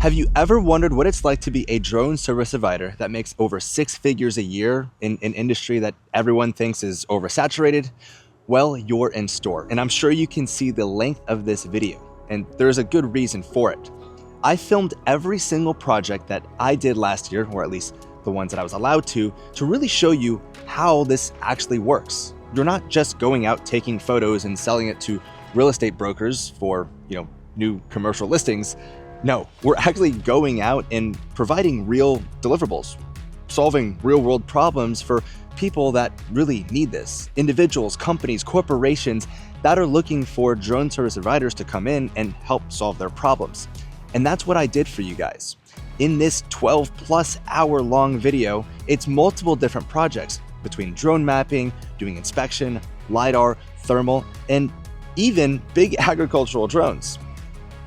Have you ever wondered what it's like to be a drone service provider that makes over six figures a year in an industry that everyone thinks is oversaturated? Well, you're in store, and I'm sure you can see the length of this video, and there's a good reason for it. I filmed every single project that I did last year, or at least the ones that I was allowed to really show you how this actually works. You're not just going out taking photos and selling it to real estate brokers for, new commercial listings. No, we're actually going out and providing real deliverables, solving real world problems for people that really need this. Individuals, companies, corporations that are looking for drone service providers to come in and help solve their problems. And that's what I did for you guys. In this 12+ hour long video, it's multiple different projects between drone mapping, doing inspection, LiDAR, thermal, and even big agricultural drones.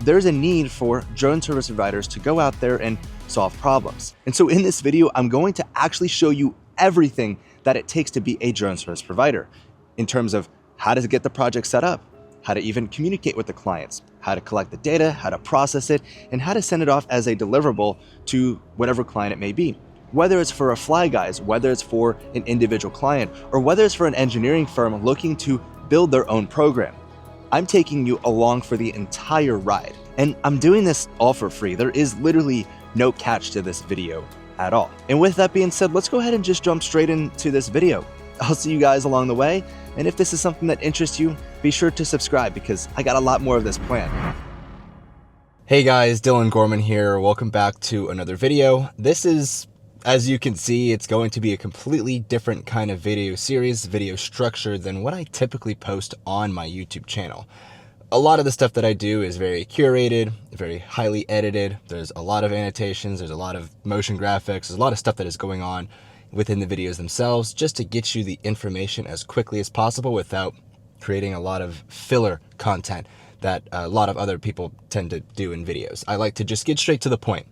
There's a need for drone service providers to go out there and solve problems. And so in this video, I'm going to actually show you everything that it takes to be a drone service provider in terms of how to get the project set up, how to even communicate with the clients, how to collect the data, how to process it, and how to send it off as a deliverable to whatever client it may be. Whether it's for a fly guys, whether it's for an individual client, or whether it's for an engineering firm looking to build their own program. I'm taking you along for the entire ride, and I'm doing this all for free. There is literally no catch to this video at all. And with that being said, let's go ahead and just jump straight into this video. I'll see you guys along the way, and if this is something that interests you, be sure to subscribe because I got a lot more of this planned. Hey guys, Dylan Gorman here. Welcome back to another video. This is, as you can see, it's going to be a completely different kind of video series, video structure than what I typically post on my YouTube channel. A lot of the stuff that I do is very curated, very highly edited. There's a lot of annotations, there's a lot of motion graphics, there's a lot of stuff that is going on within the videos themselves just to get you the information as quickly as possible without creating a lot of filler content that a lot of other people tend to do in videos. I like to just get straight to the point.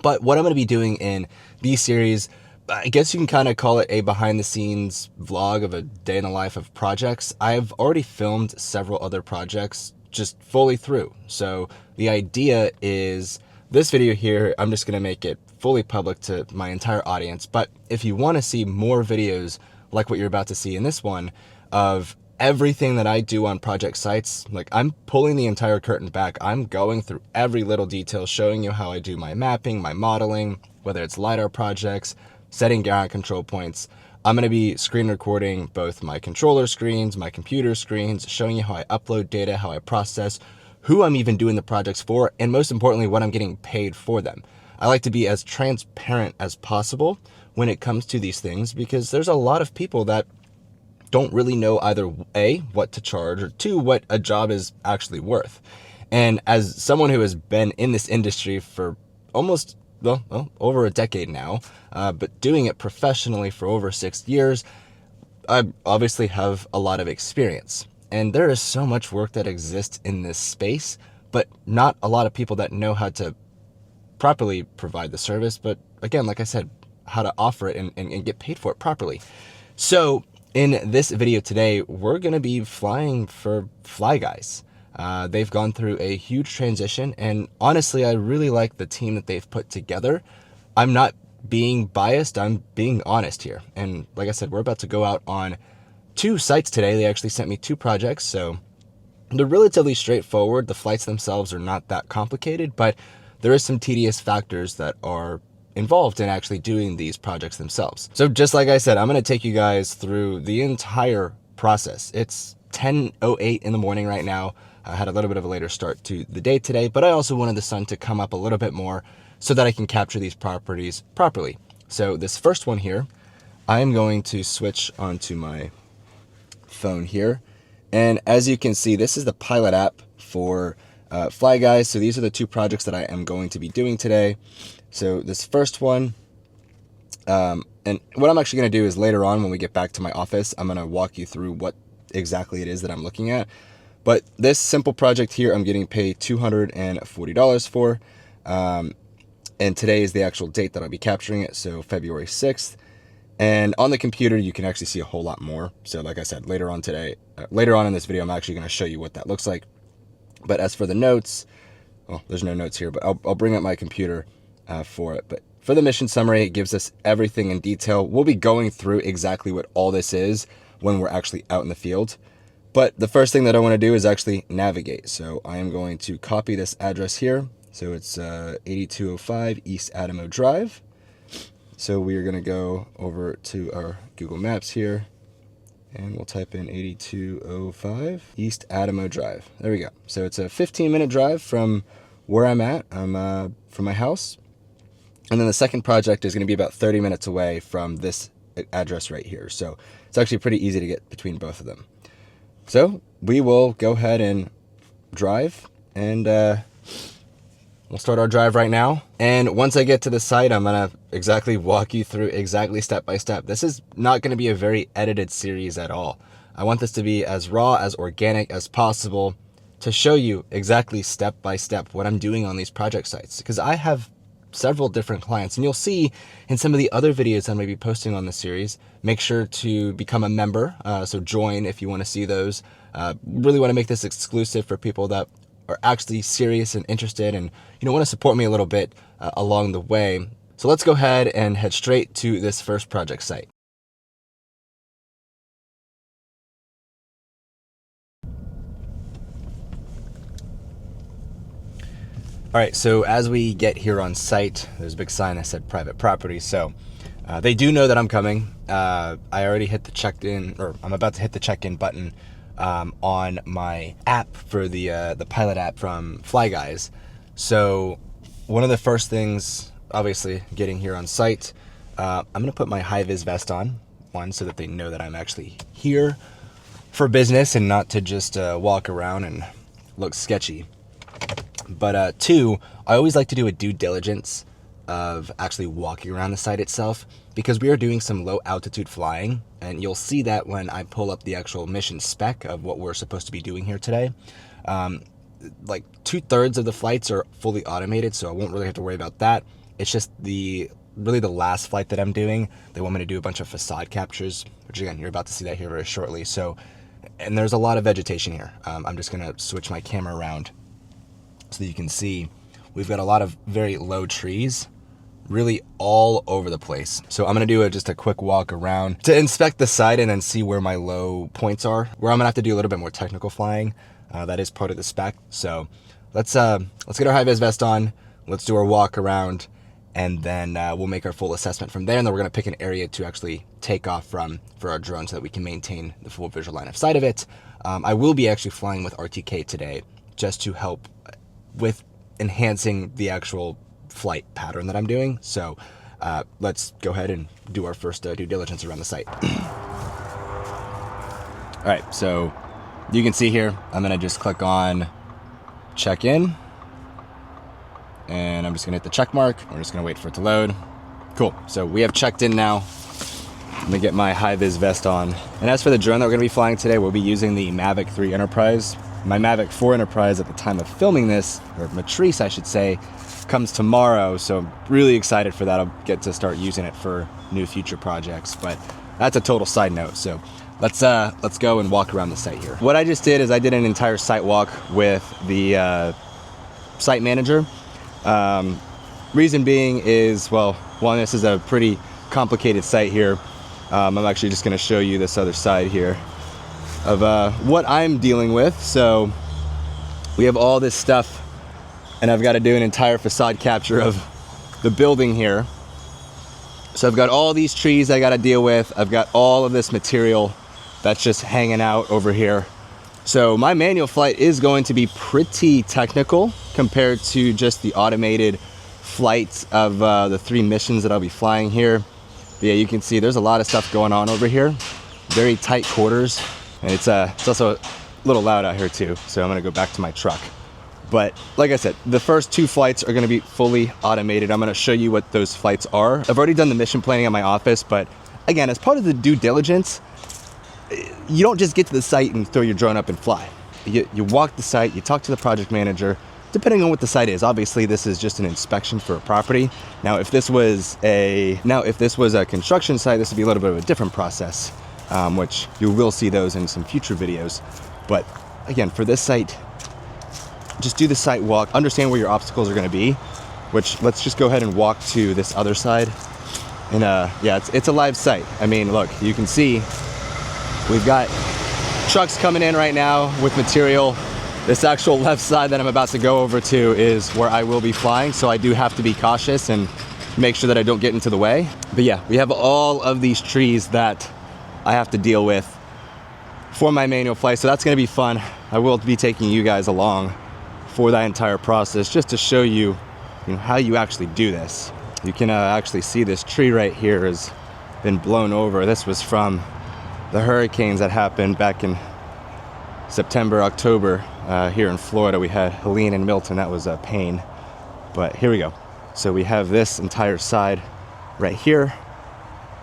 But what I'm going to be doing in these series, I guess you can kind of call it a behind the scenes vlog of a day in the life of projects. I've already filmed several other projects just fully through. So the idea is this video here, I'm just going to make it fully public to my entire audience. But if you want to see more videos like what you're about to see in this one of everything that I do on project sites, like I'm pulling the entire curtain back. I'm going through every little detail, showing you how I do my mapping, my modeling, whether it's LiDAR projects, setting ground control points. I'm going to be screen recording both my controller screens, my computer screens, showing you how I upload data, how I process, who I'm even doing the projects for, and most importantly, what I'm getting paid for them. I like to be as transparent as possible when it comes to these things because there's a lot of people that don't really know either A, what to charge, or two, what a job is actually worth. And as someone who has been in this industry for almost, over a decade now, but doing it professionally for over 6 years, I obviously have a lot of experience. And there is so much work that exists in this space, but not a lot of people that know how to properly provide the service. But again, like I said, how to offer it and get paid for it properly. So in this video today, we're going to be flying for Fly Guys. They've gone through a huge transition, and honestly, I really like the team that they've put together. I'm not being biased, I'm being honest here. And like I said, we're about to go out on 2 sites today. They actually sent me 2 projects, so they're relatively straightforward. The flights themselves are not that complicated, but there is some tedious factors that are involved in actually doing these projects themselves. So just like I said, I'm going to take you guys through the entire process. It's 10:08 in the morning right now. I had a little bit of a later start to the day today, but I also wanted the sun to come up a little bit more so that I can capture these properties properly. So this first one here, I am going to switch onto my phone here. And as you can see, this is the pilot app for Fly Guys. So these are the 2 projects that I am going to be doing today. So this first one, and what I'm actually going to do is later on when we get back to my office, I'm going to walk you through what exactly it is that I'm looking at. But this simple project here, I'm getting paid $240 for. And today is the actual date that I'll be capturing it, so February 6th. And on the computer, you can actually see a whole lot more. So like I said, later on in this video, I'm actually going to show you what that looks like. But as for the notes, well, there's no notes here, but I'll bring up my computer for it. But for the mission summary, it gives us everything in detail. We'll be going through exactly what all this is when we're actually out in the field. But the first thing that I want to do is actually navigate. So I am going to copy this address here. So it's 8205 East Adamo Drive. So we are going to go over to our Google Maps here, and we'll type in 8205 East Adamo Drive. There we go. So it's a 15-minute drive from where I'm at, from my house. And then the second project is going to be about 30 minutes away from this address right here. So it's actually pretty easy to get between both of them. So we will go ahead and drive, and we'll start our drive right now. And once I get to the site, I'm going to exactly walk you through exactly step by step. This is not going to be a very edited series at all. I want this to be as raw, as organic as possible to show you exactly step by step what I'm doing on these project sites. Because I have several different clients, and you'll see in some of the other videos I'm going to be posting on this series. Make sure to become a member, so join if you want to see those. Really want to make this exclusive for people that are actually serious and interested and want to support me a little bit along the way. So let's go ahead and head straight to this first project site. All right, so as we get here on site, there's a big sign that said private property. So they do know that I'm coming. I already hit the check-in, or I'm about to hit the check-in button on my app for the pilot app from Fly Guys. So one of the first things, obviously, getting here on site, I'm gonna put my high-vis vest on, one, so that they know that I'm actually here for business and not to just walk around and look sketchy. But two, I always like to do a due diligence of actually walking around the site itself, because we are doing some low altitude flying, and you'll see that when I pull up the actual mission spec of what we're supposed to be doing here today. Like 2/3 of the flights are fully automated, so I won't really have to worry about that. It's just really the last flight that I'm doing. They want me to do a bunch of facade captures, which again, you're about to see that here very shortly. So, and there's a lot of vegetation here. I'm just gonna switch my camera around so that you can see we've got a lot of very low trees really all over the place. So I'm gonna do just a quick walk around to inspect the site and then see where my low points are, where I'm gonna have to do a little bit more technical flying. That is part of the spec. So let's get our high-vis vest on, let's do our walk around, and then we'll make our full assessment from there. And then we're gonna pick an area to actually take off from for our drone so that we can maintain the full visual line of sight of it. I will be actually flying with RTK today just to help with enhancing the actual flight pattern that I'm doing. So let's go ahead and do our first due diligence around the site. All right, so you can see here, I'm gonna just click on check in, and I'm just gonna hit the check mark. We're just gonna wait for it to load. Cool, so we have checked in now. I'm gonna get my high-vis vest on. And as for the drone that we're gonna be flying today, we'll be using the Mavic 3 Enterprise. My Mavic 4 Enterprise at the time of filming this, or Matrice I should say, comes tomorrow, so I'm really excited for that. I'll get to start using it for new future projects, but that's a total side note. So let's go and walk around the site here. What I just did is I did an entire site walk with the site manager. Reason being is, well, one, this is a pretty complicated site here. I'm actually just gonna show you this other side here of what I'm dealing with. So we have all this stuff, and I've got to do an entire facade capture of the building here. So I've got all these trees I got to deal with. I've got all of this material that's just hanging out over here. So my manual flight is going to be pretty technical compared to just the automated flights of the 3 missions that I'll be flying here. But yeah, you can see there's a lot of stuff going on over here. Very tight quarters. And it's also a little loud out here too, so I'm gonna go back to my truck. But like I said, the first 2 flights are gonna be fully automated. I'm gonna show you what those flights are. I've already done the mission planning at my office, but again, as part of the due diligence, you don't just get to the site and throw your drone up and fly. You walk the site, you talk to the project manager, depending on what the site is. Obviously, this is just an inspection for a property. Now, if this was a construction site, this would be a little bit of a different process. Which you will see those in some future videos. But again, for this site, just do the site walk, understand where your obstacles are gonna be, which let's just go ahead and walk to this other side. And yeah, it's a live site. I mean, look, you can see we've got trucks coming in right now with material. This actual left side that I'm about to go over to is where I will be flying, so I do have to be cautious and make sure that I don't get into the way. But yeah, we have all of these trees that I have to deal with for my manual flight, so that's gonna be fun. I will be taking you guys along for that entire process just to show you, how you actually do this. You can actually see this tree right here has been blown over. This was from the hurricanes that happened back in September, October here in Florida. We had Helene and Milton. That was a pain. But here we go. So we have this entire side right here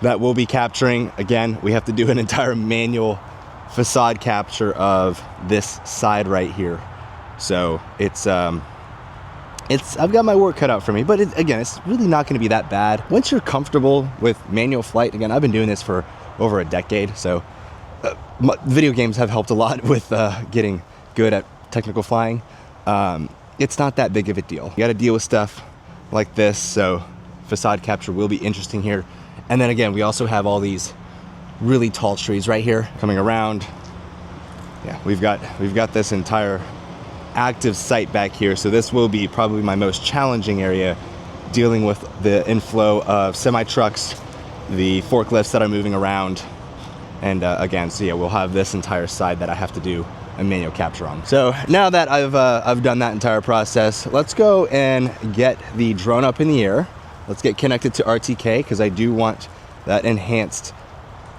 that we'll be capturing. Again, we have to do an entire manual facade capture of this side right here. So I've got my work cut out for me, but again, it's really not going to be that bad. Once you're comfortable with manual flight, again, I've been doing this for over a decade, so video games have helped a lot with getting good at technical flying. It's not that big of a deal. You got to deal with stuff like this, so facade capture will be interesting here. And then again, we also have all these really tall trees right here coming around. Yeah, we've got this entire active site back here, so this will be probably my most challenging area, dealing with the inflow of semi trucks, the forklifts that are moving around, and again, so yeah, we'll have this entire side that I have to do a manual capture on. So now that I've done that entire process, let's go and get the drone up in the air. Let's get connected to RTK because I do want that enhanced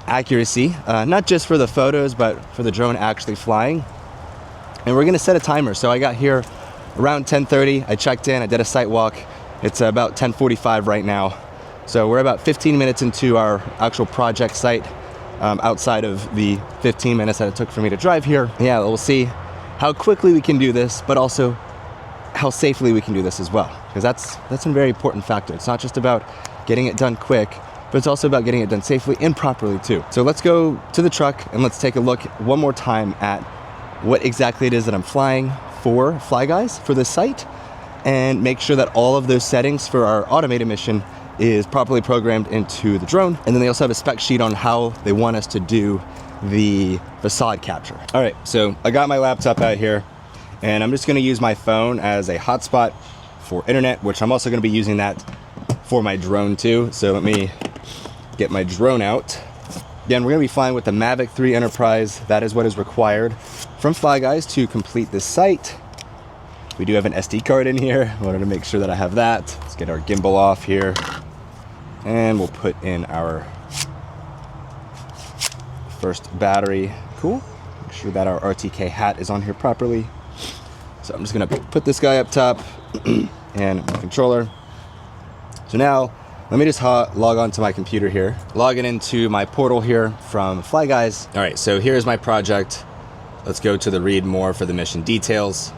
accuracy, not just for the photos, but for the drone actually flying. And we're gonna set a timer. So I got here around 10:30. I checked in, I did a site walk. It's about 10:45 right now. So we're about 15 minutes into our actual project site, outside of the 15 minutes that it took for me to drive here. Yeah, we'll see how quickly we can do this, but also how safely we can do this as well. Because that's a very important factor. It's not just about getting it done quick, but it's also about getting it done safely and properly too. So let's go to the truck and let's take a look one more time at what exactly it is that I'm flying for Fly Guys for this site, and make sure that all of those settings for our automated mission is properly programmed into the drone. And then they also have a spec sheet on how they want us to do the facade capture. All right, so I got my laptop out here and I'm just gonna use my phone as a hotspot for internet, which I'm also gonna be using that for my drone too. So let me get my drone out. Again, we're gonna be flying with the Mavic 3 Enterprise. That is what is required from Fly Guys to complete this site. We do have an SD card in here. I wanted to make sure that I have that. Let's get our gimbal off here. And we'll put in our first battery. Cool. Make sure that our RTK hat is on here properly. So I'm just gonna put this guy up top and my controller. So now, let me just log on to my computer here. Logging into my portal here from Fly Guys. All right, so here's my project. Let's go to the read more for the mission details.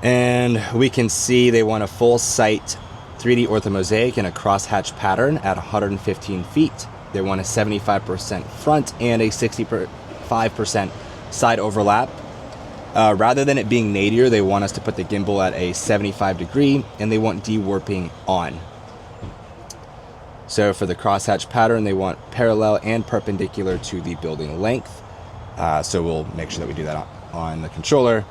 And we can see they want a full site 3D orthomosaic in a crosshatch pattern at 115 feet. They want a 75% front and a 65% side overlap. Rather than it being nadir, they want us to put the gimbal at a 75 degree, and they want dewarping on. So for the crosshatch pattern, they want parallel and perpendicular to the building length. So we'll make sure that we do that on the controller.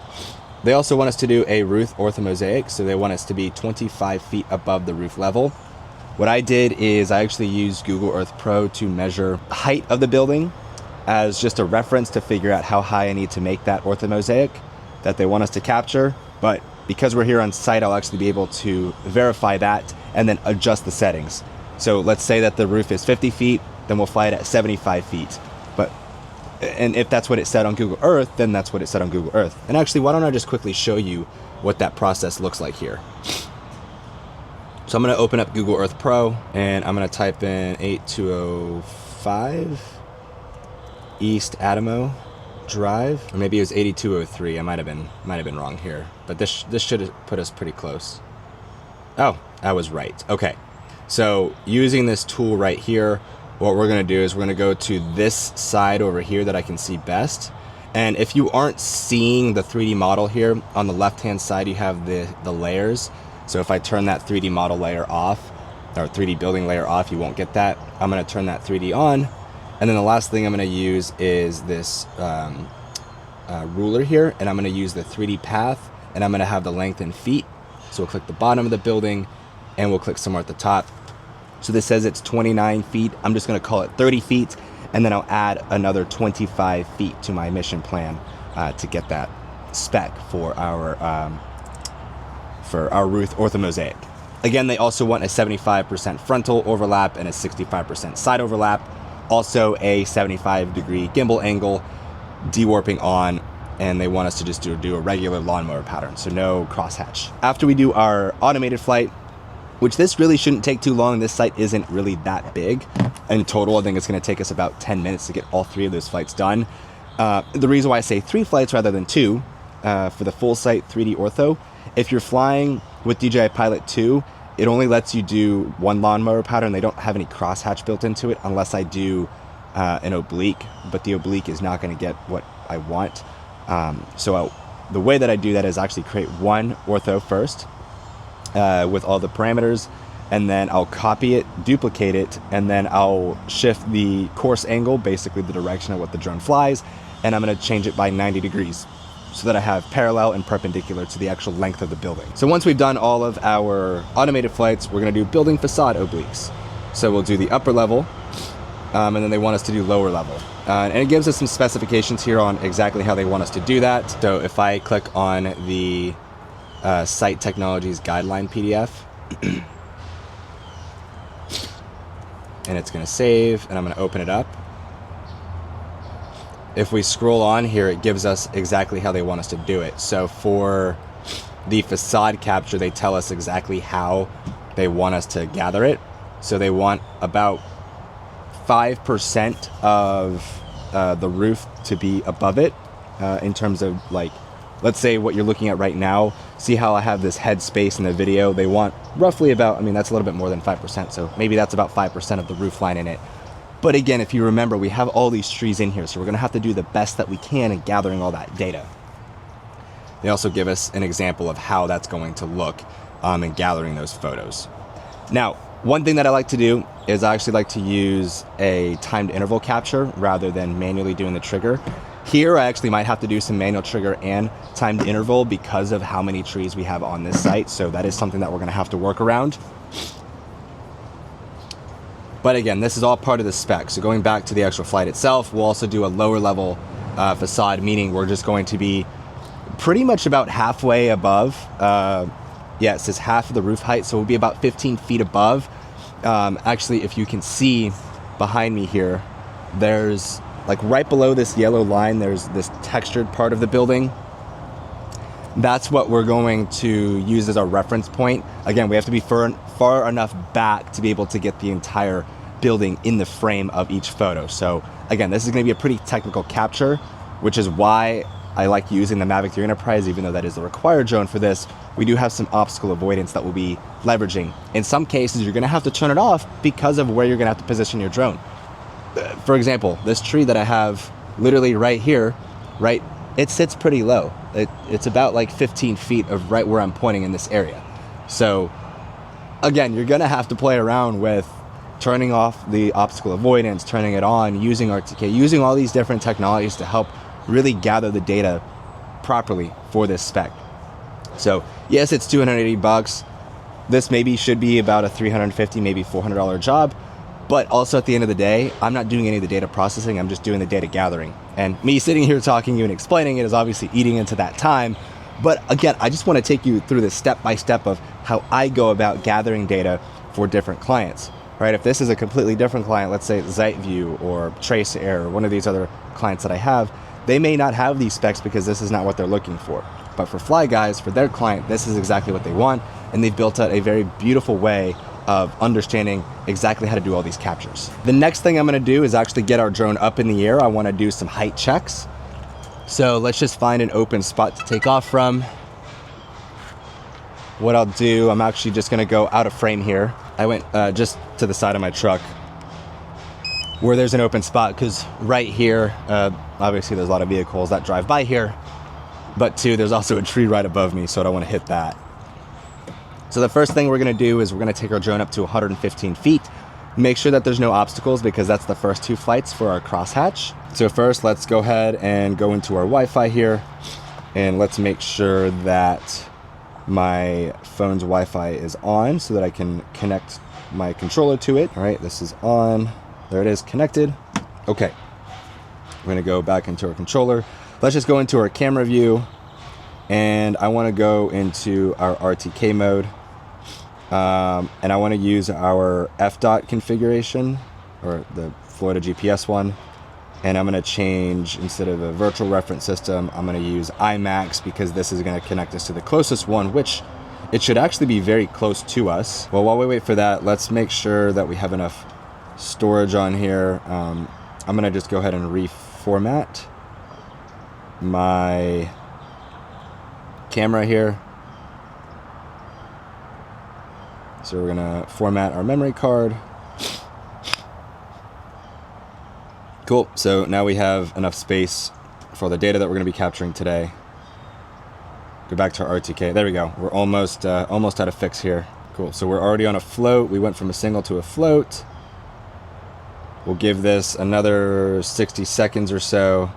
They also want us to do a roof orthomosaic, so they want us to be 25 feet above the roof level. What I did is I actually used Google Earth Pro to measure the height of the building as just a reference to figure out how high I need to make that orthomosaic that they want us to capture. But because we're here on site, I'll actually be able to verify that and then adjust the settings. So let's say that the roof is 50 feet, then we'll fly it at 75 feet. And if that's what it said on Google Earth, then that's what it said on Google Earth. And actually, why don't I just quickly show you what that process looks like here. So I'm gonna open up Google Earth Pro and I'm gonna type in 8205 East Adamo Drive, or maybe it was 8203. I might have been wrong here, but this should have put us pretty close. Oh, I was right. Okay, so using this tool right here, what we're gonna do is we're gonna go to this side over here that I can see best, And if you aren't seeing the 3D model here, on the left-hand side, you have the layers. So if I turn that 3D model layer off, or 3D building layer off, you won't get that. I'm gonna turn that 3D on. And then the last thing I'm gonna use is this ruler here, and I'm gonna use the 3D path, and I'm gonna have the length in feet. So we'll click the bottom of the building, and we'll click somewhere at the top. So this says it's 29 feet. I'm just gonna call it 30 feet, and then I'll add another 25 feet to my mission plan to get that spec for our roof orthomosaic. Again, they also want a 75% frontal overlap and a 65% side overlap. Also a 75-degree gimbal angle, dewarping on, and they want us to just do a regular lawnmower pattern, so no crosshatch. After we do our automated flight, which this really shouldn't take too long. This site isn't really that big. In total, I think it's gonna take us about 10 minutes to get all 3 of those flights done. The reason why I say 3 flights rather than 2, for the full site 3D ortho, if you're flying with DJI Pilot 2, it only lets you do 1 lawnmower pattern. They don't have any crosshatch built into it unless I do an oblique, but the oblique is not gonna get what I want. The way that I do that is actually create 1 ortho first, with all the parameters, and then I'll copy it, duplicate it, and then I'll shift the course angle, basically the direction of what the drone flies, and I'm going to change it by 90 degrees so that I have parallel and perpendicular to the actual length of the building. So once we've done all of our automated flights, we're going to do building facade obliques. So we'll do the upper level, and then they want us to do lower level. And it gives us some specifications here on exactly how they want us to do that. So if I click on the Site Technologies Guideline PDF, and it's going to save, and I'm going to open it up. If we scroll on here, it gives us exactly how they want us to do it. So for the facade capture, they tell us exactly how they want us to gather it. So they want about 5% of the roof to be above it, in terms of, like, let's say what you're looking at right now. See how I have this head space in the video? They want roughly about, I mean, that's a little bit more than 5%, so maybe that's about 5% of the roof line in it. But again, if you remember, we have all these trees in here, so we're gonna have to do the best that we can in gathering all that data. They also give us an example of how that's going to look in gathering those photos. Now, one thing that I like to do is I actually like to use a timed interval capture rather than manually doing the trigger. Here, I actually might have to do some manual trigger and timed interval because of how many trees we have on this site. So that is something that we're gonna have to work around. But again, this is all part of the spec. So going back to the actual flight itself, we'll also do a lower level facade, meaning we're just going to be pretty much about halfway above. Yeah, it says half of the roof height, so we'll be about 15 feet above. Actually, if you can see behind me here, there's, like, right below this yellow line, there's this textured part of the building. That's what we're going to use as our reference point. Again, we have to be far enough back to be able to get the entire building in the frame of each photo. So again, this is going to be a pretty technical capture, which is why I like using the Mavic 3 Enterprise, even though that is the required drone for this. We do have some obstacle avoidance that we'll be leveraging. In some cases, you're going to have to turn it off because of where you're going to have to position your drone. For example, this tree that I have literally right here, right, it sits pretty low. It's about like 15 feet of right where I'm pointing in this area. So again, you're going to have to play around with turning off the obstacle avoidance, turning it on, using RTK, using all these different technologies to help really gather the data properly for this spec. So yes, it's $280. This maybe should be about a $350, maybe $400 job. But also at the end of the day, I'm not doing any of the data processing, I'm just doing the data gathering. And me sitting here talking to you and explaining it is obviously eating into that time. But again, I just want to take you through the step-by-step of how I go about gathering data for different clients, right? If this is a completely different client, let's say ZiteView or TraceAir or one of these other clients that I have, they may not have these specs because this is not what they're looking for. But for Fly Guys, for their client, this is exactly what they want. And they've built out a very beautiful way of understanding exactly how to do all these captures. The next thing I'm gonna do is actually get our drone up in the air. I wanna do some height checks. So let's just find an open spot to take off from. What I'll do, I'm actually just gonna go out of frame here. I went just to the side of my truck. where there's an open spot, because right here, obviously there's a lot of vehicles that drive by here, but two, there's also a tree right above me, so I don't want to hit that. So the first thing we're going to do is we're going to take our drone up to 115 feet, make sure that there's no obstacles, because that's the first 2 flights for our crosshatch. So first, let's go ahead and go into our Wi-Fi here, and let's make sure that my phone's Wi-Fi is on so that I can connect my controller to it. All right, this is on. There it is, connected. Okay, we're gonna go back into our controller. Let's just go into our camera view, and I wanna go into our RTK mode. And I wanna use our FDOT configuration, or the Florida GPS one. And I'm gonna change, instead of a virtual reference system, I'm gonna use IMAX, because this is gonna connect us to the closest one, which it should actually be very close to us. Well, while we wait for that, let's make sure that we have enough storage on here. I'm gonna just go ahead and reformat my camera here. So we're gonna format our memory card. Cool, so now we have enough space for the data that we're gonna be capturing today. Go back to our RTK, there we go. We're almost at a fix here. Cool, so we're already on a float. We went from a single to a float. We'll give this another 60 seconds or so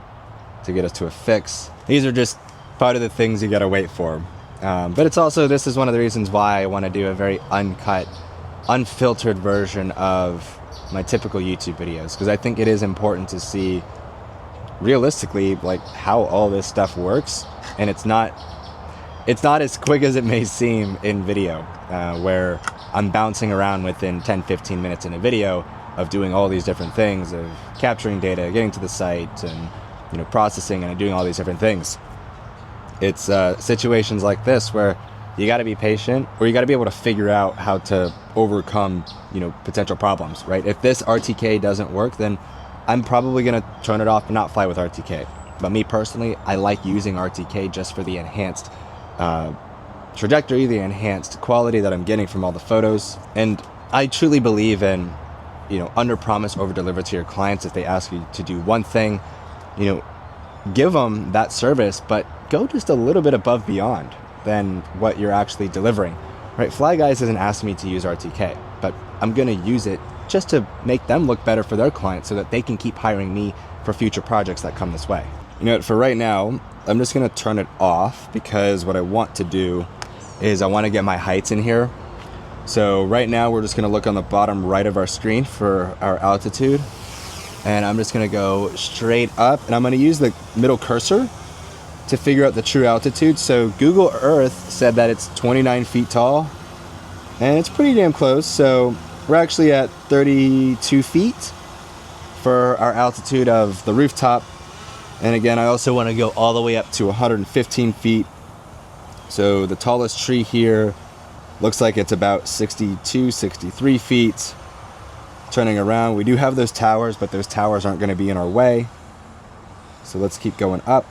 to get us to a fix. These are just part of the things you gotta wait for. But it's also, this is one of the reasons why I wanna do a very uncut, unfiltered version of my typical YouTube videos, because I think it is important to see realistically like how all this stuff works, and it's not as quick as it may seem in video, where I'm bouncing around within 10-15 minutes in a video of doing all these different things, of capturing data, getting to the site, and processing and doing all these different things. It's situations like this where you got to be patient, or you got to be able to figure out how to overcome potential problems, right? If this RTK doesn't work, then I'm probably gonna turn it off and not fly with RTK. But me personally, I like using RTK just for the enhanced trajectory, the enhanced quality that I'm getting from all the photos. And I truly believe in under promise, over deliver to your clients. If they ask you to do one thing, give them that service, but go just a little bit above beyond than what you're actually delivering, right? Fly Guys isn't asking me to use RTK, but I'm gonna use it just to make them look better for their clients, so that they can keep hiring me for future projects that come this way. For right now, I'm just gonna turn it off, because what I want to do is I want to get my heights in here. So right now we're just gonna look on the bottom right of our screen for our altitude, and I'm just gonna go straight up, and I'm gonna use the middle cursor to figure out the true altitude. So Google Earth said that it's 29 feet tall, and it's pretty damn close. So we're actually at 32 feet for our altitude of the rooftop. And again, I also want to go all the way up to 115 feet. So the tallest tree here looks like it's about 62, 63 feet. Turning around, we do have those towers, but those towers aren't going to be in our way. So let's keep going up.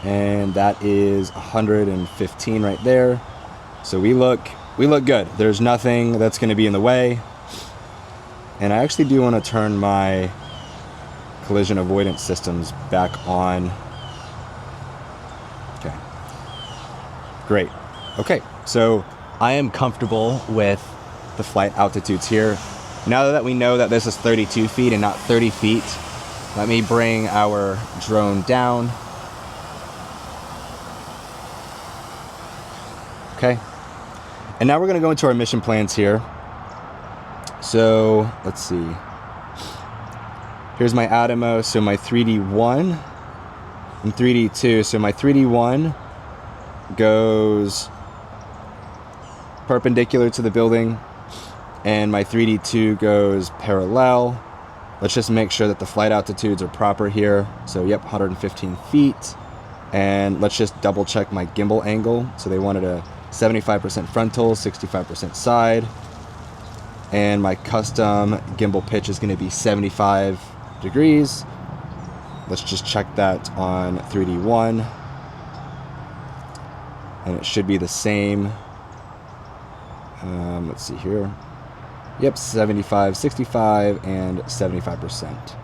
And that is 115 right there. So we look good. There's nothing that's going to be in the way. And I actually do want to turn my collision avoidance systems back on. Okay. Great. Okay, so I am comfortable with the flight altitudes here. Now that we know that this is 32 feet and not 30 feet, let me bring our drone down. Okay, and now we're going to go into our mission plans here. So let's see. Here's my Atmos, so my 3D1 and 3D2. So my 3D1 goes perpendicular to the building, and my 3D2 goes parallel. Let's just make sure that the flight altitudes are proper here. So yep, 115 feet. And let's just double check my gimbal angle. So they wanted a 75% frontal, 65% side. And my custom gimbal pitch is going to be 75 degrees. Let's just check that on 3D1. And it should be the same. Let's see here. Yep, 75, 65, and 75%.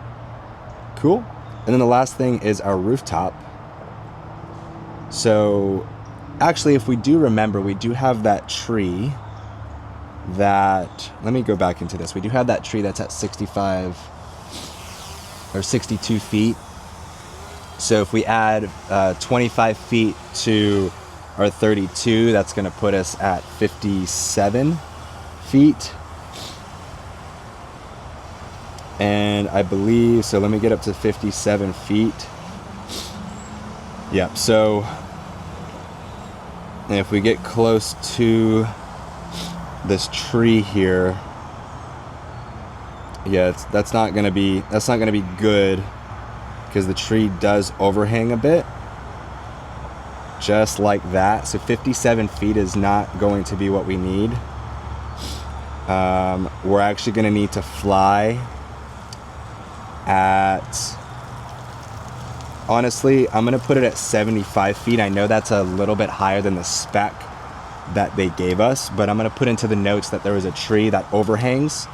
Cool. And then the last thing is our rooftop. So actually, if we do remember, we do have that tree that, let me go back into this. We do have that tree that's at 65 or 62 feet. So if we add 25 feet to our 32, that's going to put us at 57 feet. And I believe, so let me get up to 57 feet. Yep, so if we get close to this tree here, yeah, that's not gonna be good, because the tree does overhang a bit, just like that. So 57 feet is not going to be what we need. We're actually gonna need to fly at, honestly, I'm gonna put it at 75 feet. I know that's a little bit higher than the spec that they gave us, but I'm gonna put into the notes that there was a tree that overhangs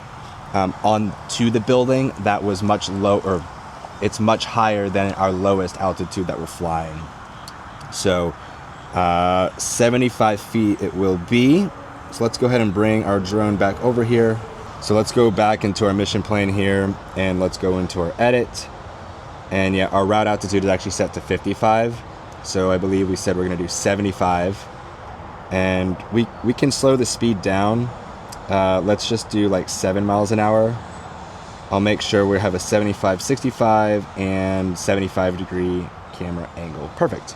onto the building that was much low, or it's much higher than our lowest altitude that we're flying. So 75 feet it will be. So let's go ahead and bring our drone back over here. So let's go back into our mission plan here, and let's go into our edit. And yeah, our route altitude is actually set to 55. So I believe we said we're gonna do 75. And we can slow the speed down. Let's just do like 7 miles an hour. I'll make sure we have a 75, 65, and 75-degree camera angle. Perfect.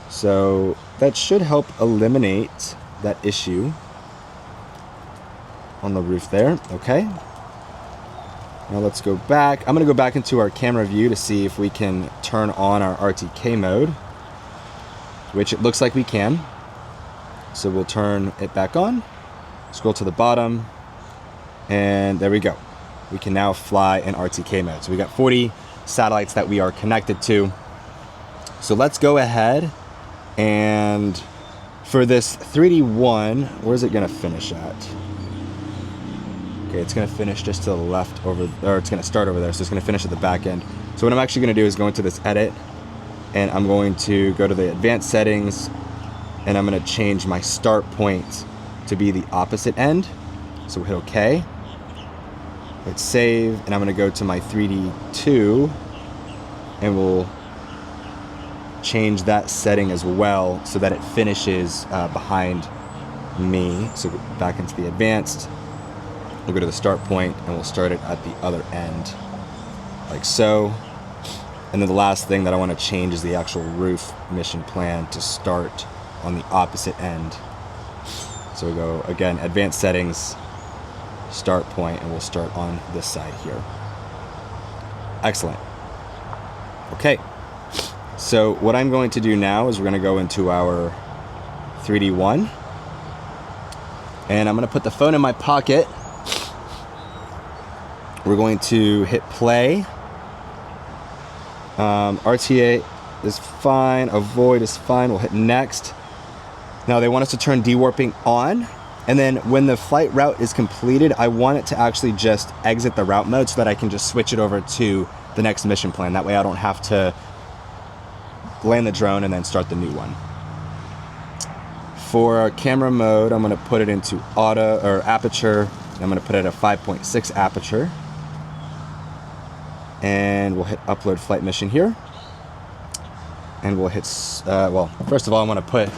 So that should help eliminate that issue on the roof there. Okay. Now let's go back. I'm gonna go back into our camera view to see if we can turn on our RTK mode, which it looks like we can. So we'll turn it back on, scroll to the bottom, and there we go. We can now fly in RTK mode. So we got 40 satellites that we are connected to. So let's go ahead, and for this 3D one, where's it gonna finish at? Okay, it's gonna finish just to the left over, or it's gonna start over there, so it's gonna finish at the back end. So what I'm actually gonna do is go into this edit, and I'm going to go to the advanced settings, and I'm gonna change my start point to be the opposite end. So we'll hit OK, hit save, and I'm gonna go to my 3D2, and we'll change that setting as well so that it finishes behind me. So back into the advanced, we'll go to the start point, and we'll start it at the other end, like so. And then the last thing that I want to change is the actual roof mission plan to start on the opposite end. So we go, again, advanced settings, start point, and we'll start on this side here. Excellent. Okay. So what I'm going to do now is we're going to go into our 3D1, and I'm going to put the phone in my pocket. We're going to hit play. RTA is fine, avoid is fine, we'll hit next. Now they want us to turn dewarping on, and then when the flight route is completed, I want it to actually just exit the route mode so that I can just switch it over to the next mission plan. That way I don't have to land the drone and then start the new one. For our camera mode, I'm gonna put it into auto, or aperture, and I'm gonna put it at a 5.6 aperture. And we'll hit upload flight mission here. And we'll hit, well, first of all, I'm gonna put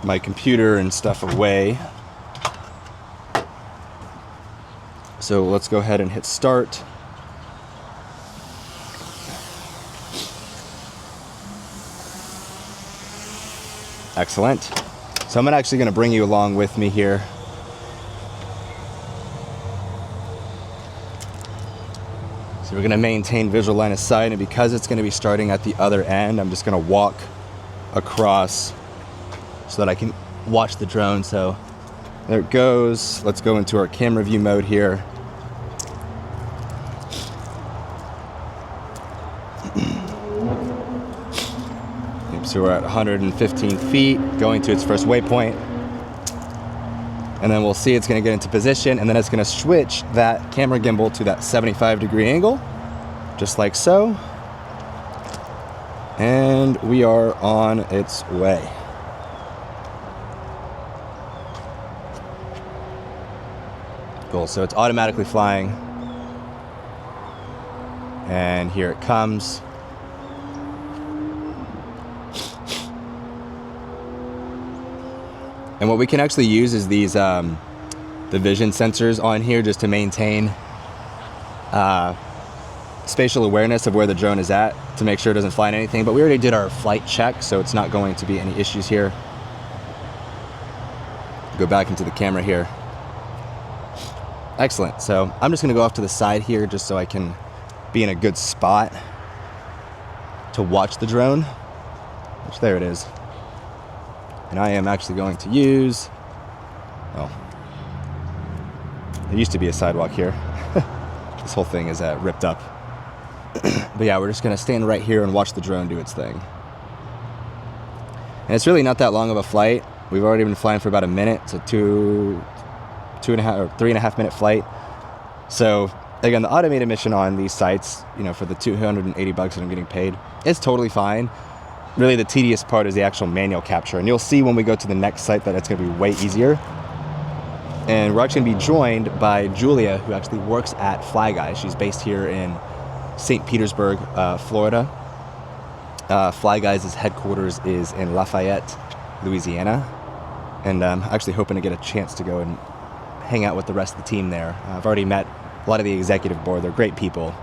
my computer and stuff away. So let's go ahead and hit start. Excellent. So I'm actually gonna bring you along with me here. So we're gonna maintain visual line of sight, and because it's gonna be starting at the other end, I'm just gonna walk across so that I can watch the drone. So there it goes. Let's go into our camera view mode here. So we're at 115 feet, going to its first waypoint. And then we'll see it's gonna get into position, and then it's gonna switch that camera gimbal to that 75-degree angle, just like so. And we are on its way. Cool, so it's automatically flying. And here it comes. And what we can actually use is these, the vision sensors on here, just to maintain spatial awareness of where the drone is at, to make sure it doesn't fly in anything. But we already did our flight check, so it's not going to be any issues here. Go back into the camera here. Excellent. So I'm just going to go off to the side here just so I can be in a good spot to watch the drone, which there it is. And I am actually going to use, oh, there used to be a sidewalk here. This whole thing is ripped up. But yeah, we're just going to stand right here and watch the drone do its thing. And it's really not that long of a flight. We've already been flying for about a minute. It's a 3.5 minute flight. So again, the automated mission on these sites, you know, for the $280 that I'm getting paid, it's totally fine. Really, the tedious part is the actual manual capture. And you'll see when we go to the next site that it's going to be way easier. And we're actually going to be joined by Julia, who actually works at Fly Guy. She's based here in St. Petersburg, Florida. Fly Guy's headquarters is in Lafayette, Louisiana. And I'm actually hoping to get a chance to go and hang out with the rest of the team there. I've already met a lot of the executive board. They're great people.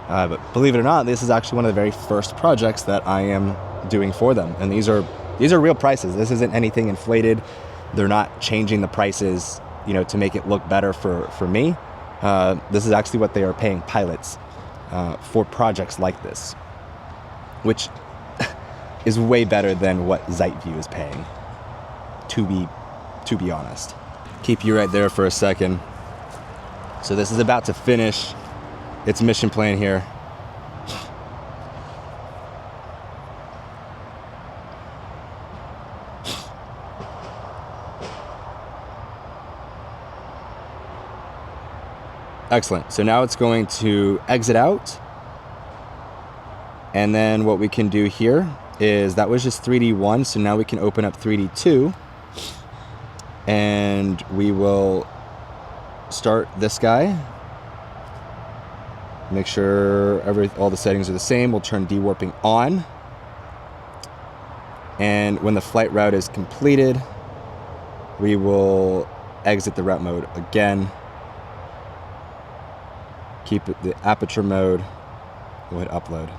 But believe it or not, this is actually one of the very first projects that I am doing for them. And these are real prices. This isn't anything inflated. They're not changing the prices, you know, to make it look better for me. This is actually what they are paying pilots for projects like this, which is way better than what ZightView is paying, to be honest. Keep you right there for a second. So this is about to finish its mission plan here. Excellent. So now it's going to exit out. And then what we can do here is, that was just 3D1, so now we can open up 3D2. And we will start this guy. Make sure all the settings are the same. We'll turn dewarping on. And when the flight route is completed, we will exit the route mode again. Keep it the aperture mode. We'll hit upload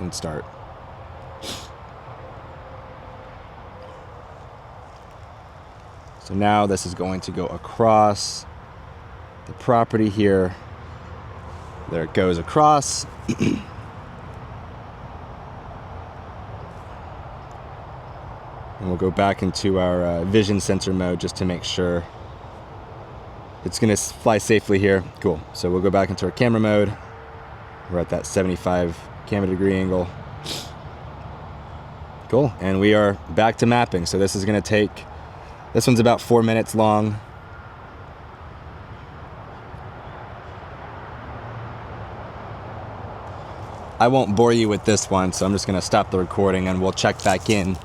and start. So now this is going to go across the property here. There it goes across. And we'll go back into our vision sensor mode just to make sure it's going to fly safely here. Cool. So we'll go back into our camera mode. We're at that 75 camera degree angle. Cool. And we are back to mapping. So this is going to take, this one's about 4 minutes long. I won't bore you with this one, so I'm just going to stop the recording and we'll check back in.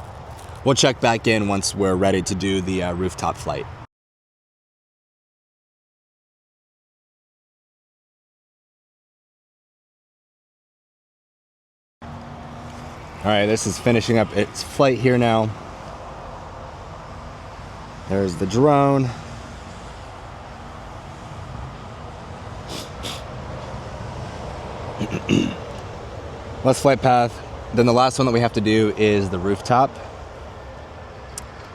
We'll check back in once we're ready to do the rooftop flight. All right, this is finishing up its flight here now. There's the drone. Less flight path. Then the last one that we have to do is the rooftop.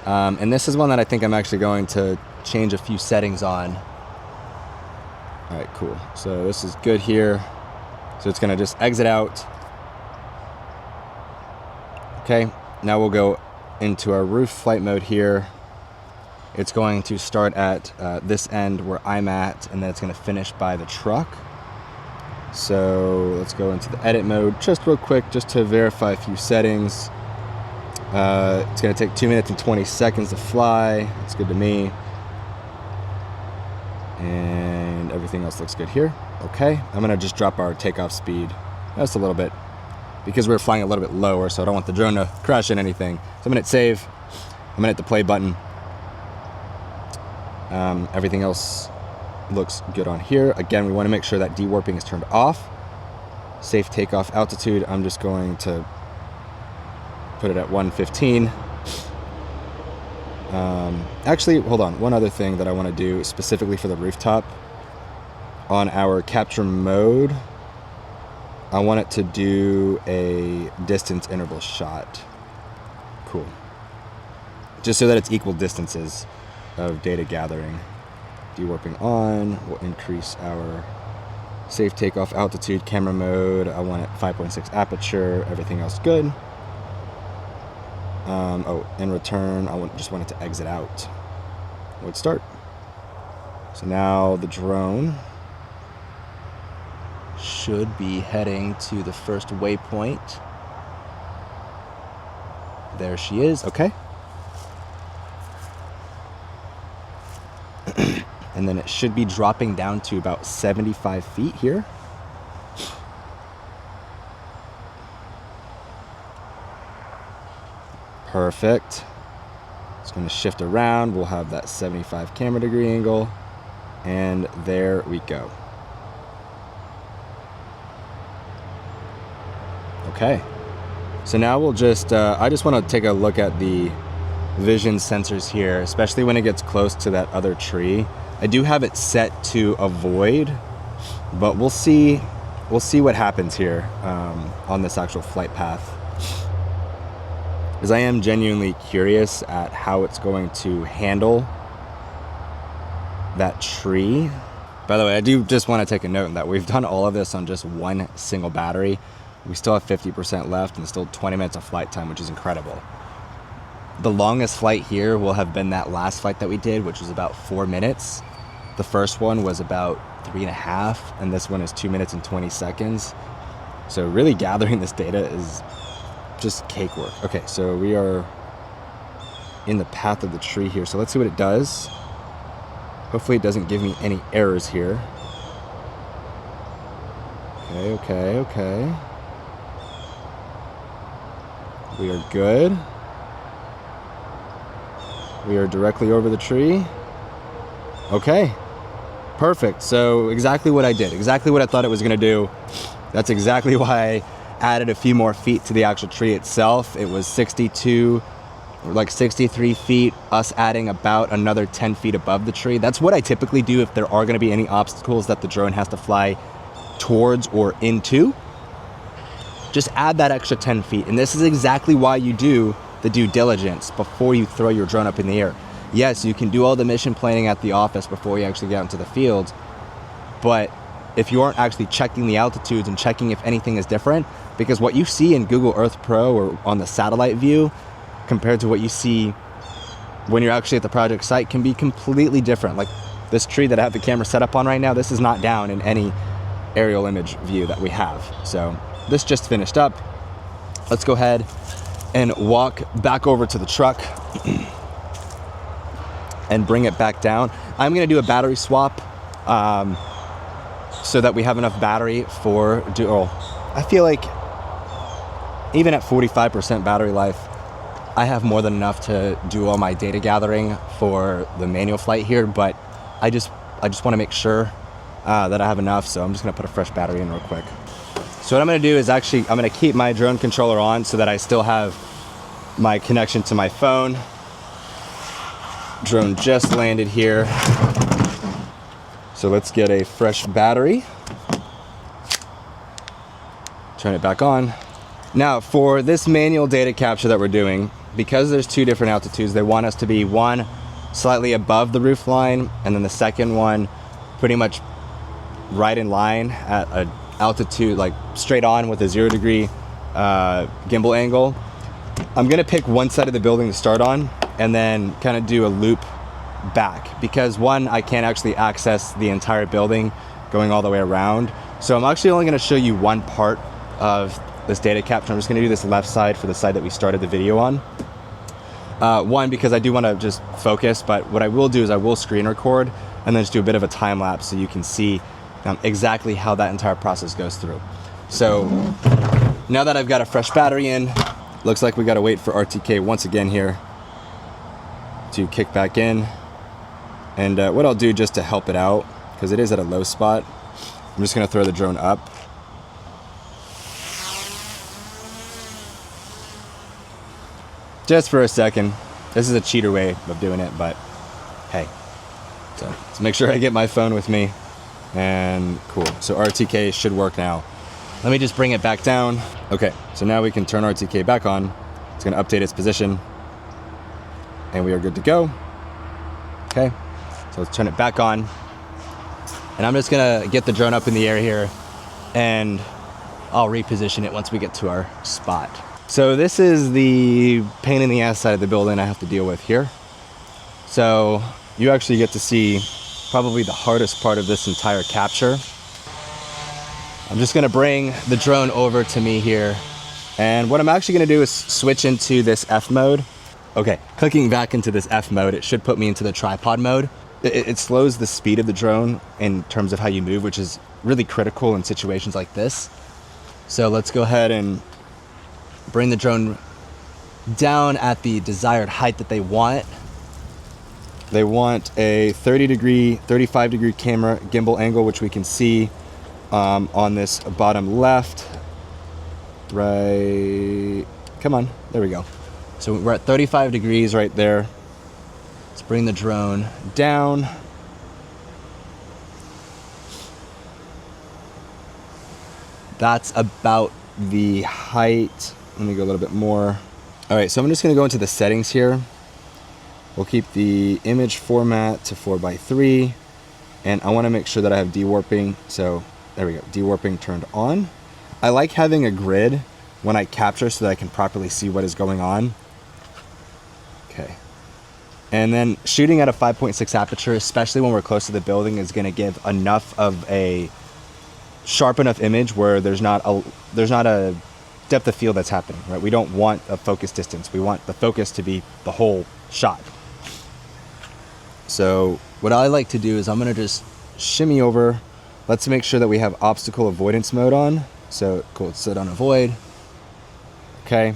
And this is one that I think I'm actually going to change a few settings on. All right, cool. So this is good here. So it's gonna just exit out. Okay, now we'll go into our roof flight mode here. It's going to start at this end where I'm at, and then it's gonna finish by the truck. So let's go into the edit mode just real quick, just to verify a few settings. It's gonna take 2 minutes and 20 seconds to fly. That's good to me. And everything else looks good here. Okay, I'm gonna just drop our takeoff speed just a little bit because we're flying a little bit lower, so I don't want the drone to crash in anything. So I'm gonna hit save. I'm gonna hit the play button. Everything else looks good on here. Again, we wanna make sure that dewarping is turned off. Safe takeoff altitude, I'm just going to put it at 115. Actually, hold on. One other thing that I want to do specifically for the rooftop. On our capture mode, I want it to do a distance interval shot. Cool. Just so that it's equal distances of data gathering. Dewarping on will increase our safe takeoff altitude. Camera mode, I want it 5.6 aperture. Everything else good. In return, just want it to exit out. Let's start. So now the drone should be heading to the first waypoint. There she is, okay. And then it should be dropping down to about 75 feet here. Perfect. It's going to shift around. We'll have that 75 camera degree angle. And there we go. Okay. So now we'll just, I just want to take a look at the vision sensors here, especially when it gets close to that other tree. I do have it set to avoid, but we'll see what happens here on this actual flight path. Because I am genuinely curious at how it's going to handle that tree. By the way, I do just want to take a note that we've done all of this on just one single battery. We still have 50% left and still 20 minutes of flight time, which is incredible. The longest flight here will have been that last flight that we did, which was about 4 minutes. The first one was about 3.5, and this one is 2 minutes and 20 seconds. So really gathering this data is just cakewalk. Okay, so we are in the path of the tree here. So let's see what it does. Hopefully it doesn't give me any errors here. Okay. We are good. We are directly over the tree. Okay, perfect. So exactly what I did, exactly what I thought it was gonna do. That's exactly why I added a few more feet to the actual tree itself. It was 63 feet, us adding about another 10 feet above the tree. That's what I typically do if there are gonna be any obstacles that the drone has to fly towards or into. Just add that extra 10 feet. And this is exactly why you do the due diligence before you throw your drone up in the air. Yes, you can do all the mission planning at the office before you actually get out into the field, but if you aren't actually checking the altitudes and checking if anything is different, because what you see in Google Earth Pro or on the satellite view compared to what you see when you're actually at the project site can be completely different. Like this tree that I have the camera set up on right now, this is not down in any aerial image view that we have. So this just finished up. Let's go ahead and walk back over to the truck and bring it back down. I'm gonna do a battery swap so that we have enough battery for I feel like even at 45% battery life, I have more than enough to do all my data gathering for the manual flight here, but I just wanna make sure that I have enough, so I'm just gonna put a fresh battery in real quick. So what I'm gonna do is I'm gonna keep my drone controller on so that I still have my connection to my phone. Drone just landed here. So let's get a fresh battery. Turn it back on. Now for this manual data capture that we're doing, because there's two different altitudes, they want us to be one slightly above the roof line, and then the second one pretty much right in line at an altitude, like straight on with a 0 degree gimbal angle. I'm gonna pick one side of the building to start on and then kind of do a loop back, because one, I can't actually access the entire building going all the way around. So I'm actually only gonna show you one part of this data capture. I'm just gonna do this left side for the side that we started the video on. One, because I do want to just focus, but what I will do is I will screen record and then just do a bit of a time lapse so you can see exactly how that entire process goes through. So now that I've got a fresh battery in, looks like we got to wait for RTK once again here to kick back in. And what I'll do just to help it out, because it is at a low spot, I'm just going to throw the drone up. Just for a second. This is a cheater way of doing it, but hey. So let's make sure I get my phone with me. And cool. So RTK should work now. Let me just bring it back down. Okay, so now we can turn RTK back on. It's going to update its position. And we are good to go. Okay, so let's turn it back on. And I'm just going to get the drone up in the air here. And I'll reposition it once we get to our spot. So this is the pain in the ass side of the building I have to deal with here. So you actually get to see probably the hardest part of this entire capture. I'm just gonna bring the drone over to me here. And what I'm actually gonna do is switch into this F mode. Okay, clicking back into this F mode, it should put me into the tripod mode. It slows the speed of the drone in terms of how you move, which is really critical in situations like this. So let's go ahead and bring the drone down at the desired height that they want. They want a 35 degree camera gimbal angle, which we can see on this bottom left. Right, come on, there we go. So we're at 35 degrees right there. Let's bring the drone down. That's about the height. Let me go a little bit more. All right, so I'm just gonna go into the settings here. We'll keep the image format to 4:3, and I wanna make sure that I have dewarping. So there we go, dewarping turned on. I like having a grid when I capture so that I can properly see what is going on. Okay. And then shooting at a 5.6 aperture, especially when we're close to the building, is gonna give enough of a sharp enough image where there's not a depth of field that's happening, right? We don't want a focus distance. We want the focus to be the whole shot. So what I like to do is I'm gonna just shimmy over. Let's make sure that we have obstacle avoidance mode on. So cool, let's set on avoid. Okay,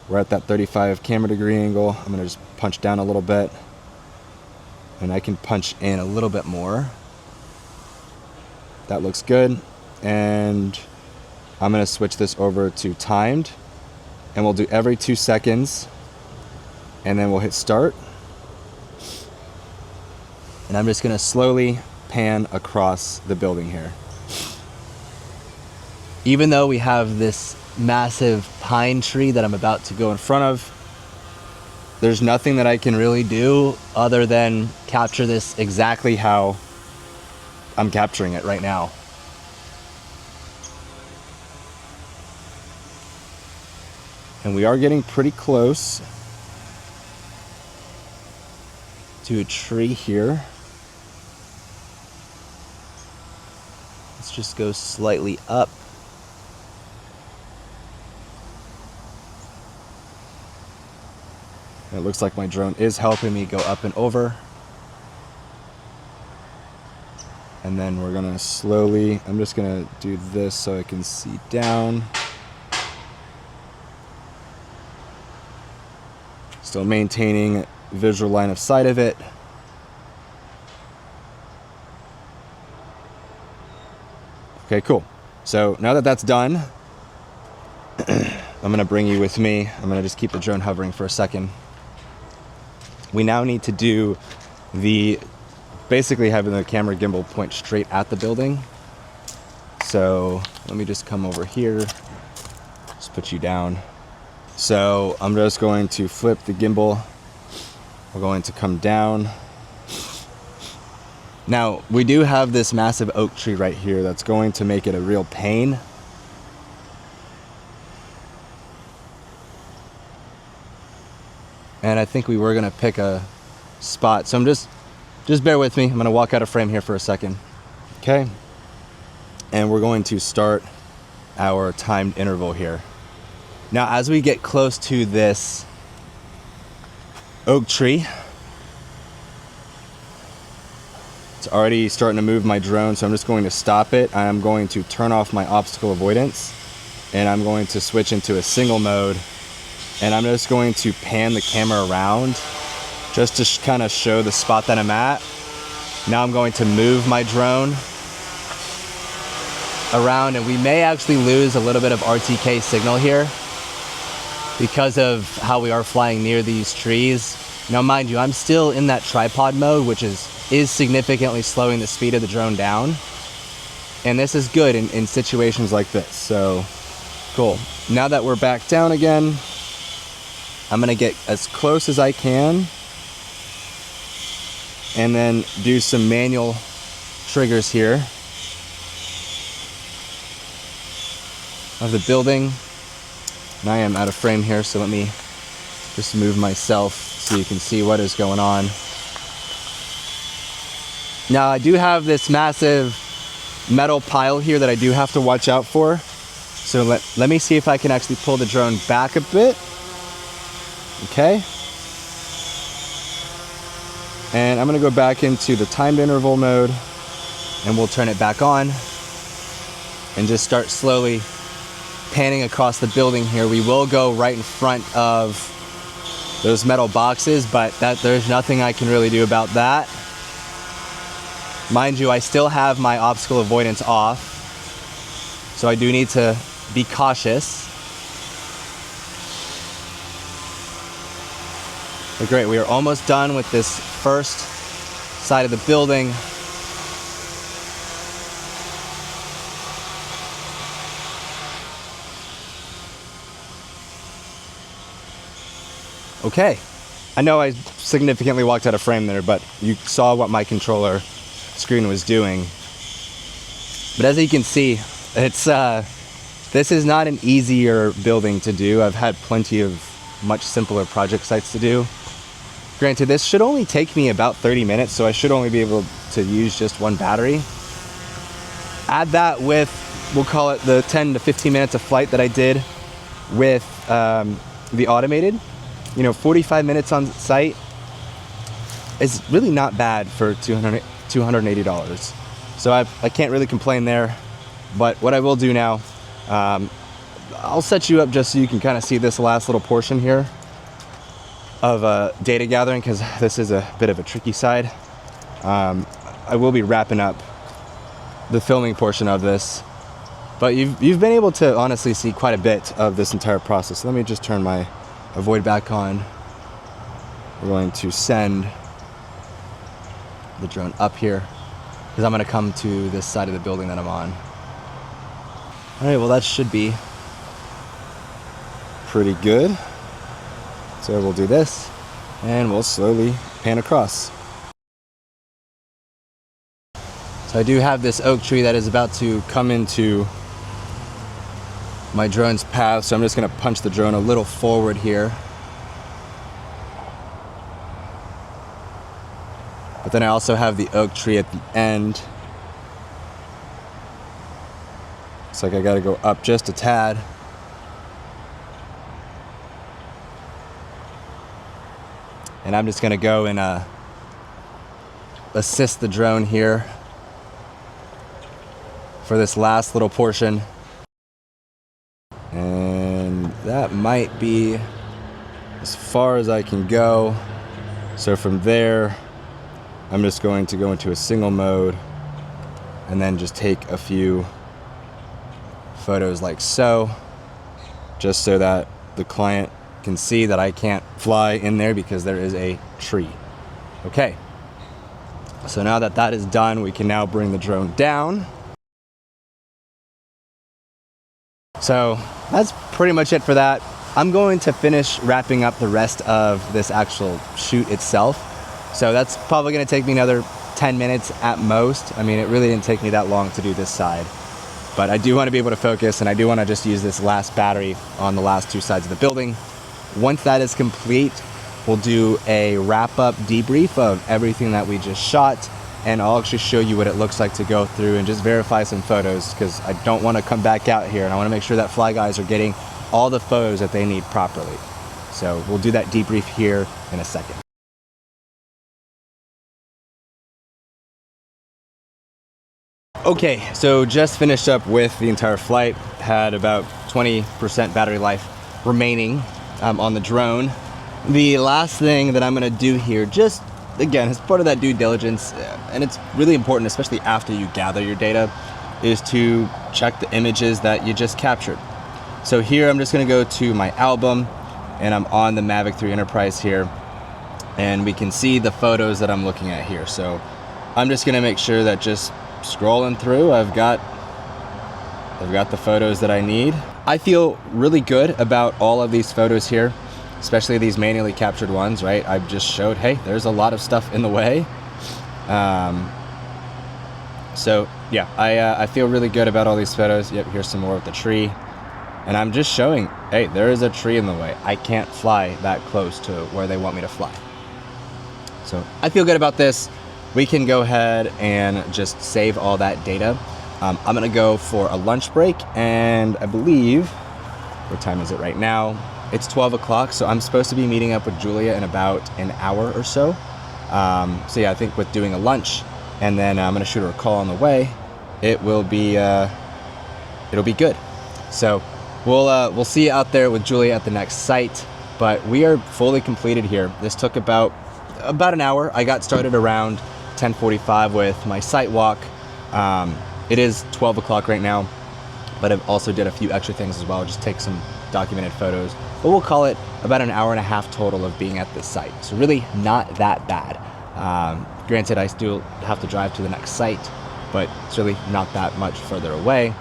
we're at that 35 camera degree angle. I'm gonna just punch down a little bit, and I can punch in a little bit more. That looks good. And I'm gonna switch this over to timed, and we'll do every 2 seconds, and then we'll hit start. And I'm just gonna slowly pan across the building here. Even though we have this massive pine tree that I'm about to go in front of, there's nothing that I can really do other than capture this exactly how I'm capturing it right now. And we are getting pretty close to a tree here. Let's just go slightly up. And it looks like my drone is helping me go up and over. And then we're gonna slowly, I'm just gonna do this so I can see down. Still maintaining visual line of sight of it. Okay, cool. So now that that's done, I'm gonna bring you with me. I'm gonna just keep the drone hovering for a second. We now need to do basically having the camera gimbal point straight at the building. So let me just come over here, just put you down. So I'm just going to flip the gimbal. We're going to come down. Now, we do have this massive oak tree right here that's going to make it a real pain. And I think we were gonna pick a spot. So I'm just bear with me. I'm gonna walk out of frame here for a second. Okay. And we're going to start our timed interval here. Now, as we get close to this oak tree. It's already starting to move my drone, so I'm just going to stop it. I'm going to turn off my obstacle avoidance, and I'm going to switch into a single mode, and I'm just going to pan the camera around just to kind of show the spot that I'm at. Now I'm going to move my drone around, and we may actually lose a little bit of RTK signal here because of how we are flying near these trees. Now mind you, I'm still in that tripod mode, which is significantly slowing the speed of the drone down. And this is good in situations like this, so cool. Now that we're back down again, I'm gonna get as close as I can and then do some manual triggers here of the building. And I am out of frame here, so let me just move myself so you can see what is going on. Now I do have this massive metal pile here that I do have to watch out for. So let me see if I can actually pull the drone back a bit. Okay. And I'm gonna go back into the timed interval mode, and we'll turn it back on and just start slowly panning across the building here. We will go right in front of those metal boxes, but there's nothing I can really do about that. Mind you, I still have my obstacle avoidance off, so I do need to be cautious. But great, we are almost done with this first side of the building. Okay, I know I significantly walked out of frame there, but you saw what my controller screen was doing. But as you can see, it's this is not an easier building to do. I've had plenty of much simpler project sites to do. Granted, this should only take me about 30 minutes, so I should only be able to use just one battery. Add that with, we'll call it the 10 to 15 minutes of flight that I did with the automated. 45 minutes on site is really not bad for $280. So I can't really complain there. But what I will do now, I'll set you up just so you can kind of see this last little portion here of data gathering, because this is a bit of a tricky side. I will be wrapping up the filming portion of this, but you've been able to honestly see quite a bit of this entire process. Let me just turn my avoid back on. We're going to send the drone up here because I'm going to come to this side of the building that I'm on. All right, well that should be pretty good. So we'll do this and we'll slowly pan across. So I do have this oak tree that is about to come into my drone's path, so I'm just going to punch the drone a little forward here. But then I also have the oak tree at the end. Looks like I got to go up just a tad. And I'm just going to go and assist the drone here for this last little portion. And that might be as far as I can go. So from there, I'm just going to go into a single mode and then just take a few photos like so, just so that the client can see that I can't fly in there because there is a tree. Okay, so now that that is done, we can now bring the drone down. So that's pretty much it for that. I'm going to finish wrapping up the rest of this actual shoot itself. So that's probably going to take me another 10 minutes at most. I mean, it really didn't take me that long to do this side. But I do want to be able to focus, and I do want to just use this last battery on the last two sides of the building. Once that is complete, we'll do a wrap-up debrief of everything that we just shot, and I'll actually show you what it looks like to go through and just verify some photos, because I don't want to come back out here, and I want to make sure that fly guys are getting all the photos that they need properly. So we'll do that debrief here in a second. Okay, so just finished up with the entire flight, had about 20% battery life remaining on the drone. The last thing that I'm gonna do here, just again, as part of that due diligence, and it's really important, especially after you gather your data, is to check the images that you just captured. So here I'm just gonna go to my album, and I'm on the Mavic 3 Enterprise here, and we can see the photos that I'm looking at here. So I'm just gonna make sure that just scrolling through, I've got the photos that I need. I feel really good about all of these photos here, especially these manually captured ones, right? I've just showed, hey, there's a lot of stuff in the way. So yeah, I feel really good about all these photos. Yep, here's some more with the tree. And I'm just showing, hey, there is a tree in the way. I can't fly that close to where they want me to fly. So I feel good about this. We can go ahead and just save all that data. I'm gonna go for a lunch break, and I believe, what time is it right now? It's 12 o'clock, so I'm supposed to be meeting up with Julia in about an hour or so. So yeah, I think with doing a lunch, and then I'm gonna shoot her a call on the way, it'll be good. So we'll see you out there with Julia at the next site, but we are fully completed here. This took about an hour. I got started around 10:45 with my site walk. It is 12 o'clock right now, but I've also did a few extra things as well, just take some documented photos. But we'll call it about an hour and a half total of being at this site. So really not that bad. Granted, I still have to drive to the next site, but it's really not that much further away.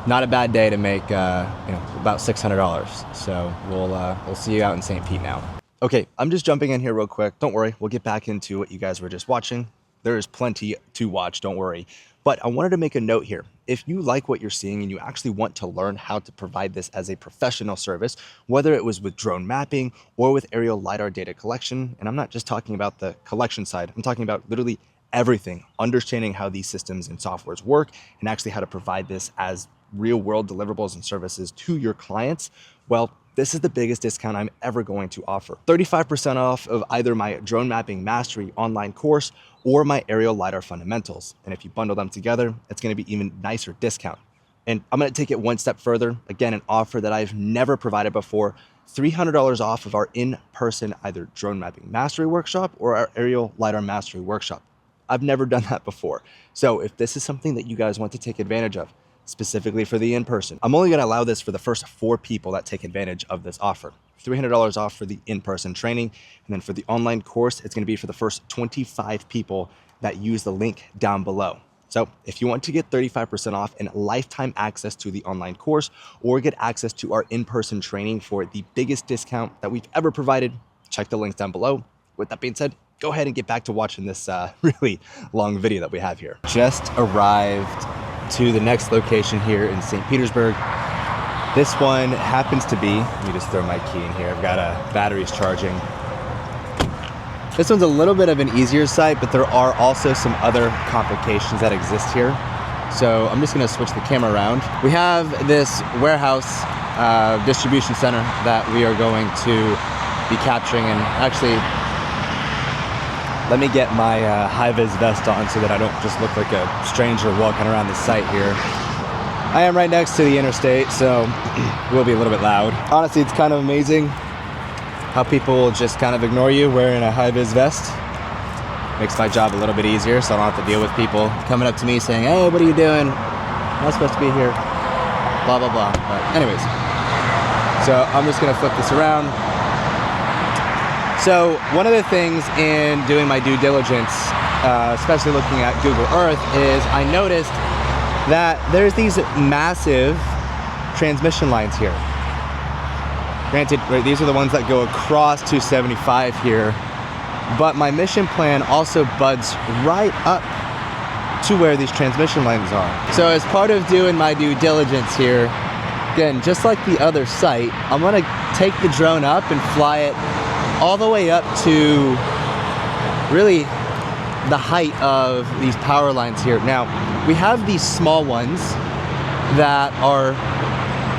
Not a bad day to make about $600. So we'll see you out in St. Pete now. Okay, I'm just jumping in here real quick. Don't worry, we'll get back into what you guys were just watching. There is plenty to watch, don't worry. But I wanted to make a note here. If you like what you're seeing and you actually want to learn how to provide this as a professional service, whether it was with drone mapping or with aerial LiDAR data collection, and I'm not just talking about the collection side, I'm talking about literally everything, understanding how these systems and softwares work and actually how to provide this as real world deliverables and services to your clients, well, this is the biggest discount I'm ever going to offer. 35% off of either my drone mapping mastery online course or my aerial LiDAR fundamentals. And if you bundle them together, it's gonna be even nicer discount. And I'm gonna take it one step further. Again, an offer that I've never provided before, $300 off of our in-person either drone mapping mastery workshop or our aerial LiDAR mastery workshop. I've never done that before. So if this is something that you guys want to take advantage of, specifically for the in-person, I'm only gonna allow this for the first 4 people that take advantage of this offer. $300 off for the in-person training, and then for the online course, it's gonna be for the first 25 people that use the link down below. So if you want to get 35% off and lifetime access to the online course, or get access to our in-person training for the biggest discount that we've ever provided, check the links down below. With that being said, go ahead and get back to watching this really long video that we have here. Just arrived to the next location here in St. Petersburg. This one happens to be, let me just throw my key in here. I've got batteries charging. This one's a little bit of an easier site, but there are also some other complications that exist here. So I'm just gonna switch the camera around. We have this warehouse distribution center that we are going to be capturing, and actually, let me get my high-vis vest on so that I don't just look like a stranger walking around the site here. I am right next to the interstate, so it will be a little bit loud. Honestly, it's kind of amazing how people will just kind of ignore you wearing a high-vis vest. Makes my job a little bit easier, so I don't have to deal with people coming up to me saying, hey, what are you doing? I'm not supposed to be here. Blah, blah, blah. But anyways, so I'm just gonna flip this around. So one of the things in doing my due diligence, especially looking at Google Earth, is I noticed that there's these massive transmission lines here. Granted, right, these are the ones that go across 275 here, but my mission plan also buds right up to where these transmission lines are. So as part of doing my due diligence here, again, just like the other site, I'm gonna take the drone up and fly it all the way up to really the height of these power lines here. Now, we have these small ones that are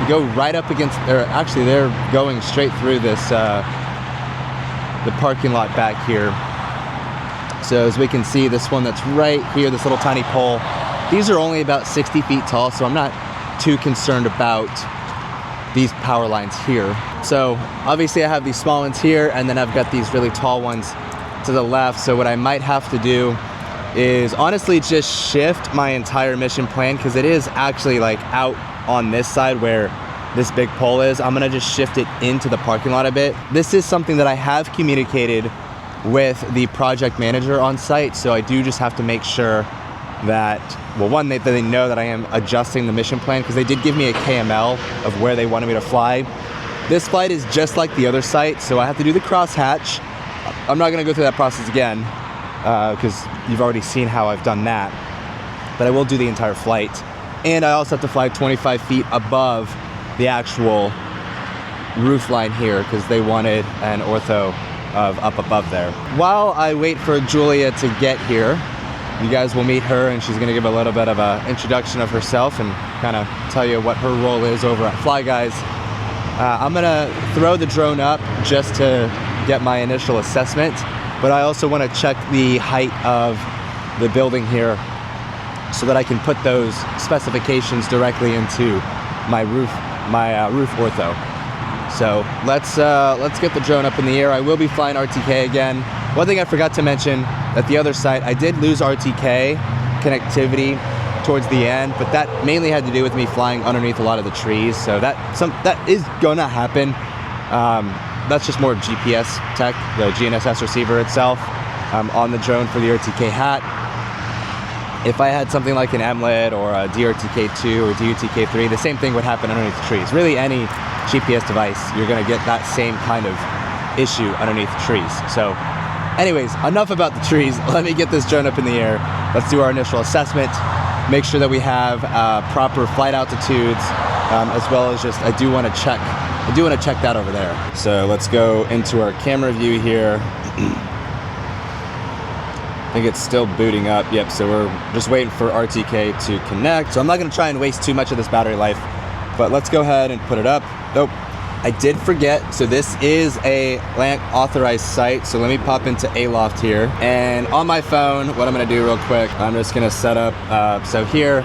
go right up against, or actually they're going straight through this, the parking lot back here. So as we can see, this one that's right here, this little tiny pole, these are only about 60 feet tall, so I'm not too concerned about these power lines here. So obviously I have these small ones here, and then I've got these really tall ones to the left. So what I might have to do is honestly just shift my entire mission plan, because it is actually like out on this side where this big pole is. I'm gonna just shift it into the parking lot a bit. This is something that I have communicated with the project manager on site, so I do just have to make sure that, well, one, that they know that I am adjusting the mission plan, because they did give me a KML of where they wanted me to fly. This flight is just like the other site, so I have to do the crosshatch. I'm not gonna go through that process again, because you've already seen how I've done that, but I will do the entire flight. And I also have to fly 25 feet above the actual roof line here, because they wanted an ortho of up above there. While I wait for Julia to get here, you guys will meet her, and she's gonna give a little bit of an introduction of herself and kind of tell you what her role is over at Fly Guys. I'm gonna throw the drone up just to get my initial assessment, but I also wanna check the height of the building here so that I can put those specifications directly into my roof ortho. So let's get the drone up in the air. I will be flying RTK again. One thing I forgot to mention, at the other side, I did lose RTK connectivity towards the end, but that mainly had to do with me flying underneath a lot of the trees. So that is gonna happen. That's just more GPS tech, the GNSS receiver itself, on the drone for the RTK hat. If I had something like an MLIT or a DRTK2 or DUTK3, the same thing would happen underneath the trees. Really, any GPS device, you're gonna get that same kind of issue underneath the trees. So anyways, enough about the trees. Let me get this drone up in the air. Let's do our initial assessment. Make sure that we have proper flight altitudes, as well as just, I do wanna check that over there. So let's go into our camera view here. I think it's still booting up. Yep, so we're just waiting for RTK to connect. So I'm not gonna try and waste too much of this battery life, but let's go ahead and put it up. Nope, I did forget. So this is a land authorized site. So let me pop into Aloft here. And on my phone, what I'm gonna do real quick, I'm just gonna set up, so here,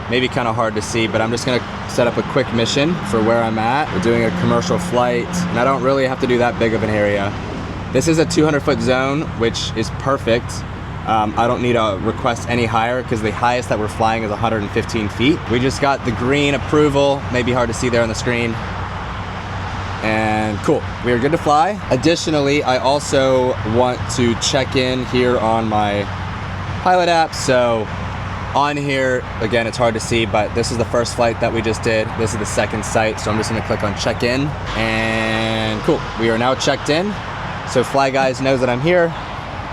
maybe kind of hard to see, but I'm just gonna set up a quick mission for where I'm at. We're doing a commercial flight, and I don't really have to do that big of an area. This is a 200-foot zone, which is perfect. I don't need to request any higher, because the highest that we're flying is 115 feet. We just got the green approval, maybe hard to see there on the screen. And cool, we are good to fly. Additionally, I also want to check in here on my pilot app. So on here, again, it's hard to see, but this is the first flight that we just did. This is the second site, so I'm just gonna click on check in, and cool, we are now checked in. So Fly Guys knows that I'm here.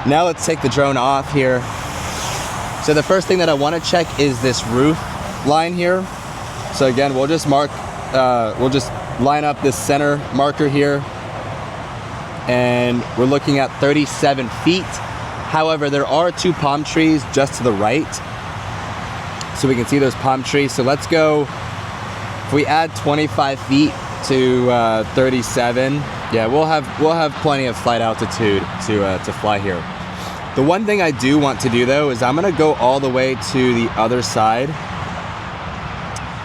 Now let's take the drone off here. So the first thing that I want to check is this roof line here. So again, we'll just line up this center marker here, and we're looking at 37 feet. However, there are two palm trees just to the right, so we can see those palm trees. So let's go, if we add 25 feet to 37, yeah, we'll have plenty of flight altitude to fly here. The one thing I do want to do though is I'm gonna go all the way to the other side,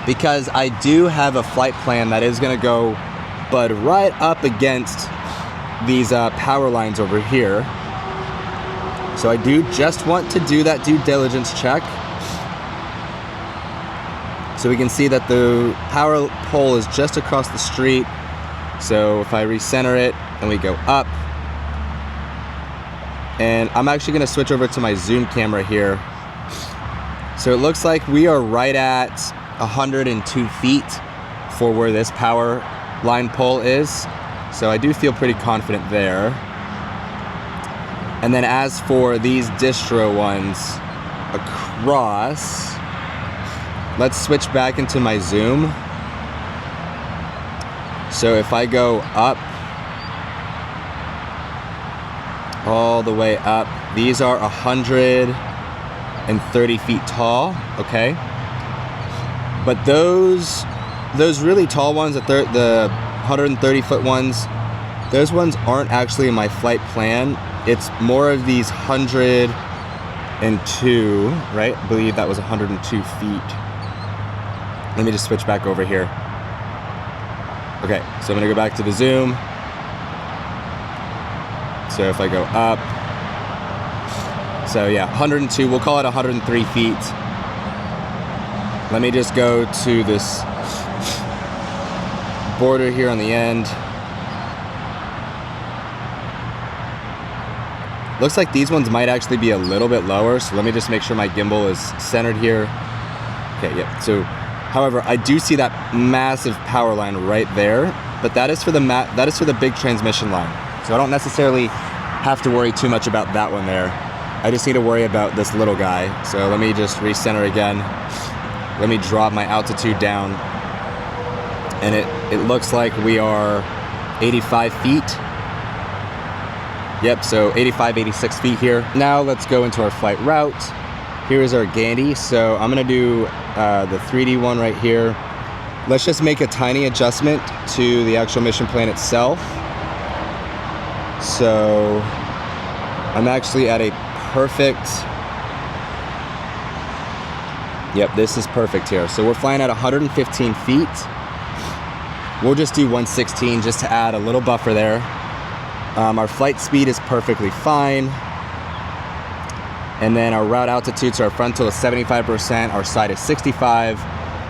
because I do have a flight plan that is gonna go but right up against these power lines over here. So I do just want to do that due diligence check. So we can see that the power pole is just across the street. So if I recenter it and we go up, and I'm actually gonna switch over to my zoom camera here. So it looks like we are right at 102 feet for where this power line pole is. So I do feel pretty confident there. And then as for these distro ones across, let's switch back into my zoom. So if I go up, all the way up, these are 130 feet tall, okay? But those those really tall ones, the 130-foot ones, those ones aren't actually in my flight plan. It's more of these 102, right? I believe that was 102 feet. Let me just switch back over here. Okay, so I'm gonna go back to the zoom. So if I go up, so yeah, 102, we'll call it 103 feet. Let me just go to this border here on the end. Looks like these ones might actually be a little bit lower, so let me just make sure my gimbal is centered here. Okay, yeah, so, however, I do see that massive power line right there, but that is for the big transmission line. So I don't necessarily have to worry too much about that one there. I just need to worry about this little guy. So let me just recenter again. Let me drop my altitude down. And it looks like we are 85 feet. Yep, so 85, 86 feet here. Now let's go into our flight route. Here is our Gandy. So I'm gonna do the 3D one right here. Let's just make a tiny adjustment to the actual mission plan itself. So I'm actually at a perfect, yep, this is perfect here. So we're flying at 115 feet. We'll just do 116 just to add a little buffer there. Our flight speed is perfectly fine. And then our route altitude, so our frontal is 75%, our side is 65.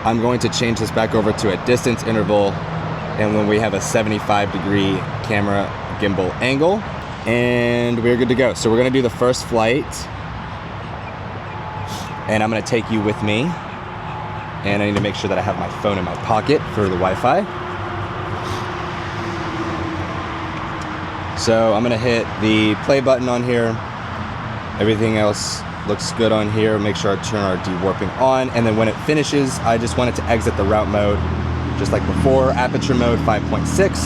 I'm going to change this back over to a distance interval, and when we have a 75-degree camera gimbal angle, and we're good to go. So we're gonna do the first flight, and I'm gonna take you with me, and I need to make sure that I have my phone in my pocket for the Wi-Fi. So I'm gonna hit the play button on here. Everything else looks good on here. Make sure I turn our de-warping on, and then when it finishes, I just want it to exit the route mode, just like before, aperture mode 5.6.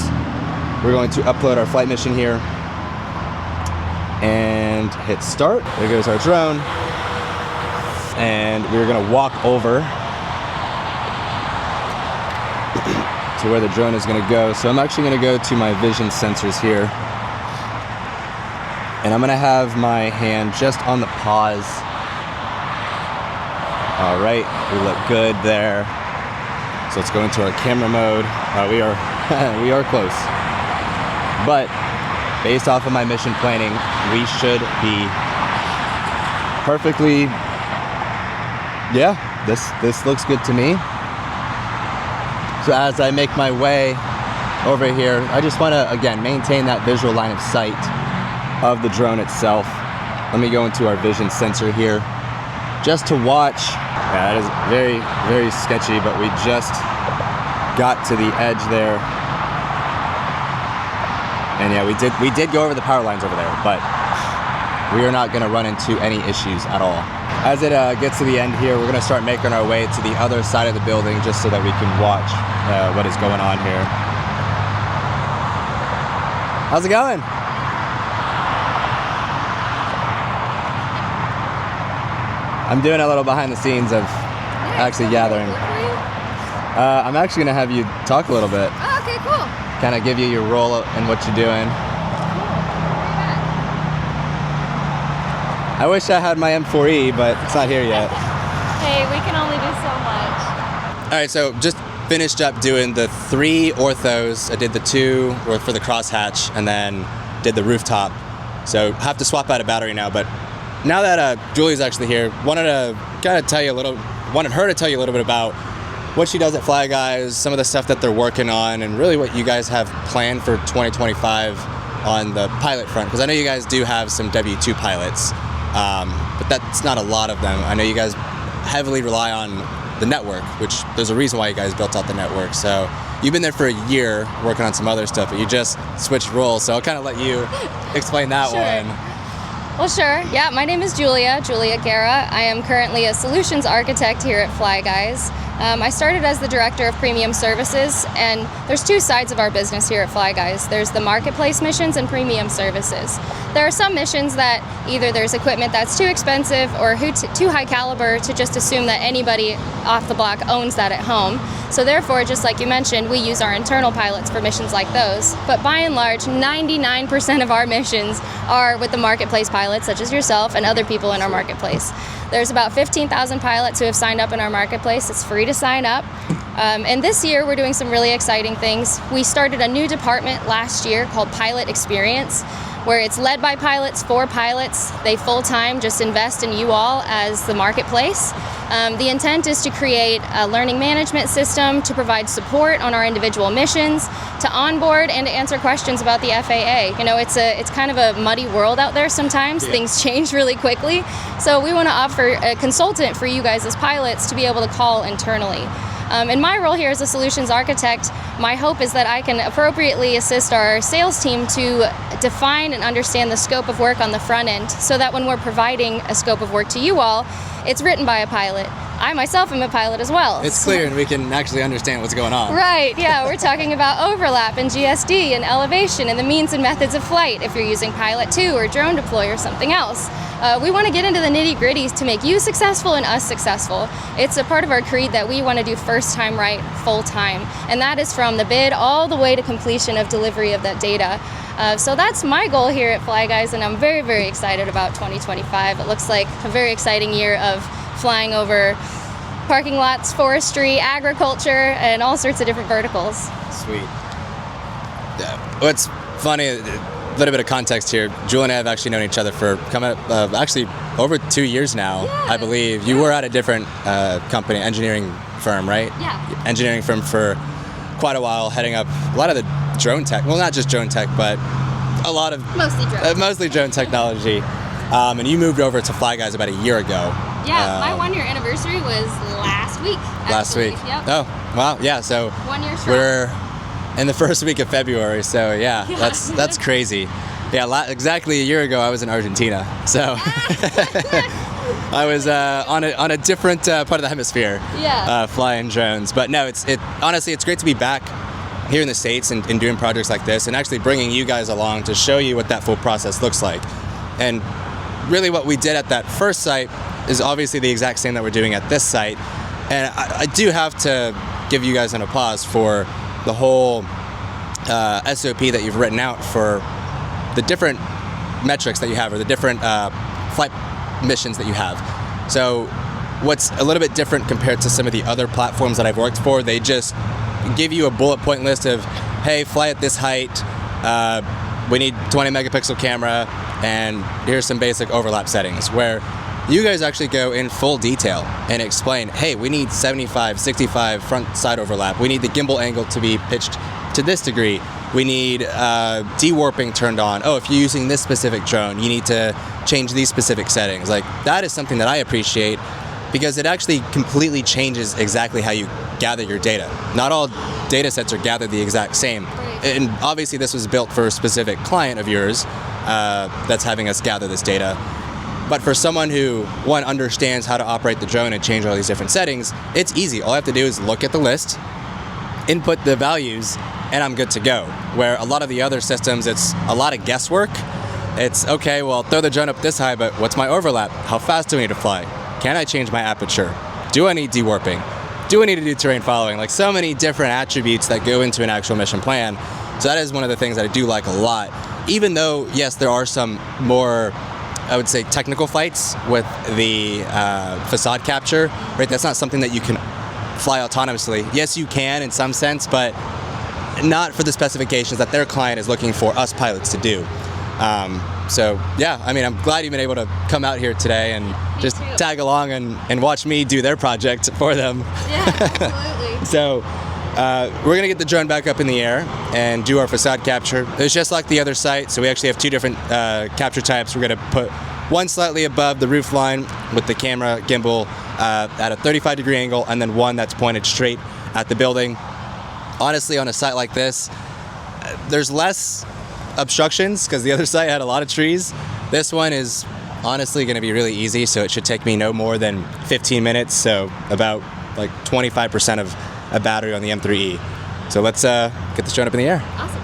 We're going to upload our flight mission here, and hit start. There goes our drone, and we're gonna walk over to where the drone is gonna go. So I'm actually gonna go to my vision sensors here, and I'm gonna have my hand just on the pause. All right, we look good there. So let's go into our camera mode. We are we are close. But based off of my mission planning, we should be perfectly, yeah, this looks good to me. So as I make my way over here, I just wanna, again, maintain that visual line of sight of the drone itself. Let me go into our vision sensor here just to watch. Yeah, that is very, very sketchy, but we just got to the edge there. And yeah, we did go over the power lines over there, but we are not gonna run into any issues at all. As it gets to the end here, we're gonna start making our way to the other side of the building just so that we can watch what is going on here. How's it going? I'm doing a little behind the scenes of actually gathering. I'm actually gonna have you talk a little bit. Oh, okay, cool. Kind of give you your role and what you're doing. I wish I had my M4E, but it's not here yet. Hey, we can only do so much. All right, so just finished up doing the 3 orthos. I did the 2 for the crosshatch, and then did the rooftop. So have to swap out a battery now, but now that Julie's actually here, wanted her to tell you a little bit about what she does at Fly Guys, some of the stuff that they're working on, and really what you guys have planned for 2025 on the pilot front. Because I know you guys do have some W2 pilots, but that's not a lot of them. I know you guys heavily rely on the network, which there's a reason why you guys built out the network. So you've been there for a year working on some other stuff, but you just switched roles. So I'll kind of let you explain that one. Well, sure. Yeah, my name is Julia Guerra. I am currently a solutions architect here at Fly Guys. I started as the director of premium services, and there's 2 sides of our business here at Fly Guys. There's the marketplace missions and premium services. There are some missions that either there's equipment that's too expensive or too high caliber to just assume that anybody off the block owns that at home. So therefore, just like you mentioned, we use our internal pilots for missions like those. But by and large, 99% of our missions are with the marketplace pilots, such as yourself and other people in our marketplace. There's about 15,000 pilots who have signed up in our marketplace. It's free to sign up. And this year, we're doing some really exciting things. We started a new department last year called Pilot Experience, where it's led by pilots for pilots. They full-time just invest in you all as the marketplace. The intent is to create a learning management system to provide support on our individual missions, to onboard and to answer questions about the FAA. You know, it's kind of a muddy world out there sometimes. Yeah. Things change really quickly. So we want to offer a consultant for you guys as pilots to be able to call internally. In my role here as a solutions architect, my hope is that I can appropriately assist our sales team to define and understand the scope of work on the front end so that when we're providing a scope of work to you all, it's written by a pilot. I myself am a pilot as well. It's clear and we can actually understand what's going on. Right, yeah, we're talking about overlap and GSD and elevation and the means and methods of flight if you're using Pilot 2 or Drone Deploy or something else. We want to get into the nitty-gritties to make you successful and us successful. It's a part of our creed that we want to do first time right, full time. And that is from the bid all the way to completion of delivery of that data. So that's my goal here at Fly Guys, and I'm very, very excited about 2025. It looks like a very exciting year of flying over parking lots, forestry, agriculture, and all sorts of different verticals. Sweet. What's funny, a little bit of context here. Julie and I have actually known each other for actually over 2 years now, yeah. I believe. You were at a different company, engineering firm, right? Yeah. Engineering firm for quite a while, heading up a lot of the drone tech. Well, not just drone tech, but a lot of... Mostly drone technology. And you moved over to Fly Guys about a year ago. Yeah, my 1 year anniversary was last week. Last week. Yep. Oh, wow. Yeah, so 1 year strong. We're in the first week of February, so yeah. That's crazy. Yeah, exactly a year ago I was in Argentina, so I was on a different part of the hemisphere, flying drones. But no, honestly it's great to be back here in the States and doing projects like this, and actually bringing you guys along to show you what that full process looks like. And really, what we did at that first site is obviously the exact same that we're doing at this site. And I do have to give you guys an applause for the whole SOP that you've written out for the different metrics that you have, or the different flight missions that you have. So what's a little bit different compared to some of the other platforms that I've worked for, they just give you a bullet point list of, hey, fly at this height, we need 20 megapixel camera, and here's some basic overlap settings, where you guys actually go in full detail and explain, hey, we need 75, 65 front side overlap. We need the gimbal angle to be pitched to this degree. We need de-warping turned on. Oh, if you're using this specific drone, you need to change these specific settings. Like, that is something that I appreciate, because it actually completely changes exactly how you gather your data. Not all data sets are gathered the exact same. And obviously this was built for a specific client of yours that's having us gather this data. But for someone who, one, understands how to operate the drone and change all these different settings, it's easy. All I have to do is look at the list, input the values, and I'm good to go. Where a lot of the other systems, it's a lot of guesswork. It's, okay, well, throw the drone up this high, but what's my overlap? How fast do I need to fly? Can I change my aperture? Do I need de-warping? Do I need to do terrain following? Like, so many different attributes that go into an actual mission plan. So that is one of the things that I do like a lot. Even though, yes, there are some more, I would say, technical flights with the facade capture, right? That's not something that you can fly autonomously. Yes, you can in some sense, but not for the specifications that their client is looking for us pilots to do. So yeah, I mean, I'm glad you've been able to come out here today and just tag along and watch me do their project for them. Yeah, absolutely. So we're gonna get the drone back up in the air and do our facade capture. It's just like the other site, so we actually have two different capture types. We're gonna put one slightly above the roof line with the camera gimbal at a 35-degree angle, and then one that's pointed straight at the building. Honestly, on a site like this, there's less obstructions because the other site had a lot of trees. This one is honestly going to be really easy, so it should take me no more than 15 minutes, so about like 25% of a battery on the M3E. So let's get this drone up in the air. Awesome.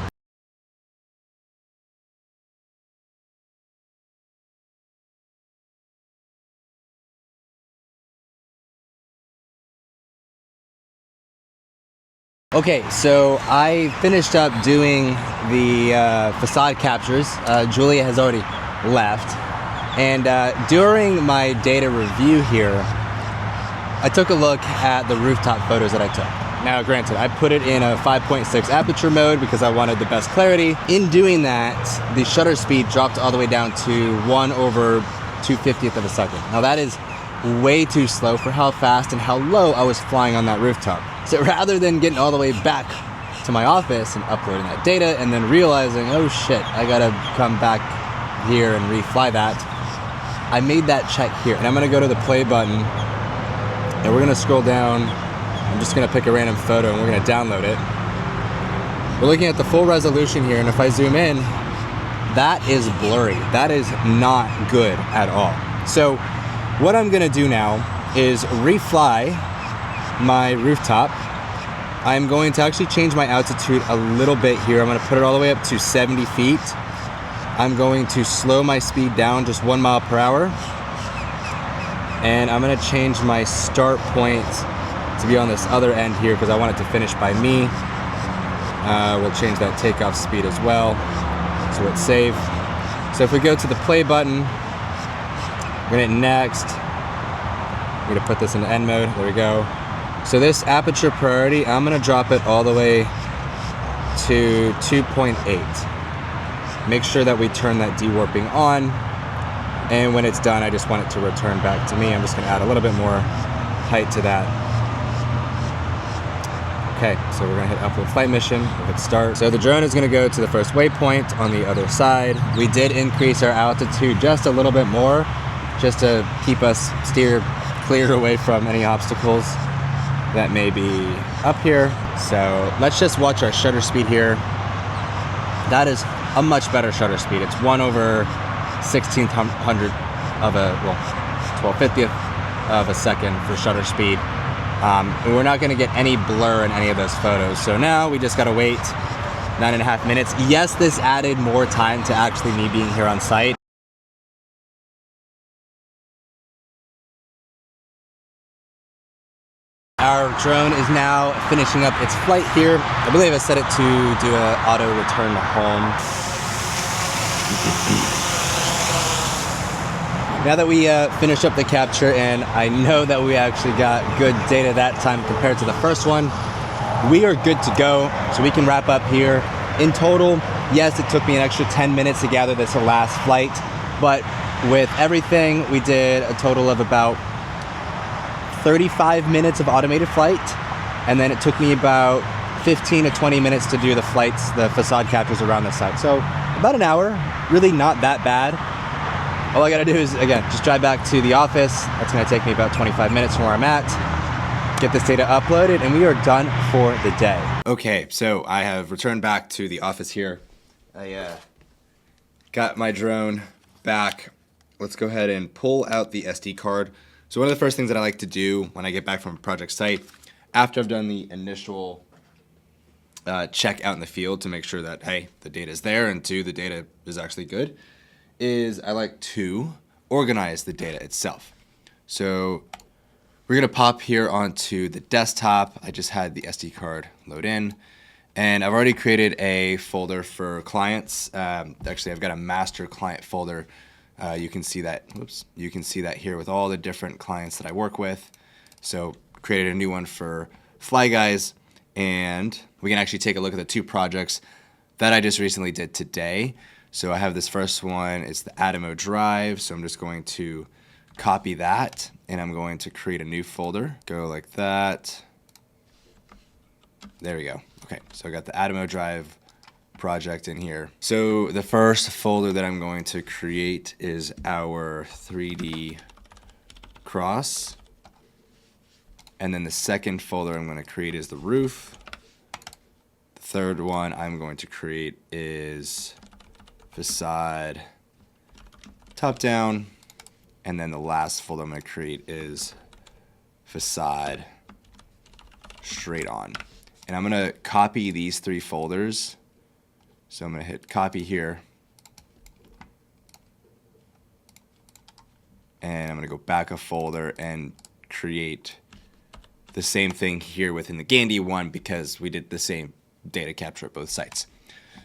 Okay, so I finished up doing the facade captures. Julia has already left. And during my data review here, I took a look at the rooftop photos that I took. Now, granted, I put it in a 5.6 aperture mode because I wanted the best clarity. In doing that, the shutter speed dropped all the way down to 1/250th of a second. Now that is way too slow for how fast and how low I was flying on that rooftop. So rather than getting all the way back to my office and uploading that data and then realizing, oh shit, I gotta come back here and refly that, I made that check here. And I'm gonna go to the play button and we're gonna scroll down. I'm just gonna pick a random photo and we're gonna download it. We're looking at the full resolution here, and if I zoom in, that is blurry. That is not good at all. So what I'm gonna do now is refly my rooftop. I'm going to actually change my altitude a little bit here. I'm gonna put it all the way up to 70 feet. I'm going to slow my speed down just 1 mile per hour. And I'm gonna change my start point to be on this other end here because I want it to finish by me. We'll change that takeoff speed as well so it's safe. So if we go to the play button, we're gonna hit next. I'm gonna put this in end mode, there we go. So this aperture priority, I'm gonna drop it all the way to 2.8. Make sure that we turn that dewarping on. And when it's done, I just want it to return back to me. I'm just gonna add a little bit more height to that. Okay, so we're gonna hit upload flight mission, we'll hit start. So the drone is gonna go to the first waypoint on the other side. We did increase our altitude just a little bit more, just to keep us steer clear away from any obstacles that may be up here. So let's just watch our shutter speed here. That is a much better shutter speed. It's 1/1600 of a, well, 12/50th of a second for shutter speed. And we're not gonna get any blur in any of those photos. So now we just gotta wait 9.5 minutes. Yes, this added more time to actually me being here on site. Our drone is now finishing up its flight here. I believe I set it to do an auto return to home. Now that we finished up the capture, and I know that we actually got good data that time compared to the first one, we are good to go. So we can wrap up here. In total, yes, it took me an extra 10 minutes to gather this last flight, but with everything, we did a total of about 35 minutes of automated flight, and then it took me about 15 to 20 minutes to do the flights, the facade captures around the site. So about an hour, really not that bad. All I gotta do is, again, just drive back to the office. That's gonna take me about 25 minutes from where I'm at, get this data uploaded, and we are done for the day. Okay, so I have returned back to the office here. I got my drone back. Let's go ahead and pull out the SD card. So one of the first things that I like to do when I get back from a project site, after I've done the initial check out in the field to make sure that, hey, the data is there, and two, the data is actually good, is I like to organize the data itself. So we're gonna pop here onto the desktop. I just had the SD card load in, and I've already created a folder for clients. Actually, I've got a master client folder. You can see that, you can see that here with all the different clients that I work with. So created a new one for Fly Guys, and we can actually take a look at the two projects that I just recently did today. So I have this first one, it's the Adamo drive. So I'm just going to copy that, and I'm going to create a new folder. Go like that. There we go. Okay, so I got the Adamo drive project in here. So the first folder that I'm going to create is our 3D cross. And then the second folder I'm going to create is the roof. The third one I'm going to create is facade top down. And then the last folder I'm going to create is facade straight on. And I'm going to copy these three folders. So I'm going to hit copy here. And I'm going to go back a folder and create the same thing here within the Gandy one because we did the same data capture at both sites.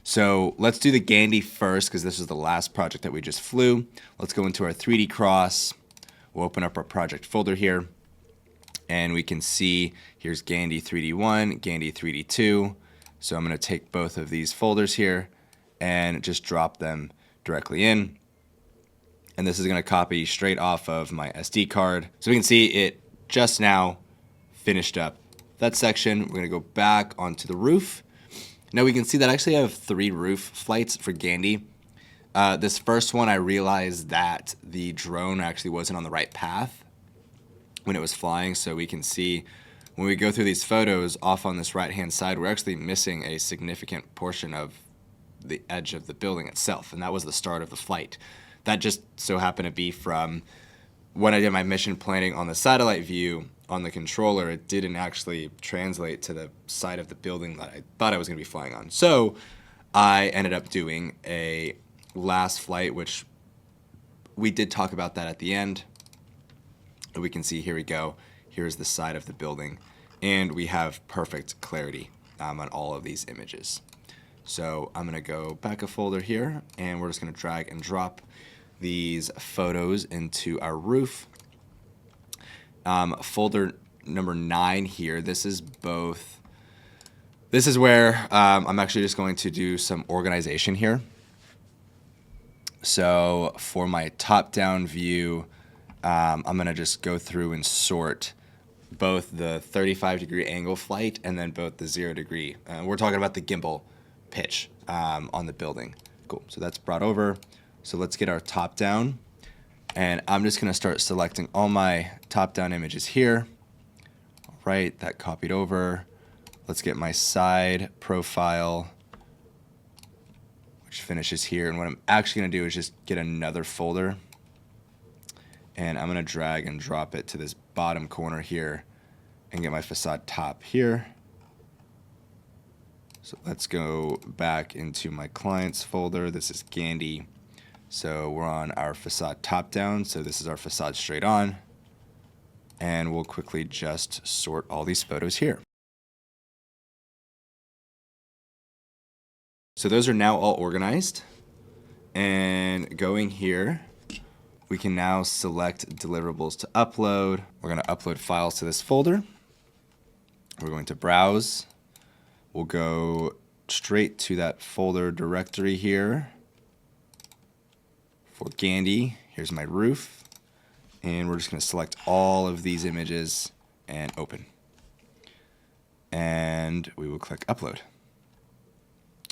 So let's do the Gandy first because this is the last project that we just flew. Let's go into our 3D cross. We'll open up our project folder here, and we can see here's Gandy 3D1, Gandy 3D2. So I'm going to take both of these folders here and just drop them directly in. And this is going to copy straight off of my SD card. So we can see it just now finished up that section. We're going to go back onto the roof. Now we can see that I actually have 3 roof flights for Gandy. This first one, I realized that the drone actually wasn't on the right path when it was flying. So we can see when we go through these photos off on this right-hand side, we're actually missing a significant portion of the edge of the building itself. And that was the start of the flight. That just so happened to be from when I did my mission planning on the satellite view on the controller. It didn't actually translate to the side of the building that I thought I was going to be flying on. So I ended up doing a last flight, which we did talk about that at the end. We can see, here we go. Here's the side of the building. And we have perfect clarity on all of these images. So I'm going to go back a folder here, and we're just going to drag and drop these photos into our roof. Folder number 9 here, this is where I'm actually just going to do some organization here. So for my top-down view, I'm going to just go through and sort both the 35-degree angle flight and then both the 0-degree. We're talking about the gimbal pitch on the building. Cool, so that's brought over. So let's get our top-down. And I'm just going to start selecting all my top-down images here. All right, that copied over. Let's get my side profile, which finishes here. And what I'm actually going to do is just get another folder. And I'm going to drag and drop it to this bottom corner here and get my facade top here. So let's go back into my clients folder. This is Gandy. So we're on our facade top down. So this is our facade straight on. And we'll quickly just sort all these photos here. So those are now all organized. And going here, we can now select deliverables to upload. We're going to upload files to this folder. We're going to browse. We'll go straight to that folder directory here. For Gandy, here's my roof, and we're just going to select all of these images and open. And we will click upload.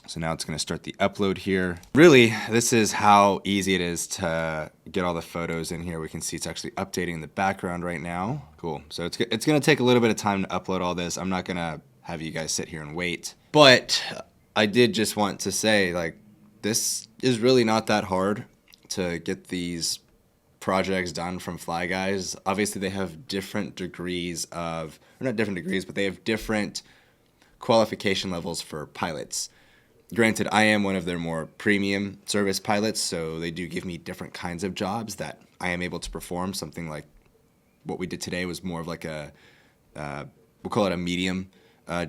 So now it's going to start the upload here. Really, this is how easy it is to get all the photos in here. We can see it's actually updating the background right now. Cool. So it's going to take a little bit of time to upload all this. I'm not going to have you guys sit here and wait. But I did just want to say, like, this is really not that hard to get these projects done from Fly Guys. Obviously, they have different degrees of, or not different degrees, but they have different qualification levels for pilots. Granted, I am one of their more premium service pilots, so they do give me different kinds of jobs that I am able to perform. Something like what we did today was more of like a, we'll call it a medium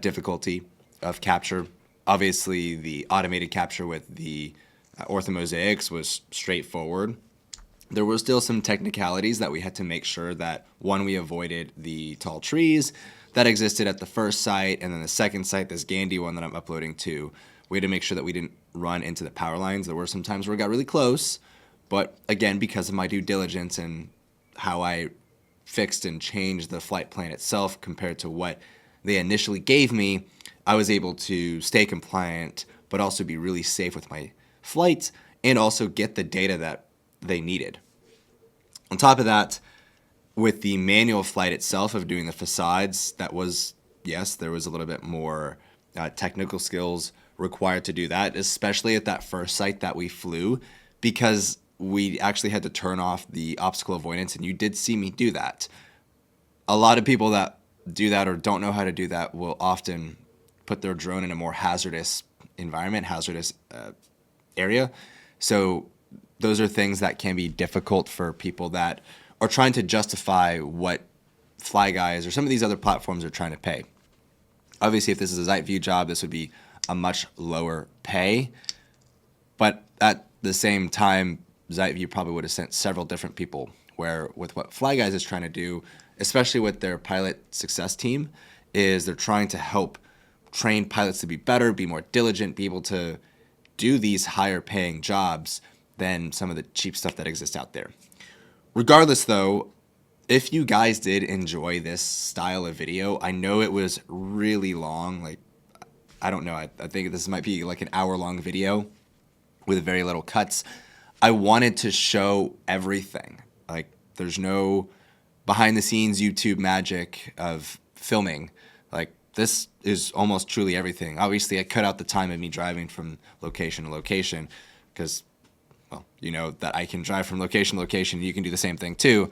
difficulty of capture. Obviously, the automated capture with the orthomosaics was straightforward. There were still some technicalities that we had to make sure that, one, we avoided the tall trees that existed at the first site, and then the second site, this Gandy one that I'm uploading to, we had to make sure that we didn't run into the power lines. There were some times where it got really close, but again, because of my due diligence and how I fixed and changed the flight plan itself compared to what they initially gave me, I was able to stay compliant, but also be really safe with my flights and also get the data that they needed. On top of that, with the manual flight itself of doing the facades, that was, yes, there was a little bit more technical skills required to do that, especially at that first site that we flew, because we actually had to turn off the obstacle avoidance, and you did see me do that. A lot of people that do that or don't know how to do that will often put their drone in a more hazardous environment, hazardous area. So those are things that can be difficult for people that are trying to justify what Fly Guys or some of these other platforms are trying to pay. Obviously, if this is a ZiteView job, this would be a much lower pay. But at the same time, ZiteView probably would have sent several different people, where with what Fly Guys is trying to do, especially with their pilot success team, is they're trying to help train pilots to be better, be more diligent, be able to do these higher paying jobs than some of the cheap stuff that exists out there. Regardless though, if you guys did enjoy this style of video, I know it was really long, like, I don't know, I think this might be like an hour-long video with very little cuts. I wanted to show everything. Like, there's no behind-the-scenes YouTube magic of filming. Like, this is almost truly everything. Obviously, I cut out the time of me driving from location to location because, well, you know that I can drive from location to location. You can do the same thing too.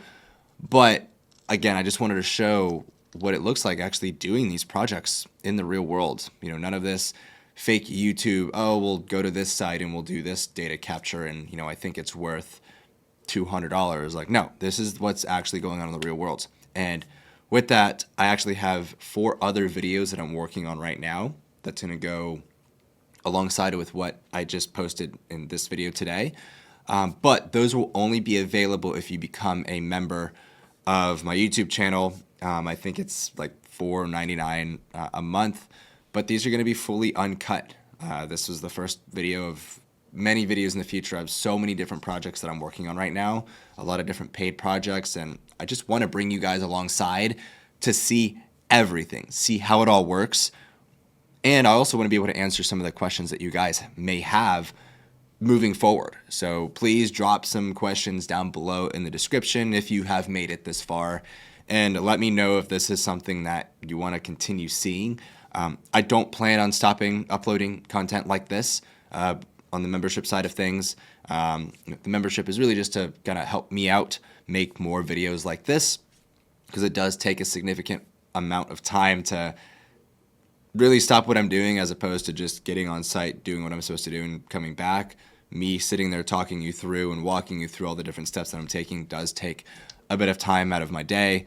But again, I just wanted to show what it looks like actually doing these projects in the real world. You know, none of this fake YouTube, oh, we'll go to this site and we'll do this data capture and, you know, I think it's worth $200. Like, no, this is what's actually going on in the real world. And with that, I actually have 4 other videos that I'm working on right now that's going to go alongside with what I just posted in this video today. But those will only be available if you become a member of my YouTube channel. I think it's like $4.99 a month, but these are going to be fully uncut. This was the first video of many videos in the future. I have so many different projects that I'm working on right now, a lot of different paid projects, and I just want to bring you guys alongside to see everything, see how it all works. And I also want to be able to answer some of the questions that you guys may have moving forward. So please drop some questions down below in the description if you have made it this far, and let me know if this is something that you want to continue seeing. I don't plan on stopping uploading content like this on the membership side of things. The membership is really just to kind of help me out make more videos like this, because it does take a significant amount of time to really stop what I'm doing as opposed to just getting on site, doing what I'm supposed to do and coming back. Me sitting there talking you through and walking you through all the different steps that I'm taking does take a bit of time out of my day.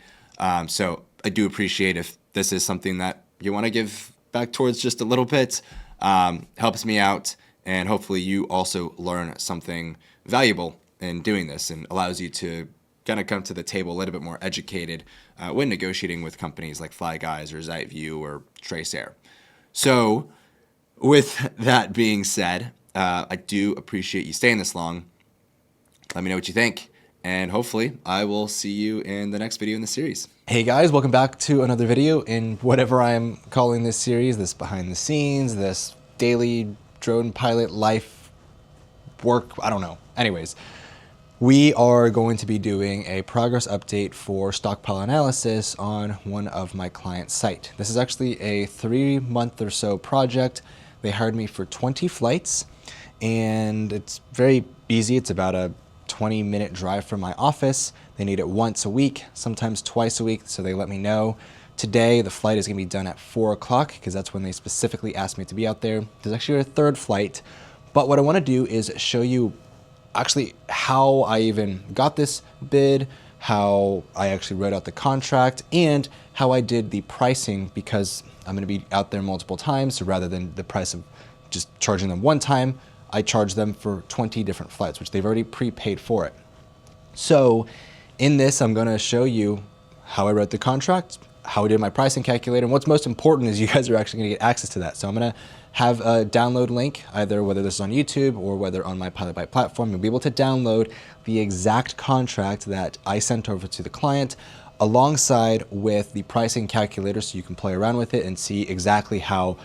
So I do appreciate if this is something that you want to give back towards just a little bit. Helps me out, and hopefully you also learn something valuable in doing this and allows you to kind of come to the table a little bit more educated when negotiating with companies like Fly Guys or ZiteView or Traceair. So with that being said, I do appreciate you staying this long. Let me know what you think, and hopefully I will see you in the next video in the series. Hey guys, welcome back to another video in whatever I'm calling this series, this behind the scenes, this daily drone pilot life work, I don't know. Anyways, we are going to be doing a progress update for stockpile analysis on one of my clients' site. This is actually a 3-month or so project. They hired me for 20 flights, and it's very easy. It's about a 20-minute drive from my office. They need it once a week, sometimes twice a week, so they let me know. Today, the flight is going to be done at 4 o'clock because that's when they specifically asked me to be out there. There's actually a 3rd flight, but what I want to do is show you actually how I even got this bid, how I actually wrote out the contract, and how I did the pricing, because I'm going to be out there multiple times. So rather than the price of just charging them one time, I charge them for 20 different flights, which they've already prepaid for it. So in this, I'm going to show you how I wrote the contract, how I did my pricing calculator, and what's most important is you guys are actually going to get access to that. So I'm going to have a download link, either whether this is on YouTube or whether on my Pilot Byte platform. You'll be able to download the exact contract that I sent over to the client alongside with the pricing calculator, so you can play around with it and see exactly how,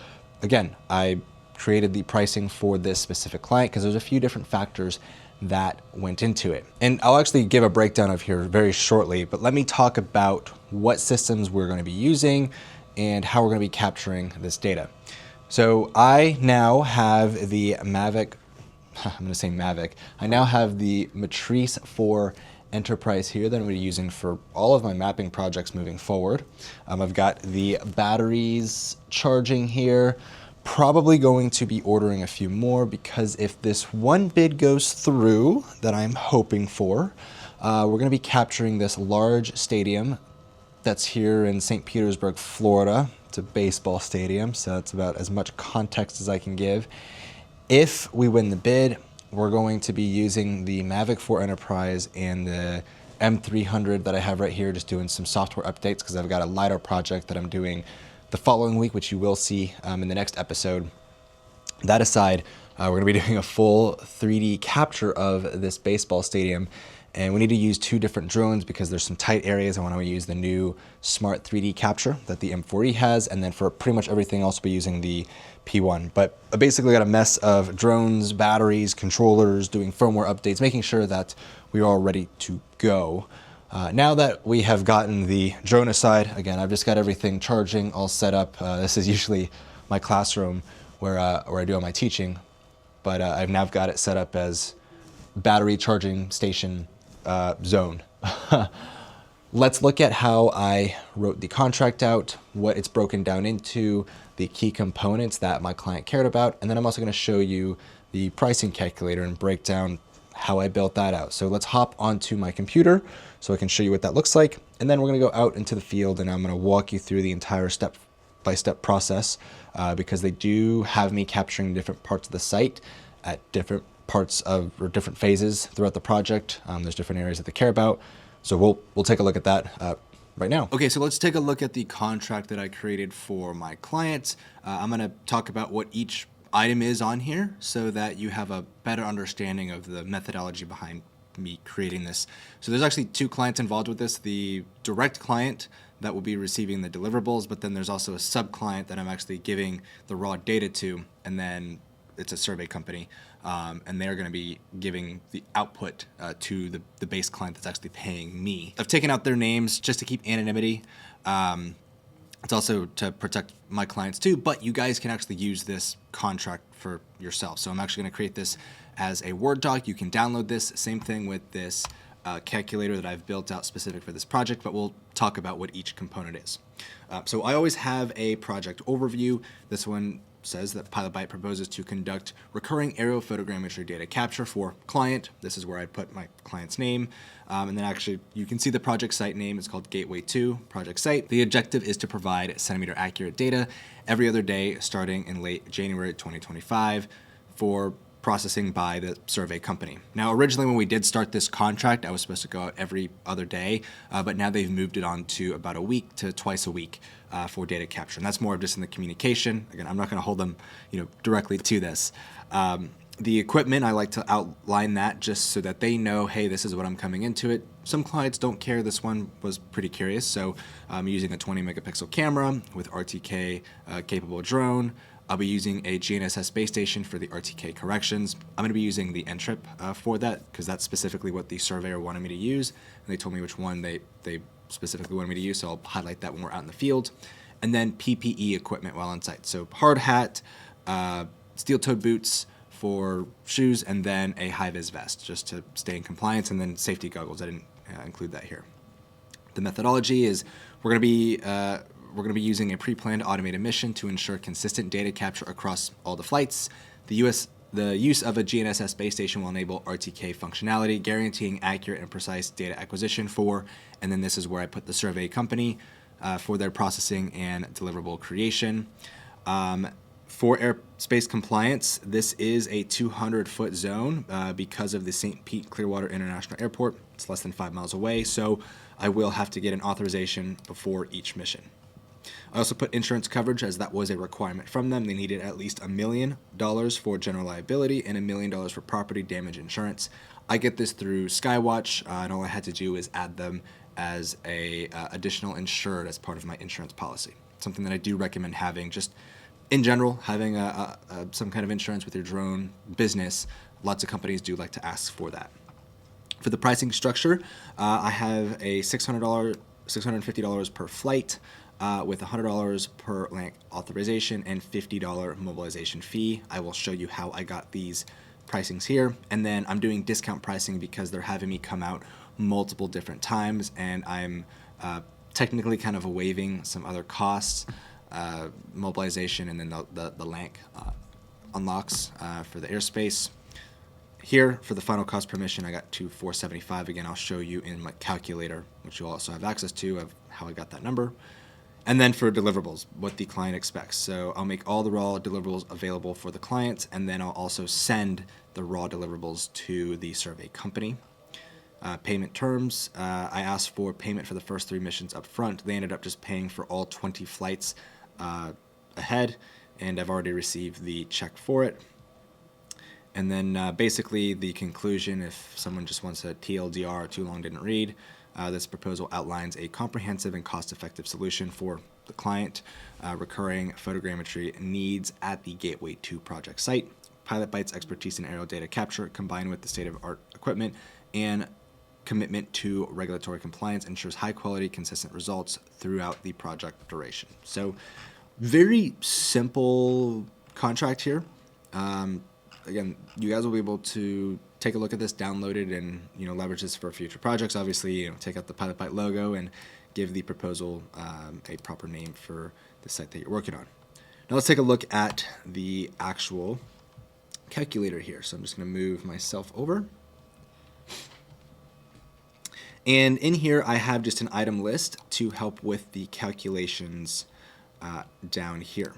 again, I created the pricing for this specific client, because there's a few different factors that went into it. And I'll actually give a breakdown of here very shortly, but let me talk about what systems we're going to be using and how we're going to be capturing this data. So I now have the Mavic, I'm going to say Mavic, I now have the Matrice 4 Enterprise here that I'm going to be using for all of my mapping projects moving forward. I've got the batteries charging here, probably going to be ordering a few more, because if this one bid goes through that I'm hoping for, we're going to be capturing this large stadium that's here in St. Petersburg, Florida. It's a baseball stadium, so that's about as much context as I can give. If we win the bid, we're going to be using the Mavic 4 Enterprise and the M300 that I have right here, just doing some software updates because I've got a LiDAR project that I'm doing the following week, which you will see in the next episode. That aside, we're going to be doing a full 3D capture of this baseball stadium, and we need to use 2 different drones because there's some tight areas. I want to use the new smart 3D capture that the M40 has, and then for pretty much everything else, we'll be using the P1. But I basically got a mess of drones, batteries, controllers, doing firmware updates, making sure that we are all ready to go. Now that we have gotten the drone aside, again, I've just got everything charging, all set up. This is usually my classroom where I do all my teaching, but I've now got it set up as battery charging station zone. Let's look at how I wrote the contract out, what it's broken down into, the key components that my client cared about, and then I'm also going to show you the pricing calculator and break down how I built that out. So let's hop onto my computer so I can show you what that looks like, and then we're going to go out into the field and I'm going to walk you through the entire step-by-step process because they do have me capturing different parts of the site at different parts of or different phases throughout the project. There's different areas that they care about. So we'll take a look at that right now. Okay, so let's take a look at the contract that I created for my client. I'm going to talk about what each item is on here so that you have a better understanding of the methodology behind me creating this. So there's actually 2 clients involved with this. The direct client that will be receiving the deliverables, but then there's also a sub-client that I'm actually giving the raw data to, and then it's a survey company, and they're going to be giving the output to the base client that's actually paying me. I've taken out their names just to keep anonymity. It's also to protect my clients too, but you guys can actually use this contract for yourself. So I'm actually going to create this as a Word doc. You can download this. Same thing with this calculator that I've built out specific for this project, but we'll talk about what each component is. So I always have a project overview. This one says that Pilot Byte proposes to conduct recurring aerial photogrammetry data capture for client. This is where I put my client's name. And then actually you can see the project site name. It's called Gateway 2 project site. The objective is to provide centimeter accurate data every other day starting in late January 2025 for processing by the survey company. Now, originally when we did start this contract, I was supposed to go out every other day, but now they've moved it on to about a week to twice a week for data capture. And that's more of just in the communication. Again, I'm not going to hold them, directly to this. The equipment, I like to outline that just so that they know, hey, this is what I'm coming into it. Some clients don't care. This one was pretty curious. So I'm using a 20 megapixel camera with RTK capable drone. I'll be using a GNSS base station for the RTK corrections. I'm going to be using the N-trip for that because that's specifically what the surveyor wanted me to use. And they told me which one they specifically wanted me to use, so I'll highlight that when we're out in the field. And then PPE equipment while on site. So hard hat, steel-toed boots for shoes, and then a high-vis vest just to stay in compliance, and then safety goggles. I didn't include that here. The methodology is we're going to be using a pre-planned automated mission to ensure consistent data capture across all the flights. The use of a GNSS base station will enable RTK functionality, guaranteeing accurate and precise data acquisition for, and then this is where I put the survey company for their processing and deliverable creation. For airspace compliance, this is a 200-foot zone because of the St. Pete Clearwater International Airport. It's less than 5 miles away, so I will have to get an authorization before each mission. I also put insurance coverage as that was a requirement from them. They needed at least $1 million for general liability and $1 million for property damage insurance. I get this through Skywatch, and all I had to do is add them as a additional insured as part of my insurance policy. Something that I do recommend having just in general, having some kind of insurance with your drone business. Lots of companies do like to ask for that. For the pricing structure, I have a $650 per flight, with $100 per LANC authorization and $50 mobilization fee. I will show you how I got these pricings here. And then I'm doing discount pricing because they're having me come out multiple different times, and I'm technically kind of waiving some other costs, mobilization, and then the LANC unlocks for the airspace. here for the final cost per mission, I got to 475. Again, I'll show you in my calculator, which you'll also have access to, of how I got that number. And then for deliverables, what the client expects. So I'll make all the raw deliverables available for the client, and then I'll also send the raw deliverables to the survey company. Payment terms, I asked for payment for the first 3 missions up front. They ended up just paying for all 20 flights ahead, and I've already received the check for it. And then basically the conclusion, if someone just wants a TLDR, too long didn't read, this proposal outlines a comprehensive and cost-effective solution for the client, recurring photogrammetry needs at the Gateway 2 project site. Pilot Byte's expertise in aerial data capture, combined with the state-of-art equipment and commitment to regulatory compliance, ensures high-quality, consistent results throughout the project duration. So, very simple contract here. Again, you guys will be able to take a look at this, download it, and leverage this for future projects. Obviously, take out the Pilot Byte logo and give the proposal a proper name for the site that you're working on. Now let's take a look at the actual calculator here. So I'm just going to move myself over. And in here, I have just an item list to help with the calculations down here.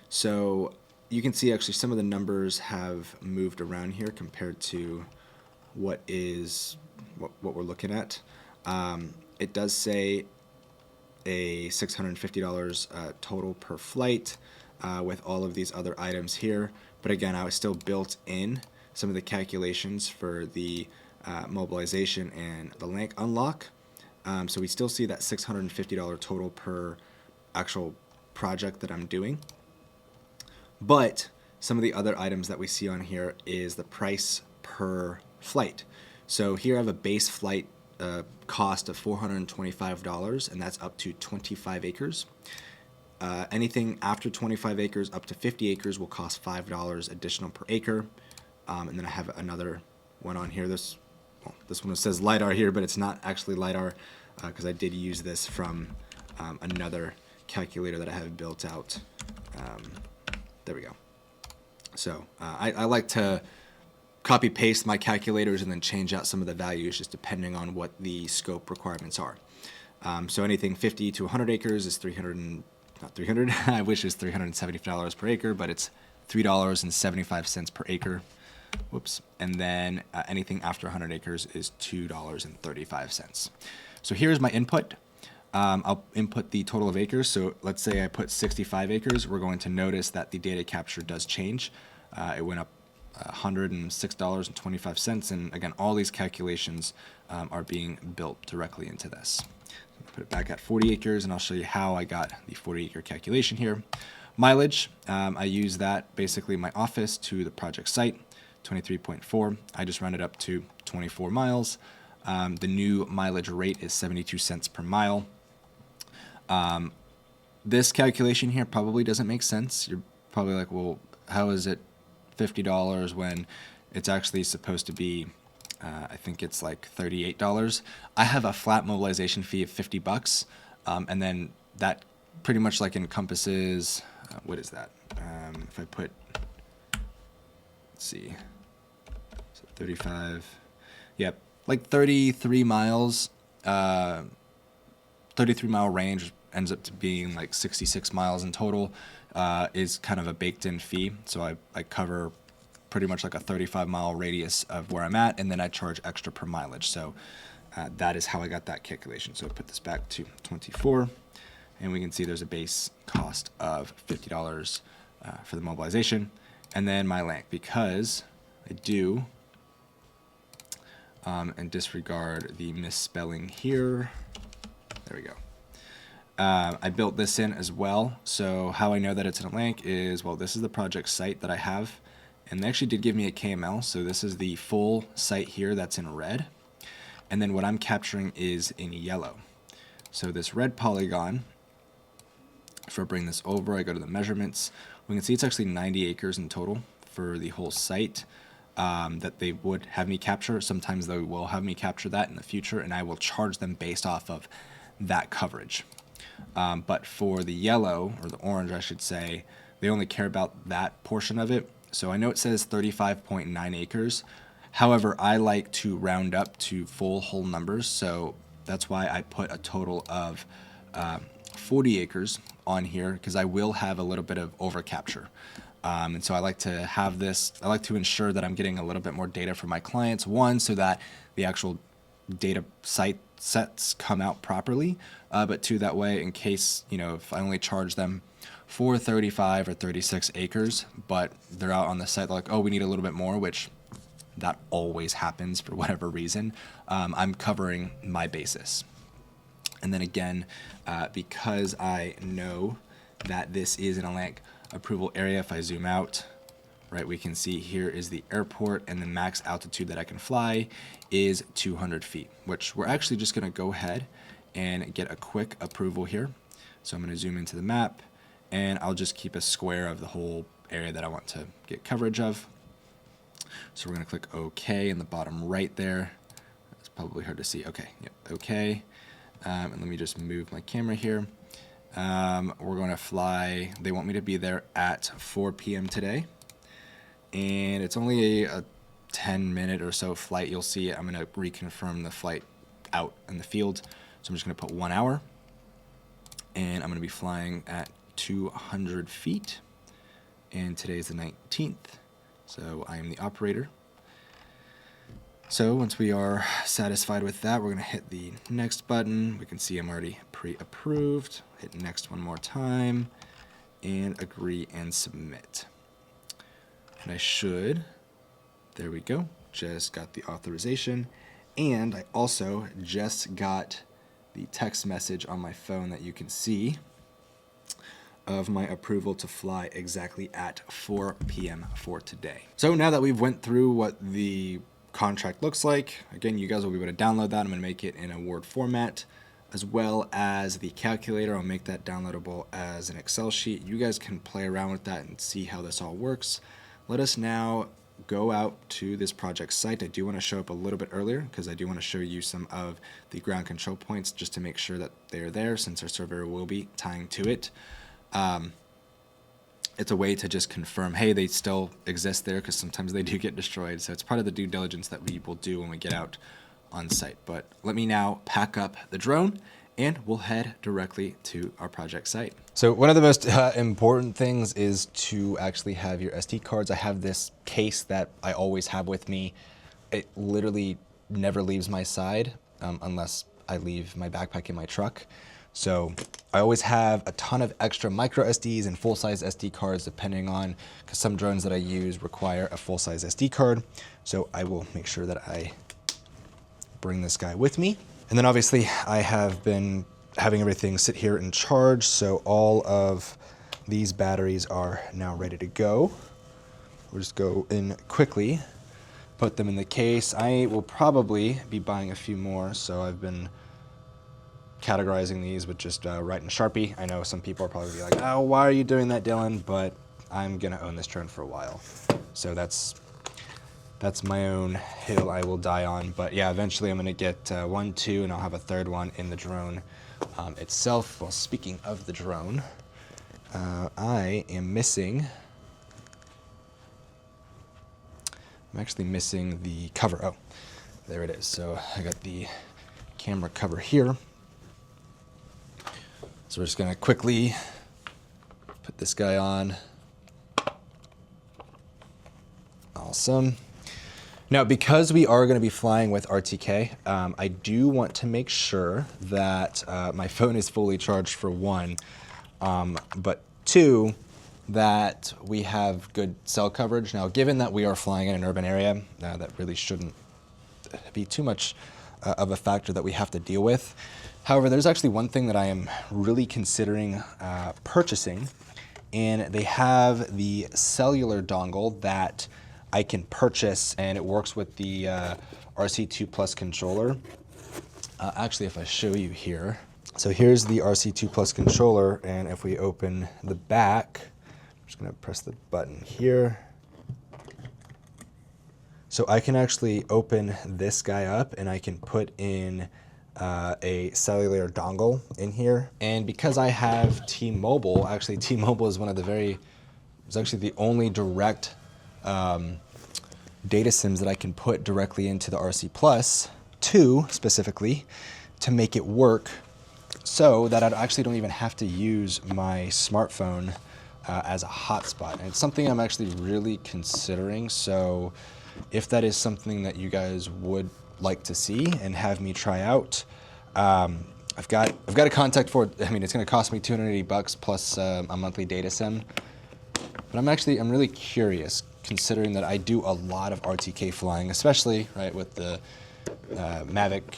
So you can see actually some of the numbers have moved around here compared to what we're looking at. It does say a $650 total per flight with all of these other items here. But again, I was still built in some of the calculations for the mobilization and the link unlock. So we still see that $650 total per actual project that I'm doing. But some of the other items that we see on here is the price per flight. So here I have a base flight cost of $425, and that's up to 25 acres. Anything after 25 acres up to 50 acres will cost $5 additional per acre. And then I have another one on here. This one says LiDAR here, but it's not actually LiDAR because I did use this from another calculator that I have built out. There we go. So I like to copy paste my calculators and then change out some of the values just depending on what the scope requirements are. So anything 50 to 100 acres is not 300. I wish it was $375 per acre, but it's $3.75 per acre. Whoops. And then anything after 100 acres is $2.35. So here's my input. I'll input the total of acres. So let's say I put 65 acres. We're going to notice that the data capture does change. It went up $106.25. And again, all these calculations are being built directly into this. Put it back at 40 acres, and I'll show you how I got the 40-acre calculation here. Mileage, I use that basically my office to the project site, 23.4. I just rounded up to 24 miles. The new mileage rate is 72 cents per mile. This calculation here probably doesn't make sense. You're probably like, well, how is it $50 when it's actually supposed to be, I think it's like $38. I have a flat mobilization fee of $50, and then that pretty much like encompasses, what is that? If I put, let's see, so 35, yep, like 33 miles, 33 mile range ends up to being like 66 miles in total, is kind of a baked in fee. So I cover pretty much like a 35 mile radius of where I'm at, and then I charge extra per mileage. So that is how I got that calculation. So I put this back to 24, and we can see there's a base cost of $50 for the mobilization. And then my length, because I do, and disregard the misspelling here. There we go. I built this in as well. So how I know that it's in a link is, well, this is the project site that I have. And they actually did give me a KML. So this is the full site here that's in red. And then what I'm capturing is in yellow. So this red polygon, if I bring this over, I go to the measurements. We can see it's actually 90 acres in total for the whole site that they would have me capture. Sometimes they will have me capture that in the future, and I will charge them based off of that coverage. But for the yellow, or the orange I should say, they only care about that portion of it. So I know it says 35.9 acres. However, I like to round up to full whole numbers, so that's why I put a total of 40 acres on here, because I will have a little bit of overcapture. And so I like to have this, I like to ensure that I'm getting a little bit more data for my clients. One, so that the actual data sets come out properly, but two, that way, in case, you know, if I only charge them for 35 or 36 acres, but they're out on the site, they're like, oh, we need a little bit more, which that always happens for whatever reason, I'm covering my basis. And then again, because I know that this is an Atlantic approval area, if I zoom out, right, we can see here is the airport, and the max altitude that I can fly is 200 feet, which we're actually just gonna go ahead and get a quick approval here. So I'm gonna zoom into the map, and I'll just keep a square of the whole area that I want to get coverage of. So we're gonna click OK in the bottom right there. It's probably hard to see. Okay, yep, OK. And let me just move my camera here. We're going to fly, they want me to be there at 4 p.m. today. And it's only a 10-minute or so flight. You'll see I'm going to reconfirm the flight out in the field. So I'm just going to put 1 hour. And I'm going to be flying at 200 feet. And today's the 19th. So I am the operator. So once we are satisfied with that, we're going to hit the next button. We can see I'm already pre-approved. Hit next one more time, and agree and submit. And I should, there we go, just got the authorization. And I also just got the text message on my phone that you can see of my approval to fly exactly at 4 p.m. for today. So now that we've went through what the contract looks like, again, you guys will be able to download that. I'm going to make it in a Word format, as well as the calculator. I'll make that downloadable as an Excel sheet. You guys can play around with that and see how this all works. Let us now go out to this project site. I do want to show up a little bit earlier because I do want to show you some of the ground control points just to make sure that they're there, since our surveyor will be tying to it. It's a way to just confirm, hey, they still exist there, because sometimes they do get destroyed. So it's part of the due diligence that we will do when we get out on site. But let me now pack up the drone, and we'll head directly to our project site. So one of the most important things is to actually have your SD cards. I have this case that I always have with me. It literally never leaves my side unless I leave my backpack in my truck. So I always have a ton of extra micro SDs and full-size SD cards, depending on, because some drones that I use require a full-size SD card. So I will make sure that I bring this guy with me. And then obviously I have been having everything sit here and charge. So all of these batteries are now ready to go. We'll just go in quickly, put them in the case. I will probably be buying a few more. So I've been categorizing these with just writing Sharpie. I know some people are probably be like, oh, why are you doing that, Dylan? But I'm gonna own this drone for a while. So that's my own hill I will die on. But yeah, eventually I'm gonna get 1, 2, and I'll have a third one in the drone itself. Well, speaking of the drone, I am missing, I'm actually missing the cover. Oh, there it is. So I got the camera cover here. So we're just gonna quickly put this guy on. Awesome. Now, because we are gonna be flying with RTK, I do want to make sure that my phone is fully charged, for one, but two, that we have good cell coverage. Now, given that we are flying in an urban area, that really shouldn't be too much of a factor that we have to deal with. However, there's actually one thing that I am really considering purchasing, and they have the cellular dongle that I can purchase, and it works with the RC2 Plus controller. Actually, if I show you here, so here's the RC2 Plus controller, and if we open the back, I'm just gonna press the button here. So I can actually open this guy up, and I can put in a cellular dongle in here. And because I have T-Mobile, actually T-Mobile is one of the it's actually the only direct data sims that I can put directly into the RC Plus, 2 specifically, to make it work so that I actually don't even have to use my smartphone as a hotspot. And it's something I'm actually really considering. So if that is something that you guys would like to see and have me try out, I've got a contact for it. I mean, it's going to cost me $280 plus a monthly data sim. But I'm really curious, considering that I do a lot of RTK flying, especially right with the Mavic.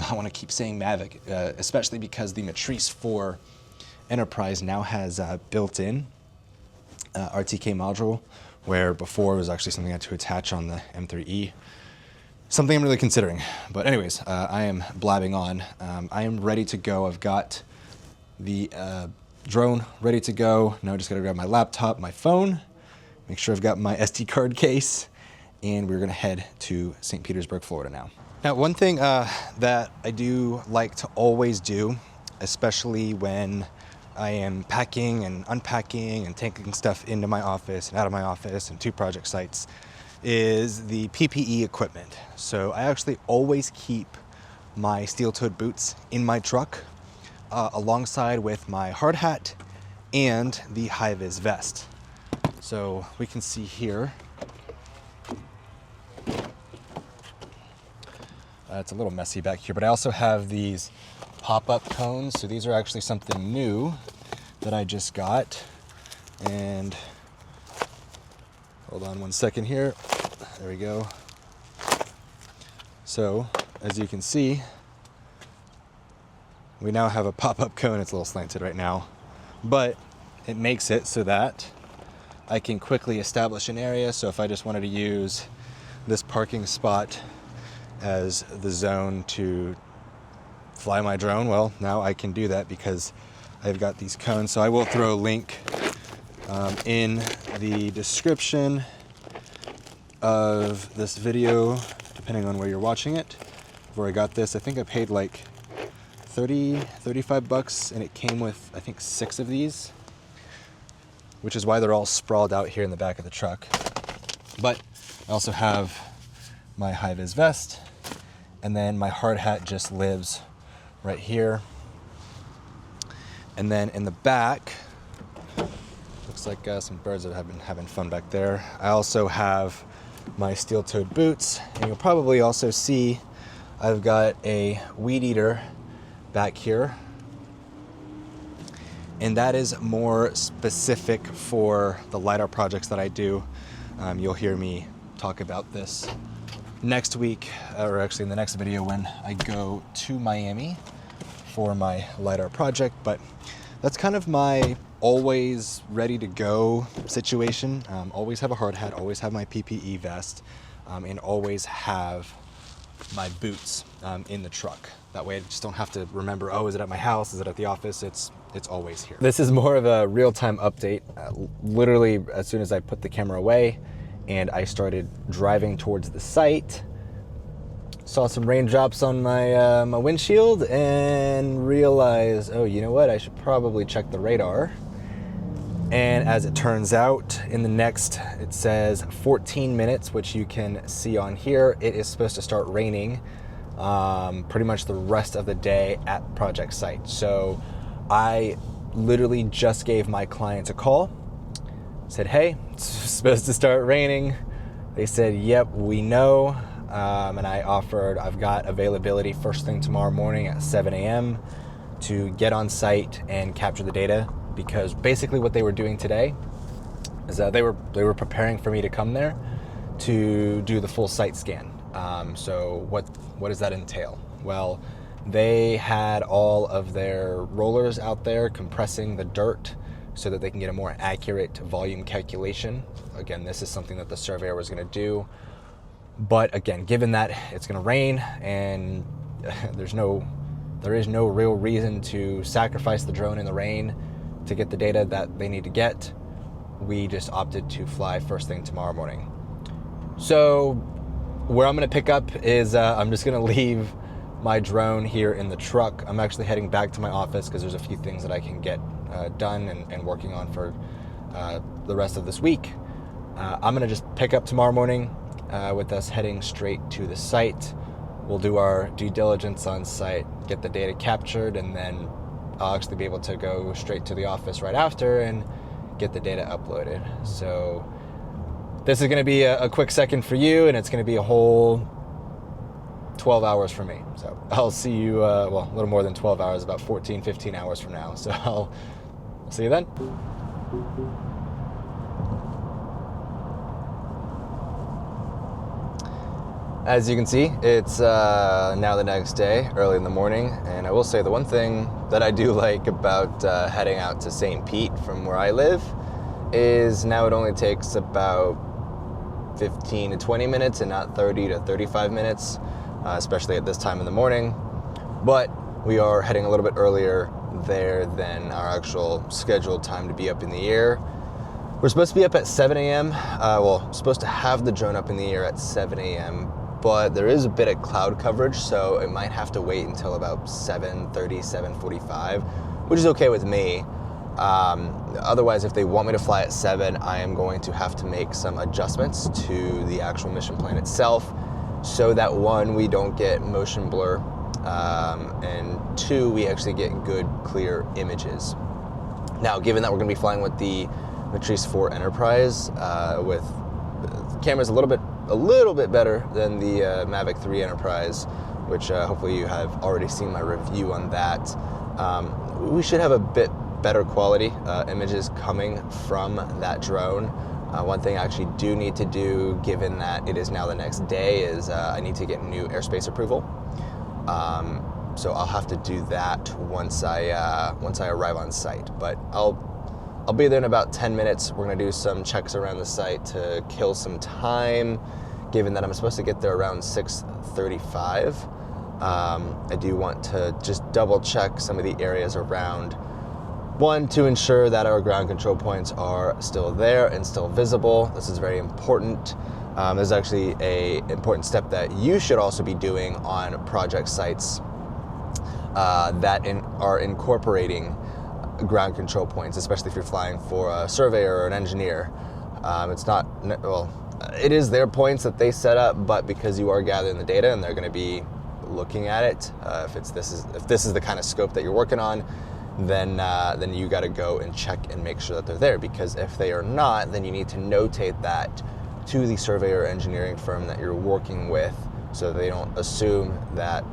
I want to keep saying Mavic, especially because the Matrice 4 Enterprise now has built-in RTK module, where before it was actually something I had to attach on the M3E. Something I'm really considering. But anyways, I am blabbing on. I am ready to go. I've got the drone ready to go. Now I just gotta grab my laptop, my phone, make sure I've got my SD card case, and we're gonna head to St. Petersburg, Florida now. Now, one thing that I do like to always do, especially when I am packing and unpacking and taking stuff into my office and out of my office and to project sites, is the PPE equipment. So I actually always keep my steel-toed boots in my truck alongside with my hard hat and the high-vis vest. So we can see here, it's a little messy back here, but I also have these pop-up cones. So these are actually something new that I just got. And hold on one second here. There we go. So as you can see, we now have a pop-up cone. It's a little slanted right now, but it makes it so that I can quickly establish an area. So if I just wanted to use this parking spot as the zone to fly my drone, well, now I can do that because I've got these cones. So I will throw a link in the description of this video, depending on where you're watching it. I've already got this. I think I paid like $35, and it came with, I think, 6 of these, which is why they're all sprawled out here in the back of the truck. But I also have my high-vis vest, and then my hard hat just lives right here. And then in the back, looks like some birds that have been having fun back there. I also have my steel-toed boots, and you'll probably also see I've got a weed eater back here, and that is more specific for the LiDAR projects that I do. You'll hear me talk about this next week, or actually in the next video when I go to Miami for my LiDAR project. But that's kind of my always ready to go situation. Always have a hard hat, always have my PPE vest, and always have my boots in the truck. That way I just don't have to remember, oh, is it at my house? Is it at the office? It's always here. This is more of a real-time update. Literally, as soon as I put the camera away and I started driving towards the site, saw some raindrops on my my windshield and realized, oh, you know what? I should probably check the radar. And as it turns out, in the next, it says 14 minutes, which you can see on here, it is supposed to start raining pretty much the rest of the day at project site. So I literally just gave my clients a call, said, hey, it's supposed to start raining. They said, yep, we know. And I offered, I've got availability first thing tomorrow morning at 7 a.m. to get on site and capture the data. Because basically what they were doing today is that they were preparing for me to come there to do the full site scan. So what does that entail? Well, they had all of their rollers out there compressing the dirt so that they can get a more accurate volume calculation. Again, this is something that the surveyor was going to do. But again, given that it's going to rain and there is no real reason to sacrifice the drone in the rain to get the data that they need to get, we just opted to fly first thing tomorrow morning. So where I'm going to pick up is I'm just going to leave my drone here in the truck. I'm actually heading back to my office because there's a few things that I can get done and working on for the rest of this week. I'm going to just pick up tomorrow morning, with us heading straight to the site. We'll do our due diligence on site, get the data captured, and then I'll actually be able to go straight to the office right after and get the data uploaded. So this is going to be a quick second for you, and it's going to be a whole 12 hours for me. So I'll see you, well, a little more than 12 hours, about 14, 15 hours from now. So I'll see you then. As you can see, it's now the next day, early in the morning, and I will say the one thing that I do like about heading out to St. Pete from where I live is now it only takes about 15 to 20 minutes and not 30 to 35 minutes, especially at this time in the morning. But we are heading a little bit earlier there than our actual scheduled time to be up in the air. We're supposed to be up at 7 a.m. Well, supposed to have the drone up in the air at 7 a.m., but there is a bit of cloud coverage, so it might have to wait until about 7:30, 7:45, which is okay with me. Otherwise, if they want me to fly at 7, I am going to have to make some adjustments to the actual mission plan itself, so that one, we don't get motion blur, and two, we actually get good, clear images. Now, given that we're going to be flying with the Matrice 4 Enterprise, with cameras a little bit better than the Mavic 3 Enterprise, which hopefully you have already seen my review on that. We should have a bit better quality images coming from that drone. One thing I actually do need to do, given that it is now the next day, is I need to get new airspace approval. So I'll have to do that once I arrive on site. But I'll be there in about 10 minutes. We're gonna do some checks around the site to kill some time, given that I'm supposed to get there around 6:35. I do want to just double check some of the areas around. One, to ensure that our ground control points are still there and still visible. This is very important. There's actually an important step that you should also be doing on project sites that are incorporating ground control points, especially if you're flying for a surveyor or an engineer. It's not, well, it is their points that they set up, but because you are gathering the data and they're going to be looking at it, if this is the kind of scope that you're working on, then you got to go and check and make sure that they're there, because if they are not, then you need to notate that to the surveyor or engineering firm that you're working with, so they don't assume that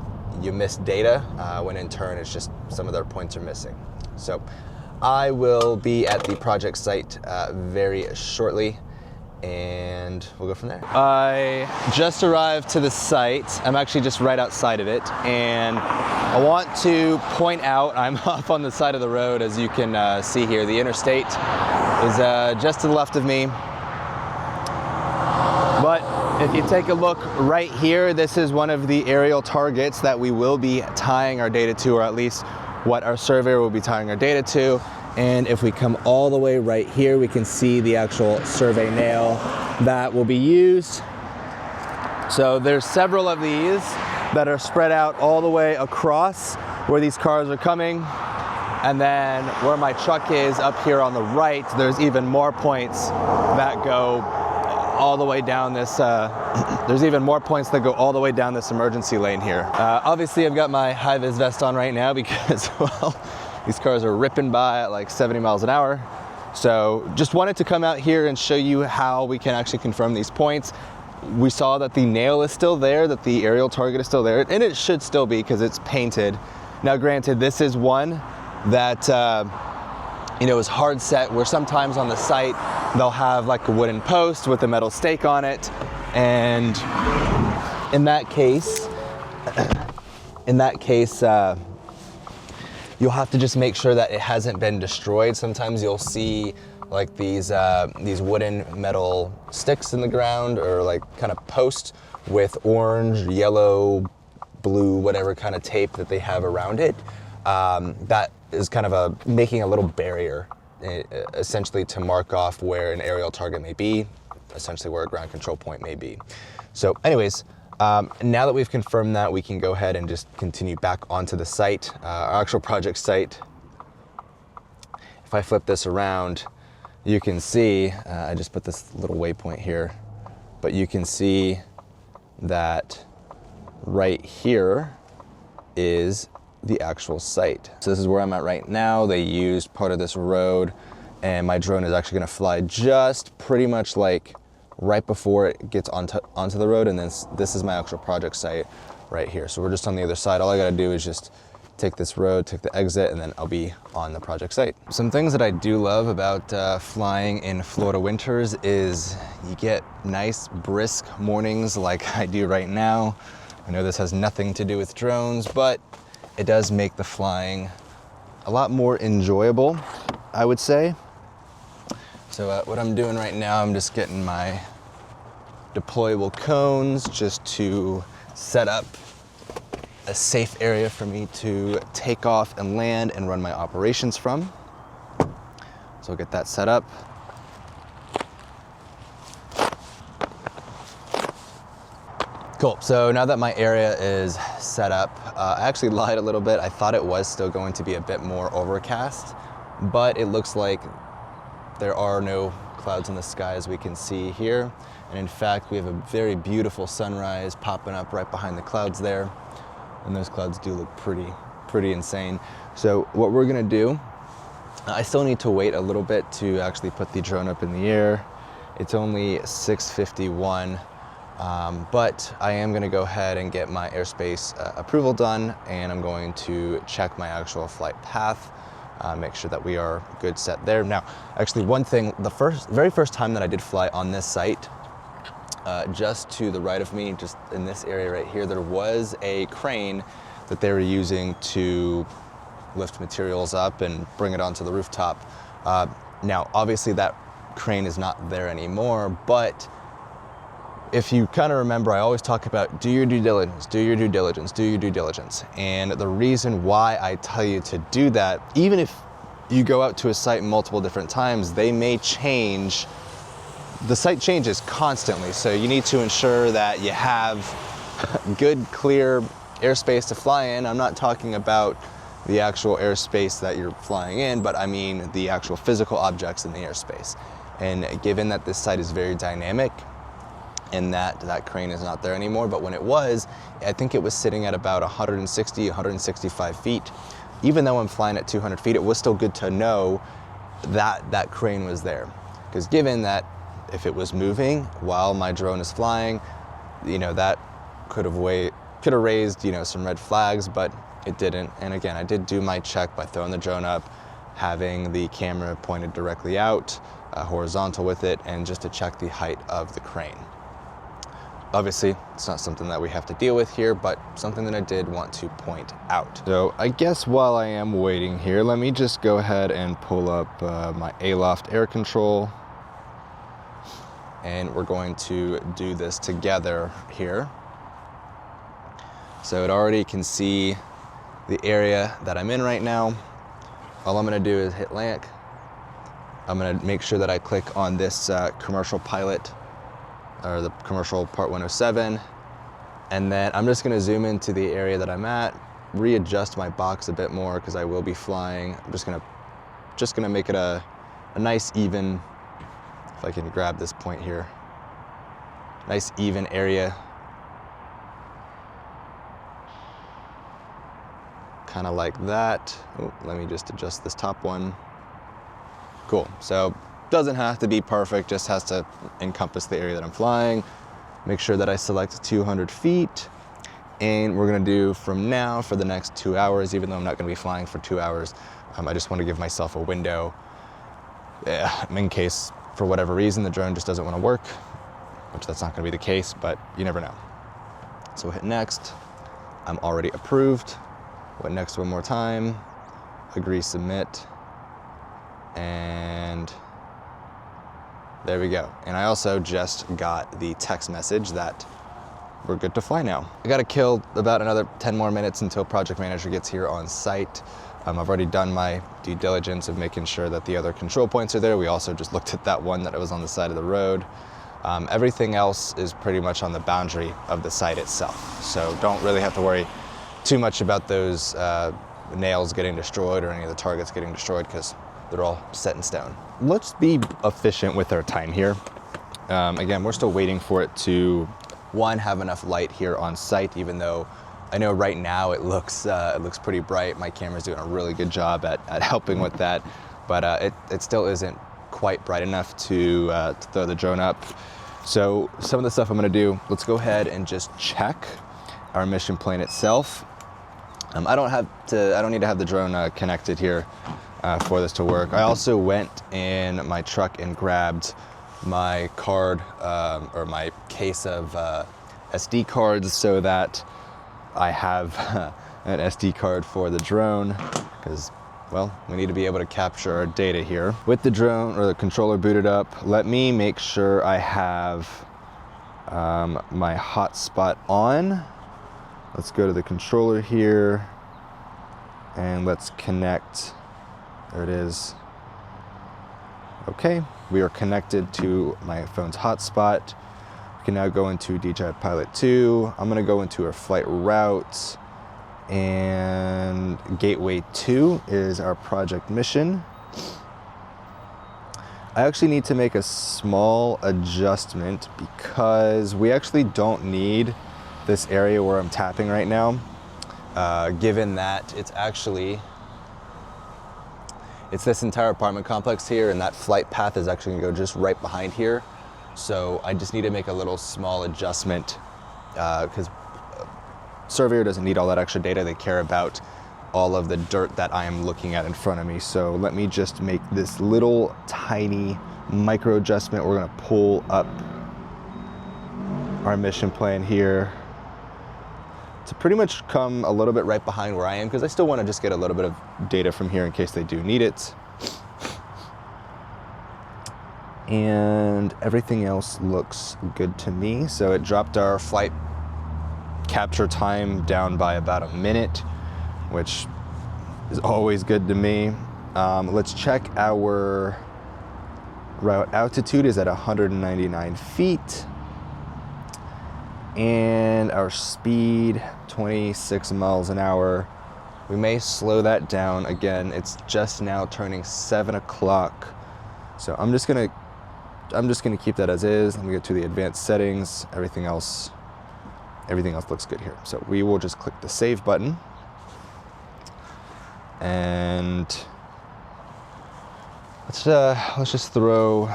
you missed data when in turn it's just some of their points are missing. So I will be at the project site very shortly, and we'll go from there. I just arrived to the site. I'm actually just right outside of it, and I want to point out, I'm up on the side of the road, as you can see here. The interstate is just to the left of me. But if you take a look right here, this is one of the aerial targets that we will be tying our data to, or at least what our surveyor will be tying our data to. And if we come all the way right here, we can see the actual survey nail that will be used. So there's several of these that are spread out all the way across where these cars are coming. And then where my truck is up here on the right, there's even more points that go all the way down this, there's even more points that go all the way down this emergency lane here. Obviously I've got my high-vis vest on right now because, well, these cars are ripping by at like 70 miles an hour. So just wanted to come out here and show you how we can actually confirm these points. We saw that the nail is still there, that the aerial target is still there, and it should still be because it's painted. Now granted, this is one that is hard set, where sometimes on the site they'll have like a wooden post with a metal stake on it, and in that case you'll have to just make sure that it hasn't been destroyed. Sometimes you'll see like these wooden metal sticks in the ground, or like kind of posts with orange, yellow, blue, whatever kind of tape that they have around it. That is kind of making a little barrier, essentially to mark off where an aerial target may be, essentially where a ground control point may be. So anyways, now that we've confirmed that, we can go ahead and just continue back onto the site, our actual project site. If I flip this around, you can see, I just put this little waypoint here but you can see that right here is the actual site. So this is where I'm at right now. They used part of this road, and my drone is actually gonna fly just pretty much like right before it gets onto the road, and then this is my actual project site right here. So we're just on the other side. All I gotta do is just take this road, take the exit, and then I'll be on the project site. Some things that I do love about flying in Florida winters is you get nice brisk mornings like I do right now. I know this has nothing to do with drones, but it does make the flying a lot more enjoyable, I would say. So what I'm doing right now, I'm just getting my deployable cones just to set up a safe area for me to take off and land and run my operations from. So I'll get that set up. Cool, so now that my area is set up, I actually lied a little bit. I thought it was still going to be a bit more overcast, but it looks like there are no clouds in the sky as we can see here. And in fact, we have a very beautiful sunrise popping up right behind the clouds there. And those clouds do look pretty insane. So what we're gonna do, I still need to wait a little bit to actually put the drone up in the air. It's only 6:51. But I am gonna go ahead and get my airspace approval done, and I'm going to check my actual flight path, make sure that we are good set there. Now, actually one thing, the very first time that I did fly on this site, just to the right of me, just in this area right here, there was a crane that they were using to lift materials up and bring it onto the rooftop. Now, obviously that crane is not there anymore, but if you kind of remember, I always talk about do your due diligence, do your due diligence, do your due diligence. And the reason why I tell you to do that, even if you go out to a site multiple different times, they may change. The site changes constantly, so you need to ensure that you have good, clear airspace to fly in. I'm not talking about the actual airspace that you're flying in, but I mean the actual physical objects in the airspace. And given that this site is very dynamic, and that crane is not there anymore, but when it was, I think it was sitting at about 160, 165 feet. Even though I'm flying at 200 feet, it was still good to know that that crane was there. Because given that if it was moving while my drone is flying, you know, that could have raised, you know, some red flags, but it didn't. And again, I did do my check by throwing the drone up, having the camera pointed directly out, horizontal with it, and just to check the height of the crane. Obviously, it's not something that we have to deal with here, but something that I did want to point out. So I guess while I am waiting here, let me just go ahead and pull up my Aloft air control. And we're going to do this together here. So it already can see the area that I'm in right now. All I'm gonna do is hit land. I'm gonna make sure that I click on this commercial pilot, or the commercial part 107, and then I'm just gonna zoom into the area that I'm at, readjust my box a bit more because I will be flying. I'm just gonna make it a nice even, if I can grab this point here, nice even area. Kind of like that. Oh, let me just adjust this top one. Cool, so doesn't have to be perfect, just has to encompass the area that I'm flying. Make sure that I select 200 feet. And we're gonna do from now for the next 2 hours, even though I'm not gonna be flying for 2 hours. I just wanna give myself a window in case, for whatever reason, the drone just doesn't wanna work, which that's not gonna be the case, but you never know. So we'll hit next. I'm already approved. We'll hit next one more time. Agree, submit. And there we go. And I also just got the text message that we're good to fly now. I gotta kill about another 10 more minutes until project manager gets here on site. I've already done my due diligence of making sure that the other control points are there. We also just looked at that one that was on the side of the road. Everything else is pretty much on the boundary of the site itself. So don't really have to worry too much about those nails getting destroyed or any of the targets getting destroyed because they're all set in stone. Let's be efficient with our time here. Again, we're still waiting for it to, one, have enough light here on site, even though I know right now it looks pretty bright. My camera's doing a really good job at helping with that, but it still isn't quite bright enough to throw the drone up. So some of the stuff I'm gonna do, let's go ahead and just check our mission plane itself. I don't need to have the drone connected here for this to work. I also went in my truck and grabbed my card or my case of SD cards so that I have an SD card for the drone, because, well, we need to be able to capture our data here. With the drone or the controller booted up, let me make sure I have my hotspot on. Let's go to the controller here and let's connect. There it is. Okay, we are connected to my phone's hotspot. We can now go into DJI Pilot 2. I'm gonna go into our flight route, and Gateway 2 is our project mission. I actually need to make a small adjustment because we actually don't need this area where I'm tapping right now, given that it's this entire apartment complex here, and that flight path is actually gonna go just right behind here. So I just need to make a little small adjustment because Surveyor doesn't need all that extra data. They care about all of the dirt that I am looking at in front of me. So let me just make this little tiny micro adjustment. We're gonna pull up our mission plan here to pretty much come a little bit right behind where I am, because I still want to just get a little bit of data from here in case they do need it. And everything else looks good to me. So it dropped our flight capture time down by about a minute, which is always good to me. Let's check our route altitude is at 199 feet. And our speed, 26 miles an hour. We may slow that down. Again, it's just now turning 7 o'clock. So I'm just gonna keep that as is. Let me get to the advanced settings. Everything else looks good here. So we will just click the save button. And let's just throw,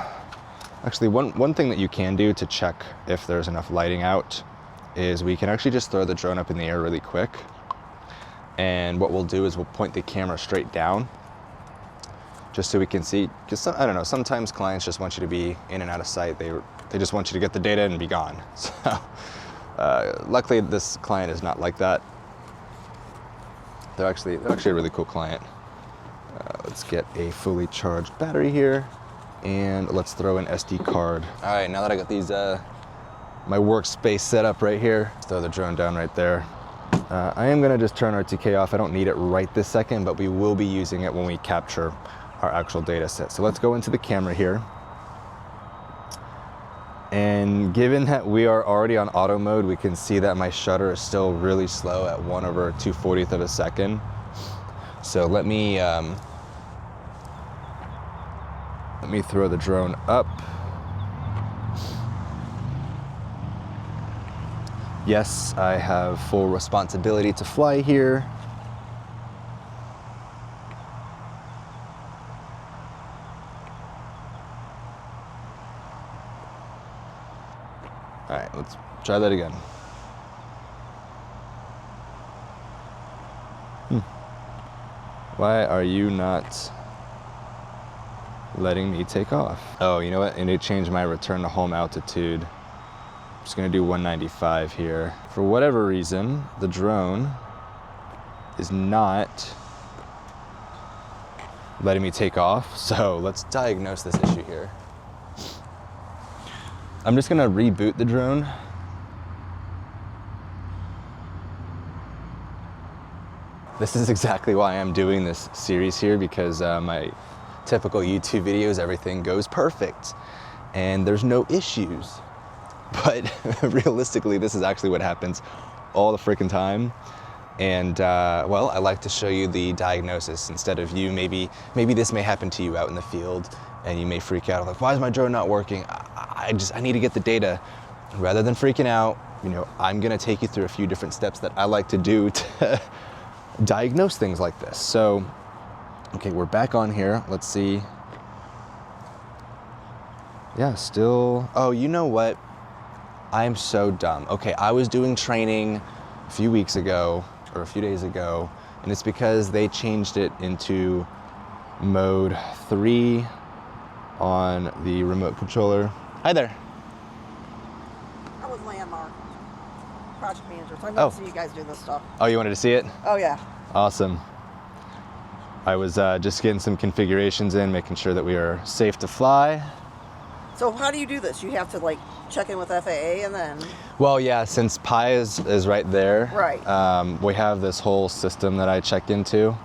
actually one thing that you can do to check if there's enough lighting out is we can actually just throw the drone up in the air really quick. And what we'll do is we'll point the camera straight down just so we can see, because I don't know, sometimes clients just want you to be in and out of sight. They just want you to get the data and be gone. So luckily this client is not like that. They're actually a really cool client. Let's get a fully charged battery here, and let's throw an SD card. All right, now that I got these my workspace set up right here, let's throw the drone down right there. I am gonna just turn RTK off. I don't need it right this second, but we will be using it when we capture our actual data set. So let's go into the camera here. And given that we are already on auto mode, we can see that my shutter is still really slow at 1/240th of a second. So let me throw the drone up. Yes, I have full responsibility to fly here. All right, let's try that again. Why are you not letting me take off? Oh, you know what? I need to change my return to home altitude. I'm just gonna do 195 here. For whatever reason, the drone is not letting me take off. So let's diagnose this issue here. I'm just gonna reboot the drone. This is exactly why I'm doing this series here, because my typical YouTube videos, everything goes perfect and there's no issues. But realistically, this is actually what happens all the freaking time. And well, I like to show you the diagnosis instead of you. Maybe this may happen to you out in the field and you may freak out like, why is my drone not working? I need to get the data. Rather than freaking out, you know, I'm gonna take you through a few different steps that I like to do to diagnose things like this. So, okay, we're back on here. Let's see. Yeah, still, oh, you know what? I'm so dumb. Okay, I was doing training a few weeks ago, or a few days ago, and it's because they changed it into mode 3 on the remote controller. Hi there. I was Landmark, project manager, so I love to see you guys do this stuff. Oh, you wanted to see it? Oh yeah. Awesome. I was just getting some configurations in, making sure that we are safe to fly. So how do you do this? You have to like check in with FAA and then... Well, yeah, since Pi is right there, right. We have this whole system that I check into.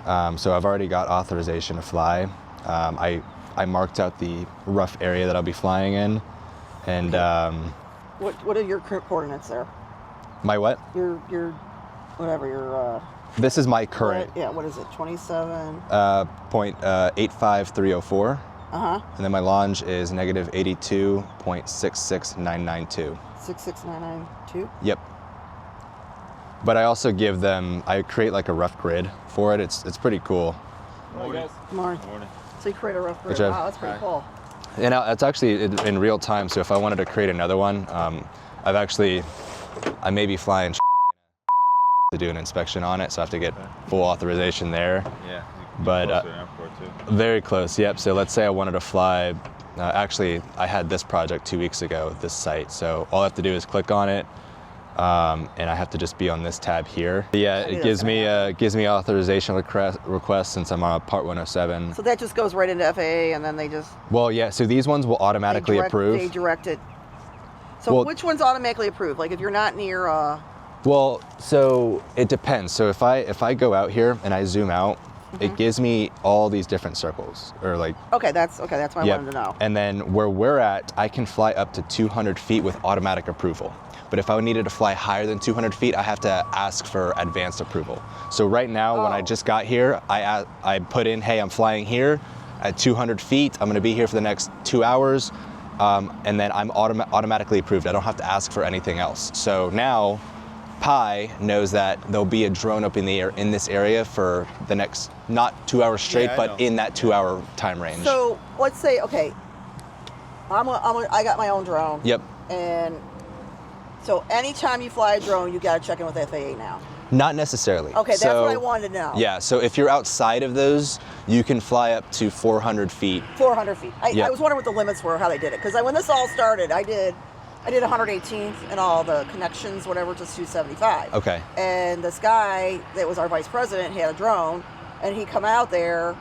So I've already got authorization to fly. I marked out the rough area that I'll be flying in, and what are your current coordinates there? my what? Your whatever your. This is my current. Yeah, what is it? 27. Point 85304. Uh-huh. And then my launch is negative 82.66992. 66992. Yep. But I also give them, I create like a rough grid for it. It's pretty cool. Morning. Morning. So you create a rough grid. Good job. Wow, that's pretty cool. And it's actually in real time. So if I wanted to create another one, I may be flying to do an inspection on it. So I have to get full authorization there. Yeah. But very close, yep. So let's say I wanted to fly, actually I had this project 2 weeks ago, this site. So all I have to do is click on it, and I have to just be on this tab here. Yeah, it gives me authorization request since I'm on a Part 107. So that just goes right into FAA and then they just... Well, yeah, so these ones will automatically approve. They direct it. So which one's automatically approved? Like if you're not near... Well, so it depends. So if I go out here and I zoom out, it gives me all these different circles, or like... Okay, that's what I wanted to know. And then where we're at, I can fly up to 200 feet with automatic approval. But if I needed to fly higher than 200 feet, I have to ask for advanced approval. So right now, when I just got here, I put in, hey, I'm flying here at 200 feet. I'm gonna be here for the next 2 hours. And then I'm automatically approved. I don't have to ask for anything else. So now, Pi knows that there'll be a drone up in the air in this area for the next, not 2 hours straight, but in that 2 hour time range. So let's say, okay, I got my own drone. Yep. And so anytime you fly a drone, you got to check in with FAA now. Not necessarily. Okay, that's what I wanted to know. Yeah, so if you're outside of those, you can fly up to 400 feet. 400 feet. I was wondering what the limits were, how they did it. Because when this all started, I did 118th and all the connections, whatever, to 275. Okay. And this guy that was our vice president had a drone, and he come out there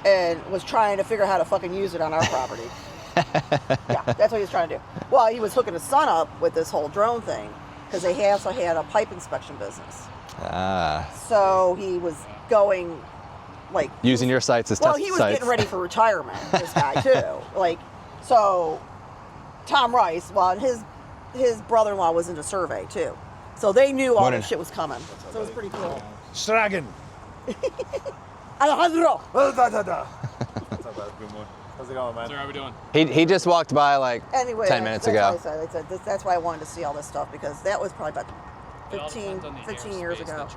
and was trying to figure out how to fucking use it on our property. Yeah, that's what he was trying to do. Well, he was hooking his son up with this whole drone thing because they also had a pipe inspection business. Ah. So he was going, like... Using your sites as test sites. Well, he was getting ready for retirement, this guy, too. Like, so... Tom Rice, well, his brother-in-law was into survey too, so they knew all this shit was coming. So it was pretty cool. Stragan. Alejandro. How's it going, man? Sir, how we doing? He just walked by like Anyway, 10 minutes ago. That's why I wanted to see all this stuff, because that was probably about 15 years ago.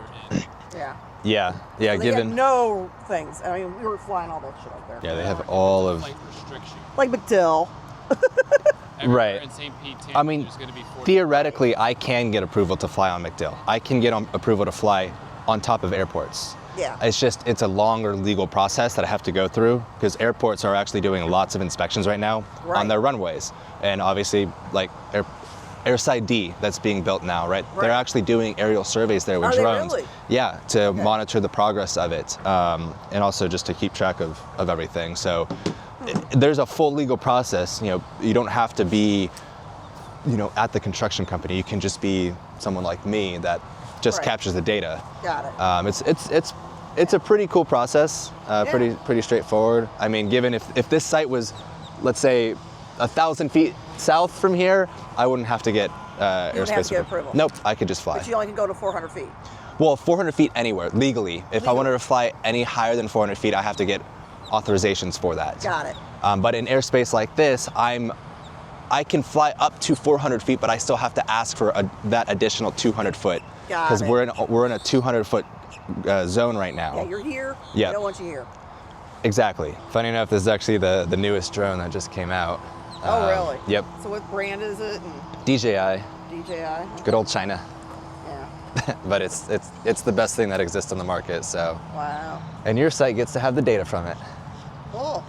Yeah. Yeah, So they given... had no things. I mean, we were flying all that shit up there. Yeah, they have all of... Flight restriction. Like McDill. Everywhere Right. in St. Pete, I mean, there's going to be 40. theoretically, I can get approval to fly on McDill. I can get approval to fly on top of airports. Yeah. It's a longer legal process that I have to go through, because airports are actually doing lots of inspections right now on their runways. And obviously, like Airside D that's being built now, right? They're actually doing aerial surveys there with drones. They really? Yeah, to monitor the progress of it, and also just to keep track of everything. So there's a full legal process. You know, you don't have to be, at the construction company. You can just be someone like me that just captures the data. Got it. It's a pretty cool process. Pretty straightforward. I mean, given if this site was, let's say, 1,000 feet south from here, I wouldn't have to get airspace approval. Nope, I could just fly. But you only can go to 400 feet. Well, 400 feet anywhere legally. If I wanted to fly any higher than 400 feet, I have to get authorizations for that. Got it. But in airspace like this, I'm I can fly up to 400 feet, but I still have to ask for that additional 200 foot. Because we're in a 200 foot zone right now. Yeah, you're here. Yeah. I don't want you here. Exactly. Funny enough, this is actually the newest drone that just came out. Oh, really? Yep. So what brand is it? DJI. DJI. Good old China. Yeah. But it's the best thing that exists on the market. So. Wow. And your site gets to have the data from it. Cool.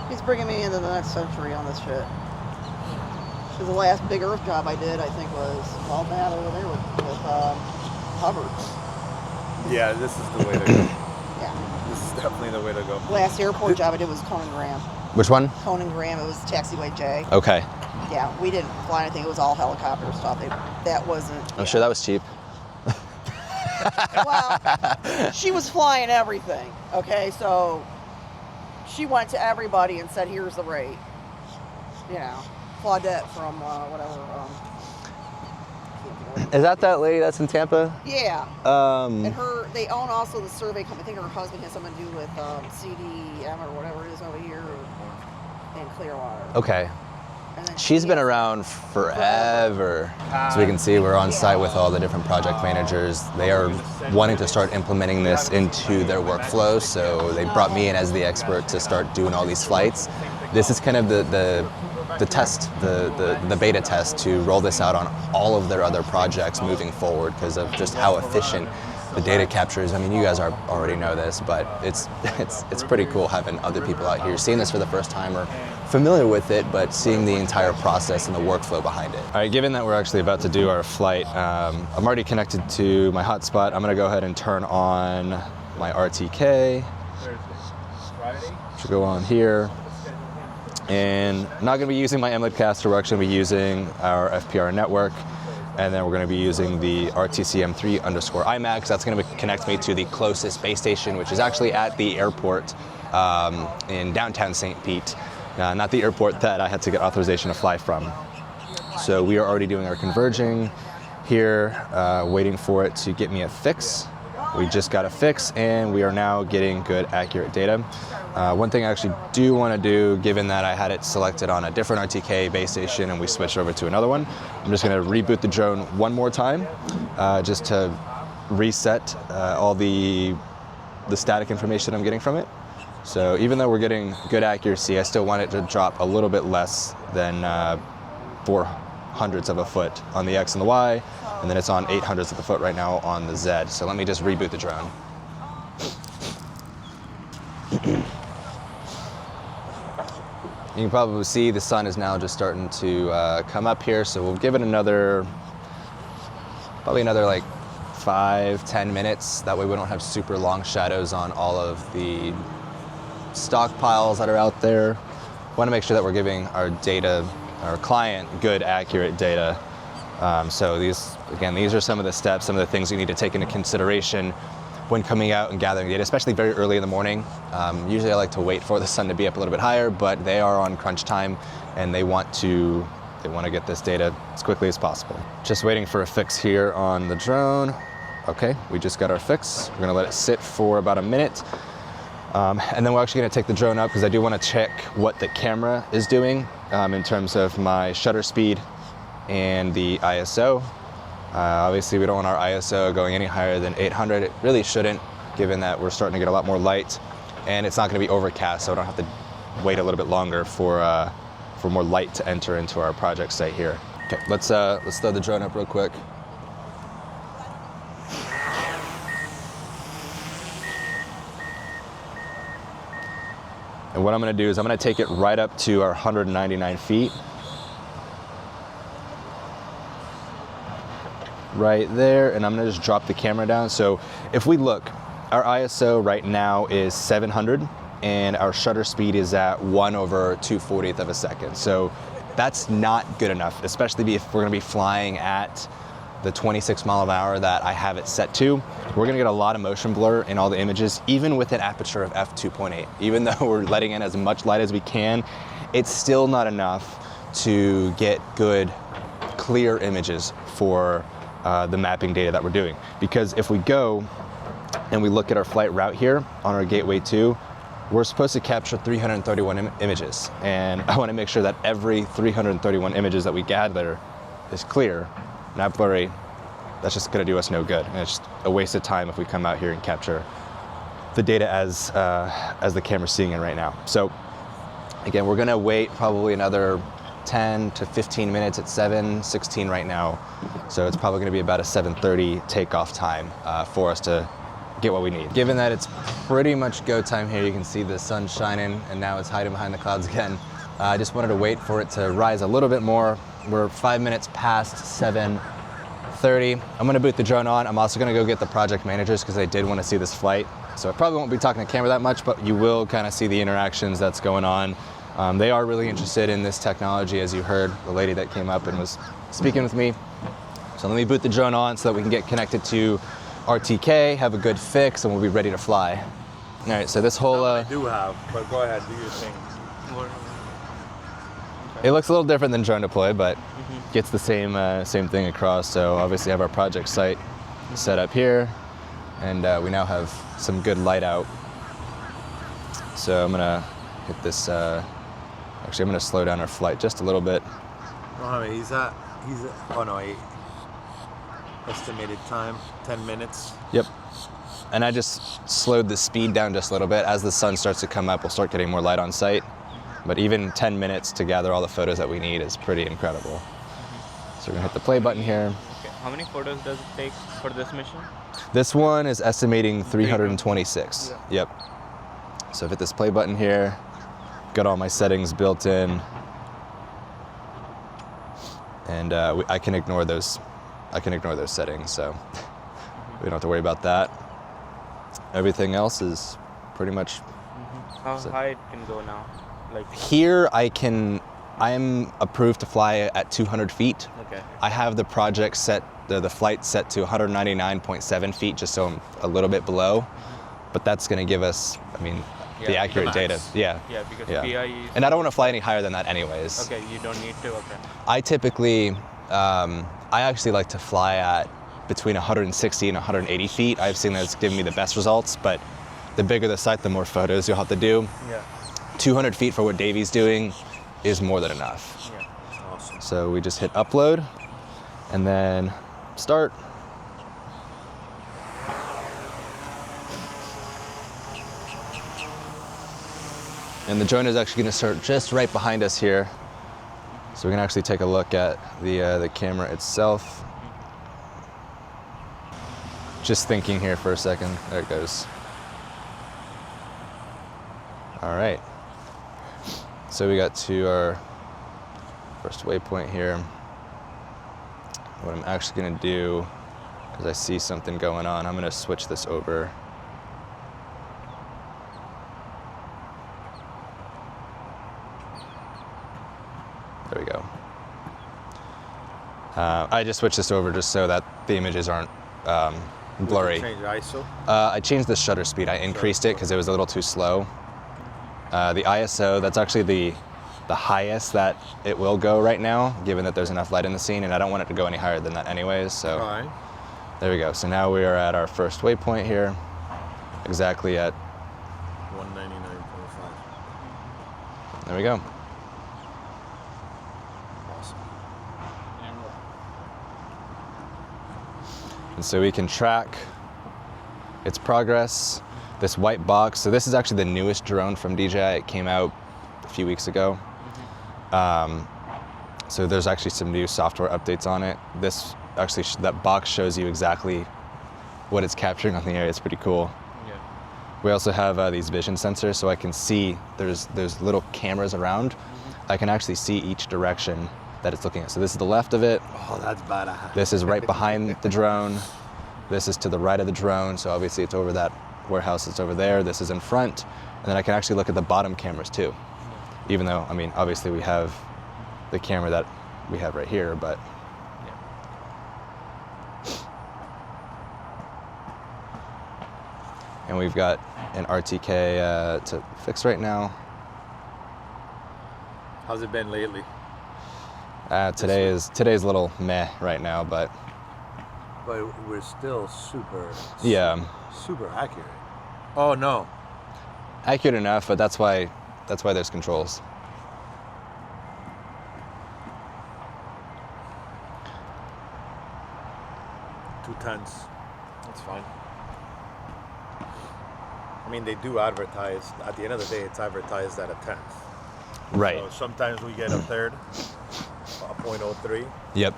He's bringing me into the next century on this shit. Because the last big Earth job I did, I think, was all that over there with Hubbard. Yeah, this is the way to go. Yeah. This is definitely the way to go. Last airport job I did was Conan Graham. Which one? Conan Graham, it was Taxiway J. Okay. Yeah, we didn't fly anything, it was all helicopter stuff. That wasn't... I'm sure that was cheap. Well, she was flying everything, okay? So she went to everybody and said, here's the rate. You know, Claudette from whatever. Is that lady that's in Tampa? Yeah. And they own also the survey company. I think her husband has something to do with CDM or whatever it is over here in Clearwater. Okay. And then She's been around forever. So we can see we're on site with all the different project managers. They are wanting to start implementing this into their workflow, so they brought me in as the expert to start doing all these flights. This is kind of the test, the beta test to roll this out on all of their other projects moving forward because of just how efficient the data captures. I mean, you guys already know this, but it's pretty cool having other people out here seeing this for the first time or familiar with it, but seeing the entire process and the workflow behind it. All right, given that we're actually about to do our flight, I'm already connected to my hotspot. I'm gonna go ahead and turn on my RTK. Should go on here. And I'm not gonna be using my MLID caster, we're actually gonna be using our FPR network. And then we're going to be using the RTCM3_IMAX. That's going to connect me to the closest base station, which is actually at the airport in downtown St. Pete, not the airport that I had to get authorization to fly from. So we are already doing our converging here, waiting for it to get me a fix. We just got a fix, and we are now getting good, accurate data. One thing I actually do want to do, given that I had it selected on a different RTK base station and we switched over to another one, I'm just going to reboot the drone one more time, just to reset all the static information I'm getting from it. So even though we're getting good accuracy, I still want it to drop a little bit less than 400ths of a foot on the X and the Y, and then it's on 800ths of a foot right now on the Z. So let me just reboot the drone. You can probably see the sun is now just starting to come up here, so we'll give it probably another like 5-10 minutes. That way we don't have super long shadows on all of the stockpiles that are out there. Want to make sure that we're giving our client good, accurate data. So these are some of the steps, some of the things you need to take into consideration when coming out and gathering data, especially very early in the morning. Usually I like to wait for the sun to be up a little bit higher, but they are on crunch time and they want to get this data as quickly as possible. Just waiting for a fix here on the drone. Okay, we just got our fix. We're gonna let it sit for about a minute. And then we're actually gonna take the drone up because I do wanna check what the camera is doing in terms of my shutter speed and the ISO. Obviously we don't want our ISO going any higher than 800. It really shouldn't, given that we're starting to get a lot more light and it's not going to be overcast, so I don't have to wait a little bit longer for more light to enter into our project site here. Okay, let's throw the drone up real quick. And what I'm going to do is I'm going to take it right up to our 199 feet. Right there, and I'm gonna just drop the camera down. So if we look, our ISO right now is 700 and our shutter speed is at 1/240th of a second. So that's not good enough, especially if we're gonna be flying at the 26 mile an hour that I have it set to. We're gonna get a lot of motion blur in all the images, even with an aperture of f2.8. Even though we're letting in as much light as we can, it's still not enough to get good, clear images for the mapping data that we're doing. Because if we go and we look at our flight route here on our Gateway 2, we're supposed to capture 331 images, and I want to make sure that every 331 images that we gather is clear, not blurry. That's just going to do us no good, and it's just a waste of time if we come out here and capture the data as the camera's seeing it right now. So again, we're going to wait probably another 10 to 15 minutes at 7:16 right now. So it's probably going to be about a 7:30 takeoff time for us to get what we need. Given that it's pretty much go time here, you can see the sun shining and now it's hiding behind the clouds again. I just wanted to wait for it to rise a little bit more. We're 5 minutes past 7:30. I'm gonna boot the drone on. I'm also gonna go get the project managers because they did want to see this flight. So I probably won't be talking to camera that much, but you will kind of see the interactions that's going on. They are really interested in this technology, as you heard the lady that came up and was speaking with me. So let me boot the drone on so that we can get connected to RTK, have a good fix, and we'll be ready to fly. All right, so this whole... I do have, but go ahead, do your thing. It looks a little different than drone deploy, but gets the same thing across. So obviously have our project site set up here, and we now have some good light out. So I'm gonna hit this, actually I'm gonna slow down our flight just a little bit. Mohammed, oh no, estimated time, 10 minutes. Yep. And I just slowed the speed down just a little bit. As the sun starts to come up, we'll start getting more light on site. But even 10 minutes to gather all the photos that we need is pretty incredible. So we're gonna hit the play button here. Okay. How many photos does it take for this mission? This one is estimating 326. Yeah. Yep. So I've hit this play button here. Got all my settings built in. And I can ignore those. I can ignore those settings, so we don't have to worry about that. Everything else is pretty much. How high it can go now? Like Here I am approved to fly at 200 feet. okay. I have the project set, the flight set to 199.7 feet, just so I'm a little bit below. But that's going to give us, I mean, the Yeah, accurate the data. max. Yeah. Yeah, because Yeah. PIE. And I don't want to fly any higher than that anyways. Okay, you don't need to. Okay. I typically, I actually like to fly at between 160 and 180 feet. I've seen that's given me the best results, but the bigger the site, the more photos you'll have to do. Yeah. 200 feet for what Davey's doing is more than enough. Yeah. Awesome. So we just hit upload and then start. And the drone is actually going to start just right behind us here. So we can actually take a look at the camera itself. Just thinking here for a second. There it goes. All right. So we got to our first waypoint here. What I'm actually going to do, because I see something going on, I'm going to switch this over. There we go. I just switched this over just so that the images aren't blurry. Change ISO. I changed the shutter speed. I increased it because it was a little too slow. The ISO, that's actually the highest that it will go right now, given that there's enough light in the scene, and I don't want it to go any higher than that anyways. So All right. there we go. So now we are at our first waypoint here, exactly at, 199.5. there we go. Awesome. And so we can track its progress. This white box, so this is actually the newest drone from DJI. It came out a few weeks ago. So there's actually some new software updates on it. This actually, that box shows you exactly what it's capturing on the area. It's pretty cool. Yeah. We also have these vision sensors, so I can see there's little cameras around. I can actually see each direction that it's looking at. So this is the left of it. Oh, that's badass. This is right behind the drone. This is to the right of the drone, so obviously it's over that warehouse that's over there. This is in front, and then I can actually look at the bottom cameras too. Even though, I mean, obviously we have the camera that we have right here, but and we've got an RTK to fix right now. How's it been lately? Today's a little meh right now, but But we're still super yeah. accurate. Oh no. accurate enough, but that's why there's controls. 2/10. That's fine. I mean, they do advertise. At the end of the day, it's advertised at a 10th. Right. So sometimes we get a third, a .03. Yep.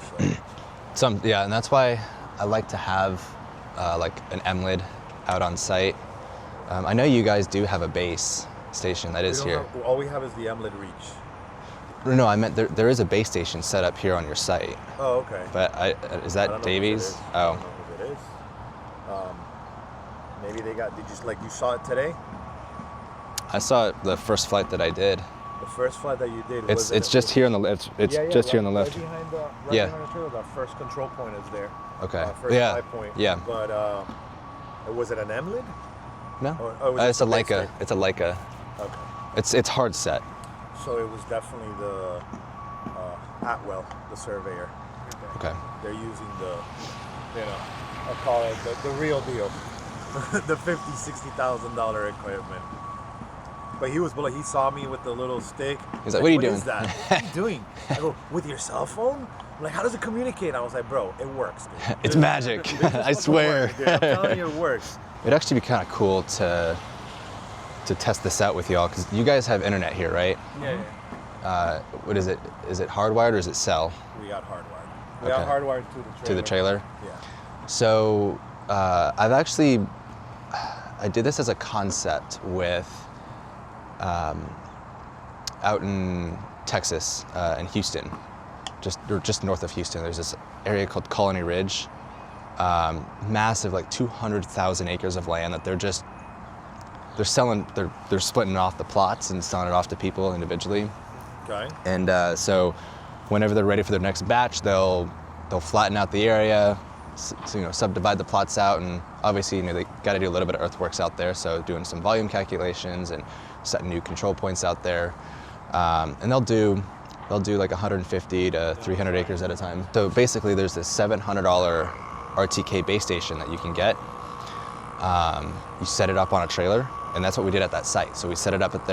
So, And that's why I like to have like an MLID out on site. I know you guys do have a base station that is here. all we have is the MLID reach. No, I meant there is a base station set up here on your site. Oh, okay. But is I that don't know whose it Davies? is. I Oh. don't know who it is. Maybe they got. Did you saw it today? I saw it the first flight that I did. The first flight that you did. It's just here on the left. It's just here on the left. Right behind the Yeah. behind the trailer. The first control point is there. Okay. First Yeah. fly point. Yeah. But was it an MLID? No. Or was it It's a the base Leica. station? It's a Leica. Okay. It's hard set. So it was definitely the Atwell, the surveyor. Okay. They're using the, I'll call it the real deal, the $50,000-$60,000 equipment. But he saw me with the little stick. He's like, "What are you What doing?" is that? What are you doing? I go, "With your cell phone?" I'm like, "How does it communicate?" I was like, "Bro, it works, dude. It's magic. This I fucking swear. works, dude. I'm telling you, it works." It'd actually be kind of cool to test this out with y'all, because you guys have internet here, right? Yeah. What is it? Is it hardwired or is it cell? We got hardwired. We Okay. got hardwired to the trailer. To the trailer? Yeah. So I did this as a concept with out in Texas, in Houston, just north of Houston. There's this area called Colony Ridge, massive, like 200,000 acres of land that they're splitting off the plots and selling it off to people individually. Okay. And so whenever they're ready for their next batch, they'll flatten out the area, subdivide the plots out, and obviously, they got to do a little bit of earthworks out there, so doing some volume calculations and setting new control points out there. And they'll do like 150 to 300 acres at a time. So basically, there's this $700 RTK base station that you can get. You set it up on a trailer, and that's what we did at that site. So we set it up at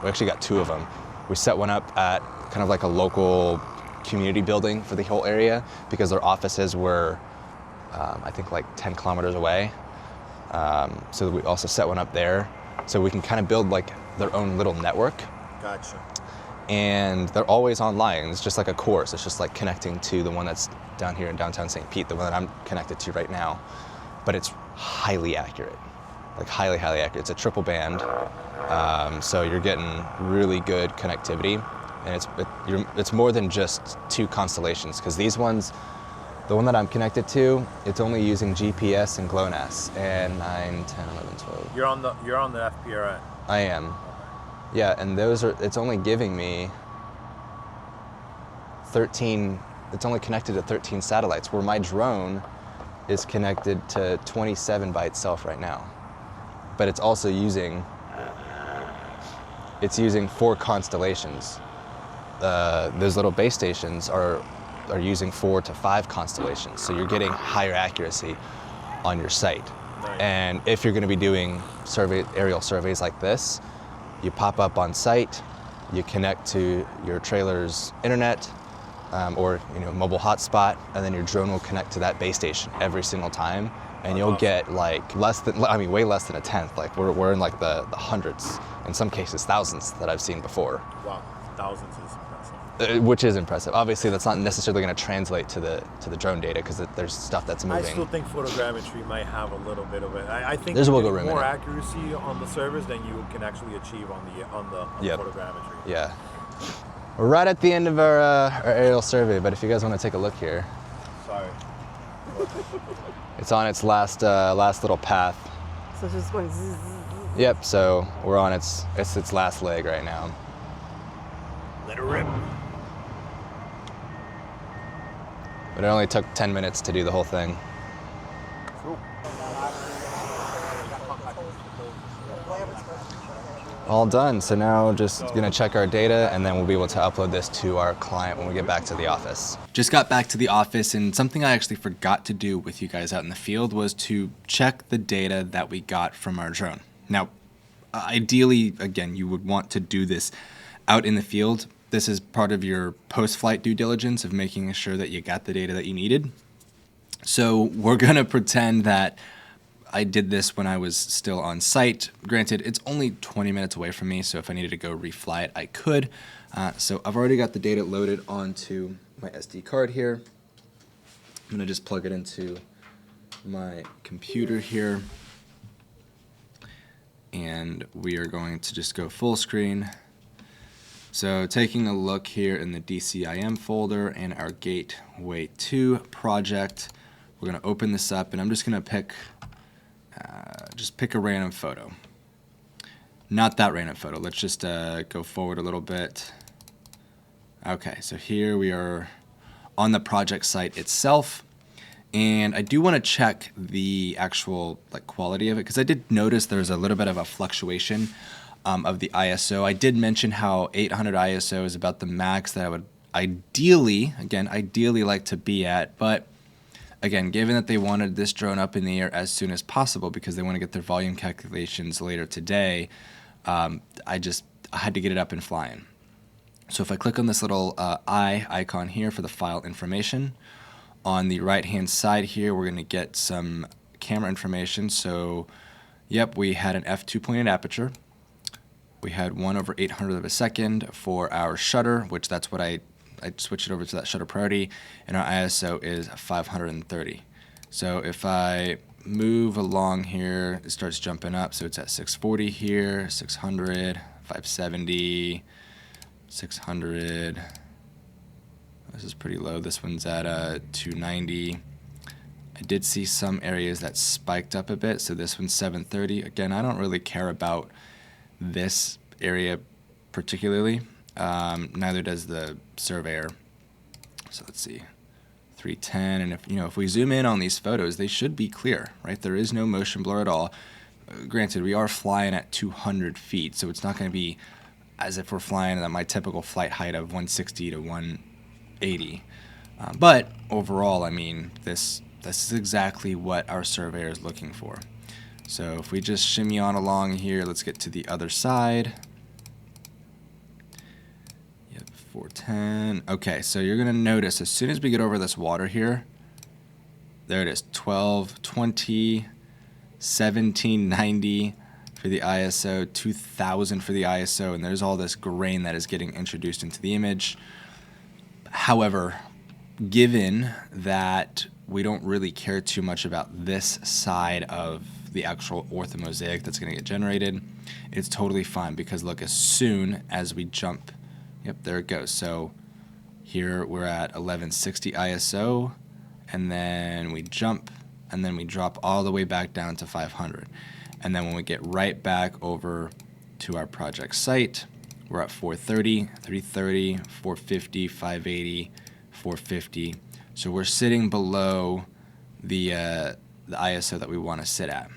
we actually got two of them. We set one up at kind of like a local community building for the whole area, because their offices were, I think, like 10 kilometers away. So we also set one up there, so we can kind of build like their own little network. Gotcha. And they're always online. It's just like a course. It's just like connecting to the one that's down here in downtown St. Pete, the one that I'm connected to right now. But it's highly accurate, like highly, highly accurate. It's a triple band, so you're getting really good connectivity. And it's more than just two constellations, because these ones, the one that I'm connected to, it's only using GPS and GLONASS and 9, 10, 11, 12. You're on the FPRN. I am. Yeah, and it's only giving me 13, it's only connected to 13 satellites, where my drone is connected to 27 by itself right now. But it's also using 4 constellations. Those little base stations are using 4 to 5 constellations, so you're getting higher accuracy on your site. Nice. And if you're going to be doing aerial surveys like this, you pop up on site, you connect to your trailer's internet or mobile hotspot, and then your drone will connect to that base station every single time, and you'll get like way less than a tenth. Like we're in like the hundreds, in some cases thousands, that I've seen before. Wow, thousands is impressive. Which is impressive. Obviously, that's not necessarily going to translate to the drone data, because there's stuff that's moving. I still think photogrammetry might have a little bit of it. I think There's you're wiggle getting room in more it. accuracy on the servers than you can actually achieve on the Yep. photogrammetry. Yeah. We're right at the end of our aerial survey, but if you guys want to take a look here, Sorry. it's on its last little path. So it's just going zzz, zzz, zzz. Yep. So we're on its last leg right now. Let it rip. But it only took 10 minutes to do the whole thing. Cool. All done. So now just gonna check our data, and then we'll be able to upload this to our client when we get back to the office. Just got back to the office, and something I actually forgot to do with you guys out in the field was to check the data that we got from our drone. Now, Ideally, again, you would want to do this out in the field. This is part of your post-flight due diligence of making sure that you got the data that you needed. So we're going to pretend that I did this when I was still on site. Granted, it's only 20 minutes away from me, so if I needed to go refly it, I could. So I've already got the data loaded onto my SD card here. I'm going to just plug it into my computer here. And we are going to just go full screen. So taking a look here in the DCIM folder and our Gateway 2 project, we're going to open this up, and I'm just going to pick a random photo. Not that random photo. Let's just go forward a little bit. Okay, so here we are on the project site itself. And I do want to check the actual quality of it, because I did notice there's a little bit of a fluctuation of the ISO. I did mention how 800 ISO is about the max that I would ideally like to be at. But again, given that they wanted this drone up in the air as soon as possible because they want to get their volume calculations later today, I had to get it up and flying. So if I click on this little eye icon here for the file information, on the right-hand side here, we're going to get some camera information. So, yep, we had an f2.8 aperture. We had 1/800 of a second for our shutter, which that's what I switched it over to that shutter priority, and our ISO is 530. So if I move along here, it starts jumping up. So it's at 640 here, 600, 570, 600. This is pretty low. This one's at 290. I did see some areas that spiked up a bit, so this one's 730. Again, I don't really care about this area particularly. Neither does the surveyor. So let's see, 310. And if we zoom in on these photos, they should be clear, right? There is no motion blur at all. Granted, we are flying at 200 feet, so it's not going to be as if we're flying at my typical flight height of 160 to 180. But overall, I mean, this is exactly what our surveyor is looking for. So if we just shimmy on along here, let's get to the other side. Yep, 410. Okay, so you're going to notice as soon as we get over this water here, there it is, 1220, 1790 for the ISO, 2000 for the ISO, and there's all this grain that is getting introduced into the image. However, given that we don't really care too much about this side of the actual orthomosaic that's going to get generated, it's totally fine, because look, as soon as we jump, yep, there it goes. So here we're at 1160 ISO, and then we jump, and then we drop all the way back down to 500. And then when we get right back over to our project site, we're at 430, 330, 450, 580, 450. So we're sitting below the ISO that we want to sit at.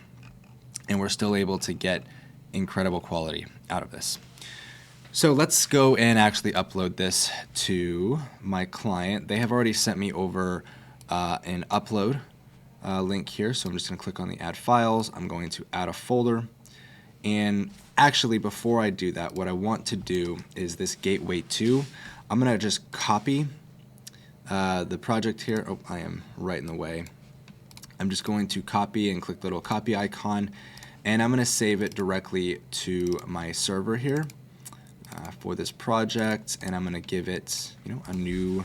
And we're still able to get incredible quality out of this. So let's go and actually upload this to my client. They have already sent me over an upload link here. So I'm just going to click on the add files. I'm going to add a folder. And actually, before I do that, what I want to do is this Gateway 2. I'm going to just copy the project here. Oh, I am right in the way. I'm just going to copy and click the little copy icon, and I'm going to save it directly to my server here for this project, and I'm going to give it, a new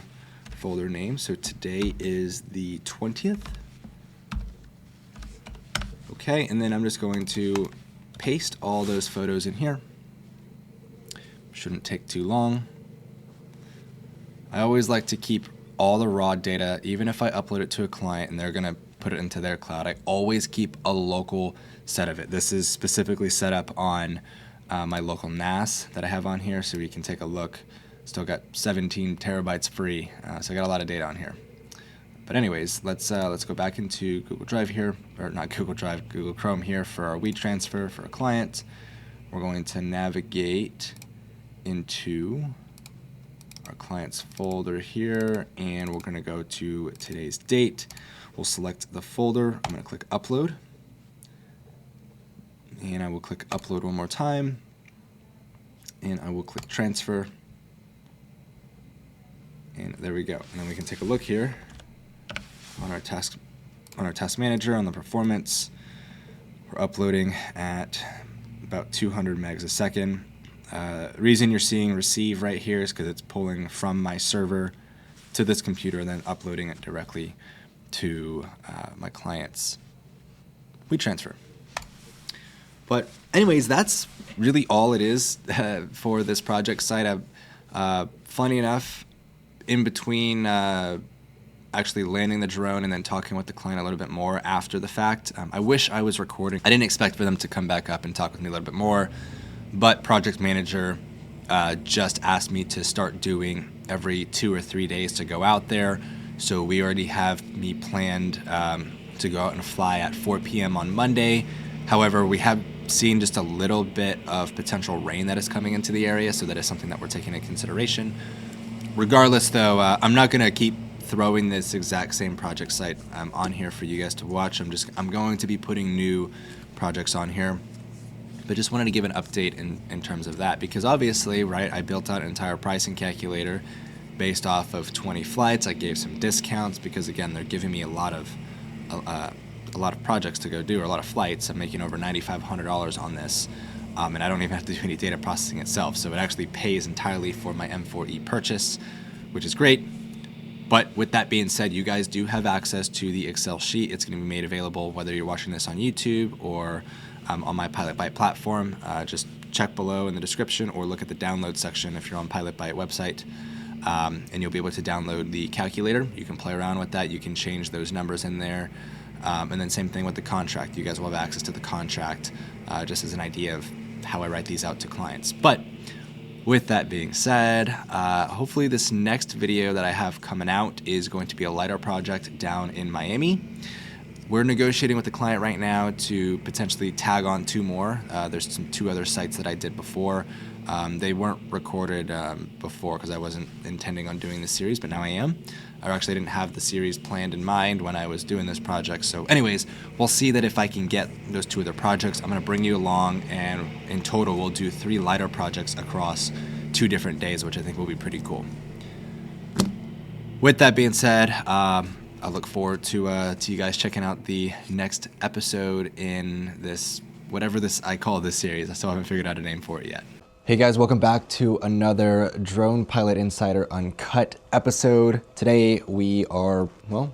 folder name. So today is the 20th. Okay, and then I'm just going to paste all those photos in here. Shouldn't take too long. I always like to keep all the raw data, even if I upload it to a client and they're going to put it into their cloud, I always keep a local set of it. This is specifically set up on my local NAS that I have on here, so you can take a look. Still got 17 terabytes free, so I got a lot of data on here. But anyways, let's go back into Google Drive here, or not Google Drive, Google Chrome here for our WeTransfer for a client. We're going to navigate into our client's folder here, and we're going to go to today's date. We'll select the folder. I'm going to click upload. and I will click upload one more time, and I will click transfer, and there we go. And then we can take a look here on our task manager on the performance. We're uploading at about 200 megs a second. Reason you're seeing receive right here is because it's pulling from my server to this computer and then uploading it directly to my client's WeTransfer. But anyways, that's really all it is for this project site. Funny enough, in between actually landing the drone and then talking with the client a little bit more after the fact, I wish I was recording. I didn't expect for them to come back up and talk with me a little bit more, but project manager just asked me to start doing every 2 or 3 days to go out there. So we already have me planned to go out and fly at 4 p.m. on Monday. However, we have seen just a little bit of potential rain that is coming into the area, so that is something that we're taking into consideration. Regardless, though, I'm not going to keep throwing this exact same project site on here for you guys to watch. I'm going to be putting new projects on here, but just wanted to give an update in terms of that, because obviously, right, I built out an entire pricing calculator based off of 20 flights. I gave some discounts because, again, they're giving me a lot of projects to go do, or a lot of flights. I'm making over $9,500 on this, and I don't even have to do any data processing itself, so it actually pays entirely for my M4E purchase, which is great. But with that being said, you guys do have access to the Excel sheet. It's going to be made available whether you're watching this on YouTube or on my Pilot Byte platform. Just check below in the description or look at the download section if you're on Pilot Byte website, and you'll be able to download the calculator. You can play around with that. You can change those numbers in there. And then same thing with the contract. You guys will have access to the contract just as an idea of how I write these out to clients. But with that being said, hopefully this next video that I have coming out is going to be a LiDAR project down in Miami. We're negotiating with the client right now to potentially tag on 2 more. There's 2 other sites that I did before. They weren't recorded before because I wasn't intending on doing this series, but now I am. I actually didn't have the series planned in mind when I was doing this project. So anyways, we'll see that if I can get those 2 other projects. I'm going to bring you along, and in total we'll do 3 LiDAR projects across 2 different days, which I think will be pretty cool. With that being said, I look forward to you guys checking out the next episode in this, whatever this I call this series. I still haven't figured out a name for it yet. Hey guys, welcome back to another Drone Pilot Insider Uncut episode. Today we are, well,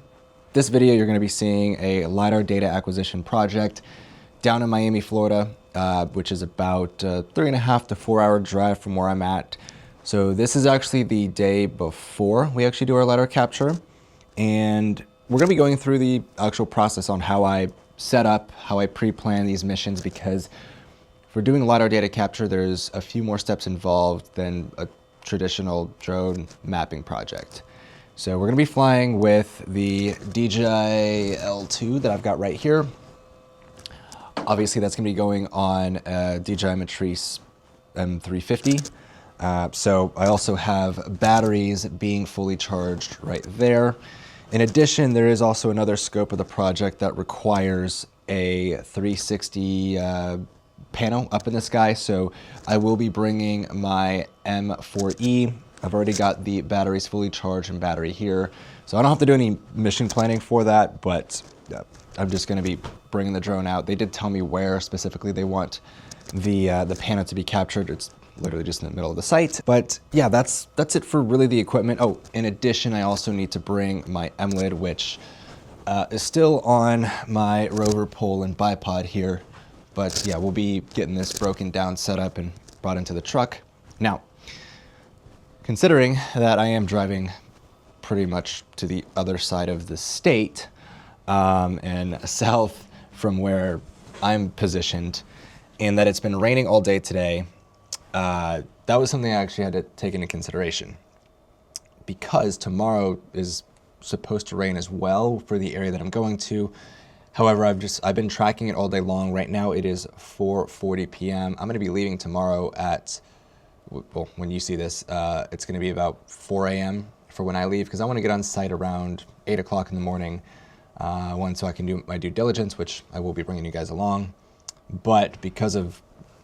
this video you're going to be seeing a LiDAR data acquisition project down in Miami, Florida, which is about 3.5 to 4 hour drive from where I'm at. So this is actually the day before we actually do our LiDAR capture, and we're going to be going through the actual process on how I set up, how I pre-plan these missions, because for doing LiDAR data capture, there's a few more steps involved than a traditional drone mapping project. So we're going to be flying with the DJI L2 that I've got right here. Obviously, that's going to be going on a DJI Matrice M350. So I also have batteries being fully charged right there. In addition, there is also another scope of the project that requires a 360 panel up in the sky, so I will be bringing my M4E. I've already got the batteries fully charged and battery here, so I don't have to do any mission planning for that, but I'm just going to be bringing the drone out. They did tell me where specifically they want the panel to be captured. It's literally just in the middle of the site. But yeah, that's it for really the equipment. Oh, in addition, I also need to bring my M-lid, which is still on my rover pole and bipod here. But yeah, we'll be getting this broken down, set up, and brought into the truck. Now, considering that I am driving pretty much to the other side of the state and south from where I'm positioned, and that it's been raining all day today, that was something I actually had to take into consideration, because tomorrow is supposed to rain as well for the area that I'm going to. However, I've been tracking it all day long. Right now it is 4:40 p.m. I'm going to be leaving tomorrow at, well, when you see this, it's going to be about 4 a.m. for when I leave, because I want to get on site around 8 o'clock in the morning, so I can do my due diligence, which I will be bringing you guys along. but because of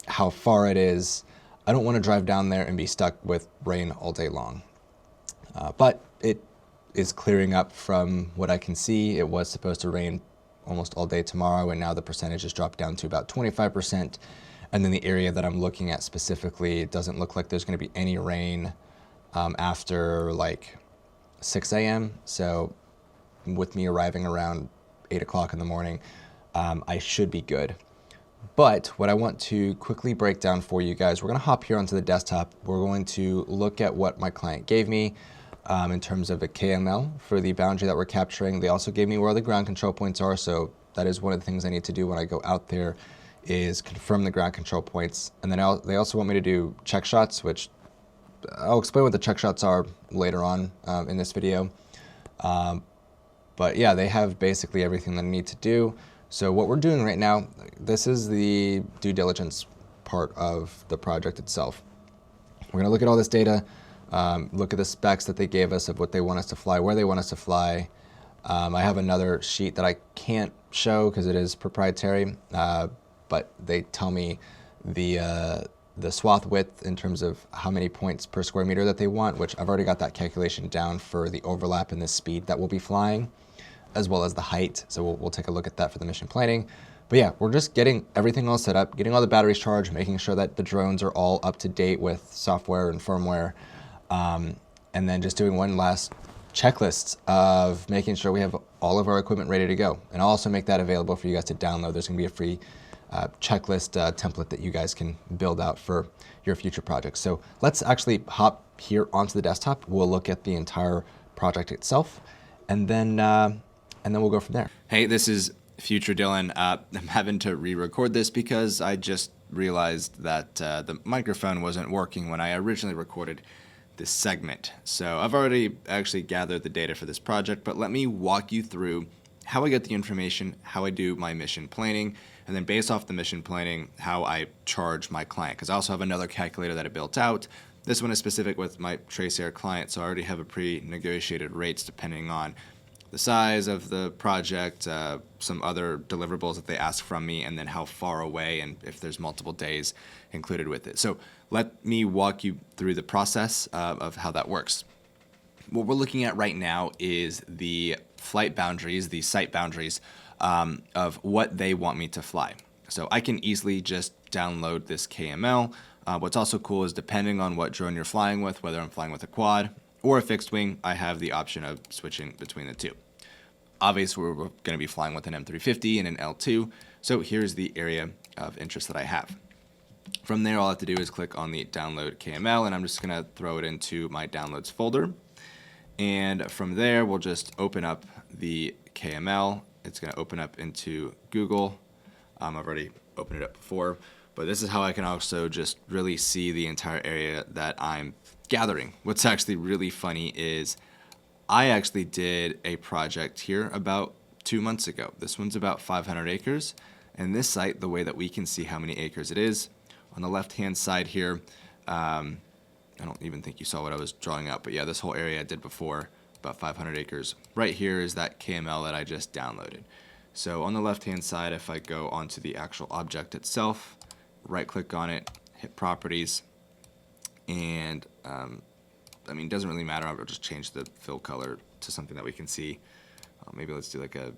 how far it is, I don't want to drive down there and be stuck with rain all day long. But it is clearing up from what I can see. It was supposed to rain almost all day tomorrow, and now the percentage has dropped down to about 25%. And then the area that I'm looking at specifically, it doesn't look like there's going to be any rain after like 6 a.m. So with me arriving around 8 o'clock in the morning, I should be good. But what I want to quickly break down for you guys, we're going to hop here onto the desktop. We're going to look at what my client gave me in terms of a KML for the boundary that we're capturing. They also gave me where the ground control points are, so that is one of the things I need to do when I go out there is confirm the ground control points. And then they also want me to do check shots, which I'll explain what the check shots are later on in this video. But yeah, they have basically everything that I need to do. So what we're doing right now, this is the due diligence part of the project itself. We're going to look at all this data, look at the specs that they gave us of what they want us to fly, where they want us to fly. I have another sheet that I can't show because it is proprietary, but they tell me the swath width in terms of how many points per square meter that they want, which I've already got that calculation down for the overlap and the speed that we'll be flying, as well as the height. So we'll take a look at that for the mission planning. But yeah, we're just getting everything all set up, getting all the batteries charged, making sure that the drones are all up to date with software and firmware, and then just doing one last checklist of making sure we have all of our equipment ready to go. And I'll also make that available for you guys to download. There's gonna be a free checklist template that you guys can build out for your future projects. So let's actually hop here onto the desktop. We'll look at the entire project itself, and then we'll go from there. Hey, this is Future Dylan. I'm having to re-record this because I just realized that the microphone wasn't working when I originally recorded this segment. So I've already actually gathered the data for this project, but let me walk you through how I get the information, how I do my mission planning, and then based off the mission planning, how I charge my client. Because I also have another calculator that I built out. This one is specific with my Tracer client, so I already have a pre-negotiated rates depending on the size of the project, some other deliverables that they ask from me, and then how far away and if there's multiple days included with it. So let me walk you through the process of how that works. What we're looking at right now is the flight boundaries, the site boundaries of what they want me to fly. So I can easily just download this KML. What's also cool is depending on what drone you're flying with, whether I'm flying with a quad or a fixed wing, I have the option of switching between the two. Obviously, we're going to be flying with an M350 and an L2, so here's the area of interest that I have. From there, all I have to do is click on the download KML, and I'm just going to throw it into my downloads folder. And from there, we'll just open up the KML. It's going to open up into Google. I've already opened it up before, but this is how I can also just really see the entire area that I'm gathering. What's actually really funny is I actually did a project here about 2 months ago. This one's about 500 acres. And this site, the way that we can see how many acres it is, on the left-hand side here, I don't even think you saw what I was drawing out, but yeah, this whole area I did before, about 500 acres. Right here is that KML that I just downloaded. So on the left-hand side, if I go onto the actual object itself, right-click on it, hit Properties, and it doesn't really matter. I'll just change the fill color to something that we can see. Maybe let's do like a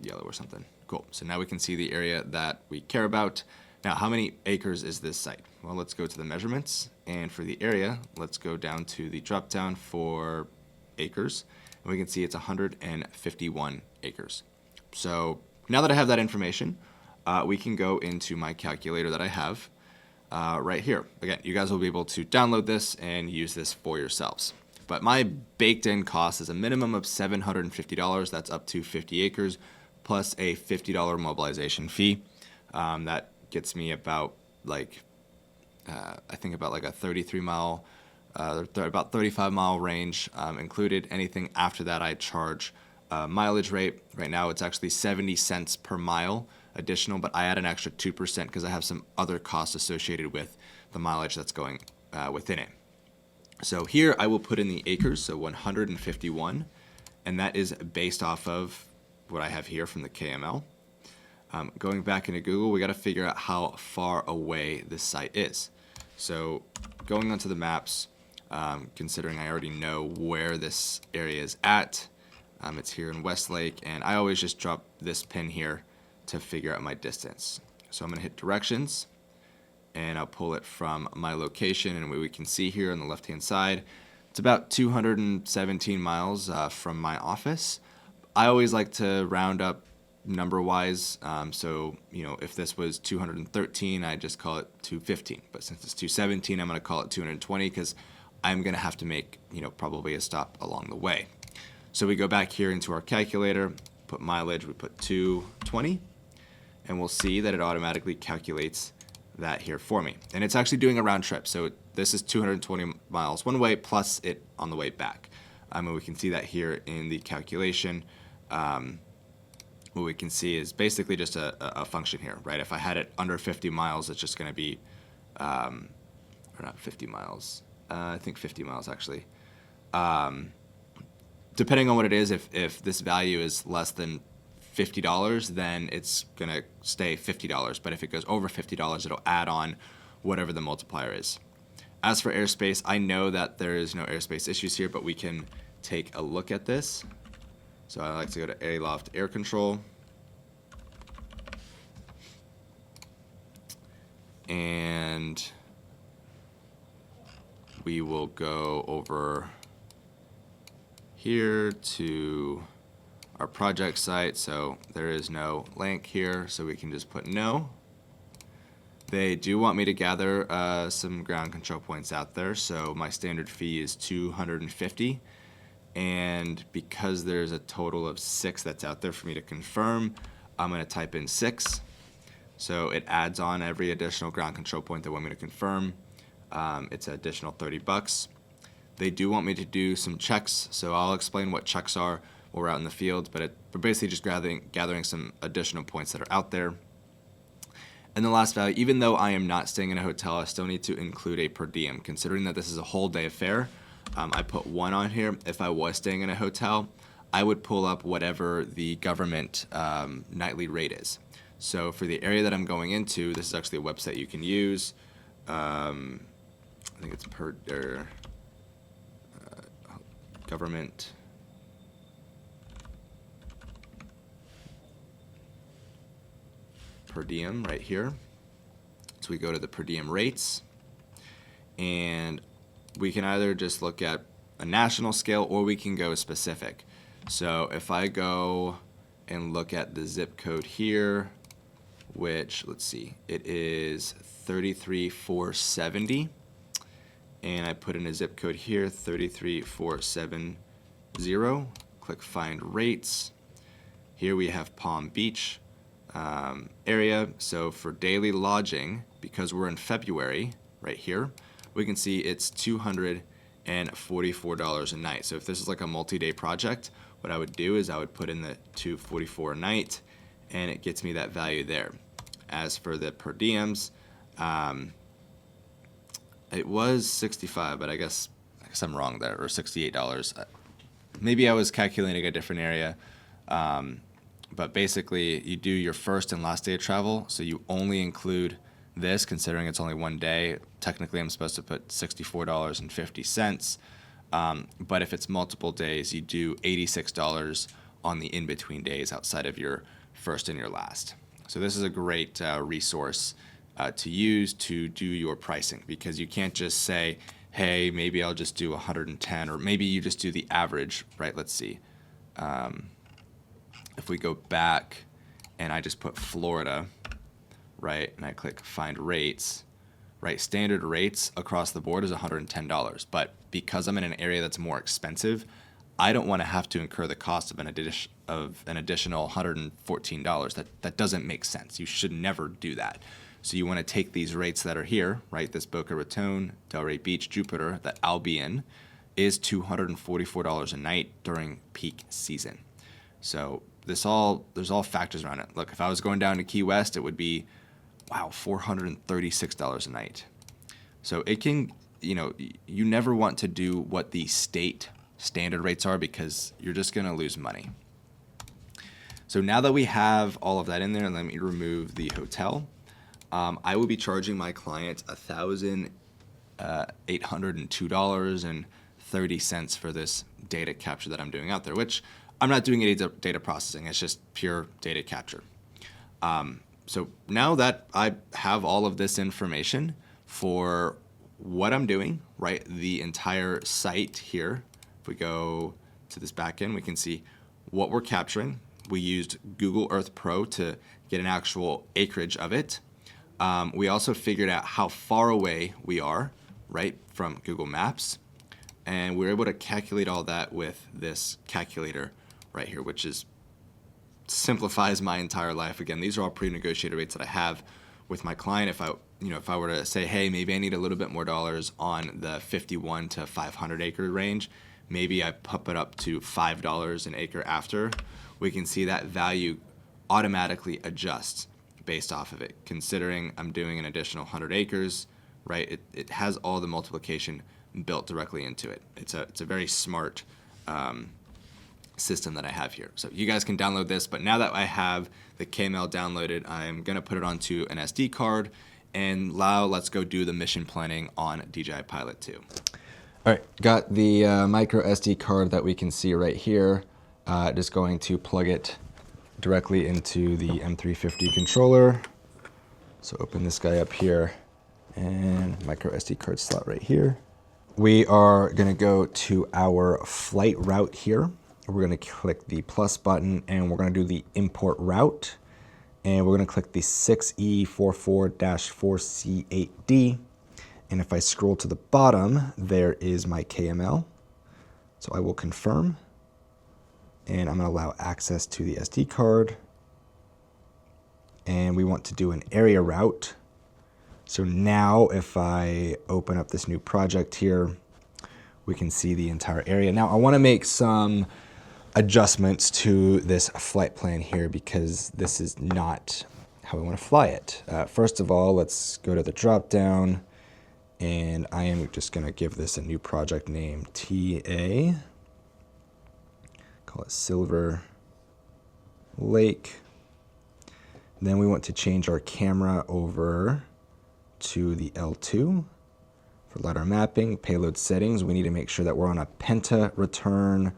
yellow or something. Cool. So now we can see the area that we care about. Now, how many acres is this site? Well, let's go to the measurements, and for the area, let's go down to the drop down for acres, and we can see it's 151 acres. So now that I have that information, we can go into my calculator that I have right here. Again, you guys will be able to download this and use this for yourselves. But my baked in cost is a minimum of $750. That's up to 50 acres plus a $50 mobilization fee. That gets me about I think about like a 33 mile, about 35 mile range included. Anything after that, I charge mileage rate. Right now, it's actually 70 cents per mile additional, but I add an extra 2% because I have some other costs associated with the mileage that's going within it. So here I will put in the acres, so 151, and that is based off of what I have here from the KML. Going back into Google, we got to figure out how far away this site is. So going onto the maps, considering I already know where this area is at, it's here in Westlake, and I always just drop this pin here to figure out my distance. So I'm going to hit directions, and I'll pull it from my location, and we can see here on the left-hand side, it's about 217 miles from my office. I always like to round up number-wise, so if this was 213, I just call it 215. But since it's 217, I'm going to call it 220 because I'm going to have to make probably a stop along the way. So we go back here into our calculator, put mileage, we put 220, and we'll see that it automatically calculates that here for me. And it's actually doing a round trip, so this is 220 miles one way plus it on the way back. And we can see that here in the calculation. What we can see is basically just a function here, right? If I had it under 50 miles, it's just going to be, or not 50 miles, I think 50 miles actually. Depending on what it is, if this value is less than $50, then it's going to stay $50. But if it goes over $50, it'll add on whatever the multiplier is. As for airspace, I know that there is no airspace issues here, but we can take a look at this. So I like to go to Aloft Air Control. And we will go over here to our project site. So there is no link here, so we can just put no. They do want me to gather some ground control points out there, so my standard fee is $250. And because there's a total of 6 that's out there for me to confirm, I'm going to type in 6. So it adds on every additional ground control point they want me to confirm. It's an additional $30. They do want me to do some checks, so I'll explain what checks are while we're out in the field, but we're basically just gathering some additional points that are out there. And the last value, even though I am not staying in a hotel, I still need to include a per diem. Considering that this is a whole day affair, I put 1 on here. If I was staying in a hotel, I would pull up whatever the government nightly rate is. So for the area that I'm going into, this is actually a website you can use. I think it's government per diem right here. So we go to the per diem rates, and we can either just look at a national scale or we can go specific. So if I go and look at the zip code here, which, let's see, it is 33470, and I put in a zip code here, 33470, click find rates. Here we have Palm Beach area. So for daily lodging, because we're in February right here, we can see it's $244 a night. So if this is like a multi-day project, what I would do is I would put in the $244 a night, and it gets me that value there. As for the per diems, it was 65, but I guess I'm wrong there, or $68. Maybe I was calculating a different area. But basically, you do your first and last day of travel, so you only include this, considering it's only one day. Technically, I'm supposed to put $64.50. But if it's multiple days, you do $86 on the in-between days outside of your first and your last. So this is a great resource to use to do your pricing, because you can't just say, hey, maybe I'll just do 110, or maybe you just do the average, right? Let's see. If we go back and I just put Florida, right, and I click find rates, right, standard rates across the board is $110. But because I'm in an area that's more expensive, I don't want to have to incur the cost of an additional $114. That doesn't make sense. You should never do that. So you want to take these rates that are here, right, this Boca Raton, Delray Beach, Jupiter, that I'll be in, is $244 a night during peak season. So there's all factors around it. Look, if I was going down to Key West, it would be, wow, $436 a night. So it can, you never want to do what the state standard rates are, because you're just going to lose money. So So now that we have all of that in there, let me remove the hotel. I will be charging my client $1,802.30 for this data capture that I'm doing out there, which I'm not doing any data processing. It's just pure data capture. So now that I have all of this information for what I'm doing, right, the entire site here, if we go to this back end, we can see what we're capturing. We used Google Earth Pro to get an actual acreage of it. We also figured out how far away we are, right, from Google Maps. And we were able to calculate all that with this calculator right here, which is simplifies my entire life. Again, these are all pre-negotiated rates that I have with my client. If I were to say, hey, maybe I need a little bit more dollars on the 51 to 500 acre range, maybe I pump it up to $5 an acre after, we can see that value automatically adjusts based off of it. Considering I'm doing an additional 100 acres, right, it has all the multiplication built directly into it. It's a very smart system that I have here. So you guys can download this, but now that I have the KML downloaded, I'm gonna put it onto an SD card, and now let's go do the mission planning on DJI Pilot 2. All right, got the micro SD card that we can see right here. Just going to plug it directly into the M350 controller. So open this guy up here, and micro SD card slot right here. We are gonna go to our flight route here. We're gonna click the plus button, and we're gonna do the import route. And we're gonna click the 6E44-4C8D. And if I scroll to the bottom, there is my KML. So I will confirm. And I'm gonna allow access to the SD card. And we want to do an area route. So now if I open up this new project here, we can see the entire area. Now I wanna make some adjustments to this flight plan here because this is not how we want to fly it. First of all, let's go to the drop down, and I am just going to give this a new project name, TA, call it Silver Lake. Then we want to change our camera over to the L2 for LiDAR mapping. Payload settings, we need to make sure that we're on a penta return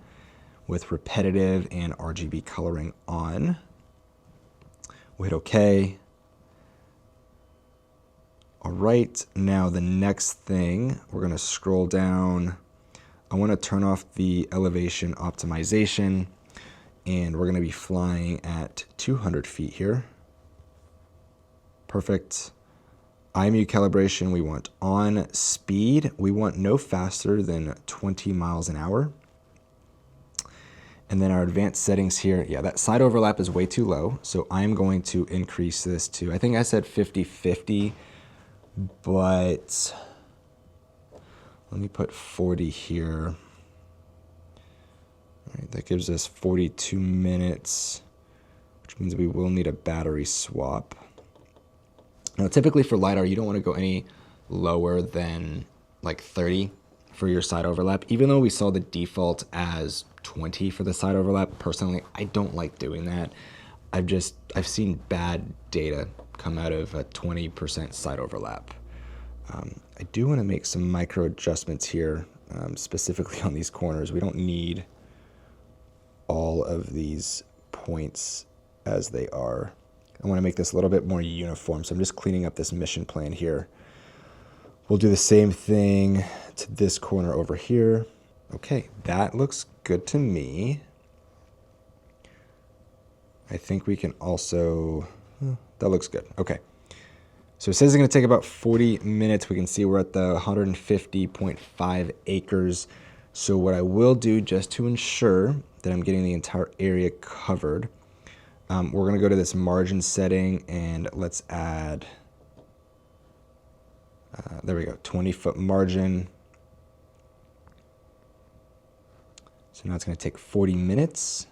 with repetitive and RGB coloring on. We'll hit OK. All right, now the next thing, we're gonna scroll down. I wanna turn off the elevation optimization, and we're gonna be flying at 200 feet here. Perfect. IMU calibration, we want on speed. We want no faster than 20 miles an hour. And then our advanced settings here, yeah, that side overlap is way too low. So I'm going to increase this to, I think I said 50-50, but let me put 40 here. All right, that gives us 42 minutes, which means we will need a battery swap. Now, typically for LiDAR, you don't want to go any lower than like 30 for your side overlap, even though we saw the default as 20 for the side overlap. Personally, I don't like doing that. I've seen bad data come out of a 20% side overlap. I do want to make some micro adjustments here, specifically on these corners. We don't need all of these points as they are. I want to make this a little bit more uniform, so I'm just cleaning up this mission plan here. We'll do the same thing to this corner over here. Okay, that looks good to me. I think we can also, that looks good. Okay, so it says it's gonna take about 40 minutes. We can see we're at the 150.5 acres. So what I will do, just to ensure that I'm getting the entire area covered, we're gonna go to this margin setting, and let's add, there we go, 20-foot margin. So now it's gonna take 40 minutes,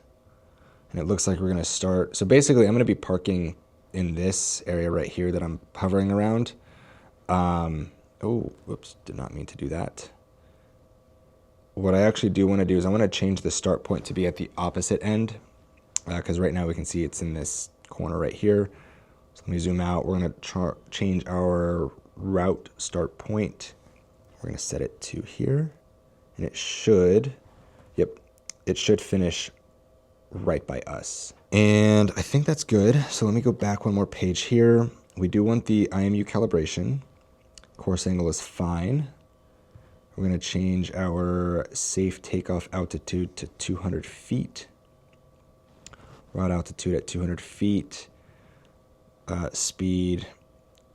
and it looks like we're gonna start. So basically I'm gonna be parking in this area right here that I'm hovering around. Oh, whoops, did not mean to do that. What I actually do wanna do is I wanna change the start point to be at the opposite end because right now we can see it's in this corner right here. So let me zoom out. We're going to change our route start point. We're going to set it to here, and it should, yep, it should finish right by us. And I think that's good. So let me go back one more page here. We do want the IMU calibration. Course angle is fine. We're going to change our safe takeoff altitude to 200 feet. Route altitude at 200 feet. Speed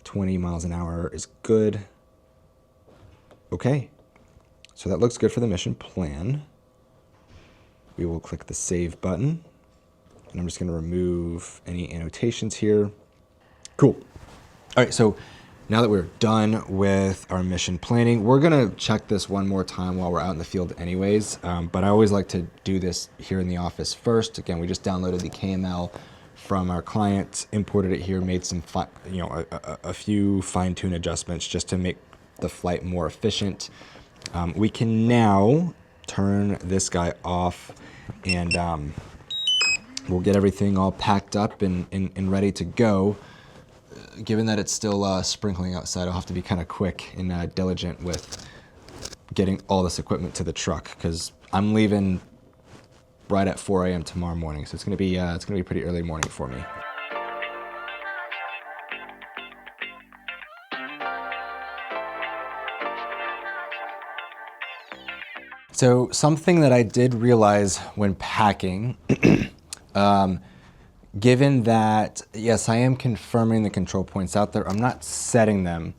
20 miles an hour is good. Okay. So that looks good for the mission plan. We will click the save button. And I'm just going to remove any annotations here. Cool. All right, so now that we're done with our mission planning, we're going to check this one more time while we're out in the field anyways. But I always like to do this here in the office first. Again, we just downloaded the KML from our client, imported it here, made some a few fine-tune adjustments just to make the flight more efficient. We can now turn this guy off, and we'll get everything all packed up and ready to go. Given that it's still sprinkling outside, I'll have to be kind of quick and diligent with getting all this equipment to the truck, because I'm leaving right at 4 a.m. tomorrow morning, so it's gonna be pretty early morning for me. So something that I did realize when packing, given that, yes, I am confirming the control points out there, I'm not setting them.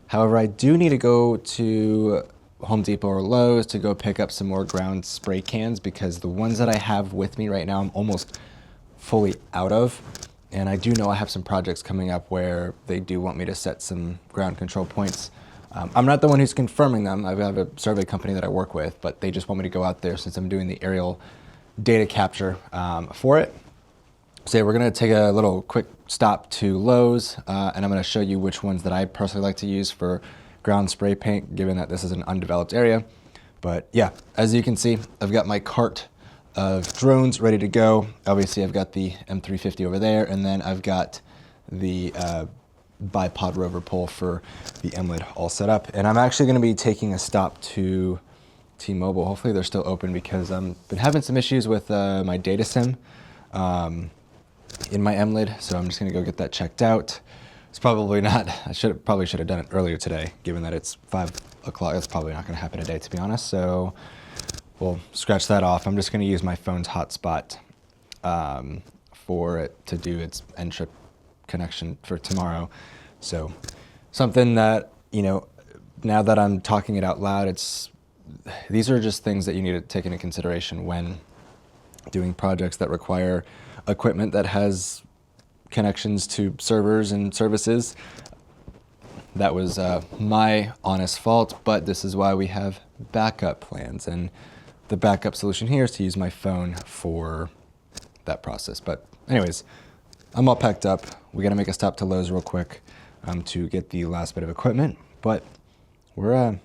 However, I do need to go to Home Depot or Lowe's to go pick up some more ground spray cans, because the ones that I have with me right now, I'm almost fully out of. And I do know I have some projects coming up where they do want me to set some ground control points. I'm not the one who's confirming them. I have a survey company that I work with, but they just want me to go out there since I'm doing the aerial data capture for it. So we're gonna take a little quick stop to Lowe's, and I'm gonna show you which ones that I personally like to use for ground spray paint, given that this is an undeveloped area. But yeah, as you can see, I've got my cart of drones ready to go. Obviously, I've got the M350 over there, and then I've got the bipod rover pole for the MLID all set up. And I'm actually gonna be taking a stop to T-Mobile. Hopefully they're still open, because I've been having some issues with my data sim in my MLID, so I'm just gonna go get that checked out. It's probably not, probably should have done it earlier today, given that it's 5 o'clock. That's probably not gonna happen today, to be honest, so we'll scratch that off. I'm just gonna use my phone's hotspot for it to do its N-trip connection for tomorrow. So something that, now that I'm talking it out loud, these are just things that you need to take into consideration when doing projects that require equipment that has connections to servers and services. That was my honest fault, but this is why we have backup plans. And the backup solution here is to use my phone for that process. But anyways, I'm all packed up. We gotta make a stop to Lowe's real quick to get the last bit of equipment. But we're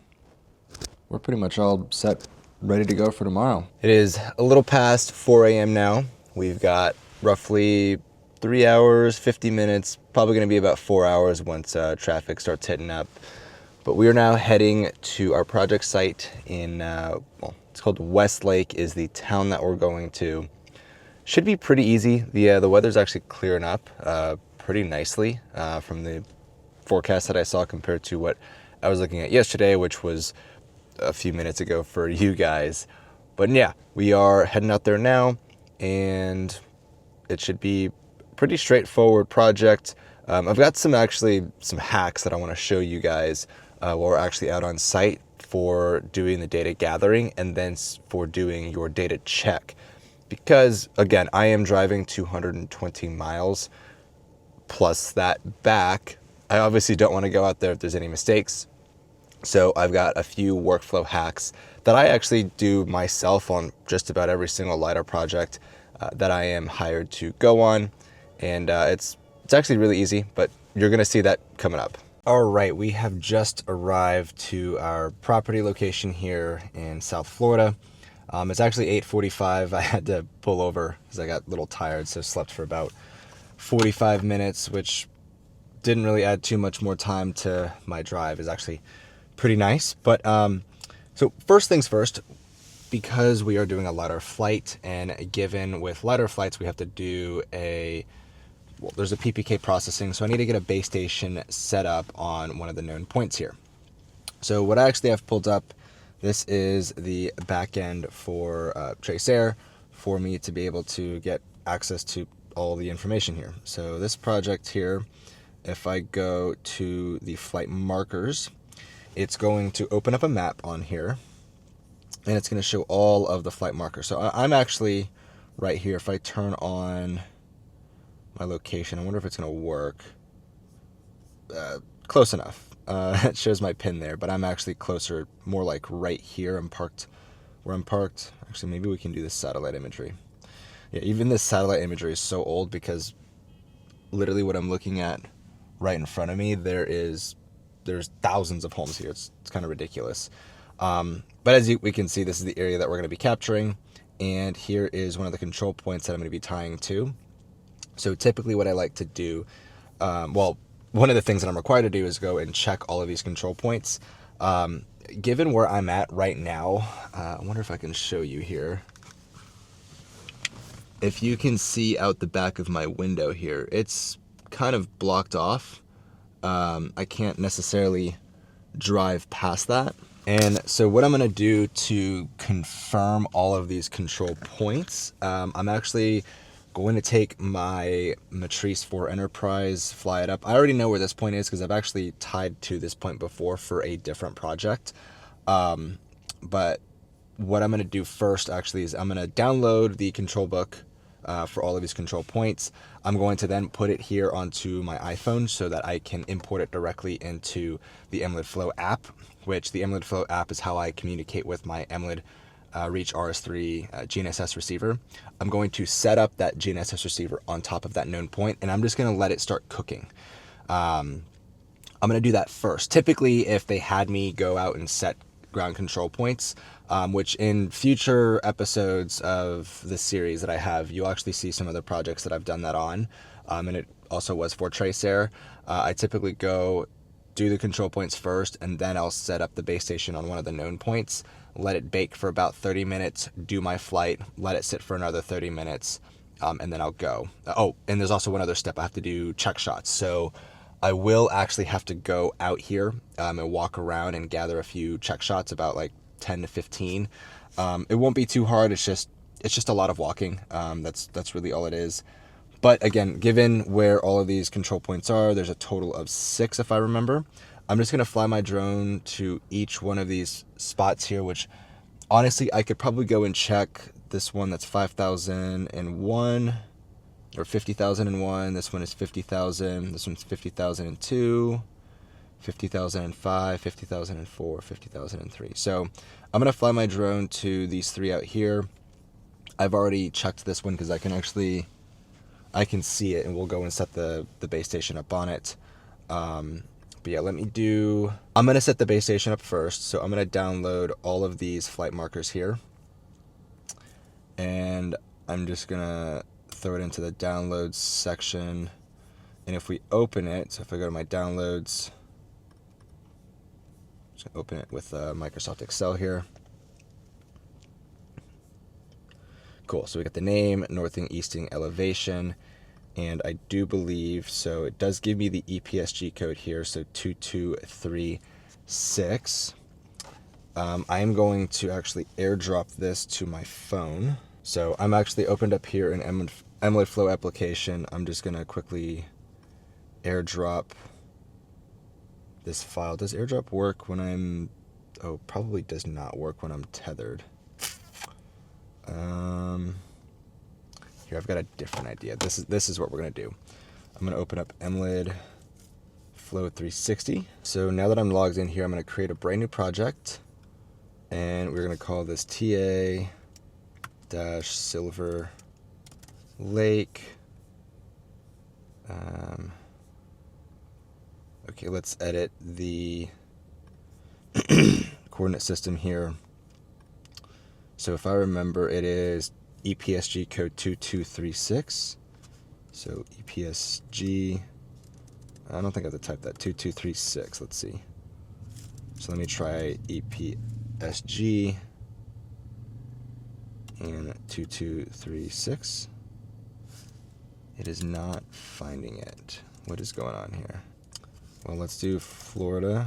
pretty much all set, ready to go for tomorrow. It is a little past 4 a.m. now. We've got roughly 3 hours, 50 minutes, probably gonna be about 4 hours once traffic starts hitting up. But we are now heading to our project site in, it's called Westlake is the town that we're going to. Should be pretty easy. The weather's actually clearing up pretty nicely from the forecast that I saw compared to what I was looking at yesterday, which was a few minutes ago for you guys. But yeah, we are heading out there now, and it should be a pretty straightforward project. I've got some hacks that I want to show you guys while we're actually out on site for doing the data gathering and then for doing your data check. Because again, I am driving 220 miles plus that back. I obviously don't want to go out there if there's any mistakes. So I've got a few workflow hacks that I actually do myself on just about every single LiDAR project that I am hired to go on. And it's actually really easy, but you're gonna see that coming up. All right, we have just arrived to our property location here in South Florida. It's actually 8:45. I had to pull over because I got a little tired, so slept for about 45 minutes, which didn't really add too much more time to my drive. Is actually pretty nice. But so first things first, because we are doing a lighter flight, and given with lighter flights we have to do there's a PPK processing, so I need to get a base station set up on one of the known points here. So what I actually have pulled up, this is the back end for Tracer for me to be able to get access to all the information here. So this project here, if I go to the flight markers, it's going to open up a map on here, and it's going to show all of the flight markers. So I'm actually right here. If I turn on my location, I wonder if it's going to work. Close enough. It shows my pin there, but I'm actually closer, more like right here. I'm parked where I'm parked. Actually, maybe we can do this satellite imagery. Yeah, even this satellite imagery is so old because literally what I'm looking at right in front of me, there's thousands of homes here. It's kind of ridiculous. But as we can see, this is the area that we're going to be capturing, and here is one of the control points that I'm going to be tying to. So typically what I like to do, one of the things that I'm required to do is go and check all of these control points. Given where I'm at right now, I wonder if I can show you here. If you can see out the back of my window here, it's kind of blocked off. I can't necessarily drive past that. And so what I'm going to do to confirm all of these control points, I'm actually going to take my Matrice 4 Enterprise, fly it up. I already know where this point is because I've actually tied to this point before for a different project. But what I'm going to do first actually is I'm going to download the control book for all of these control points. I'm going to then put it here onto my iPhone so that I can import it directly into the MLID Flow app, which the MLID Flow app is how I communicate with my MLID Reach RS3 GNSS receiver. I'm going to set up that GNSS receiver on top of that known point, and I'm just going to let it start cooking. I'm going to do that first. Typically, if they had me go out and set ground control points, which in future episodes of this series that I have, you'll actually see some other projects that I've done that on, and it also was for Tracer. I typically go do the control points first, and then I'll set up the base station on one of the known points, let it bake for about 30 minutes, do my flight, let it sit for another 30 minutes, and then I'll go. Oh, and there's also one other step. I have to do check shots. So I will actually have to go out here and walk around and gather a few check shots, about like 10 to 15. It won't be too hard. It's just a lot of walking. That's really all it is. But again, given where all of these control points are, there's a total of 6 if I remember. I'm just going to fly my drone to each one of these spots here, which honestly, I could probably go and check this one that's 5,001 or 50,001. This one is 50,000. This one's 50,002, 50,005, 50,004, 50,003. So I'm going to fly my drone to these 3 out here. I've already checked this one because I can see it, and we'll go and set the base station up on it. But yeah, I'm going to set the base station up first. So I'm going to download all of these flight markers here. And I'm just going to throw it into the downloads section. And if we open it, so if I go to my downloads, just going to open it with Microsoft Excel here. Cool, so we got the name, northing, easting, elevation, and I do believe, so it does give me the EPSG code here, so 2236. I am going to actually airdrop this to my phone. So I'm actually opened up here in MLID Flow application. I'm just going to quickly airdrop this file. Does airdrop work when I'm... Oh, probably does not work when I'm tethered. Here, I've got a different idea. This is what we're going to do. I'm going to open up MLID Flow 360. So now that I'm logged in here, I'm going to create a brand new project. And we're going to call this TA-Silver Lake. Okay, let's edit the coordinate system here. So if I remember, it is EPSG code 2236. So EPSG, I don't think I have to type that, 2236, let's see. So let me try EPSG and 2236. It is not finding it. What is going on here? Well, let's do Florida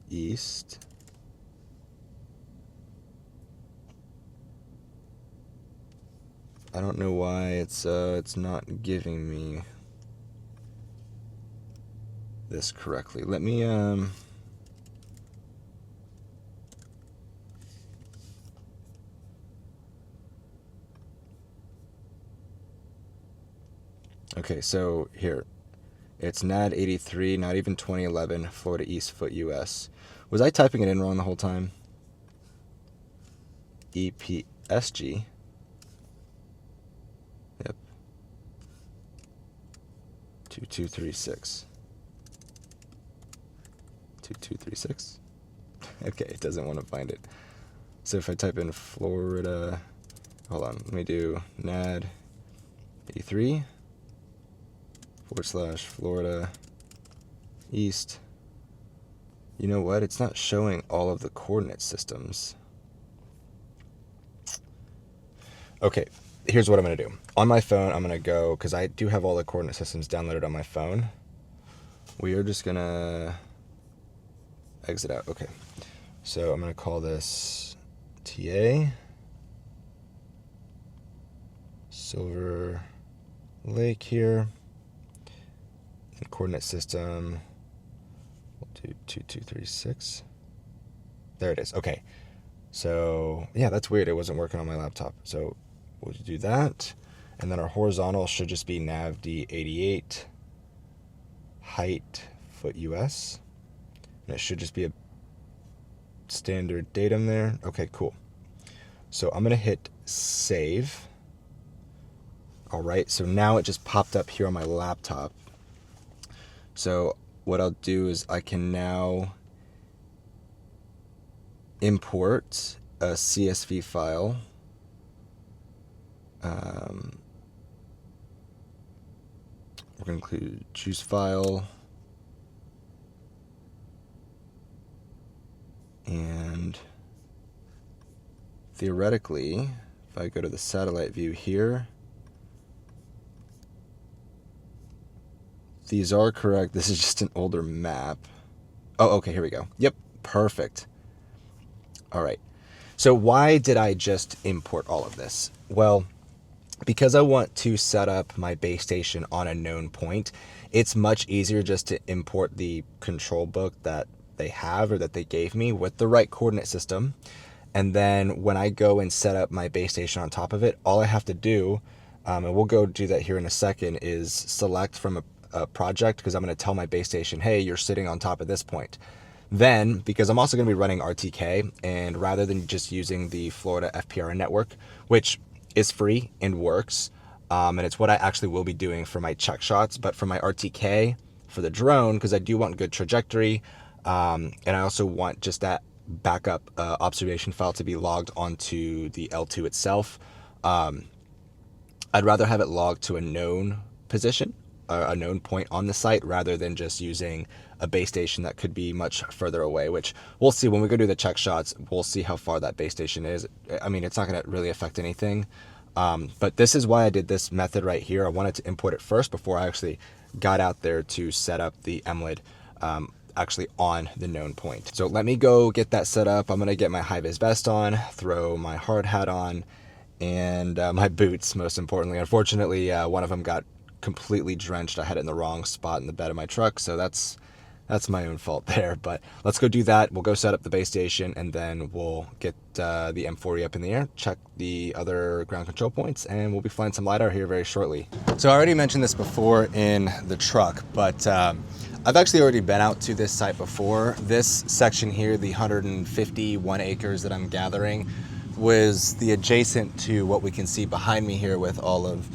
East. I don't know why it's not giving me this correctly. Let me okay, so here. It's NAD 83, not even 2011, Florida East foot US. Was I typing it in wrong the whole time? EPSG. Yep. 2236. 2236? Okay, it doesn't want to find it. So if I type in Florida, hold on, let me do NAD 83 / Florida East. You know what? It's not showing all of the coordinate systems. Okay, here's what I'm going to do. On my phone, I'm going to go, because I do have all the coordinate systems downloaded on my phone. We are just going to exit out. Okay, so I'm going to call this TA Silver Lake here. And coordinate system, we'll do 2236. There it is. Okay. So, yeah, that's weird. It wasn't working on my laptop. So, we'll do that. And then our horizontal should just be nav D88, height foot US. And it should just be a standard datum there. Okay, cool. So, I'm going to hit save. All right. So, now it just popped up here on my laptop. So what I'll do is I can now import a CSV file. We're going to include choose file. And theoretically, if I go to the satellite view here, these are correct. This is just an older map. Oh, okay, here we go. Yep, perfect. All right. So why did I just import all of this? Well, because I want to set up my base station on a known point, it's much easier just to import the control book that they have or that they gave me with the right coordinate system. And then when I go and set up my base station on top of it, all I have to do, and we'll go do that here in a second, is select from a project, because I'm going to tell my base station, hey, you're sitting on top of this point. Then, because I'm also going to be running RTK, and rather than just using the Florida FPRN network, which is free and works, and it's what I actually will be doing for my check shots, but for my RTK, for the drone, because I do want good trajectory, and I also want just that backup observation file to be logged onto the L2 itself. I'd rather have it logged to a known position, a known point on the site, rather than just using a base station that could be much further away, which we'll see when we go do the check shots. We'll see how far that base station is. I mean, it's not going to really affect anything. But this is why I did this method right here. I wanted to import it first before I actually got out there to set up the MLID actually on the known point. So let me go get that set up. I'm going to get my high-vis vest on, throw my hard hat on, and my boots, most importantly. Unfortunately, one of them got completely drenched. I had it in the wrong spot in the bed of my truck, so that's my own fault there. But let's go do that. We'll go set up the base station, and then we'll get the M40 up in the air, check the other ground control points, and we'll be flying some LiDAR here very shortly. So I already mentioned this before in the truck, but I've actually already been out to this site before. This section here, the 151 acres that I'm gathering, was the adjacent to what we can see behind me here with all of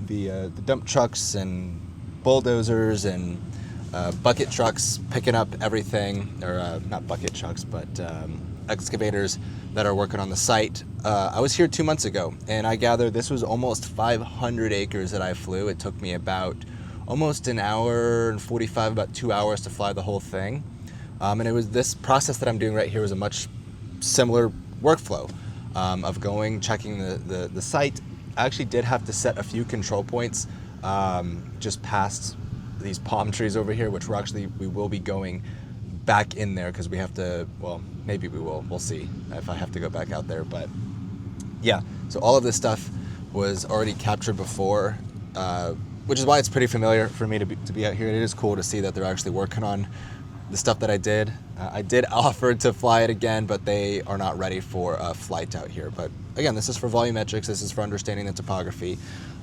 the dump trucks and bulldozers and bucket trucks picking up everything, or not bucket trucks, but excavators that are working on the site. I was here 2 months ago, and I gather this was almost 500 acres that I flew. It took me about almost an hour and 45, about 2 hours to fly the whole thing. And it was this process that I'm doing right here was a much similar workflow of going, checking the site. I actually did have to set a few control points just past these palm trees over here, which we will be going back in there because we have to, well, maybe we'll see if I have to go back out there. But yeah, so all of this stuff was already captured before, which is why it's pretty familiar for me to be out here. It is cool to see that they're actually working on the stuff that I did. I did offer to fly it again, but they are not ready for a flight out here. But again, this is for volumetrics. This is for understanding the topography.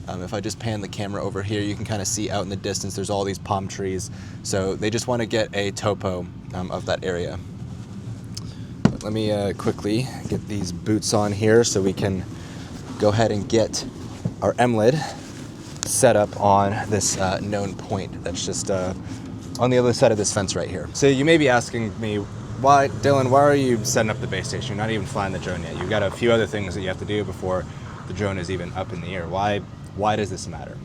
If I just pan the camera over here, you can kind of see out in the distance, there's all these palm trees. So they just want to get a topo of that area. But let me quickly get these boots on here so we can go ahead and get our M-lid set up on this known point that's just on the other side of this fence right here. So you may be asking me, Dylan, why are you setting up the base station? You're not even flying the drone yet. You've got a few other things that you have to do before the drone is even up in the air. Why does this matter?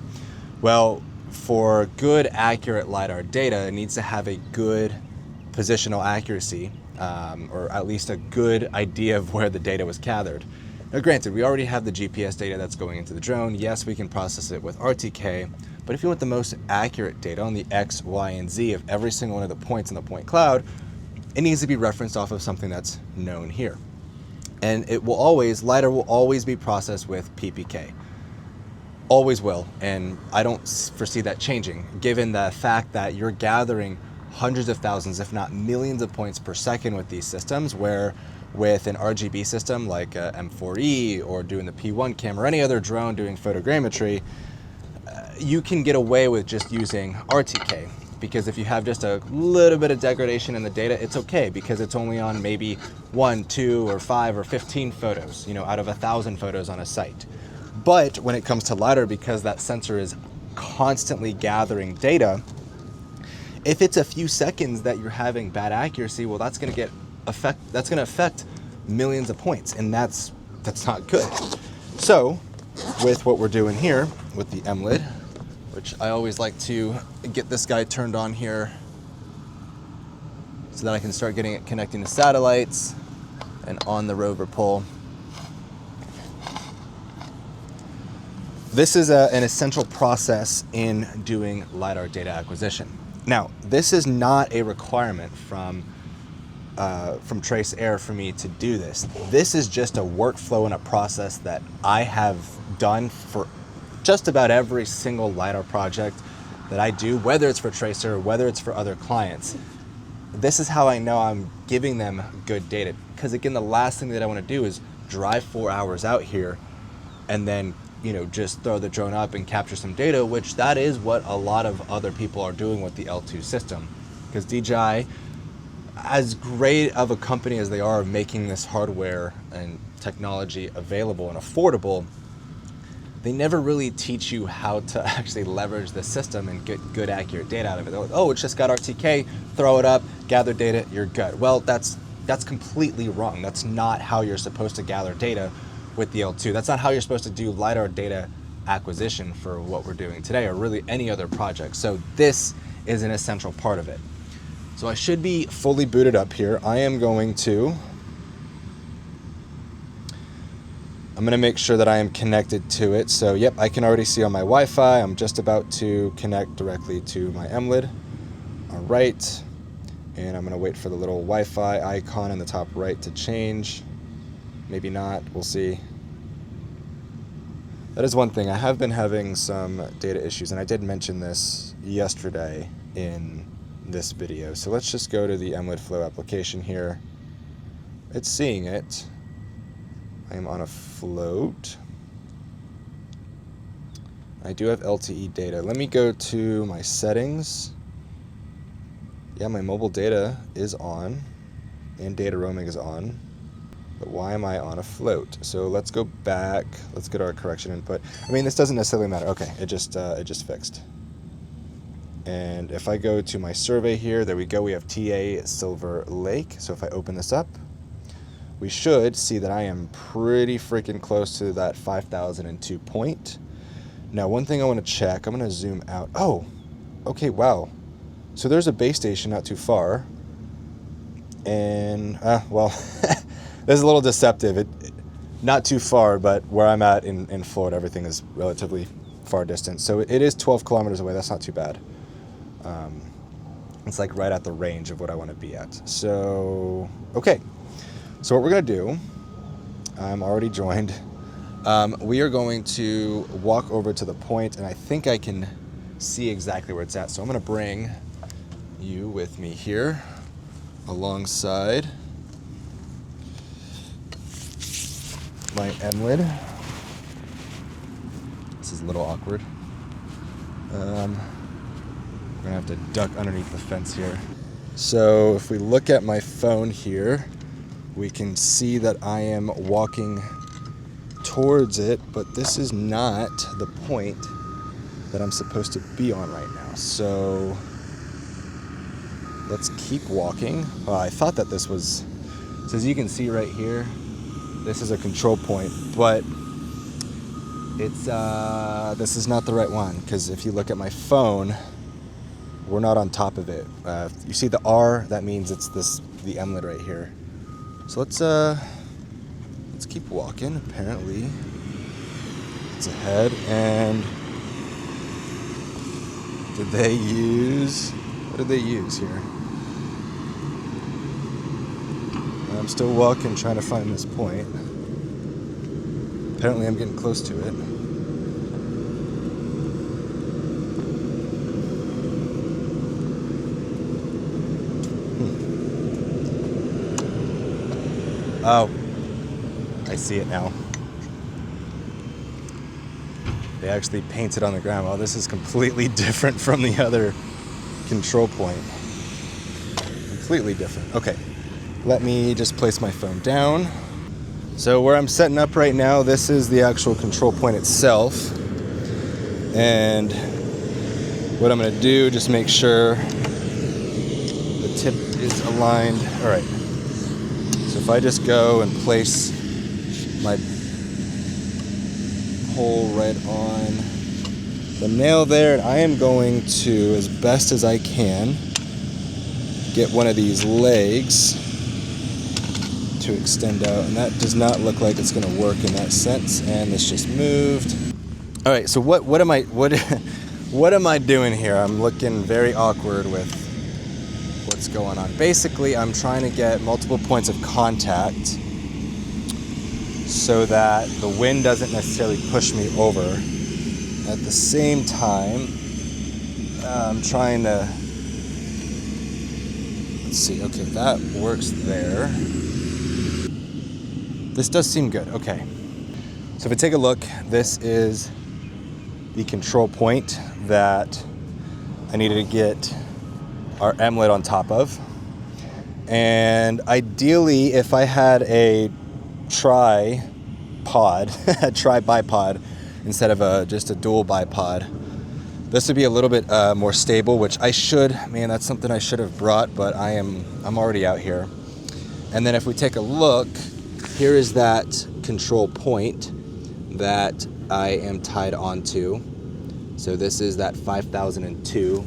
Well, for good, accurate LiDAR data, it needs to have a good positional accuracy, or at least a good idea of where the data was gathered. Now, granted, we already have the GPS data that's going into the drone. Yes, we can process it with RTK, but if you want the most accurate data on the X, Y, and Z of every single one of the points in the point cloud, it needs to be referenced off of something that's known here. And LiDAR will always be processed with PPK. Always will, and I don't foresee that changing, given the fact that you're gathering hundreds of thousands, if not millions of points per second with these systems, where with an RGB system like M4E or doing the P1 cam or any other drone doing photogrammetry, you can get away with just using RTK, because if you have just a little bit of degradation in the data, it's okay, because it's only on maybe 1, 2, or 5, or 15 photos, out of 1,000 photos on a site. But when it comes to LiDAR, because that sensor is constantly gathering data, if it's a few seconds that you're having bad accuracy, well, that's going to affect millions of points, and that's not good. So with what we're doing here with the M-lid, which I always like to get this guy turned on here so that I can start getting it connecting to satellites and on the rover pole. This is an essential process in doing LiDAR data acquisition. Now, this is not a requirement from Trace Air for me to do this. This is just a workflow and a process that I have done for just about every single LiDAR project that I do, whether it's for Trace Air or whether it's for other clients. This is how I know I'm giving them good data. Because again, the last thing that I want to do is drive 4 hours out here and then just throw the drone up and capture some data, which that is what a lot of other people are doing with the L2 system. Because DJI, as great of a company as they are of making this hardware and technology available and affordable, they never really teach you how to actually leverage the system and get good, accurate data out of it. They're like, oh, it's just got RTK, throw it up, gather data, you're good. Well, that's completely wrong. That's not how you're supposed to gather data with the L2. That's not how you're supposed to do LiDAR data acquisition for what we're doing today, or really any other project. So this is an essential part of it. So I should be fully booted up here. I'm going to make sure that I am connected to it. So yep, I can already see on my Wi-Fi. I'm just about to connect directly to my M-lid. All right. And I'm gonna wait for the little Wi-Fi icon in the top right to change. Maybe not, we'll see. That is one thing. I have been having some data issues, and I did mention this yesterday in this video. So let's just go to the M-lid flow application here. It's seeing it. I am on a float. I do have LTE data. Let me go to my settings. Yeah, my mobile data is on, and data roaming is on. But why am I on a float? So let's go back. Let's get our correction input. I mean, this doesn't necessarily matter. Okay, it just fixed. And if I go to my survey here, there we go. We have TA Silver Lake. So if I open this up, we should see that I am pretty freaking close to that 5,002 point. Now, one thing I want to check, I'm going to zoom out. Oh, okay, wow. So there's a base station not too far. And, well, this is a little deceptive. Not too far, but where I'm at in Florida, everything is relatively far distance. So it is 12 kilometers away. That's not too bad. It's like right at the range of what I want to be at. So, okay. So what we're going to do, I'm already joined. We are going to walk over to the point, and I think I can see exactly where it's at. So I'm going to bring you with me here alongside my M-lid. This is a little awkward. We're gonna have to duck underneath the fence here. So if we look at my phone here, we can see that I am walking towards it, but this is not the point that I'm supposed to be on right now. So let's keep walking. Well, I thought that this was, so as you can see right here, this is a control point, but it's this is not the right one, because if you look at my phone, we're not on top of it. You see the R, that means it's the M-lid right here. So let's keep walking. Apparently it's ahead. And what did they use here? I'm still walking, trying to find this point. Apparently I'm getting close to it. Oh, I see it now. They actually painted on the ground. Well, this is completely different from the other control point. Completely different. Okay, let me just place my phone down. So where I'm setting up right now, this is the actual control point itself. And what I'm gonna do, just make sure the tip is aligned. All right. So if I just go and place my pole right on the nail there, and I am going to, as best as I can, get one of these legs to extend out, and that does not look like it's going to work in that sense. And this just moved. All right, so what am I doing here? I'm looking very awkward with what's going on. Basically, I'm trying to get multiple points of contact so that the wind doesn't necessarily push me over. At the same time, I'm trying to, let's see, okay, that works there. This does seem good, okay. So if we take a look, this is the control point that I needed to get our M-lid on top of. And ideally, if I had a tri-pod, a tri-bipod, instead of just a dual bipod, this would be a little bit more stable, which I should, man, that's something I should have brought, but I'm already out here. And then if we take a look, here is that control point that I am tied onto. So this is that 5002,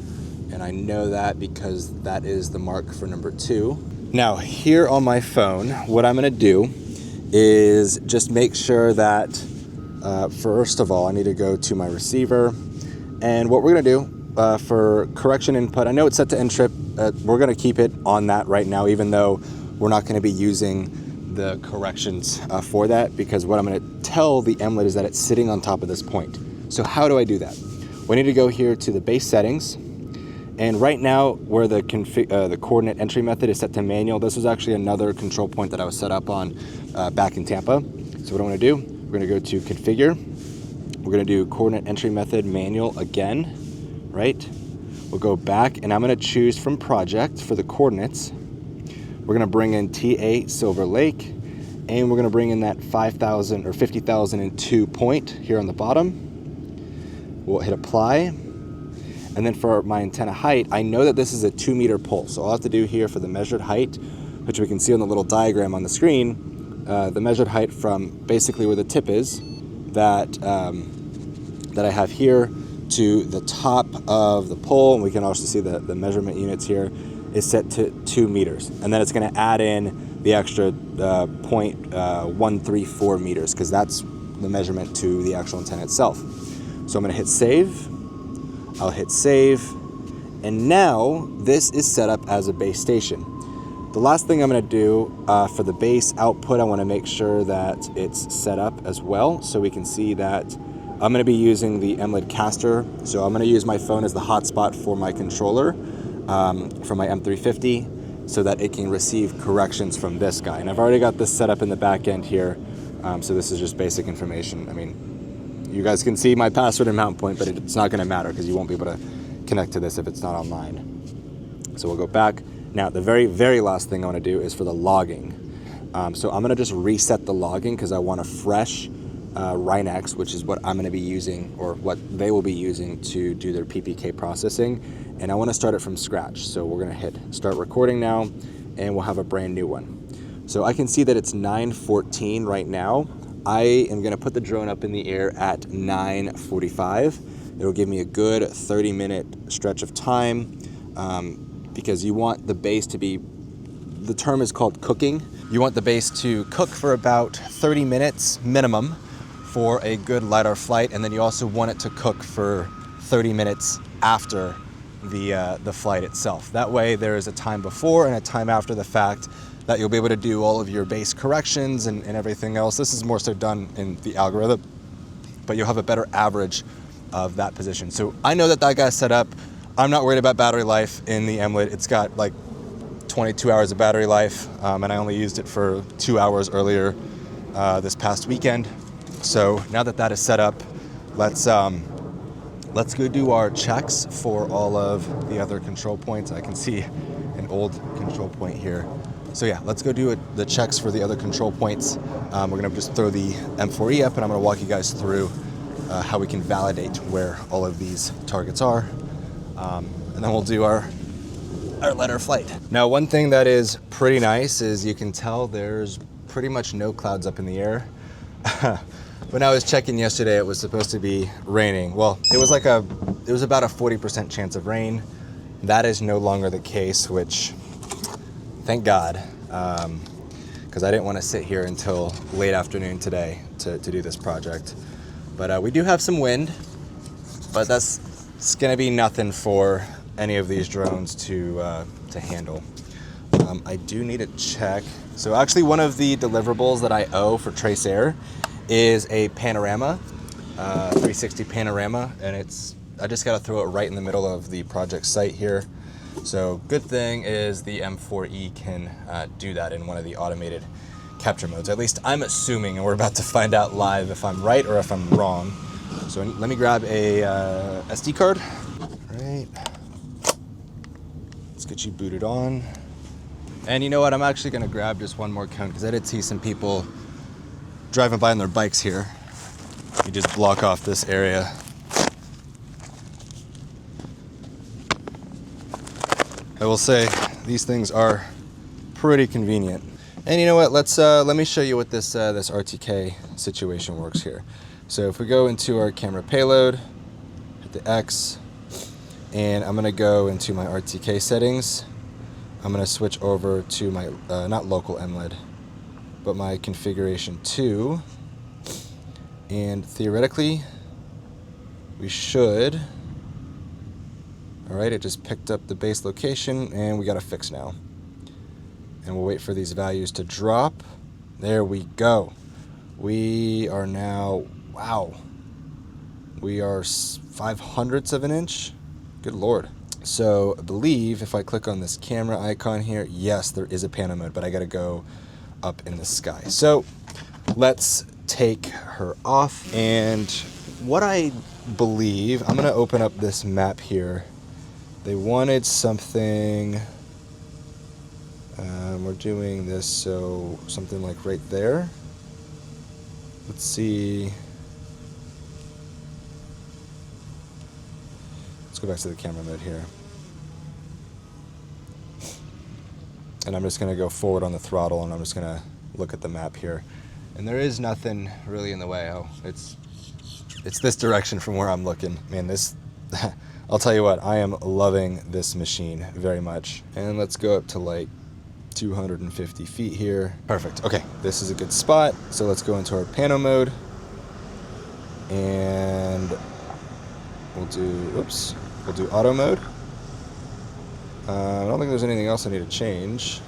and I know that because that is the mark for number 2. Now here on my phone, what I'm gonna do is just make sure that, first of all, I need to go to my receiver. And what we're gonna do for correction input, I know it's set to end trip, we're gonna keep it on that right now, even though we're not gonna be using the corrections for that, because what I'm gonna tell the M-lid is that it's sitting on top of this point. So how do I do that? We need to go here to the base settings, and right now where the coordinate entry method is set to manual, this was actually another control point that I was set up on back in Tampa. So what I'm gonna do, we're gonna go to configure, we're gonna do coordinate entry method manual again, right? We'll go back, and I'm gonna choose from project for the coordinates. We're gonna bring in TA Silver Lake, and we're gonna bring in that 5,000 or 50,002 point here on the bottom. We'll hit apply. And then for my antenna height, I know that this is a 2-meter pole. So all I have to do here for the measured height, which we can see on the little diagram on the screen, the measured height from basically where the tip is that that I have here to the top of the pole, and we can also see the measurement units here, is set to 2 meters. And then it's going to add in the extra 0.134 meters, because that's the measurement to the actual antenna itself. So I'm going to hit save. I'll hit save. And now this is set up as a base station. The last thing I'm going to do for the base output, I want to make sure that it's set up as well, so we can see that I'm going to be using the MLID caster. So I'm going to use my phone as the hotspot for my controller from my M350, so that it can receive corrections from this guy. And I've already got this set up in the back end here. So this is just basic information. I mean, you guys can see my password and mount point, but it's not going to matter because you won't be able to connect to this if it's not online. So we'll go back. Now, the very, very last thing I want to do is for the logging. So I'm going to just reset the logging because I want a fresh Rhinex, which is what I'm going to be using, or what they will be using to do their PPK processing. And I want to start it from scratch. So we're going to hit start recording now, and we'll have a brand new one. So I can see that it's 9:14 right now. I am going to put the drone up in the air at 9:45. It'll give me a good 30-minute stretch of time, because you want the base to be, the term is called cooking. You want the base to cook for about 30 minutes minimum for a good LiDAR flight, and then you also want it to cook for 30 minutes after the flight itself. That way there is a time before and a time after the fact that you'll be able to do all of your base corrections and everything else. This is more so done in the algorithm, but you'll have a better average of that position. So I know that guy's set up. I'm not worried about battery life in the MLID. It's got like 22 hours of battery life, and I only used it for 2 hours earlier this past weekend. So now that that is set up, let's go do our checks for all of the other control points. I can see an old control point here. So yeah, let's go do the checks for the other control points. We're gonna just throw the M4E up, and I'm gonna walk you guys through how we can validate where all of these targets are. And then we'll do our LiDAR flight. Now, one thing that is pretty nice is you can tell there's pretty much no clouds up in the air. When I was checking yesterday, it was supposed to be raining. Well, it was about a 40% chance of rain. That is no longer the case, which, thank God, because I didn't want to sit here until late afternoon today to do this project. But we do have some wind, but it's gonna be nothing for any of these drones to handle. I do need to check. So actually, one of the deliverables that I owe for Trace Air is a panorama, 360 panorama, and I just gotta throw it right in the middle of the project site here. So good thing is the M4E can do that in one of the automated capture modes. At least I'm assuming, and we're about to find out live if I'm right or if I'm wrong. So let me grab a SD card. All right, let's get you booted on. And you know what, I'm actually gonna grab just one more cone, because I did see some people driving by on their bikes here. You just block off this area. I will say these things are pretty convenient. And you know what? Let me show you what this RTK situation works here. So if we go into our camera payload, hit the X, and I'm gonna go into my RTK settings. I'm gonna switch over to my not local MLID, but my configuration 2, and theoretically we should. All right, it just picked up the base location, and we got a fix now. And we'll wait for these values to drop. There we go. We are now, wow, we are 5/100ths of an inch. Good Lord. So I believe if I click on this camera icon here, yes, there is a pano mode, but I gotta go up in the sky. So let's take her off. And what I believe, I'm gonna open up this map here. They wanted something, we're doing this, so something like right there. Let's see. Let's go back to the camera mode here. And I'm just gonna go forward on the throttle, and I'm just gonna look at the map here. And there is nothing really in the way. Oh, it's this direction from where I'm looking. Man, this, I'll tell you what, I am loving this machine very much. And let's go up to like 250 feet here. Perfect. Okay, this is a good spot. So let's go into our pano mode. And we'll do auto mode. I don't think there's anything else I need to change.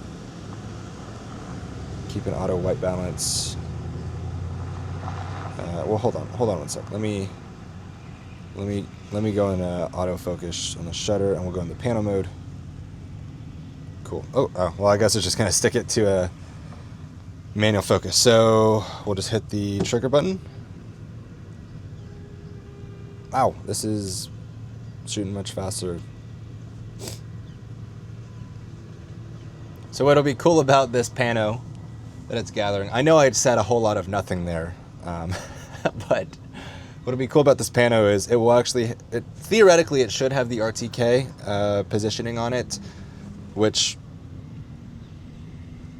Keep an auto white balance. Well, hold on one sec. Let me go in autofocus on the shutter, and we'll go into panel mode. Cool. Oh, well, I guess it's just gonna stick it to a manual focus. So we'll just hit the trigger button. Wow, this is shooting much faster. So what'll be cool about this pano that it's gathering, I know I'd said a whole lot of nothing there, but what'll be cool about this pano is it will actually, theoretically it should have the RTK positioning on it, which,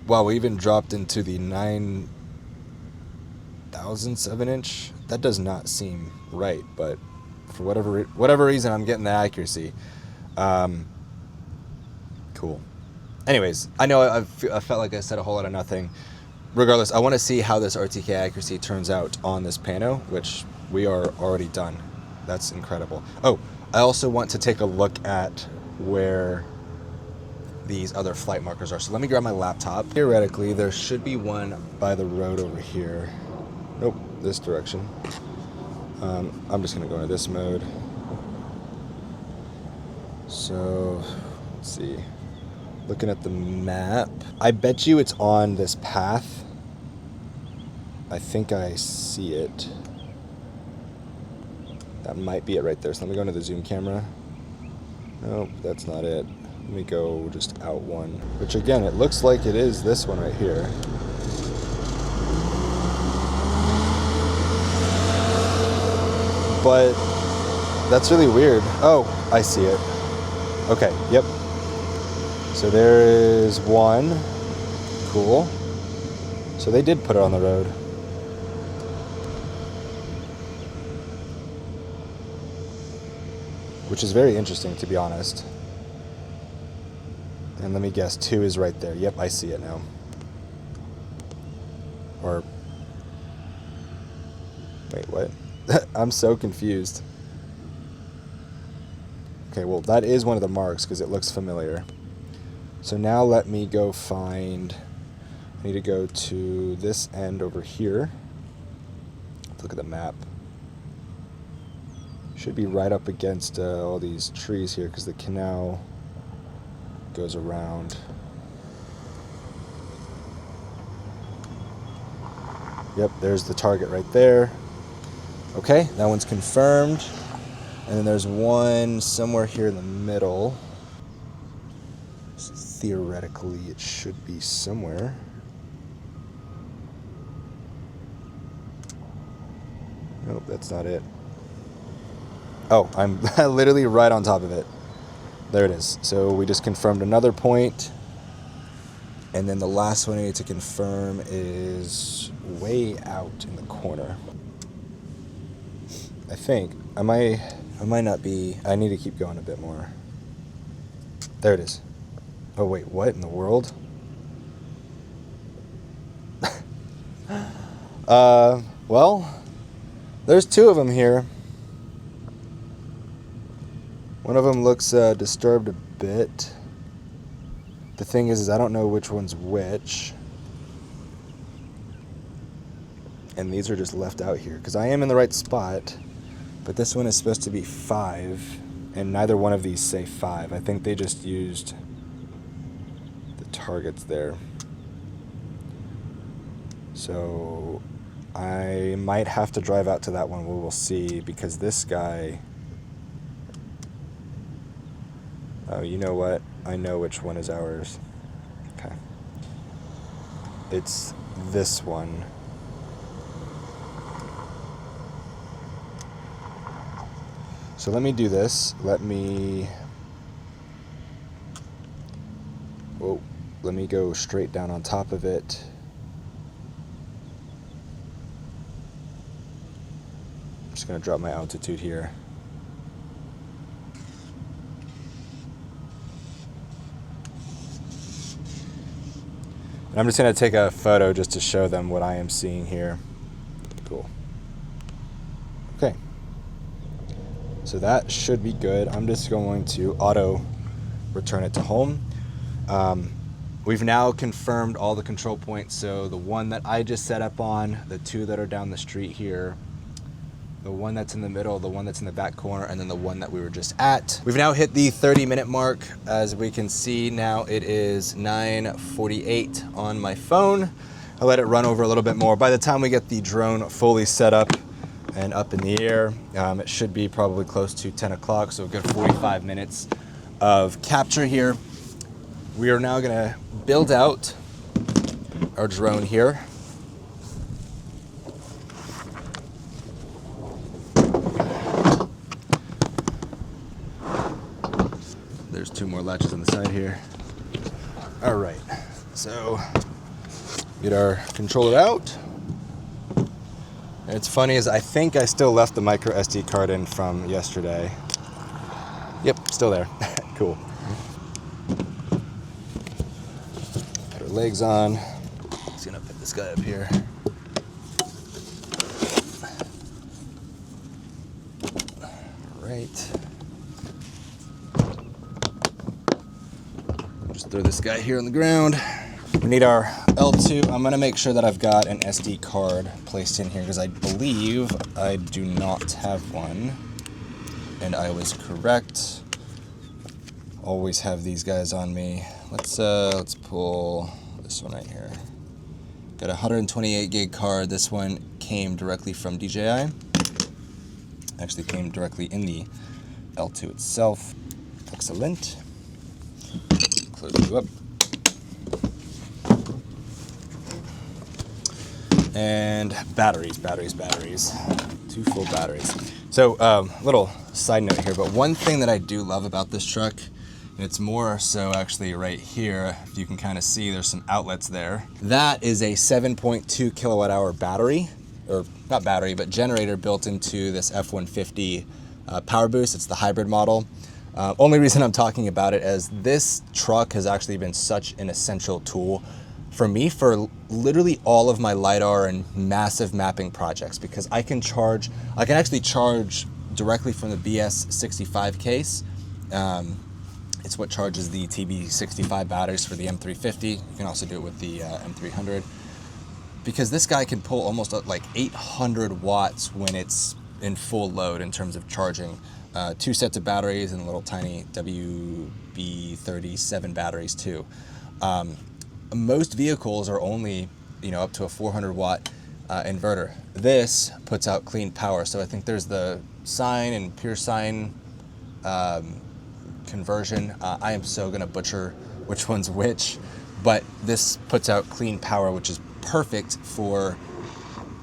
wow, we even dropped into the 9/1000ths of an inch. That does not seem right, but for whatever reason, I'm getting the accuracy. Cool. Anyways, I know I felt like I said a whole lot of nothing. Regardless, I want to see how this RTK accuracy turns out on this pano, which we are already done. That's incredible. Oh, I also want to take a look at where these other flight markers are. So let me grab my laptop. Theoretically, there should be one by the road over here. Nope, this direction. I'm just going to go into this mode. So, let's see. Looking at the map, I bet you it's on this path. I think I see it. That might be it right there. So let me go into the zoom camera. Nope, that's not it. Let me go just out one. Which again, it looks like it is this one right here. But that's really weird. Oh, I see it. Okay, yep. So there is one. Cool. So they did put it on the road. Which is very interesting, to be honest. And let me guess, 2 is right there. Yep, I see it now. Or, wait, what? I'm so confused. Okay, well, that is one of the marks because it looks familiar. So now let me go find, I need to go to this end over here. Let's look at the map. Should be right up against all these trees here because the canal goes around. Yep, there's the target right there. Okay, that one's confirmed. And then there's one somewhere here in the middle. So theoretically, it should be somewhere. Nope, that's not it. Oh, I'm literally right on top of it. There it is. So we just confirmed another point. And then the last one I need to confirm is way out in the corner. I think. I might not be. I need to keep going a bit more. There it is. Oh wait, what in the world? Well, there's 2 of them here. One of them looks disturbed a bit. The thing is I don't know which one's which. And these are just left out here because I am in the right spot. But this one is supposed to be 5, and neither one of these say 5. I think they just used the targets there. So I might have to drive out to that one. We'll see, because this guy... Oh, you know what? I know which one is ours. Okay. It's this one. So let me do this. Let me go straight down on top of it. just gonna drop my altitude here. And I'm just gonna take a photo just to show them what I am seeing here. Cool. Okay. So that should be good. I'm just going to auto return it to home. We've now confirmed all the control points. So the one that I just set up on, the two that are down the street here, the one that's in the middle, the one that's in the back corner, and then the one that we were just at. We've now hit the 30-minute mark. As we can see now, it is 9:48 on my phone. I let it run over a little bit more. By the time we get the drone fully set up and up in the air, it should be probably close to 10 o'clock, so a good 45 minutes of capture here. We are now gonna build out our drone here. There's two more latches on the side here. All right, so get our controller out. And it's funny is I think I still left the micro SD card in from yesterday. Yep, still there. Cool. Put our legs on. Just gonna put this guy up here. All right. Just throw this guy here on the ground. We need our L2. I'm gonna make sure that I've got an SD card placed in here because I believe I do not have one. And I was correct. Always have these guys on me. Let's pull this one right here. Got a 128 gig card. This one came directly from DJI. Actually came directly in the L2 itself. Excellent. Close you up. And batteries. Two full batteries. So, little side note here, but one thing that I do love about this truck, and it's more so actually right here, if you can kind of see there's some outlets there. That is a 7.2 kilowatt hour battery, or not battery, but generator built into this F-150 Power Boost. It's the hybrid model. Only reason I'm talking about it is this truck has actually been such an essential tool for me for literally all of my LiDAR and massive mapping projects, because I can actually charge directly from the BS65 case. It's what charges the TB65 batteries for the M350. You can also do it with the M300. Because this guy can pull almost like 800 watts when it's in full load in terms of charging. Two sets of batteries and little tiny WB37 batteries too. Most vehicles are only, up to a 400 watt inverter. This puts out clean power. So I think there's the sine and pure sine conversion. I am so gonna butcher which one's which, but this puts out clean power, which is perfect for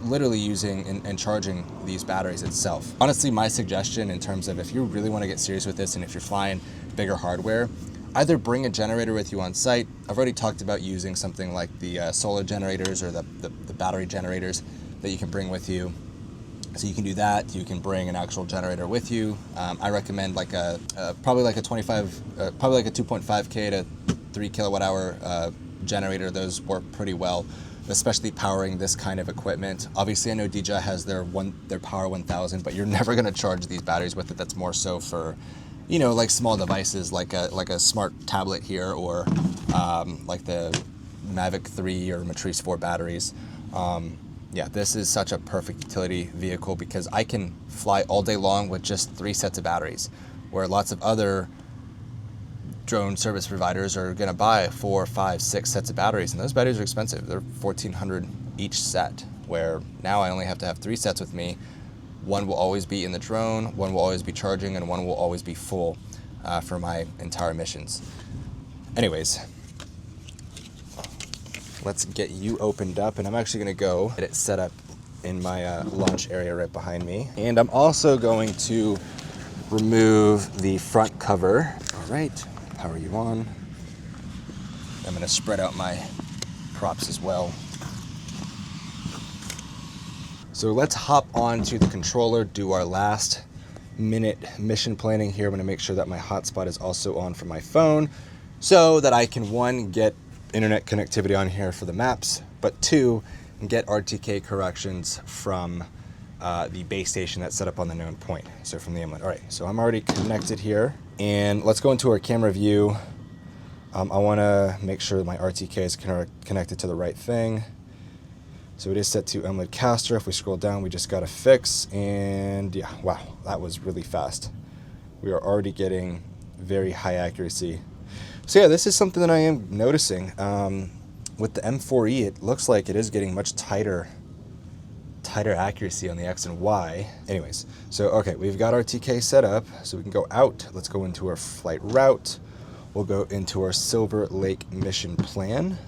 literally using and charging these batteries itself. Honestly, my suggestion in terms of if you really want to get serious with this and if you're flying bigger hardware, either bring a generator with you on site. I've already talked about using something like the solar generators or the battery generators that you can bring with you. So you can do that. You can bring an actual generator with you. I recommend like probably like a 2.5K to 3 kilowatt hour generator. Those work pretty well, especially powering this kind of equipment. Obviously, I know DJI has their Power 1000, but you're never going to charge these batteries with it. That's more so for, like small devices, like a smart tablet here, or like the Mavic 3 or Matrice 4 batteries. Yeah, this is such a perfect utility vehicle because I can fly all day long with just 3 sets of batteries, where lots of other drone service providers are going to buy 4, 5, 6 sets of batteries, and those batteries are expensive. They're $1,400 each set, where now I only have to have 3 sets with me. One will always be in the drone, one will always be charging, and one will always be full for my entire missions. Anyways, let's get you opened up, and I'm actually going to go get it set up in my launch area right behind me. And I'm also going to remove the front cover. All right, power you on. I'm going to spread out my props as well. So let's hop on to the controller, do our last minute mission planning here. I'm gonna make sure that my hotspot is also on for my phone so that I can, one, get internet connectivity on here for the maps, but two, get RTK corrections from the base station that's set up on the known point, so from the inlet. All right, so I'm already connected here, and let's go into our camera view. I wanna make sure that my RTK is connected to the right thing. So it is set to inlet caster. If we scroll down, we just got a fix, and yeah, wow, that was really fast. We are already getting very high accuracy. So yeah, this is something that I am noticing. With the M4E, it looks like it is getting much tighter accuracy on the X and Y. Anyways, so okay, we've got our TK set up, so we can go out. Let's go into our flight route. We'll go into our Silver Lake mission plan.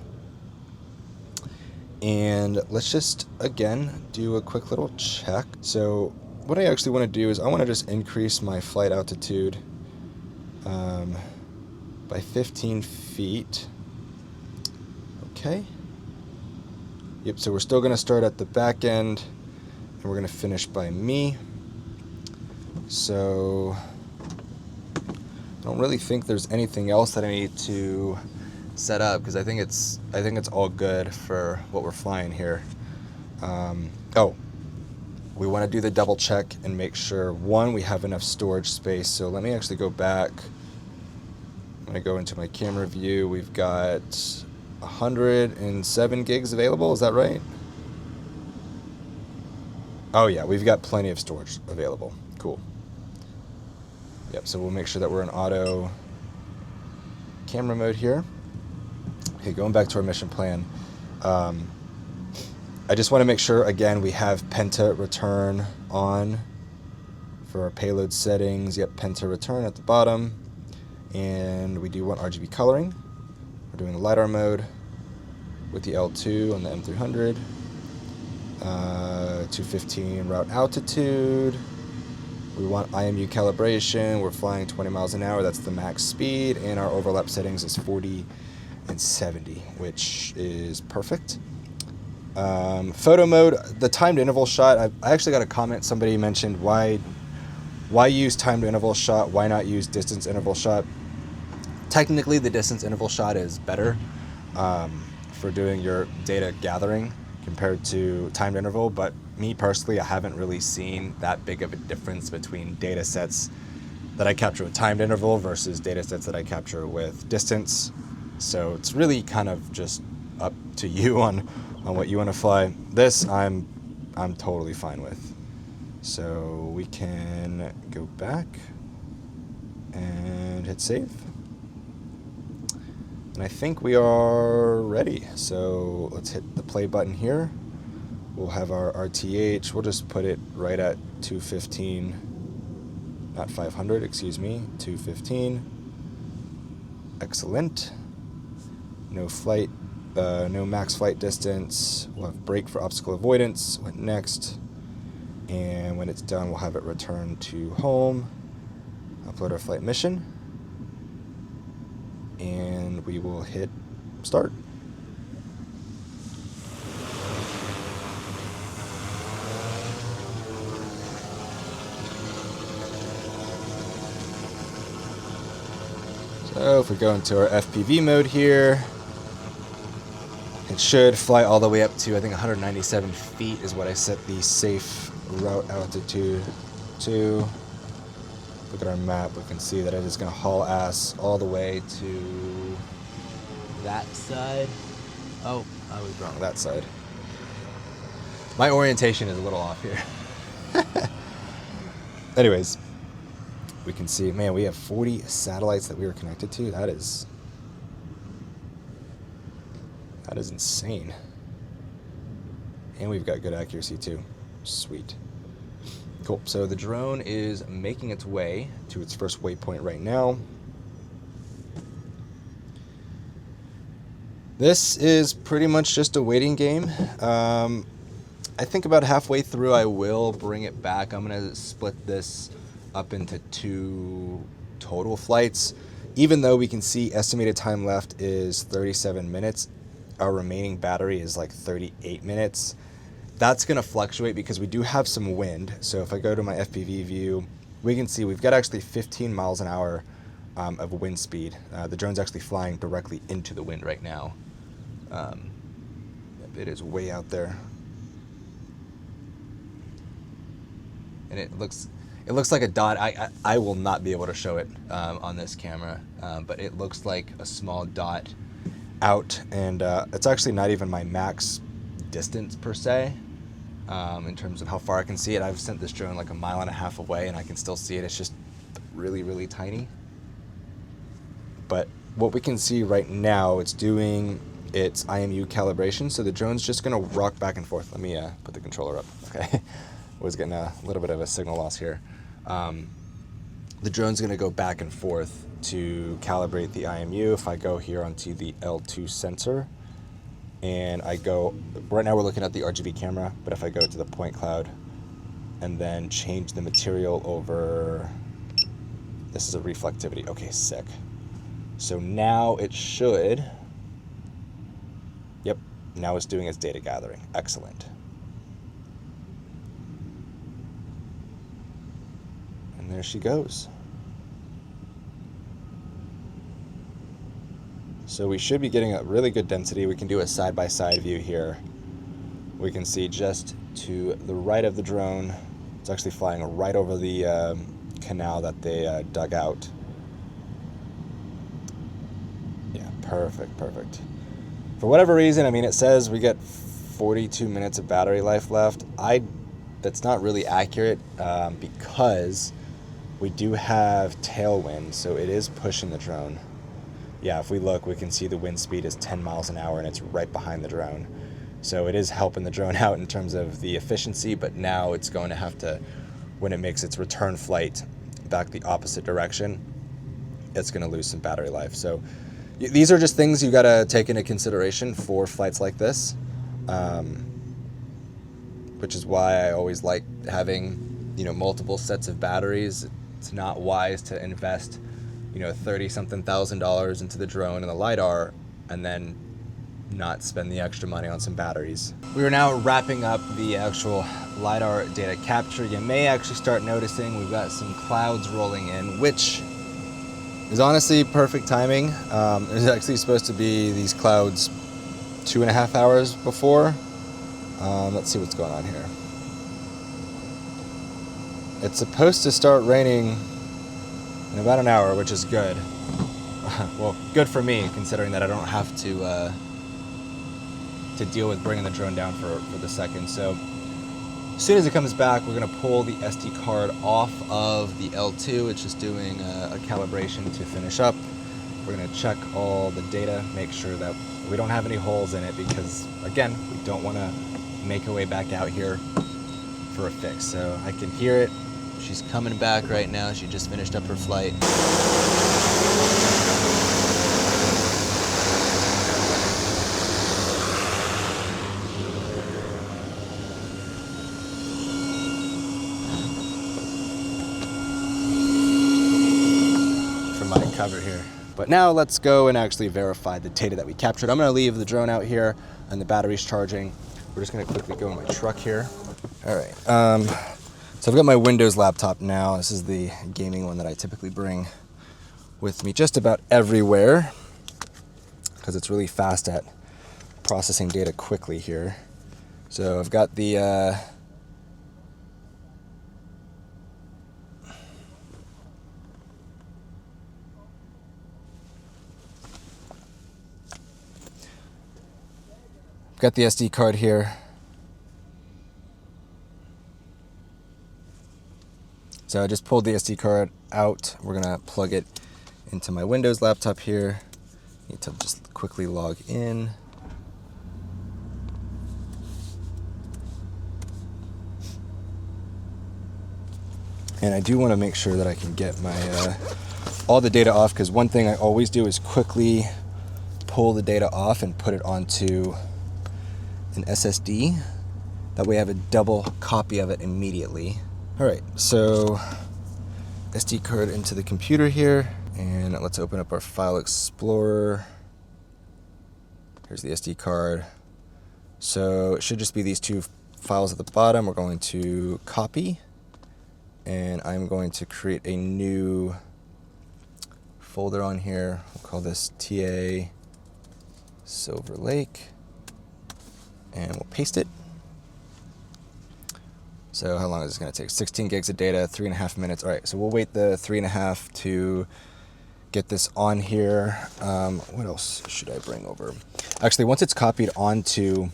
And let's just, again, do a quick little check. So what I actually want to do is I want to just increase my flight altitude by 15 feet. Okay. Yep, so we're still going to start at the back end, and we're going to finish by me. So I don't really think there's anything else that I need to set up, because I think it's all good for what we're flying here. Oh, we want to do the double check and make sure, one, we have enough storage space. So let me actually go back. I'm going to go into my camera view. We've got 107 gigs available. Is that right? Oh yeah, we've got plenty of storage available. Cool. Yep, so we'll make sure that we're in auto camera mode here. Okay, going back to our mission plan. I just want to make sure, again, we have Penta return on for our payload settings. Yep, Penta return at the bottom. And we do want RGB coloring. We're doing the LiDAR mode with the L2 on the M300. 215 route altitude. We want IMU calibration. We're flying 20 miles an hour. That's the max speed. And our overlap settings is 40 and 70, which is perfect. Photo mode, the timed interval shot. I actually got a comment. Somebody mentioned why use timed interval shot? Why not use distance interval shot? Technically, the distance interval shot is better for doing your data gathering compared to timed interval, but me personally, I haven't really seen that big of a difference between data sets that I capture with timed interval versus data sets that I capture with distance. So it's really kind of just up to you on what you want to fly. This I'm totally fine with. So we can go back and hit save. And I think we are ready. So let's hit the play button here. We'll have our RTH. We'll just put it right at 215, not 500, excuse me, 215. Excellent. No flight, no max flight distance. We'll have brake for obstacle avoidance. What next? And when it's done, we'll have it return to home. Upload our flight mission. And we will hit start. So if we go into our FPV mode here, it should fly all the way up to, I think, 197 feet is what I set the safe route altitude to. Look at our map, we can see that it is going to haul ass all the way to that side. Oh, I was wrong, that side. My orientation is a little off here. Anyways, we can see, man, we have 40 satellites that we are connected to. That is insane. And we've got good accuracy too. Sweet. Cool. So the drone is making its way to its first waypoint right now. This is pretty much just a waiting game. I think about halfway through I will bring it back. I'm going to split this up into 2 total flights. Even though we can see estimated time left is 37 minutes, our remaining battery is like 38 minutes. that's going to fluctuate because we do have some wind. So if I go to my FPV view, we can see we've got actually 15 miles an hour of wind speed. The drone's actually flying directly into the wind right now. It is way out there. And it looks like a dot. I will not be able to show it on this camera, but it looks like a small dot out, and it's actually not even my max distance per se, in terms of how far I can see it. I've sent this drone like 1.5 miles away and I can still see it. It's just really, really tiny. But what we can see right now, it's doing its IMU calibration, so the drone's just gonna rock back and forth. Let me put the controller up, okay? Was getting a little bit of a signal loss here. The drone's gonna go back and forth to calibrate the IMU. If I go here onto the L2 sensor, and I go, right now we're looking at the RGB camera, but if I go to the point cloud and then change the material over, this is a reflectivity, okay, sick. So now it should, yep, now it's doing its data gathering, excellent. And there she goes. So we should be getting a really good density. We can do a side-by-side view here. We can see just to the right of the drone, it's actually flying right over the canal that they dug out. Yeah, perfect, perfect. For whatever reason, I mean, it says we get 42 minutes of battery life left. That's not really accurate because we do have tailwind, so it is pushing the drone. Yeah, if we look, we can see the wind speed is 10 miles an hour and it's right behind the drone. So it is helping the drone out in terms of the efficiency, but now it's going to have to, when it makes its return flight back the opposite direction, it's going to lose some battery life. So these are just things you got to take into consideration for flights like this, which is why I always like having, multiple sets of batteries. It's not wise to invest, $30-something thousand into the drone and the LiDAR and then not spend the extra money on some batteries. We are now wrapping up the actual LiDAR data capture. You may actually start noticing we've got some clouds rolling in, which is honestly perfect timing. It was actually supposed to be these clouds 2.5 hours before. Let's see what's going on here. It's supposed to start raining in about an hour, which is good. Well, good for me, considering that I don't have to deal with bringing the drone down for the second. So as soon as it comes back, we're gonna pull the SD card off of the L2. It's just doing a calibration to finish up. We're gonna check all the data, make sure that we don't have any holes in it, because again, we don't wanna make our way back out here for a fix. So I can hear it. She's coming back right now. She just finished up her flight. For my cover here. But now let's go and actually verify the data that we captured. I'm gonna leave the drone out here and the battery's charging. We're just gonna quickly go in my truck here. All right. So I've got my Windows laptop now. This is the gaming one that I typically bring with me just about everywhere because it's really fast at processing data quickly here. So I've got the SD card here. So I just pulled the SD card out. We're gonna plug it into my Windows laptop here. Need to just quickly log in. And I do want to make sure that I can get my all the data off, because one thing I always do is quickly pull the data off and put it onto an SSD. That way I have a double copy of it immediately. All right, so SD card into the computer here, and let's open up our File Explorer. Here's the SD card. So it should just be these two files at the bottom, we're going to copy, and I'm going to create a new folder on here. We'll call this TA Silver Lake, and we'll paste it. So how long is this going to take? 16 gigs of data, 3.5 minutes. All right, so we'll wait the 3.5 to get this on here. What else should I bring over? Actually, once it's copied onto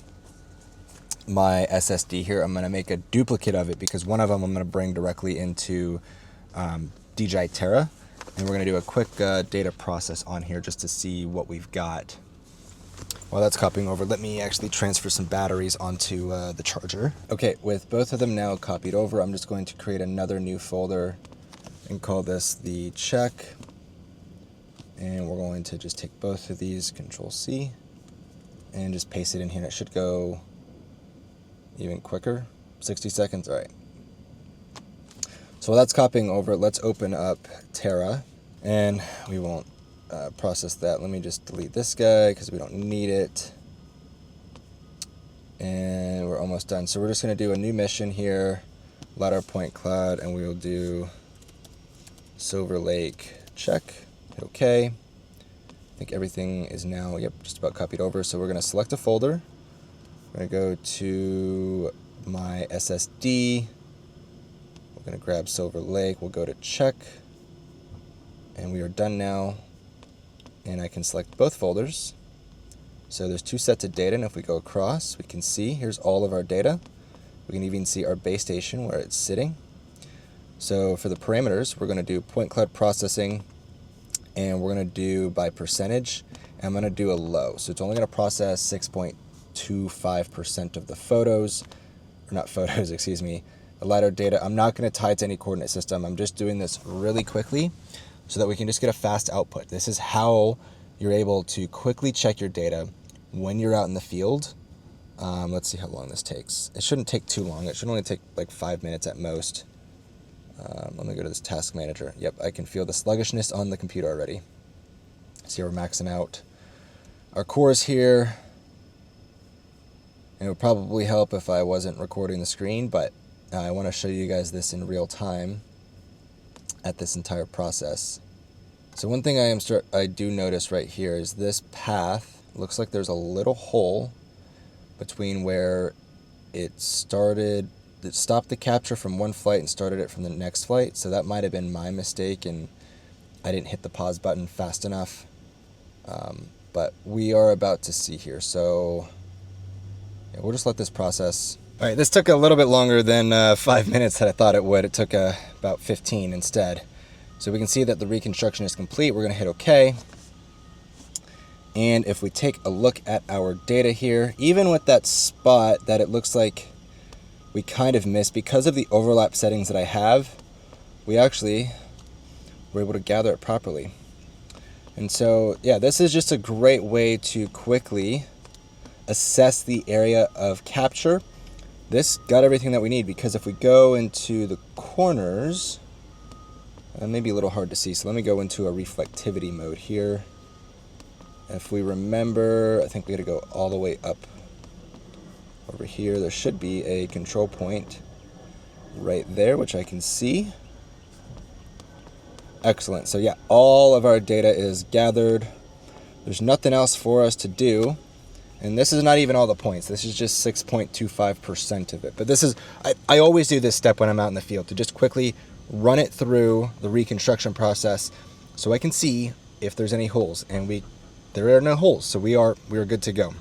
my SSD here, I'm going to make a duplicate of it, because one of them I'm going to bring directly into DJI Terra, and we're going to do a quick data process on here just to see what we've got. While that's copying over, let me actually transfer some batteries onto the charger. Okay, with both of them now copied over, I'm just going to create another new folder and call this the check. And we're going to just take both of these, Control C, and just paste it in here. It should go even quicker, 60 seconds, all right. So while that's copying over, let's open up Terra, and we won't process that. Let me just delete this guy because we don't need it. And we're almost done. So we're just going to do a new mission here, LiDAR point cloud, and we will do Silver Lake check. Hit OK. I think everything is now, just about copied over. So we're going to select a folder. I'm going to go to my SSD. We're going to grab Silver Lake. We'll go to check. And we are done now. And I can select both folders. So there's two sets of data, and if we go across, we can see here's all of our data. We can even see our base station where it's sitting. So for the parameters, we're going to do point cloud processing, and we're going to do by percentage. And I'm going to do a low. So it's only going to process 6.25% of the photos, or not photos, excuse me, the LiDAR data. I'm not going to tie it to any coordinate system. I'm just doing this really quickly so that we can just get a fast output. This is how you're able to quickly check your data when you're out in the field. Let's see how long this takes. It shouldn't take too long. It should only take like 5 minutes at most. Let me go to this task manager. Yep, I can feel the sluggishness on the computer already. See, we're maxing out our cores here. And it would probably help if I wasn't recording the screen, but I want to show you guys this in real time at this entire process. So one thing I do notice right here is this path looks like there's a little hole between where it stopped the capture from one flight and started it from the next flight. So that might have been my mistake, and I didn't hit the pause button fast enough. But we are about to see here. So yeah, we'll just let this process. All right, this took a little bit longer than 5 minutes that I thought it would. It took about 15 instead. So we can see that the reconstruction is complete. We're going to hit OK. And if we take a look at our data here, even with that spot that it looks like we kind of missed, because of the overlap settings that I have, we actually were able to gather it properly. And so, yeah, this is just a great way to quickly assess the area of capture. This got everything that we need, because if we go into the corners, it may be a little hard to see, so let me go into a reflectivity mode here. If we remember, I think we got to go all the way up over here. There should be a control point right there, which I can see. Excellent. So yeah, all of our data is gathered. There's nothing else for us to do. And this is not even all the points. This is just 6.25% of it. But this is, I always do this step when I'm out in the field, to just quickly run it through the reconstruction process so I can see if there's any holes. And there are no holes, so we are good to go.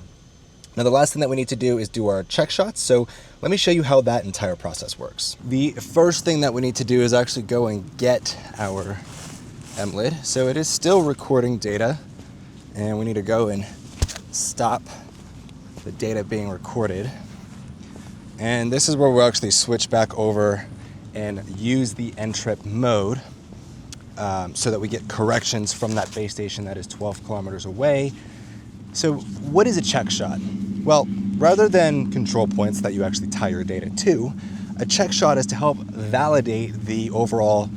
Now the last thing that we need to do is do our check shots. So let me show you how that entire process works. The first thing that we need to do is actually go and get our MLID. So it is still recording data, and we need to go and stop the data being recorded. And this is where we'll actually switch back over and use the NTRIP mode so that we get corrections from that base station that is 12 kilometers away. So what is a check shot? Well, rather than control points that you actually tie your data to, a check shot is to help validate the overall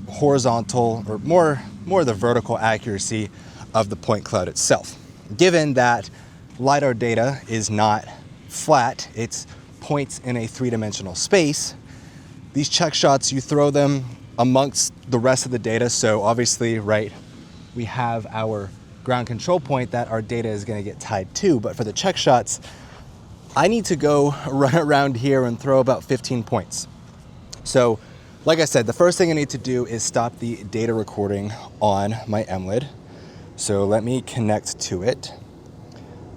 horizontal, or more the vertical accuracy of the point cloud itself. Given that LiDAR data is not flat, it's points in a three-dimensional space. These check shots, you throw them amongst the rest of the data. So obviously, right, we have our ground control point that our data is going to get tied to. But for the check shots, I need to go run around here and throw about 15 points. So like I said, the first thing I need to do is stop the data recording on my MLID. So let me connect to it.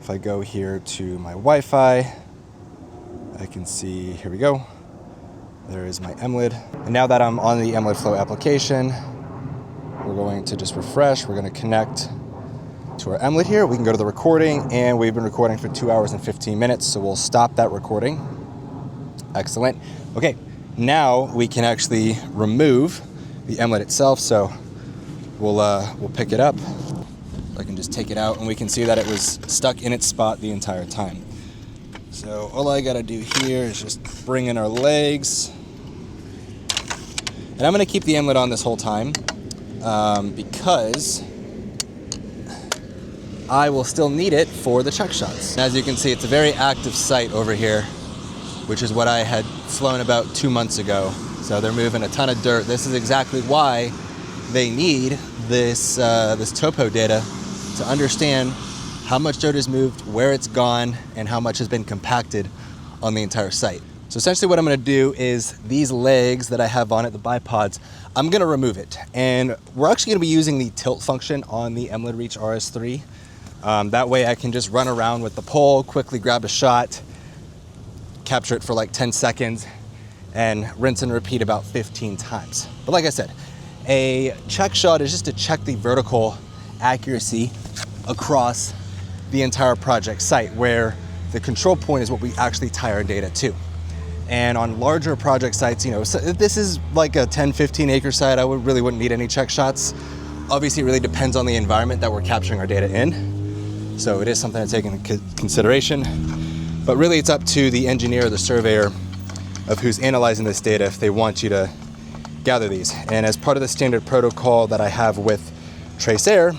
If I go here to my Wi-Fi, I can see, here we go. There is my MLID. And now that I'm on the MLID Flow application, we're going to just refresh. We're going to connect to our MLID here. We can go to the recording, and we've been recording for 2 hours and 15 minutes. So we'll stop that recording. Excellent. Okay. Now we can actually remove the MLID itself. So we'll pick it up. I can just take it out, and we can see that it was stuck in its spot the entire time. So all I gotta do here is just bring in our legs. And I'm gonna keep the MLID on this whole time because I will still need it for the check shots. As you can see, it's a very active site over here, which is what I had flown about 2 months ago. So they're moving a ton of dirt. This is exactly why they need this topo data to understand how much dirt is moved, where it's gone, and how much has been compacted on the entire site. So essentially what I'm gonna do is these legs that I have on it, the bipods, I'm gonna remove it. And we're actually gonna be using the tilt function on the MLID Reach RS3. That way I can just run around with the pole, quickly grab a shot, capture it for like 10 seconds, and rinse and repeat about 15 times. But like I said, a check shot is just to check the vertical accuracy across the entire project site, where the control point is what we actually tie our data to. And on larger project sites, you know, so this is like a 10, 15 acre site, I really wouldn't need any check shots. Obviously, it really depends on the environment that we're capturing our data in. So it is something to take into consideration. But really, it's up to the engineer or the surveyor of who's analyzing this data if they want you to gather these. And as part of the standard protocol that I have with Tracer,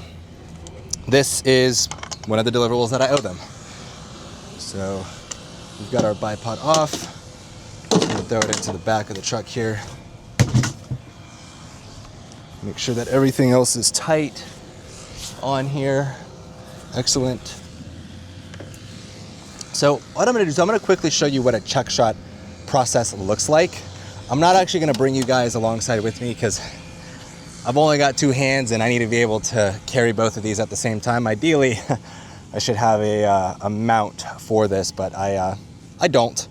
this is one of the deliverables that I owe them. So we've got our bipod off. Just gonna throw it into the back of the truck here. Make sure that everything else is tight on here. Excellent. So what I'm gonna do is I'm gonna quickly show you what a check shot process looks like. I'm not actually gonna bring you guys alongside with me because I've only got 2 hands and I need to be able to carry both of these at the same time. Ideally, I should have a mount for this, but I don't,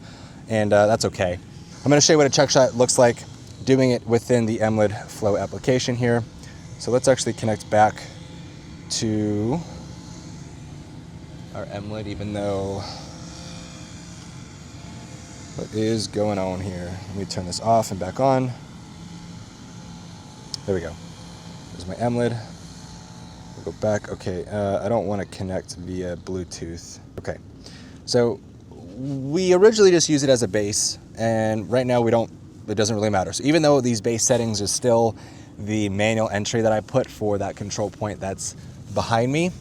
and that's okay. I'm gonna show you what a check shot looks like, doing it within the MLID Flow application here. So let's actually connect back to our MLID, even though, what is going on here? Let me turn this off and back on. There we go. There's my MLID. We'll go back. Okay, I don't want to connect via Bluetooth. Okay, so we originally just use it as a base, and right now it doesn't really matter. So even though these base settings are still the manual entry that I put for that control point that's behind me,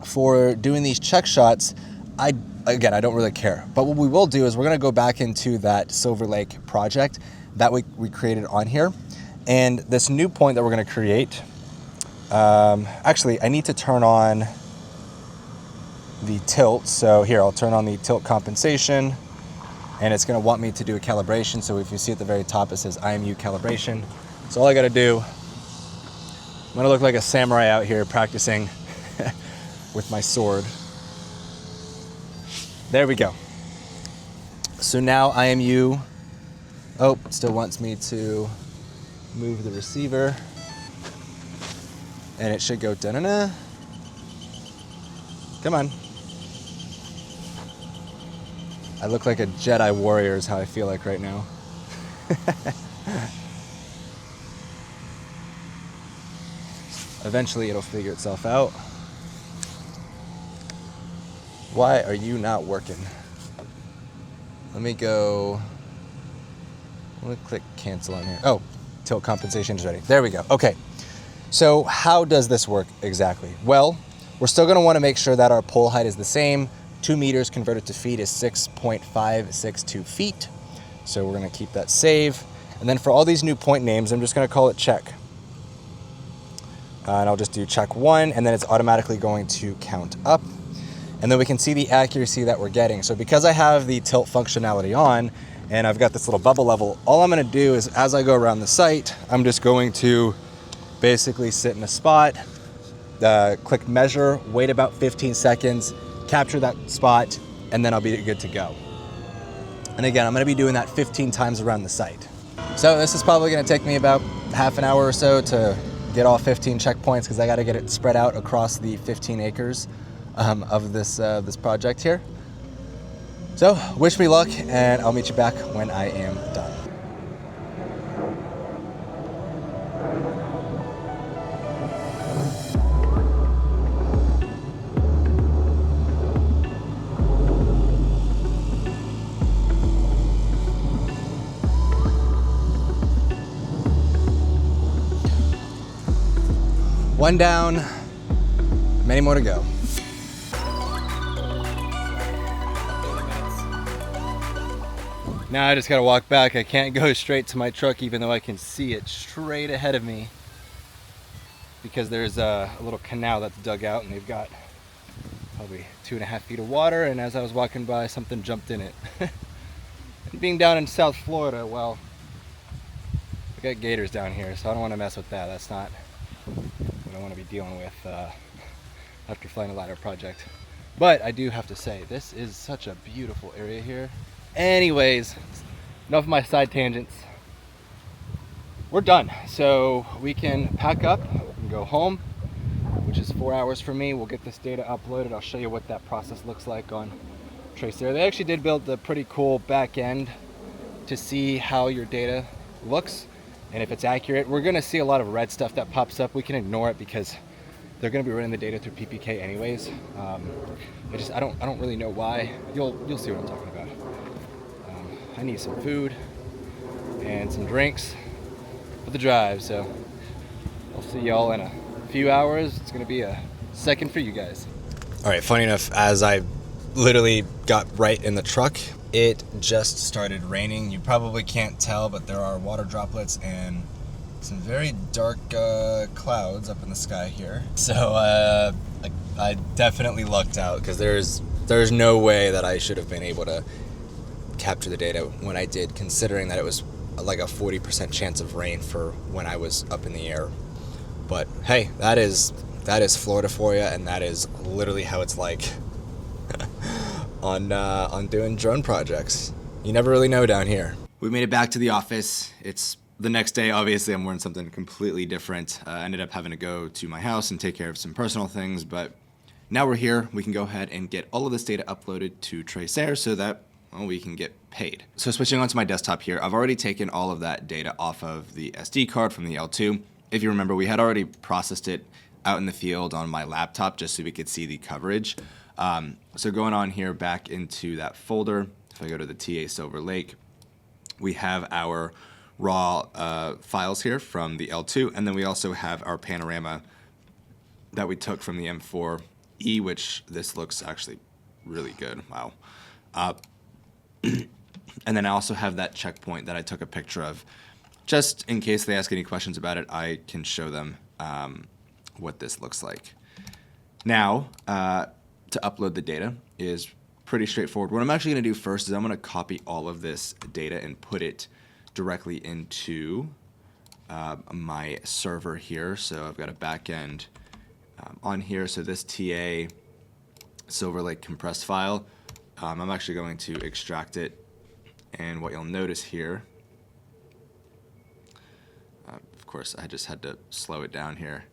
for doing these check shots, I don't really care. But what we will do is we're gonna go back into that Silver Lake project that we created on here. And this new point that we're gonna create, actually I need to turn on the tilt. So here, I'll turn on the tilt compensation, and it's gonna want me to do a calibration. So if you see at the very top, it says IMU calibration. So all I gotta do, I'm gonna look like a samurai out here practicing with my sword. There we go. So now IMU, oh, it still wants me to move the receiver, and it should go da-na-na. Come on. I look like a Jedi warrior is how I feel like right now. Eventually it'll figure itself out. Why are you not working? Let me click cancel on here. Oh, tilt compensation is ready. There we go. Okay. So how does this work exactly? Well, we're still gonna wanna make sure that our pole height is the same, 2 meters converted to feet is 6.562 feet. So we're gonna keep that save. And then for all these new point names, I'm just gonna call it check. And I'll just do check 1, and then it's automatically going to count up. And then we can see the accuracy that we're getting. So because I have the tilt functionality on, and I've got this little bubble level, all I'm gonna do is as I go around the site, I'm just going to basically sit in a spot, click measure, wait about 15 seconds, capture that spot, and then I'll be good to go. And again, I'm gonna be doing that 15 times around the site. So this is probably gonna take me about half an hour or so to get all 15 checkpoints, because I gotta get it spread out across the 15 acres of this project here. So wish me luck, and I'll meet you back when I am done. One down, many more to go. Now I just gotta walk back. I can't go straight to my truck even though I can see it straight ahead of me, because there's a little canal that's dug out, and they've got probably 2.5 feet of water, and as I was walking by, something jumped in it. And being down in South Florida, well, we got gators down here, so I don't want to mess with that. That's not what I want to be dealing with after flying a ladder project. But I do have to say, this is such a beautiful area here. Anyways, enough of my side tangents. We're done, so we can pack up and go home, which is 4 hours for me. We'll get this data uploaded. I'll show you what that process looks like on Tracer. They actually did build a pretty cool back end to see how your data looks and if it's accurate. We're gonna see a lot of red stuff that pops up. We can ignore it because they're gonna be running the data through PPK anyways. I don't really know why. You'll see what I'm talking about. I need some food and some drinks for the drive, so I'll see y'all in a few hours. It's gonna be a second for you guys. All right, funny enough, as I literally got right in the truck, it just started raining. You probably can't tell, but there are water droplets and some very dark clouds up in the sky here. So I definitely lucked out, because there's no way that I should have been able to capture the data when I did, considering that it was like a 40% chance of rain for when I was up in the air. But hey, that is Florida for you, and that is literally how it's like on doing drone projects. You never really know down here. We made it back to the office. It's the next day. Obviously, I'm wearing something completely different. I ended up having to go to my house and take care of some personal things, but now we're here. We can go ahead and get all of this data uploaded to Tracer so that, well, we can get paid. So switching onto my desktop here, I've already taken all of that data off of the SD card from the L2. If you remember, we had already processed it out in the field on my laptop just so we could see the coverage. So going on here back into that folder, if I go to the TA Silver Lake, we have our raw files here from the L2, and then we also have our panorama that we took from the M4E, which this looks actually really good. Wow. And then I also have that checkpoint that I took a picture of. Just in case they ask any questions about it, I can show them what this looks like. Now, to upload the data is pretty straightforward. What I'm actually going to do first is I'm going to copy all of this data and put it directly into my server here. So I've got a backend on here. So this TA Silver Lake compressed file, I'm actually going to extract it. And what you'll notice here, of course, I just had to slow it down here.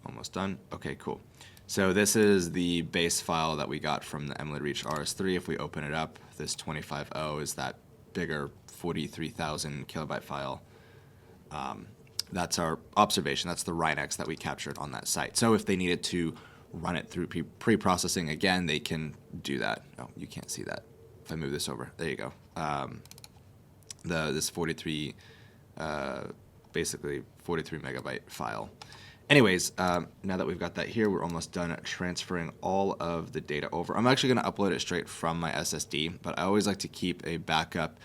Almost done. Okay, cool. So this is the base file that we got from the Emlid Reach RS3. If we open it up, this 25.0 is that bigger 43,000 kilobyte file. That's our observation. That's the Rhinex that we captured on that site. So if they needed to run it through pre-processing again, they can do that. Oh, you can't see that. If I move this over, there you go. This 43, basically 43 megabyte file. Anyways, now that we've got that here, we're almost done transferring all of the data over. I'm actually going to upload it straight from my SSD, but I always like to keep a backup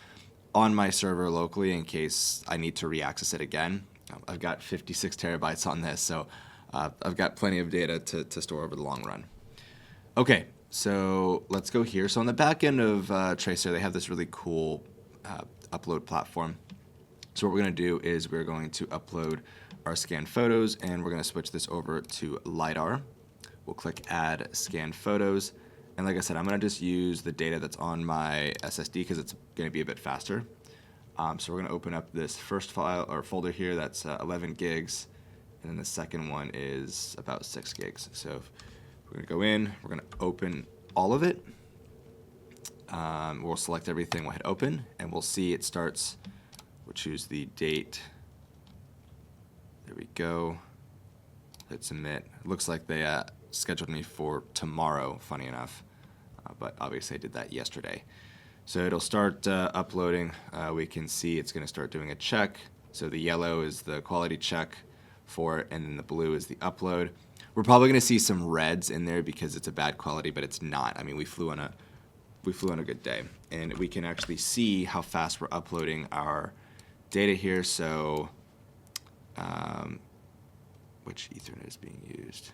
on my server locally in case I need to re-access it again. I've got 56 terabytes on this, so I've got plenty of data to store over the long run. Okay, so let's go here. So on the back end of Tracer, they have this really cool upload platform. So what we're going to do is we're going to upload our scanned photos, and we're going to switch this over to LiDAR. We'll click Add Scanned Photos, and like I said, I'm going to just use the data that's on my SSD because it's going to be a bit faster. So we're going to open up this first file or folder here that's 11 gigs, and then the second one is about 6 gigs. So we're going to go in, we're going to open all of it. We'll select everything, we'll hit open, and we'll see it starts. We'll choose the date. There we go. Hit submit. It looks like they scheduled me for tomorrow, funny enough, but obviously I did that yesterday. So it'll start uploading. We can see it's going to start doing a check. So the yellow is the quality check for it, and then the blue is the upload. We're probably going to see some reds in there because it's a bad quality, but it's not. I mean, we flew on a good day, and we can actually see how fast we're uploading our data here. So which Ethernet is being used?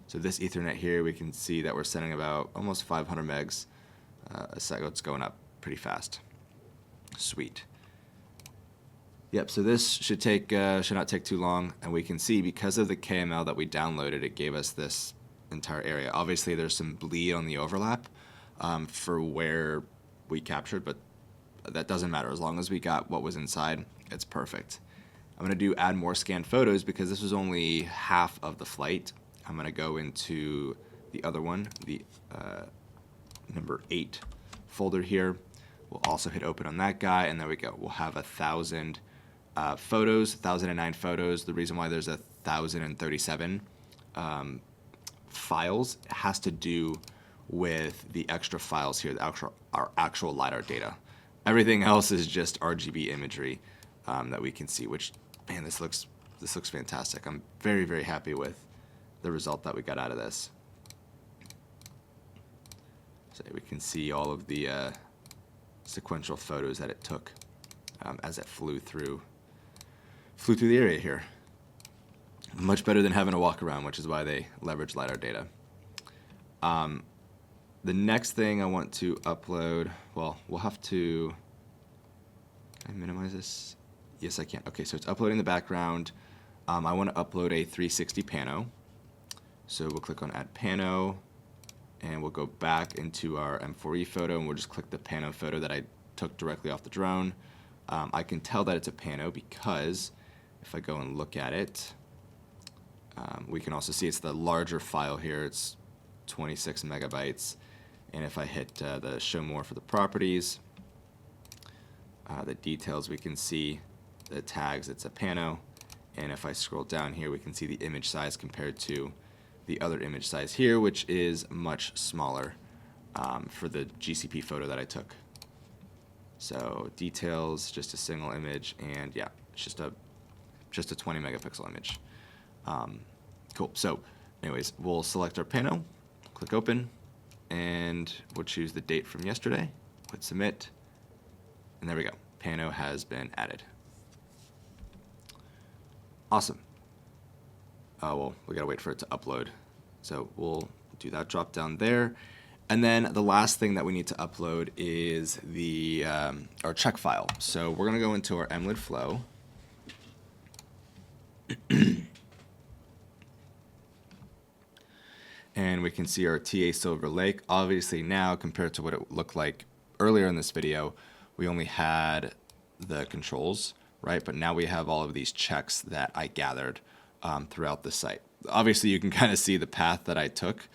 So this Ethernet here, we can see that we're sending about almost 500 megs a second. It's going up pretty fast. Sweet. Yep. So this should not take too long, and we can see because of the KML that we downloaded, it gave us this entire area. Obviously, there's some bleed on the overlap for where we captured, but that doesn't matter as long as we got what was inside. It's perfect. I'm going to do add more scanned photos because this was only half of the flight. I'm going to go into the other one, the number 8 folder here. We'll also hit open on that guy, and there we go. We'll have 1,000 photos, 1,009 photos. The reason why there's 1,037 files has to do with the extra files here, our actual LiDAR data. Everything else is just RGB imagery that we can see, which, man, this looks fantastic. I'm very, very happy with the result that we got out of this. So we can see all of the sequential photos that it took as it flew through the area here. Much better than having to walk around, which is why they leverage LiDAR data. The next thing I want to upload, well, we'll have to, can I minimize this? Yes, I can. Okay, so it's uploading the background. I want to upload a 360 pano. So we'll click on Add Pano, and we'll go back into our M4E photo, and we'll just click the pano photo that I took directly off the drone. I can tell that it's a pano because if I go and look at it, we can also see it's the larger file here. It's 26 megabytes. And if I hit the show more for the properties, the details, we can see the tags, it's a pano. And if I scroll down here, we can see the image size compared to the other image size here, which is much smaller for the GCP photo that I took. So details, just a single image, and yeah, it's just a 20 megapixel image. Cool. So anyways, we'll select our pano, click open, and we'll choose the date from yesterday, hit submit, and there we go. Pano has been added. Awesome. Oh, well, we gotta wait for it to upload. So we'll do that drop down there. And then the last thing that we need to upload is the our check file. So we're gonna go into our mlid flow. And we can see our TA Silver Lake. Obviously now, compared to what it looked like earlier in this video, we only had the controls, right? But now we have all of these checks that I gathered throughout the site. Obviously you can kind of see the path that I took,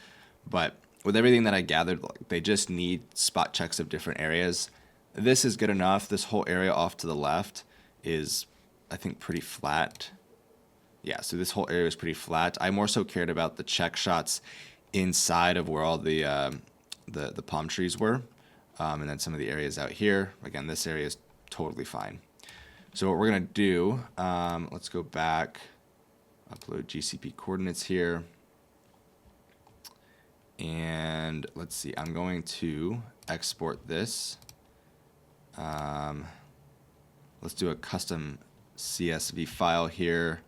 but with everything that I gathered, they just need spot checks of different areas. This is good enough. This whole area off to the left is, I think, pretty flat. Yeah, so this whole area is pretty flat. I more so cared about the check shots inside of where all the palm trees were, and then some of the areas out here. Again, this area is totally fine. So what we're gonna do, let's go back Upload GCP coordinates here. And let's see, I'm going to export this. Let's do a custom CSV file here.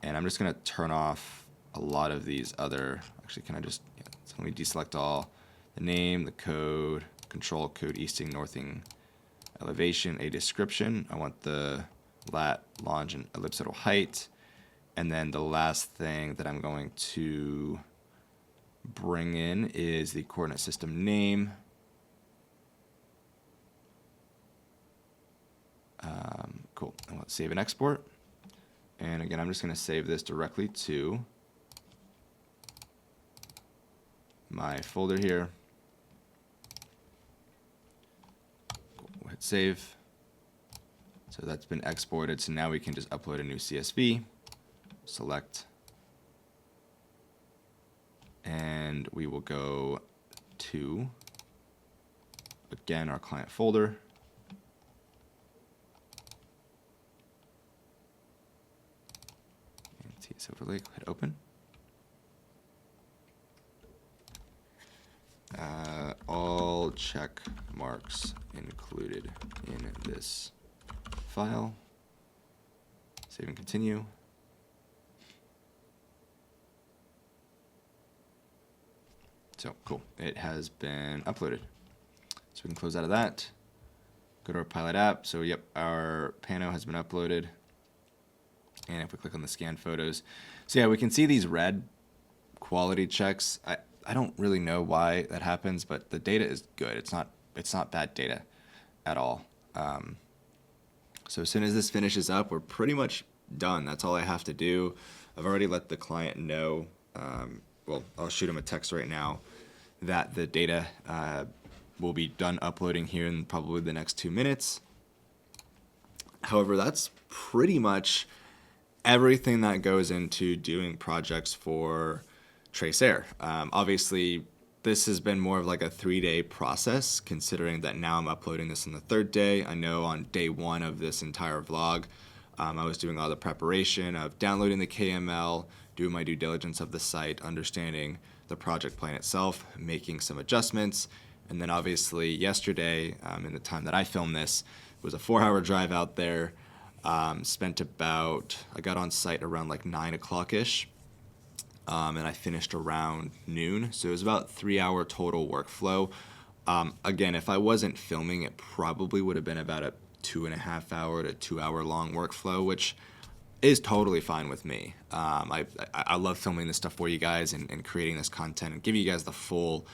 And I'm just going to turn off a lot of these other, actually, can I just, so let me deselect all, the name, the code, control code, easting, northing, elevation, a description. I want the lat, longe, and ellipsoidal height. And then the last thing that I'm going to bring in is the coordinate system name. Cool. And let's save and export. And again, I'm just going to save this directly to my folder here. Cool. We'll hit save. So that's been exported. So now we can just upload a new CSV. Select. And we will go to, again, our client folder. TS overlay, hit open. All check marks included in this file. Save and continue. So cool, it has been uploaded. So we can close out of that. Go to our pilot app. So yep, our pano has been uploaded. And if we click on the scan photos, so yeah, we can see these red quality checks. I don't really know why that happens, but the data is good. It's not bad data at all. So as soon as this finishes up, we're pretty much done. That's all I have to do. I've already let the client know. Well, I'll shoot him a text right now that the data will be done uploading here in probably the next 2 minutes. However, that's pretty much everything that goes into doing projects for Tracer. Obviously, this has been more of like a 3-day process, considering that now I'm uploading this on the 3rd day. I know on day 1 of this entire vlog, I was doing all the preparation of downloading the KML, doing my due diligence of the site, understanding the project plan itself, making some adjustments, and then obviously yesterday, in the time that I filmed this, it was a 4-hour drive out there. Spent about, I got on site around like 9 o'clock-ish, and I finished around noon. So it was about 3-hour total workflow. Again, if I wasn't filming, it probably would have been about a 2.5 hour to 2 hour long workflow, which is totally fine with me. I love filming this stuff for you guys and creating this content and giving you guys the full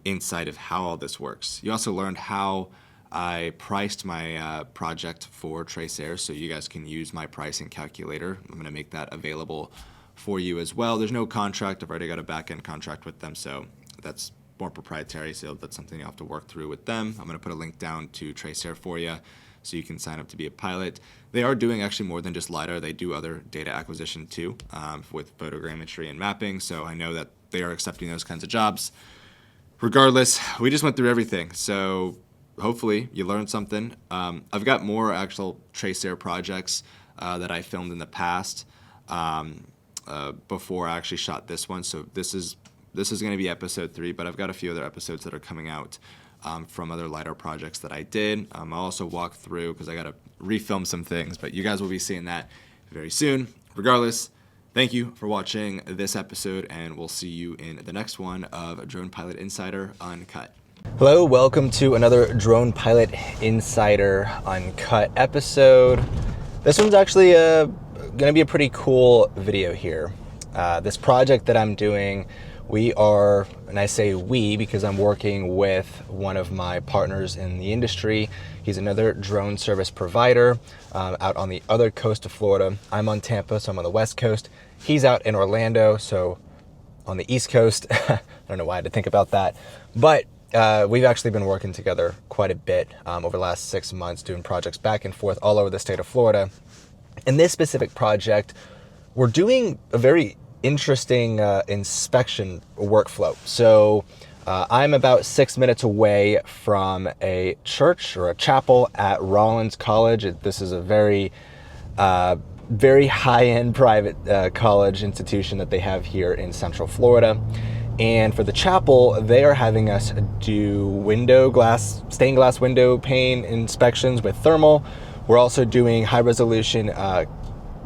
insight of how all this works. You also learned how I priced my project for Tracer, so you guys can use my pricing calculator. I'm going to make that available for you as well. There's no contract. I've already got a back-end contract with them, so that's more proprietary, so that's something you'll have to work through with them. I'm going to put a link down to Tracer for you so you can sign up to be a pilot. They are doing actually more than just LiDAR. They do other data acquisition too, with photogrammetry and mapping, so I know that they are accepting those kinds of jobs. Regardless, we just went through everything, so hopefully you learned something. I've got more actual Tracer projects that I filmed in the past before I actually shot this one. So this is going to be episode 3, but I've got a few other episodes that are coming out from other LiDAR projects that I did. I'll also walk through because I got to refilm some things, but you guys will be seeing that very soon. Regardless, thank you for watching this episode, and we'll see you in the next one of Drone Pilot Insider Uncut. Hello, welcome to another Drone Pilot Insider Uncut episode. This one's actually going to be a pretty cool video here. This project that I'm doing, we are, and I say we because I'm working with one of my partners in the industry. He's another drone service provider out on the other coast of Florida. I'm on Tampa, so I'm on the West Coast. He's out in Orlando, so on the East Coast. I don't know why I had to think about that, but we've actually been working together quite a bit over the last 6 months, doing projects back and forth all over the state of Florida. In this specific project, we're doing a very interesting inspection workflow. So I'm about 6 minutes away from a church or a chapel at Rollins College. This is a very very high-end private college institution that they have here in Central Florida. And for the chapel, they are having us do stained glass window pane inspections with thermal. We're also doing high-resolution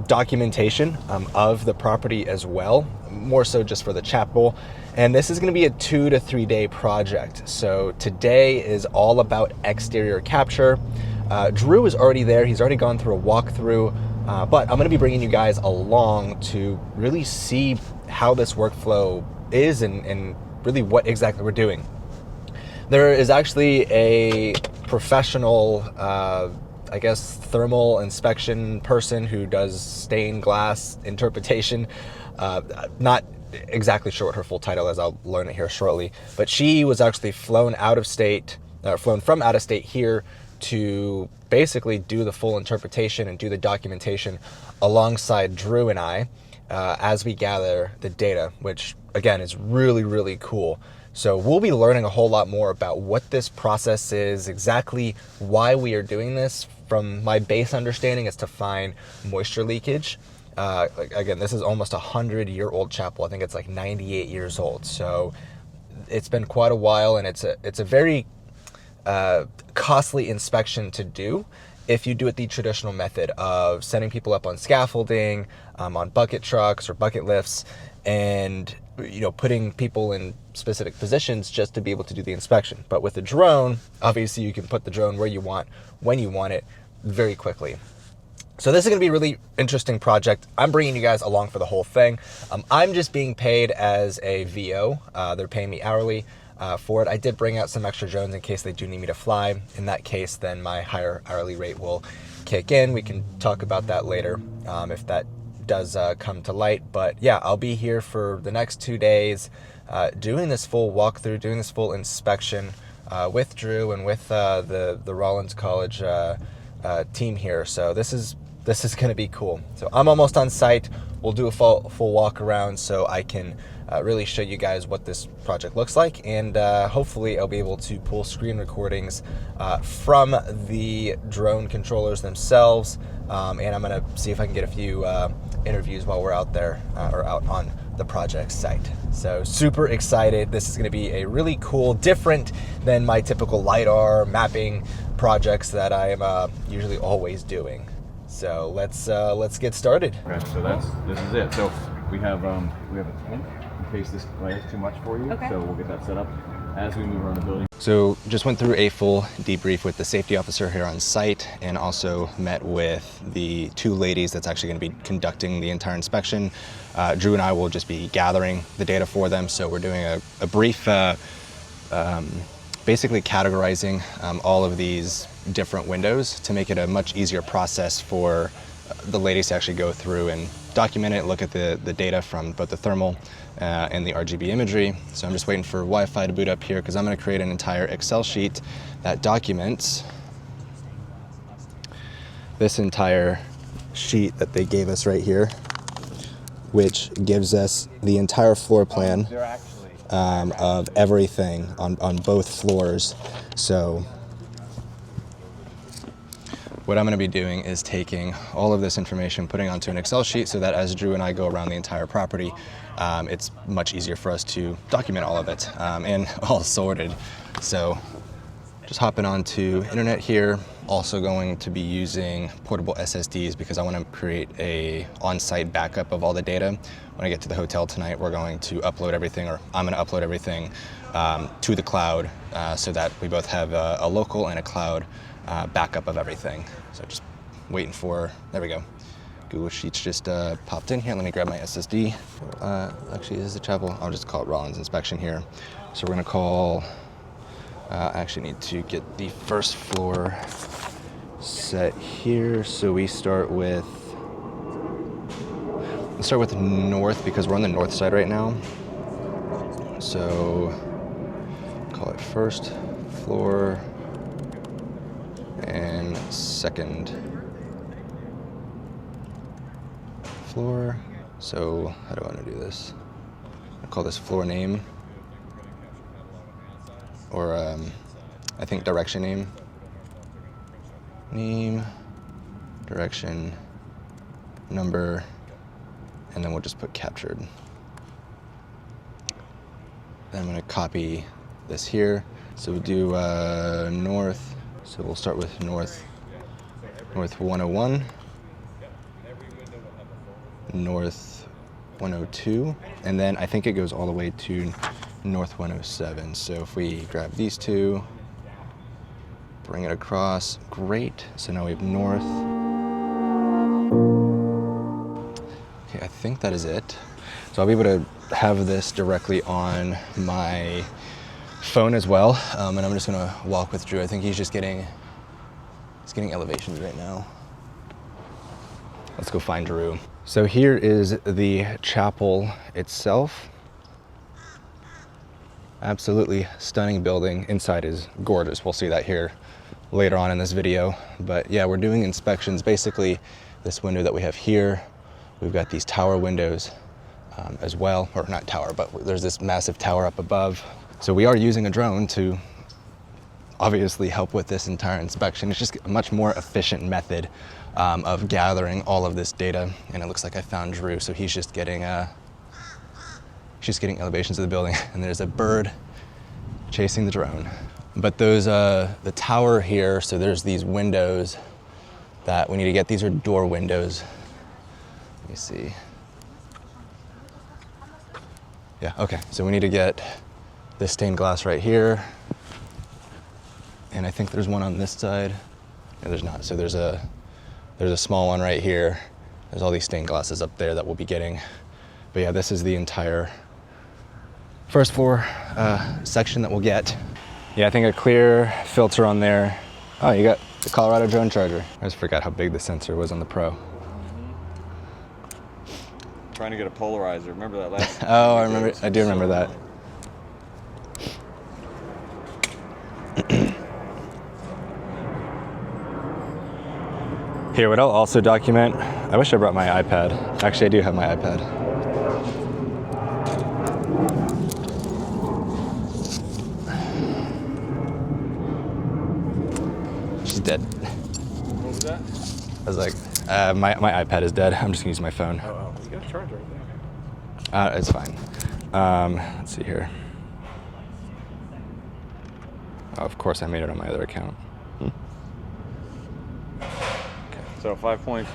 documentation of the property as well, more so just for the chapel. And this is going to be a 2 to 3 day project. So today is all about exterior capture. Drew is already there. He's already gone through a walkthrough, but I'm going to be bringing you guys along to really see how this workflow is and really what exactly we're doing. There is actually a professional, I guess, thermal inspection person who does stained glass interpretation. Not exactly sure what her full title is. I'll learn it here shortly. But she was actually flown from out of state here to basically do the full interpretation and do the documentation alongside Drew and I as we gather the data, which again is really, really cool. So we'll be learning a whole lot more about what this process is, exactly why we are doing this. From my base understanding, is to find moisture leakage. Again, this is almost a 100-year-old chapel. I think it's like 98 years old. So it's been quite a while, and it's a very costly inspection to do if you do it the traditional method of setting people up on scaffolding, on bucket trucks or bucket lifts, and putting people in specific positions just to be able to do the inspection. But with a drone, obviously you can put the drone where you want, when you want it, very quickly. So this is going to be a really interesting project. I'm bringing you guys along for the whole thing. I'm just being paid as a VO. They're paying me hourly for it. I did bring out some extra drones in case they do need me to fly. In that case, then my higher hourly rate will kick in. We can talk about that later if that does come to light. But yeah, I'll be here for the next 2 days doing this full walkthrough, doing this full inspection with Drew and with the Rollins College team here. So this is going to be cool. So I'm almost on site. We'll do a full walk around so I can really show you guys what this project looks like, and hopefully I'll be able to pull screen recordings from the drone controllers themselves, and I'm gonna see if I can get a few interviews while we're out there or out on the project site. So super excited. This is gonna be a really cool, different than my typical LiDAR mapping projects that I am usually always doing. So let's get started. Okay, so this is it. So we have a tent in case this is too much for you. Okay. So we'll get that set up as we move around the building. So just went through a full debrief with the safety officer here on site, and also met with the 2 ladies that's actually going to be conducting the entire inspection. Drew and I will just be gathering the data for them. So we're doing a brief, basically categorizing all of these different windows to make it a much easier process for the ladies to actually go through and document it, look at the data from both the thermal and the RGB imagery. So I'm just waiting for Wi-Fi to boot up here because I'm going to create an entire Excel sheet that documents this entire sheet that they gave us right here, which gives us the entire floor plan of everything on both floors. So what I'm going to be doing is taking all of this information, putting onto an Excel sheet so that as Drew and I go around the entire property, it's much easier for us to document all of it and all sorted. So just hopping onto internet here, also going to be using portable SSDs because I want to create a on-site backup of all the data. When I get to the hotel tonight, we're going to upload everything, or I'm going to upload everything to the cloud so that we both have a local and a cloud backup of everything. So just waiting for, there we go. Google Sheets just popped in here. Let me grab my SSD. Actually, this is the chapel. I'll just call it Rollins Inspection here. So we're gonna call, I actually need to get the first floor set here. So we start with, let's start with north because we're on the north side right now. So call it first floor and second floor. So how do I want to do this? I call this floor name, or I think direction name, direction, number, and then we'll just put captured. Then I'm gonna copy this here. So we'll do north. So we'll start with north 101, north 102, and then I think it goes all the way to north 107. So if we grab these two, bring it across, great. So now we have north. Okay, I think that is it. So I'll be able to have this directly on my phone as well, and I'm just gonna walk with Drew. I think he's getting elevations right now. Let's go find Drew. So here is the chapel itself. Absolutely stunning building. Inside is gorgeous. We'll see that here later on in this video. But yeah, we're doing inspections. Basically, this window that we have here, we've got these tower windows as well, or not tower, but there's this massive tower up above. So we are using a drone to obviously help with this entire inspection. It's just a much more efficient method of gathering all of this data. And it looks like I found Drew, so he's just getting elevations of the building, and there's a bird chasing the drone. But those, the tower here, so there's these windows that we need to get. These are door windows. Let me see. Yeah, okay, so we need to get this stained glass right here. And I think there's one on this side. No, there's not. So there's a small one right here. There's all these stained glasses up there that we'll be getting. But yeah, this is the entire first floor section that we'll get. Yeah, I think a clear filter on there. Oh, you got the Colorado drone charger. I just forgot how big the sensor was on the Pro. Trying to get a polarizer. Remember that last? Oh, I remember. I do remember that. Here, what I'll also document, I wish I brought my iPad. Actually, I do have my iPad. She's dead. What was that? I was like, my iPad is dead. I'm just gonna use my phone. Oh, you got a charger right there. It's fine. Let's see here. Oh, of course, I made it on my other account. So 5 point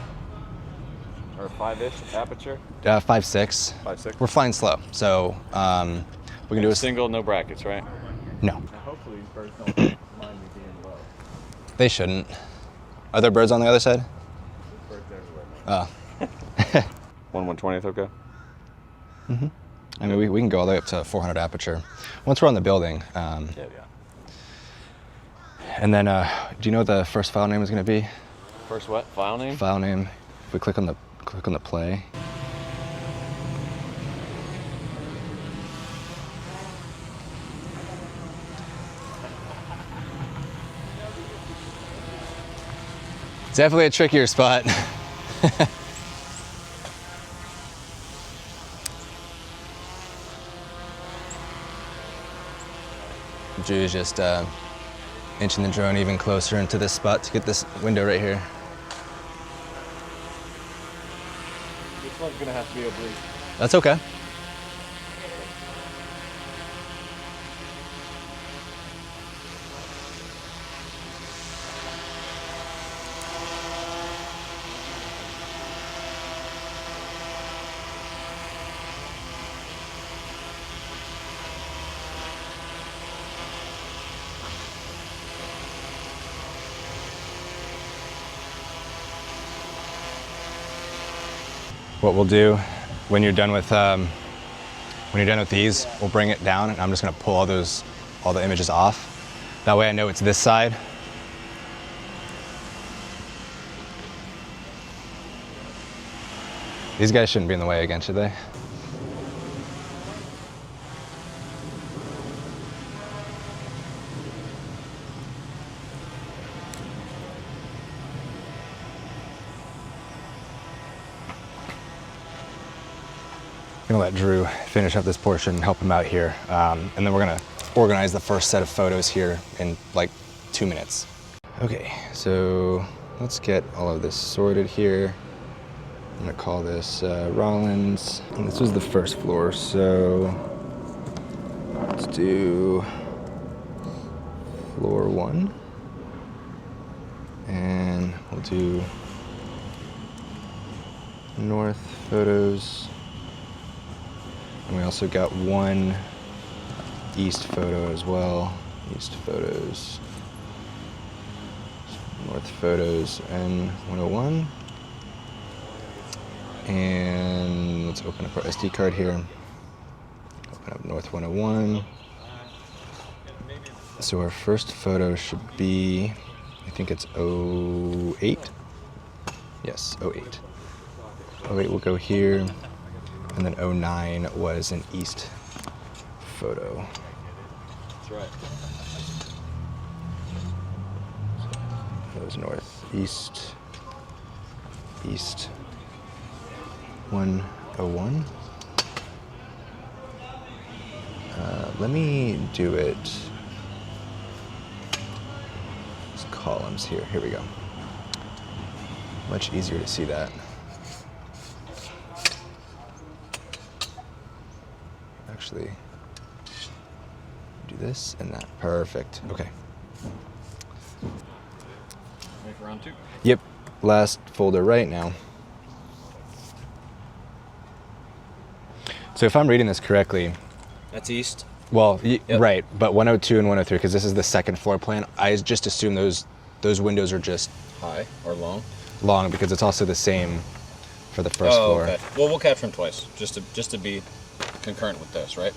or 5-ish aperture. 5.6. 5.6. We're flying slow, so we can do a single, no brackets, right? No. Now hopefully these birds don't mind me being low. They shouldn't. Are there birds on the other side? There's birds everywhere. Oh. 1/120th, okay. Mm-hmm. I mean, we can go all the way up to 400 aperture once we're on the building. Yeah. And then, do you know what the first file name is going to be? First what? File name? File name. If we click on the play. It's definitely a trickier spot. Drew's just inching the drone even closer into this spot to get this window right here. This one's gonna have to be oblique. That's okay. What we'll do when you're done with these, we'll bring it down, and I'm just gonna pull all the images off. That way I know it's this side. These guys shouldn't be in the way again, should they? I'm gonna let Drew finish up this portion and help him out here. And then we're gonna organize the first set of photos here in like 2 minutes. Okay, so let's get all of this sorted here. I'm gonna call this Rollins. And this was the first floor, so let's do floor 1. And we'll do north photos. And we also got one east photo as well. East photos. North photos and 101. And let's open up our SD card here. Open up North 101. So our first photo should be, I think it's 08. Yes, 08. 08 will go here. And then 09 was an east photo. That's right. That was north, east, east, 101. Let me do it. These columns here. Here we go. Much easier to see that. Actually, do this and that. Perfect. Okay. Ready for round 2? Yep. Last folder right now. So if I'm reading this correctly, That's east. well, Yep. right, but 102 and 103, because this is the second floor plan, I just assume those windows are just High or long? long because it's also the same for the first floor. Okay. Well, we'll capture them twice, just to be concurrent with this, right?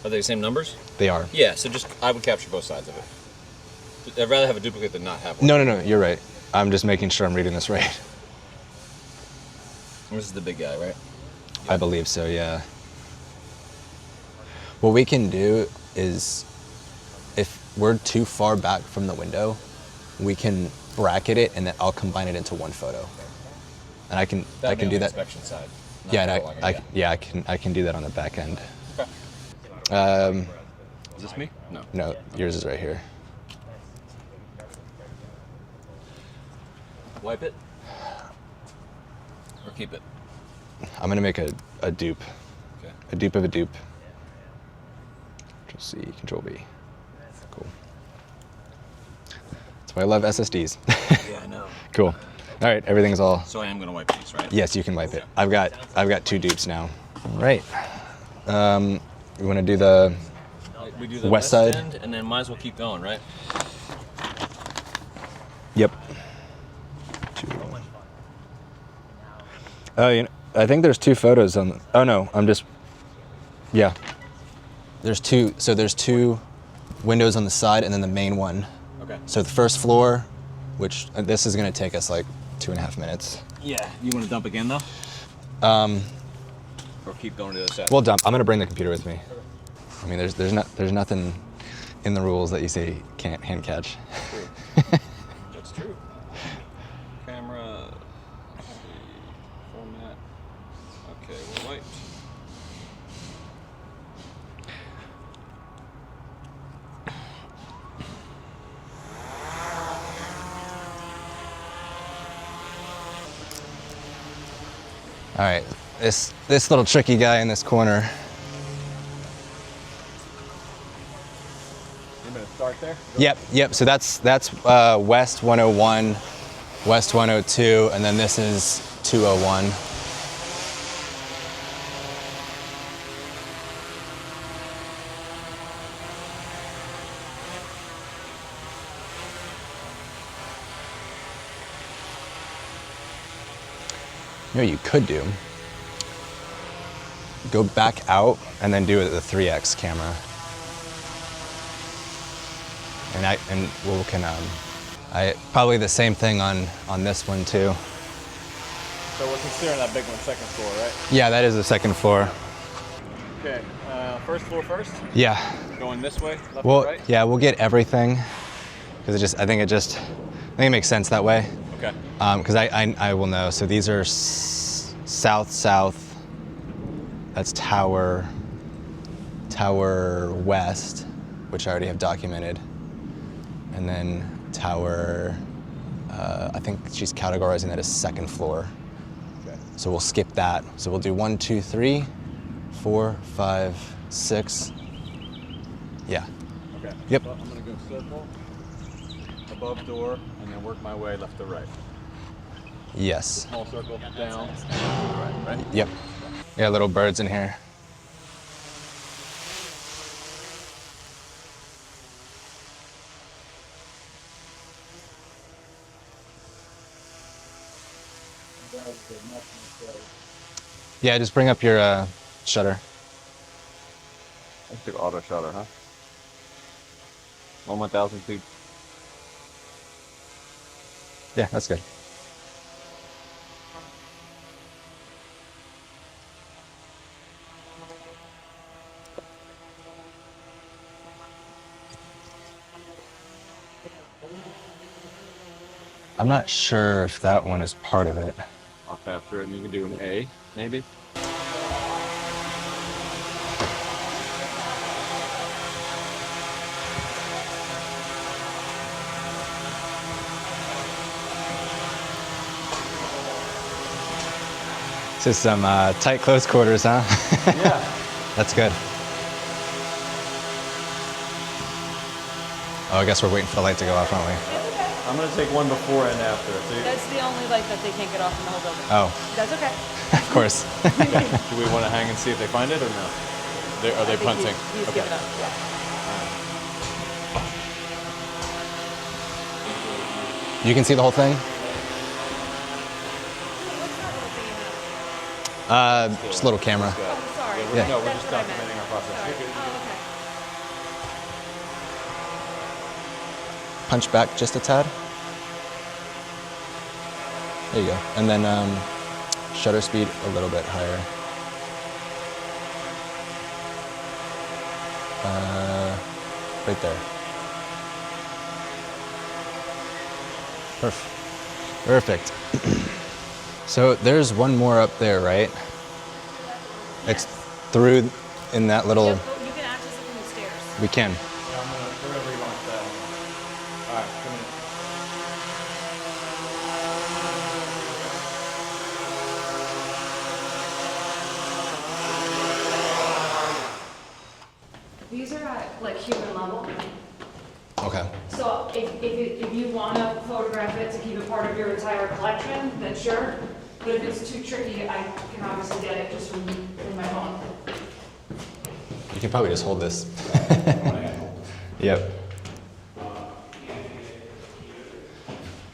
Are they the same numbers? They are. Yeah. So I would capture both sides of it. I'd rather have a duplicate than not have one. No, you're right. I'm just making sure I'm reading this right. This is the big guy, right? I believe so, yeah. What we can do is, if we're too far back from the window, we can bracket it and then I'll combine it into one photo. And I can That'd be on do the that. inspection side. not Yeah, and cataloging, I can do that on the back end. Okay. Is this me? No. No, yours is right here. Wipe it. Or keep it. I'm gonna make a dupe. Okay. A dupe of a dupe. Control C, Control V. Cool. That's why I love SSDs. Yeah, I know. Cool. All right, everything's all. So I am gonna wipe these, right? Yes, you can wipe it. I've got 2 dupes now. All right. You want to do the We do the West side? end, and then might as well keep going, right? Yep. 2. Oh, I think there's 2 photos on. Oh no, I'm just. Yeah. There's 2. So there's 2 windows on the side, and then the main one. Okay. So the first floor, which this is gonna take us like 2.5 minutes. Yeah. You want to dump again though? Or keep going to the other side? We'll dump. I'm gonna bring the computer with me. I mean, there's nothing in the rules that you say you can't hand catch. That's true. Camera. Let's see. Format. Okay, we're wiped. All right, this little tricky guy in this corner. You gonna start there? Yep. So that's West 101, West 102, and then this is 201. You know what you could do? Go back out and then do it with the 3x camera. And we can probably the same thing on this one too. So we're considering that big one second floor, right? Yeah, that is the second floor. Okay. First floor first? Yeah. Going this way, left Well, or right? yeah, we'll get everything because I think it makes sense that way. Okay. Because I will know. So these are south. That's tower west, which I already have documented, and then tower. I think she's categorizing that as second floor. Okay. So we'll skip that. So we'll do 1, 2, 3, 4, 5, 6. Yeah. Okay. Yep. So I'm gonna go circle, above door, and then work my way left to right. Yes. Small circle down, and left to the right, right? Yep. Yeah, little birds in here. Yeah, just bring up your shutter. Let's do auto shutter, huh? 1,000 feet. Yeah, that's good. I'm not sure if that one is part of it. I'll tap through it, and you can do an A, maybe. This is some tight, close quarters, huh? Yeah. That's good. Oh, I guess we're waiting for the light to go off, aren't we? I'm gonna take one before and after. So That's the only light that they can't get off in the whole building. Oh, That's okay. of course. do we want to hang and see if they find it or no? Are they punting? He's giving up. Yeah. You can see the whole thing? Just a little camera. Oh, sorry. Yeah. No, we're That's just what I meant. documenting our process. Sorry. You're good. Oh, okay. Punch back just a tad. There you go. And then shutter speed a little bit higher. Right there. Perfect. So there's one more up there, right? It's through in that little. Yep, you can access it from the stairs. We can. Yeah, I'm gonna forever launch that one. All right, come in. These are at like human level. Okay. So if you want to photograph it to keep it part of your entire collection, then sure. But if it's too tricky, I can obviously get it just from my phone. You can probably just hold this. Yep.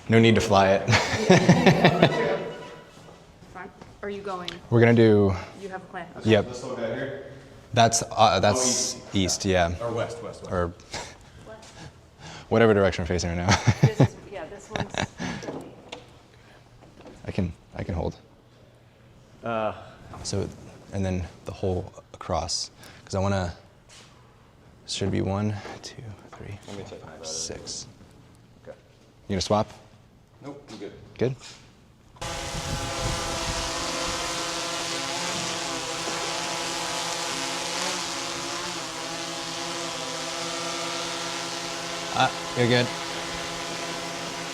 No need to fly it. Fine. Are you going? We're gonna do. You have a plan? Yep. This little guy here? That's east, yeah. Or west. Or whatever direction we're facing right now. This is, yeah, this one's. I can hold. So, and then the whole across, because I want to. Should be 1, 2, 3, Let me check my battery. 6. Okay. You gonna swap? Nope, I'm good. Good. You're good.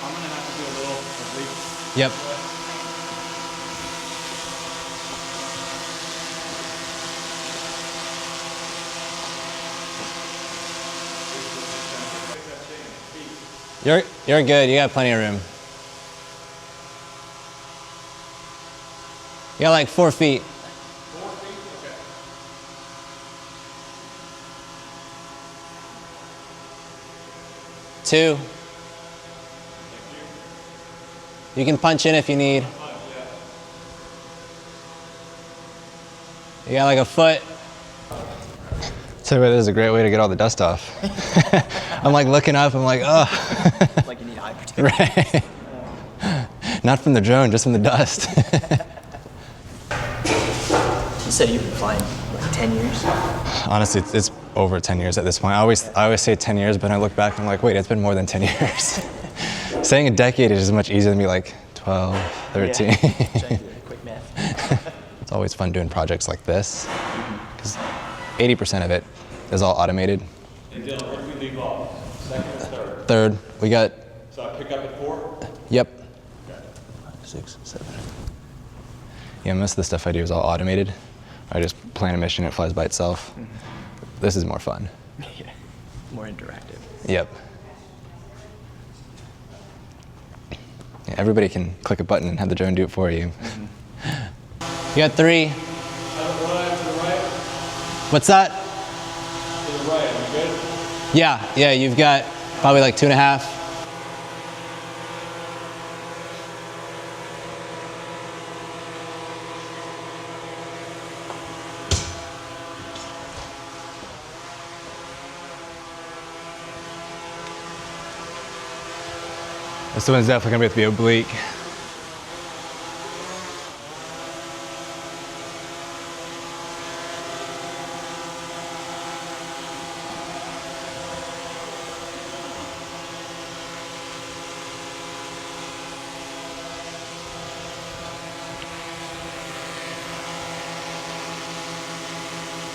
I'm gonna have to do a little oblique. Yep. You're good. You got plenty of room. You got like 4 feet. 4 feet? Okay. 2. You can punch in if you need. You got like a foot. So this is a great way to get all the dust off. I'm like looking up, I'm like, oh. Like you need eye protection. Right. Not from the drone, just from the dust. You said you've been flying like 10 years? Honestly, it's over 10 years at this point. I always say 10 years, but I look back and I'm like, wait, it's been more than 10 years. Saying a decade is much easier than be like 12, 13. Yeah. Trying to do quick math. It's always fun doing projects like this, because 80% of it is all automated. And Dylan, where do we leave off? Second or third? Third, we got, So I pick up at 4? yep. 5, 6, 7. Yeah, most of the stuff I do is all automated. I just plan a mission, it flies by itself. This is more fun. Yeah. More interactive. Yep. Yeah, everybody can click a button and have the drone do it for you. You got 3. What's that? To the right, are we good? Yeah, you've got probably like 2.5. This one's definitely gonna be oblique.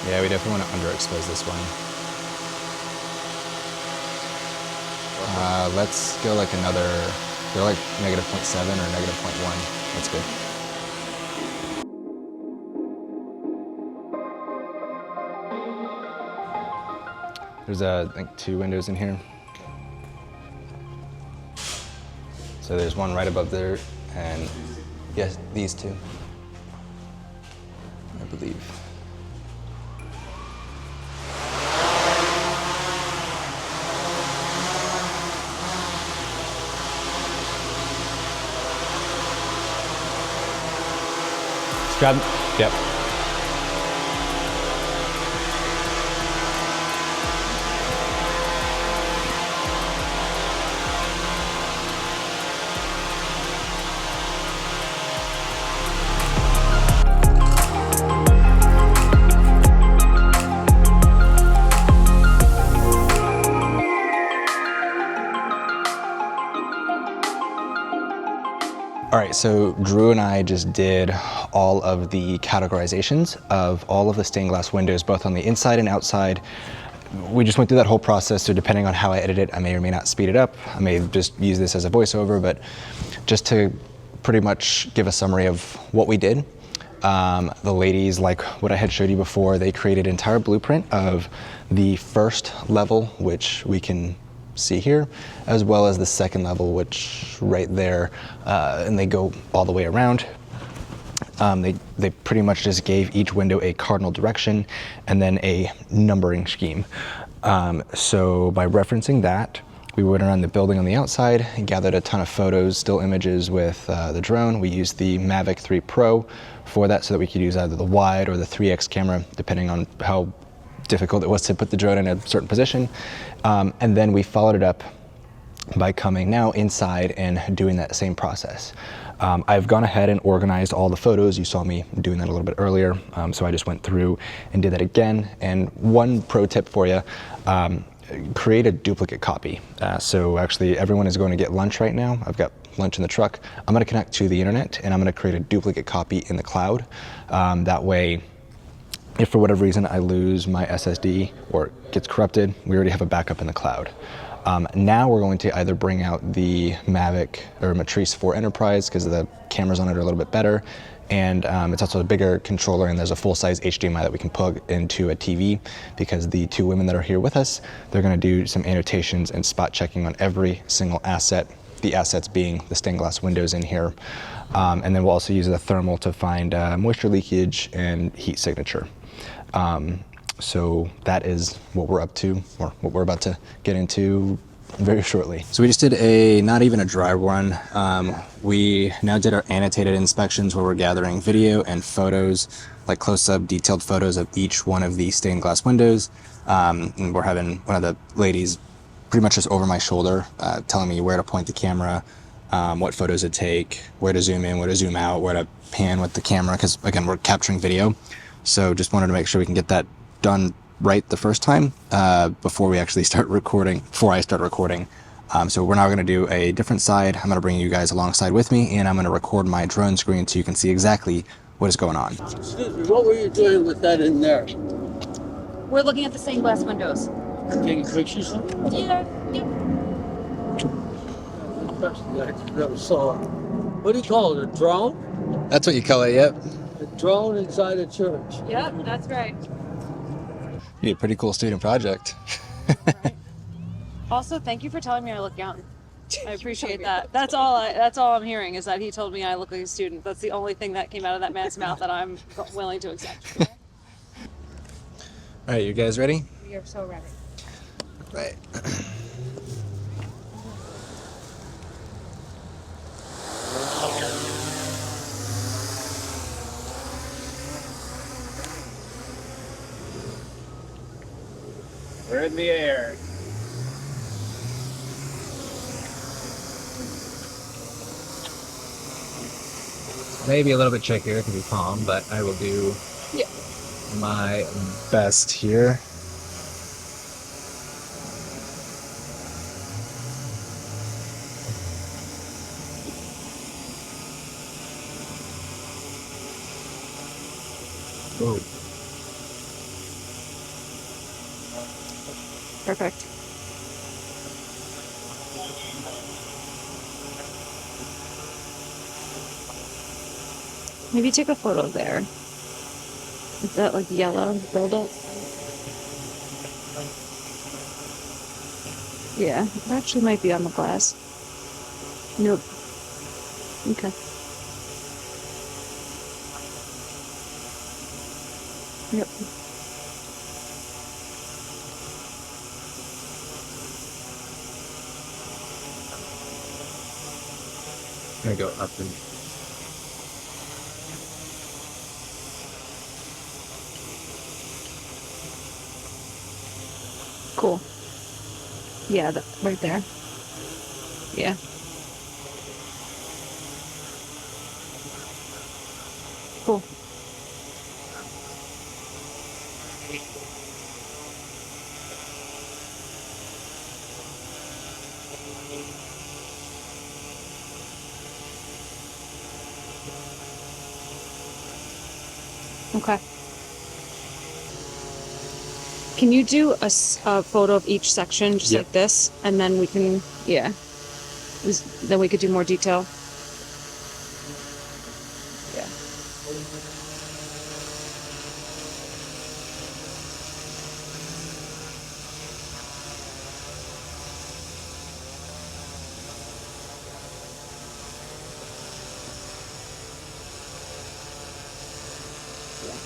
Yeah, we definitely want to underexpose this one. Let's go like another, go like -0.7 or -0.1. That's good. There's I think 2 windows in here. So there's one right above there, and yes, these 2, I believe. Grab, yep. All right, so Drew and I just did all of the categorizations of all of the stained glass windows, both on the inside and outside. We just went through that whole process, so depending on how I edit it, I may or may not speed it up. I may just use this as a voiceover, but just to pretty much give a summary of what we did. The ladies, like what I had showed you before, they created an entire blueprint of the first level, which we can see here, as well as the second level, which right there, and they go all the way around. They pretty much just gave each window a cardinal direction and then a numbering scheme. So by referencing that, we went around the building on the outside and gathered a ton of photos, still images with the drone. We used the Mavic 3 Pro for that so that we could use either the wide or the 3X camera, depending on how difficult it was to put the drone in a certain position. And then we followed it up by coming now inside and doing that same process. I've gone ahead and organized all the photos. You saw me doing that a little bit earlier. So I just went through and did that again. And one pro tip for you, create a duplicate copy. So actually everyone is going to get lunch right now. I've got lunch in the truck. I'm gonna connect to the internet and I'm gonna create a duplicate copy in the cloud. That way, if for whatever reason I lose my SSD or it gets corrupted, we already have a backup in the cloud. Now we're going to either bring out the Mavic or Matrice 4 Enterprise because the cameras on it are a little bit better, and it's also a bigger controller, and there's a full-size HDMI that we can plug into a TV because the 2 women that are here with us, they're going to do some annotations and spot checking on every single asset, the assets being the stained glass windows in here. And then we'll also use the thermal to find moisture leakage and heat signature. So that is what we're up to, or what we're about to get into very shortly. So we just did not even a dry run. We now did our annotated inspections where we're gathering video and photos, like close-up detailed photos of each one of the stained glass windows. And we're having one of the ladies pretty much just over my shoulder, telling me where to point the camera, what photos to take, where to zoom in, where to zoom out, where to pan with the camera, because again, we're capturing video. So just wanted to make sure we can get that done right the first time before we actually start recording, before I start recording. So we're now going to do a different side. I'm going to bring you guys alongside with me, and I'm going to record my drone screen so you can see exactly what is going on. Excuse me, what were you doing with that in there? We're looking at the stained glass windows. Taking pictures of it? Yeah. I never saw it. What do you call it? A drone? That's what you call it, yep. A drone inside a church. Yep, that's right. Be a pretty cool student project. Right. Also, thank you for telling me I look young. I appreciate that. That's all I'm hearing is that he told me I look like a student. That's the only thing that came out of that man's mouth that I'm willing to accept. All right, you guys ready? We are so ready. Right. We're in the air. Maybe a little bit trickier to be calm, but I will do my best here. Whoa. Perfect. Maybe take a photo there. Is that like yellow buildup? Yeah, it actually might be on the glass. Nope. Okay. Yep. I'm gonna go up and Cool. Yeah, right there. Yeah. Cool. Okay. Can you do a photo of each section just like this? And then we can, then we could do more detail. Yeah.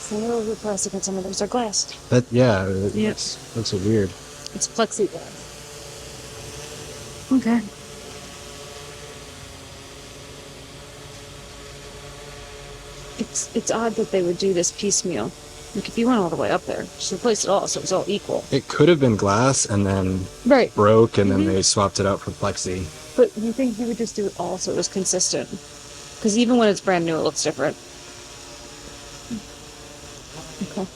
Some of those are plastic and some of those are glass. that Yes. looks so weird. It's plexiglass. Okay. It's odd that they would do this piecemeal. Like if you went all the way up there, just replace it all so it's all equal. It could have been glass and then Right. broke and then they swapped it out for plexi. But you think you would just do it all so it was consistent? Because even when it's brand new, it looks different. Okay.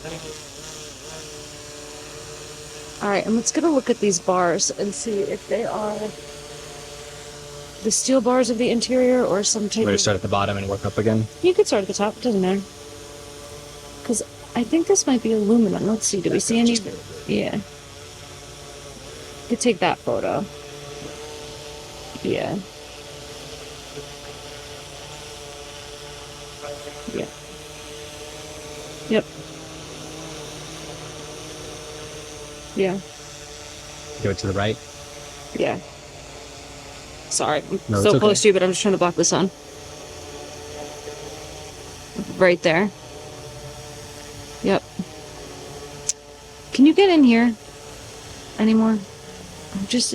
All right, and let's get a look at these bars and see if they are the steel bars of the interior or some type We're gonna of... start at the bottom and work up again. You could start at the top, it doesn't matter. Because I think this might be aluminum. Let's see, do we see any? Yeah. You could take that photo. Yeah. Yeah. Yep. Yeah. Go to the right. Yeah. Sorry, I'm No, so it's close okay. to you, but I'm just trying to block the sun. Right there. Yep. Can you get in here anymore? Just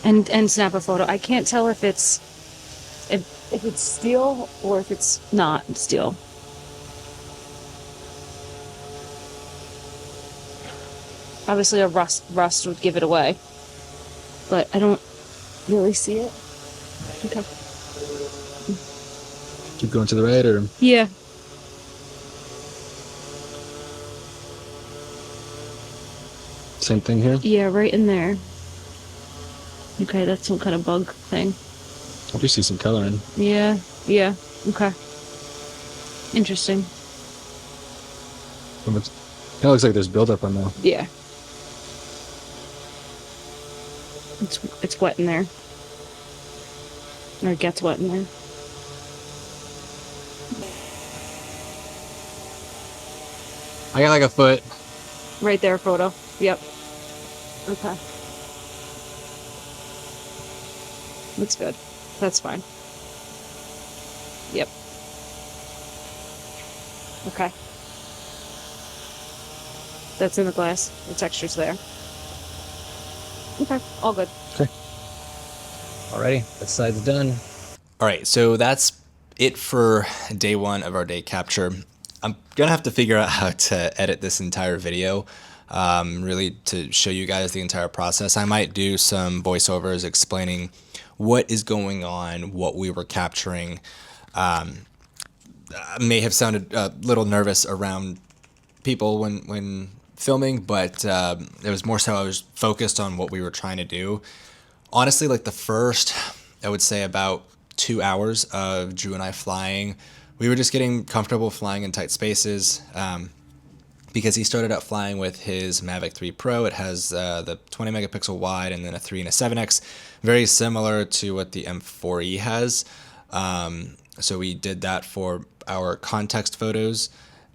and snap a photo. I can't tell if it's steel or if it's not steel. Obviously, a rust would give it away, but I don't really see it. Okay. Keep going to the right, or Yeah. same thing here. Yeah, right in there. Okay, that's some kind of bug thing. I do see some coloring. Yeah. Yeah. Okay. Interesting. Kind of looks like there's buildup on the. Yeah. It's wet in there. Or it gets wet in there. I got like a foot. Right there, photo. Yep. Okay. Looks good. That's fine. Yep. Okay. That's in the glass. The texture's there. Okay. All good. Alrighty, this side's done. All right, so that's it for day one of our day capture. I'm gonna have to figure out how to edit this entire video, really to show you guys the entire process. I might do some voiceovers explaining what is going on, what we were capturing. I may have sounded a little nervous around people when filming, but it was more so I was focused on what we were trying to do. Honestly, like the first, I would say about 2 hours of Drew and I flying, we were just getting comfortable flying in tight spaces, because he started out flying with his Mavic 3 Pro. It has the 20 megapixel wide and then a 3 and a 7x, very similar to what the M4E has. So we did that for our context photos,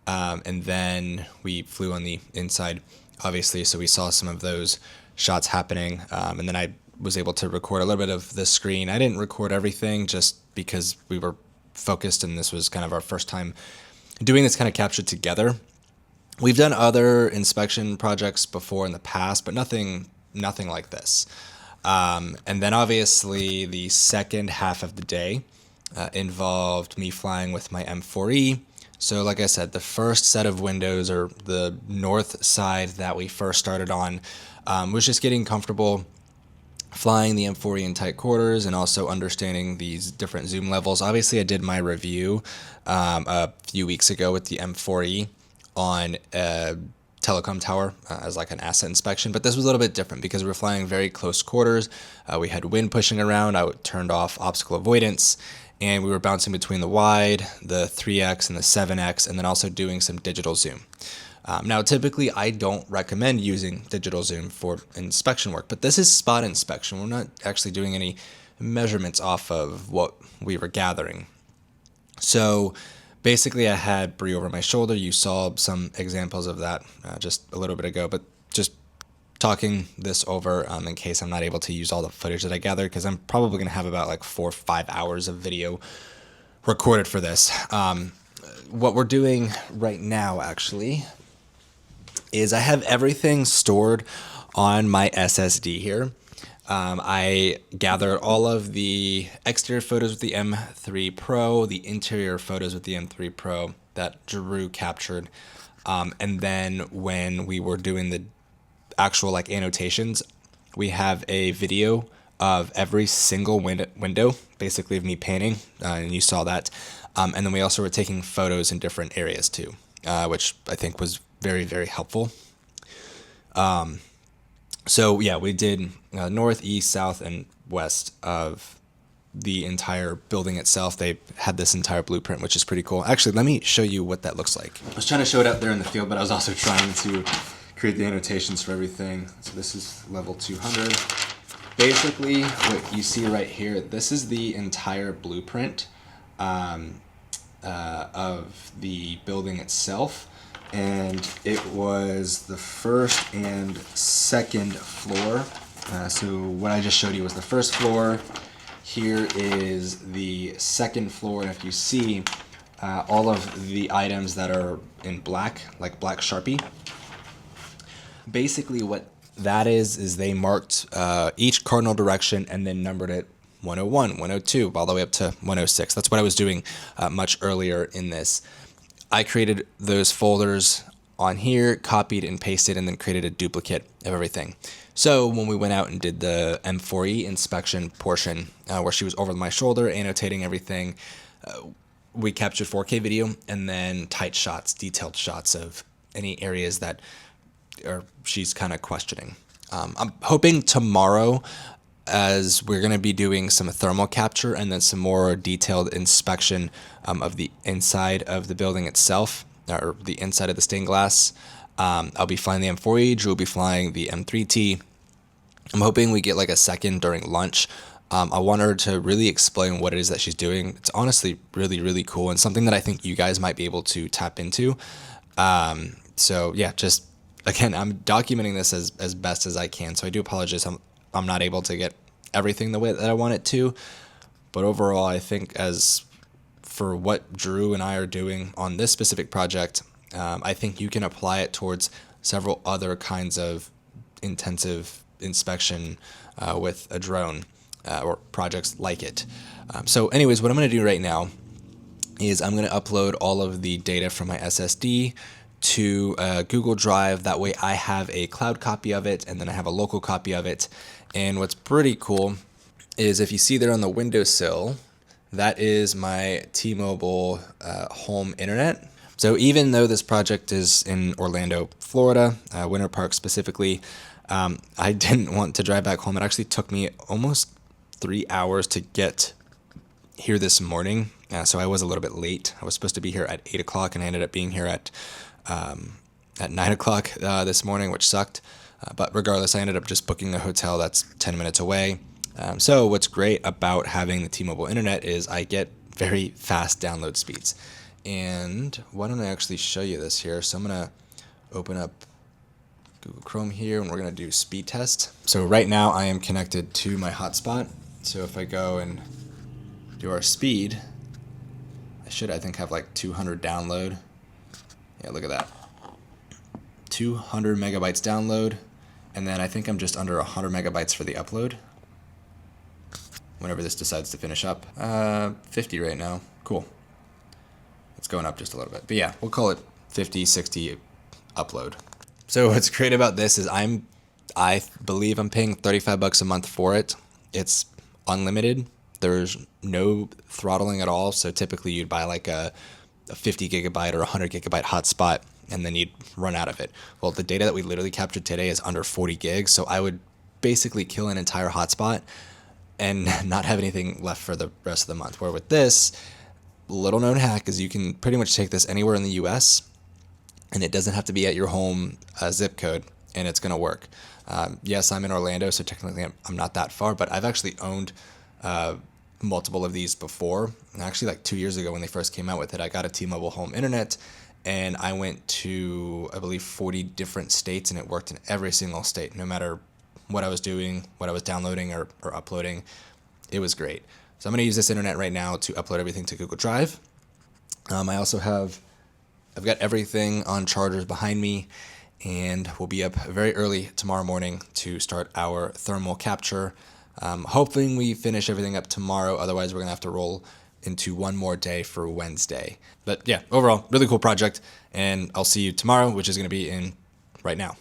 and then we flew on the inside, obviously, so we saw some of those shots happening, and then I was able to record a little bit of the screen. I didn't record everything just because we were focused and this was kind of our first time doing this kind of capture together. We've done other inspection projects before in the past, but nothing like this. And then obviously the second half of the day involved me flying with my M4E. So like I said, the first set of windows, or the north side that we first started on, was just getting comfortable flying the M4E in tight quarters and also understanding these different zoom levels. Obviously, I did my review a few weeks ago with the M4E on a telecom tower as like an asset inspection, but this was a little bit different because we were flying very close quarters. We had wind pushing around. I turned off obstacle avoidance, and we were bouncing between the wide, the 3X, and the 7X, and then also doing some digital zoom. Now, typically, I don't recommend using digital zoom for inspection work, but this is spot inspection. We're not actually doing any measurements off of what we were gathering. So basically, I had Bree over my shoulder. You saw some examples of that just a little bit ago, but just talking this over in case I'm not able to use all the footage that I gathered, because I'm probably going to have about like 4 or 5 hours of video recorded for this. What we're doing right now, actually, is I have everything stored on my SSD here. I gathered all of the exterior photos with the M3 Pro, the interior photos with the M3 Pro that Drew captured. And then when we were doing the actual like annotations, we have a video of every single window, basically of me painting, and you saw that. And then we also were taking photos in different areas too, which I think was very, very helpful. So yeah, we did north, east, south, and west of the entire building itself. They had this entire blueprint, which is pretty cool. Actually, let me show you what that looks like. I was trying to show it out there in the field, but I was also trying to create the annotations for everything. So this is level 200. Basically, what you see right here, this is the entire blueprint of the building itself. And it was the first and second floor. So what I just showed you was the first floor. Here is the second floor, and if you see all of the items that are in black, like black Sharpie, basically what that is they marked each cardinal direction and then numbered it 101, 102, all the way up to 106. That's what I was doing much earlier in this. I created those folders on here, copied and pasted, and then created a duplicate of everything. So when we went out and did the M4E inspection portion, where she was over my shoulder annotating everything, we captured 4K video and then tight shots, detailed shots of any areas that she's kind of questioning. I'm hoping tomorrow, as we're going to be doing some thermal capture and then some more detailed inspection of the inside of the building itself, or the inside of the stained glass. I'll be flying the M4E, Drew will be flying the M3T. I'm hoping we get like a second during lunch. I want her to really explain what it is that she's doing. It's honestly really, really cool, and something that I think you guys might be able to tap into. So yeah, just again, I'm documenting this as best as I can. So I do apologize. I'm not able to get everything the way that I want it to, but overall, I think as for what Drew and I are doing on this specific project, I think you can apply it towards several other kinds of intensive inspection with a drone or projects like it. So anyways, what I'm going to do right now is I'm going to upload all of the data from my SSD to Google Drive. That way I have a cloud copy of it, and then I have a local copy of it. And what's pretty cool is if you see there on the windowsill, that is my T-Mobile home internet. So even though this project is in Orlando, Florida, Winter Park specifically, I didn't want to drive back home. It actually took me almost 3 hours to get here this morning. So I was a little bit late. I was supposed to be here at 8 o'clock, and I ended up being here at 9 o'clock this morning, which sucked. But regardless, I ended up just booking a hotel that's 10 minutes away. So what's great about having the T-Mobile internet is I get very fast download speeds. And why don't I actually show you this here? So I'm going to open up Google Chrome here, and we're going to do speed test. So right now I am connected to my hotspot. So if I go and do our speed, I should, I think, have like 200 download. Yeah, look at that. 200 megabytes download. And then I think I'm just under 100 megabytes for the upload. Whenever this decides to finish up. 50 right now. Cool. It's going up just a little bit. But yeah, we'll call it 50, 60 upload. So what's great about this is I believe I'm paying $35 a month for it. It's unlimited. There's no throttling at all. So typically you'd buy like a 50 gigabyte or 100 gigabyte hotspot, and then you'd run out of it. Well, the data that we literally captured today is under 40 gigs. So I would basically kill an entire hotspot and not have anything left for the rest of the month. Where with this, little known hack is you can pretty much take this anywhere in the US, and it doesn't have to be at your home zip code, and it's going to work. Yes, I'm in Orlando, so technically I'm not that far, but I've actually owned multiple of these before. And actually, like 2 years ago when they first came out with it, I got a T-Mobile home internet, and I went to, I believe, 40 different states, and it worked in every single state, no matter what I was doing, what I was downloading or uploading. It was great. So I'm going to use this internet right now to upload everything to Google Drive. I also I've got everything on chargers behind me, and we'll be up very early tomorrow morning to start our thermal capture. Hoping we finish everything up tomorrow. Otherwise, we're going to have to roll into one more day for Wednesday. But yeah, overall, really cool project. And I'll see you tomorrow, which is going to be in right now.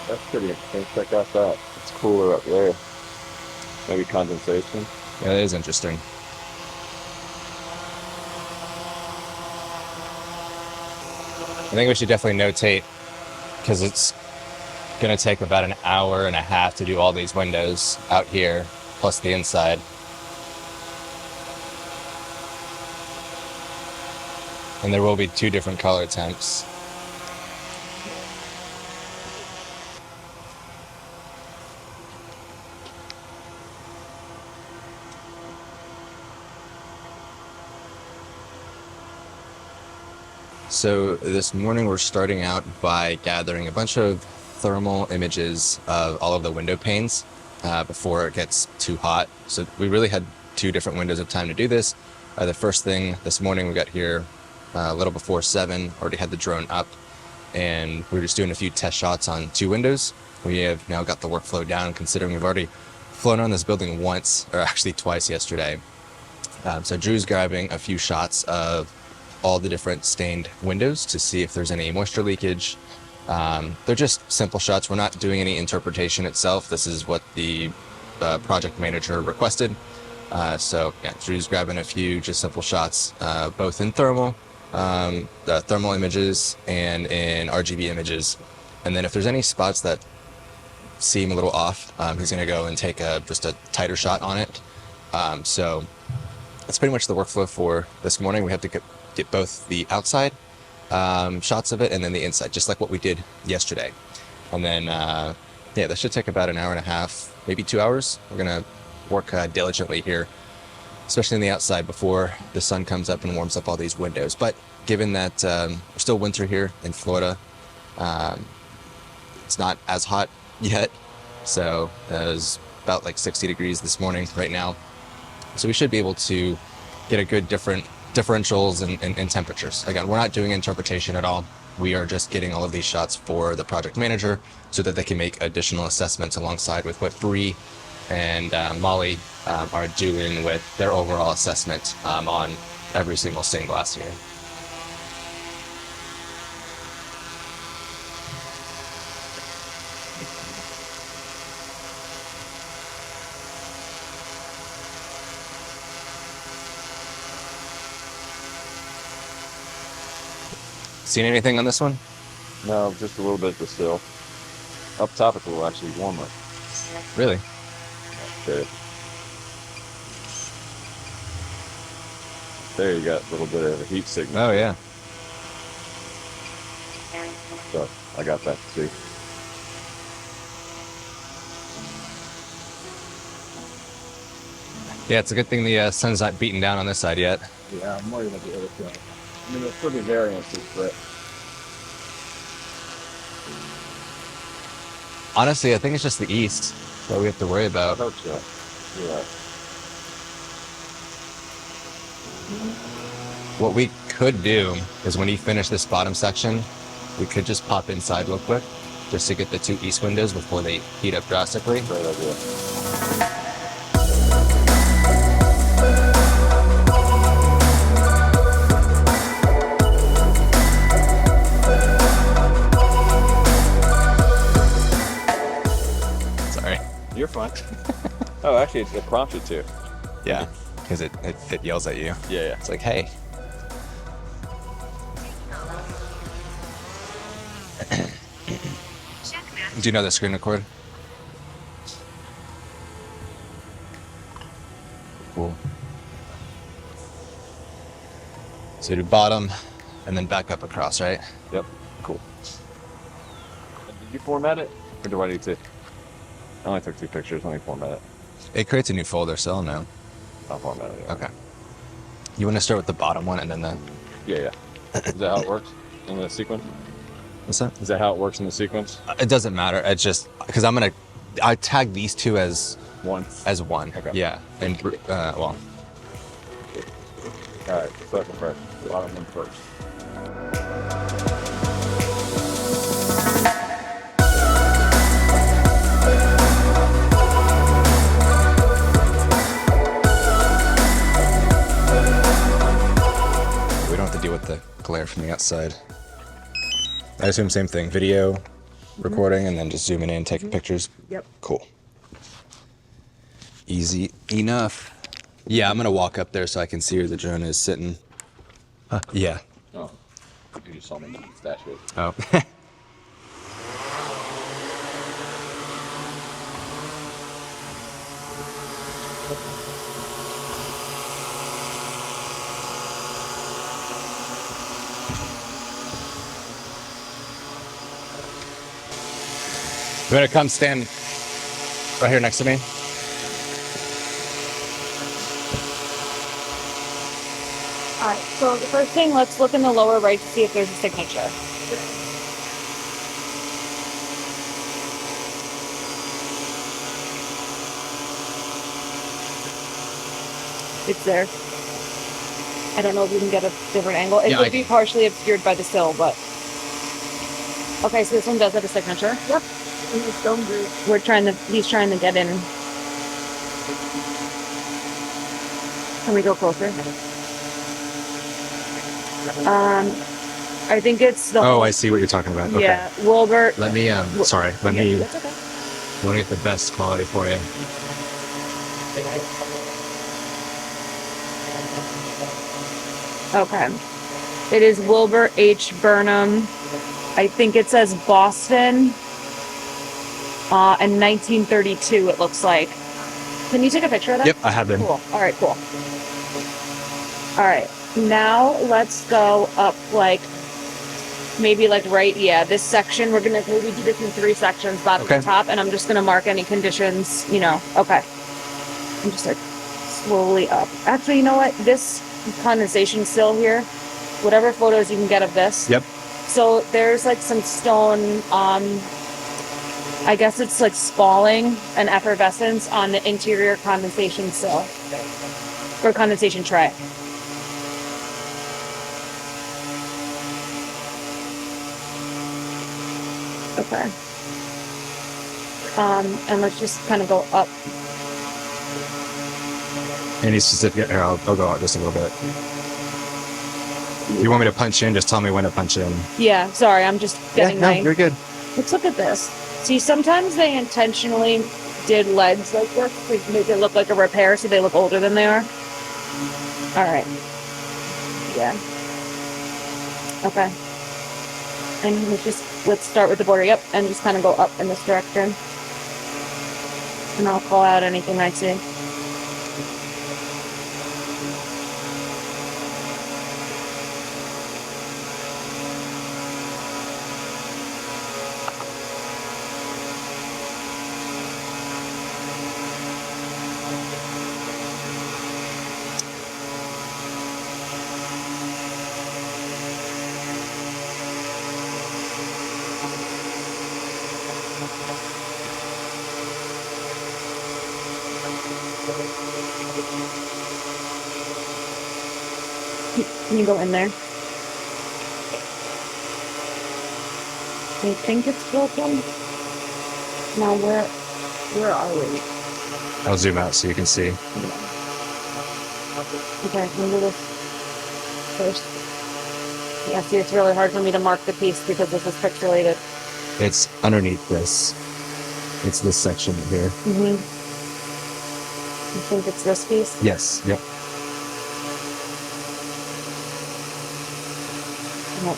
That's pretty interesting. Check out that. It's cooler up there. Maybe condensation. Yeah, that is interesting. I think we should definitely notate, because it's going to take about an hour and a half to do all these windows out here, plus the inside. And there will be 2 different color temps. So this morning we're starting out by gathering a bunch of thermal images of all of the window panes before it gets too hot. So we really had 2 different windows of time to do this. The first thing this morning, we got here a little before 7, already had the drone up, and we were just doing a few test shots on 2 windows. We have now got the workflow down, considering we've already flown on this building once, or actually twice yesterday. So Drew's grabbing a few shots of all the different stained windows to see if there's any moisture leakage. They're just simple shots. We're not doing any interpretation itself. This is what the project manager requested. So yeah, Drew's grabbing a few just simple shots, both in thermal images and in RGB images. And then if there's any spots that seem a little off, he's going to go and take just a tighter shot on it. So that's pretty much the workflow for this morning. We have to get both the outside shots of it and then the inside, just like what we did yesterday. And then, yeah, that should take about an hour and a half, maybe 2 hours. We're going to work diligently here, especially on the outside before the sun comes up and warms up all these windows. But given that we're still winter here in Florida, it's not as hot yet. So it was about like 60 degrees this morning right now. So we should be able to get a good differentials in temperatures. Again, we're not doing interpretation at all. We are just getting all of these shots for the project manager so that they can make additional assessments alongside with what Bree and Molly are doing with their overall assessment on every single stained glass here. Seen anything on this one? No, just a little bit of the sill. Up top it's a little actually warmer. Really? Okay. There you got a little bit of a heat signal. Oh yeah. So I got that too. Yeah, it's a good thing the sun's not beating down on this side yet. Yeah, I'm worried about the other side. I mean, there's pretty variances, but Honestly, I think it's just the east that we have to worry I about. hope so. Yeah. What we could do is when you finish this bottom section, we could just pop inside real quick just to get the 2 east windows before they heat up drastically. Great idea. Sorry. You're fine. Oh, actually, it prompted to. Yeah, because it yells at you. Yeah. It's like, hey. Do you know the screen record? Cool. So do bottom and then back up across, right? Yep. Cool. Did you format it? Or do I need to? I only took 2 pictures. Let me format it. It creates a new folder, so I'll know. I'll format it. Yeah. Okay. You want to start with the bottom one and then the... Yeah. Is that how it works in the sequence? What's that? Is that how it works in the sequence? It doesn't matter. It's just because I tag these 2 as one. Okay. Yeah. And well, All right. Second first. Bottom one first. we don't have to deal with the glare from the outside. I assume same thing. Video recording and then just zooming in, taking pictures. Yep. Cool. Easy enough. Yeah, I'm gonna walk up there so I can see where the drone is sitting. Yeah. Oh. You just saw me statue it. Oh. You wanna come stand right here next to me? All right, so the first thing, let's look in the lower right to see if there's a signature. It's there. I don't know if you can get a different angle. It Yeah, would I be can. partially obscured by the sill, but... Okay, so this one does have a signature. Yep. In the stone group. He's trying to get in. Can we go closer? I think it's the... Oh, I see what you're talking about. Okay. Yeah, Wilbert. Let me, sorry, let me That's okay. get the best quality for you. Okay. It is Wilbur H. Burnham. I think it says Boston. in 1932, it looks like. Can you take a picture of that? Yep, I have been. Cool. All right, cool. All right, now let's go up like maybe like right, yeah, this section. We're gonna maybe do this in 3 sections, bottom Okay. to top, and I'm just gonna mark any conditions, you know. Okay. I'm just like slowly up. Actually, you know what? This condensation sill here, whatever photos you can get of this. Yep. So there's like some stone, I guess it's like spalling and effervescence on the interior condensation sill or condensation tray. Okay. And let's just kind of go up. Any specific? Here, I'll go out just a little bit. You want me to punch in? Just tell me when to punch in. Yeah, sorry, I'm just getting my... you're good. Let's look at this. See, sometimes they intentionally did leads like this to make it look like a repair so they look older than they are. All right. Yeah. Okay. And let's start with the border. Yep, and just kind of go up in this direction. And I'll call out anything I see. Can you go in there? I think it's broken. Now where are we? I'll zoom out so you can see. Okay, can we do this first? Yeah, see, it's really hard for me to mark the piece because this is pixelated. It's underneath this. It's this section here. Mm-hmm. You think it's this piece? Yes. Yep.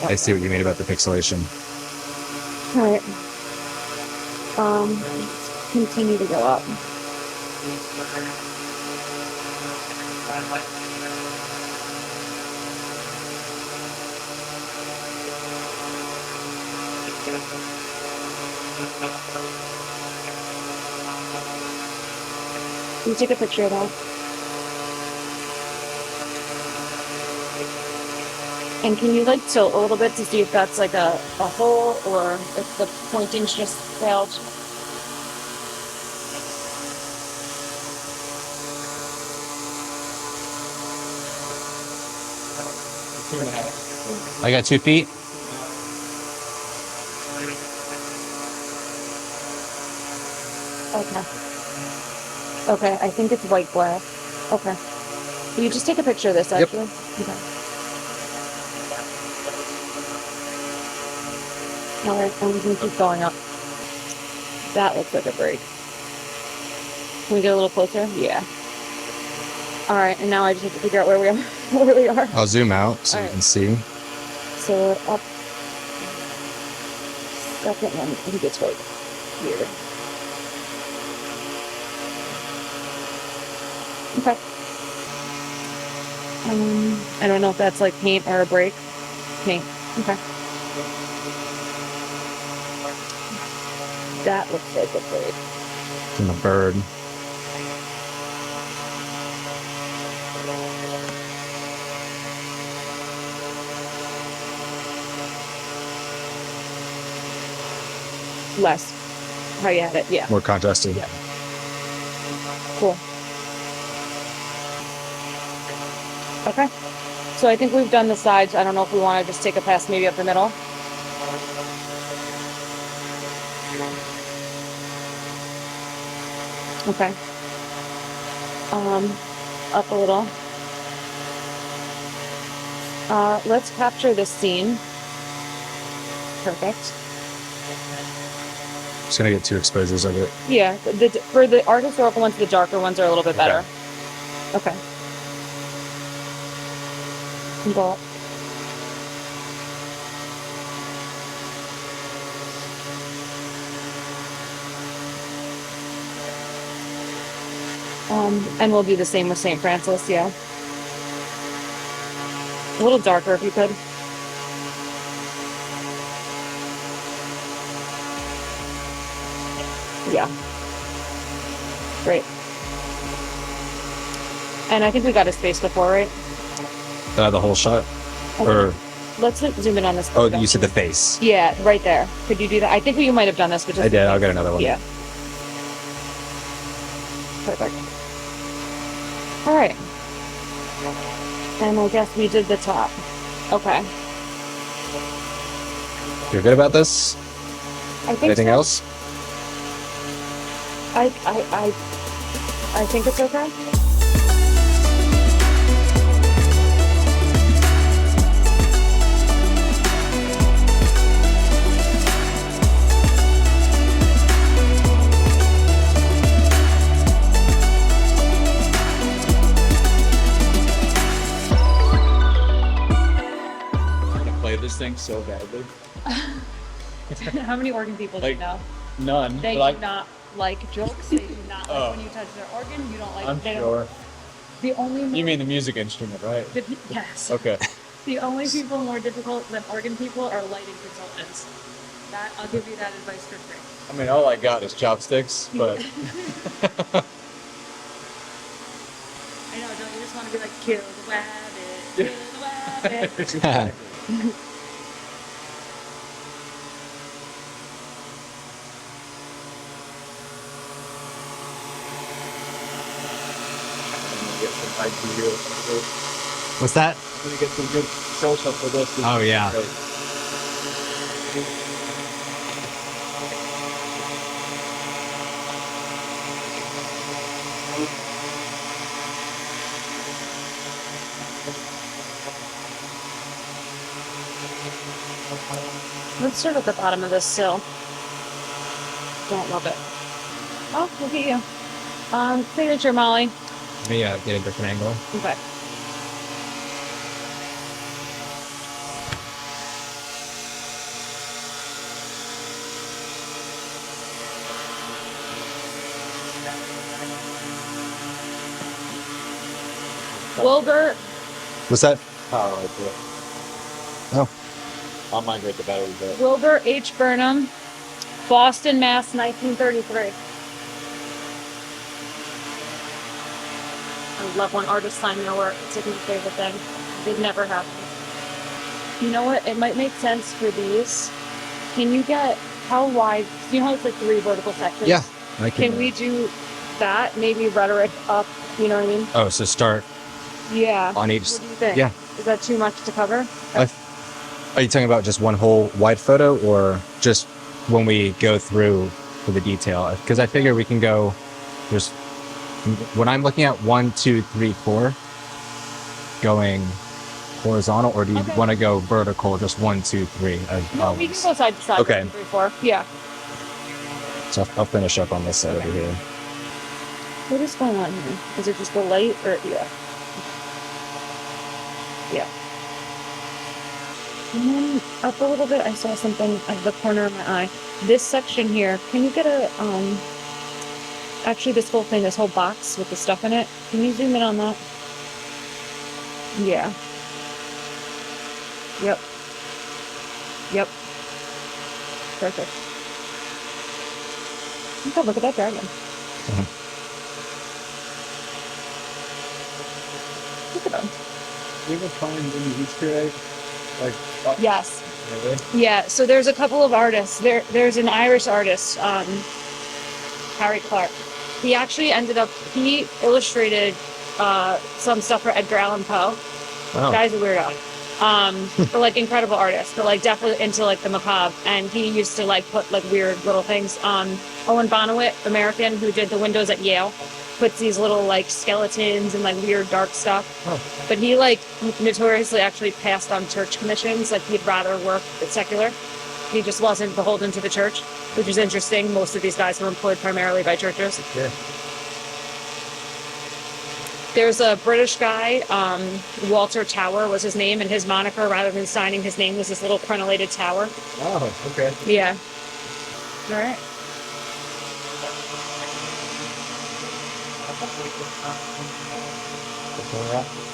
I see what you mean about the pixelation. All right. Let's continue to go up. Can you take a picture of that? And can you like tilt a little bit to see if that's like a hole or if the pointing's just failed? I got 2 feet. Okay. Okay, I think it's white glass. Okay. Will you just take a picture of this actually? Yep. Okay. All right, and we can keep going up. That looks like a break. Can we get a little closer? Yeah. All right, and now I just have to figure out where we are. Where we are. I'll zoom out so All you right. can see. So we're up. Second one, I think it's right here. Okay. I don't know if that's like paint or a break. Paint. Okay. That looks like a break. And a bird. Less. How you had it, yeah. More contrasted. Yeah. Cool. Okay. So I think we've done the sides. I don't know if we want to just take a pass maybe up the middle. Okay. Up a little. Let's capture this scene. Perfect. Just gonna get 2 exposures of it. Yeah, for the art historical ones, the darker ones are a little bit better. Okay. Go up. And we'll do the same with St. Francis, yeah. A little darker if you could. Yeah. Great. And I think we got his face before, right? The whole shot? Or Let's zoom in on this. oh, you said the face. Yeah, right there. Could you do that? I think you might have done this, but just I did. I'll get another one. yeah. Perfect. All right. And I guess we did the top. Okay. You're good about this? I think Anything so. else? I think it's okay. Play this thing so badly. How many organ people do you know? None. They but do not like jokes. They do not like Oh. when you touch their organ. You don't like. I'm they don't- sure. The only. You mean the music instrument, right? Yes. Okay. The only people more difficult than organ people are lighting consultants. That I'll give you that advice for free. I mean, all I got is chopsticks, but I know. Don't you just want to be like, kill the rabbit, kill the rabbit? get some ideas. What's that? I'm gonna get some good social for this. Oh, yeah. Let's start at the bottom of this sill. Don't love it. Oh, look at you. Signature, Molly. Let me get a different angle. Okay. Wilbur. What's that? Power right there. Oh. I'll migrate the battery bit. Wilbur H. Burnham, Boston, Mass. 1933. I love when artists sign their work. It's like my favorite thing. It never happens. You know what? It might make sense for these. Can you get how wide? You know how it's like 3 vertical sections? Yeah. I Can we do that? Maybe rhetoric up. You know what I mean? Oh, so start Yeah. on each. What do you think? Yeah. Is that too much to cover? Are you talking about just one whole wide photo or just when we go through for the detail? Because I figure we can go just when I'm looking at 1, 2, 3, 4 going horizontal, or do you want to go vertical, just 1, 2, 3? No, we can go side to side. Okay. 1, 2, 3, 4. Yeah. So I'll finish up on this side over here. What is going on here? Is it just the light or yeah? Yeah. And then up a little bit, I saw something at the corner of my eye. This section here, can you get a actually this whole thing, this whole box with the stuff in it, can you zoom in on that? Yeah. Yep. Yep. Perfect. Oh, look at that dragon. Look at him. You ever find any Easter eggs? Like, Yes. really? Yeah, so there's a couple of artists. There's an Irish artist, Harry Clark. He actually he illustrated some stuff for Edgar Allan Poe. Wow. Guy's a weirdo. But like incredible artist, but like definitely into like the macabre. And he used to like put like weird little things. Owen Bonowit, American, who did the windows at Yale, puts these little like skeletons and like weird dark stuff. Oh. But he like notoriously actually passed on church commissions. Like he'd rather work secular. He just wasn't beholden to the church, which is interesting. Most of these guys were employed primarily by churches. Yeah. There's a British guy, Walter Tower was his name, and his moniker, rather than signing his name, was this little crenellated tower. Oh, okay. Yeah. All right.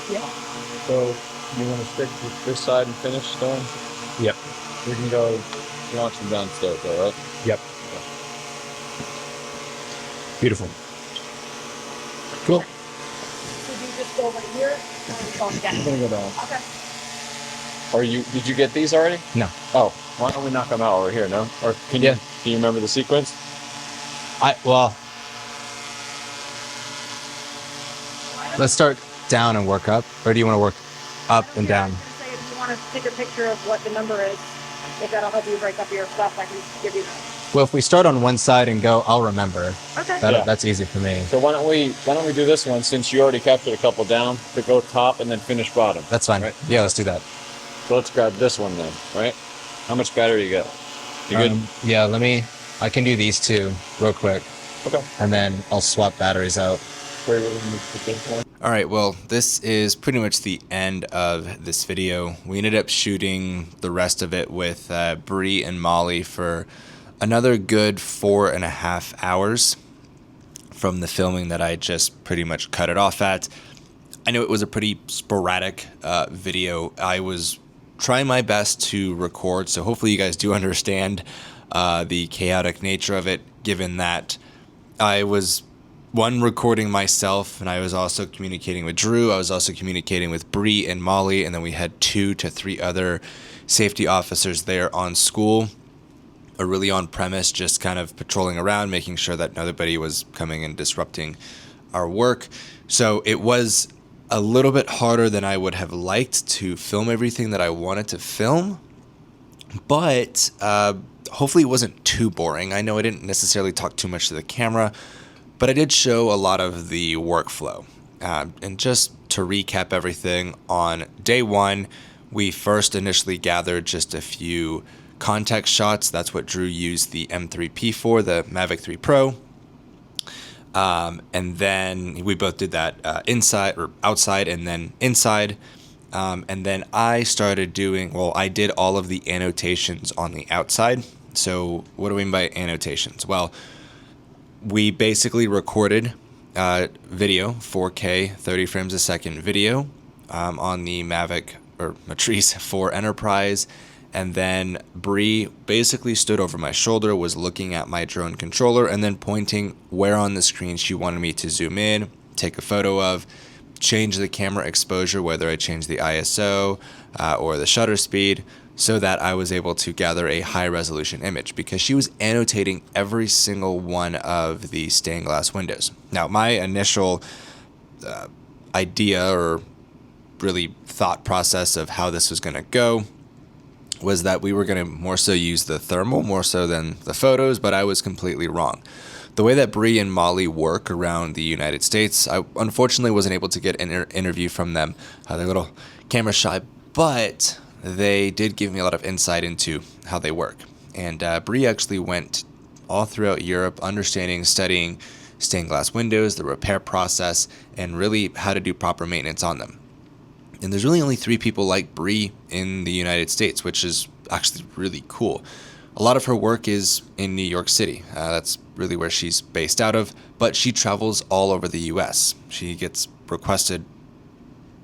Yeah. So you want to stick with this side and finish stone? Yep. We can go launch them downstairs, all right? Yep. Beautiful. Cool. So do you just go right here? I'm gonna go down. Okay. Did you get these already? No. Oh, why don't we knock them out over here, no? Or can you remember the sequence? Well, let's start down and work up, or do you want to work up and down? I was gonna say, if you want to take a picture of what the number is, if that'll help you break up your stuff, I can give you that. Well, if we start on one side and go, I'll remember. Okay. That's easy for me. So why don't we do this one, since you already captured a couple down, to go top and then finish bottom. That's fine. Right? Yeah, let's do that. So let's grab this one then, right? How much battery you got? You good? Yeah, I can do these two real quick. Okay. And then I'll swap batteries out. All right, well, this is pretty much the end of this video. We ended up shooting the rest of it with Bree and Molly for another good 4.5 hours from the filming that I just pretty much cut it off at. I know it was a pretty sporadic video. I was trying my best to record, so hopefully you guys do understand the chaotic nature of it, given that I was recording myself, and I was also communicating with Drew. I was also communicating with Bree and Molly, and then we had 2 to 3 other safety officers there on school, or really on premise, just kind of patrolling around, making sure that nobody was coming and disrupting our work. So it was a little bit harder than I would have liked to film everything that I wanted to film, but hopefully it wasn't too boring. I know I didn't necessarily talk too much to the camera, but I did show a lot of the workflow. And just to recap everything, on day 1, we first initially gathered just a few context shots. That's what Drew used the M3P for, the Mavic 3 Pro. And then we both did that inside or outside and then inside. And then I started I did all of the annotations on the outside. So what do we mean by annotations? Well, we basically recorded video, 4K, 30 frames a second video on the Mavic or Matrice 4 Enterprise. And then Bree basically stood over my shoulder, was looking at my drone controller, and then pointing where on the screen she wanted me to zoom in, take a photo of, change the camera exposure, whether I change the ISO or the shutter speed, so that I was able to gather a high resolution image, because she was annotating every single one of the stained glass windows. Now, my initial idea or really thought process of how this was going to go was that we were going to more so use the thermal more so than the photos, but I was completely wrong. The way that Bree and Molly work around the United States, I unfortunately wasn't able to get an interview from them. They're a little camera shy, but they did give me a lot of insight into how they work. And Bree actually went all throughout Europe, studying stained glass windows, the repair process, and really how to do proper maintenance on them. And there's really only 3 people like Bree in the United States, which is actually really cool. A lot of her work is in New York City. That's really where she's based out of, but she travels all over the US. She gets requested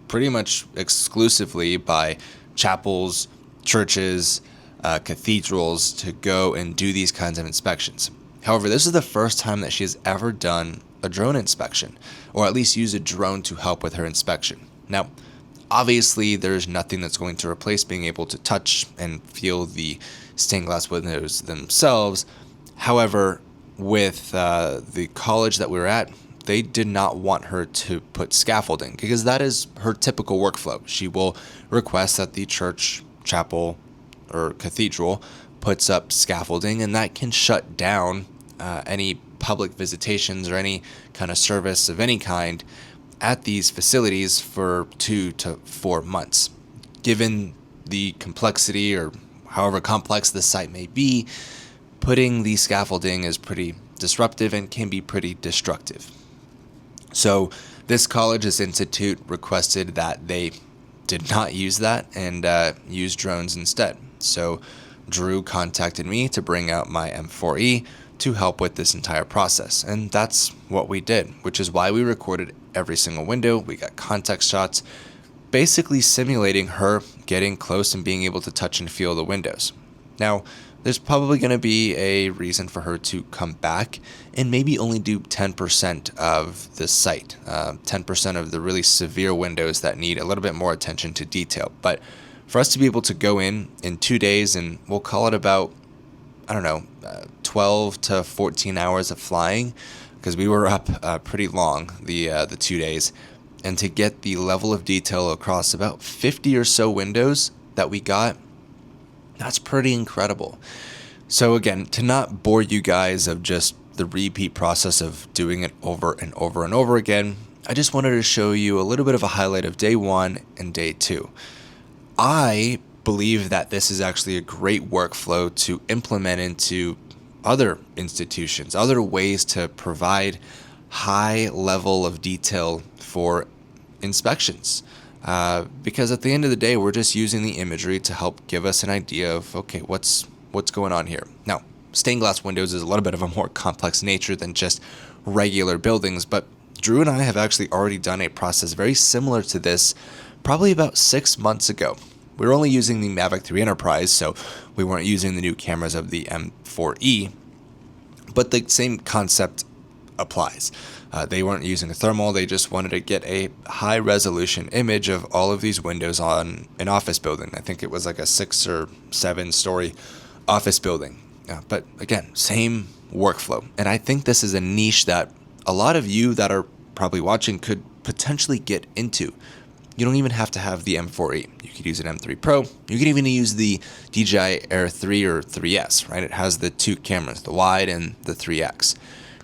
pretty much exclusively by chapels, churches, cathedrals to go and do these kinds of inspections. However, this is the first time that she has ever done a drone inspection, or at least use a drone to help with her inspection. Now, obviously, there's nothing that's going to replace being able to touch and feel the stained glass windows themselves. However, with the college that we were at, they did not want her to put scaffolding, because that is her typical workflow. She will request that the church, chapel, or cathedral puts up scaffolding, and that can shut down any public visitations or any kind of service of any kind at these facilities for 2 to 4 months. Given the complexity, or however complex the site may be, putting the scaffolding is pretty disruptive and can be pretty destructive. So this college, this institute, requested that they did not use that and use drones instead. So Drew contacted me to bring out my M4E to help with this entire process. And that's what we did, which is why we recorded every single window. We got context shots, basically simulating her getting close and being able to touch and feel the windows. Now, there's probably going to be a reason for her to come back and maybe only do 10% of the site, 10% of the really severe windows that need a little bit more attention to detail. But for us to be able to go in 2 days, and we'll call it about, 12 to 14 hours of flying, because we were up pretty long the 2 days, and to get the level of detail across about 50 or so windows that we got, that's pretty incredible. So again, to not bore you guys of just the repeat process of doing it over and over and over again, I just wanted to show you a little bit of a highlight of day 1 and day 2. I believe that this is actually a great workflow to implement into other institutions, other ways to provide high level of detail for inspections. Because at the end of the day, we're just using the imagery to help give us an idea of, okay, what's going on here. Now, stained glass windows is a little bit of a more complex nature than just regular buildings, but Drew and I have actually already done a process very similar to this probably about 6 months ago. We were only using the Mavic 3 Enterprise, so we weren't using the new cameras of the M4E, but the same concept applies. They weren't using a thermal, they just wanted to get a high resolution image of all of these windows on an office building. I think it was like a 6 or 7 story office building. But again, same workflow. And I think this is a niche that a lot of you that are probably watching could potentially get into. You don't even have to have the M4E. You could use an M3 Pro. You could even use the DJI Air 3 or 3S, right? It has the 2 cameras, the wide and the 3X.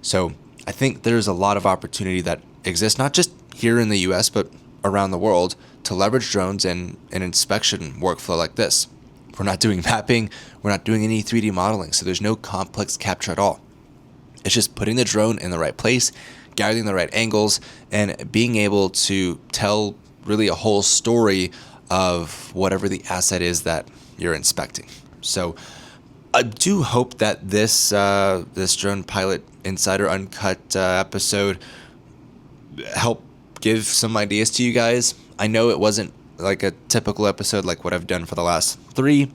So I think there's a lot of opportunity that exists, not just here in the US, but around the world, to leverage drones in an inspection workflow like this. We're not doing mapping. We're not doing any 3D modeling. So there's no complex capture at all. It's just putting the drone in the right place, gathering the right angles, and being able to tell really a whole story of whatever the asset is that you're inspecting. So I do hope that this Drone Pilot Insider Uncut episode helped give some ideas to you guys. I know it wasn't like a typical episode like what I've done for the last 3.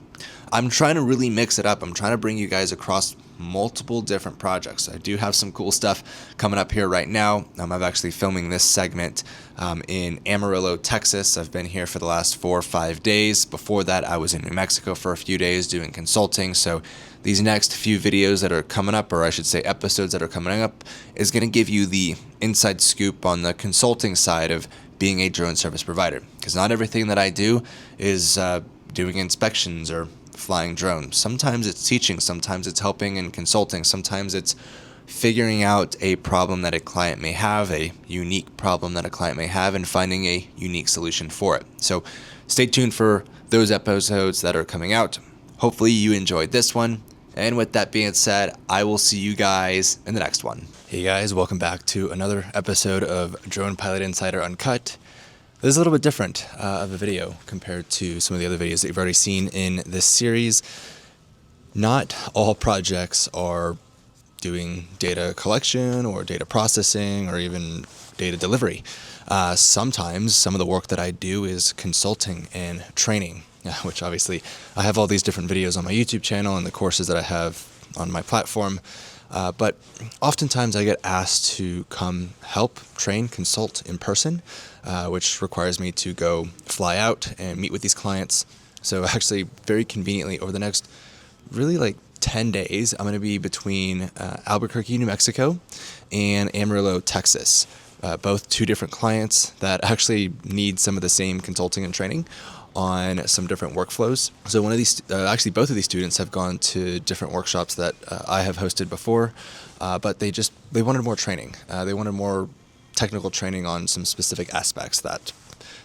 I'm trying to really mix it up. I'm trying to bring you guys across multiple different projects. I do have some cool stuff coming up here right now. I'm actually filming this segment in Amarillo, Texas. I've been here for the last 4 or 5 days. Before that, I was in New Mexico for a few days doing consulting. So these next few videos that are coming up, or I should say episodes that are coming up, is going to give you the inside scoop on the consulting side of being a drone service provider. Because not everything that I do is doing inspections or flying drones. Sometimes it's teaching, sometimes it's helping and consulting, sometimes it's figuring out a problem that a client may have, a unique problem that a client may have, and finding a unique solution for it. So stay tuned for those episodes that are coming out. Hopefully you enjoyed this one. And with that being said, I will see you guys in the next one. Hey guys, welcome back to another episode of Drone Pilot Insider Uncut. This is a little bit different of a video compared to some of the other videos that you've already seen in this series. Not all projects are doing data collection or data processing or even data delivery. Sometimes some of the work that I do is consulting and training, which obviously I have all these different videos on my YouTube channel and the courses that I have on my platform. But oftentimes I get asked to come help, train, consult in person, which requires me to go fly out and meet with these clients. So actually very conveniently over the next really like 10 days, I'm going to be between Albuquerque, New Mexico and Amarillo, Texas. Both 2 different clients that actually need some of the same consulting and training on some different workflows. So one of these, actually both of these students have gone to different workshops that I have hosted before, but they wanted more training. They wanted more technical training on some specific aspects that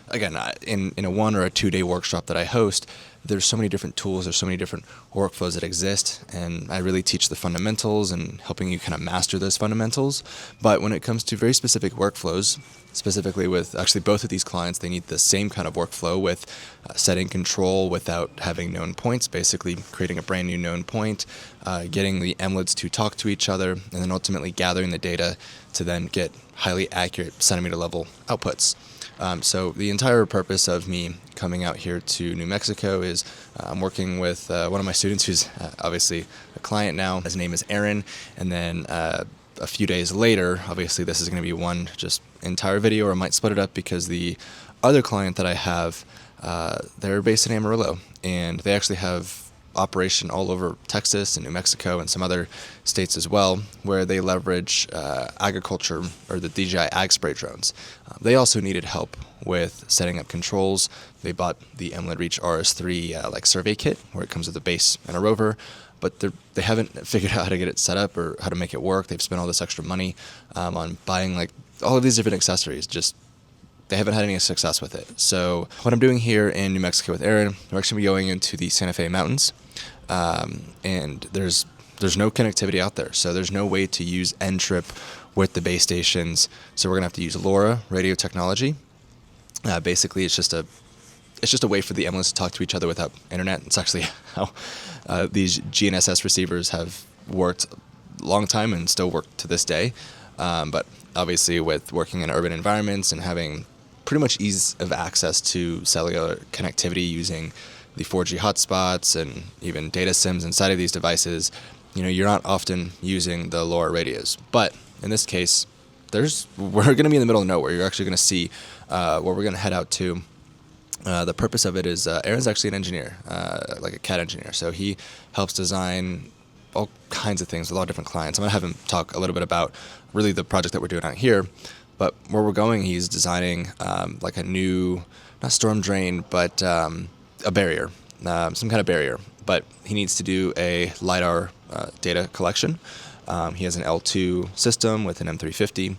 again, in a 1 or a 2 day workshop that I host, there's so many different tools, there's so many different workflows that exist, and I really teach the fundamentals and helping you kind of master those fundamentals. But when it comes to very specific workflows, specifically with actually both of these clients, they need the same kind of workflow with setting control without having known points, basically creating a brand new known point, getting the emlets to talk to each other, and then ultimately gathering the data to then get highly accurate centimeter level outputs. So the entire purpose of me coming out here to New Mexico is I'm working with one of my students who's obviously a client now. His name is Aaron. And then a few days later, obviously this is going to be one just entire video, or I might split it up because the other client that I have, they're based in Amarillo, and they actually have operation all over Texas and New Mexico and some other states as well, where they leverage agriculture or the DJI ag spray drones. They also needed help with setting up controls. They bought the Emlet Reach RS3 like survey kit, where it comes with a base and a rover, but they haven't figured out how to get it set up or how to make it work. They've spent all this extra money on buying like all of these different accessories. Just they haven't had any success with it. So what I'm doing here in New Mexico with Aaron, we're actually going into the Santa Fe Mountains, and there's no connectivity out there. So there's no way to use N-Trip with the base stations. So we're gonna have to use LoRa radio technology. Basically, it's just a way for the emlets to talk to each other without internet. It's actually how these GNSS receivers have worked a long time and still work to this day. But obviously, with working in urban environments and having pretty much ease of access to cellular connectivity using the 4G hotspots and even data SIMs inside of these devices, you're not often using the LoRa radios. But in this case, we're going to be in the middle of nowhere. You're actually going to see where we're going to head out to. The purpose of it is Aaron's actually an engineer, like a CAD engineer. So he helps design all kinds of things with a lot of different clients. I'm going to have him talk a little bit about really the project that we're doing out here. But where we're going, he's designing like a new, not storm drain, but a barrier, some kind of barrier. But he needs to do a LiDAR data collection. He has an L2 system with an M350,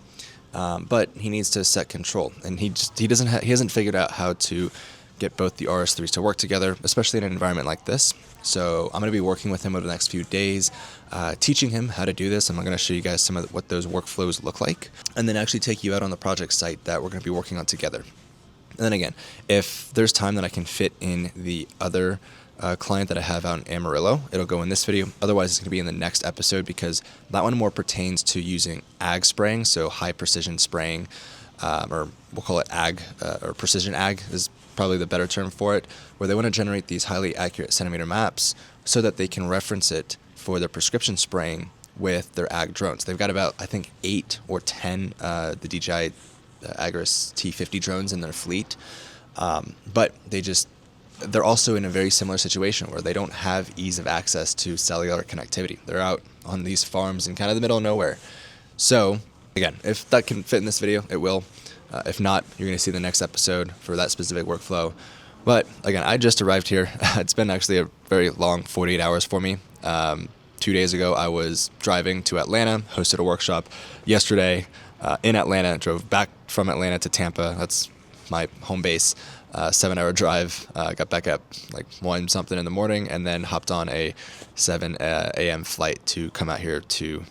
but he needs to set control, and he hasn't figured out how to get both the RS3s to work together, especially in an environment like this. So I'm going to be working with him over the next few days, teaching him how to do this. I'm going to show you guys some of what those workflows look like, and then actually take you out on the project site that we're going to be working on together. And then again, if there's time that I can fit in the other client that I have out in Amarillo, it'll go in this video. Otherwise, it's going to be in the next episode, because that one more pertains to using ag spraying, so high precision spraying, or we'll call it ag, or precision ag is probably the better term for it, where they want to generate these highly accurate centimeter maps so that they can reference it for their prescription spraying with their ag drones. They've got about, I think, 8 or 10 the DJI Agris T50 drones in their fleet, but they're also in a very similar situation where they don't have ease of access to cellular connectivity. They're out on these farms in kind of the middle of nowhere. So again, if that can fit in this video, it will. If not, you're going to see the next episode for that specific workflow. But again, I just arrived here. It's been actually a very long 48 hours for me. 2 days ago, I was driving to Atlanta, hosted a workshop yesterday in Atlanta, drove back from Atlanta to Tampa. That's my home base. 7-hour drive, got back up like 1 something in the morning, and then hopped on a 7 a.m. flight to come out here to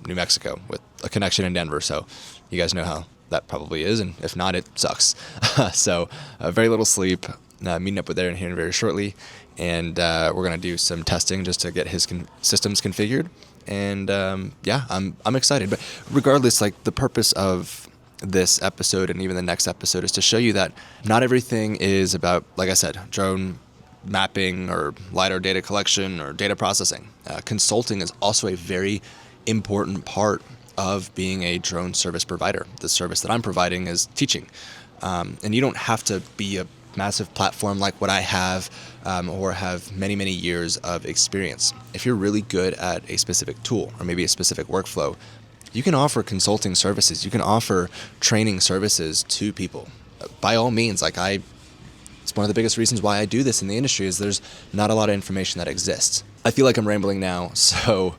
New Mexico with a connection in Denver. So you guys know how that probably is, and if not, it sucks. So very little sleep, meeting up with Aaron here very shortly, and we're going to do some testing just to get his systems configured. And yeah, I'm excited. But regardless, like, the purpose of this episode and even the next episode is to show you that not everything is about, like I said, drone mapping or LiDAR data collection or data processing. Consulting is also a very important part of being a drone service provider. The service that I'm providing is teaching. And you don't have to be a massive platform like what I have, or have many, many years of experience. If you're really good at a specific tool or maybe a specific workflow, you can offer consulting services. You can offer training services to people. By all means, it's one of the biggest reasons why I do this in the industry is there's not a lot of information that exists. I feel like I'm rambling now, so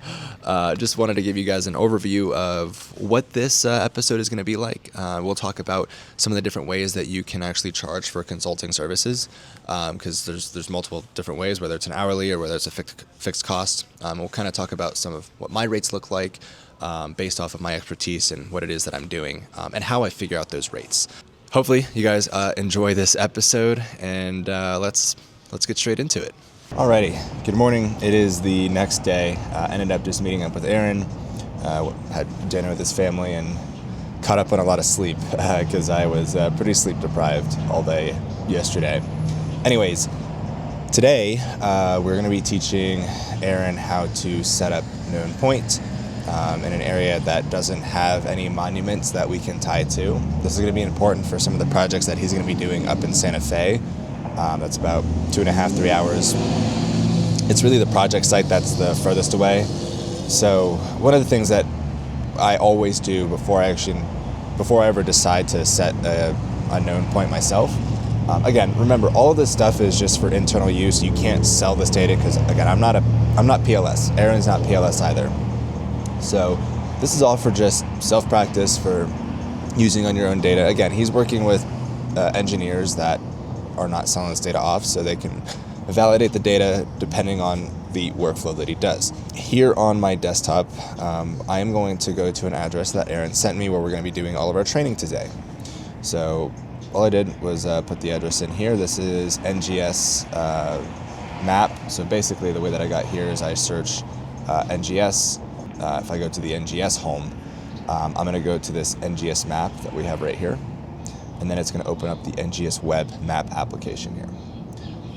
just wanted to give you guys an overview of what this episode is going to be like. We'll talk about some of the different ways that you can actually charge for consulting services, because there's multiple different ways, whether it's an hourly or whether it's a fixed cost. We'll kind of talk about some of what my rates look like based off of my expertise and what it is that I'm doing, and how I figure out those rates. Hopefully you guys enjoy this episode, and let's get straight into it. Alrighty, good morning. It is the next day. Ended up just meeting up with Aaron, had dinner with his family, and caught up on a lot of sleep because I was pretty sleep deprived all day yesterday. Anyways, today we're going to be teaching Aaron how to set up known point in an area that doesn't have any monuments that we can tie to. This is going to be important for some of the projects that he's going to be doing up in Santa Fe. That's about 2.5, 3 hours. It's really the project site that's the furthest away. So one of the things that I always do before I ever decide to set a known point myself, again, remember, all of this stuff is just for internal use. You can't sell this data because, again, I'm not PLS. Aaron's not PLS either. So this is all for just self-practice, for using on your own data. Again, he's working with engineers that are not selling this data off, so they can validate the data depending on the workflow that he does. Here on my desktop, I am going to go to an address that Aaron sent me where we're going to be doing all of our training today. So all I did was put the address in here. This is NGS map. So basically the way that I got here is I search NGS. If I go to the NGS home, I'm going to go to this NGS map that we have right here. And then it's going to open up the NGS web map application here.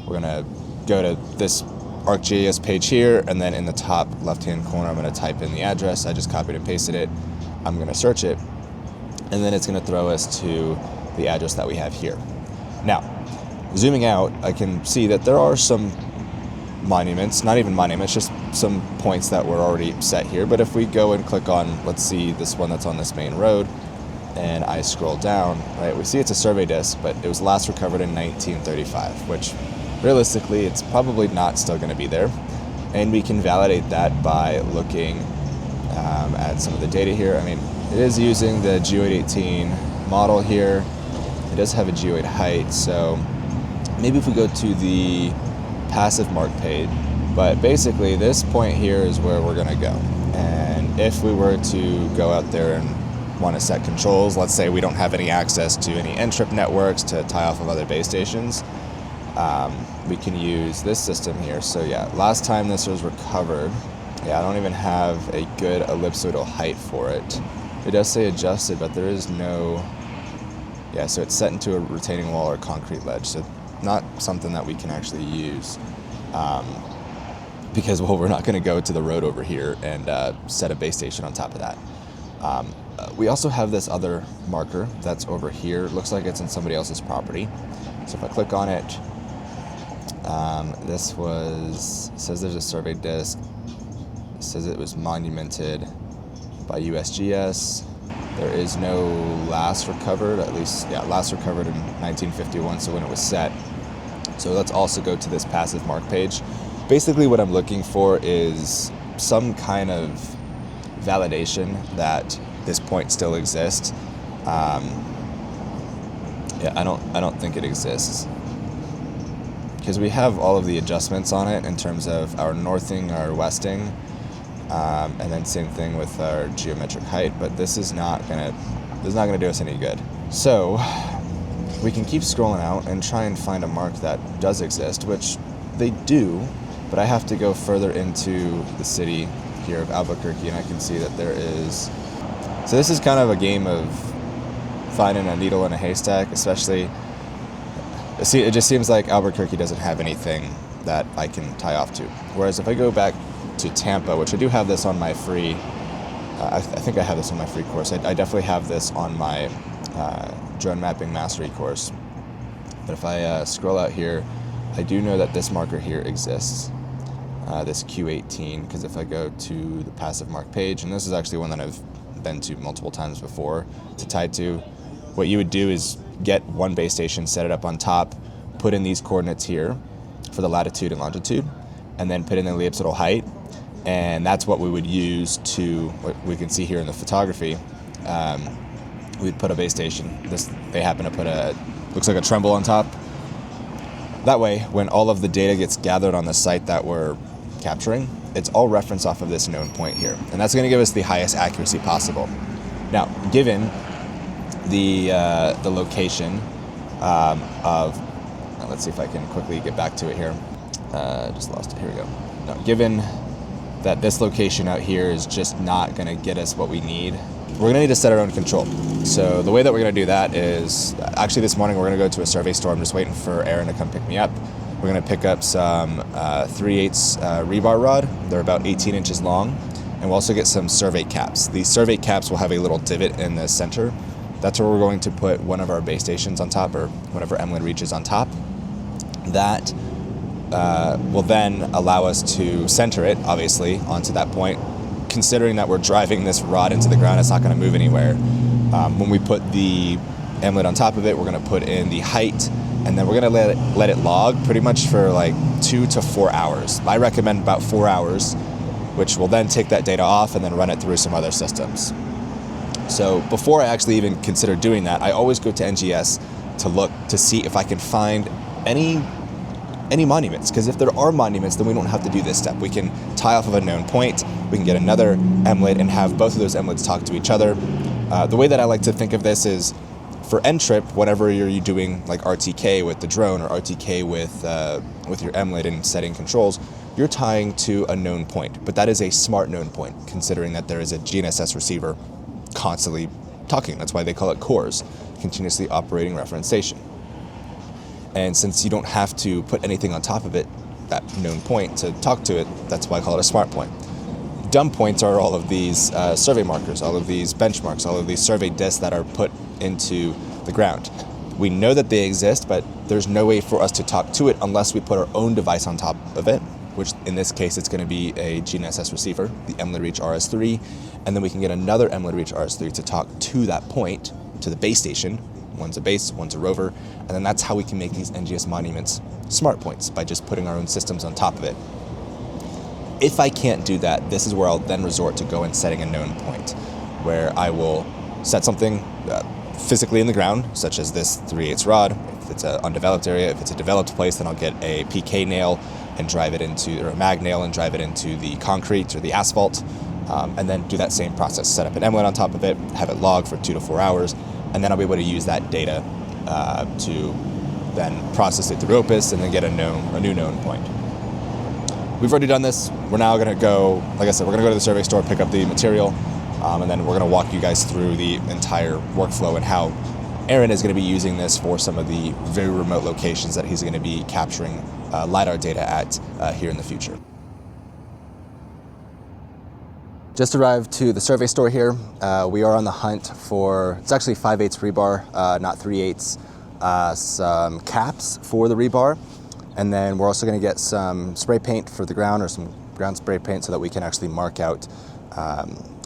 We're going to go to this ArcGIS page here, and then in the top left-hand corner, I'm going to type in the address. I just copied and pasted it. I'm going to search it, and then it's going to throw us to the address that we have here. Now, zooming out, I can see that there are some monuments, not even monuments, just some points that were already set here. But if we go and click on, let's see this one that's on this main road, and I scroll down, right, we see it's a survey disc, but it was last recovered in 1935, which realistically, it's probably not still going to be there. And we can validate that by looking at some of the data here. I mean, it is using the geoid 18 model here. It does have a geoid height, so maybe if we go to the passive mark page, but basically this point here is where we're going to go. And if we were to go out there and want to set controls, let's say we don't have any access to any N-trip networks to tie off of other base stations, we can use this system here. So yeah, last time this was recovered, yeah, I don't even have a good ellipsoidal height for it. It does say adjusted, but there is no, yeah, so it's set into a retaining wall or concrete ledge, so not something that we can actually use, because, well, we're not going to go to the road over here and set a base station on top of that. We also have this other marker that's over here. It looks like it's in somebody else's property. So if I click on it, this says there's a survey disc. It says it was monumented by USGS. There is no last recovered, at least, yeah, last recovered in 1951, so when it was set. So let's also go to this passive mark page. Basically what I'm looking for is some kind of validation that this point still exists. Yeah, I don't think it exists, because we have all of the adjustments on it in terms of our northing, our westing, and then same thing with our geometric height. But this is not gonna do us any good. So we can keep scrolling out and try and find a mark that does exist, which they do. But I have to go further into the city here of Albuquerque, and I can see that there is. So this is kind of a game of finding a needle in a haystack, especially. See, it just seems like Albuquerque doesn't have anything that I can tie off to. Whereas if I go back to Tampa, which I do have this on my free, I think I have this on my free course. I definitely have this on my drone mapping mastery course. But if I scroll out here, I do know that this marker here exists, this Q18, because if I go to the passive mark page, and this is actually one that I've been to multiple times before to tie to, what you would do is get one base station, set it up on top, put in these coordinates here for the latitude and longitude, and then put in the elliptical height. And that's what we would use to, what we can see here in the photography. We'd put a base station. They happen to put looks like a tremble on top. That way, when all of the data gets gathered on the site that we're capturing, it's all referenced off of this known point here. And that's going to give us the highest accuracy possible. Now, given the location let's see if I can quickly get back to it here. Just lost it. Here we go. Now, given that this location out here is just not going to get us what we need, we're going to need to set our own control. So the way that we're going to do that is, actually this morning we're going to go to a survey store. I'm just waiting for Aaron to come pick me up. We're going to pick up some 3/8 rebar rod. They're about 18 inches long. And we'll also get some survey caps. These survey caps will have a little divot in the center. That's where we're going to put one of our base stations on top, or one of our Emlyn reaches on top. That will then allow us to center it, obviously, onto that point. Considering that we're driving this rod into the ground, it's not going to move anywhere. When we put the Emlyn on top of it, we're going to put in the height, and then we're going to let it log pretty much for like 2 to 4 hours. I recommend about 4 hours, which will then take that data off and then run it through some other systems. So before I actually even consider doing that, I always go to NGS to look to see if I can find any monuments, because if there are monuments, then we don't have to do this step. We can tie off of a known point, we can get another emlet and have both of those emlets talk to each other. The way that I like to think of this is, for N-trip, whenever you're doing like RTK with the drone or RTK with your emlet and setting controls, you're tying to a known point, but that is a smart known point, considering that there is a GNSS receiver constantly talking. That's why they call it CORS, continuously operating reference station. And since you don't have to put anything on top of it, that known point, to talk to it, that's why I call it a smart point. Dumb points are all of these survey markers, all of these benchmarks, all of these survey discs that are put into the ground. We know that they exist, but there's no way for us to talk to it unless we put our own device on top of it, which in this case, it's going to be a GNSS receiver, the Emlyn Reach RS3, and then we can get another Emlyn Reach RS3 to talk to that point, to the base station. One's a base, one's a rover, and then that's how we can make these NGS monuments smart points, by just putting our own systems on top of it. If I can't do that, this is where I'll then resort to go and setting a known point, where I will set something physically in the ground, such as this 3/8 rod. If it's an undeveloped area, if it's a developed place, then I'll get a PK nail and drive it into, or a mag nail and drive it into the concrete or the asphalt, and then do that same process. Set up an emlet on top of it, have it log for 2 to 4 hours, and then I'll be able to use that data to then process it through Opus and then get a new known point. We've already done this. We're now going to go, like I said, we're going to go to the survey store, pick up the material, and then we're going to walk you guys through the entire workflow and how Aaron is going to be using this for some of the very remote locations that he's going to be capturing LiDAR data at here in the future. Just arrived to the survey store here. We are on the hunt for, it's actually 5/8 rebar, not 3/8, some caps for the rebar. And then we're also going to get some spray paint for the ground, or some ground spray paint, so that we can actually mark out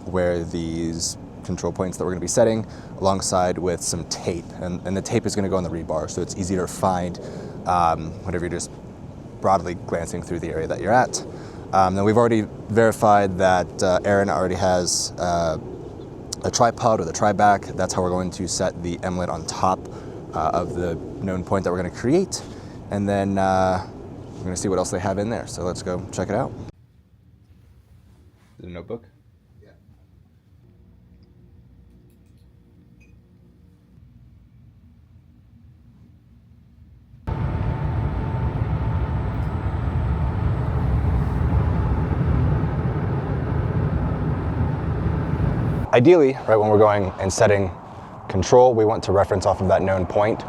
where these control points that we're going to be setting, alongside with some tape. And the tape is going to go on the rebar, so it's easier to find whenever you're just broadly glancing through the area that you're at. Then we've already verified that Aaron already has a tripod with a tri-back. That's how we're going to set the emlet on top of the known point that we're going to create. And then we're going to see what else they have in there. So let's go check it out. Is it a notebook? Yeah. Ideally, right when we're going and setting control, we want to reference off of that known point.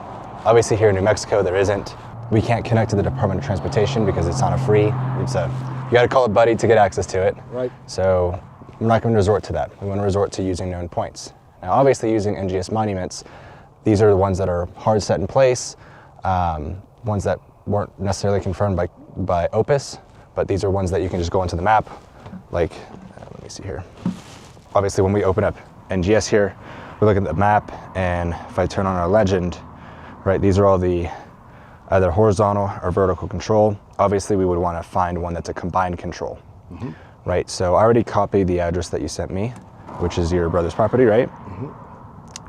Obviously here in New Mexico, there isn't. We can't connect to the Department of Transportation because it's not a free. You got to call a buddy to get access to it. Right. So we're not going to resort to that. We want to resort to using known points. Now, obviously, using NGS monuments, these are the ones that are hard set in place, ones that weren't necessarily confirmed by Opus, but these are ones that you can just go onto the map. Like, let me see here. Obviously, when we open up NGS here, we look at the map, and if I turn on our legend, right, these are all the either horizontal or vertical control. obviously we would want to find one that's a combined control, right? So I already copied the address that you sent me, which is your brother's property, right?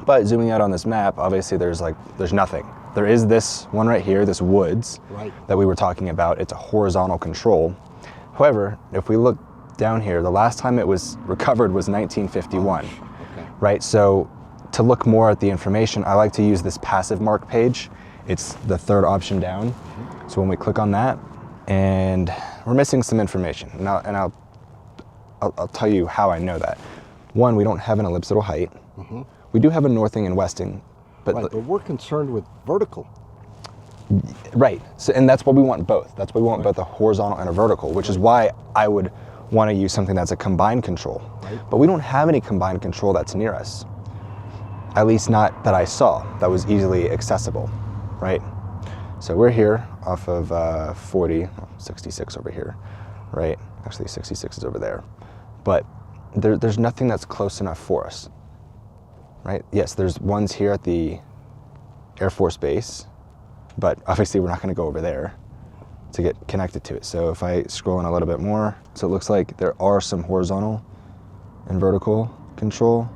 But zooming out on this map, obviously there's nothing. There is this one right here, this woods that we were talking about. It's a horizontal control. However, if we look down here, the last time it was recovered was 1951, right? So to look more at the information, I like to use this passive mark page. It's the third option down. So when we click on that, and we're missing some information, and I'll tell you how I know that. One, we don't have an elliptical height. We do have a northing and westing, but we're concerned with vertical. Right. So, and that's what we want both. That's why we want both a horizontal and a vertical, which is why I would want to use something that's a combined control. But we don't have any combined control that's near us. At least not that I saw that was easily accessible, right? So we're here off of 66 over here, right? Actually 66 is over there. But there's nothing that's close enough for us, right? Yes, there's ones here at the Air Force Base, but obviously we're not going to go over there to get connected to it. So if I scroll in a little bit more, so it looks like there are some horizontal and vertical control.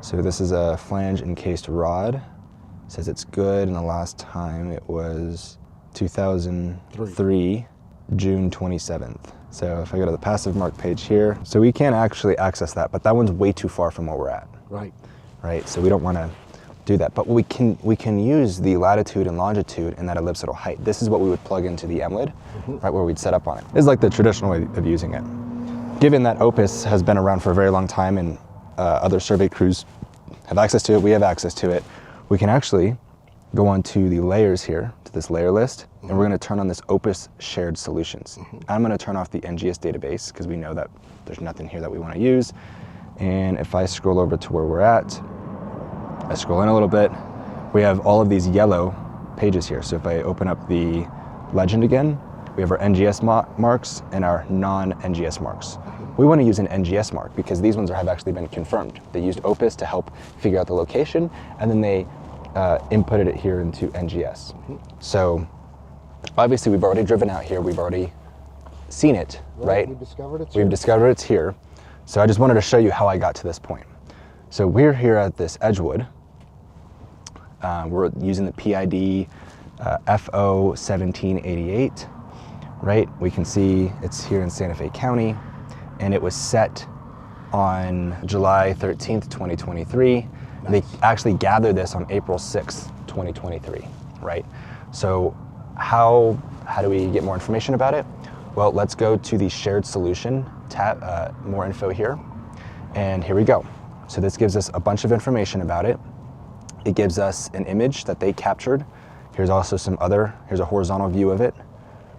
So this is a flange encased rod. It says it's good, and the last time it was 2003, June 27th. So if I go to the passive mark page here, so we can't actually access that, but that one's way too far from where we're at. Right, so we don't want to do that. But we can use the latitude and longitude and that elliptical height. This is what we would plug into the MLID, right, where we'd set up on it. This is like the traditional way of using it. Given that Opus has been around for a very long time and other survey crews have access to it, we have access to it, we can actually go on to the layers here, to this layer list, and we're going to turn on this Opus shared solutions. I'm going to turn off the NGS database because we know that there's nothing here that we want to use. And if I scroll over to where we're at, I scroll in a little bit, we have all of these yellow pages here. So if I open up the legend again, we have our NGS marks and our non-NGS marks. We want to use an NGS mark because these ones have actually been confirmed. They used Opus to help figure out the location, and then they inputted it here into NGS. So obviously we've already driven out here, we've already seen it, right? We've discovered it's here. So I just wanted to show you how I got to this point. So we're here at this Edgewood. We're using the PID FO 1788, right? We can see it's here in Santa Fe County, and it was set on July 13th, 2023. They actually gathered this on April 6th, 2023, right? So how do we get more information about it? Well, let's go to the shared solution tab, more info here, and here we go. So this gives us a bunch of information about it. It gives us an image that they captured. Here's also here's a horizontal view of it,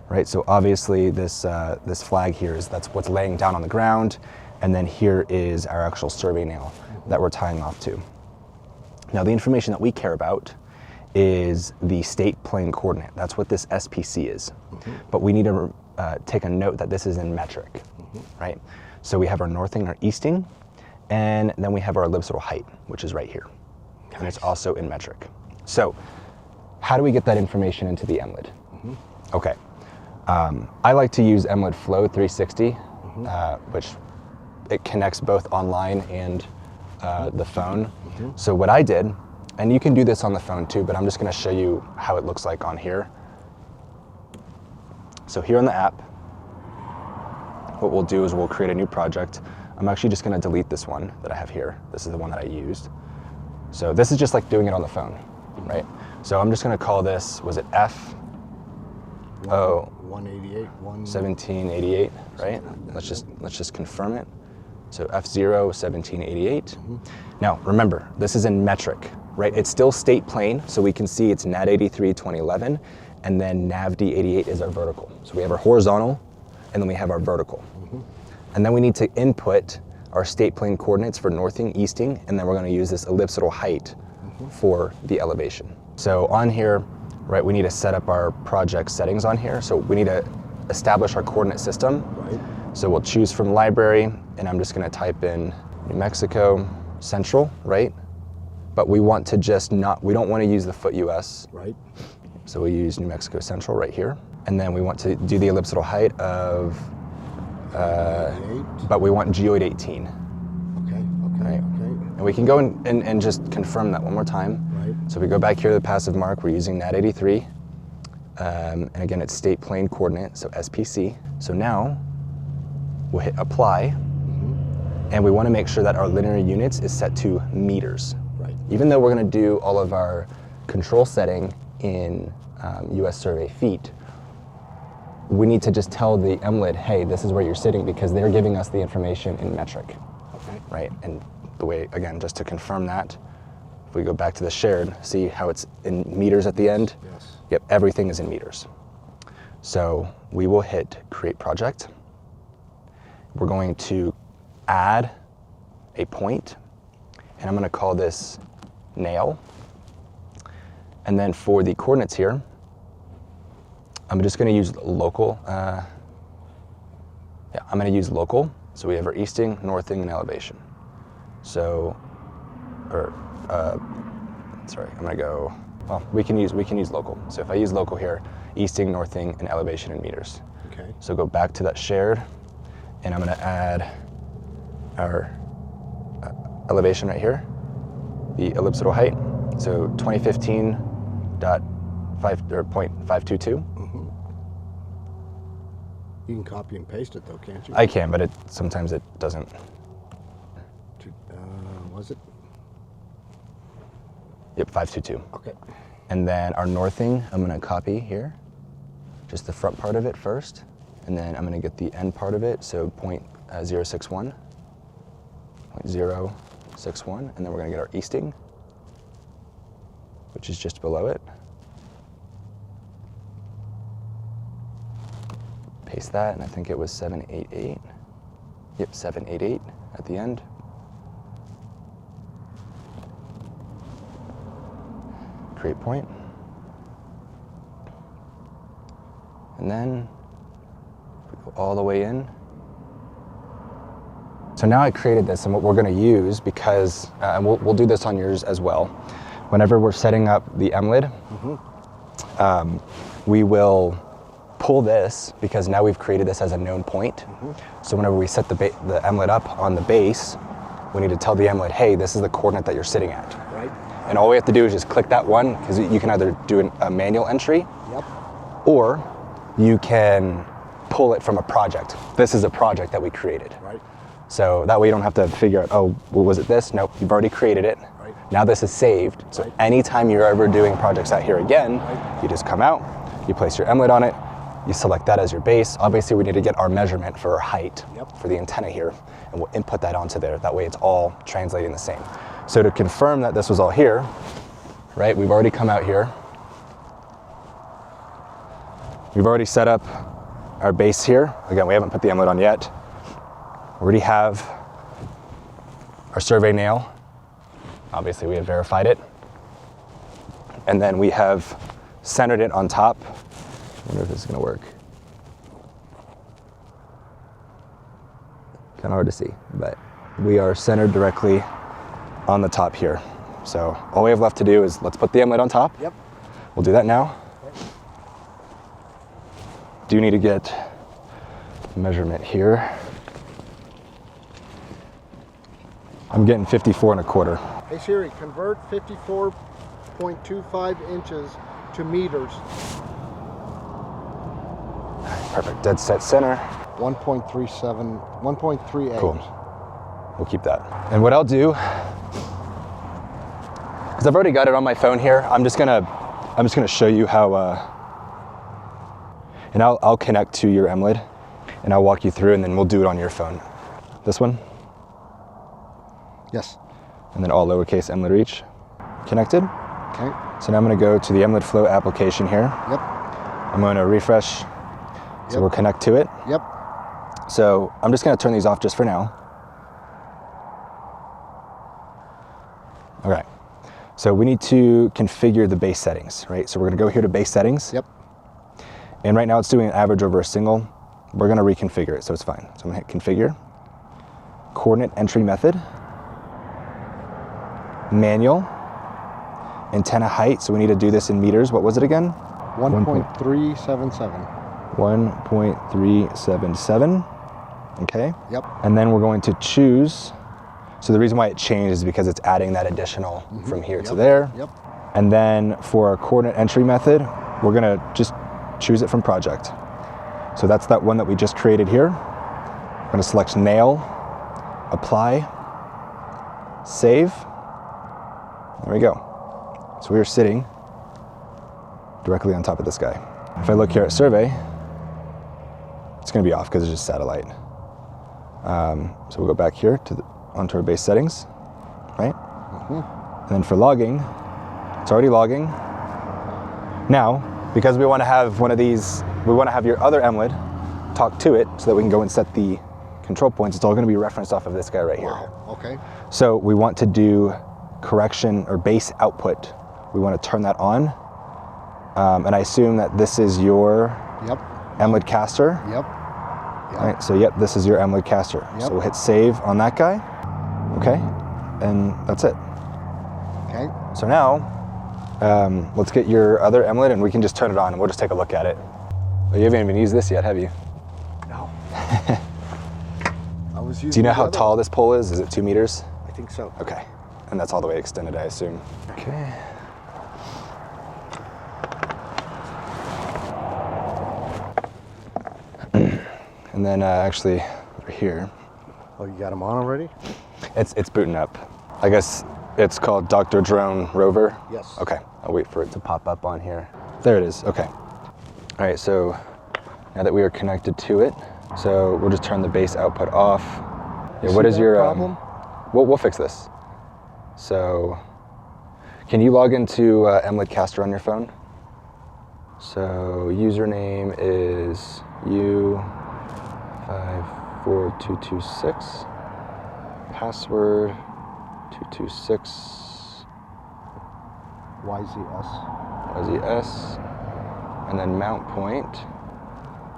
right? So obviously this flag here that's what's laying down on the ground, and then here is our actual survey nail that we're tying off to. Now the information that we care about is the state plane coordinate. That's what this SPC is. But we need to take a note that this is in metric, right? So we have our northing, our easting, and then we have our elliptical height, which is right here. And it's also in metric. So how do we get that information into the MLID? Okay, I like to use MLID Flow 360, which it connects both online and the phone. So what I did, and you can do this on the phone too, but I'm just gonna show you how it looks like on here. So here in the app, what we'll do is we'll create a new project. I'm actually just gonna delete this one that I have here. This is the one that I used. So this is just like doing it on the phone, right? So I'm just gonna call this, was it F? 1788, right? Let's just confirm it. So F0 1788. Now remember, this is in metric, right? It's still state plane, so we can see it's NAD 83 2011, and then NAVD 88 is our vertical. So we have our horizontal, and then we have our vertical. And then we need to input our state plane coordinates for northing, easting, and then we're going to use this elliptical height for the elevation. So on here, right, we need to set up our project settings on here. So we need to establish our coordinate system. So we'll choose from library, and I'm just going to type in New Mexico Central, right? But we want to just we don't want to use the foot US. Right. So we use New Mexico Central right here. And then we want to do the elliptical height of, but we want geoid 18. Right. And we can go and just confirm that one more time. Right. So if we go back here to the passive mark, we're using nat 83. And again, it's state plane coordinate, so SPC. So now we'll hit apply. And we want to make sure that our linear units is set to meters. Right. Even though we're going to do all of our control setting in US survey feet, we need to just tell the MLID, hey, this is where you're sitting, because they're giving us the information in metric. Okay. Right? And the way, again, just to confirm that, if we go back to the shared, see how it's in meters at the end? Yes. Yep, everything is in meters. So we will hit create project. We're going to add a point, and I'm going to call this nail. And then for the coordinates here, I'm just going to use local. I'm going to use local. So we have our easting, northing, and elevation. So, sorry, I'm going to go. Well, we can use local. So if I use local here, easting, northing, and elevation in meters. Okay. So go back to that shared, and I'm going to add our elevation right here, the elliptical height. So 2015.522. You can copy and paste it though, can't you? I can, but sometimes it doesn't. Was it? Yep, 522. Okay. And then our northing, I'm going to copy here, just the front part of it first, and then I'm going to get the end part of it, so 0.061, 0.061, and then we're going to get our easting, which is just below it. Paste that, and I think it was 788. Yep, 788 at the end. Create point. And then we go all the way in. So now I created this, and what we're going to use, because, and we'll do this on yours as well, whenever we're setting up the MLID, we will pull this, because now we've created this as a known point. So whenever we set the MLID up on the base, we need to tell the MLID, hey, this is the coordinate that you're sitting at. Right. And all we have to do is just click that one, because you can either do a manual entry, or you can pull it from a project. This is a project that we created. Right. So that way you don't have to figure out, oh, well, was it this? Nope, you've already created it. Right. Now this is saved. So anytime you're ever doing projects out here again, you just come out, you place your MLID on it, you select that as your base. Obviously we need to get our measurement for our height for the antenna here, and we'll input that onto there. That way it's all translating the same. So to confirm that this was all here, right, we've already come out here. We've already set up our base here. Again, we haven't put the MLID on yet. We already have our survey nail. Obviously we have verified it. And then we have centered it on top. I wonder if this is gonna work. Kind of hard to see, but we are centered directly on the top here. So all we have left to do is let's put the MLID on top. Yep. We'll do that now. Do need to get measurement here. I'm getting 54.25. Hey Siri, convert 54.25 inches to meters. Perfect, dead set center. 1.37, 1.38. Cool. We'll keep that. And what I'll do, because I've already got it on my phone here, I'm just gonna show you how, and I'll connect to your MLID, and I'll walk you through, and then we'll do it on your phone. This one? Yes. And then all lowercase MLID reach. Connected? Okay. So now I'm gonna go to the MLID flow application here. Yep. I'm gonna refresh, so we'll connect to it. Yep. So I'm just gonna turn these off just for now. Okay, so we need to configure the base settings, right? So we're gonna go here to base settings. Yep. And right now it's doing an average over a single. We're gonna reconfigure it, so it's fine. So I'm gonna hit configure. Coordinate entry method. Manual. Antenna height, so we need to do this in meters. What was it again? 1.377. 1.377. Okay. Yep. And then we're going to choose. So the reason why it changed is because it's adding that additional from here to there. Yep. And then for our coordinate entry method, we're gonna just choose it from project. So that's that one that we just created here. I'm gonna select nail, apply, save. There we go. So we are sitting directly on top of this guy. If I look here at survey, it's gonna be off because it's just satellite. So we'll go back here to onto our base settings, right? And then for logging, it's already logging. Now, because we want to have one of these, we want to have your other MLID talk to it so that we can go and set the control points. It's all going to be referenced off of this guy right here. Wow. Okay. So we want to do correction or base output. We want to turn that on. And I assume that this is your MLID caster. Yep. All right, so yep, this is your MLID caster. Yep. So we'll hit save on that guy. Okay, and that's it. Okay. So now, let's get your other MLID and we can just turn it on and we'll just take a look at it. Oh, you haven't even used this yet, have you? No. I was using. Do you know the how other tall one. this pole is? Is it 2 meters? I think so. Okay, and that's all the way extended, I assume. Okay. And then actually over here. Oh, you got them on already? It's booting up. I guess it's called Dr. Drone Rover. Yes. Okay, I'll wait for it to pop up on here. There it is, okay. All right, so now that we are connected to it, so we'll just turn the base output off. Yeah, what is your problem? We'll fix this. So, can you log into MLID Caster on your phone? So username is U54226. Password 226. YZS. YZS. And then mount point.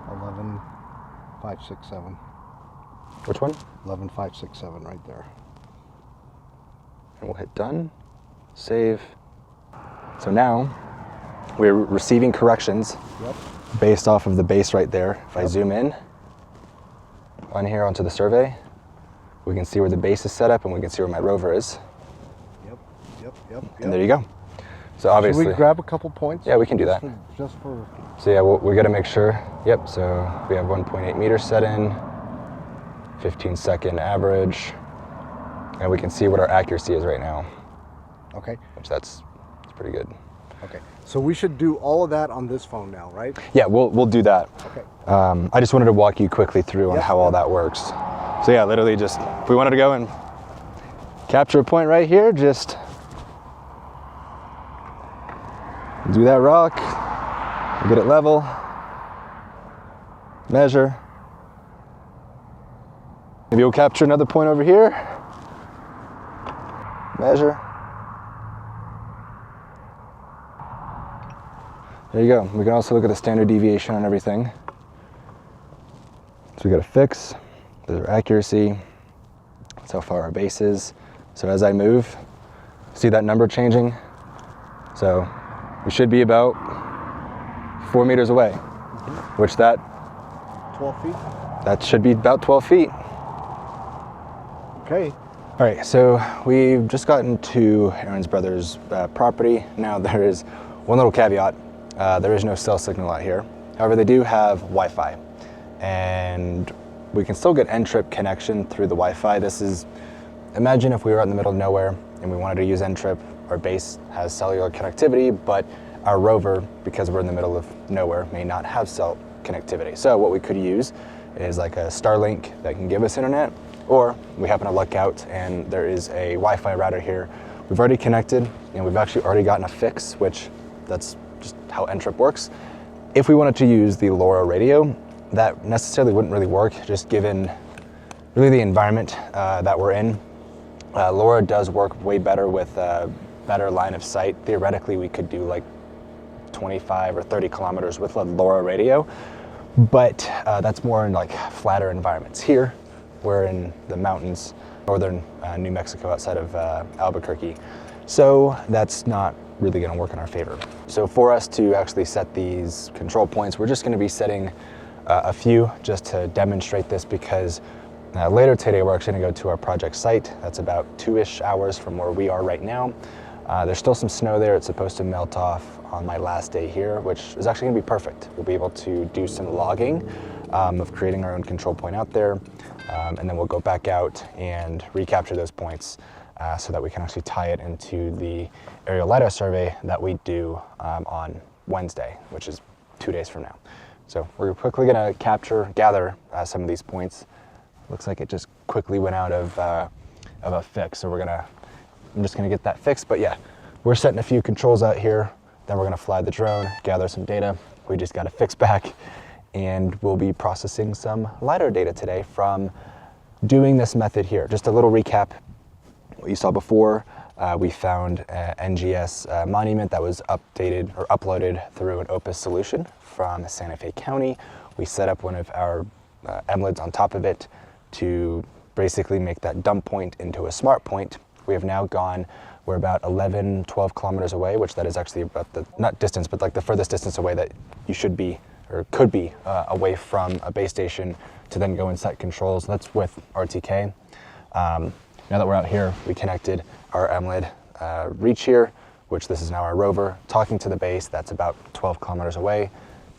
11567. Which one? 11567 right there. And we'll hit done. Save. So now we're receiving corrections based off of the base right there. If I zoom in on here onto the survey, we can see where the base is set up and we can see where my rover is. Yep. And there you go. So obviously, Should we grab a couple points? Yeah, we can do that. Just for. So yeah, we got to make sure. Yep. So we have 1.8 meters set in, 15-second average, and we can see what our accuracy is right now. Okay. Which that's pretty good. Okay. So we should do all of that on this phone now, right? Yeah, we'll do that. Okay. I just wanted to walk you quickly through on how all that works. So yeah, literally just, if we wanted to go and capture a point right here, just do that rock, get it level, measure. Maybe we'll capture another point over here, measure. There you go. We can also look at the standard deviation on everything. So we got a fix, there's our accuracy, that's how far our base is. So as I move, see that number changing? So we should be about 4 meters away, which that 12 feet? That should be about 12 feet. Okay. All right, so we've just gotten to Aaron's brother's property. Now there is one little caveat. There is no cell signal out here. However, they do have Wi-Fi, and we can still get N-trip connection through the Wi-Fi. This is, imagine if we were out in the middle of nowhere and we wanted to use N-trip. Our base has cellular connectivity, but our rover, because we're in the middle of nowhere, may not have cell connectivity. So what we could use is like a Starlink that can give us internet, or we happen to luck out and there is a Wi-Fi router here. We've already connected and we've actually already gotten a fix, which that's just how N-trip works. If we wanted to use the LoRa radio, that necessarily wouldn't really work, just given really the environment that we're in. LoRa does work way better with better line of sight. Theoretically, we could do like 25 or 30 kilometers with a LoRa radio, but that's more in like flatter environments. Here, we're in the mountains, northern New Mexico outside of Albuquerque. So that's not really going to work in our favor. So for us to actually set these control points, we're just going to be setting a few just to demonstrate this, because later today we're actually going to go to our project site. That's about 2-ish hours from where we are right now. There's still some snow there. It's supposed to melt off on my last day here, which is actually going to be perfect. We'll be able to do some logging of creating our own control point out there, and then we'll go back out and recapture those points so that we can actually tie it into the aerial LiDAR survey that we do on Wednesday, which is 2 days from now. So we're quickly going to gather some of these points. Looks like it just quickly went out of a fix, so I'm just gonna get that fixed. But yeah, we're setting a few controls out here, then we're gonna fly the drone, gather some data. We just got to fix back, and we'll be processing some LiDAR data today from doing this method here. Just a little recap. What you saw before, we found an NGS monument that was updated or uploaded through an Opus solution from Santa Fe County. We set up one of our emlids on top of it to basically make that dump point into a smart point. We have now gone, we're about 11, 12 kilometers away, which that is actually about the, not distance, but like the furthest distance away that you should be, or could be away from a base station to then go and set controls. That's with RTK. Now that we're out here, we connected our emlid reach here, which this is now our rover, talking to the base. That's about 12 kilometers away.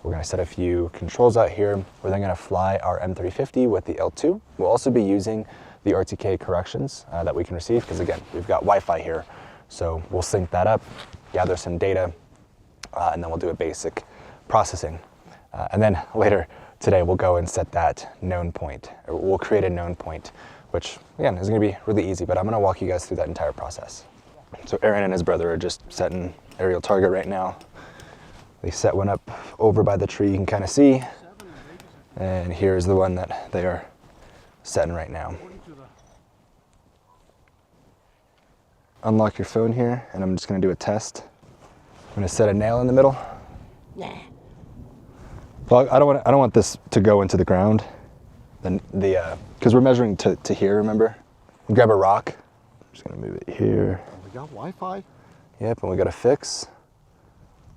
We're going to set a few controls out here. We're then going to fly our M350 with the L2. We'll also be using the RTK corrections that we can receive, because again, we've got Wi-Fi here. So we'll sync that up, gather some data, and then we'll do a basic processing. And then later today, we'll go and set that known point, or we'll create a known point, which again, is going to be really easy, but I'm going to walk you guys through that entire process. So Aaron and his brother are just setting aerial target right now. They set one up over by the tree, you can kind of see. And here's the one that they are setting right now. Unlock your phone here, and I'm just gonna do a test. I'm gonna set a nail in the middle. Nah. Well, I don't want this to go into the ground. Then because we're measuring to here, remember? Grab a rock. I'm just gonna move it here. We got Wi-Fi. Yep, and we got a fix.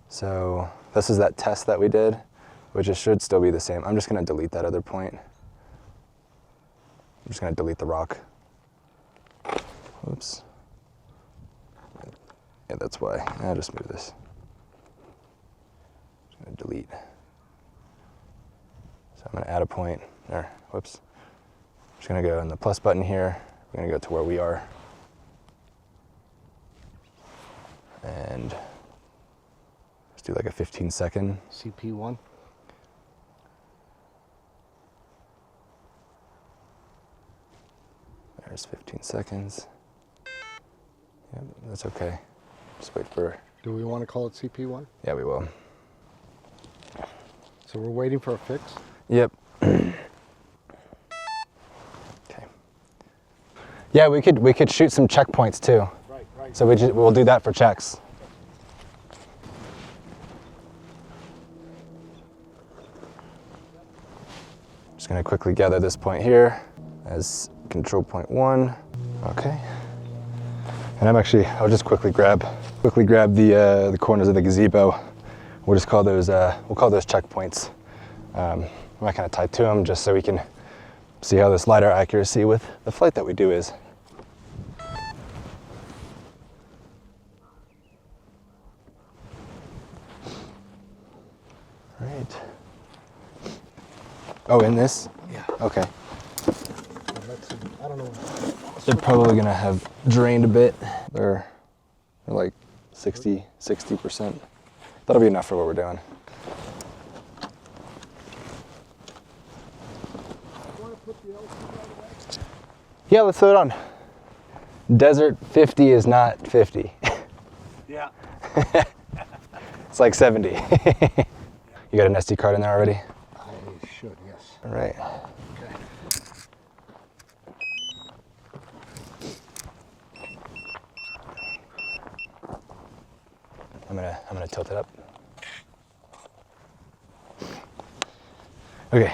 So this is that test that we did, which it should still be the same. I'm just gonna delete that other point. I'm just gonna delete the rock. Oops. Yeah, that's why. I'll just move this. Just gonna delete. So I'm gonna add a point there. Whoops. I'm just gonna go in the plus button here. We're gonna go to where we are. And let's do like a 15-second. CP1. There's 15 seconds. Yeah, that's okay. Just wait for... Do we want to call it CP1? Yeah, we will. So we're waiting for a fix? Yep. Okay. Yeah, we could shoot some checkpoints too. Right. So we'll do that for checks. Just gonna quickly gather this point here as control point 1. Okay. And I'll just quickly grab the corners of the gazebo. We'll just call those checkpoints. I'm not gonna tie to them, just so we can see how this LiDAR accuracy with the flight that we do is. Right. Oh, in this? Yeah. Okay. I don't know. They're probably gonna have drained a bit. They're like 60%. That'll be enough for what we're doing. Yeah, let's throw it on. Desert 50 is not 50. Yeah. It's like 70. You got an SD card in there already? I should, yes. All right. Okay. I'm gonna tilt it up. Okay,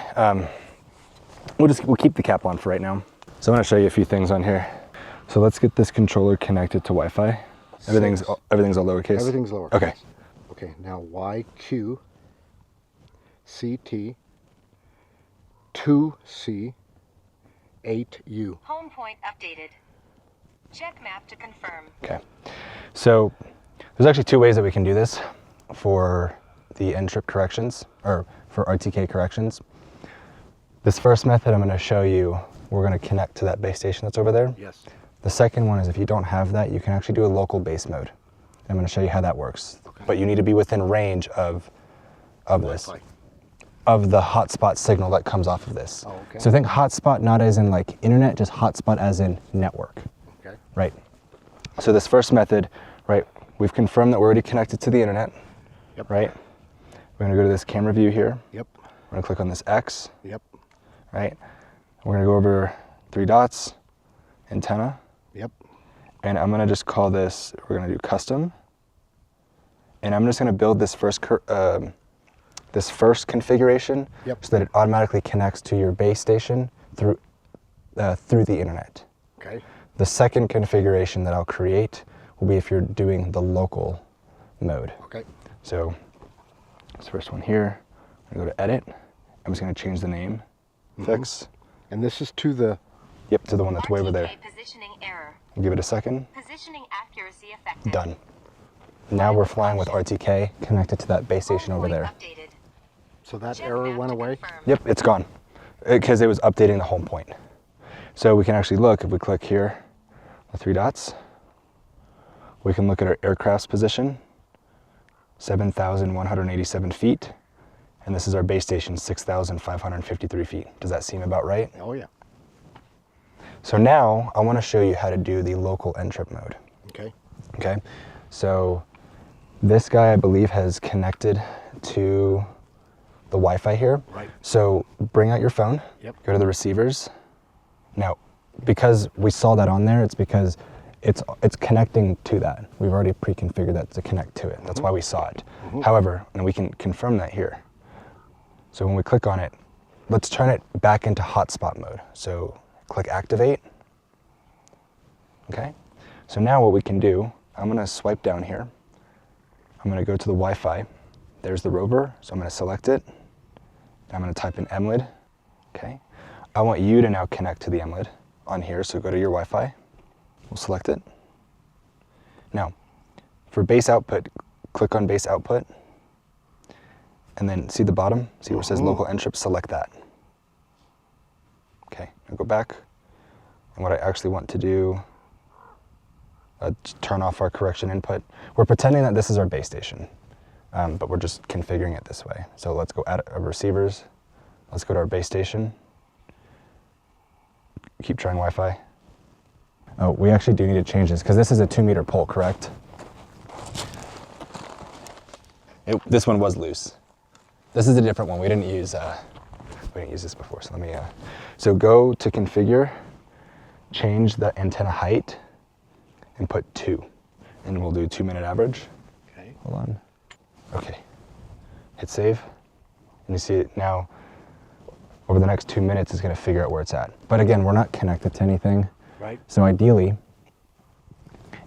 we'll keep the cap on for right now. So I'm gonna show you a few things on here. So let's get this controller connected to Wi-Fi. Everything's all lowercase? Everything's lowercase. Okay. Okay, now YQ CT 2C 8U. Home point updated. Check map to confirm. Okay. So there's actually two ways that we can do this for the end trip corrections, or for RTK corrections. This first method I'm going to show you, we're going to connect to that base station that's over there. Yes. The second one is if you don't have that, you can actually do a local base mode. I'm going to show you how that works. Okay. But you need to be within range of this, of the hotspot signal that comes off of this. Oh, okay. So think hotspot not as in like internet, just hotspot as in network. Okay. Right. So this first method, right, we've confirmed that we're already connected to the internet. Yep. Right. We're going to go to this camera view here. Yep. We're going to click on this X. Yep. Right. We're going to go over 3 dots, antenna. Yep. And I'm going to just call this, we're going to do custom. And I'm just going to build this first configuration Yep. so that it automatically connects to your base station through the internet. Okay. The second configuration that I'll create will be if you're doing the local mode. Okay. So this first one here, I'm going to go to edit. I'm just going to change the name, fix. And this is to the... Yep, to the one that's way over there. Positioning error. Give it a second. Positioning accuracy affected. Done. Now we're flying with RTK connected to that base station over there. Updated. So that error went away? Yep, it's gone because it was updating the home point. So we can actually look, if we click here, the 3 dots, we can look at our aircraft's position, 7,187 feet, and this is our base station, 6,553 feet. Does that seem about right? Oh yeah. So now I want to show you how to do the local end trip mode. Okay. Okay, so this guy I believe has connected to the Wi-Fi here. Right. So bring out your phone, Yep. go to the receivers. Now, because we saw that on there, it's because it's connecting to that. We've already pre-configured that to connect to it. That's why we saw it. However, and we can confirm that here. So when we click on it, let's turn it back into hotspot mode. So click activate. Okay. So now what we can do, I'm going to swipe down here. I'm going to go to the Wi-Fi. There's the rover, so I'm going to select it. I'm going to type in MLID. Okay. I want you to now connect to the MLID on here, so go to your Wi-Fi. We'll select it. Now, for base output, click on base output. And then see the bottom? See where it says local end trip? Select that. Okay, I'll go back. And what I actually want to do, turn off our correction input. We're pretending that this is our base station, but we're just configuring it this way. So let's go add receivers. Let's go to our base station. Keep trying Wi-Fi. Oh, we actually do need to change this because this is a 2-meter pole, correct? This one was loose. This is a different one. We didn't use this before. So let me. So go to configure, change the antenna height, and put 2, and we'll do 2-minute average. Okay. Hold on. Okay. Hit save, and you see it now. Over the next 2 minutes, it's going to figure out where it's at. But again, we're not connected to anything. Right. So ideally,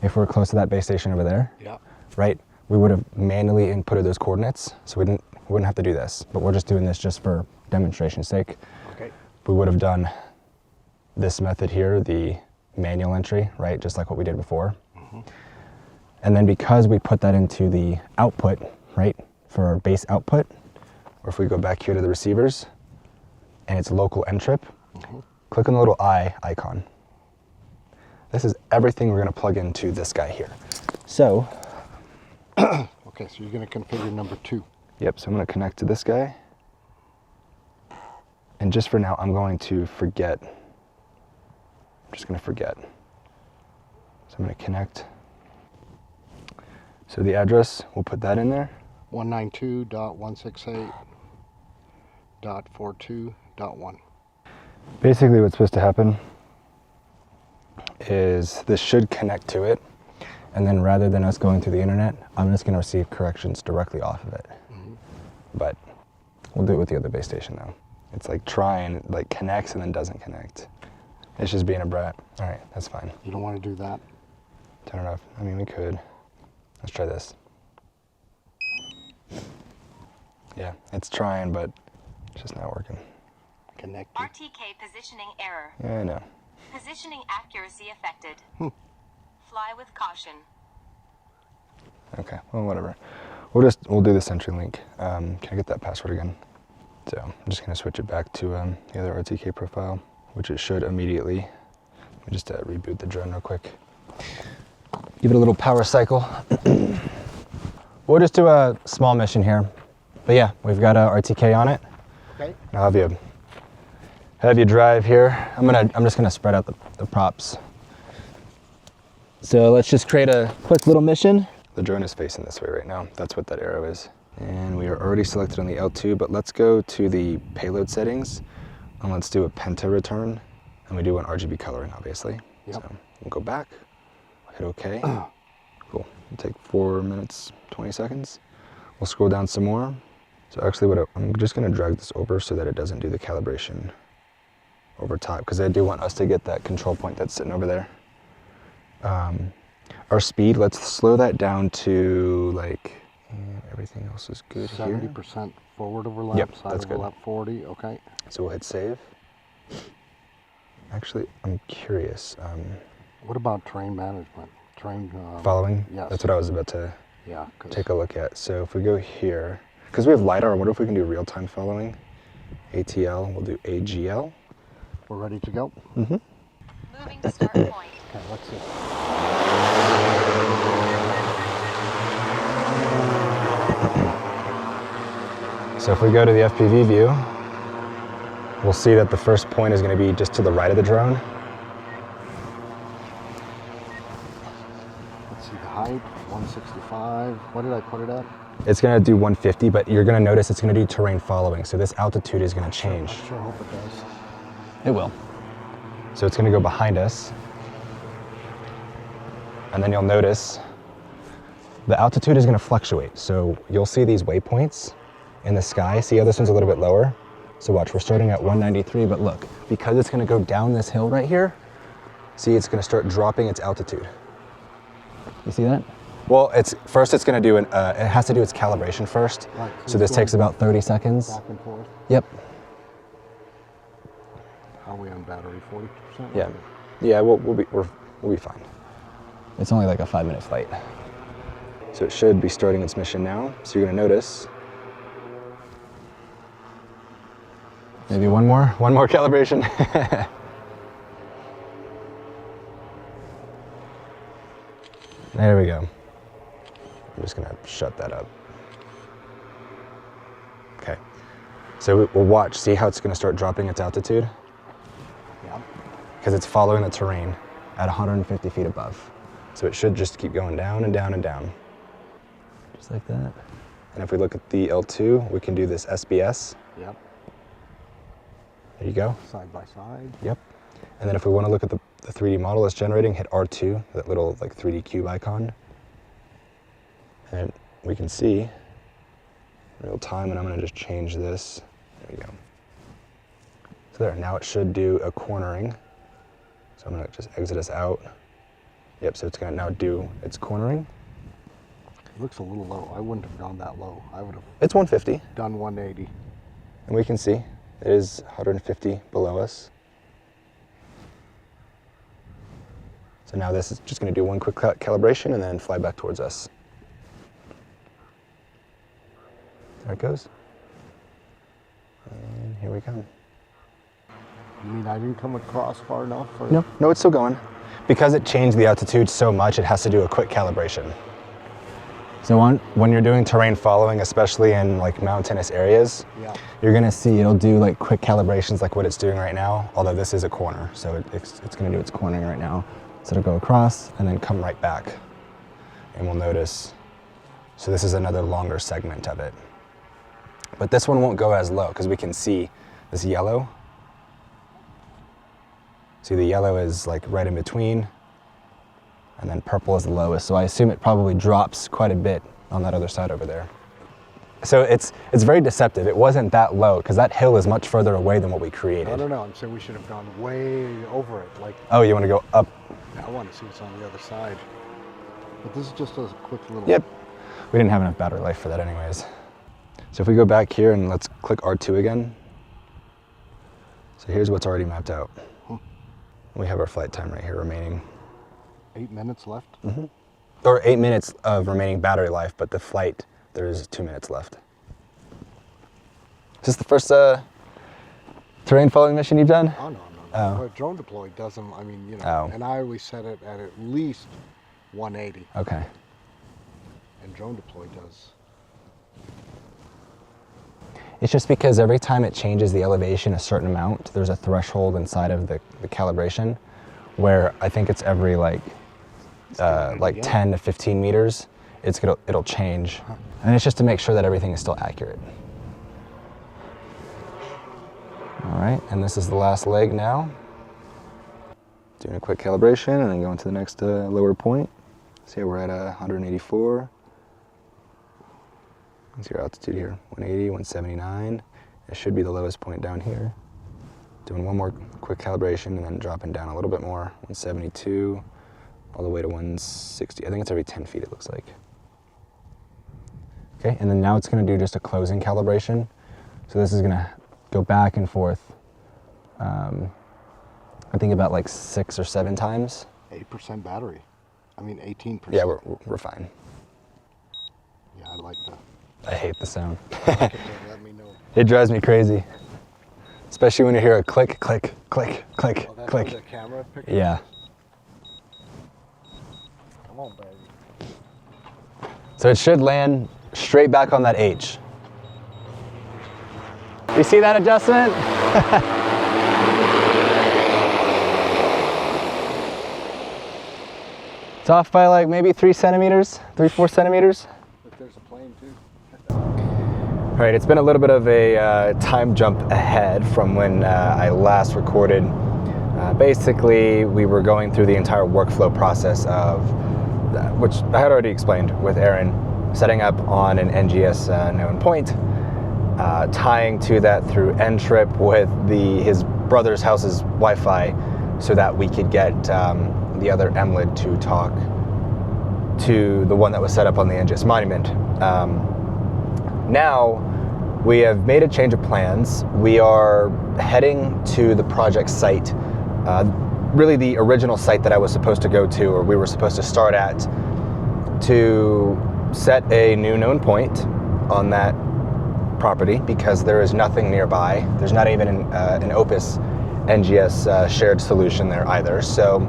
if we're close to that base station over there, Yeah. right, we would have manually inputted those coordinates, so we wouldn't have to do this. But we're just doing this just for demonstration's sake. Okay. We would have done this method here, the manual entry, right, just like what we did before. And then because we put that into the output, right, for our base output, or if we go back here to the receivers, and it's local end trip, click on the little eye icon. This is everything we're going to plug into this guy here. So, Okay, so you're going to configure number 2. yep, so I'm going to connect to this guy. And just for now, I'm going to forget. I'm just going to forget. So I'm going to connect. So the address, we'll put that in there. 192.168.42.1. Basically what's supposed to happen is this should connect to it, and then rather than us going through the internet, I'm just going to receive corrections directly off of it. But we'll do it with the other base station though. It's like trying, like connects and then doesn't connect. It's just being a brat. All right, that's fine. You don't want to do that? Turn it off. I mean, we could. Let's try this. Yeah, it's trying, but it's just not working. Connected. RTK positioning error. Yeah, I know. Positioning accuracy affected. Fly with caution. Okay, well, whatever. We'll do the CenturyLink. Can I get that password again? So I'm just gonna switch it back to the other RTK profile, which it should immediately. Let me just reboot the drone real quick. Give it a little power cycle. We'll just do a small mission here. But yeah, we've got a RTK on it. Okay. I'll have you drive here. I'm just gonna spread out the props. So let's just create a quick little mission. The drone is facing this way right now. That's what that arrow is. And we are already selected on the L2, but let's go to the payload settings and let's do a penta return. And we do want RGB coloring, obviously. Yep. So we'll go back, hit OK. Cool. It'll take 4 minutes, 20 seconds. We'll scroll down some more. So actually I'm just gonna drag this over so that it doesn't do the calibration over top, because I do want us to get that control point that's sitting over there. Our speed, let's slow that down to like, and everything else is good 70% forward overlap, yep, side that's overlap good. 40, okay. So we'll hit save. Actually, I'm curious. What about terrain management? Terrain following? Yes. That's what I was about to yeah, take a look at. So if we go here, because we have LiDAR, I wonder if we can do real-time following. ATL, we'll do AGL. We're ready to go? Mm-hmm. Moving to start point. Okay, let's see. So if we go to the FPV view, we'll see that the first point is going to be just to the right of the drone. Let's see the height, 165. What did I put it at? It's going to do 150, but you're going to notice it's going to do terrain following. So this altitude is going to change. I sure hope it does. It will. So it's going to go behind us. And then you'll notice the altitude is going to fluctuate. So you'll see these waypoints in the sky. See how this one's a little bit lower? So watch, we're starting at 193, but look, because it's going to go down this hill right here, see, it's going to start dropping its altitude. You see that? Well, it's going to do it has to do its calibration first. Right, so this takes about 30 seconds. Back and forth. Yep. How are we on battery? 40%? Yeah. Yeah, we'll be fine. It's only like a 5-minute flight. So it should be starting its mission now. So you're going to notice maybe one more calibration. There we go. I'm just gonna shut that up. Okay. So we'll watch, see how it's gonna start dropping its altitude? Yeah. Because it's following the terrain at 150 feet above. So it should just keep going down and down and down. Just like that. And if we look at the L2, we can do this SBS. Yep. There you go. Side by side. Yep. And then if we want to look at the 3D model it's generating, hit R2, that little like 3D cube icon. And we can see real time, and I'm going to just change this. There we go. So there, now it should do a cornering. So I'm going to just exit us out. Yep, so it's going to now do its cornering. It looks a little low. I wouldn't have gone that low. I would have It's 150. done 180. And we can see it is 150 below us. So now this is just going to do one quick calibration and then fly back towards us. There it goes. And here we come. You mean I didn't come across far enough? Or? No, it's still going. Because it changed the altitude so much, it has to do a quick calibration. So when you're doing terrain following, especially in like mountainous areas, yeah, you're gonna see it'll do like quick calibrations like what it's doing right now, although this is a corner, so it's gonna do its cornering right now. So it'll go across and then come right back. And we'll notice, so this is another longer segment of it. But this one won't go as low because we can see this yellow. See, the yellow is like right in between, and then purple is the lowest. So I assume it probably drops quite a bit on that other side over there. So it's very deceptive. It wasn't that low because that hill is much further away than what we created. I don't know. I'm saying we should have gone way over it. Like. Oh, you want to go up? I want to see what's on the other side. But this is just a quick little... Yep. We didn't have enough battery life for that anyways. So if we go back here and let's click R2 again. So here's what's already mapped out. We have our flight time right here remaining. 8 minutes left? Mm-hmm. Or 8 minutes of remaining battery life, but the flight, there is 2 minutes left. Is this the first terrain following mission you've done? Oh, no. Oh. But drone deploy doesn't, I mean, you know, Oh. and I always set it at least 180. Okay. And drone deploy does. It's just because every time it changes the elevation a certain amount, there's a threshold inside of the calibration where I think it's every like 10 to 15 meters, it'll change. And it's just to make sure that everything is still accurate. All right, and this is the last leg now. Doing a quick calibration and then going to the next lower point. See, we're at 184. What's your altitude here? 180, 179. It should be the lowest point down here. Doing one more quick calibration and then dropping down a little bit more. 172, all the way to 160. I think it's every 10 feet it looks like. Okay, and then now it's gonna do just a closing calibration. So this is gonna go back and forth, I think about like 6 or 7 times. 8% battery. I mean, 18%. Yeah, we're fine. Yeah, I like that. I hate the sound. Let me know. It drives me crazy. Especially when you hear a click, click, click, click, Oh, that's click. the camera picture? Yeah. Come on, baby. So it should land straight back on that H. You see that adjustment? It's off by like maybe 3 centimeters, 4 centimeters. But there's a plane too. All right, it's been a little bit of a time jump ahead from when I last recorded. Basically, we were going through the entire workflow process of, which I had already explained with Aaron, setting up on an NGS known point, tying to that through N-Trip with his brother's house's Wi-Fi so that we could get the other MLID to talk to the one that was set up on the NGS monument. Now, we have made a change of plans. We are heading to the project site, really the original site that I was supposed to go to, or we were supposed to start at, to set a new known point on that property because there is nothing nearby. There's not even an Opus NGS shared solution there either. So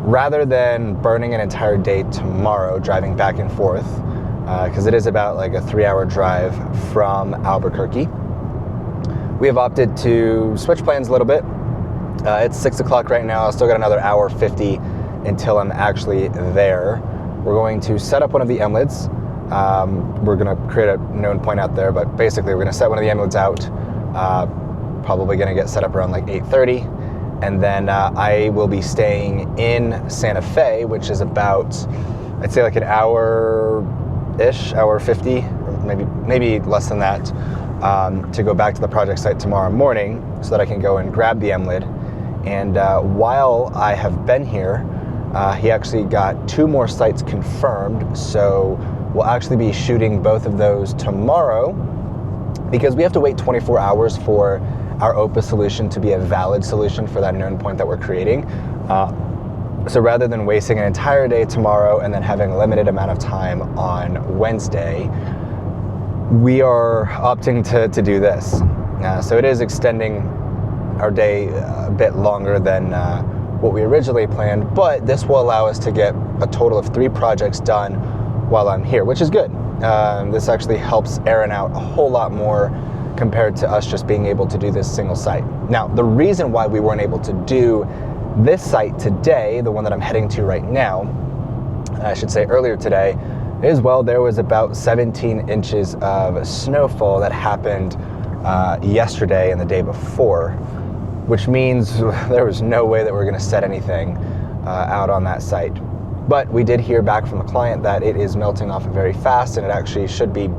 rather than burning an entire day tomorrow driving back and forth, because it is about like a 3-hour drive from Albuquerque, we have opted to switch plans a little bit. It's 6 o'clock right now. I've still got another hour 50 until I'm actually there. We're going to set up one of the MLIDs. We're going to create a known point out there, but basically we're going to set one of the MLIDs out. Probably going to get set up around like 8:30. And then I will be staying in Santa Fe, which is about, I'd say like an hour-ish, hour 50, or maybe less than that, to go back to the project site tomorrow morning so that I can go and grab the MLID. And while I have been here, he actually got 2 more sites confirmed, so we'll actually be shooting both of those tomorrow because we have to wait 24 hours for our Opus solution to be a valid solution for that known point that we're creating. So rather than wasting an entire day tomorrow and then having a limited amount of time on Wednesday, we are opting to do this. So it is extending our day a bit longer than what we originally planned, but this will allow us to get a total of 3 projects done while I'm here, which is good. This actually helps Aaron out a whole lot more compared to us just being able to do this single site. Now, the reason why we weren't able to do this site today, the one that I'm heading to right now, I should say earlier today, is, well, there was about 17 inches of snowfall that happened yesterday and the day before, which means there was no way that we're gonna set anything out on that site. But we did hear back from the client that it is melting off very fast, and it actually should be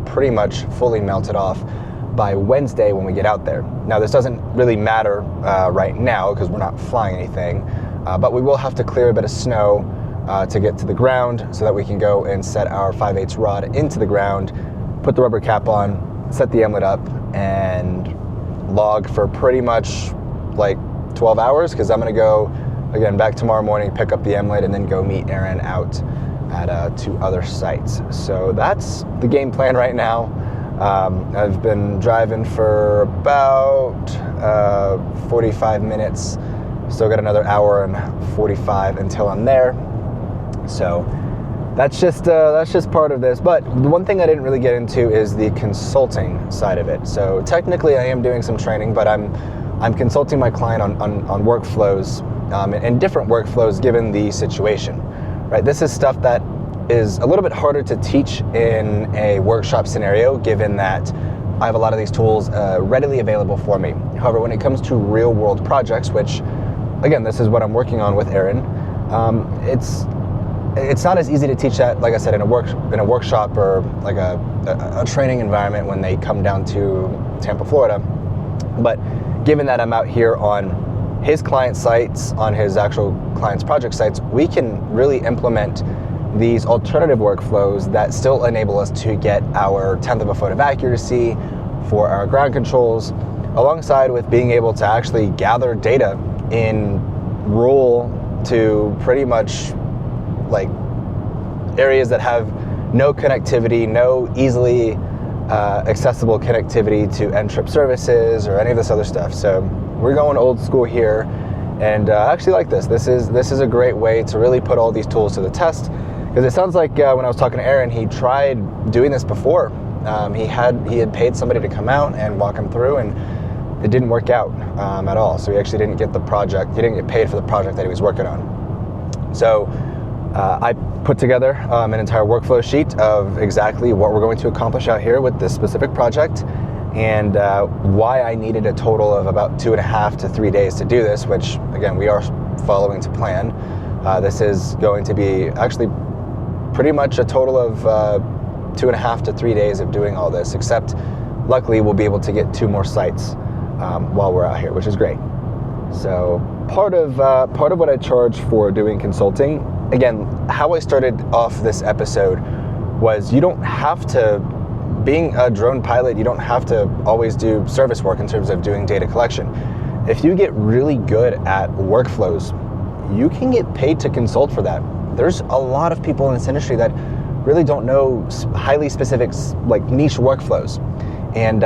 pretty much fully melted off by Wednesday when we get out there. Now, this doesn't really matter right now because we're not flying anything, but we will have to clear a bit of snow to get to the ground so that we can go and set our 5/8 rod into the ground, put the rubber cap on, set the inlet up, and log for pretty much like 12 hours because I'm going to go, again, back tomorrow morning, pick up the inlet, and then go meet Aaron out at 2 other sites. So that's the game plan right now. I've been driving for about 45 minutes. Still got another hour and 45 until I'm there. So that's just part of this. But the one thing I didn't really get into is the consulting side of it. So technically I am doing some training, but I'm consulting my client on workflows and different workflows given the situation. Right? This is stuff that is a little bit harder to teach in a workshop scenario, given that I have a lot of these tools readily available for me. However, when it comes to real world projects, which again, this is what I'm working on with Aaron, it's not as easy to teach that, like I said, in a workshop or like a training environment when they come down to Tampa, Florida. But given that I'm out here on his client sites, on his actual client's project sites, we can really implement these alternative workflows that still enable us to get our 1/10 of a foot of accuracy for our ground controls, alongside with being able to actually gather data in rural to pretty much like areas that have no connectivity, no easily accessible connectivity to end-trip services or any of this other stuff. So we're going old school here, and I actually like this. This is a great way to really put all these tools to the test. Because it sounds like when I was talking to Aaron, he tried doing this before. He had paid somebody to come out and walk him through, and it didn't work out at all. So he actually didn't get the project. He didn't get paid for the project that he was working on. So I put together an entire workflow sheet of exactly what we're going to accomplish out here with this specific project, and why I needed a total of about 2.5 to 3 days to do this, which again, we are following to plan. This is going to be actually pretty much a total of 2.5 to 3 days of doing all this, except luckily we'll be able to get 2 more sites while we're out here, which is great. So part of what I charge for doing consulting, again, how I started off this episode was you don't have to, being a drone pilot, you don't have to always do service work in terms of doing data collection. If you get really good at workflows, you can get paid to consult for that. There's a lot of people in this industry that really don't know highly specific, like niche workflows, and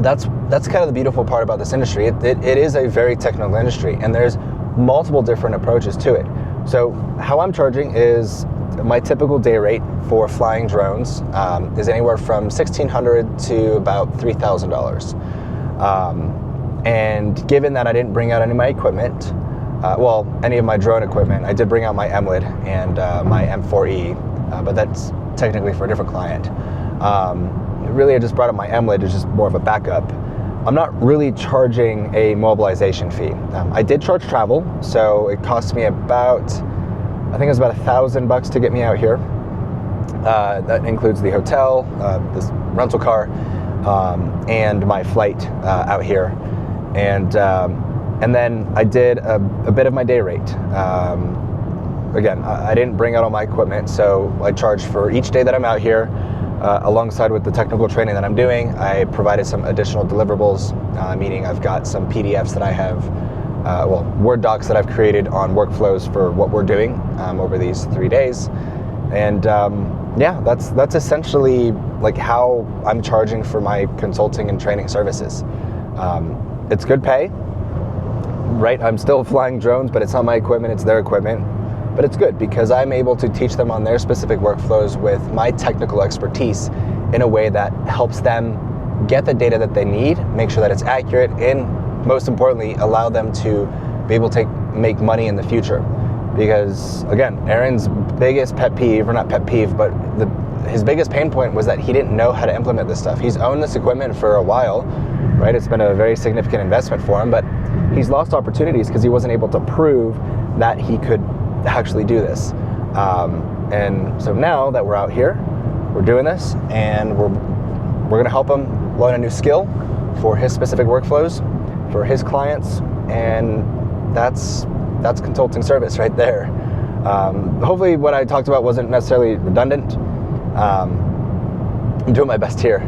that's kind of the beautiful part about this industry. It is a very technical industry, and there's multiple different approaches to it. So how I'm charging is my typical day rate for flying drones is anywhere from $1,600 to about $3,000. And given that I didn't bring out any of my equipment, any of my drone equipment. I did bring out my MLID and my M4E, but that's technically for a different client. Really, I just brought up my MLID as just more of a backup. I'm not really charging a mobilization fee. I did charge travel, so it cost me about, I think it was about $1,000 to get me out here. That includes the hotel, this rental car, and my flight out here. And then I did a bit of my day rate. Again, I didn't bring out all my equipment, so I charged for each day that I'm out here, alongside with the technical training that I'm doing. I provided some additional deliverables, meaning I've got some PDFs that I have, Word docs that I've created on workflows for what we're doing over these 3 days. And yeah, that's essentially like how I'm charging for my consulting and training services. It's good pay. Right, I'm still flying drones, but it's not my equipment, it's their equipment. But it's good because I'm able to teach them on their specific workflows with my technical expertise in a way that helps them get the data that they need, make sure that it's accurate, and most importantly, allow them to be able to make money in the future. Because again, Aaron's biggest pet peeve, or not pet peeve, but his biggest pain point was that he didn't know how to implement this stuff. He's owned this equipment for a while, right? It's been a very significant investment for him, but he's lost opportunities because he wasn't able to prove that he could actually do this. And so now that we're out here, we're doing this, and we're going to help him learn a new skill for his specific workflows, for his clients, and that's consulting service right there. Hopefully what I talked about wasn't necessarily redundant. I'm doing my best here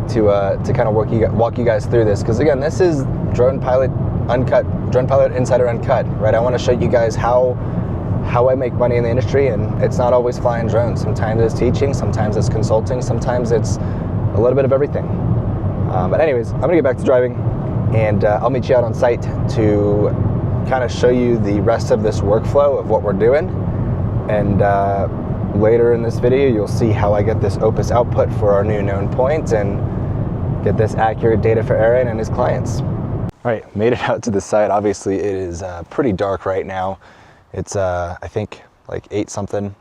to kind of walk you guys through this, because again, this is Drone Pilot Uncut, Drone Pilot Insider Uncut, right? I want to show you guys how I make money in the industry, and it's not always flying drones. Sometimes it's teaching, sometimes it's consulting, sometimes it's a little bit of everything. But anyways, I'm gonna get back to driving, and I'll meet you out on site to kind of show you the rest of this workflow of what we're doing. And later in this video, you'll see how I get this Opus output for our new known point and get this accurate data for Aaron and his clients. All right, made it out to the site. Obviously, it is pretty dark right now. It's, I think, like 8 something.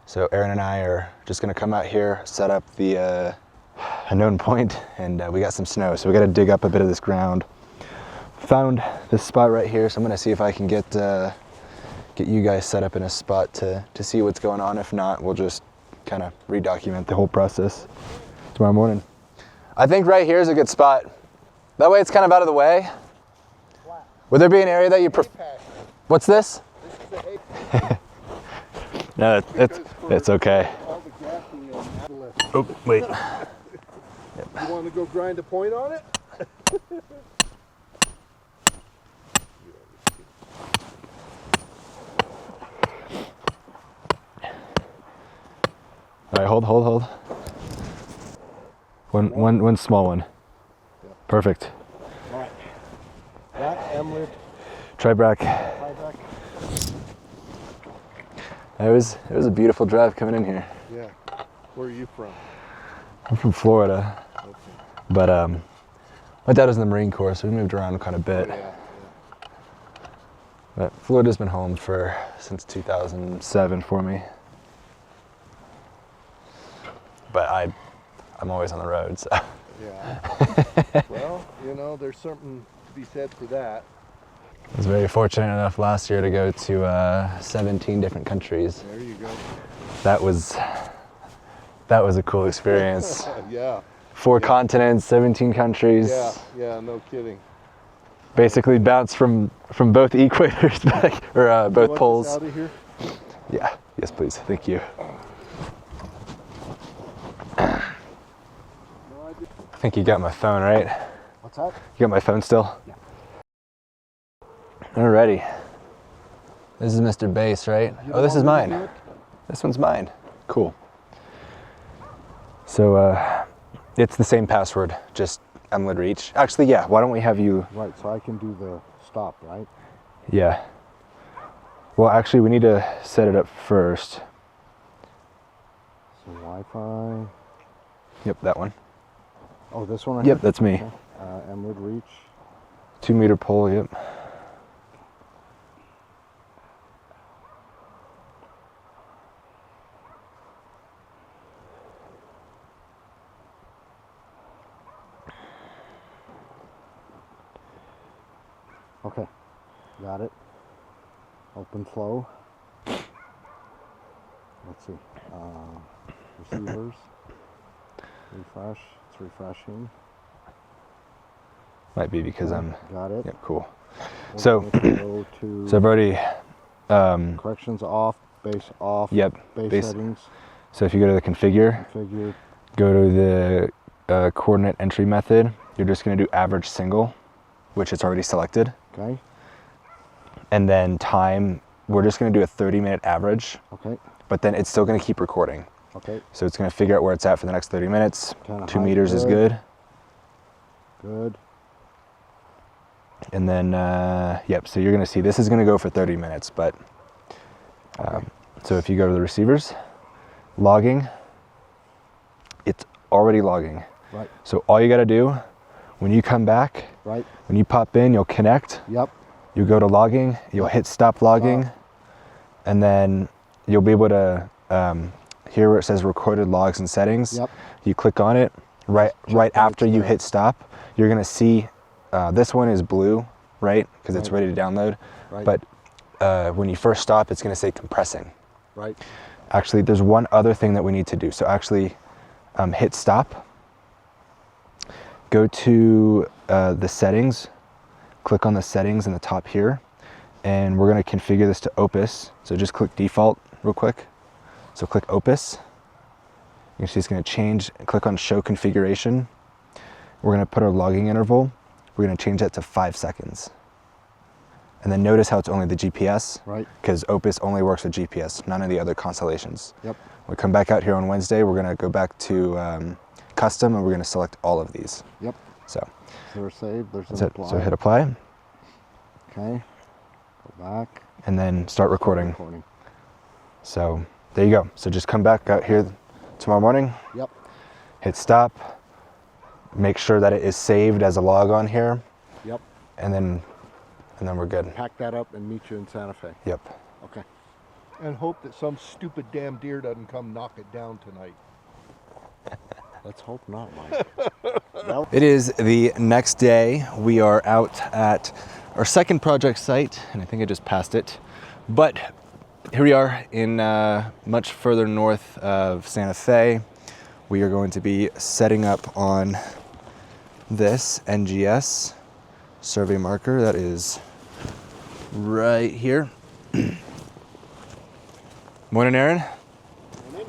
So Aaron and I are just gonna come out here, set up the a known point, and we got some snow. So we gotta dig up a bit of this ground. Found this spot right here, so I'm gonna see if I can get you guys set up in a spot to see what's going on. If not, we'll just kind of redocument the whole process tomorrow morning. I think right here is a good spot. That way it's kind of out of the way. Would there be an area that you What's this? No, it's okay. Oh, wait. You want to go grind a point on it? All right, hold. One small one. Yeah. Perfect. All right. That Emlet. Tribrac. It was a beautiful drive coming in here. Yeah. Where are you from? I'm from Florida. Okay. But my dad was in the Marine Corps, so we moved around quite a bit. Yeah. But Florida's been home since 2007 for me. But I'm always on the road, so. Yeah. Well, you know, there's something to be said for that. I was very fortunate enough last year to go to 17 different countries. There you go. That was a cool experience. Yeah. 4 continents, 17 countries. Yeah, no kidding. Basically bounced from both equators back, or both poles. Out of here? Yeah. Yes, please. Thank you. I think you got my phone, right? What's that? You got my phone still? Yeah. Alrighty. This is Mr. Bass, right? Oh, this is mine. This one's mine. Cool. So, it's the same password, just Emlid Reach. Actually, yeah, why don't we have you... Right, so I can do the stop, right? Yeah. Well, actually, we need to set it up first. So Wi-Fi. Yep, that one. Oh, this one right Yep, here? that's me. Okay. Emlid Reach. 2-meter pole, yep. Okay, got it. Open flow. Let's see. Receivers. Refresh. It's refreshing. Might be because I'm... Got it. Yep, cool. We'll So, go to so I've already... corrections off, base off. Yep. Base settings. So if you go to the configure, go to the coordinate entry method, you're just going to do average single, which it's already selected. Okay. And then time, we're just going to do a 30-minute average. Okay. But then it's still going to keep recording. Okay. So it's going to figure out where it's at for the next 30 minutes. 2 high, meters is good. Good. And then, yep, so you're going to see this is going to go for 30 minutes. But so if you go to the receivers, logging, it's already logging. Right. So all you got to do when you come back, right, when you pop in, you'll connect. Yep. You go to logging, you'll hit stop logging, and then you'll be able to here where it says recorded logs and settings. Yep. You click on it right after you hit stop. You're gonna see this one is blue, right? Because it's ready to download. Right. But when you first stop, it's gonna say compressing. Right. Actually, there's one other thing that we need to do. So actually, hit stop. Go to the settings. Click on the settings in the top here, And we're going to configure this to Opus. So just click default real quick. So click Opus. You can see it's going to change. Click on show configuration. We're going to put our logging interval. We're going to change that to 5 seconds. And then notice how it's only the GPS. Right. Because Opus only works with GPS, none of the other constellations. Yep. We come back out here on Wednesday, we're going to go back to custom and we're going to select all of these. Yep. So there's save, there's an that's it. apply. So hit apply. Okay. Go back. And then start recording. So there you go. So just come back out here tomorrow morning. Yep. Hit stop. Make sure that it is saved as a log on here. Yep. And then we're good. Pack that up and meet you in Santa Fe. Yep. Okay. And hope that some stupid damn deer doesn't come knock it down tonight. Let's hope not, Mike. It is the next day. We are out at our second project site, and I think I just passed it. But here we are in much further north of Santa Fe. We are going to be setting up on this NGS survey marker that is right here. Morning, Aaron. Morning.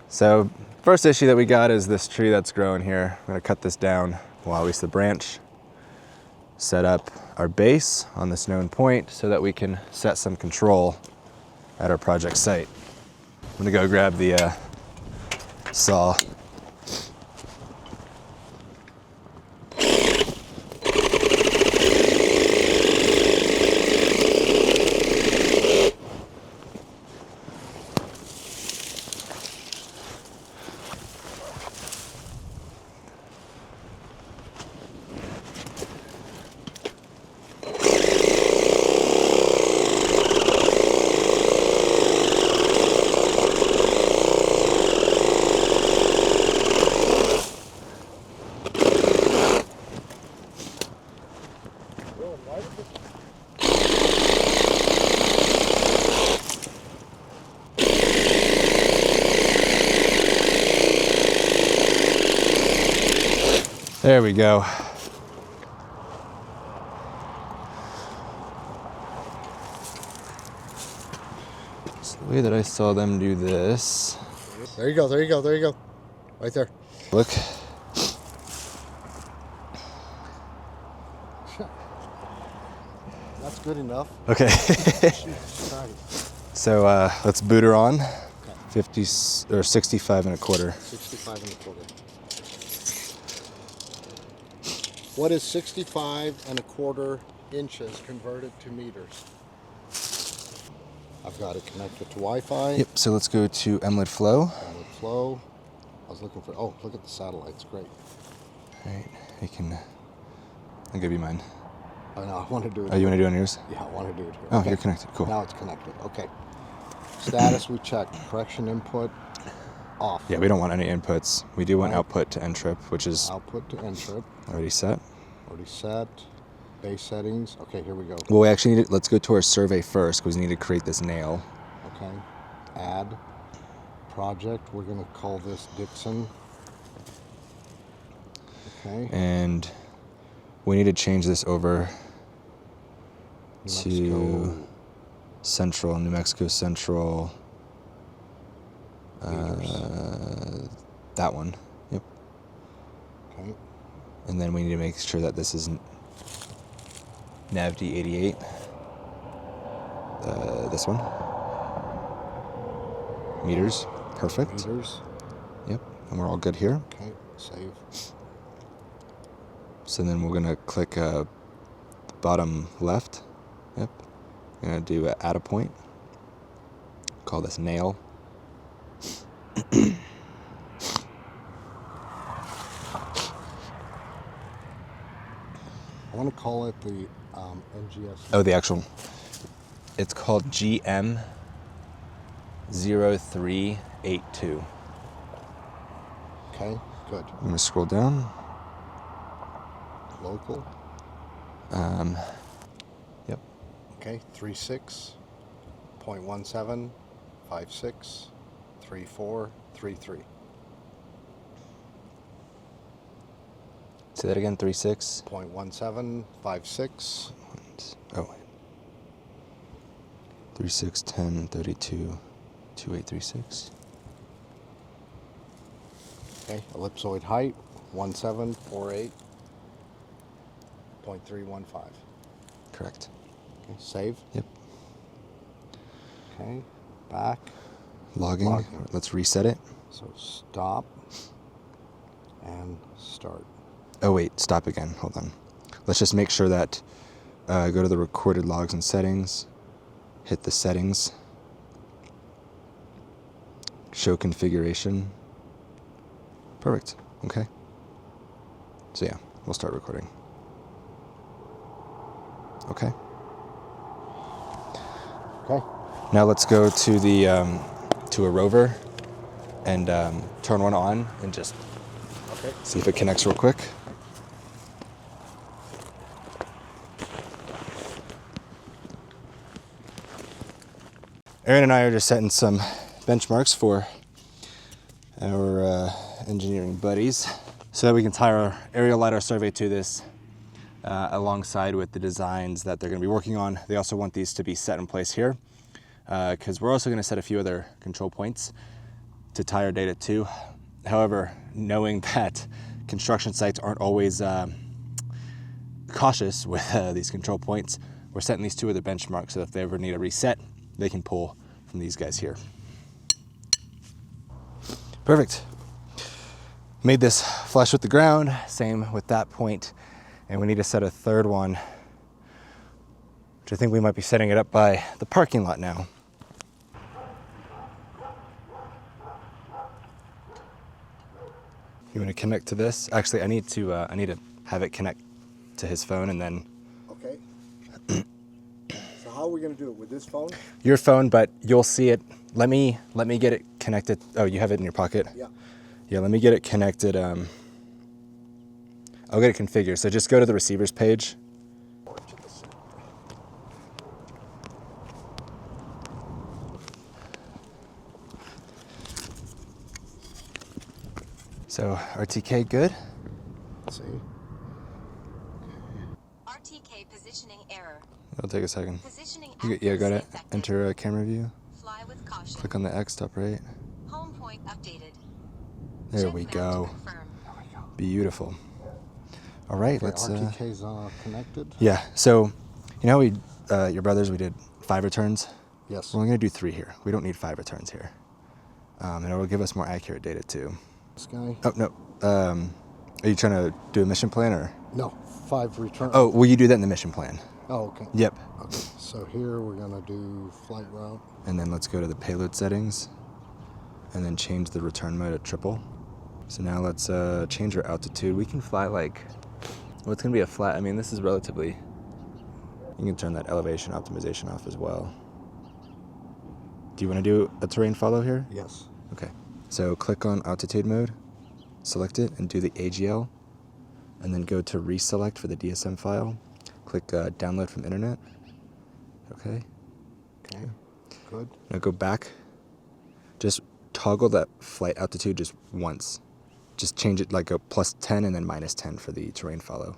So first issue that we got is this tree that's growing here. I'm gonna cut this down, well, at least the branch, set up our base on this known point so that we can set some control at our project site. I'm gonna go grab the saw. There we go. So the way that I saw them do this. There you go, there you go, there you go. Right there. Look. That's good enough. Okay. So let's boot her on. 50 or 65 and a quarter. 65 and a quarter. What is 65 and a quarter inches converted to meters? I've got it connected to Wi-Fi. Yep, so let's go to MLID Flow. MLID Flow. I was looking for, oh, look at the satellites, great. All right, you can, I'll give you mine. Oh, no, I want to do it. Oh, you want to do it on yours? Yeah, I want to do it here. Oh, okay. you're connected, cool. Now it's connected, okay. Status we checked, correction input, off. Yeah, we don't want any inputs. We do want output to ntrip, which is output to ntrip. Already set. Already set. Base settings. Okay, here we go. Well, we actually need to, let's go to our survey first because we need to create this nail. Okay. Add project. We're going to call this Dixon. Okay. And we need to change this over to Central, New Mexico Central. That one. Yep. Okay. And then we need to make sure that this is NavD 88. This one. Meters. Perfect. Meters. Yep. And we're all good here. Okay. Save. So then we're gonna click bottom left. Yep. We're gonna do add a point. Call this nail. I want to call it the NGS. Oh, the actual. It's called GM 0382. Okay, good. I'm gonna scroll down. Local. Yep. Okay, 36.17563433. Say that again. 36. 0.1756. Oh, 36, 10, 32, 2836. Okay, ellipsoid height, 1748.315. Correct. Okay, save. Yep. Okay, back. Logging. Let's reset it. So stop and start. Oh wait, stop again. Hold on. Let's just make sure that go to the recorded logs and settings. Hit the settings. Show configuration. Perfect. Okay. So yeah, we'll start recording. Okay. Okay. Now let's go to the to a rover and turn one on and just see if it connects real quick. Aaron and I are just setting some benchmarks for our engineering buddies so that we can tie our aerial LiDAR survey to this alongside with the designs that they're going to be working on. They also want these to be set in place here because we're also going to set a few other control points to tie our data to. However, knowing that construction sites aren't always cautious with these control points, we're setting these two other benchmarks so that if they ever need a reset, they can pull from these guys here. Perfect. Made this flush with the ground, same with that point, and we need to set a third one, which I think we might be setting it up by the parking lot now. You want to connect to this? Actually, I need to have it connect to his phone and then. Okay. So how are we going to do it with this phone? Your phone, but you'll see it. Let me get it connected. Oh, you have it in your pocket? Yeah. Yeah, let me get it connected. I'll get it configured. So just go to the receivers page. So RTK good? Let's see. RTK positioning error. It'll take a second. Positioning Yeah, go to accuracy enter camera view. Fly with caution. Click on the X top right. Home point updated. There we go. Beautiful. All right, Okay, let's. RTK's connected. Yeah. So, you know, your brothers, we did 5 returns. Yes. We're only gonna do 3 here. We don't need 5 returns here, and it will give us more accurate data too. This guy. Oh no. Are you trying to do a mission plan or? No, 5 returns. Oh, will you do that in the mission plan? Oh, okay. Yep. Okay, so here we're gonna do flight route. And then let's go to the payload settings, and then change the return mode to triple. So now let's change our altitude. We can fly like, well, it's gonna be a flat. I mean, this is relatively. You can turn that elevation optimization off as well. Do you want to do a terrain follow here? Yes. Okay. So click on altitude mode, select it, and do the AGL, and then go to reselect for the DSM file. Click download from internet. Okay. Okay. Good. Now go back. Just toggle that flight altitude just once. Just change it like a +10 and then -10 for the terrain follow.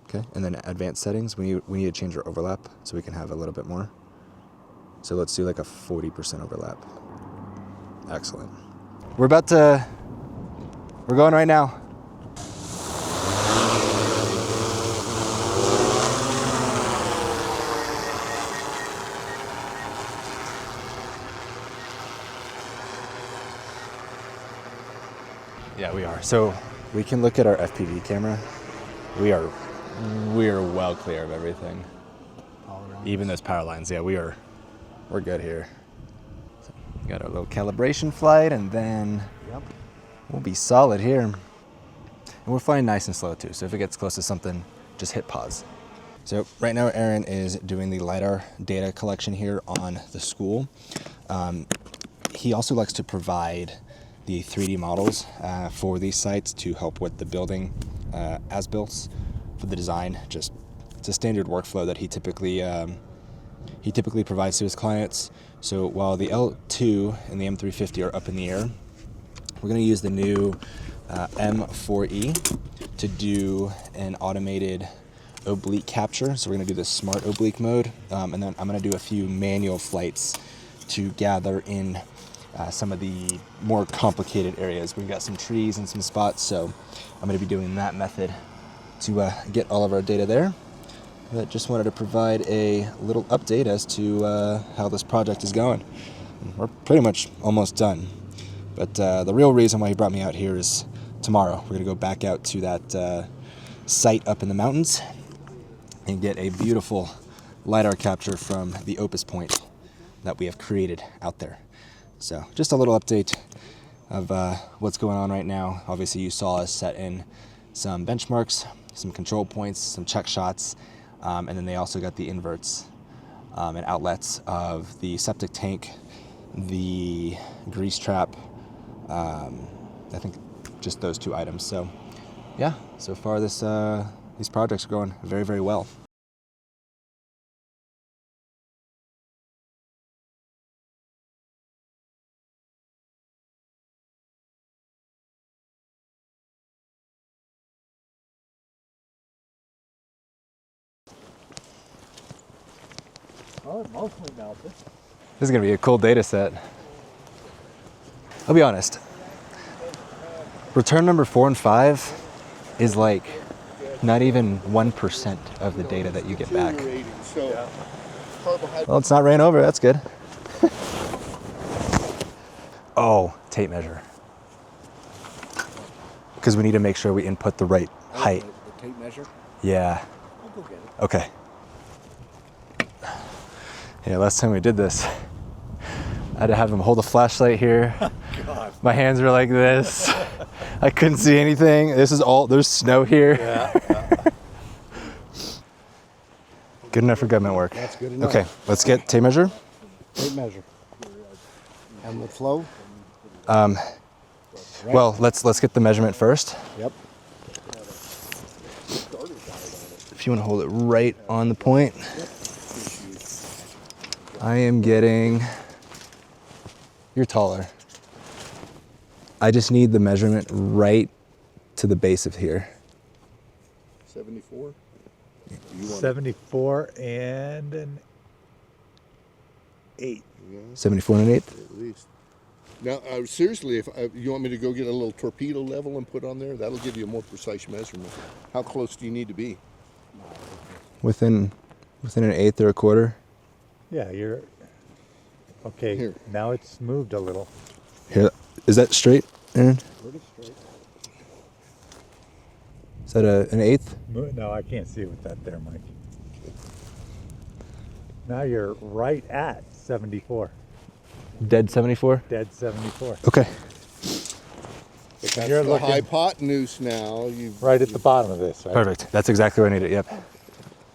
Okay, and then advanced settings. We need to change our overlap so we can have a little bit more. So let's do like a 40% overlap. Excellent. We're going right now. Yeah, we are. So we can look at our FPV camera. We are well clear of everything. Even those power lines. Yeah, we're good here. So got our little calibration flight, and then we'll be solid here. And we're flying nice and slow too. So if it gets close to something, just hit pause. So right now Aaron is doing the LiDAR data collection here on the school. He also likes to provide the 3D models for these sites to help with the building as-built for the design. Just it's a standard workflow that he typically provides to his clients. So while the L2 and the M350 are up in the air, we're going to use the new M4E to do an automated oblique capture. So we're gonna do the smart oblique mode. And then I'm gonna do a few manual flights to gather in some of the more complicated areas. We've got some trees and some spots, so I'm gonna be doing that method to get all of our data there. But just wanted to provide a little update as to how this project is going. We're pretty much almost done. But the real reason why he brought me out here is tomorrow. We're gonna go back out to that site up in the mountains and get a beautiful LiDAR capture from the Opus point that we have created out there. So just a little update of what's going on right now. Obviously you saw us set in some benchmarks, some control points, some check shots, and then they also got the inverts and outlets of the septic tank, the grease trap, I think just those 2 items. So yeah, so far these projects are going very, very well. Oh, it mostly melted. This is gonna be a cool data set. I'll be honest. Return number 4 and 5 is like not even 1% of the data that you get back. Well, it's not ran over, that's good. Oh, tape measure. Because we need to make sure we input the right height. The tape measure? Yeah. I'll go get it. Okay. Yeah, last time we did this, I had to have him hold a flashlight here. Oh, God. My hands were like this. I couldn't see anything. There's snow here. Yeah. Good enough for government work. That's good enough. Okay, let's get tape measure. Tape measure. And the flow? Well, let's get the measurement first. Yep. If you want to hold it right on the point. I am getting, you're taller. I just need the measurement right to the base of here. 74? 74 and an 8. 74 and an 1/8? At least. Now, seriously, if you want me to go get a little torpedo level and put on there, that'll give you a more precise measurement. How close do you need to be? Within an 1/8 or a quarter. Yeah, you're okay. Here. Now it's moved a little. Here, is that straight, Aaron? Pretty straight. Is that an 1/8? No, I can't see it with that there, Mike. Now you're right at 74. Dead 74? Dead 74. Okay. But that's You're the looking hypotenuse now. right at the bottom of this, right? Perfect. That's exactly where I need it. Yep.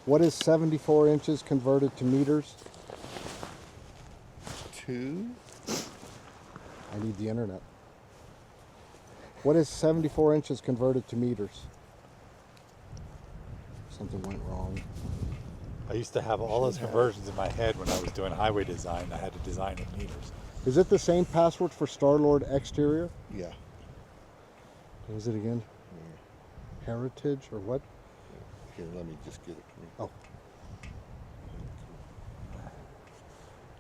What is 74 inches converted to meters? 2? I need the internet. What is 74 inches converted to meters? Something went wrong. I used to have all those conversions in my head when I was doing highway design. I had to design in meters. Is it the same password for Star-Lord exterior? Yeah. What was it again? Heritage or what? Here, let me just get it to me. Oh.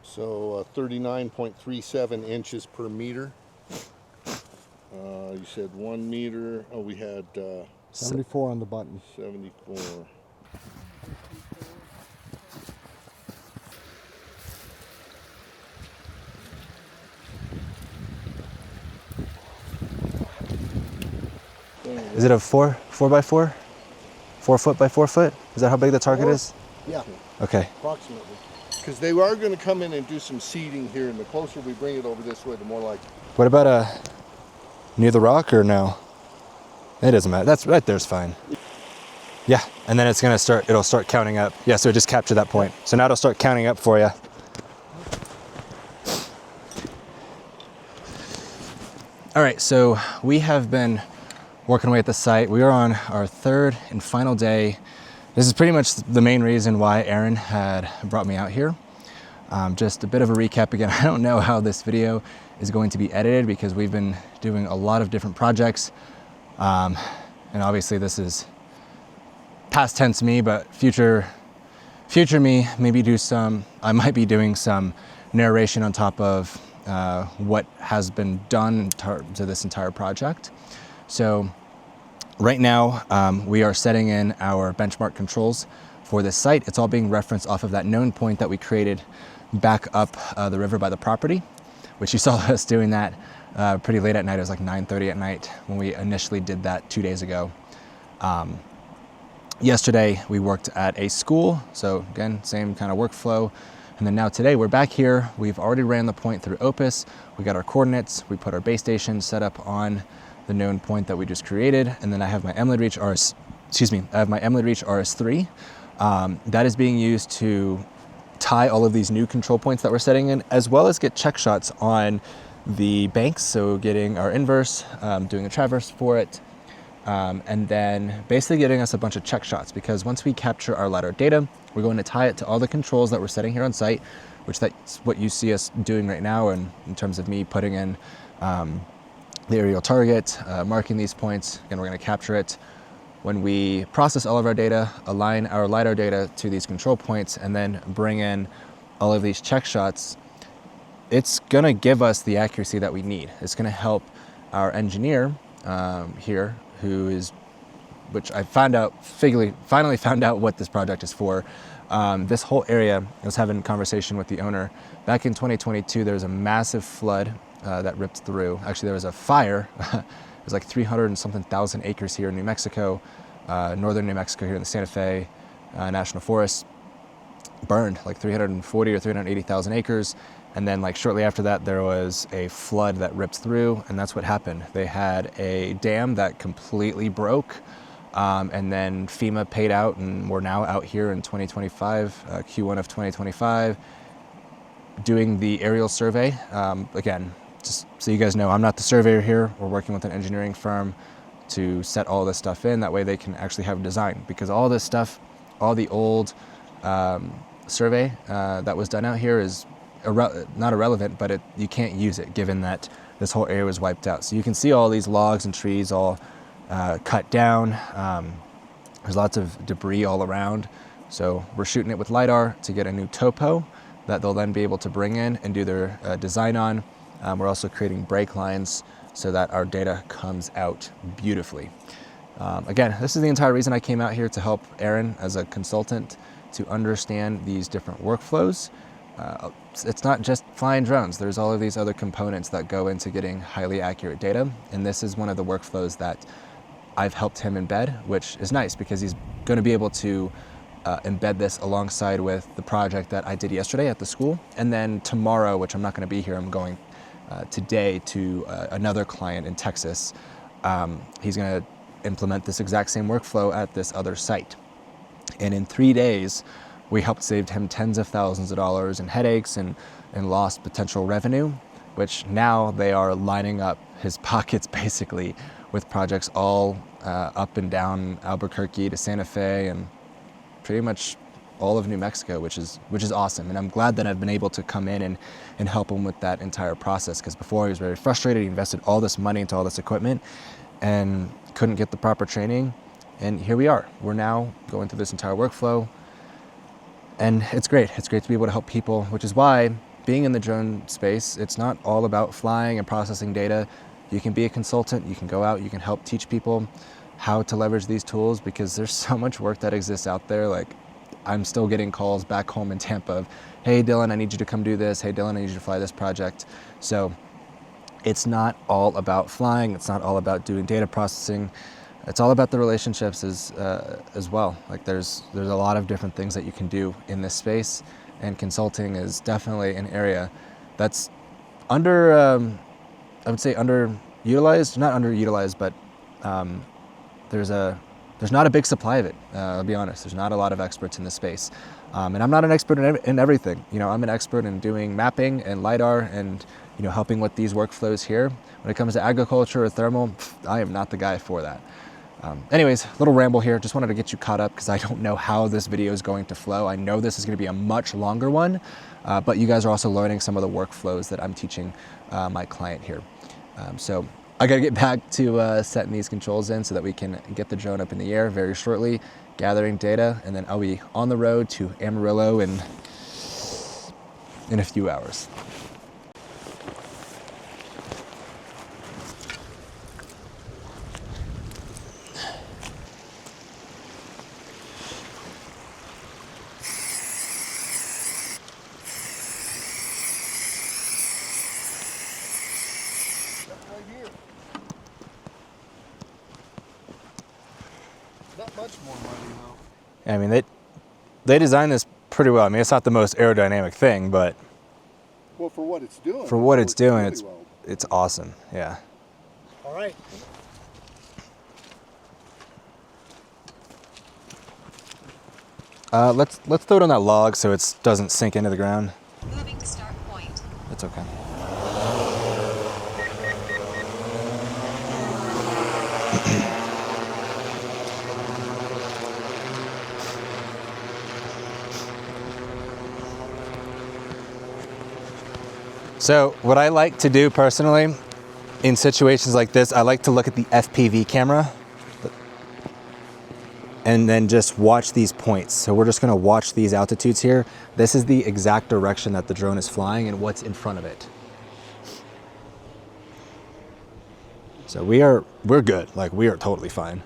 So 39.37 inches per meter. You said 1 meter. Oh, we had 74 on the button. 74. Is it a 4 by 4? 4 foot by 4 foot? Is that how big the target is? Yeah. Okay. Approximately. Because they are going to come in and do some seeding here, and the closer we bring it over this way, the more like. What about near the rock or no? It doesn't matter. That's right there's fine. Yeah, and then it's gonna start. It'll start counting up. Yeah, so just capture that point. So now it'll start counting up for you. All right, so we have been working away at the site. We are on our 3rd and final day. This is pretty much the main reason why Aaron had brought me out here. Just a bit of a recap again. I don't know how this video is going to be edited because we've been doing a lot of different projects. And obviously this is past tense me, but future me, I might be doing some narration on top of what has been done to this entire project. So right now, we are setting in our benchmark controls for this site. It's all being referenced off of that known point that we created back up the river by the property, which you saw us doing that pretty late at night. It was like 9:30 at night when we initially did that 2 days ago. Yesterday, we worked at a school. So again, same kind of workflow. And then now today, we're back here. We've already ran the point through Opus. We got our coordinates. We put our base station set up on the known point that we just created. And then I have my Emlid Reach RS3. That is being used to tie all of these new control points that we're setting in, as well as get check shots on the banks. So getting our inverse, doing a traverse for it, and then basically getting us a bunch of check shots, because once we capture our LiDAR data, we're going to tie it to all the controls that we're setting here on site, which that's what you see us doing right now. And in terms of me putting in the aerial target, marking these points, and we're going to capture it. When we process all of our data, align our LiDAR data to these control points, and then bring in all of these check shots, it's going to give us the accuracy that we need. It's going to help our engineer here, which I finally found out what this project is for. This whole area, I was having a conversation with the owner. Back in 2022, there was a massive flood that ripped through. Actually, there was a fire. It was like 300 and something thousand acres here in New Mexico, northern New Mexico here in the Santa Fe National Forest, burned like 340 or 380,000 acres. And then like shortly after that, there was a flood that ripped through, and that's what happened. They had a dam that completely broke, and then FEMA paid out, and we're now out here in 2025, Q1 of 2025, doing the aerial survey. Again, just so you guys know, I'm not the surveyor here. We're working with an engineering firm to set all this stuff in. That way they can actually have design, because all this stuff, all the old survey that was done out here is not irrelevant, but you can't use it given that this whole area was wiped out. So you can see all these logs and trees all cut down. There's lots of debris all around. So we're shooting it with LiDAR to get a new topo that they'll then be able to bring in and do their design on. We're also creating brake lines so that our data comes out beautifully. Again, this is the entire reason I came out here, to help Aaron as a consultant to understand these different workflows. It's not just flying drones. There's all of these other components that go into getting highly accurate data. And this is one of the workflows that I've helped him embed, which is nice because he's going to be able to embed this alongside with the project that I did yesterday at the school. And then tomorrow, which I'm not going to be here, I'm going today to another client in Texas. He's going to implement this exact same workflow at this other site. And in 3 days, we helped save him tens of thousands of dollars in headaches and lost potential revenue, which now they are lining up his pockets basically with projects all up and down Albuquerque to Santa Fe and pretty much all of New Mexico, which is awesome. And I'm glad that I've been able to come in and help him with that entire process, because before he was very frustrated. He invested all this money into all this equipment and couldn't get the proper training. And here we are. We're now going through this entire workflow. And it's great. It's great to be able to help people, which is why being in the drone space, it's not all about flying and processing data. You can be a consultant, you can go out, you can help teach people how to leverage these tools, because there's so much work that exists out there. Like, I'm still getting calls back home in Tampa of, hey Dylan, I need you to come do this. Hey Dylan, I need you to fly this project. So it's not all about flying. It's not all about doing data processing. It's all about the relationships as well. Like there's a lot of different things that you can do in this space, and consulting is definitely an area that's I would say underutilized, not underutilized, but there's not a big supply of it. I'll be honest, there's not a lot of experts in this space. And I'm not an expert in everything. You know, I'm an expert in doing mapping and LiDAR and, you know, helping with these workflows here. When it comes to agriculture or thermal, I am not the guy for that. Anyways, little ramble here. Just wanted to get you caught up because I don't know how this video is going to flow. I know this is going to be a much longer one, but you guys are also learning some of the workflows that I'm teaching my client here. So I gotta get back to setting these controls in so that we can get the drone up in the air very shortly, gathering data, and then I'll be on the road to Amarillo in a few hours. Not much more money though. I mean, they designed this pretty well. I mean, it's not the most aerodynamic thing, but Well, for what it's doing. for what it's doing, really well. it's awesome. Yeah. All right. Let's throw it on that log so it doesn't sink into the ground. Moving to start point. That's okay. So what I like to do personally in situations like this, I like to look at the FPV camera and then just watch these points. So we're just gonna watch these altitudes here. This is the exact direction that the drone is flying and what's in front of it. So we're good, like we are totally fine,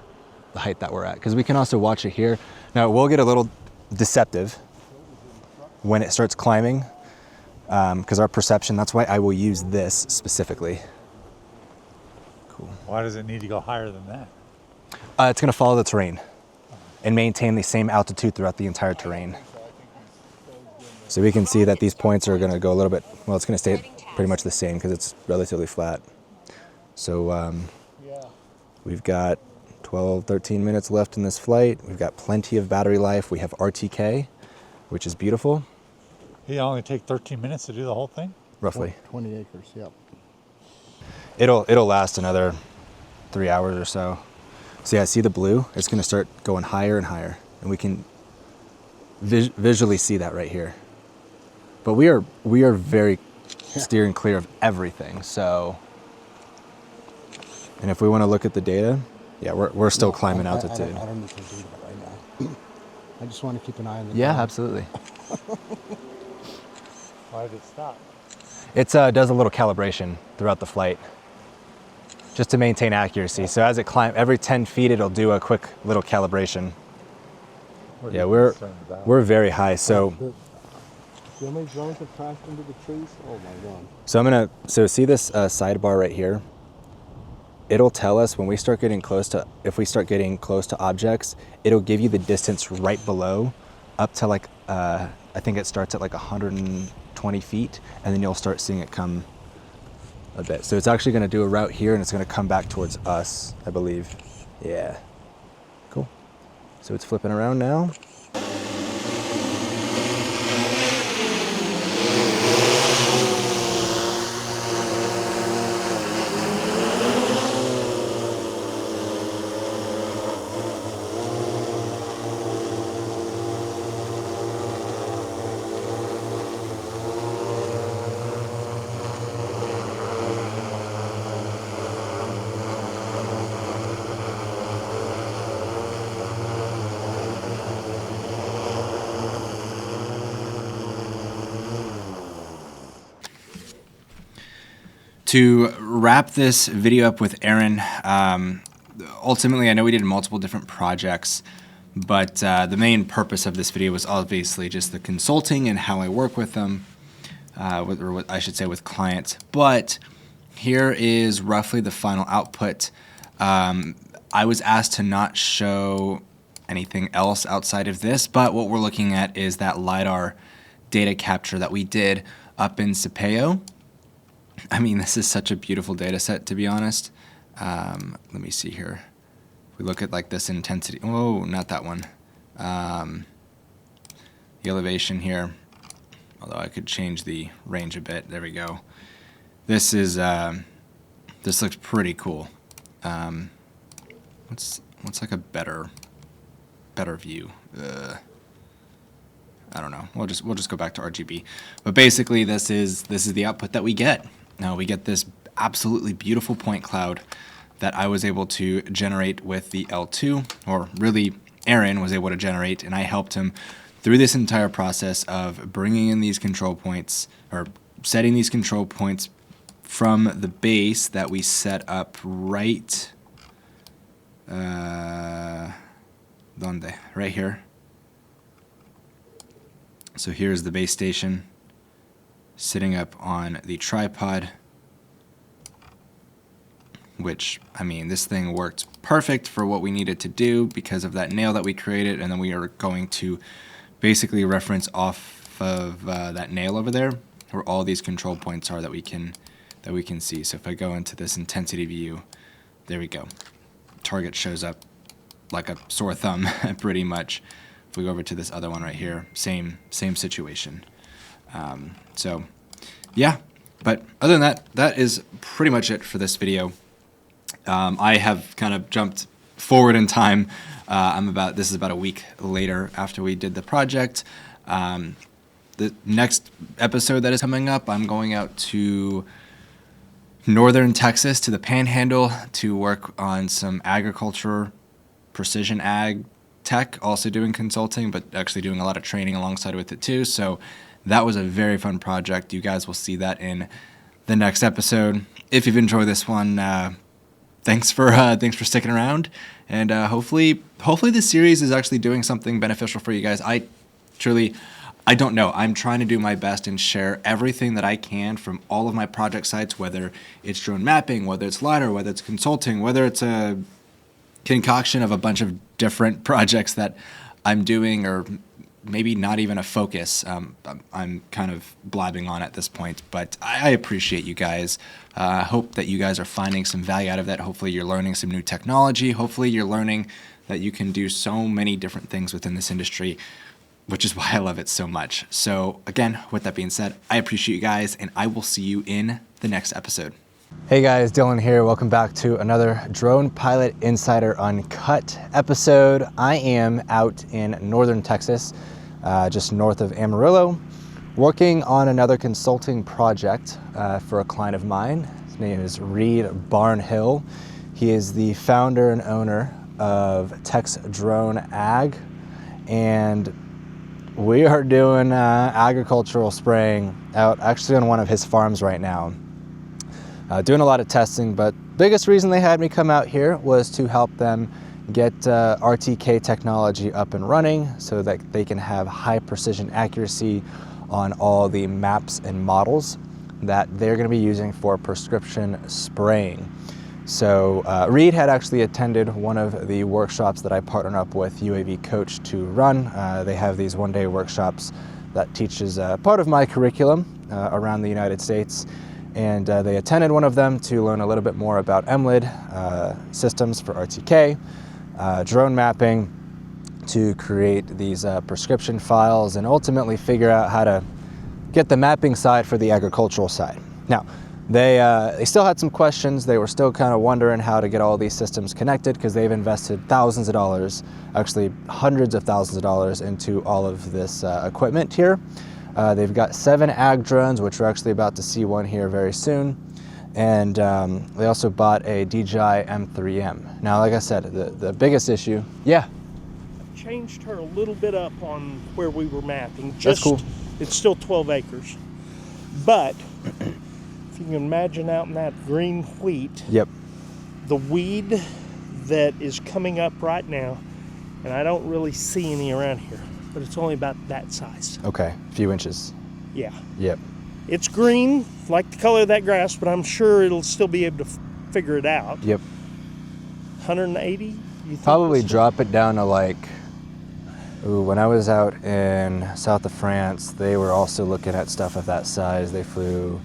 the height that we're at, because we can also watch it here. Now it will get a little deceptive when it starts climbing, because our perception, that's why I will use this specifically. Cool. Why does it need to go higher than that? It's gonna follow the terrain and maintain the same altitude throughout the entire terrain. So we can see that these points are gonna go a little bit, well, it's gonna stay pretty much the same because it's relatively flat. So we've got 12, 13 minutes left in this flight. We've got plenty of battery life. We have RTK, which is beautiful. It only take 13 minutes to do the whole thing? Roughly. 20 acres, yep. It'll last another 3 hours or so. So yeah, see the blue? It's gonna start going higher and higher. And we can visually see that right here. But we are very steering clear of everything, so. And if we wanna look at the data, yeah, we're still climbing altitude. I don't need to do that right now. I just want to keep an eye on the Yeah, ground. absolutely. Why did it stop? It does a little calibration throughout the flight, just to maintain accuracy. So as it climbs, every 10 feet, it'll do a quick little calibration. Yeah, we're very high. So how many drones have crashed into the trees? Oh my God. so see this sidebar right here? It'll tell us when we start getting close to, if we start getting close to objects, it'll give you the distance right below, up to like, I think it starts at like 120 feet, and then you'll start seeing it come a bit. So it's actually gonna do a route here and it's gonna come back towards us, I believe. Yeah, cool. So it's flipping around now. To wrap this video up with Aaron, ultimately I know we did multiple different projects, but the main purpose of this video was obviously just the consulting and how I work with them, or what I should say with clients. But here is roughly the final output. I was asked to not show anything else outside of this, but what we're looking at is that LiDAR data capture that we did up in Sapeo. I mean, this is such a beautiful data set, to be honest. Let me see here. If we look at like this intensity, oh, not that one. The elevation here, although I could change the range a bit. There we go. This is, this looks pretty cool. What's like a better view? I don't know. We'll just go back to RGB. But basically, this is the output that we get. Now we get this absolutely beautiful point cloud that I was able to generate with the L2, or really Aaron was able to generate, and I helped him through this entire process of bringing in these control points, or setting these control points from the base that we set up right, donde? Right here. So here's the base station sitting up on the tripod, which, I mean, this thing worked perfect for what we needed to do because of that nail that we created, and then we are going to basically reference off of that nail over there where all these control points are that we can see. So if I go into this intensity view, there we go. Target shows up like a sore thumb, pretty much. If we go over to this other one right here, same situation. So yeah, but other than that, that is pretty much it for this video. I have kind of jumped forward in time. This is about a week later after we did the project. The next episode that is coming up, I'm going out to northern Texas, to the Panhandle, to work on some agriculture, precision ag tech, also doing consulting, but actually doing a lot of training alongside with it too. So that was a very fun project. You guys will see that in the next episode. If you've enjoyed this one, thanks for sticking around, and hopefully this series is actually doing something beneficial for you guys. I don't know. I'm trying to do my best and share everything that I can from all of my project sites, whether it's drone mapping, whether it's LiDAR, whether it's consulting, whether it's a concoction of a bunch of different projects that I'm doing, or maybe not even a focus. I'm kind of blabbing on at this point, but I appreciate you guys. I hope that you guys are finding some value out of that. Hopefully you're learning some new technology. Hopefully you're learning that you can do so many different things within this industry, which is why I love it so much. So again, with that being said, I appreciate you guys, and I will see you in the next episode. Hey guys, Dylan here. Welcome back to another Drone Pilot Insider Uncut episode. I am out in northern Texas, just north of Amarillo, working on another consulting project for a client of mine. His name is Reed Barnhill. He is the founder and owner of Tex Drone Ag, and we are doing agricultural spraying out actually on one of his farms right now. Doing a lot of testing, but biggest reason they had me come out here was to help them get RTK technology up and running so that they can have high precision accuracy on all the maps and models that they're going to be using for prescription spraying. So Reed had actually attended one of the workshops that I partnered up with UAV Coach to run. They have these one-day workshops that teaches part of my curriculum around the United States. And they attended one of them to learn a little bit more about MLID systems for RTK, drone mapping to create these prescription files, and ultimately figure out how to get the mapping side for the agricultural side. Now, they still had some questions. They were still kind of wondering how to get all these systems connected because they've invested thousands of dollars, actually hundreds of thousands of dollars into all of this equipment here. They've got 7 ag drones, which we're actually about to see one here very soon. And they also bought a DJI M3M. Now, like I said, the biggest issue, yeah. Changed her a little bit up on where we were mapping. That's cool. It's still 12 acres. But if you can imagine out in that green wheat, yep, the weed that is coming up right now, and I don't really see any around here, but it's only about that size. Okay, a few inches. Yeah. Yep. It's green, like the color of that grass, but I'm sure it'll still be able to figure it out. Yep. 180? You think probably drop it down to like, when I was out in south of France, they were also looking at stuff of that size. They flew,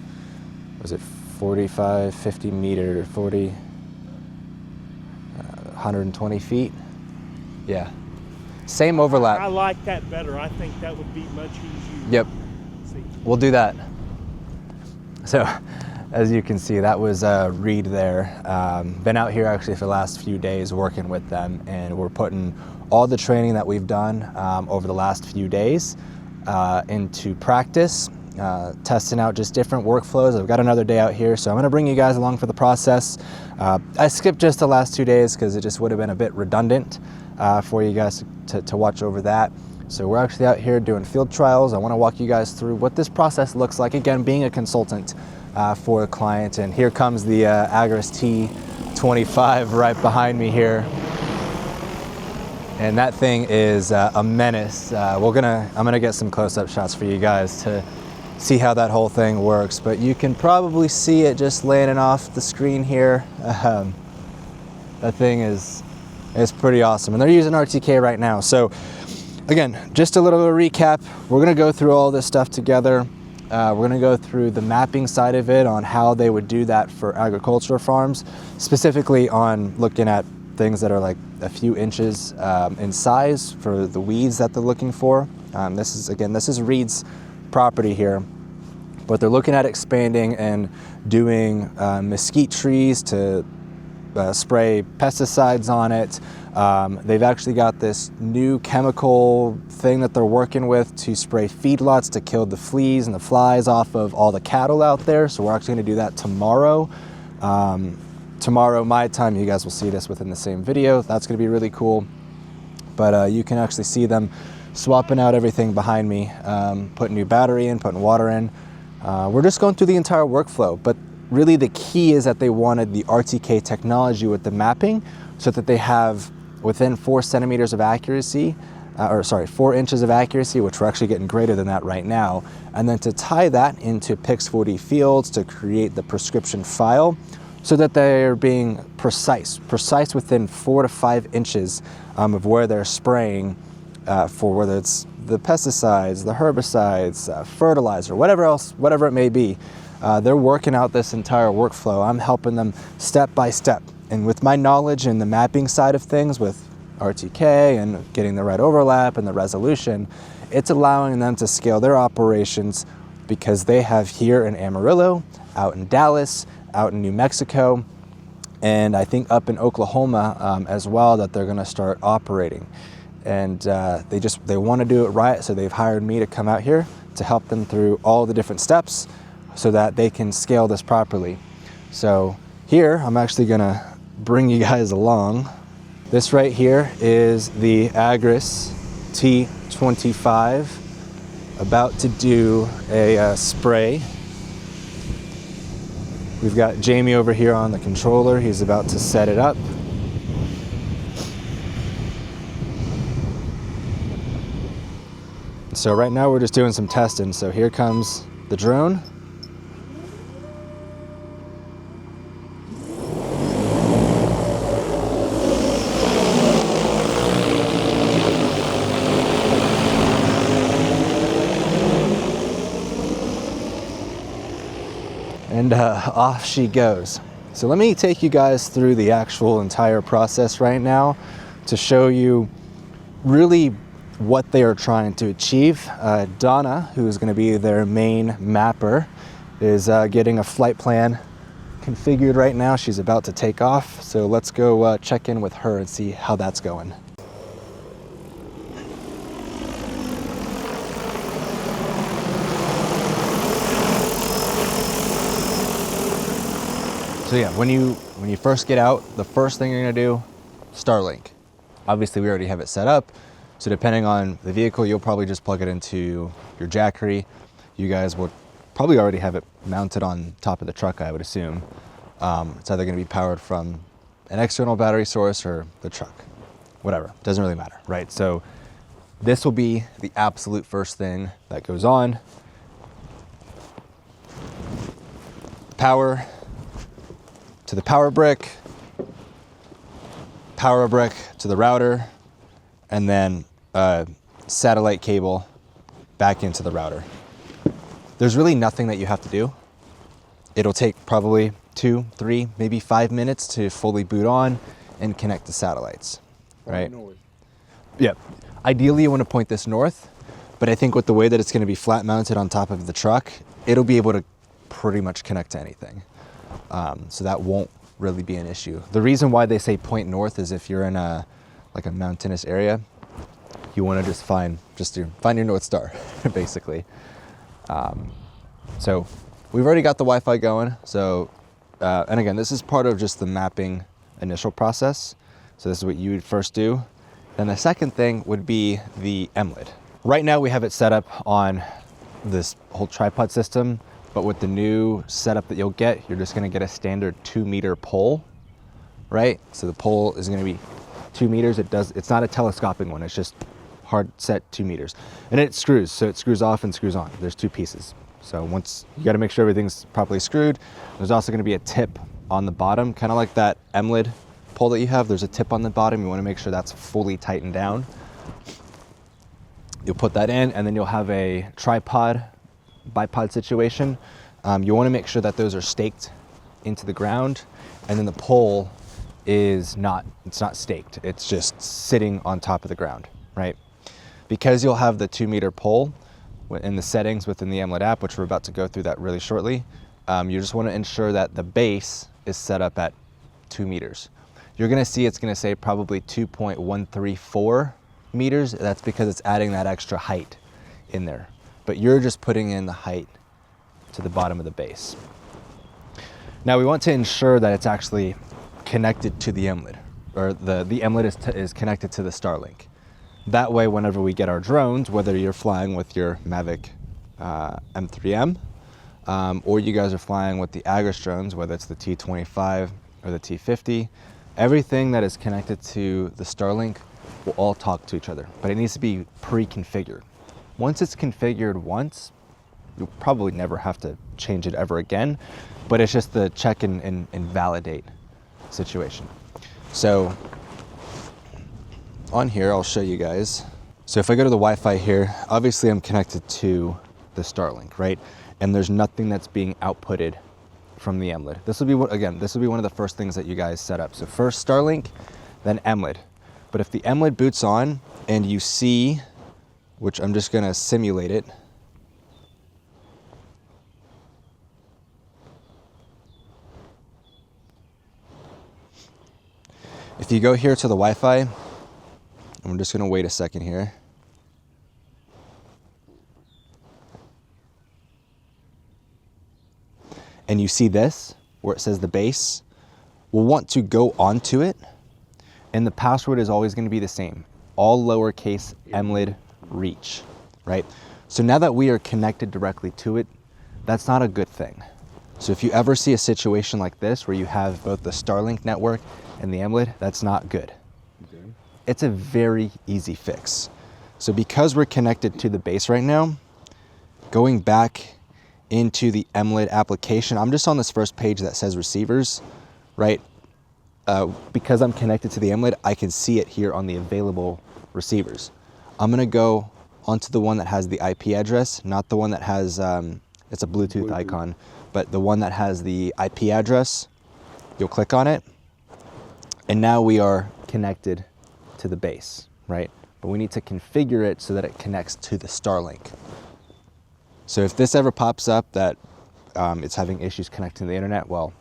was it 45, 50 meter, 40, 120 feet? Yeah. Same overlap. I like that better. I think that would be much easier. Yep. We'll do that. So, as you can see, that was Reed there. Been out here actually for the last few days working with them, and we're putting all the training that we've done over the last few days into practice. testing out just different workflows. I've got another day out here, so I'm gonna bring you guys along for the process. I skipped just the last 2 days because it just would have been a bit redundant for you guys to watch over that. So we're actually out here doing field trials. I wanna walk you guys through what this process looks like, again, being a consultant for a client. And here comes the Agris T25 right behind me here. And that thing is a menace. I'm gonna get some close-up shots for you guys to see how that whole thing works, but you can probably see it just landing off the screen here. That thing is pretty awesome, and they're using RTK right now. So again, just a little recap. We're gonna go through all this stuff together. We're gonna go through the mapping side of it on how they would do that for agricultural farms, specifically on looking at things that are like a few inches in size for the weeds that they're looking for. This is Reed's property here, but they're looking at expanding and doing mesquite trees to spray pesticides on it. They've actually got this new chemical thing that they're working with to spray feedlots to kill the fleas and the flies off of all the cattle out there. So we're actually gonna do that tomorrow. Tomorrow, my time, you guys will see this within the same video. That's gonna be really cool. But you can actually see them swapping out everything behind me, putting new battery in, putting water in. We're just going through the entire workflow, but really the key is that they wanted the RTK technology with the mapping so that they have within 4 centimeters of accuracy, 4 inches of accuracy, which we're actually getting greater than that right now. And then to tie that into Pix4D fields to create the prescription file so that they're being precise within 4 to 5 inches of where they're spraying for whether it's the pesticides, the herbicides, fertilizer, whatever it may be. They're working out this entire workflow. I'm helping them step by step. And with my knowledge in the mapping side of things with RTK and getting the right overlap and the resolution, it's allowing them to scale their operations because they have here in Amarillo, out in Dallas, out in New Mexico, and I think up in Oklahoma as well that they're gonna start operating. And they want to do it right, so they've hired me to come out here to help them through all the different steps so that they can scale this properly. So here, I'm actually gonna bring you guys along. This right here is the Agris T25, about to do a spray. We've got Jamie over here on the controller. He's about to set it up. So right now we're just doing some testing. So here comes the drone. And off she goes. So let me take you guys through the actual entire process right now to show you really what they are trying to achieve. Donna, who is going to be their main mapper, is getting a flight plan configured right now. She's about to take off, so let's go check in with her and see how that's going. So yeah, when you first get out, the first thing you're gonna do, Starlink. Obviously we already have it set up, so depending on the vehicle, you'll probably just plug it into your Jackery. You guys will probably already have it mounted on top of the truck, I would assume. It's either gonna be powered from an external battery source or the truck, whatever, doesn't really matter, right? So this will be the absolute first thing that goes on. Power to the power brick to the router, and then a satellite cable back into the router. There's really nothing that you have to do. It'll take probably 2, 3, maybe 5 minutes to fully boot on and connect the satellites, right? Yeah. Ideally, you want to point this north, but I think with the way that it's going to be flat mounted on top of the truck, it'll be able to pretty much connect to anything. So that won't really be an issue. The reason why they say point north is if you're in a mountainous area, you want to just find your North Star, basically. So we've already got the Wi-Fi going. So, and again, this is part of just the mapping initial process. So this is what you would first do. Then the second thing would be the MLID. Right now we have it set up on this whole tripod system, but with the new setup that you'll get, you're just gonna get a standard 2-meter pole, right? So the pole is gonna be 2 meters. It's not a telescoping one, it's just hard set 2 meters. And it screws, so it screws off and screws on. There's 2 pieces. So once, you gotta make sure everything's properly screwed. There's also gonna be a tip on the bottom, kind of like that MLID pole that you have. There's a tip on the bottom. You wanna make sure that's fully tightened down. You'll put that in, and then you'll have a tripod, bipod situation. You wanna make sure that those are staked into the ground, and then the pole is not, it's not staked. It's just sitting on top of the ground, right? Because you'll have the 2-meter pole in the settings within the MLID app, which we're about to go through that really shortly, you just wanna ensure that the base is set up at 2 meters. You're gonna see it's gonna say probably 2.134 meters. That's because it's adding that extra height in there. But you're just putting in the height to the bottom of the base. Now we want to ensure that it's actually connected to the MLID, or the MLID is connected to the Starlink. That way, whenever we get our drones, whether you're flying with your Mavic M3M, or you guys are flying with the Agris drones, whether it's the T25 or the T50, everything that is connected to the Starlink will all talk to each other, but it needs to be pre-configured. Once it's configured once, you'll probably never have to change it ever again, but it's just the check and validate situation. So on here, I'll show you guys. So if I go to the Wi-Fi here, obviously I'm connected to the Starlink, right? And there's nothing that's being outputted from the MLID. This will be, again, this will be one of the first things that you guys set up. So first Starlink, then MLID. But if the MLID boots on and you see, which I'm just gonna simulate it. If you go here to the Wi-Fi, I'm just gonna wait a second here. And you see this, where it says the base, we'll want to go onto it, and the password is always gonna be the same. All lowercase MLID reach, right? So now that we are connected directly to it, that's not a good thing. So if you ever see a situation like this, where you have both the Starlink network and the MLID, that's not good. Okay. It's a very easy fix. So because we're connected to the base right now, going back into the MLID application, I'm just on this first page that says receivers, right? Because I'm connected to the MLID, I can see it here on the available receivers. I'm gonna go onto the one that has the IP address, not the one that has, it's a Bluetooth icon, but the one that has the IP address. You'll click on it, and now we are connected to the base, right? But we need to configure it so that it connects to the Starlink. So if this ever pops up that it's having issues connecting to the internet, well,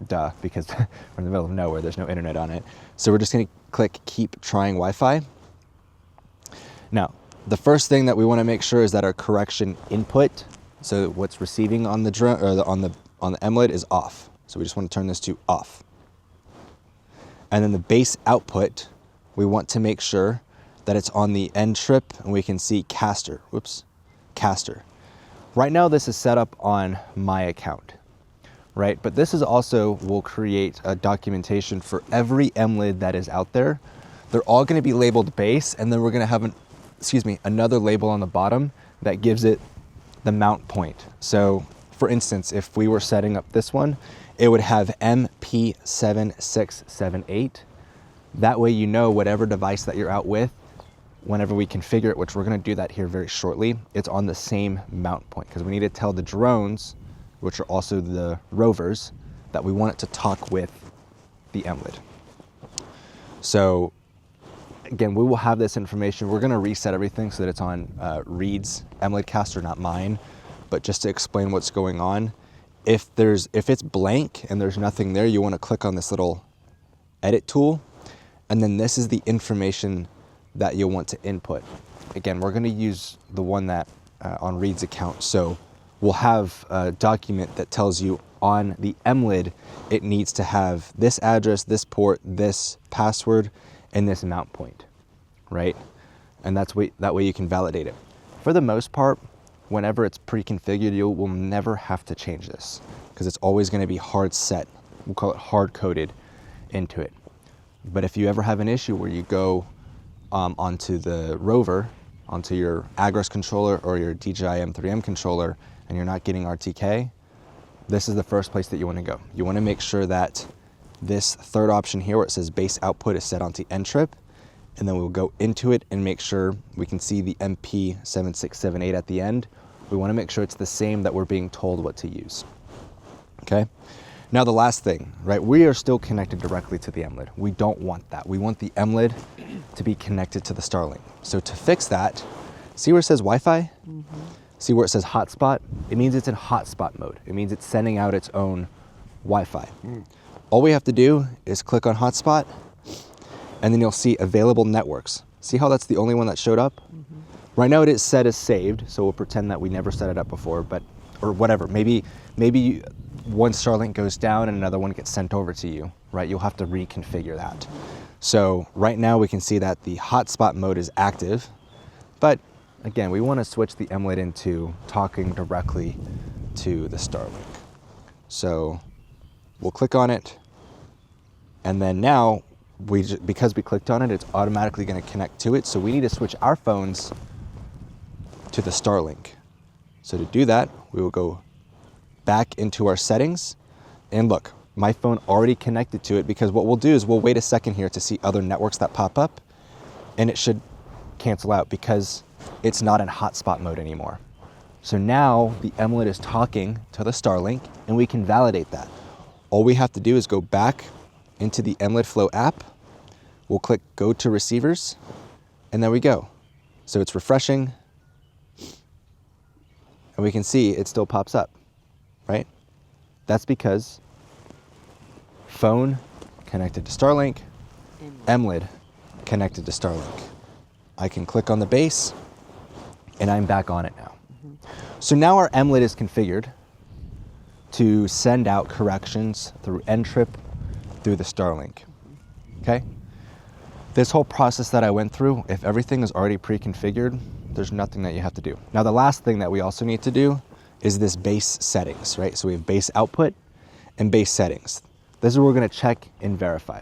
duh, because we're in the middle of nowhere, there's no internet on it. So we're just gonna click keep trying Wi-Fi. Now, the first thing that we wanna make sure is that our correction input, so what's receiving on the drone, or on the MLID, is off. So we just wanna turn this to off. And then the base output, we want to make sure that it's on the end trip, and we can see caster, caster. Right now this is set up on my account, right? But this is also, will create a documentation for every MLID that is out there. They're all gonna be labeled base, and then we're gonna have another label on the bottom that gives it the mount point. So for instance, if we were setting up this one, it would have MP7678. That way you know whatever device that you're out with, whenever we configure it, which we're gonna do that here very shortly, it's on the same mount point, because we need to tell the drones, which are also the rovers, that we want it to talk with the MLID. So again, we will have this information. We're gonna reset everything so that it's on Reed's MLID caster, not mine, but just to explain what's going on. If it's blank and there's nothing there, you wanna click on this little edit tool, and then this is the information that you'll want to input. Again, we're gonna use the one that on Reed's account. So will have a document that tells you on the MLID, it needs to have this address, this port, this password, and this mount point, right? And that way you can validate it. For the most part, whenever it's pre-configured, you will never have to change this because it's always going to be hard set. We'll call it hard coded into it. But if you ever have an issue where you go onto the rover, onto your Agros controller or your DJI M3M controller, and you're not getting RTK, this is the first place that you want to go. You want to make sure that this third option here where it says base output is set onto ntrip, and then we'll go into it and make sure we can see the MP7678 at the end. We want to make sure it's the same that we're being told what to use. Okay? Now the last thing, right? We are still connected directly to the MLID. We don't want that. We want the MLID to be connected to the Starlink. So to fix that, see where it says Wi-Fi? See where it says hotspot? It means it's in hotspot mode. It means it's sending out its own Wi-Fi. All we have to do is click on hotspot, and then you'll see available networks. See how that's the only one that showed up? Right now it is set as saved, so we'll pretend that we never set it up before, or whatever. Maybe one Starlink goes down and another one gets sent over to you, right? You'll have to reconfigure that. So right now we can see that the hotspot mode is active, but again, we want to switch the MLID into talking directly to the Starlink. So we'll click on it, and then now, because we clicked on it, it's automatically going to connect to it. So we need to switch our phones to the Starlink. So to do that, we will go back into our settings, and look, my phone already connected to it, because what we'll do is we'll wait a second here to see other networks that pop up, and it should cancel out because it's not in hotspot mode anymore. So now the MLID is talking to the Starlink, and we can validate that. All we have to do is go back into the MLID Flow app. We'll click Go to Receivers, and there we go. So it's refreshing, and we can see it still pops up, right? That's because phone connected to Starlink, MLID connected to Starlink. I can click on the base, and I'm back on it now. So now our MLID is configured to send out corrections through ntrip through the Starlink, okay? This whole process that I went through, if everything is already pre-configured, there's nothing that you have to do. Now the last thing that we also need to do is this base settings, right? So we have base output and base settings. This is where we're gonna check and verify.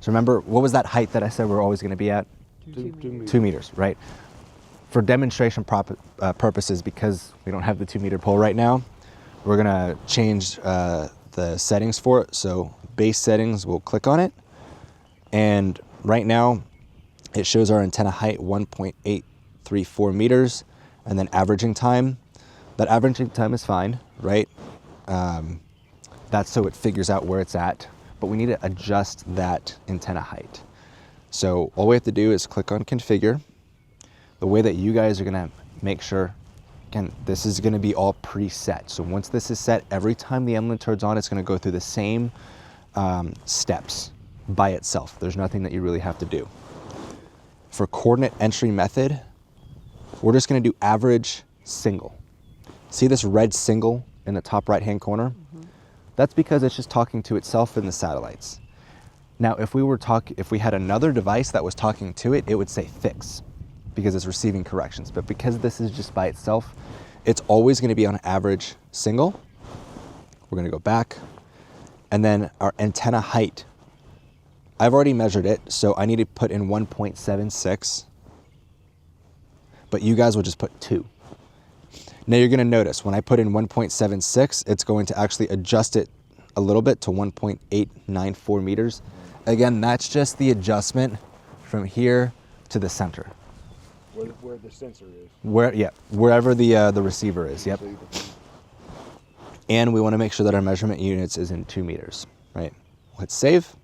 So remember, what was that height that I said we're always gonna be at? 2 meters, right? For demonstration purposes, because we don't have the 2 meter pole right now, we're gonna change the settings for it. So base settings, we'll click on it. And right now it shows our antenna height 1.834 meters, and then averaging time. That averaging time is fine, right? That's so it figures out where it's at, but we need to adjust that antenna height. So all we have to do is click on configure. The way that you guys are gonna make sure, again, this is gonna be all preset. So once this is set, every time the MLID turns on, it's gonna go through the same steps by itself. There's nothing that you really have to do. For coordinate entry method, we're just gonna do average single. See this red single in the top right-hand corner? That's because it's just talking to itself and the satellites. Now, if we had another device that was talking to it, it would say fix, because it's receiving corrections. But because this is just by itself, it's always gonna be on average single. We're gonna go back, and then our antenna height. I've already measured it, so I need to put in 1.76, but you guys will just put 2. Now you're gonna notice when I put in 1.76, it's going to actually adjust it a little bit to 1.894 meters. Again, that's just the adjustment from here to the center. Where the sensor is. Wherever the receiver is, yep. And we wanna make sure that our measurement units is in 2 meters, right? Hit save.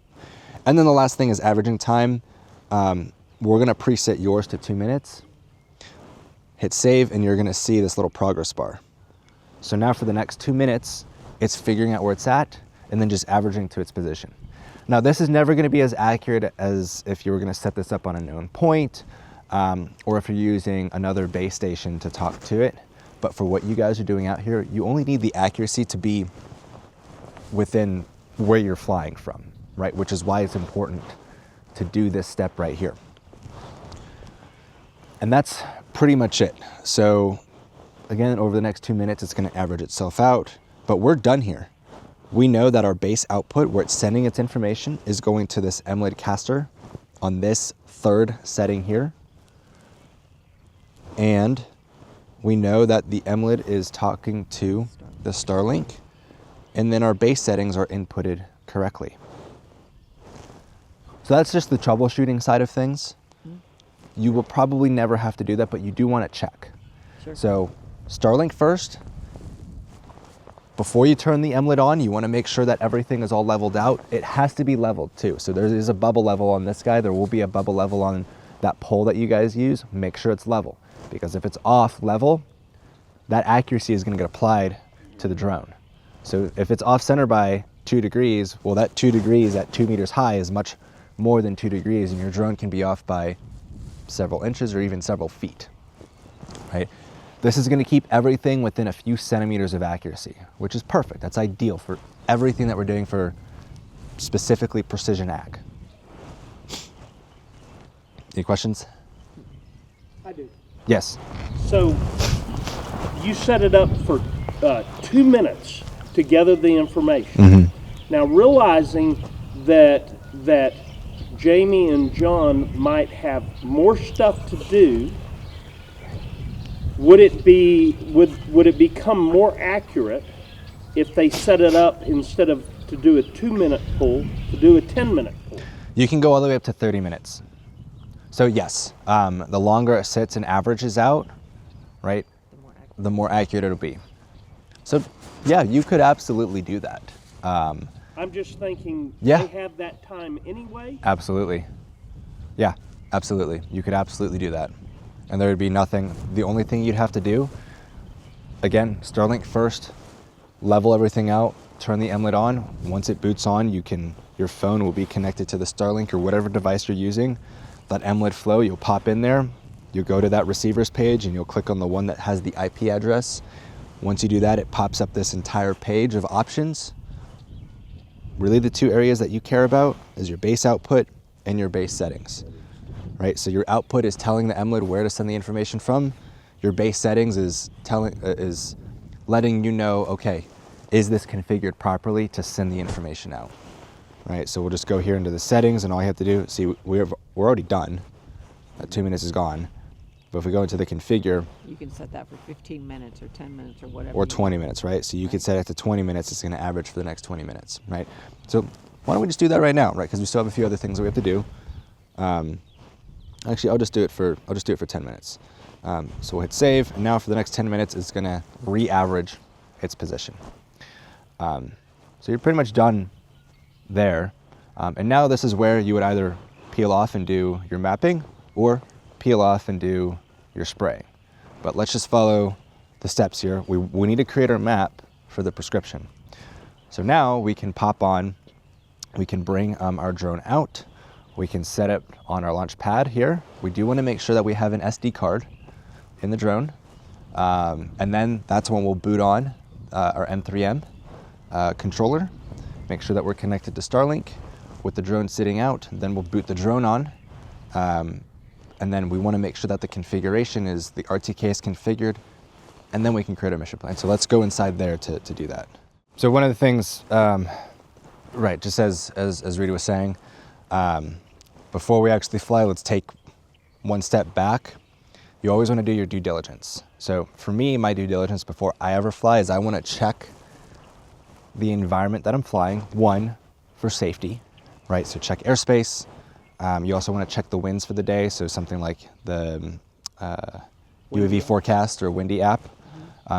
And then the last thing is averaging time. We're gonna preset yours to 2 minutes. Hit save, and you're gonna see this little progress bar. So now for the next 2 minutes, it's figuring out where it's at and then just averaging to its position. Now this is never gonna be as accurate as if you were gonna set this up on a known point, or if you're using another base station to talk to it. But for what you guys are doing out here, you only need the accuracy to be within where you're flying from, right? Which is why it's important to do this step right here. And that's pretty much it. So again, over the next 2 minutes, it's gonna average itself out, but we're done here. We know that our base output, where it's sending its information, is going to this M-lid caster on this third setting here. And we know that the M-lid is talking to the Starlink, and then our base settings are inputted correctly. So that's just the troubleshooting side of things. You will probably never have to do that, but you do want to check. Sure. So Starlink first. Before you turn the M-lid on, you want to make sure that everything is all leveled out. It has to be leveled too. So there is a bubble level on this guy. There will be a bubble level on that pole that you guys use. Make sure it's level, because if it's off level, that accuracy is going to get applied to the drone. So if it's off center by 2 degrees, well, that 2 degrees at 2 meters high is much more than 2 degrees, and your drone can be off by several inches or even several feet, right? This is going to keep everything within a few centimeters of accuracy, which is perfect. That's ideal for everything that we're doing for specifically precision ag. Any questions? I do. Yes. So you set it up for 2 minutes to gather the information. Now, realizing that Jamie and John might have more stuff to do, would it become more accurate if they set it up, instead of to do a 2-minute pull, to do a 10-minute pull? You can go all the way up to 30 minutes. So yes, the longer it sits and averages out, right, the more accurate it'll be. So yeah, you could absolutely do that. I'm just thinking, yeah, they have that time anyway. Absolutely. Yeah, absolutely. You could absolutely do that. And there would be nothing, the only thing you'd have to do, again, Starlink first, level everything out, turn the M-lid on. Once it boots on, your phone will be connected to the Starlink or whatever device you're using. That M-lid flow, you'll pop in there, you'll go to that receivers page and you'll click on the one that has the IP address. Once you do that, it pops up this entire page of options. Really the two areas that you care about is your base output and your base settings. Right, so your output is telling the M-lid where to send the information from. Your base settings is letting you know, okay, is this configured properly to send the information out? Right, so we'll just go here into the settings, and all you have to do, see, we're already done. That 2 minutes is gone. But if we go into the configure, you can set that for 15 minutes or 10 minutes or whatever. Or 20 minutes, right? So you could set it to 20 minutes. It's going to average for the next 20 minutes, right? So why don't we just do that right now, right? Because we still have a few other things that we have to do. Actually, I'll just do it for 10 minutes. So we'll hit save, and now for the next 10 minutes, it's gonna re-average its position. So you're pretty much done there. And now this is where you would either peel off and do your mapping, or peel off and do your spraying. But let's just follow the steps here. We need to create our map for the prescription. So now we can pop on, we can bring our drone out. We can set it on our launch pad here. We do want to make sure that we have an SD card in the drone. And then that's when we'll boot on our M3M controller. Make sure that we're connected to Starlink with the drone sitting out. Then we'll boot the drone on. And then we want to make sure that the configuration is, the RTK is configured, and then we can create a mission plan. So let's go inside there to do that. So one of the things, right, just as Rita was saying, before we actually fly, let's take one step back. You always want to do your due diligence. So for me, my due diligence before I ever fly is I want to check the environment that I'm flying, one, for safety, right? So check airspace. You also want to check the winds for the day. So something like the UAV forecast or windy app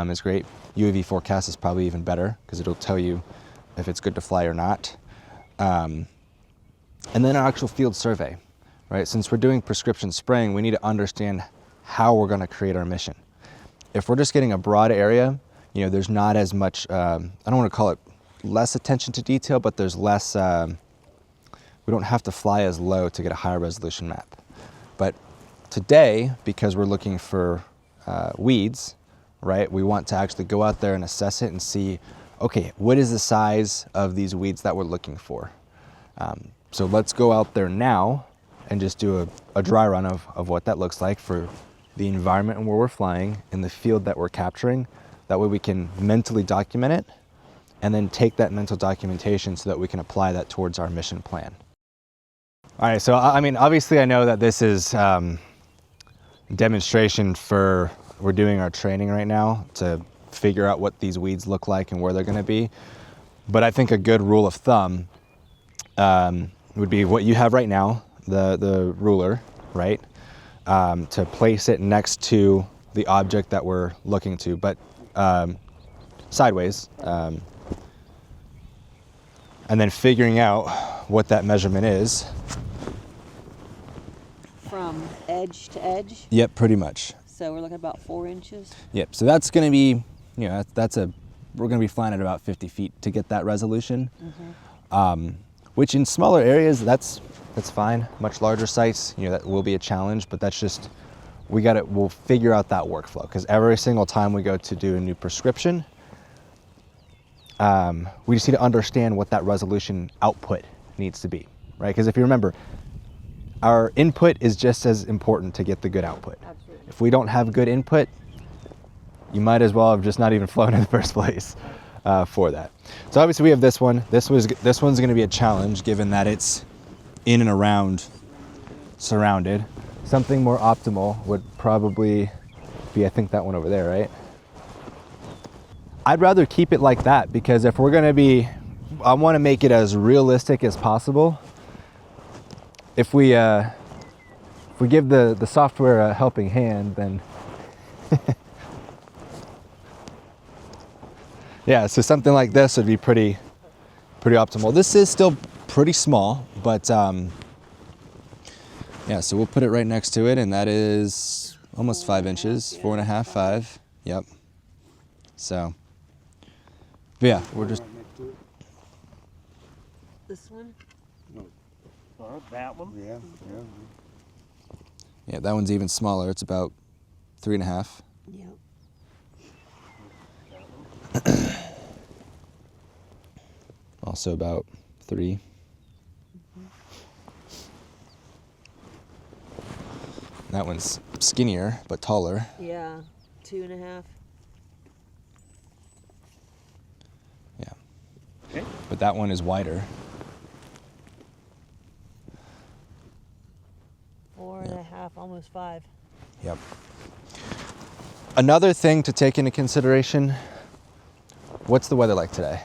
is great. UAV forecast is probably even better because it'll tell you if it's good to fly or not. And then our actual field survey, right? Since we're doing prescription spraying, we need to understand how we're going to create our mission. If we're just getting a broad area, you know, there's not as much, I don't want to call it less attention to detail, but there's less, we don't have to fly as low to get a higher resolution map. But today, because we're looking for weeds, right? We want to actually go out there and assess it and see, okay, what is the size of these weeds that we're looking for? So let's go out there now and just do a dry run of what that looks like for the environment and where we're flying and the field that we're capturing. That way we can mentally document it and then take that mental documentation so that we can apply that towards our mission plan. All right, so I mean, obviously I know that this is demonstration for, we're doing our training right now to figure out what these weeds look like and where they're gonna be. But I think a good rule of thumb would be what you have right now, the ruler, right? To place it next to the object that we're looking to, but sideways. And then figuring out what that measurement is. From edge to edge? Yep, pretty much. So we're looking at about 4 inches? Yep, so that's gonna be, you know, we're gonna be flying at about 50 feet to get that resolution. Which in smaller areas, that's fine. Much larger sites, you know, that will be a challenge, but that's just, we'll figure out that workflow, because every single time we go to do a new prescription, we just need to understand what that resolution output needs to be, right? Because if you remember, our input is just as important to get the good output. Absolutely. If we don't have good input, you might as well have just not even flown in the first place for that. So obviously we have this one. This one's going to be a challenge given that it's in and around surrounded. Something more optimal would probably be, I think, that one over there, right? I'd rather keep it like that, because if we're going to be, I want to make it as realistic as possible. If we give the software a helping hand, then yeah, so something like this would be pretty optimal. This is still pretty small, but yeah, so we'll put it right next to it, and that is almost 5 inches, 4.5, 5. Yep. So, but yeah, we're just. This one? That one? Yeah. Yeah, that one's even smaller. It's about 3.5. Yep. Also about 3. That one's skinnier, but taller. Yeah, 2.5. Yeah. Okay. But that one is wider. 4.5, almost 5. Yep. Another thing to take into consideration, what's the weather like today?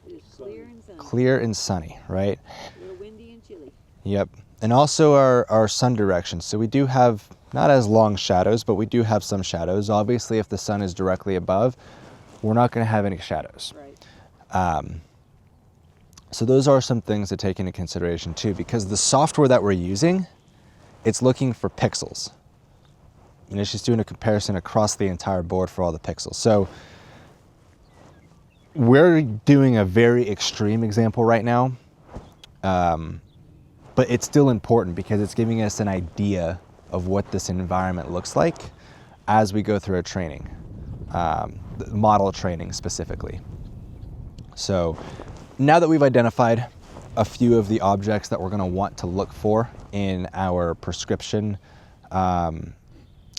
It's clear and sunny. Clear and sunny, right? A little windy and chilly. Yep. And also our sun direction. So we do have not as long shadows, but we do have some shadows. Obviously, if the sun is directly above, we're not going to have any shadows. Right. So those are some things to take into consideration too, because the software that we're using, it's looking for pixels. And it's just doing a comparison across the entire board for all the pixels. So we're doing a very extreme example right now. But it's still important because it's giving us an idea of what this environment looks like as we go through our training, model training specifically. So now that we've identified a few of the objects that we're going to want to look for in our prescription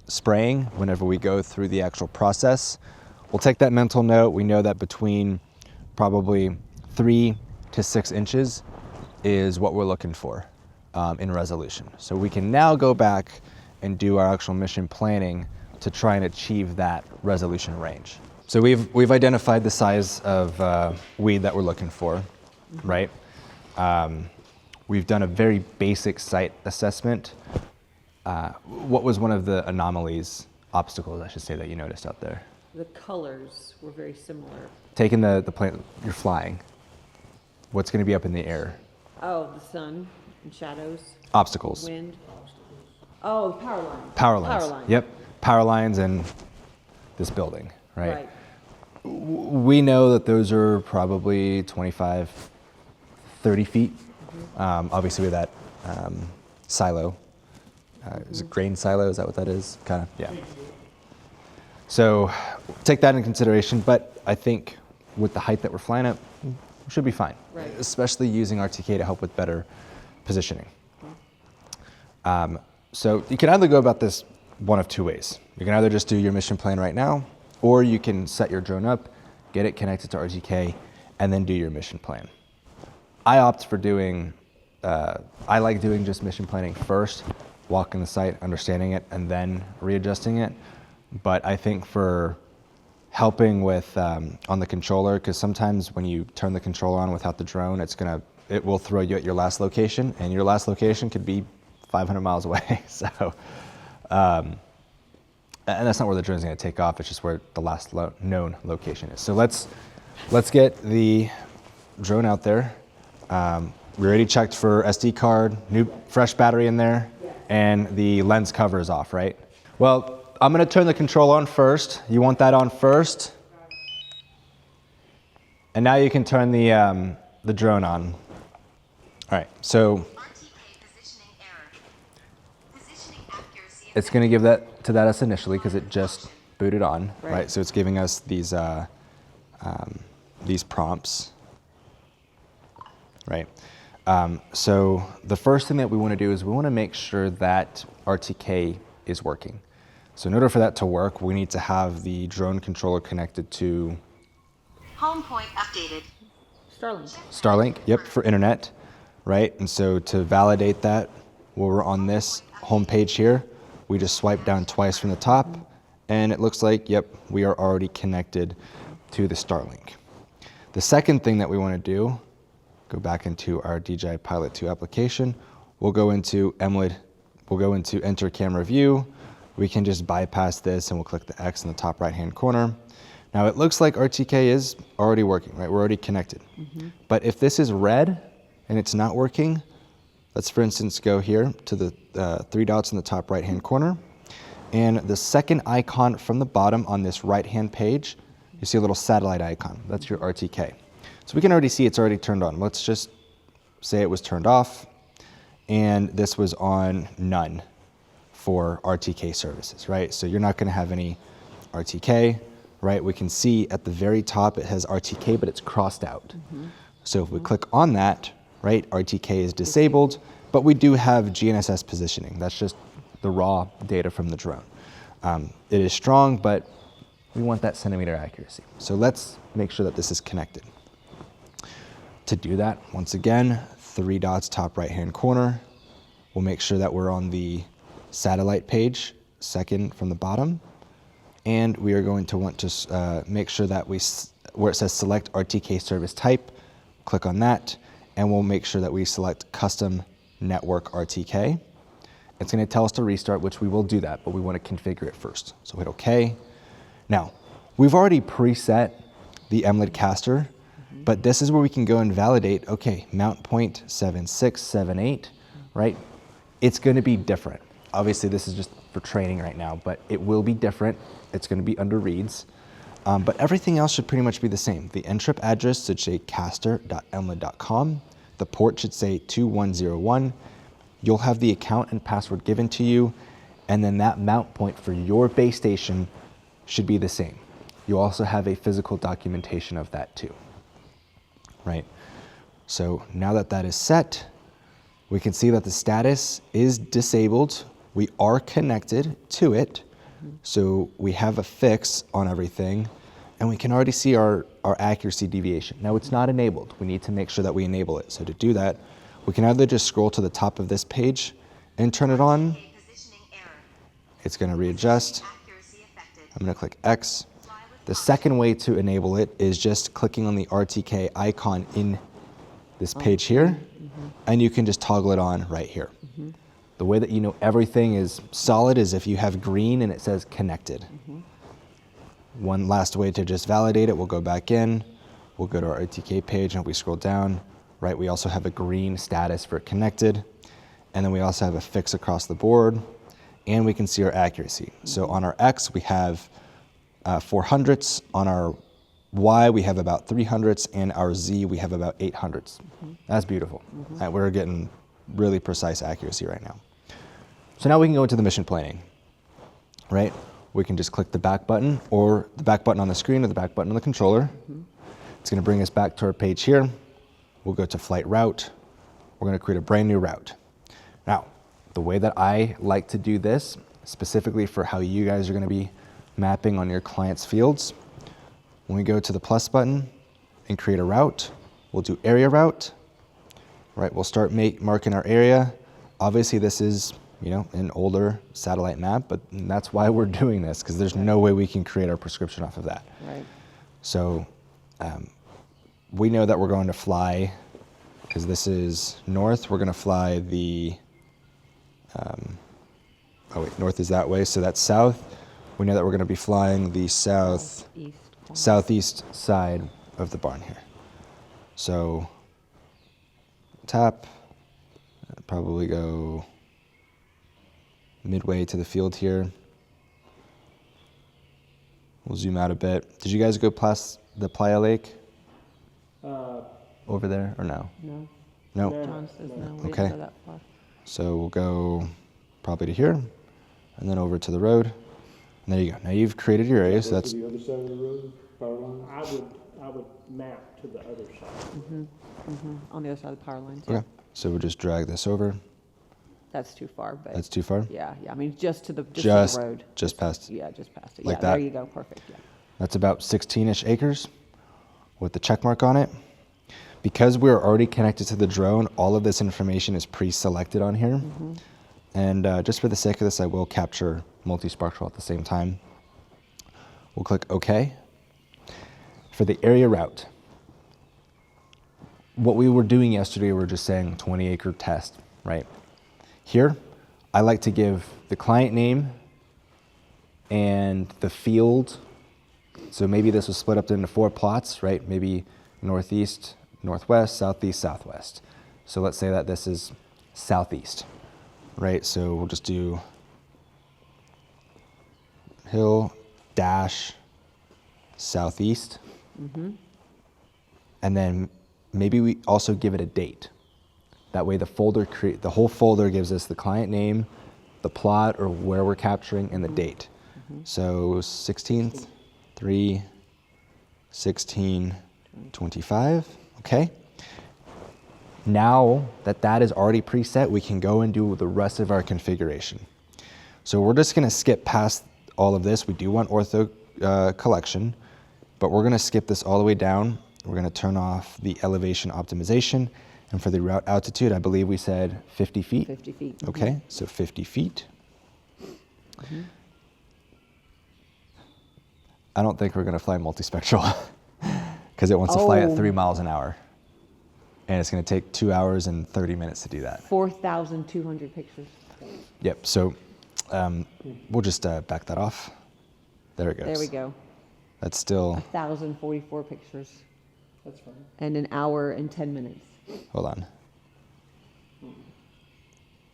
spraying whenever we go through the actual process, we'll take that mental note. We know that between probably 3 to 6 inches is what we're looking for in resolution. So we can now go back and do our actual mission planning to try and achieve that resolution range. So we've identified the size of weed that we're looking for, right? We've done a very basic site assessment. What was one of the anomalies, obstacles, I should say, that you noticed out there? The colors were very similar. Taking the plane, you're flying. What's going to be up in the air? Oh, the sun and shadows. Obstacles. Wind. Oh, power lines. Power lines. Power lines. Yep. Power lines and this building, right? Right. We know that those are probably 25, 30 feet. Obviously with that silo. Is it grain silo? Is that what that is? Kind of, yeah. So take that into consideration, but I think with the height that we're flying at, we should be fine, Right. especially using RTK to help with better positioning. So you can either go about this one of two ways. You can either just do your mission plan right now, or you can set your drone up, get it connected to RTK, and then do your mission plan. I opt for doing, I like doing just mission planning first, walking the site, understanding it, and then readjusting it. But I think for helping with on the controller, because sometimes when you turn the controller on without the drone, it will throw you at your last location, and your last location could be 500 miles away. So, and that's not where the drone's going to take off. It's just where the last known location is. So let's get the drone out there. We already checked for SD card, new fresh battery in there, and the lens cover is off, right? Well, I'm going to turn the control on first. You want that on first, and now you can turn the drone on. All right, so it's going to give that to us initially because it just booted on, right? So it's giving us these prompts, right? So the first thing that we want to do is we want to make sure that RTK is working. So in order for that to work, we need to have the drone controller connected to Home point updated. Starlink. Starlink, yep, for internet, right? And so to validate that, while we're on this home page here, we just swipe down twice from the top, and it looks like, yep, we are already connected to the Starlink. The second thing that we want to do, go back into our DJI Pilot 2 application, we'll go into Emlid, we'll go into Enter Camera View. We can just bypass this and we'll click the X in the top right-hand corner. Now it looks like RTK is already working, right? We're already connected. But if this is red and it's not working, let's for instance go here to the 3 dots in the top right-hand corner. And the second icon from the bottom on this right-hand page, you see a little satellite icon. That's your RTK. So we can already see it's already turned on. Let's just say it was turned off and this was on none for RTK services, right? So you're not gonna have any RTK, right? We can see at the very top it has RTK, but it's crossed out. So if we click on that, right, RTK is disabled, but we do have GNSS positioning. That's just the raw data from the drone. It is strong, but we want that centimeter accuracy. So let's make sure that this is connected. To do that, once again, 3 dots top right-hand corner. We'll make sure that we're on the satellite page, second from the bottom. And we are going to want to make sure that where it says select RTK service type, click on that, and we'll make sure that we select custom network RTK. It's going to tell us to restart, which we will do that, but we want to configure it first. So hit OK. Now, we've already preset the Emlid caster, but this is where we can go and validate, okay, mount point 7678, right? It's going to be different. Obviously, this is just for training right now, but it will be different. It's going to be under reads, but everything else should pretty much be the same. The ntrip address should say caster.emlid.com. The port should say 2101. You'll have the account and password given to you, and then that mount point for your base station should be the same. You'll also have a physical documentation of that too, right? So now that that is set, we can see that the status is disabled. We are connected to it, so we have a fix on everything, and we can already see our accuracy deviation. Now it's not enabled. We need to make sure that we enable it. So to do that, we can either just scroll to the top of this page and turn it on. It's going to readjust. I'm going to click X. The second way to enable it is just clicking on the RTK icon in this page here, and you can just toggle it on right here. The way that you know everything is solid is if you have green and it says connected. One last way to just validate it, we'll go back in, we'll go to our RTK page, and if we scroll down, right, we also have a green status for connected, and then we also have a fix across the board, and we can see our accuracy. So on our X, we have 400ths, on our Y, we have about 300ths, and our Z, we have about 800ths. That's beautiful. Right, we're getting really precise accuracy right now. So now we can go into the mission planning, right? we can just click the back button, or the back button on the screen, or the back button on the controller. It's going to bring us back to our page here. We'll go to flight route. We're going to create a brand new route. Now, the way that I like to do this, specifically for how you guys are going to be mapping on your client's fields, when we go to the plus button and create a route, we'll do area route. Right, we'll start marking our area. Obviously, this is, you know, an older satellite map, but that's why we're doing this, because there's no way we can create our prescription off of that. Right. So we know that we're going to fly, because this is north, we're going to fly the, oh wait, north is that way, so that's south. We know that we're going to be flying the southeast side of the barn here. So tap, probably go midway to the field here. We'll zoom out a bit. Did you guys go past the Playa Lake? Over there, or no? No. No? John says no. We Okay. didn't go that far. So we'll go probably to here, and then over to the road. And there you go. Now you've created your area, so that's... The other side of the road, power line? I would map to the other side. On the other side of the power lines. Okay. So we'll just drag this over. That's too far, but. That's too far? Yeah, I mean, just to the road. Just past. Yeah, just past it. Like Yeah, that? there you go, perfect, yeah. That's about 16-ish acres with the check mark on it. Because we're already connected to the drone, all of this information is pre-selected on here. And just for the sake of this, I will capture multi-spectral at the same time. We'll click OK. For the area route, what we were doing yesterday, we were just saying 20-acre test, right? Here, I like to give the client name and the field. So maybe this was split up into 4 plots, right? Maybe northeast, northwest, southeast, southwest. So let's say that this is southeast, right? So we'll just do hill dash southeast. And then maybe we also give it a date. That way the whole folder gives us the client name, the plot or where we're capturing, and the date. So 16th, 3, 16, 25, okay? Now that that is already preset, we can go and do the rest of our configuration. So we're just gonna skip past all of this. We do want ortho collection, but we're gonna skip this all the way down. We're gonna turn off the elevation optimization. And for the route altitude, I believe we said 50 feet? 50 feet. Okay, so 50 feet. I don't think we're gonna fly multispectral because it wants to fly at 3 miles an hour. And it's gonna take 2 hours and 30 minutes to do that. 4,200 pictures. Yep, so we'll just back that off. There it goes. There we go. That's still, 1,044 pictures. That's fine. And an hour and 10 minutes. hold on.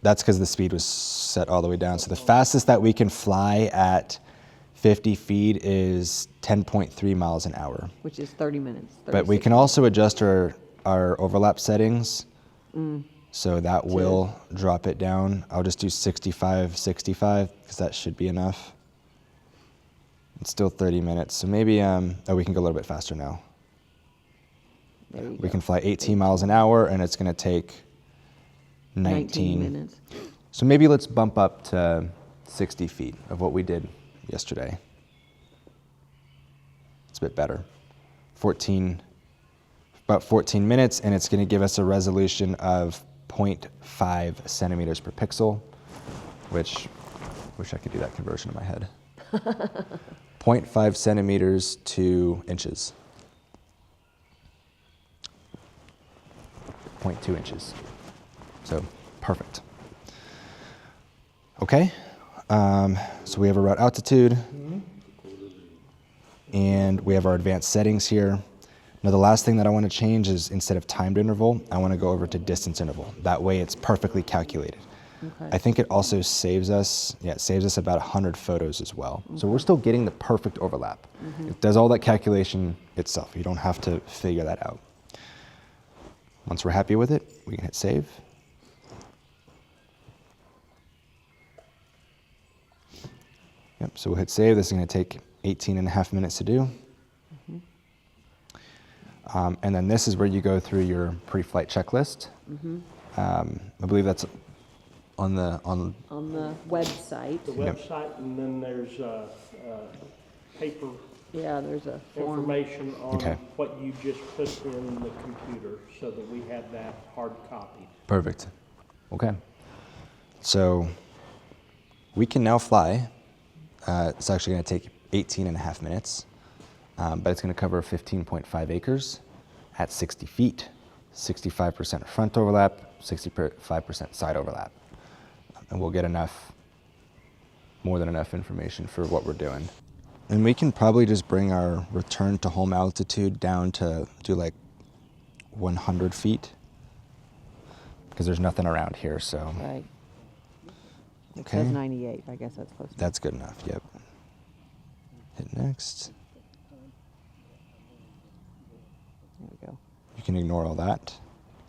That's because the speed was set all the way down. So the fastest that we can fly at 50 feet is 10.3 miles an hour. Which is 30 minutes. But we can also adjust our overlap settings. So that will drop it down. I'll just do 65, 65, because that should be enough. It's still 30 minutes. So maybe, we can go a little bit faster now. We can fly 18 miles an hour, and it's going to take 19 minutes. So maybe let's bump up to 60 feet of what we did yesterday. It's a bit better. About 14 minutes, and it's going to give us a resolution of 0.5 centimeters per pixel, which, wish I could do that conversion in my head. 0.5 centimeters to inches. 0.2 inches. So, perfect. Okay, so we have a route altitude, and we have our advanced settings here. Now the last thing that I want to change is, instead of timed interval, I want to go over to distance interval. That way it's perfectly calculated. Okay. I think it also saves us, it saves us about 100 photos as well. So we're still getting the perfect overlap. It does all that calculation itself. You don't have to figure that out. Once we're happy with it, we can hit save. Yep, so we'll hit save. This is going to take 18.5 minutes to do. And then this is where you go through your pre-flight checklist. I believe that's on the website. The website, and then there's paper. Yeah, there's a form. Information on Okay. what you just put in the computer, so that we have that hard copied. Perfect. Okay. So we can now fly. It's actually going to take 18.5 minutes, but it's going to cover 15.5 acres at 60 feet, 65% front overlap, 65% side overlap. And we'll get more than enough information for what we're doing. And we can probably just bring our return to home altitude down to do like 100 feet, because there's nothing around here, so. Right. It Okay. says 98. I guess that's close. That's good enough, yep. Hit next. There we go. You can ignore all that.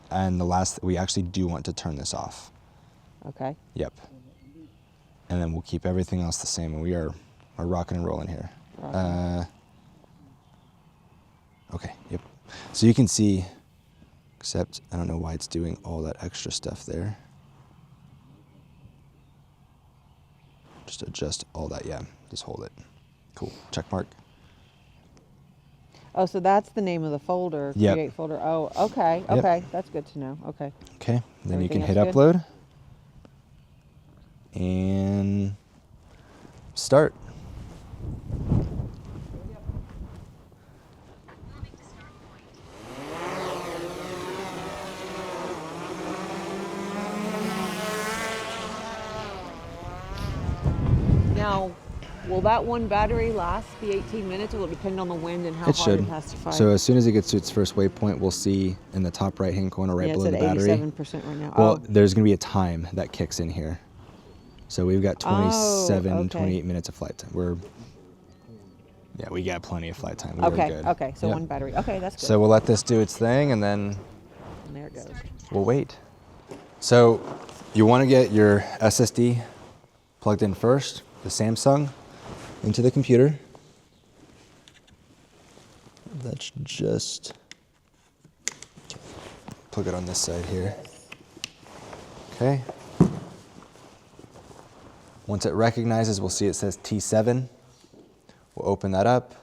And the last, we actually do want to turn this off. Okay. Yep. And then we'll keep everything else the same, and we are rocking and rolling here. Okay, yep. So you can see, except I don't know why it's doing all that extra stuff there. Just adjust all that, yeah, just hold it. Cool, check mark. Oh, so that's the name of the folder. Yep. Create folder. Oh, okay. Yep. Okay, that's good to know. Okay. Okay, then you can Everything hit else upload and start. Now, will that one battery last the 18 minutes, or will it depend on the wind and how It hard should. it has to fire? So as soon as it gets to its first waypoint, we'll see in the top right-hand corner right Yeah, below it's the at battery. 87% right now. Well, Oh. there's going to be a time that kicks in here. So we've got 27, okay. 28 minutes of flight time. We got plenty of flight time. We're Okay, good. okay, so Yep. one battery. Okay, that's good. So we'll let this do its thing, and then And there it goes. we'll wait. So you want to get your SSD plugged in first, the Samsung, into the computer. That's just, plug it on this side here. Okay. Once it recognizes, we'll see it says T7. We'll open that up.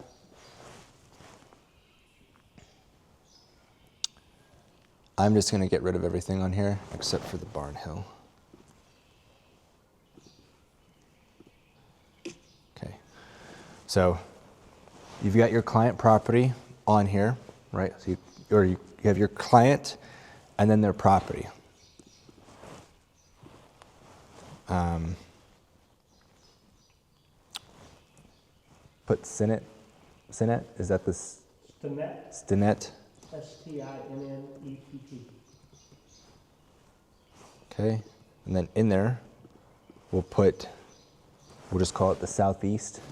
I'm just going to get rid of everything on here except for the barn hill. Okay. So you've got your client property on here, right? So you have your client and then their property. Put Stinnett, is that this? Stinnett. Stinnett. Stinnett. Okay, and then in there, we'll just call it the southeast.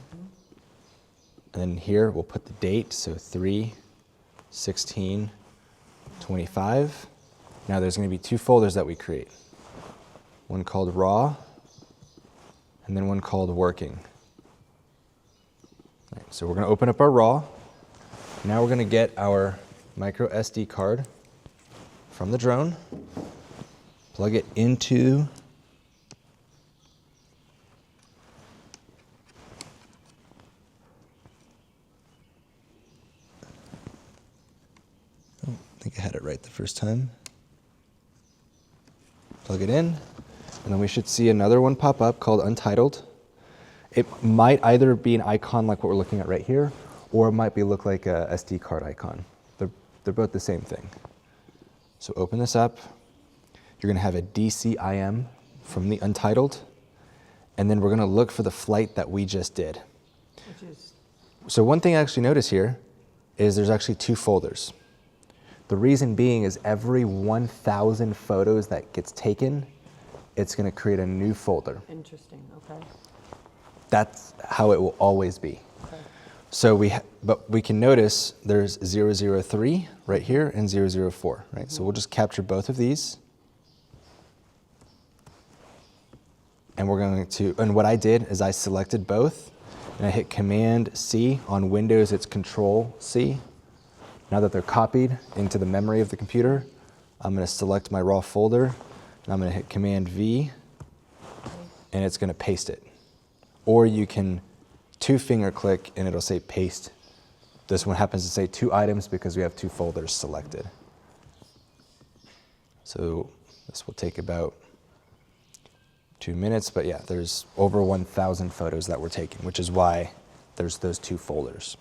And then here, we'll put the date, so 3/16/25. Now there's gonna be two folders that we create. One called raw, and then one called working. All right, so we're gonna open up our raw. Now we're gonna get our micro SD card from the drone, plug it into I think I had it right the first time. Plug it in, and then we should see another one pop up called Untitled. It might either be an icon like what we're looking at right here, or it might look like a SD card icon. They're both the same thing. So open this up. You're gonna have a DCIM from the Untitled, and then we're gonna look for the flight that we just did. So one thing I actually notice here is there's actually two folders. The reason being is every 1,000 photos that gets taken, it's gonna create a new folder. Interesting, okay. That's how it will always be. Okay. So but we can notice there's 003 right here and 004, right? So we'll just capture both of these. and we're going to, and what I did is I selected both, and I hit Command C. On Windows, it's Control C. Now that they're copied into the memory of the computer, I'm going to select my raw folder, and I'm going to hit Command V, and it's going to paste it. Or you can 2-finger click, and it'll say paste. This one happens to say 2 items because we have 2 folders selected. So this will take about 2 minutes, but yeah, there's over 1,000 photos that were taken, which is why there's those 2 folders.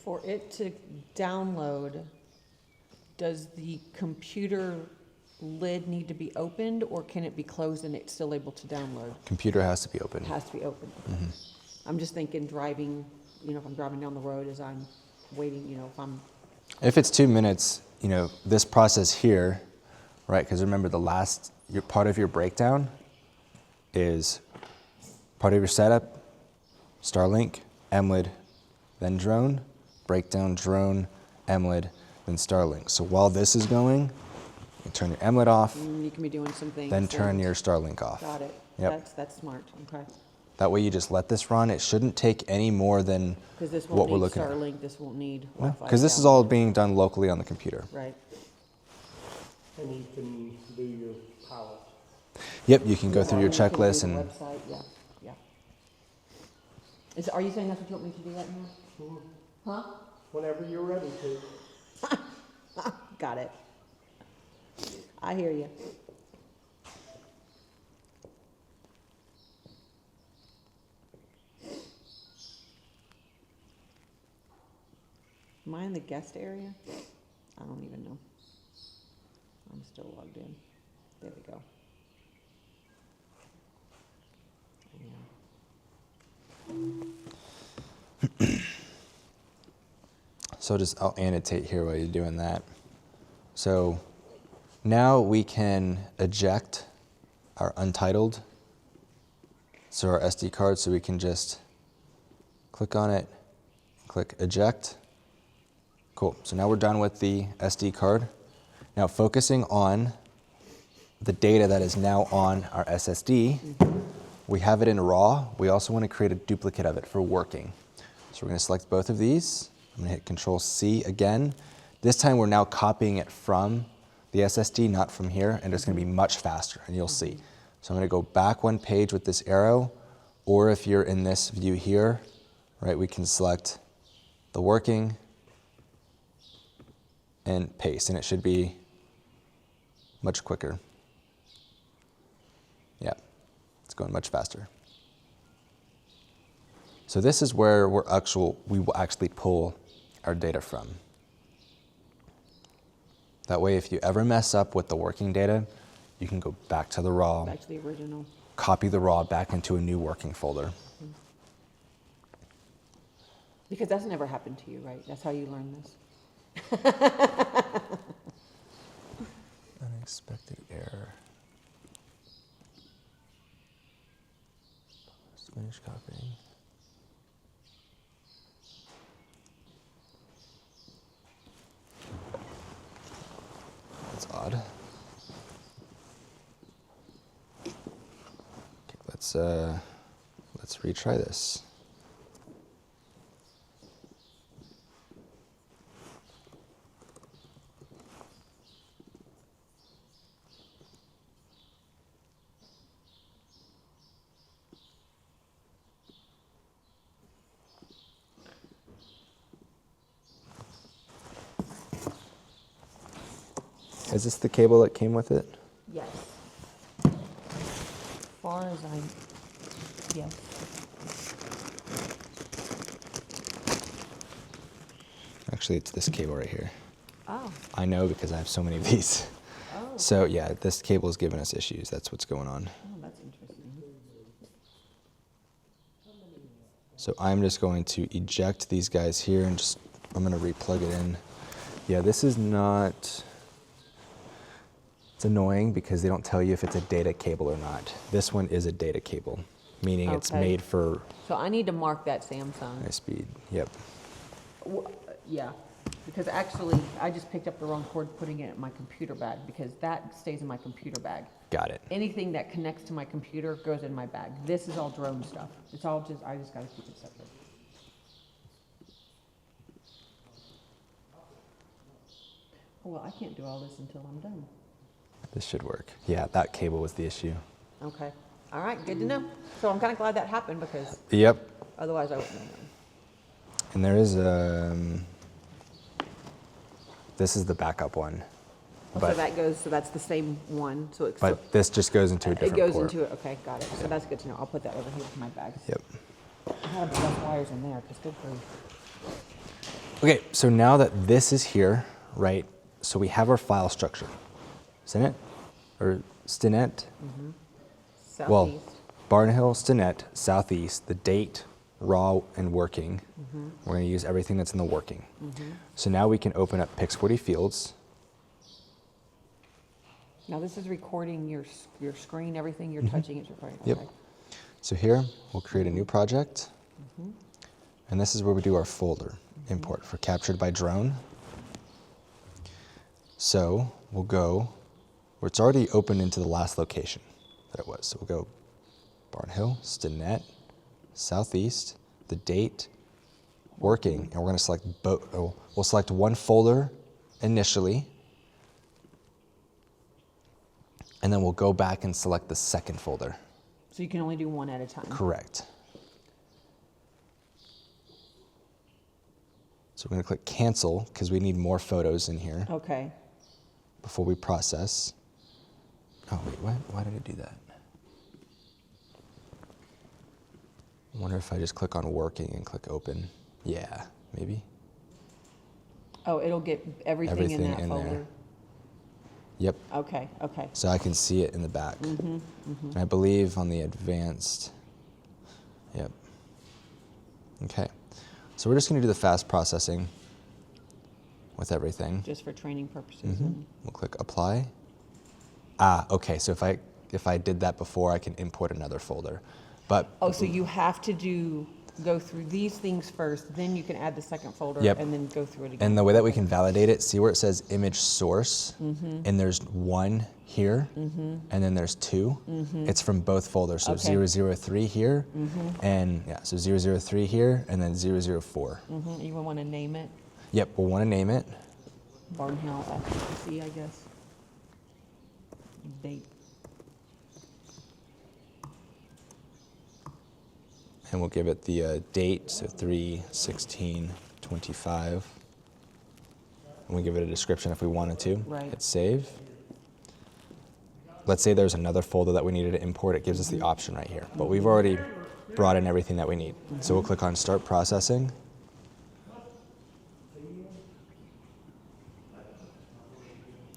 For it to download, does the computer lid need to be opened, or can it be closed and it's still able to download? Computer has to be open. It has to be open. Mm-hmm. I'm just thinking driving, if I'm driving down the road as I'm waiting, If it's 2 minutes, this process here, right? Because remember, part of your breakdown is part of your setup, Starlink, MLID, then drone, breakdown, drone, MLID, then Starlink. So while this is going, you turn your MLID off. You can be doing some things. Then turn your Starlink off. Got it. Yep. That's smart. Okay. That way you just let this run. It shouldn't take any more than what we're looking at. Because this won't need Starlink, this won't need Wi-Fi. Because this is all being done locally on the computer. Right. And you can do your pilot. Yep, you can go through your You can do checklist the and website, yeah. Are you saying that's what you want me to do right now? Mhm. Huh? Whenever you're ready to. Got it. I hear you. Am I in the guest area? I don't even know. I'm still logged in. There we go. So I'll annotate here while you're doing that. So now we can eject our untitled, so our SD card, so we can just click on it, click eject. Cool, so now we're done with the SD card. Now focusing on the data that is now on our SSD, we have it in RAW. We also want to create a duplicate of it for working. So we're going to select both of these. I'm going to hit Control C again. This time we're now copying it from the SSD, not from here, and it's going to be much faster, and you'll see. So I'm going to go back 1 page with this arrow, or if you're in this view here, right, we can select the working and paste, and it should be much quicker. Yeah, it's going much faster. So this is where we will actually pull our data from. That way, if you ever mess up with the working data, you can go back to the raw, Back to the original. copy the raw back into a new working folder. Because that's never happened to you, right? That's how you learn this. Unexpected error. Finish copying. That's odd. Okay, let's retry this. Is this the cable that came with it? Yes. Far as yes. Actually, it's this cable right here. Oh. I know because I have so many of these. Oh. So yeah, this cable is giving us issues. That's what's going on. Oh, that's interesting. So I'm just going to eject these guys here and just, I'm going to replug it in. Yeah, this is not, it's annoying because they don't tell you if it's a data cable or not. This one is a data cable, meaning it's Okay. made for So I need to mark that Samsung. high speed. Yep. Yeah, because actually, I just picked up the wrong cord putting it in my computer bag because that stays in my computer bag. Got it. Anything that connects to my computer goes in my bag. This is all drone stuff. It's all just, I just gotta keep it separate. Oh, well, I can't do all this until I'm done. This should work. Yeah, that cable was the issue. Okay, all right, good to know. So I'm kinda glad that happened because Yep. otherwise I wouldn't have known. And there is this is the backup one. So that goes, so that's the same one, so it's. But this just goes into a different It goes port. into it, okay, got it. So that's good to know. I'll put that over here with my bag. Yep. I had less wires in there, because good grief. Okay, so now that this is here, right, so we have our file structure. Stinet? Or Stinet? Southeast. Well, Barnhill, Stinet, Southeast, the date, raw, and working. We're going to use everything that's in the working. So now we can open up Pix40 Fields. Now this is recording your screen, everything you're touching is recording. Yep. Okay. So here, we'll create a new project. And this is where we do our folder import for captured by drone. So we'll go where it's already opened into the last location that it was. So we'll go Barnhill, Stinet, Southeast, the date, working, and we're going to select we'll select one folder initially, and then we'll go back and select the second folder. So you can only do one at a time. Correct. So we're going to click cancel because we need more photos in here Okay. before we process. Oh wait, why did it do that? I wonder if I just click on working and click open. Yeah, maybe. Oh, it'll get everything in that in folder. there. Yep. Okay, okay. So I can see it in the back. And I believe on the advanced. Yep. Okay. So we're just going to do the fast processing with everything. Just for training purposes. and- We'll click apply. Ah, okay. So if I did that before, I can import another folder. But Oh, so you have to go through these things first, then you can add the second folder Yep. and then go through it again. and the way that we can validate it, see where it says image source, and there's one here, and then there's two. It's from both folders, so Okay. 003 here, and yeah, so 003 here, and then 004. You would want to name it Yep, we'll want to name it. Barnhill FCC, I guess. Date. And we'll give it the date, so 3/16/25. And we give it a description if we wanted to. Right. Hit save. Let's say there's another folder that we needed to import. It gives us the option right here. But we've already brought in everything that we need. So we'll click on Start Processing.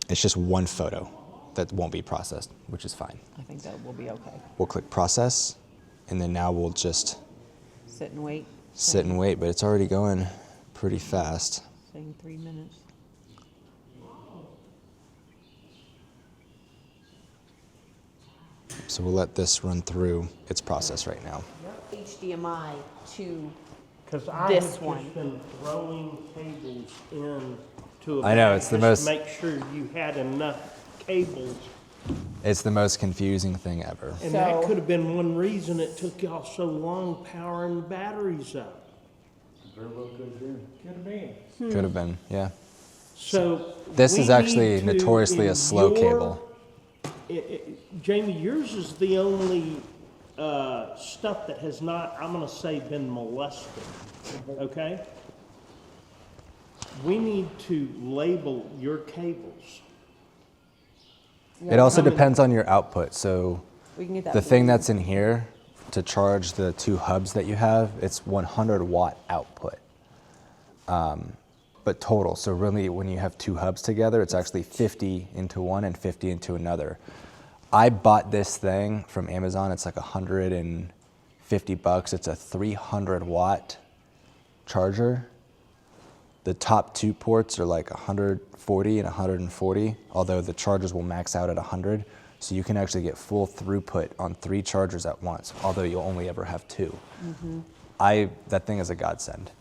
It's just one photo that won't be processed, which is fine. I think that will be okay. We'll click Process, and then now we'll just Sit and wait. sit and wait, but it's already going pretty fast. Saying 3 minutes. So we'll let this run through its process right now. HDMI to Because I this have one. just been throwing cables in to a I know, bag it's the just most- to make sure you had enough cables. It's the most confusing thing ever. And that So- could have been one reason it took y'all so long powering the batteries up. Very well could do. Could have been. Could have been, yeah. So This we is actually need to, notoriously in a slow your- cable. Jamie, yours is the only stuff that has not, I'm gonna say, been molested, okay? We need to label your cables. It also depends on your output. So We can get that. the thing that's in here to charge the two hubs that you have, it's 100 watt output. but total. So really, when you have two hubs together, it's actually 50 into one and 50 into another. I bought this thing from Amazon. It's like $150. It's a 300 watt charger. The top two ports are like 140 and 140, although the chargers will max out at 100. So you can actually get full throughput on 3 chargers at once, although you'll only ever have 2. That thing is a godsend.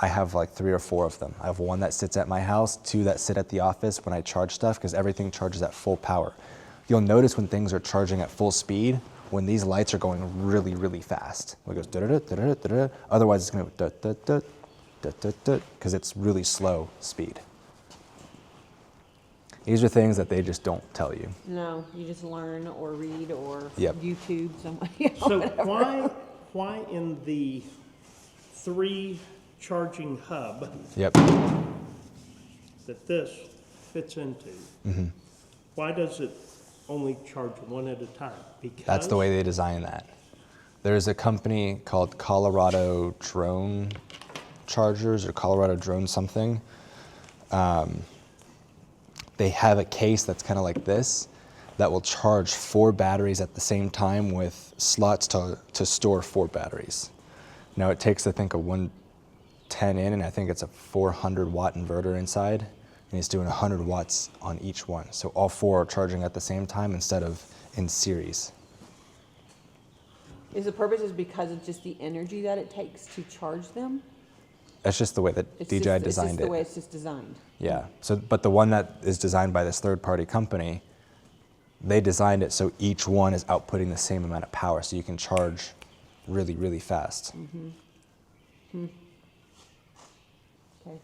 I have like 3 or 4 of them. I have one that sits at my house, 2 that sit at the office when I charge stuff, because everything charges at full power. You'll notice when things are charging at full speed, when these lights are going really, really fast. It goes da da da da da da. Otherwise, it's going to go da da da, because it's really slow speed. These are things that they just don't tell you. No, you just learn or read or Yep. YouTube somewhere. So why in the 3 charging hub Yep. that this fits into, why does it only charge one at a time? Because That's the way they design that. There's a company called Colorado Drone Chargers or Colorado Drone something. They have a case that's kind of like this that will charge 4 batteries at the same time with slots to store 4 batteries. Now it takes, I think, a 110 in, and I think it's a 400 watt inverter inside, and it's doing 100 watts on each one. So all 4 are charging at the same time instead of in series. Is the purpose is because of just the energy that it takes to charge them? That's just the way that DJI designed It's just it. the way it's just designed. Yeah. So, but the one that is designed by this third-party company, they designed it so each one is outputting the same amount of power, so you can charge really, really fast. Okay. Well,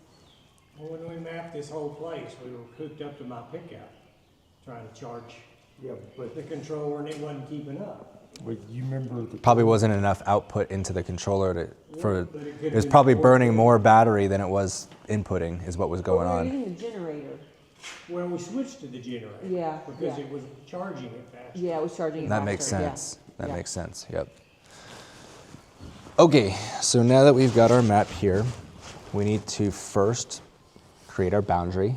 when we mapped this whole place, we were hooked up to my pickup, trying to charge with the controller, and it wasn't keeping up. You remember Probably wasn't enough output into the controller But it was probably burning more battery than it was inputting, is what was going We're on. using the generator. Well, we switched to the generator. Yeah, Because yeah. it was charging it faster. Yeah, it was charging it That faster, makes sense. yeah. That Yeah. makes sense. Yep. Okay, so now that we've got our map here, we need to first create our boundary.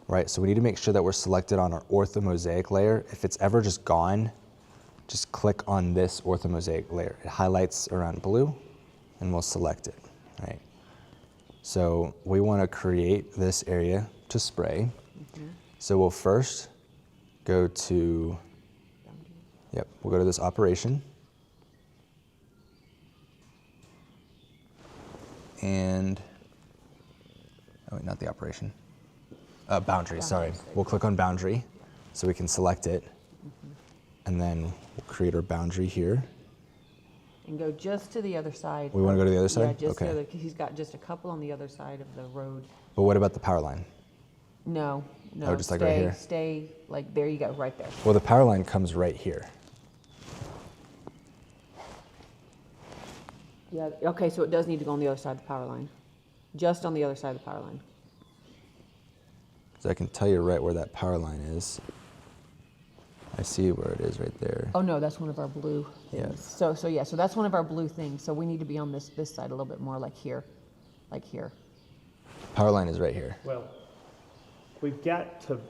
Right, so we need to make sure that we're selected on our orthomosaic layer. If it's ever just gone, just click on this orthomosaic layer. It highlights around blue, and we'll select it, right? So we want to create this area to spray. So we'll first go to, we'll go to this operation. And, oh wait, not the operation. Boundary, sorry. We'll click on boundary so we can select it. And then we'll create our boundary here. And go just to the other side. We wanna go to the other Yeah, side? just Okay. the other, because he's got just a couple on the other side of the road. But what about the power line? No, no. Oh, just like right here? Stay, like, there you go, right there. Well, the power line comes right here. Yeah, okay, so it does need to go on the other side of the power line. Just on the other side of the power line. So I can tell you right where that power line is. I see where it is right there. Oh, no, that's one of our blue Yeah. things. So that's one of our blue things. So we need to be on this side a little bit more, like here, like here. Power line is right here. Well, we've got to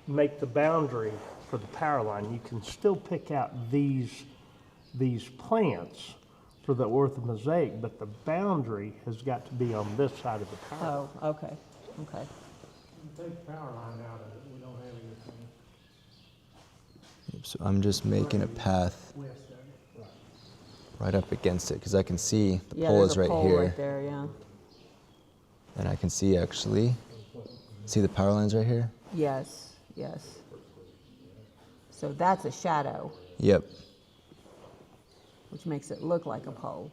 make the boundary for the power line. You can still pick out these plants for the orthomosaic, but the boundary has got to be on this side of the power. Oh, okay, okay. Take the power line out of it, we don't have anything. So I'm just making a path right up against it because I can see the pole there's is a right pole here. right there, yeah. And I can see actually, see the power lines right here? Yes, yes. So that's a shadow, Yep. which makes it look like a pole.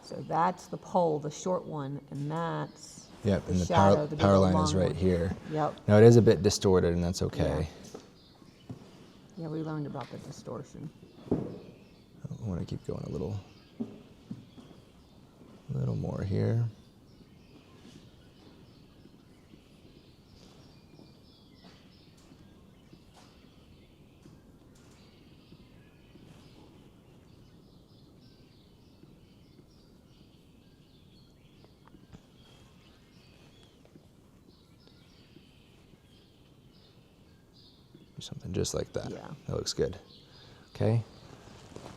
So that's the pole, the short one, and that's Yep, and the shadow, the power big line is long right one. here. Yep. Now it is a bit distorted and that's okay. Yeah, we learned about the distortion. I want to keep going a little more here. Do something just like that. Yeah. That looks good. Okay.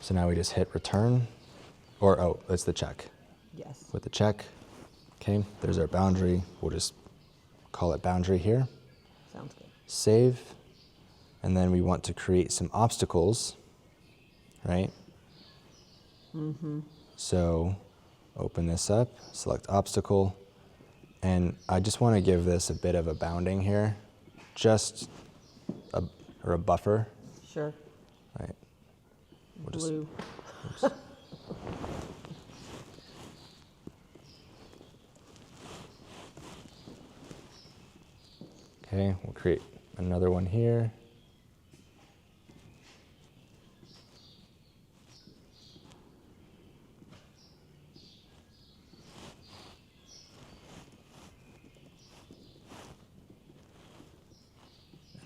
So now we just hit return, or oh, it's the check. Yes. With the check. Okay, there's our boundary. We'll just call it boundary here. Sounds good. Save. And then we want to create some obstacles, right? Mm-hmm. So open this up, select obstacle, and I just want to give this a bit of a bounding here, just a buffer. Sure. Right. Blue. Okay, we'll create another one here.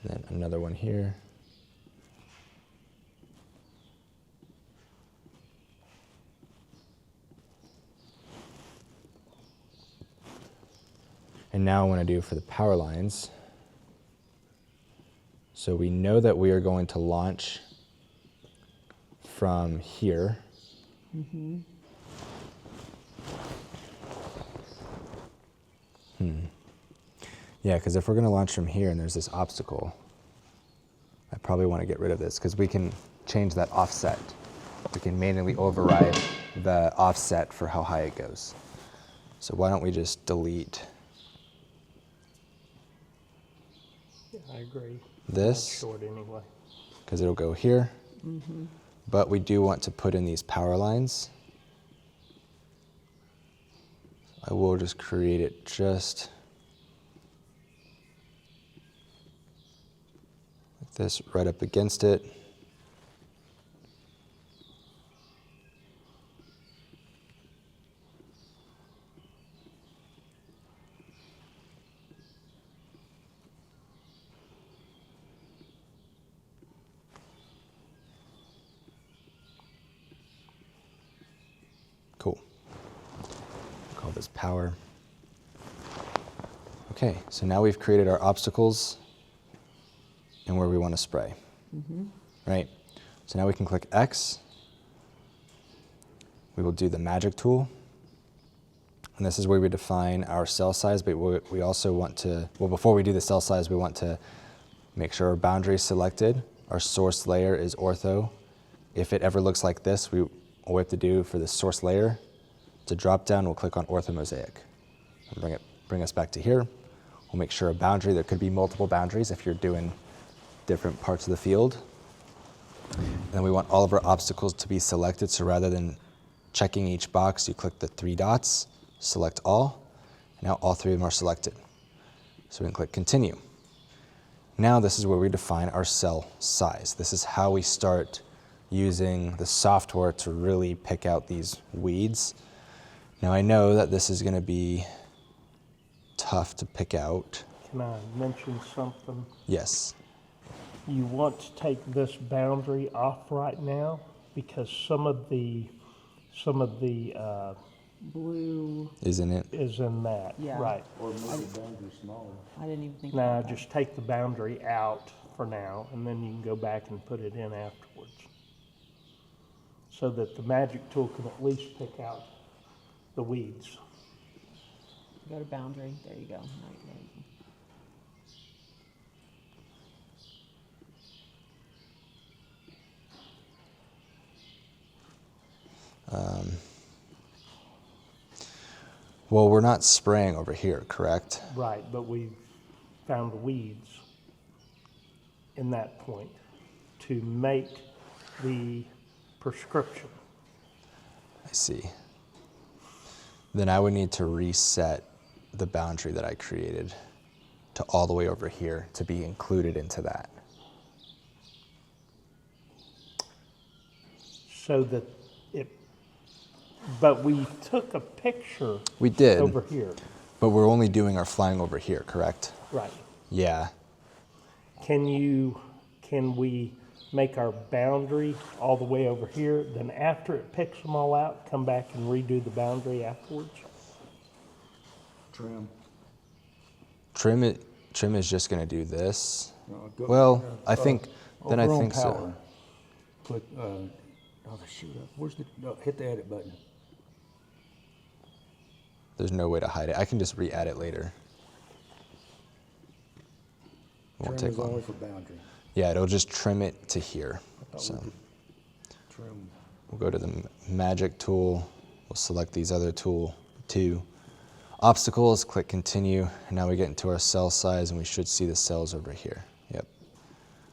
And then another one here. And now I want to do for the power lines. So we know that we are going to launch from here. Mm-hmm. Yeah, because if we're going to launch from here and there's this obstacle, I probably want to get rid of this because we can change that offset. We can manually override the offset for how high it goes. So why don't we just delete I agree. this, That's short anyway. because it'll go here. Mm-hmm. But we do want to put in these power lines. I will just create it just like this, right up against it. Cool. Call this power. Okay, so now we've created our obstacles and where we want to spray. Mm-hmm. Right? So now we can click X. We will do the magic tool. And this is where we define our cell size, but we also want to, well, before we do the cell size, we want to make sure our boundary is selected. Our source layer is ortho. If it ever looks like this, all we have to do for the source layer, to drop down, we'll click on ortho mosaic. And bring us back to here. We'll make sure a boundary, there could be multiple boundaries if you're doing different parts of the field. And then we want all of our obstacles to be selected, so rather than checking each box, you click the 3 dots, select all, and now all 3 of them are selected. So we can click continue. Now this is where we define our cell size. This is how we start using the software to really pick out these weeds. Now I know that this is going to be tough to pick out. Can I mention something? Yes. You want to take this boundary off right now because some of the blue isn't it? Is in that. Yeah. Right. Or make the boundary smaller. I didn't even think Now about that. just take the boundary out for now, and then you can go back and put it in afterwards, so that the magic tool can at least pick out the weeds. Go to boundary. There you go. Right, there you go. Well, we're not spraying over here, correct? Right, but we've found weeds in that point to make the prescription. I see. Then I would need to reset the boundary that I created to all the way over here to be included into that. So that but we took a picture. We did. Over here. But we're only doing our flying over here, correct? Right. Yeah. Can we make our boundary all the way over here, then after it picks them all out, come back and redo the boundary afterwards? Trim. Trim is just going to do this. Well, I think, then I over on think so. power, Put, shoot up. Where's the, hit the edit button. There's no way to hide it. I can just re-add it later. It won't Trim take is long. only for boundary. Yeah, it'll just trim it to here. So Trim. we'll go to the magic tool. We'll select these other two obstacles, click continue, and now we get into our cell size and we should see the cells over here. Yep.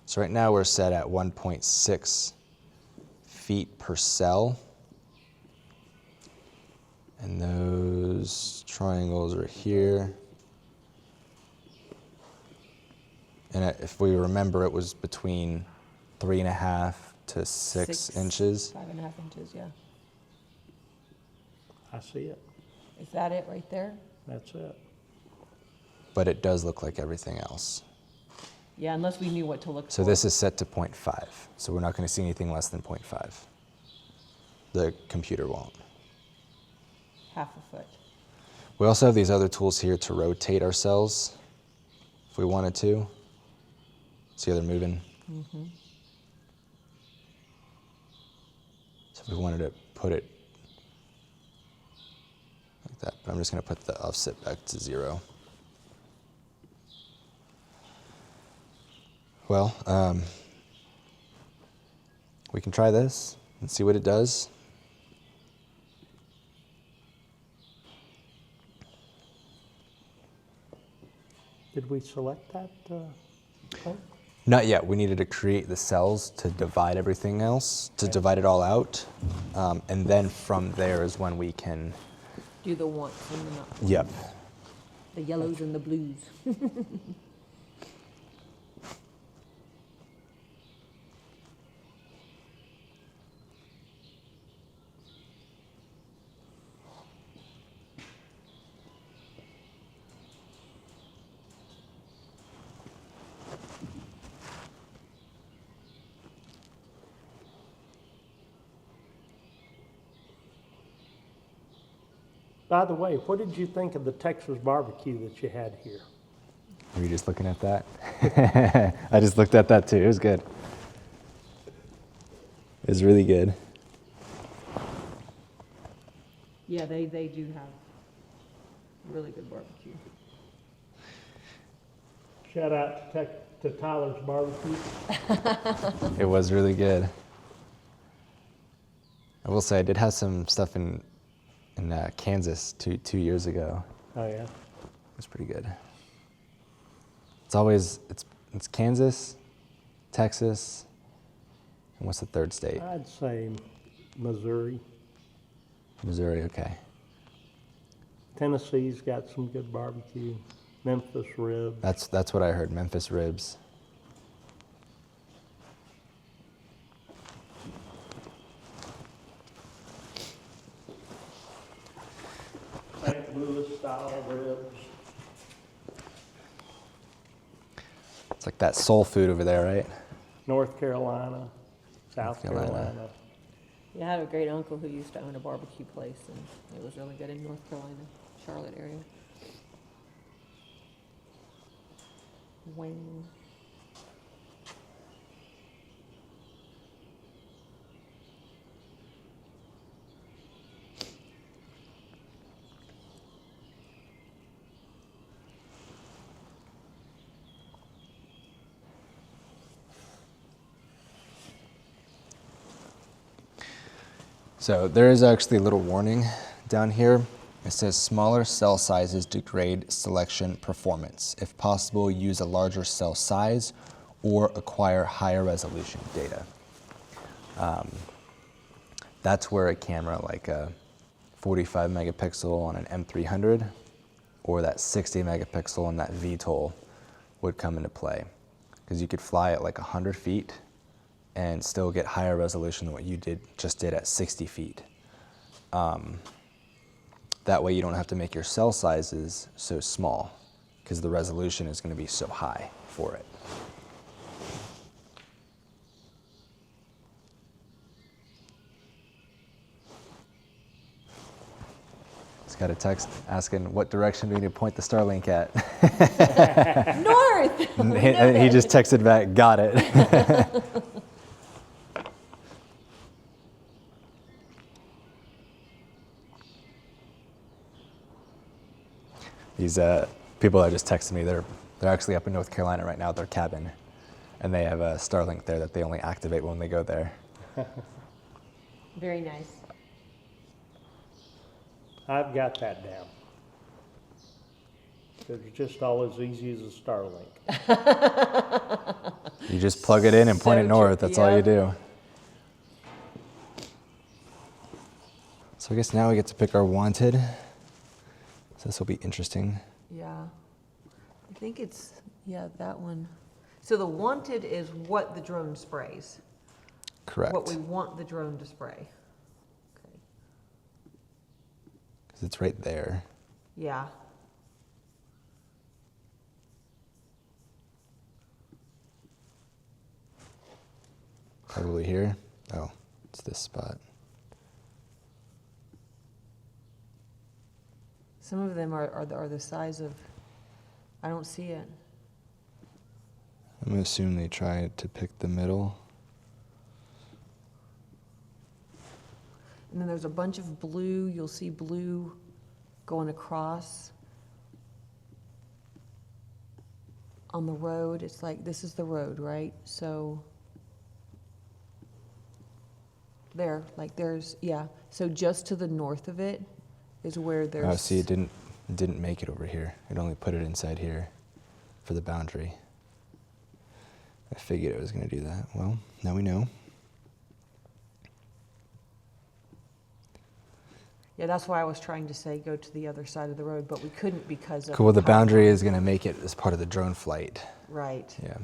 So right now we're set at 1.6 feet per cell. And those triangles are here. And if we remember, it was between 3.5 to 6 inches. 5.5 inches, yeah. I see it. Is that it right there? That's it. But it does look like everything else. Yeah, unless we knew what to look for. So this is set to 0.5. So we're not going to see anything less than 0.5. The computer won't. Half a foot. We also have these other tools here to rotate our cells if we wanted to. See how they're moving? Mm-hmm. So if we wanted to put it like that, but I'm just going to put the offset back to 0. Well, we can try this and see what it does. Did we select that? Thing? Not yet. We needed to create the cells to divide everything else, to divide it all out. And then from there is when we can... Do the wants and the not. Yep. The yellows and the blues. By the way, what did you think of the Texas barbecue that you had here? Were you just looking at that? I just looked at that too. It was good. It was really good. Yeah, they do have really good barbecue. Shout out to Tyler's barbecue. It was really good. I will say I did have some stuff in Kansas two years ago. Oh yeah. It was pretty good. It's Kansas, Texas, and what's the third state? I'd say Missouri. Missouri, okay. Tennessee's got some good barbecue. Memphis ribs. That's what I heard, Memphis ribs. St. Louis style ribs. It's like that soul food over there, right? North Carolina, South Carolina. Yeah, I had a great uncle who used to own a barbecue place, and it was really good in North Carolina, Charlotte area. Wayne. So there is actually a little warning down here. It says smaller cell sizes degrade selection performance. If possible, use a larger cell size or acquire higher resolution data. That's where a camera like a 45 megapixel on an M300 or that 60 megapixel on that VTOL would come into play. Because you could fly at like 100 feet and still get higher resolution than what you just did at 60 feet. That way you don't have to make your cell sizes so small because the resolution is going to be so high for it. Just got a text asking what direction do we need to point the Starlink at. North! And he just texted back, got it. These people that just texted me, they're actually up in North Carolina right now at their cabin. And they have a Starlink there that they only activate when they go there. Very nice. I've got that down. It's just all as easy as a Starlink. You just plug it in and point it north. That's all you do. So I guess now we get to pick our wanted. So this will be interesting. Yeah. I think it's, yeah, that one. So the wanted is what the drone sprays. Correct. What we want the drone to spray. Because it's right there. Yeah. Probably here. Oh, it's this spot. Some of them are the size of, I don't see it. I'm going to assume they tried to pick the middle. And then there's a bunch of blue. You'll see blue going across on the road. It's like, this is the road, right? So there, like there's, yeah. So just to the north of it is where there's... Oh, see, it didn't make it over here. It only put it inside here for the boundary. I figured it was going to do that. Well, now we know. Yeah, that's why I was trying to say go to the other side of the road, but we couldn't because of... Cool, well, the boundary is going to make it as part of the drone flight. Right. Yeah.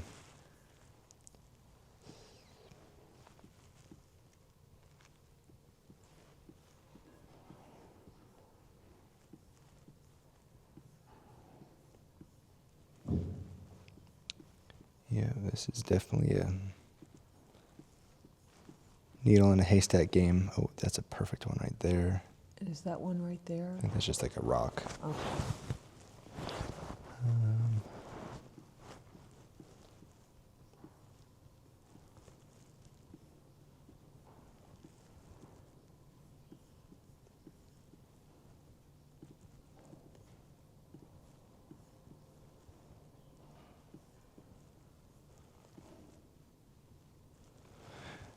Yeah, this is definitely a needle in a haystack game. Oh, that's a perfect one right there. Is that one right there? I think that's just like a rock. Okay.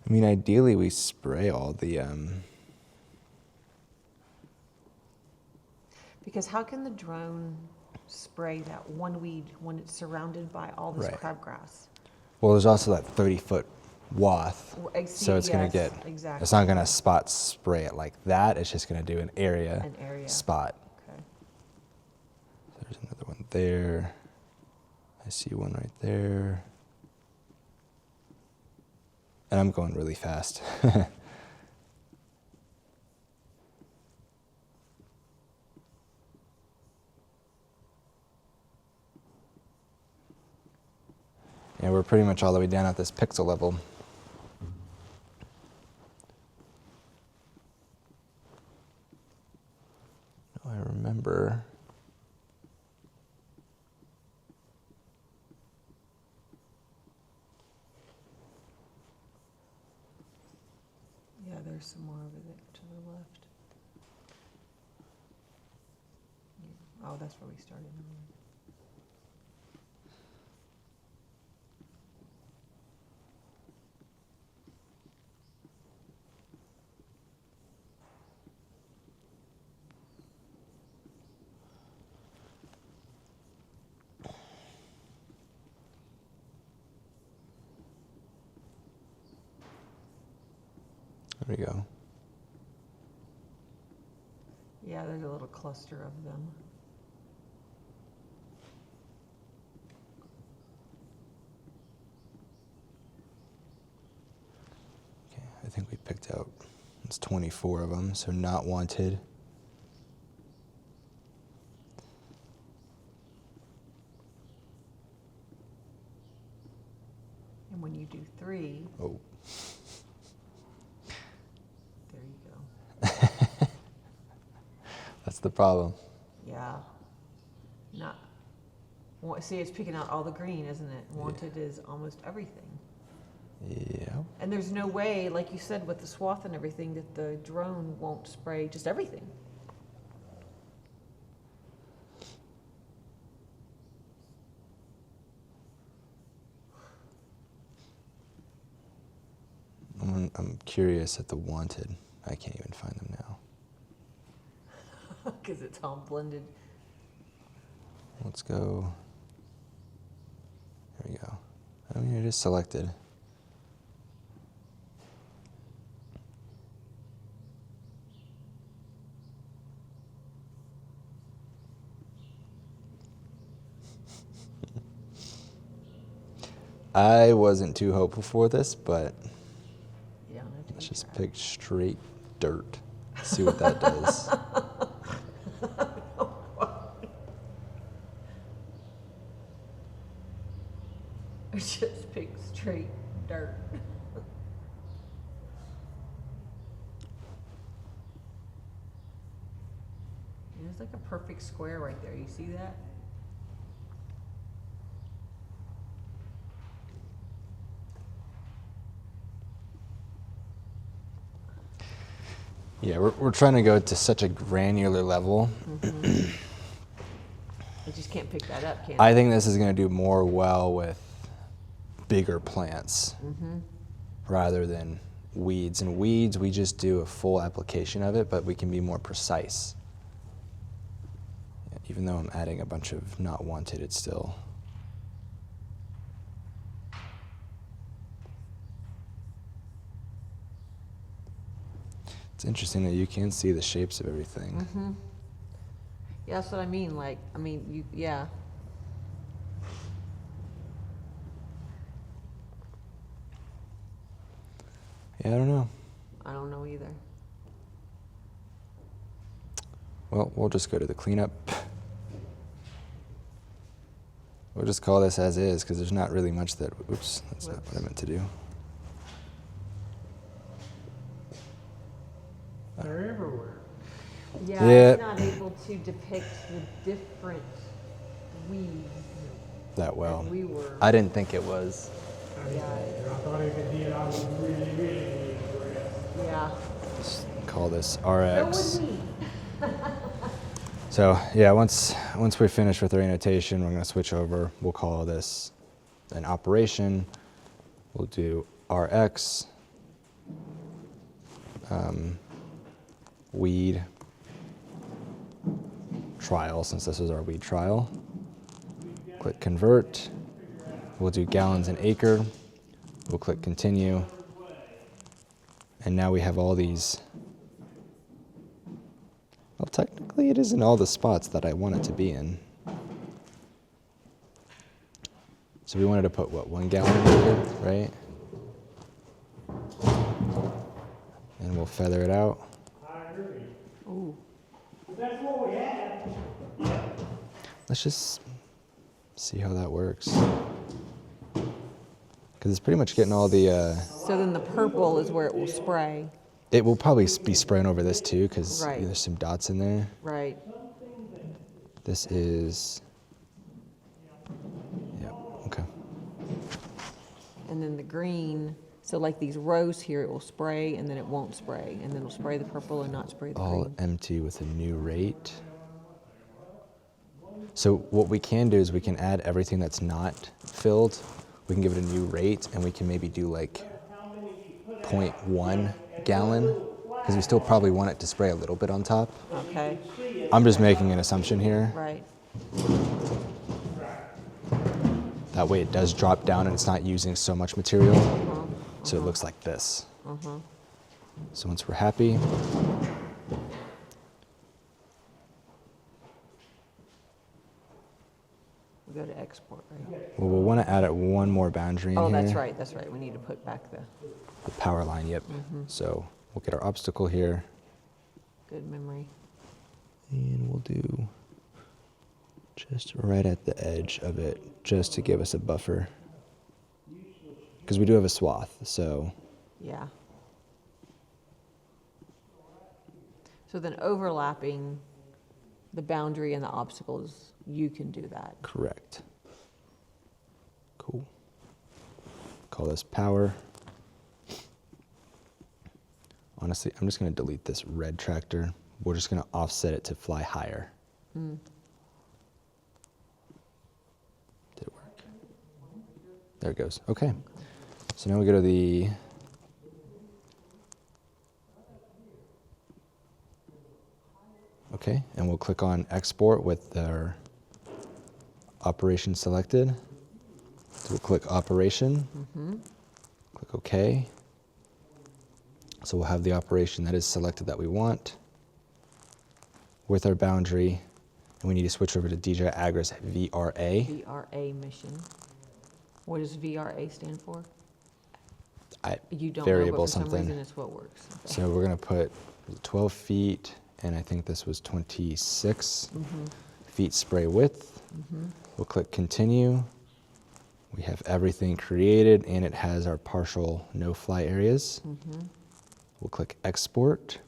I mean, ideally we spray all the... Because how can the drone spray that one weed when it's surrounded by all this Right. crabgrass? Well, there's also that 30-foot wath, so it's going to Yes, get... exactly. It's not going to spot spray it like that. It's just going to do an area, spot. Okay. There's another one there. I see one right there. And I'm going really fast. Yeah, we're pretty much all the way down at this pixel level. I remember. Yeah, there's some more over there to the left. Yeah. Oh, that's where we started. There we go. Yeah, there's a little cluster of them. Okay, I think we picked out, it's 24 of them, so not wanted. And when you do 3, oh, the problem. Yeah. Not. See, it's picking out all the green, isn't it? Wanted is almost everything. Yeah. And there's no way, like you said, with the swath and everything, that the drone won't spray just everything. I'm curious at the wanted. I can't even find them now. Because it's all blended. Let's go. There we go. I mean, it is selected. I wasn't too hopeful for this, but let's just pick straight dirt. See what that does. Just pick straight dirt. It's like a perfect square right there. You see that? Yeah, we're trying to go to such a granular level. You just can't pick that up, can you? I think this is going to do more well with bigger plants rather than weeds. And weeds, we just do a full application of it, but we can be more precise. Even though I'm adding a bunch of not wanted, it's still... It's interesting that you can see the shapes of everything. Yeah, that's what I mean. Like, yeah. Yeah, I don't know. I don't know either. Well, we'll just go to the cleanup. We'll just call this as is, because there's not really much that... Oops, that's not what I meant to do. They're everywhere. Yeah, Yeah. it's not able to depict the different weeds That well. that we were. I didn't think it was. Yeah. I thought if it did, I was really, really impressed. Yeah. Just call this So RX. would we. So yeah, once we're finished with our annotation, we're going to switch over. We'll call this an operation. We'll do RX, weed trial, since this is our weed trial. Click convert. We'll do gallons an acre. We'll click continue. And now we have all these. Well, technically it isn't all the spots that I want it to be in. So we wanted to put, what, 1 gallon an acre, right? And we'll feather it out. I agree. Ooh. But that's what we had. Let's just see how that works. Because it's pretty much getting all the... So then the purple is where it will spray. It will probably be spraying over this too, because Right. there's some dots in there. Right. This is... Yeah, okay. And then the green, so like these rows here, it will spray and then it won't spray. And then it'll spray the purple and not spray the All green. empty with a new rate. So what we can do is we can add everything that's not filled. We can give it a new rate, and we can maybe do like 0.1 gallon, because we still probably want it to spray a little bit on top. Okay. I'm just making an assumption here. Right. That way it does drop down and it's not using so much material. So it looks like this. So once we're happy, We go to export, right? well, we'll want to add one more boundary in Oh, here. that's right, that's right. We need to put back the The power line, yep. So we'll get our obstacle here. good memory. And we'll do just right at the edge of it, just to give us a buffer. Because we do have a swath, so Yeah. So then overlapping the boundary and the obstacles, you can do that. Correct. Cool. Call this power. Honestly, I'm just going to delete this red tractor. We're just going to offset it to fly higher. Mm. Did it work? There it goes. Okay. So now we go to the okay, and we'll click on export with our operation selected. So we'll click operation, click OK. So we'll have the operation that is selected that we want with our boundary, and we need to switch over to DJI Agris VRA. VRA mission. What does VRA stand for? You don't variable know, but for something. some reason it's what works. Okay. So we're going to put 12 feet, and I think this was 26 feet spray width. We'll click continue. We have everything created, and it has our partial no-fly areas. We'll click export.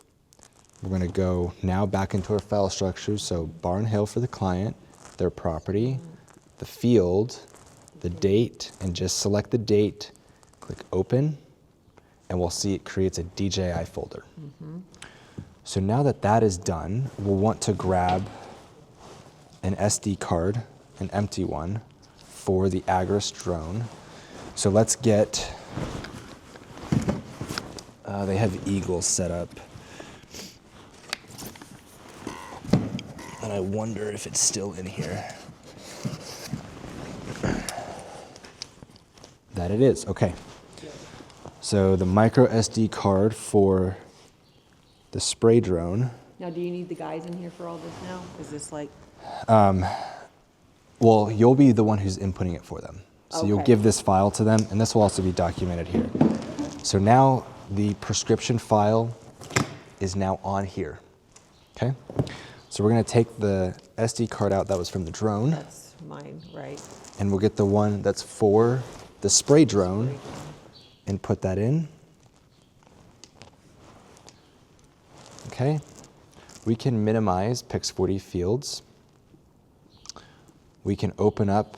We're going to go now back into our file structure. So Barn Hill for the client, their property, the field, the date, and just select the date. Click open, and we'll see it creates a DJI folder. So now that that is done, we'll want to grab an SD card, an empty one, for the Agris drone. So let's get, they have Eagle set up. And I wonder if it's still in here. That it is, okay. So the micro SD card for the spray drone. Now, do you need the guys in here for all this now? Is this like? Well, you'll be the one who's inputting it for them. So you'll Okay. give this file to them, and this will also be documented here. So now the prescription file is now on here, okay? So we're gonna take the SD card out that was from the drone. That's mine, right? And we'll get the one that's for the spray drone and put that in. Okay, we can minimize Pix40 fields. We can open up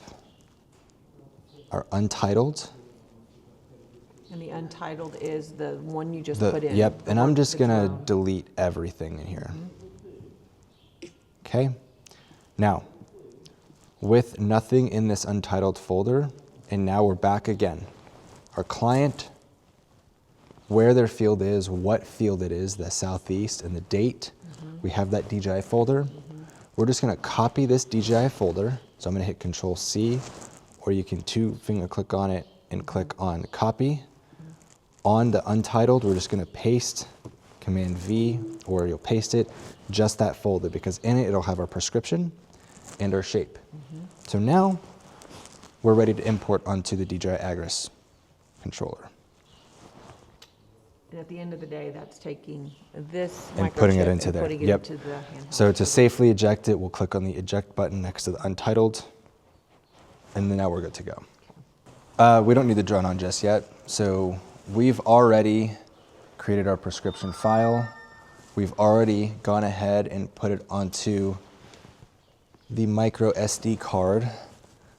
our untitled. And the untitled is the one you just The- put in. Yep, the and I'm one just for the gonna drone. delete everything in here. Okay, now, with nothing in this untitled folder, and now we're back again. Our client, where their field is, what field it is, the southeast, and the date. We have that DJI folder. We're just gonna copy this DJI folder. So I'm gonna hit Control C, or you can two-finger click on it and click on copy. On the untitled, we're just gonna paste Command V, or you'll paste it, just that folder, because in it, it'll have our prescription and our shape. So now, we're ready to import onto the DJI Agris controller. And at the end of the day, that's taking this And putting it microchip into and there. putting it Yep. into the handheld. So to safely eject it, we'll click on the eject button next to the untitled, and then now we're good to go. We don't need the drone on just yet. So we've already created our prescription file. We've already gone ahead and put it onto the micro SD card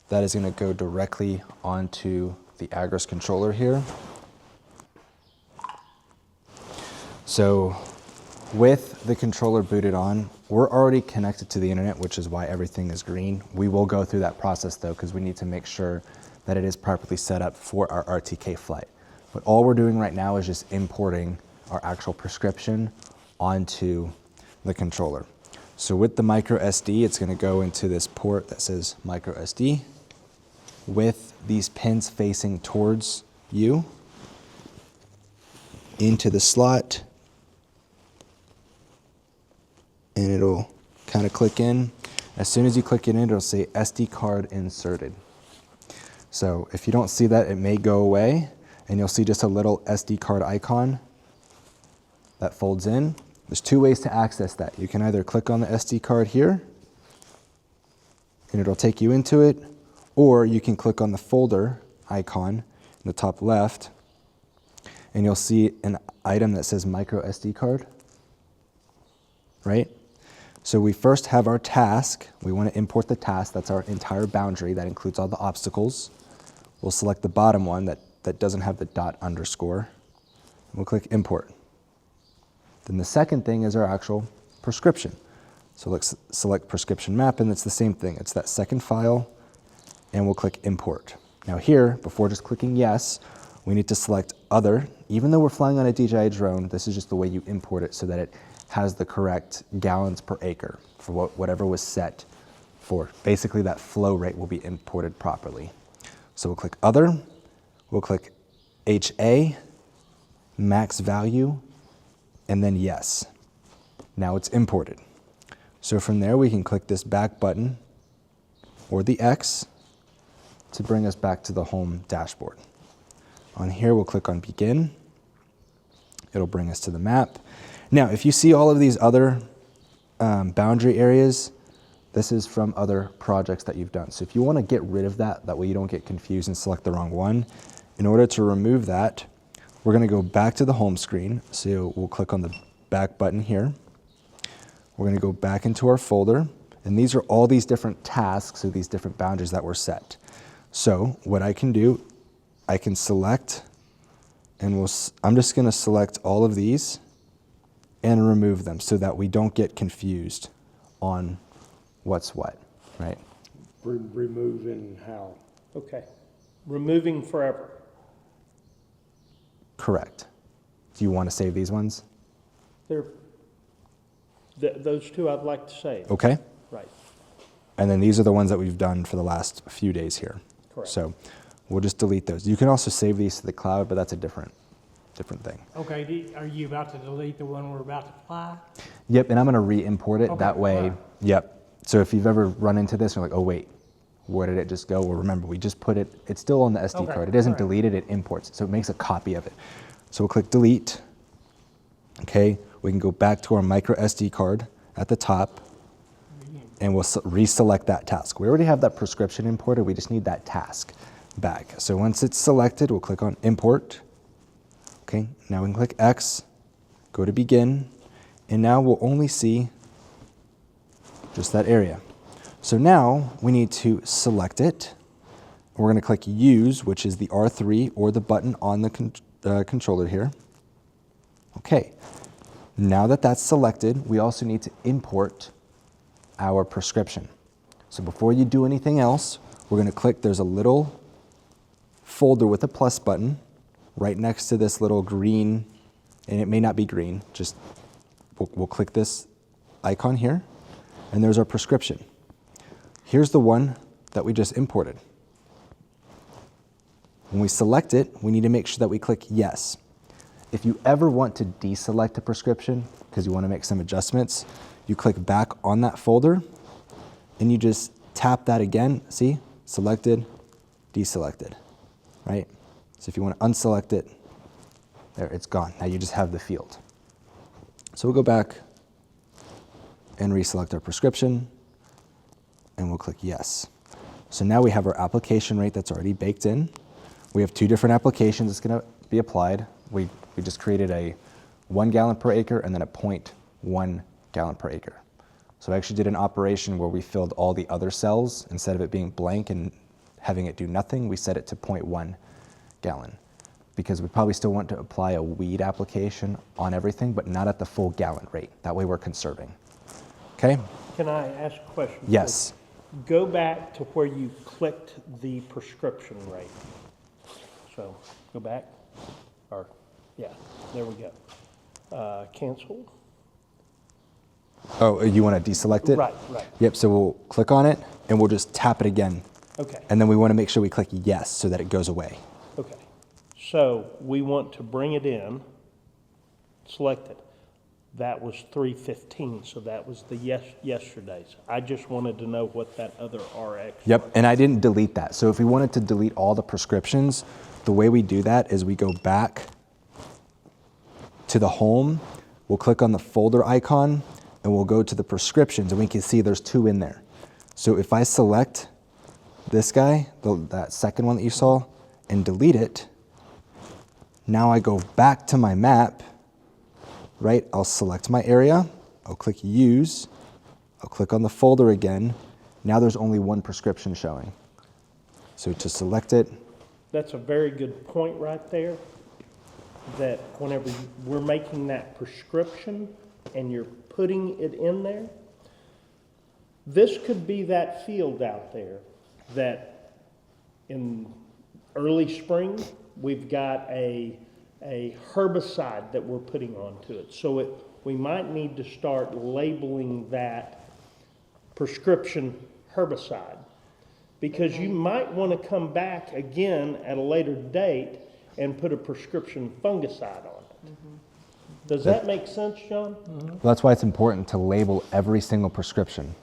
that is going to go directly onto the Agris controller here. So with the controller booted on, we're already connected to the internet, which is why everything is green. We will go through that process though, because we need to make sure that it is properly set up for our RTK flight. But all we're doing right now is just importing our actual prescription onto the controller. So with the micro SD, it's gonna go into this port that says micro SD with these pins facing towards you into the slot, and it'll kind of click in. As soon as you click it in, it'll say SD card inserted. So if you don't see that, it may go away, and you'll see just a little SD card icon that folds in. There's two ways to access that. You can either click on the SD card here, and it'll take you into it, or you can click on the folder icon in the top left, and you'll see an item that says micro SD card, right? So we first have our task. We want to import the task. That's our entire boundary. That includes all the obstacles. We'll select the bottom one that doesn't have the dot underscore. We'll click import. Then the second thing is our actual prescription. So let's select prescription map, and it's the same thing. It's that second file, and we'll click import. Now here, before just clicking yes, we need to select other. Even though we're flying on a DJI drone, this is just the way you import it so that it has the correct gallons per acre for whatever was set for. Basically, that flow rate will be imported properly. So we'll click other, we'll click HA, max value, and then yes. Now it's imported. So from there, we can click this back button or the X to bring us back to the home dashboard. On here, we'll click on begin. It'll bring us to the map. Now, if you see all of these other boundary areas, this is from other projects that you've done. So if you want to get rid of that, that way you don't get confused and select the wrong one, in order to remove that, we're going to go back to the home screen. So we'll click on the back button here. We're going to go back into our folder, and these are all these different tasks or these different boundaries that were set. So what I can do, I can select, and I'm just going to select all of these and remove them so that we don't get confused on what's what, right? Removing how? Okay. Removing forever. Correct. Do you want to save these ones? Those two I'd like to save. Okay. Right. And then these are the ones that we've done for the last few days here. Correct. So we'll just delete those. You can also save these to the cloud, but that's a different thing. Okay, are you about to delete the one we're about to fly? Yep, and I'm going to re-import it. Okay, That way, alright. Yep. So if you've ever run into this, you're like, oh wait, where did it just go? Well, remember, we just put it, it's still on the SD Okay, card. It isn't alright. deleted, it imports it. So it makes a copy of it. So we'll click delete. Okay, we can go back to our micro SD card at the top, and we'll reselect that task. We already have that prescription imported, we just need that task back. So once it's selected, we'll click on import. Okay, now we can click X, go to begin, and now we'll only see just that area. So now we need to select it. We're going to click use, which is the R3 or the button on the controller here. Okay, now that that's selected, we also need to import our prescription. So before you do anything else, we're going to click, there's a little folder with a plus button right next to this little green, and it may not be green, just we'll click this icon here, and there's our prescription. Here's the one that we just imported. When we select it, we need to make sure that we click yes. If you ever want to deselect a prescription because you want to make some adjustments, you click back on that folder and you just tap that again. See, selected, deselected, right? So if you want to unselect it, there, it's gone. Now you just have the field. So we'll go back and reselect our prescription, and we'll click yes. So now we have our application rate that's already baked in. We have two different applications that's going to be applied. We just created a 1 gallon per acre and then a 0.1 gallon per acre. So I actually did an operation where we filled all the other cells. Instead of it being blank and having it do nothing, we set it to 0.1 gallon, because we probably still want to apply a weed application on everything, but not at the full gallon rate. That way we're conserving. Okay? Can I ask a question? Yes. Go back to where you clicked the prescription rate. So go back, or yeah, there we go. Cancel. Oh, you want to deselect it? Right, right. Yep, so we'll click on it and we'll just tap it again. Okay. And then we want to make sure we click yes so that it goes away. Okay. So we want to bring it in, select it. That was 315, so that was the yesterday's. I just wanted to know what that other RX Yep, was. and I didn't delete that. So if we wanted to delete all the prescriptions, the way we do that is we go back to the home, we'll click on the folder icon, and we'll go to the prescriptions, and we can see there's 2 in there. So if I select this guy, that second one that you saw, and delete it, now I go back to my map, right? I'll select my area, I'll click use, I'll click on the folder again. Now there's only one prescription showing. So to select it, That's a very good point right there, that whenever we're making that prescription and you're putting it in there, this could be that field out there that in early spring, we've got a herbicide that we're putting onto it. So we might need to start labeling that prescription herbicide, because you might want to come back again at a later date and put a prescription fungicide on it. Does that make sense, John? well, that's why it's important to label every single prescription,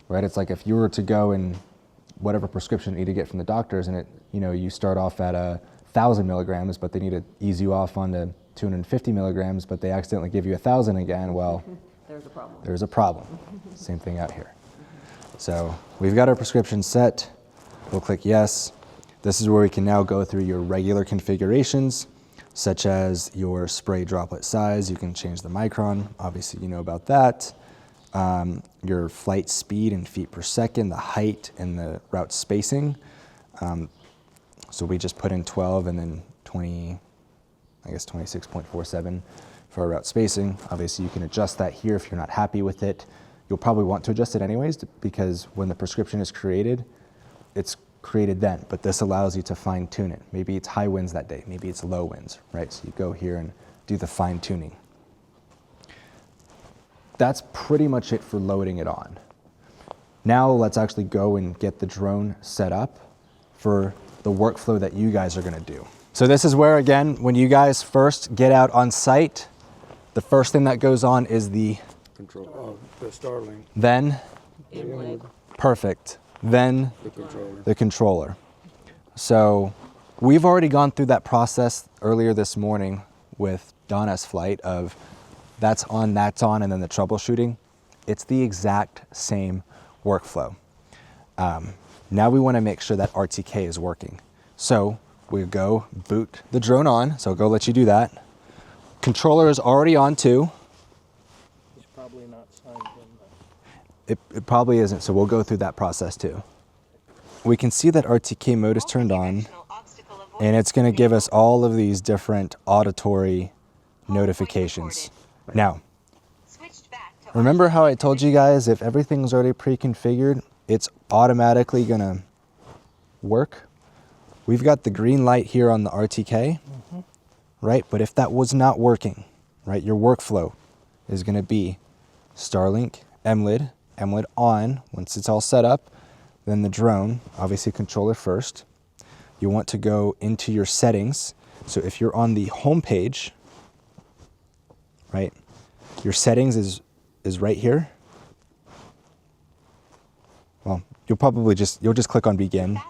right? It's like if you were to go and whatever prescription you need to get from the doctors, and you start off at 1,000 milligrams, but they need to ease you off onto 250 milligrams, but they accidentally give you 1,000 again. Well, There's a problem. there's a problem. Same thing out here. So we've got our prescription set. We'll click yes. This is where we can now go through your regular configurations, such as your spray droplet size. You can change the micron. Obviously, you know about that. Your flight speed in feet per second, the height, and the route spacing. So we just put in 12 and then 26.47 for our route spacing. Obviously, you can adjust that here if you're not happy with it. You'll probably want to adjust it anyways, because when the prescription is created, it's created then, but this allows you to fine tune it. Maybe it's high winds that day, maybe it's low winds, right? So you go here and do the fine tuning. That's pretty much it for loading it on. Now let's actually go and get the drone set up for the workflow that you guys are gonna do. So this is where, again, when you guys first get out on site, the first thing that goes on is the Control, the Starlink. Then, perfect. Then the controller. So we've already gone through that process earlier this morning with Donna's flight of that's on, and then the troubleshooting. It's the exact same workflow. Now we want to make sure that RTK is working. So we go boot the drone on. So I'll go let you do that. Controller is already on too. It's probably not signed in. It probably isn't, so we'll go through that process too. We can see that RTK mode is turned on, and it's going to give us all of these different auditory notifications. Now, remember how I told you guys if everything's already pre-configured, it's automatically going to work? We've got the green light here on the RTK, right? But if that was not working, right, your workflow is going to be Starlink, MLID on. Once it's all set up, then the drone, obviously controller first. You want to go into your settings. So if you're on the home page, right, your settings is right here. Well, you'll just click on begin,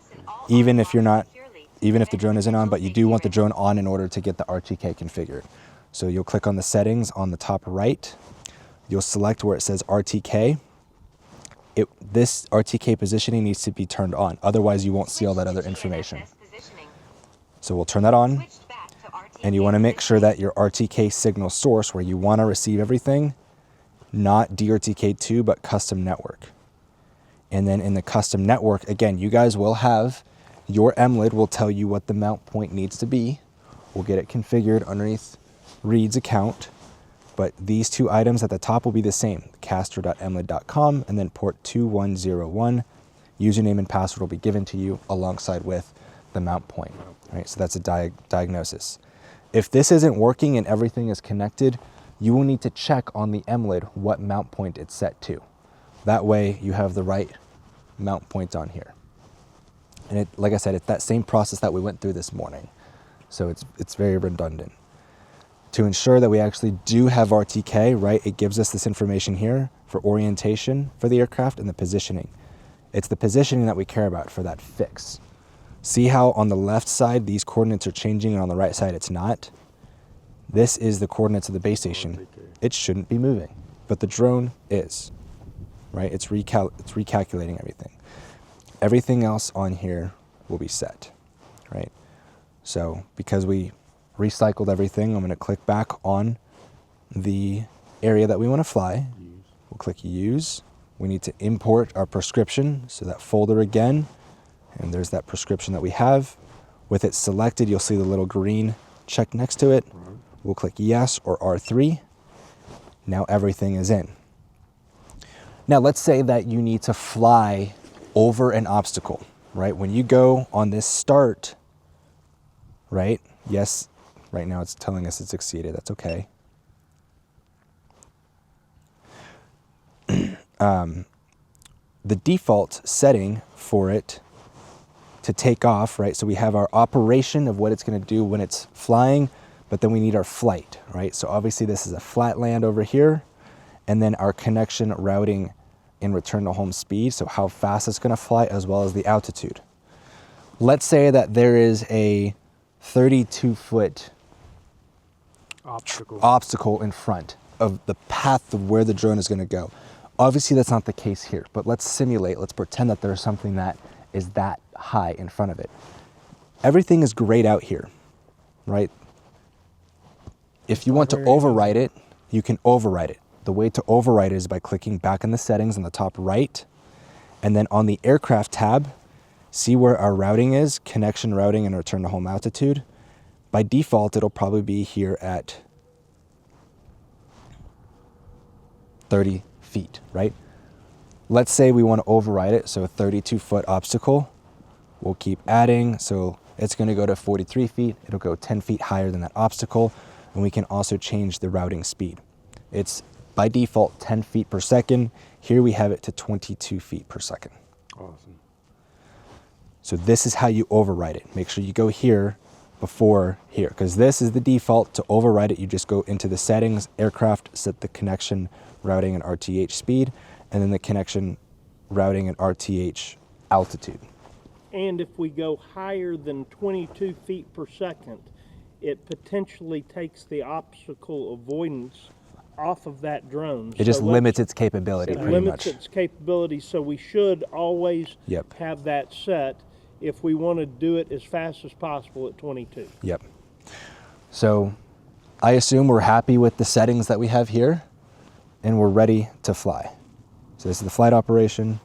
even if the drone isn't on, but you do want the drone on in order to get the RTK configured. So you'll click on the settings on the top right. You'll select where it says RTK. This RTK positioning needs to be turned on, otherwise you won't see all that other information. So we'll turn that on, and you want to make sure that your RTK signal source, where you want to receive everything, not DRTK2, but custom network. And then in the custom network, again, you guys will have, your MLID will tell you what the mount point needs to be. We'll get it configured underneath Reed's account. But these two items at the top will be the same, caster.mlid.com, and then port 2101. Username and password will be given to you alongside with the mount point. Right? So that's a diagnosis. If this isn't working and everything is connected, you will need to check on the MLID what mount point it's set to. That way you have the right mount point on here. And like I said, it's that same process that we went through this morning. So it's very redundant. To ensure that we actually do have RTK, right, it gives us this information here for orientation for the aircraft and the positioning. It's the positioning that we care about for that fix. See how on the left side these coordinates are changing and on the right side it's not? This is the coordinates of the base station. It shouldn't be moving, but the drone is, right? It's recalculating everything. Everything else on here will be set, right? So because we recycled everything, I'm going to click back on the area that we want to fly. We'll click use. we need to import our prescription. So that folder again, and there's that prescription that we have. With it selected, you'll see the little green check next to it. We'll click yes or R3. Now everything is in. Now let's say that you need to fly over an obstacle, right? When you go on this start, right? Yes, right now it's telling us it's exceeded, that's okay. The default setting for it to take off, right? So we have our operation of what it's gonna do when it's flying, but then we need our flight, right? So obviously this is a flat land over here, and then our connection, routing, and return to home speed, so how fast it's gonna fly, as well as the altitude. Let's say that there is a 32-foot obstacle in front of the path of where the drone is gonna go. Obviously that's not the case here, but let's simulate, let's pretend that there's something that is that high in front of it. Everything is grayed out here, right? If you want to override it, you can override it. The way to override it is by clicking back in the settings on the top right, and then on the aircraft tab, see where our routing is, connection routing and return to home altitude. By default, it'll probably be here at 30 feet, right? Let's say we want to override it, so a 32-foot obstacle. We'll keep adding, so it's going to go to 43 feet. It'll go 10 feet higher than that obstacle, and we can also change the routing speed. It's by default 10 feet per second. Here we have it to 22 feet per second. Awesome. So this is how you override it. Make sure you go here before here, because this is the default. To override it, you just go into the settings, aircraft, set the connection, routing, and RTH speed, and then the connection, routing, and RTH altitude. And if we go higher than 22 feet per second, it potentially takes the obstacle avoidance off of that drone. It just limits its capability pretty much. It limits its capability, so we should always Yep. have that set if we want to do it as fast as possible at 22. Yep. So I assume we're happy with the settings that we have here, and we're ready to fly. So this is the flight operation.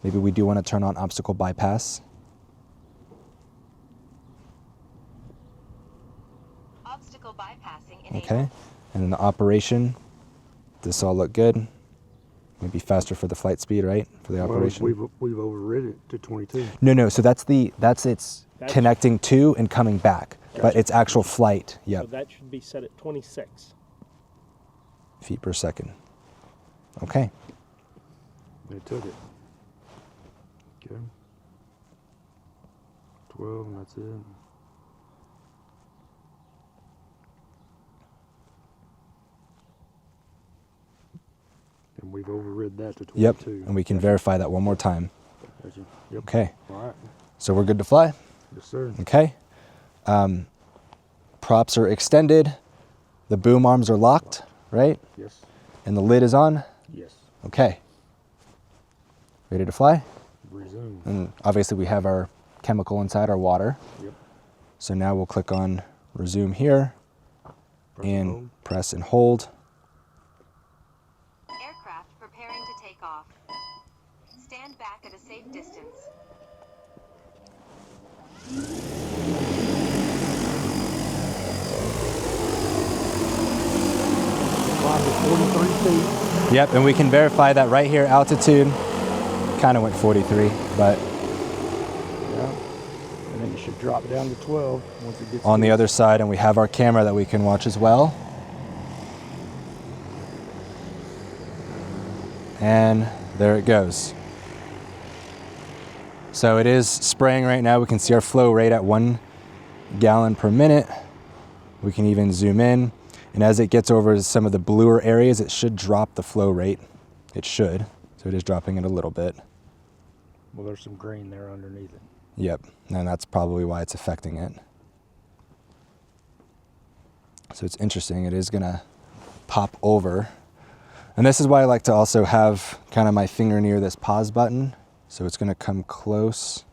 Maybe we do want to turn on obstacle bypass. Obstacle bypassing enabled. Okay. And then the operation, this all look good. Maybe faster for the flight speed, right? For the operation. We've overrid it to 22. No. So that's its connecting to and coming back, but its actual flight. Yep. So that should be set at 26 feet per second. Okay. They took it. Okay. 12, and that's it. And we've overrid that to 22. Yep, and we can verify that one more time. Gotcha. Yep. Okay. All right. So we're good to fly? Yes, sir. Okay. Props are extended. The boom arms are locked, right? Yes. And the lid is on? Yes. Okay. Ready to fly? Resume. And obviously we have our chemical inside, our water. Yep. So now we'll click on resume here and press and hold. Aircraft preparing to take off. Stand back at a safe distance. Fly to 43 feet. Yep, and we can verify that right here, altitude. Kind of went 43, but Yeah. And then it should drop down to 12 once it gets on the to- other side, and we have our camera that we can watch as well. And there it goes. So it is spraying right now. We can see our flow rate at 1 gallon per minute. We can even zoom in. And as it gets over some of the bluer areas, it should drop the flow rate. It should. So it is dropping it a little bit. Well, there's some green there underneath it. Yep, and that's probably why it's affecting it. So it's interesting, it is gonna pop over. And this is why I like to also have kind of my finger near this pause button. So it's gonna come close.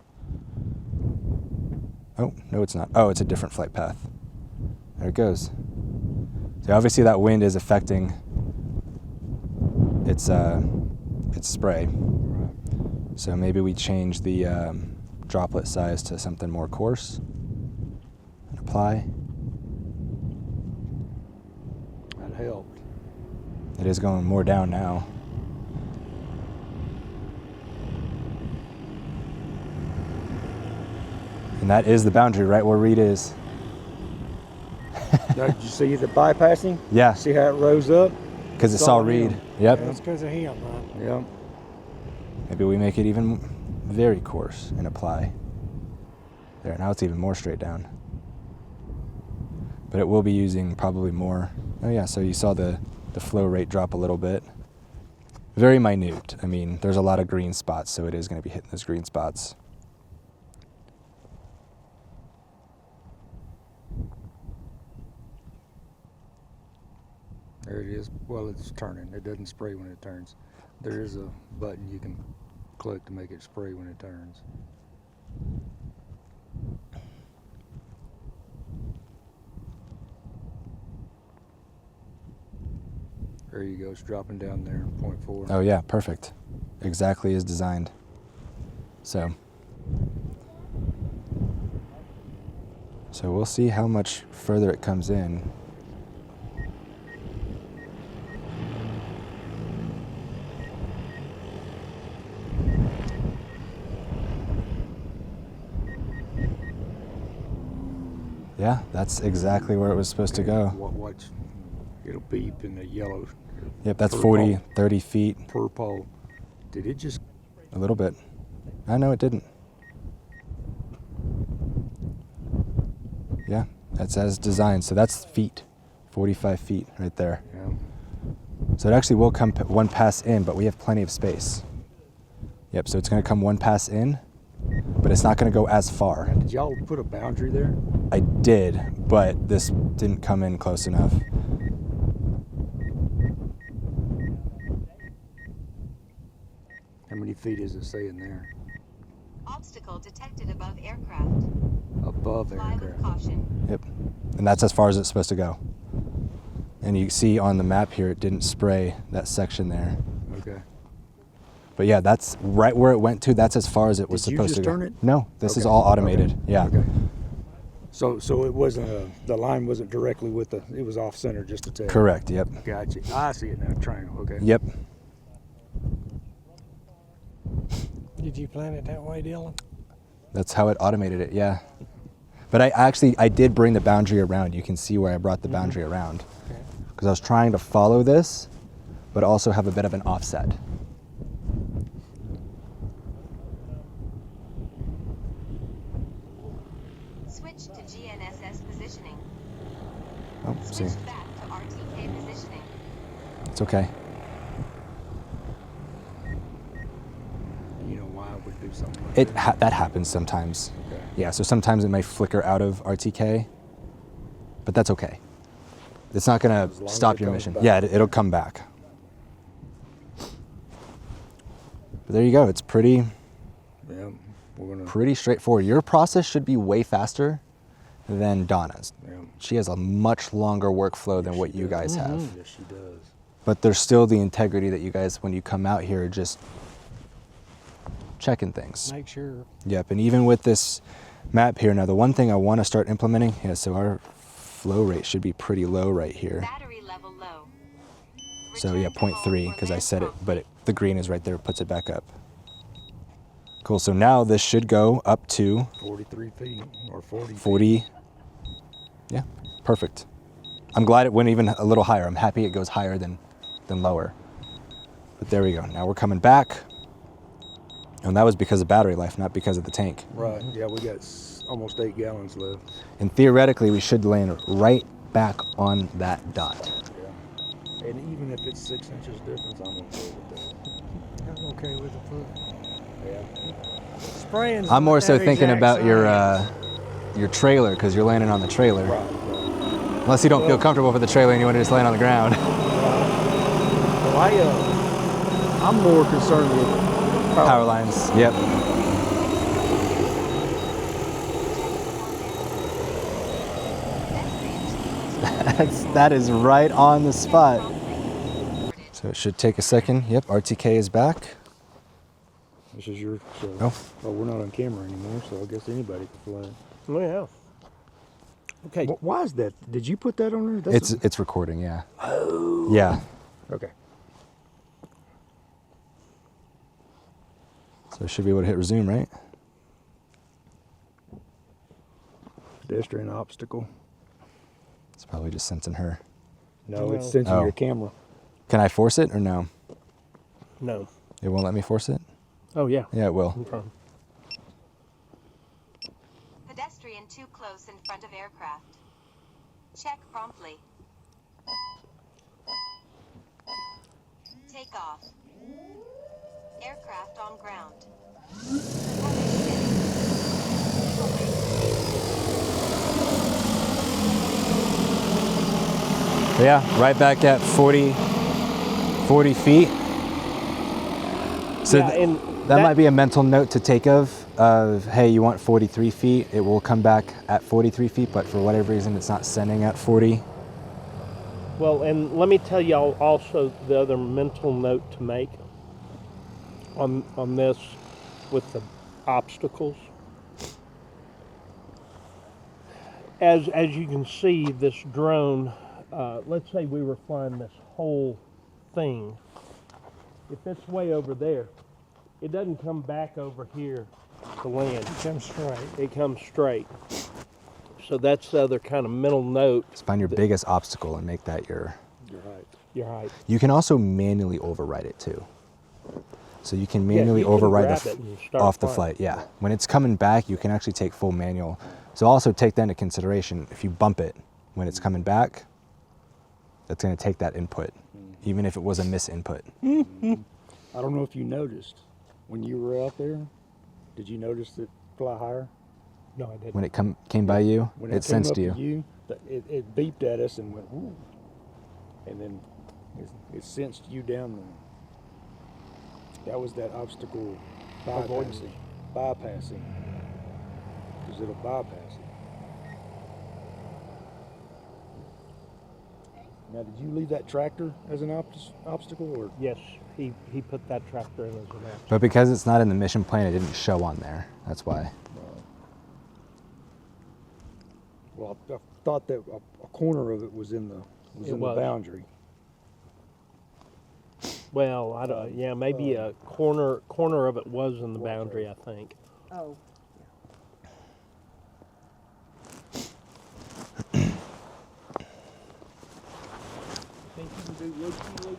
Oh, no it's not. Oh, it's a different flight path. There it goes. So obviously that wind is affecting its it's spray. So maybe we change the droplet size to something more coarse and apply. That helped. It is going more down now. And that is the boundary right where Reed is. Did you see the bypassing? Yeah. See how it rose up? Because it saw Reed. Yep. That's because of him, right? Yep. Maybe we make it even very coarse and apply. There, now it's even more straight down. But it will be using probably more. Oh yeah, so you saw the flow rate drop a little bit. Very minute. I mean, there's a lot of green spots, so it is going to be hitting those green spots. There it is. Well, it's turning. It doesn't spray when it turns. There is a button you can click to make it spray when it turns. There you go. It's dropping down there, 0.4. Oh yeah, perfect. Exactly as designed. So we'll see how much further it comes in. Yeah, that's exactly where it was supposed to go. Watch. It'll beep in the yellow. Yep, that's per 40, pole. 30 feet. Per pole. Did it just... A little bit. I know it didn't. Yeah, that's as designed. So that's feet, 45 feet right there. Yeah. So it actually will come one pass in, but we have plenty of space. Yep, so it's going to come one pass in, but it's not going to go as far. Did y'all put a boundary there? I did, but this didn't come in close enough. How many feet is it saying there? Obstacle detected above aircraft. Above Fly with aircraft. caution. Yep, and that's as far as it's supposed to go. And you see on the map here, it didn't spray that section there. Okay. But yeah, that's right where it went to. That's as far as it was Did you supposed just to go. turn it? No, this is Okay. all automated. Okay. Yeah. Okay. So it wasn't the line wasn't directly with it was off center just a tad. Correct. Yep. Gotcha. I see it now. Triangle. Okay. Yep. Did you plan it that way, Dylan? That's how it automated it. Yeah. But I did bring the boundary around. You can see where I brought the boundary around. Because I was trying to follow this, but also have a bit of an offset. Switch to GNSS positioning. Oh, see. Switch back to RTK positioning. It's okay. You know why I would do something like that? That happens sometimes. Okay. Yeah, so sometimes it may flicker out of RTK, but that's okay. It's not going As to long as stop it your comes mission. back. Yeah, it'll come back. But there you go. It's pretty Yeah. We're gonna. pretty straightforward. Your process should be way faster than Donna's. Yeah. She has a much longer workflow than what you guys have. Yes, she does. But there's still the integrity that you guys, when you come out here, just checking things. Make sure. Yep, and even with this map here, now the one thing I want to start implementing, yeah, so our flow rate should be pretty low right here. Battery level low. So yeah, 0.3, because I set it, but the green is right there, puts it back up. Cool, so now this should go up to 43 feet or 40. 40. Yeah, perfect. I'm glad it went even a little higher. I'm happy it goes higher than lower. But there we go. Now we're coming back. And that was because of battery life, not because of the tank. Right. Yeah, we got almost 8 gallons left. And theoretically, we should land right back on that dot. Yeah. And even if it's 6 inches difference, I'm okay with that. I'm okay with the foot. Yeah. Spraying. I'm more so thinking about your trailer, because you're landing on the trailer. Right. Unless you don't feel comfortable with the trailer and you want to just land on the ground. Well, I'm more concerned with Power lines. Yep. That is right on the spot. So it should take a second. Yep, RTK is back. This is your. So, Oh. Well, we're not on camera anymore, so I guess anybody can fly it. Oh, yeah. Okay. Why is that? Did you put that on there? It's recording, yeah. Oh. Yeah. Okay. So should be able to hit resume, right? Pedestrian obstacle. It's probably just sensing her. No, it's sensing your camera. Can I force it or no? No. It won't let me force it? Oh, yeah. Yeah, it will. No problem. Pedestrian too close in front of aircraft. Check promptly. Take off. Aircraft on ground. Yeah, right back at 40 feet. So Yeah, and that might be a mental note to take of, hey, you want 43 feet. It will come back at 43 feet, but for whatever reason, it's not sending at 40. Well, and let me tell y'all also the other mental note to make on this with the obstacles. As you can see, this drone, let's say we were flying this whole thing. If it's way over there, it doesn't come back over here to land. It comes straight. It comes straight. So that's the other kind of mental note. Just find your biggest obstacle and make that your height. Your height. You can also manually override it too. So you can manually override off the flight. Yeah. When it's coming back, you can actually take full manual. So also take that into consideration. If you bump it when it's coming back, that's going to take that input, even if it was a misinput. I don't know if you noticed when you were out there. Did you notice it fly higher? No, I didn't. When it came by you, When it came sensed up you. to you, it beeped at us and went, ooh. And then it sensed you down there. That was that obstacle bypassing. Because it'll bypass it. Now, did you leave that tractor as an obstacle? Or? Yes, he put that tractor in as an obstacle. But because it's not in the mission plan, it didn't show on there. That's why. Well, I thought that a corner of it was in the boundary. Well, I don't. Yeah, maybe a corner of it was in the boundary. I think. Oh. Think you can do loopy?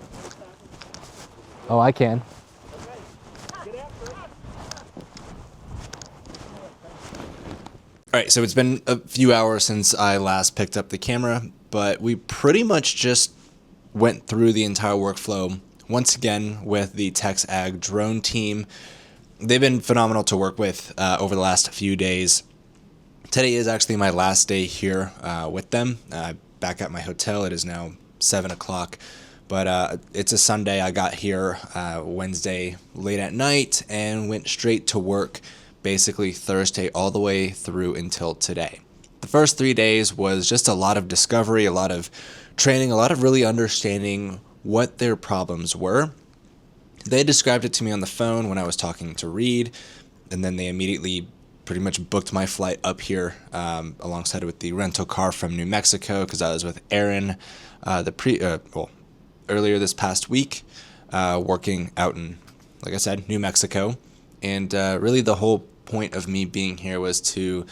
Oh, I can. Get after it. All right, so it's been a few hours since I last picked up the camera, but we pretty much just went through the entire workflow once again with the Tex Ag drone team. They've been phenomenal to work with over the last few days. Today is actually my last day here with them. Back at my hotel. It is now 7 o'clock, but it's a Sunday. I got here Wednesday late at night and went straight to work basically Thursday all the way through until today. The first 3 days was just a lot of discovery, a lot of training, a lot of really understanding what their problems were. They described it to me on the phone when I was talking to Reed, and then they immediately pretty much booked my flight up here alongside with the rental car from New Mexico, because I was with Aaron earlier this past week, working out in, like I said, New Mexico. And really the whole point of me being here was to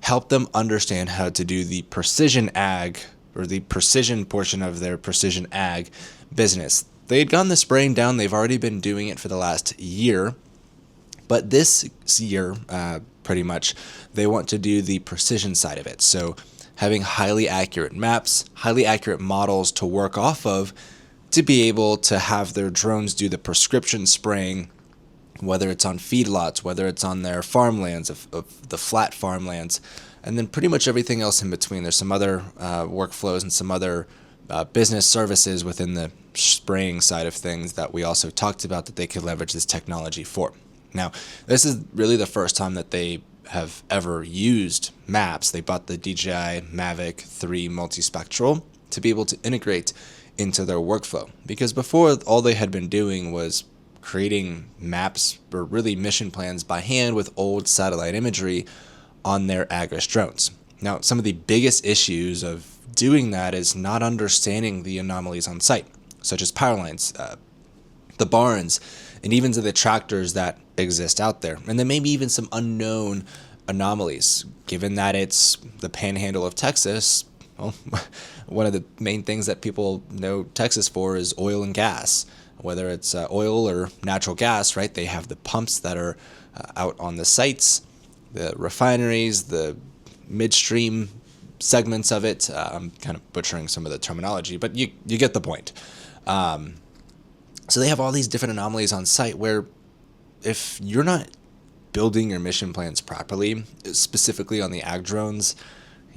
help them understand how to do the precision ag, or the precision portion of their precision ag business. They had gotten the spraying down. They've already been doing it for the last year. But this year, pretty much, they want to do the precision side of it. So having highly accurate maps, highly accurate models to work off of, to be able to have their drones do the prescription spraying, whether it's on feedlots, whether it's on their farmlands, of the flat farmlands, and then pretty much everything else in between. There's some other workflows and some other business services within the spraying side of things that we also talked about that they could leverage this technology for. Now, this is really the first time that they have ever used maps. They bought the DJI Mavic 3 multispectral to be able to integrate into their workflow. Because before, all they had been doing was creating maps or really mission plans by hand with old satellite imagery on their Agris drones. Now, some of the biggest issues of doing that is not understanding the anomalies on site, such as power lines, the barns, and even to the tractors that exist out there. And then maybe even some unknown anomalies, given that it's the panhandle of Texas. Well, one of the main things that people know Texas for is oil and gas. Whether it's oil or natural gas, right? They have the pumps that are out on the sites, the refineries, the midstream segments of it. I'm kind of butchering some of the terminology, but you get the point. So they have all these different anomalies on site where if you're not building your mission plans properly, specifically on the ag drones,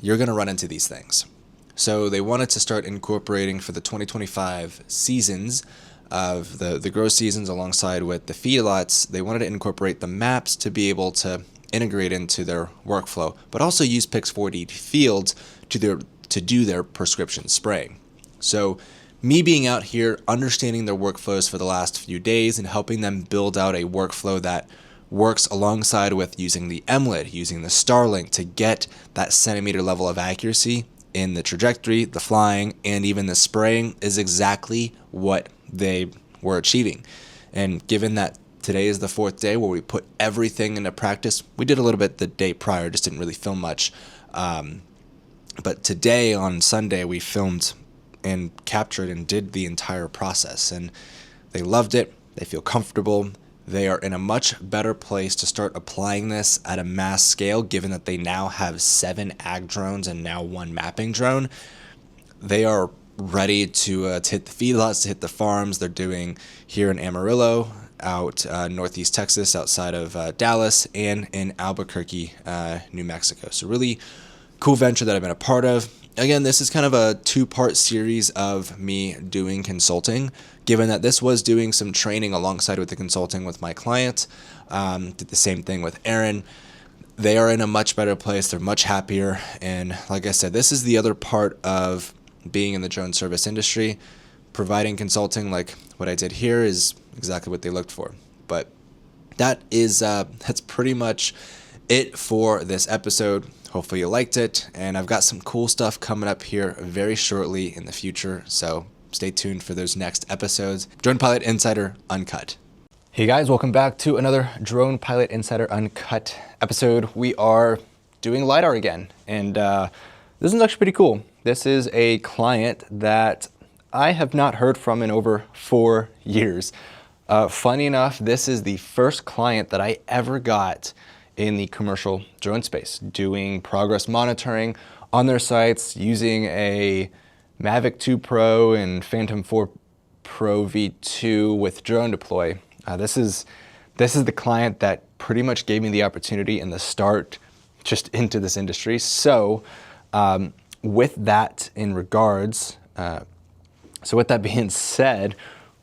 you're going to run into these things. So they wanted to start incorporating for the 2025 seasons of the grow seasons alongside with the feedlots. They wanted to incorporate the maps to be able to integrate into their workflow, but also use Pix4D fields to do their prescription spraying. So me being out here, understanding their workflows for the last few days and helping them build out a workflow that works alongside with using the MLID, using the Starlink to get that centimeter level of accuracy in the trajectory, the flying, and even the spraying is exactly what they were achieving. And given that today is the 4th day where we put everything into practice, we did a little bit the day prior, just didn't really film much. But today on Sunday, we filmed and captured and did the entire process. And they loved it. They feel comfortable. They are in a much better place to start applying this at a mass scale, given that they now have 7 ag drones and now 1 mapping drone. They are ready to hit the feedlots, to hit the farms. They're doing here in Amarillo, out northeast Texas, outside of Dallas, and in Albuquerque, New Mexico. So really cool venture that I've been a part of. Again, this is kind of a 2-part series of me doing consulting, given that this was doing some training alongside with the consulting with my client. Did the same thing with Aaron. They are in a much better place. They're much happier. And like I said, this is the other part of being in the drone service industry. Providing consulting like what I did here is exactly what they looked for. But that is that's pretty much it for this episode. Hopefully you liked it, and I've got some cool stuff coming up here very shortly in the future, so stay tuned for those next episodes. Drone Pilot Insider Uncut. Hey guys, welcome back to another Drone Pilot Insider Uncut episode. We are doing LiDAR again, and this is actually pretty cool. This is a client that I have not heard from in over 4 years. Funny enough, this is the first client that I ever got in the commercial drone space, doing progress monitoring on their sites using a Mavic 2 Pro and Phantom 4 Pro V2 with drone deploy. This is the client that pretty much gave me the opportunity in the start just into this industry. So with that in regards, so with that being said,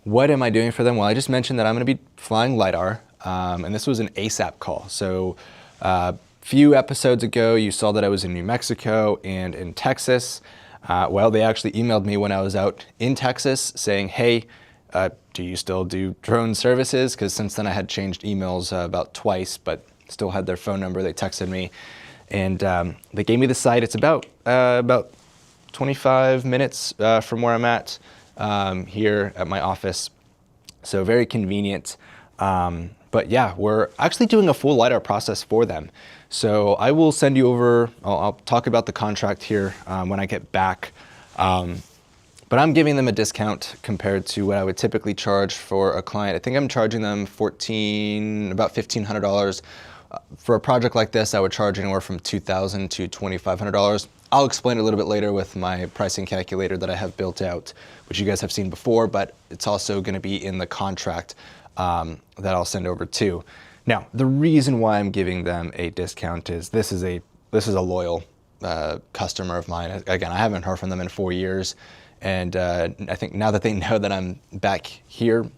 what am I doing for them? Well, I just mentioned that I'm going to be flying LiDAR. And this was an ASAP call. So a few episodes ago, you saw that I was in New Mexico and in Texas. Well, they actually emailed me when I was out in Texas saying, hey, do you still do drone services? Because since then I had changed emails about twice, but still had their phone number. They texted me and they gave me the site. It's about 25 minutes from where I'm at here at my office. So very convenient. But yeah, we're actually doing a full LiDAR process for them. So I will send you over, I'll talk about the contract here when I get back. But I'm giving them a discount compared to what I would typically charge for a client. I think I'm charging them about $1,500. For a project like this, I would charge anywhere from $2,000 to $2,500. I'll explain a little bit later with my pricing calculator that I have built out, which you guys have seen before, but it's also going to be in the contract that I'll send over too. Now, the reason why I'm giving them a discount is this is a loyal customer of mine. Again, I haven't heard from them in 4 years, and I think now that they know that I'm back here,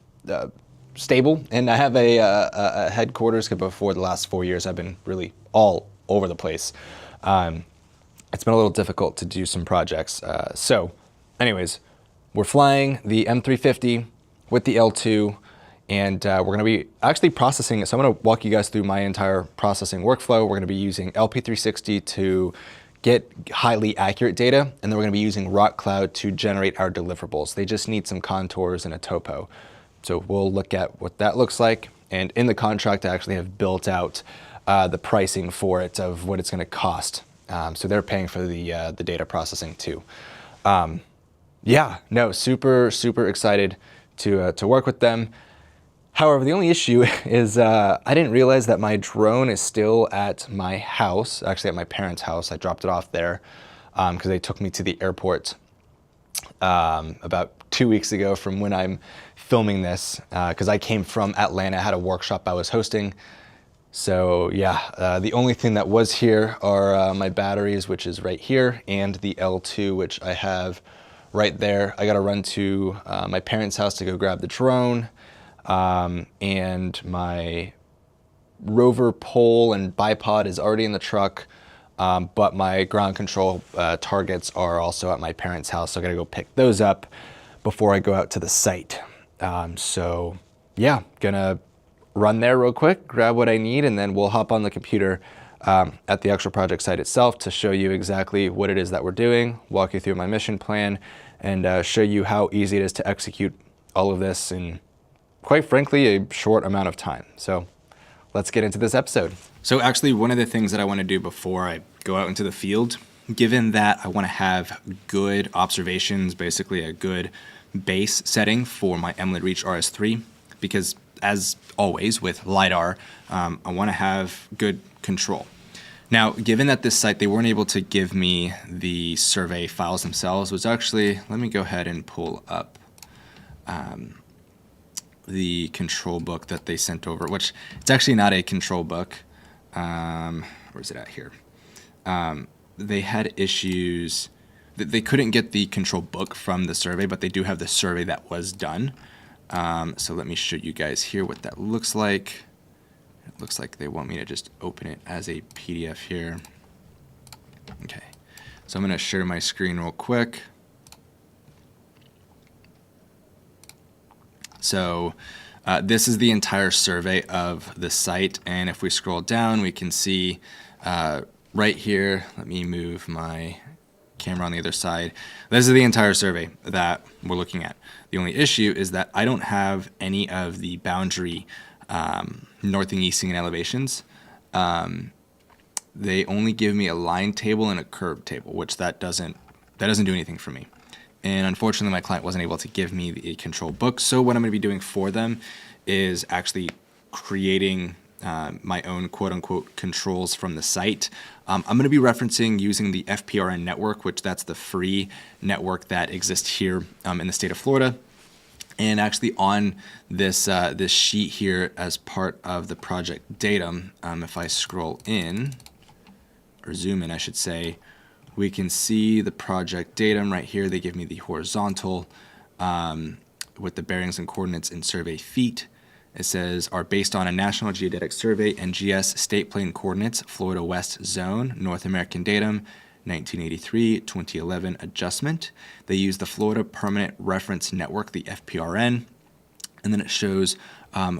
stable, and I have a headquarters, because before the last 4 years I've been really all over the place. It's been a little difficult to do some projects. So anyways, we're flying the M350 with the L2, and we're going to be actually processing it. So I'm going to walk you guys through my entire processing workflow. We're going to be using LP360 to get highly accurate data, and then we're going to be using Rock Cloud to generate our deliverables. They just need some contours and a topo. So we'll look at what that looks like. And in the contract, I actually have built out the pricing for it of what it's going to cost. So they're paying for the data processing too. Yeah, no, super excited to work with them. However, the only issue is I didn't realize that my drone is still at my house, actually at my parents' house. I dropped it off there because they took me to the airport about 2 weeks ago from when I'm filming this, because I came from Atlanta, I had a workshop I was hosting. So yeah, the only thing that was here are my batteries, which is right here, and the L2, which I have right there. I gotta run to my parents' house to go grab the drone. And my rover pole and bipod is already in the truck, but my ground control targets are also at my parents' house, so I gotta go pick those up before I go out to the site. So yeah, gonna run there real quick, grab what I need, and then we'll hop on the computer at the actual project site itself to show you exactly what it is that we're doing, walk you through my mission plan, and show you how easy it is to execute all of this in, quite frankly, a short amount of time. So let's get into this episode. So actually, one of the things that I want to do before I go out into the field, given that I want to have good observations, basically a good base setting for my Emerald Reach RS3, because as always with LiDAR, I want to have good control. Now, given that this site, they weren't able to give me the survey files themselves, which actually, let me go ahead and pull up the control book that they sent over, which it's actually not a control book. Where's it at here? They had issues. They couldn't get the control book from the survey, but they do have the survey that was done. So let me show you guys here what that looks like. It looks like they want me to just open it as a PDF here. Okay, so I'm going to share my screen real quick. So this is the entire survey of the site, and if we scroll down, we can see right here, let me move my camera on the other side. This is the entire survey that we're looking at. The only issue is that I don't have any of the boundary northing, easting, and elevations. They only give me a line table and a curve table, which that doesn't do anything for me. And unfortunately, my client wasn't able to give me the control book. So what I'm going to be doing for them is actually creating my own quote-unquote controls from the site. I'm going to be referencing using the FPRN network, which that's the free network that exists here in the state of Florida. And actually on this this sheet here as part of the project datum, if I scroll in, or zoom in I should say, we can see the project datum right here. They give me the horizontal with the bearings and coordinates in survey feet. It says, are based on a National Geodetic Survey NGS state plane coordinates, Florida West Zone, North American datum, 1983-2011 adjustment. They use the Florida Permanent Reference Network, the FPRN, and then it shows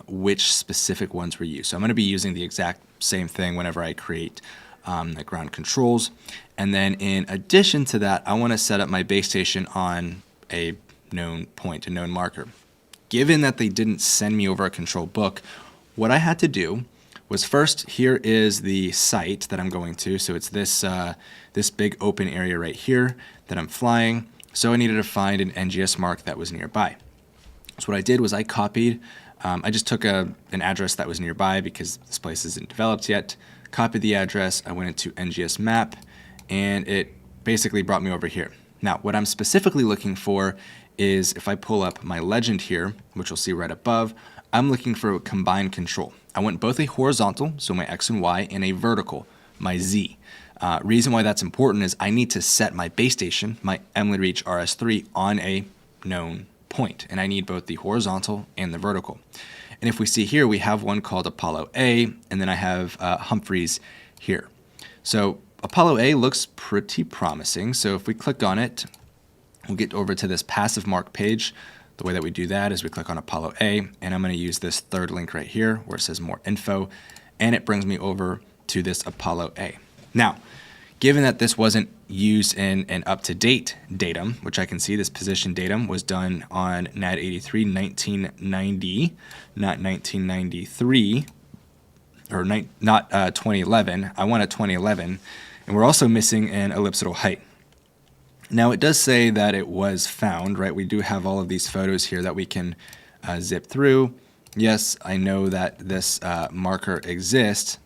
which specific ones were used. So I'm going to be using the exact same thing whenever I create the ground controls. And then in addition to that, I want to set up my base station on a known point, a known marker. Given that they didn't send me over a control book, what I had to do was first, here is the site that I'm going to. So it's this, this big open area right here that I'm flying. So I needed to find an NGS mark that was nearby. So what I did was I copied, I just took an address that was nearby because this place isn't developed yet, copied the address, I went into NGS map, and it basically brought me over here. Now, what I'm specifically looking for is if I pull up my legend here, which you'll see right above, I'm looking for a combined control. I want both a horizontal, so my X and Y, and a vertical, my Z. Reason why that's important is I need to set my base station, my Emerald Reach RS3, on a known point, and I need both the horizontal and the vertical. And if we see here, we have one called Apollo A, and then I have Humphreys here. So Apollo A looks pretty promising, so if we click on it, we'll get over to this passive mark page. The way that we do that is we click on Apollo A, and I'm going to use this third link right here where it says more info, and it brings me over to this Apollo A. Now, given that this wasn't used in an up-to-date datum, which I can see this position datum was done on NAD 83 1990, not 1993, or not 2011. I want a 2011, and we're also missing an elliptical height. Now it does say that it was found, right? We do have all of these photos here that we can zip through. Yes, I know that this marker exists.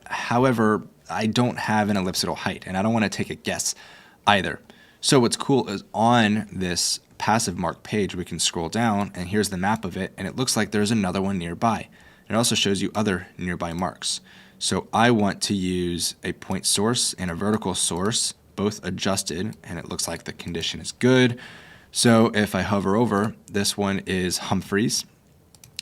However, I don't have an elliptical height, and I don't want to take a guess either. So what's cool is on this passive mark page, we can scroll down, and here's the map of it, and it looks like there's another one nearby. It also shows you other nearby marks. So I want to use a point source and a vertical source, both adjusted, and it looks like the condition is good. So if I hover over, this one is Humphreys.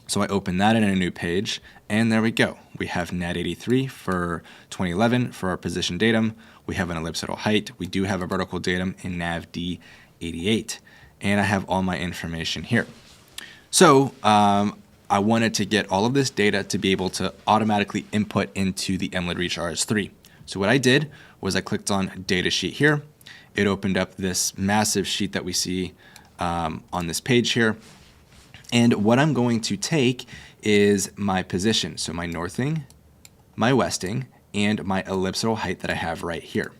So I open that in a new page, and there we go. We have NAD 83 for 2011 for our position datum. We have an elliptical height. We do have a vertical datum in NAV D 88, and I have all my information here. So I wanted to get all of this data to be able to automatically input into the MLID Reach RS3. So what I did was I clicked on Data Sheet here. It opened up this massive sheet that we see on this page here. And what I'm going to take is my position, so my northing, my westing, and my elliptical height that I have right here.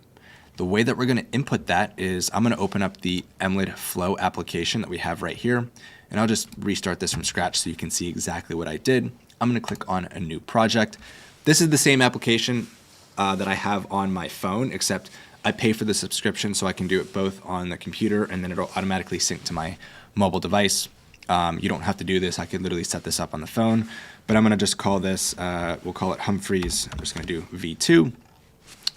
The way that we're going to input that is I'm going to open up the MLID Flow application that we have right here, and I'll just restart this from scratch so you can see exactly what I did. I'm going to click on a new project. This is the same application that I have on my phone, except I pay for the subscription so I can do it both on the computer, and then it'll automatically sync to my mobile device. You don't have to do this. I could literally set this up on the phone, but I'm going to just call this, we'll call it Humphreys. I'm just going to do V2.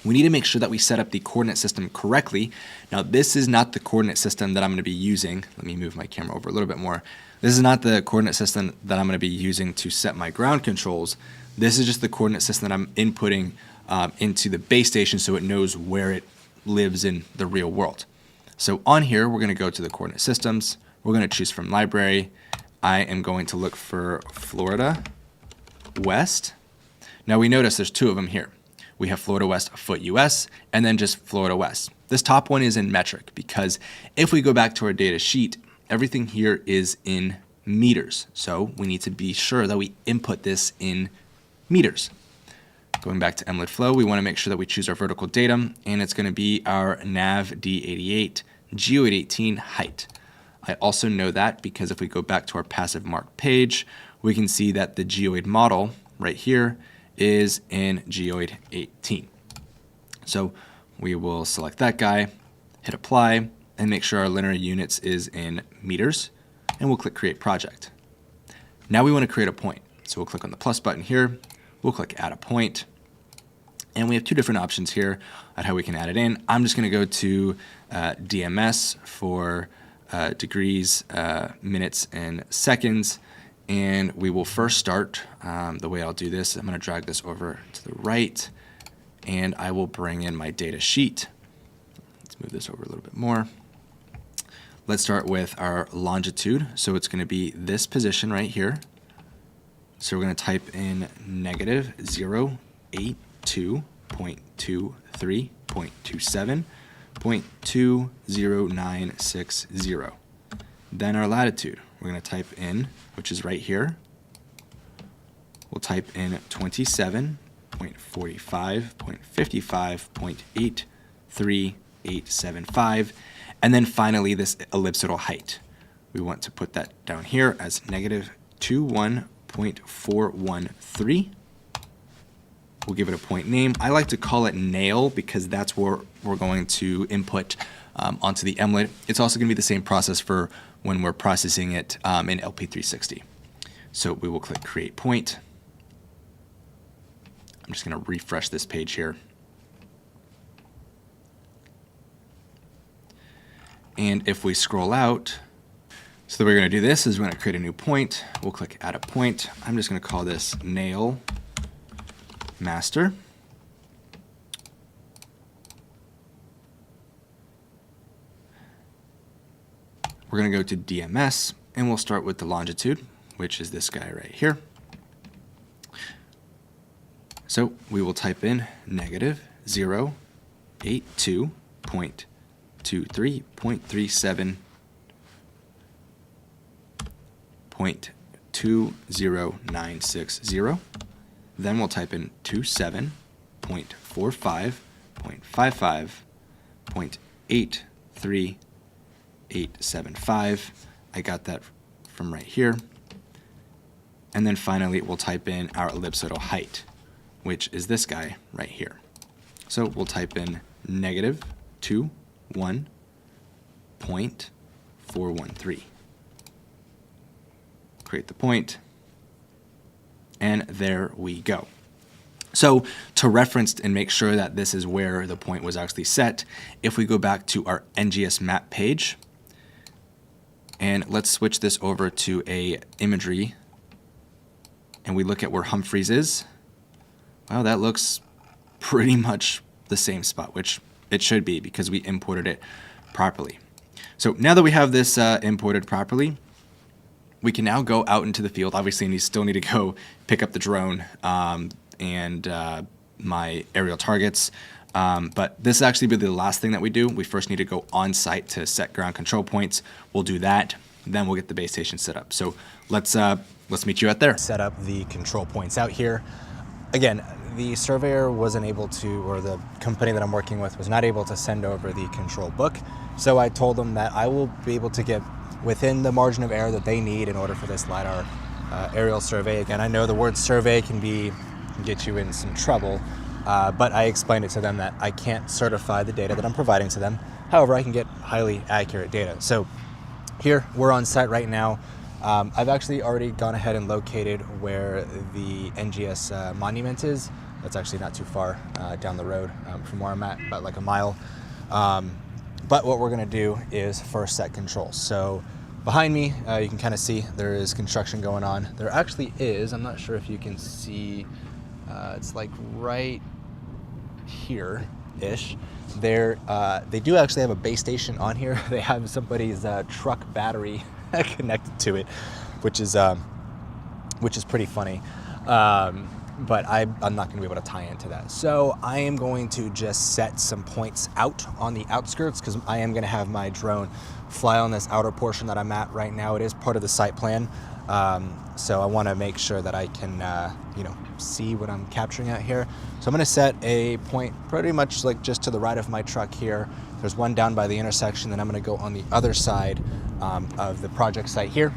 We need to make sure that we set up the coordinate system correctly. Now, this is not the coordinate system that I'm going to be using. Let me move my camera over a little bit more. This is not the coordinate system that I'm going to be using to set my ground controls. This is just the coordinate system that I'm inputting into the base station so it knows where it lives in the real world. So on here, we're going to go to the coordinate systems. We're going to choose from library. I am going to look for Florida West. Now we notice there's two of them here. We have Florida West foot US and then just Florida West. This top one is in metric because if we go back to our data sheet, everything here is in meters. So we need to be sure that we input this in meters. Going back to MLID Flow, we want to make sure that we choose our vertical datum, and it's going to be our NAV D88 Geoid 18 height. I also know that because if we go back to our passive mark page, we can see that the geoid model right here is in Geoid 18. So we will select that guy, hit apply, and make sure our linear units is in meters, and we'll click create project. Now we want to create a point. So we'll click on the plus button here, we'll click add a point, and we have two different options here on how we can add it in. I'm just going to go to DMS for degrees, minutes, and seconds. And we will first start, the way I'll do this, I'm going to drag this over to the right, and I will bring in my data sheet. Let's move this over a little bit more. Let's start with our longitude. So it's going to be this position right here. So we're going to type in negative 082.23.27.20960. Then our latitude, we're going to type in, which is right here. We'll type in 27.45.55.83875. And then finally, this elliptical height. We want to put that down here as negative 21.413. We'll give it a point name. I like to call it nail because that's where we're going to input onto the MLID. It's also going to be the same process for when we're processing it in LP360. So we will click create point. I'm just going to refresh this page here. And if we scroll out, so the way we're going to do this is we're going to create a new point. We'll click add a point. I'm just going to call this nail master. we're going to go to DMS, and we'll start with the longitude, which is this guy right here. So we will type in negative 082.23.37.20960. Then we'll type in 27.45.55.83875. I got that from right here. And then finally, we'll type in our ellipsoidal height, which is this guy right here. So we'll type in negative 21.413. Create the point, and there we go. So to reference and make sure that this is where the point was actually set, if we go back to our NGS map page, and let's switch this over to a imagery, and we look at where Humphreys is, well, that looks pretty much the same spot, which it should be because we imported it properly. So now that we have this imported properly, we can now go out into the field. Obviously, we still need to go pick up the drone and my aerial targets. But this will actually be the last thing that we do. We first need to go on site to set ground control points. We'll do that. Then we'll get the base station set up. So let's meet you out there. Set up the control points out here. Again, the surveyor wasn't able to, or the company that I'm working with was not able to send over the control book. So I told them that I will be able to get within the margin of error that they need in order for this LiDAR aerial survey. Again, I know the word survey can get you in some trouble, but I explained it to them that I can't certify the data that I'm providing to them. However, I can get highly accurate data. So here, we're on site right now. I've actually already gone ahead and located where the NGS monument is. That's actually not too far down the road from where I'm at, about like a mile. But what we're gonna do is first set controls. So behind me, you can kind of see there is construction going on. There actually is, I'm not sure if you can see, it's like right here-ish. They do actually have a base station on here. They have somebody's truck battery connected to it, which is pretty funny. But I'm not going to be able to tie into that. So I am going to just set some points out on the outskirts because I am going to have my drone fly on this outer portion that I'm at right now. It is part of the site plan. So I want to make sure that I can, see what I'm capturing out here. So I'm going to set a point pretty much like just to the right of my truck here. There's one down by the intersection, then I'm going to go on the other side of the project site here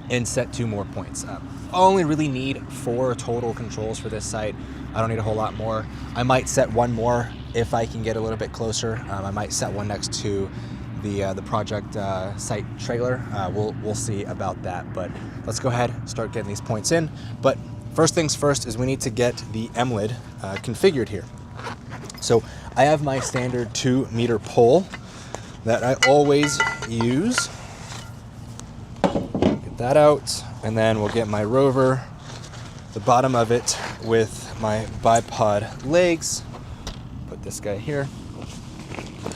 and set 2 more points up. I only really need 4 total controls for this site. I don't need a whole lot more. I might set 1 more if I can get a little bit closer. I might set one next to the project site trailer. We'll see about that, but let's go ahead and start getting these points in. But first things first is we need to get the MLID configured here. So I have my standard 2-meter pole that I always use. Get that out, and then we'll get my rover, the bottom of it with my bipod legs. Put this guy here.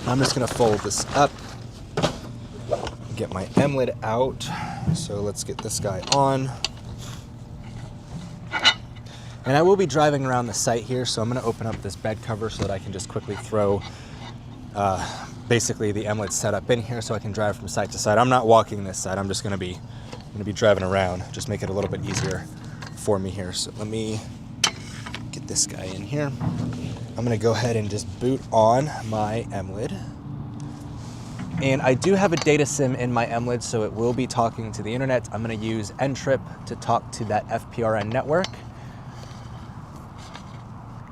I'm just gonna fold this up, get my MLID out. So let's get this guy on. And I will be driving around the site here, so I'm going to open up this bed cover so that I can just quickly throw basically the MLID setup in here so I can drive from site to site. I'm not walking this side. I'm just going to be driving around. Just make it a little bit easier for me here. So let me get this guy in here. I'm going to go ahead and just boot on my MLID. And I do have a data sim in my MLID, so it will be talking to the internet. I'm going to use ntrip to talk to that FPRN network.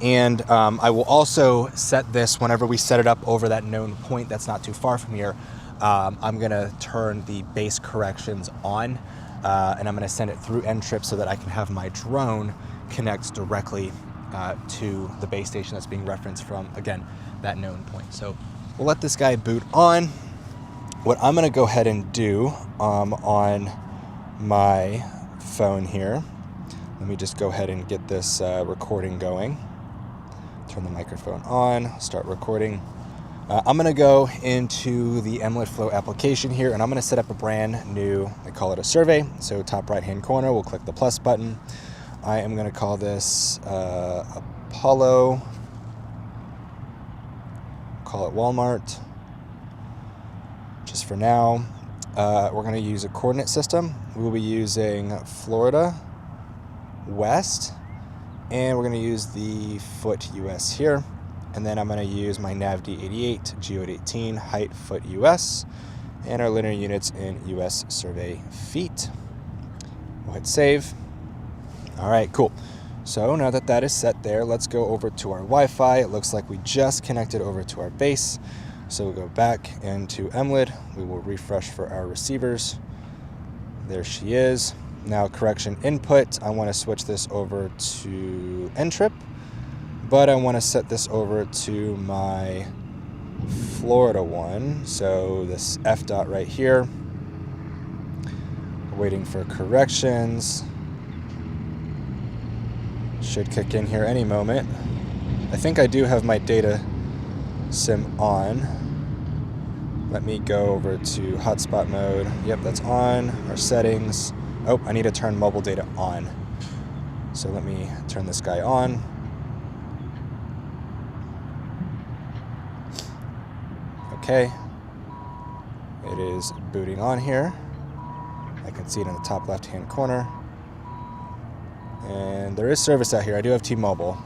And I will also set this whenever we set it up over that known point that's not too far from here. I'm gonna turn the base corrections on and I'm gonna send it through ntrip so that I can have my drone connect directly to the base station that's being referenced from, again, that known point. So we'll let this guy boot on. What I'm gonna go ahead and do on my phone here, let me just go ahead and get this recording going. Turn the microphone on, start recording. I'm going to go into the Emlet Flow application here, and I'm going to set up a brand new, I call it a survey. So top right-hand corner, we'll click the plus button. I am going to call this Apollo, call it Walmart, just for now. We're going to use a coordinate system. We'll be using Florida, West, and we're going to use the foot US here. And then I'm going to use my NavD88, Geode 18, height foot US, and our linear units in US survey feet. We'll hit save. All right, cool. So now that that is set there, let's go over to our Wi-Fi. It looks like we just connected over to our base. So we'll go back into Emlid. We will refresh for our receivers. There she is. Now correction input, I want to switch this over to Ntrip, but I want to set this over to my Florida one. So this F dot right here, waiting for corrections. Should kick in here any moment. I think I do have my data sim on. Let me go over to hotspot mode. Yep, that's on. Our settings. Oh, I need to turn mobile data on. So let me turn this guy on. Okay. It is booting on here. I can see it in the top left-hand corner. And there is service out here. I do have T-Mobile,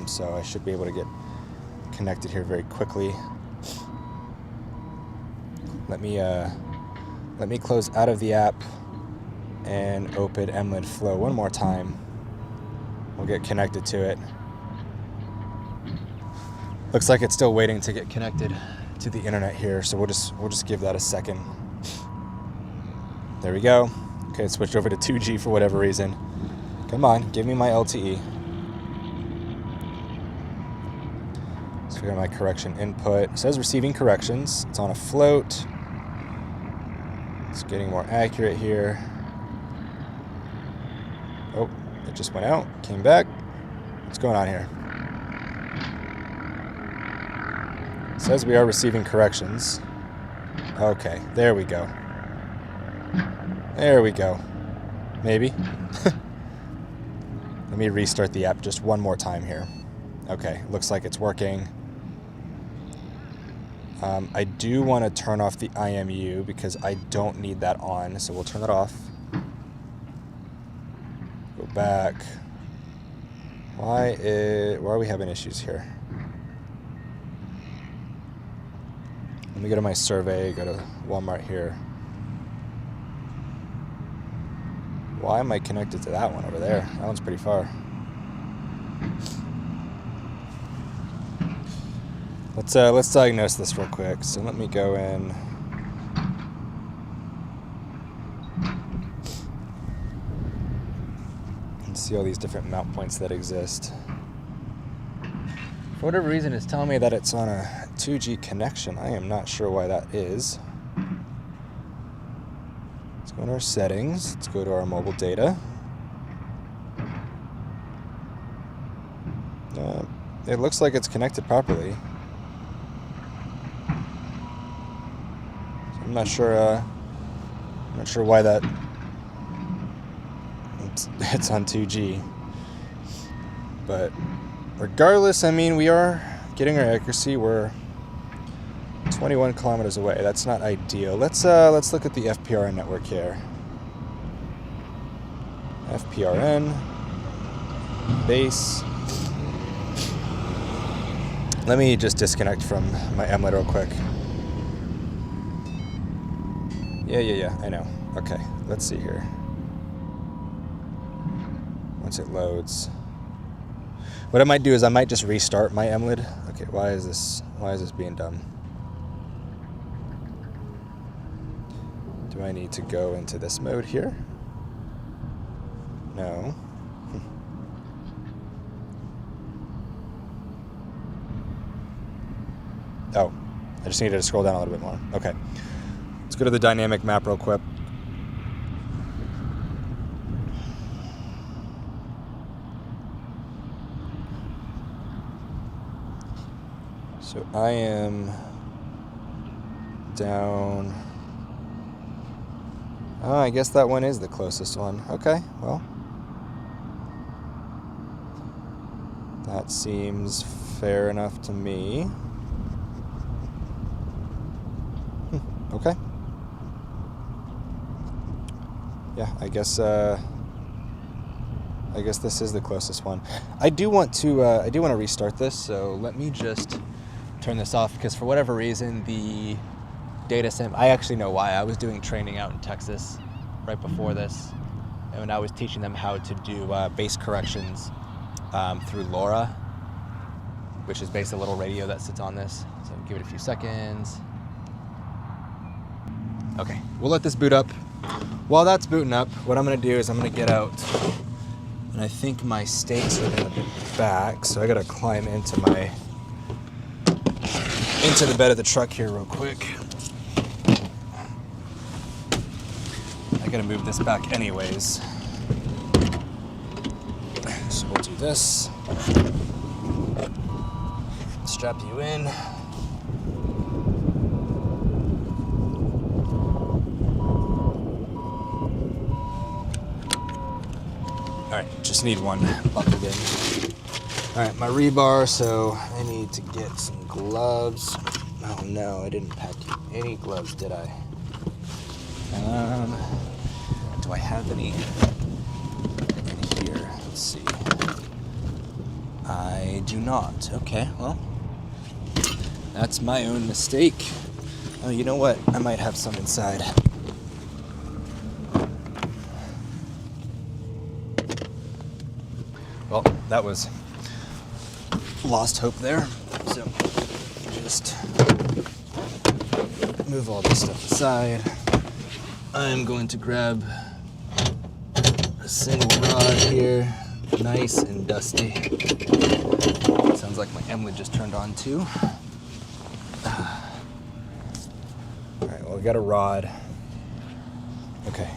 so I should be able to get connected here very quickly. Let me close out of the app and open Emlid Flow one more time. We'll get connected to it. Looks like it's still waiting to get connected to the internet here, so we'll just give that a second. There we go. Okay, it switched over to 2G for whatever reason. Come on, give me my LTE. Let's figure out my correction input. It says receiving corrections. It's on a float. It's getting more accurate here. Oh, it just went out, came back. What's going on here? It says we are receiving corrections. Okay, there we go. There we go. Maybe. Let me restart the app just one more time here. Okay, looks like it's working. I do want to turn off the IMU because I don't need that on, so we'll turn it off. Go back. Why are we having issues here? Let me go to my survey, go to Walmart here. Why am I connected to that one over there? That one's pretty far. Let's diagnose this real quick. So let me go in. And see all these different mount points that exist. For whatever reason, it's telling me that it's on a 2G connection. I am not sure why that is. Let's go to our settings. Let's go to our mobile data. It looks like it's connected properly. So I'm not sure why that it's on 2G. But regardless, I mean, we are getting our accuracy. We're 21 kilometers away. That's not ideal. Let's look at the FPRN network here. FPRN base. Let me just disconnect from my Emlet real quick. Yeah, I know. Okay, let's see here. Once it loads. What I might do is I might just restart my Emlet. Okay, why is this being dumb? Do I need to go into this mode here? No. Oh, I just needed to scroll down a little bit more. Okay. Let's go to the dynamic map real quick. So I am down. Oh, I guess that one is the closest one. Okay, well. That seems fair enough to me. Okay. Yeah, I guess this is the closest one. I do want to restart this, so let me just turn this off, because for whatever reason the data sim, I actually know why. I was doing training out in Texas right before this, and when I was teaching them how to do base corrections through LoRa, which is basically a little radio that sits on this. So give it a few seconds. Okay, we'll let this boot up. While that's booting up, what I'm gonna do is I'm gonna get out, and I think my stakes are in the back, so I gotta climb into the bed of the truck here real quick. I gotta move this back anyways. So we'll do this. Strap you in. Alright, just need one buckled in. Alright, my rebar, so I need to get some gloves. Oh no, I didn't pack any gloves, did I? Do I have any in here? Let's see. I do not. Okay, well, that's my own mistake. Oh, you know what? I might have some inside. Well, that was lost hope there. So just move all this stuff aside. I'm going to grab a single rod here, nice and dusty. Sounds like my Emlid just turned on too. All right, well, we got a rod. Okay,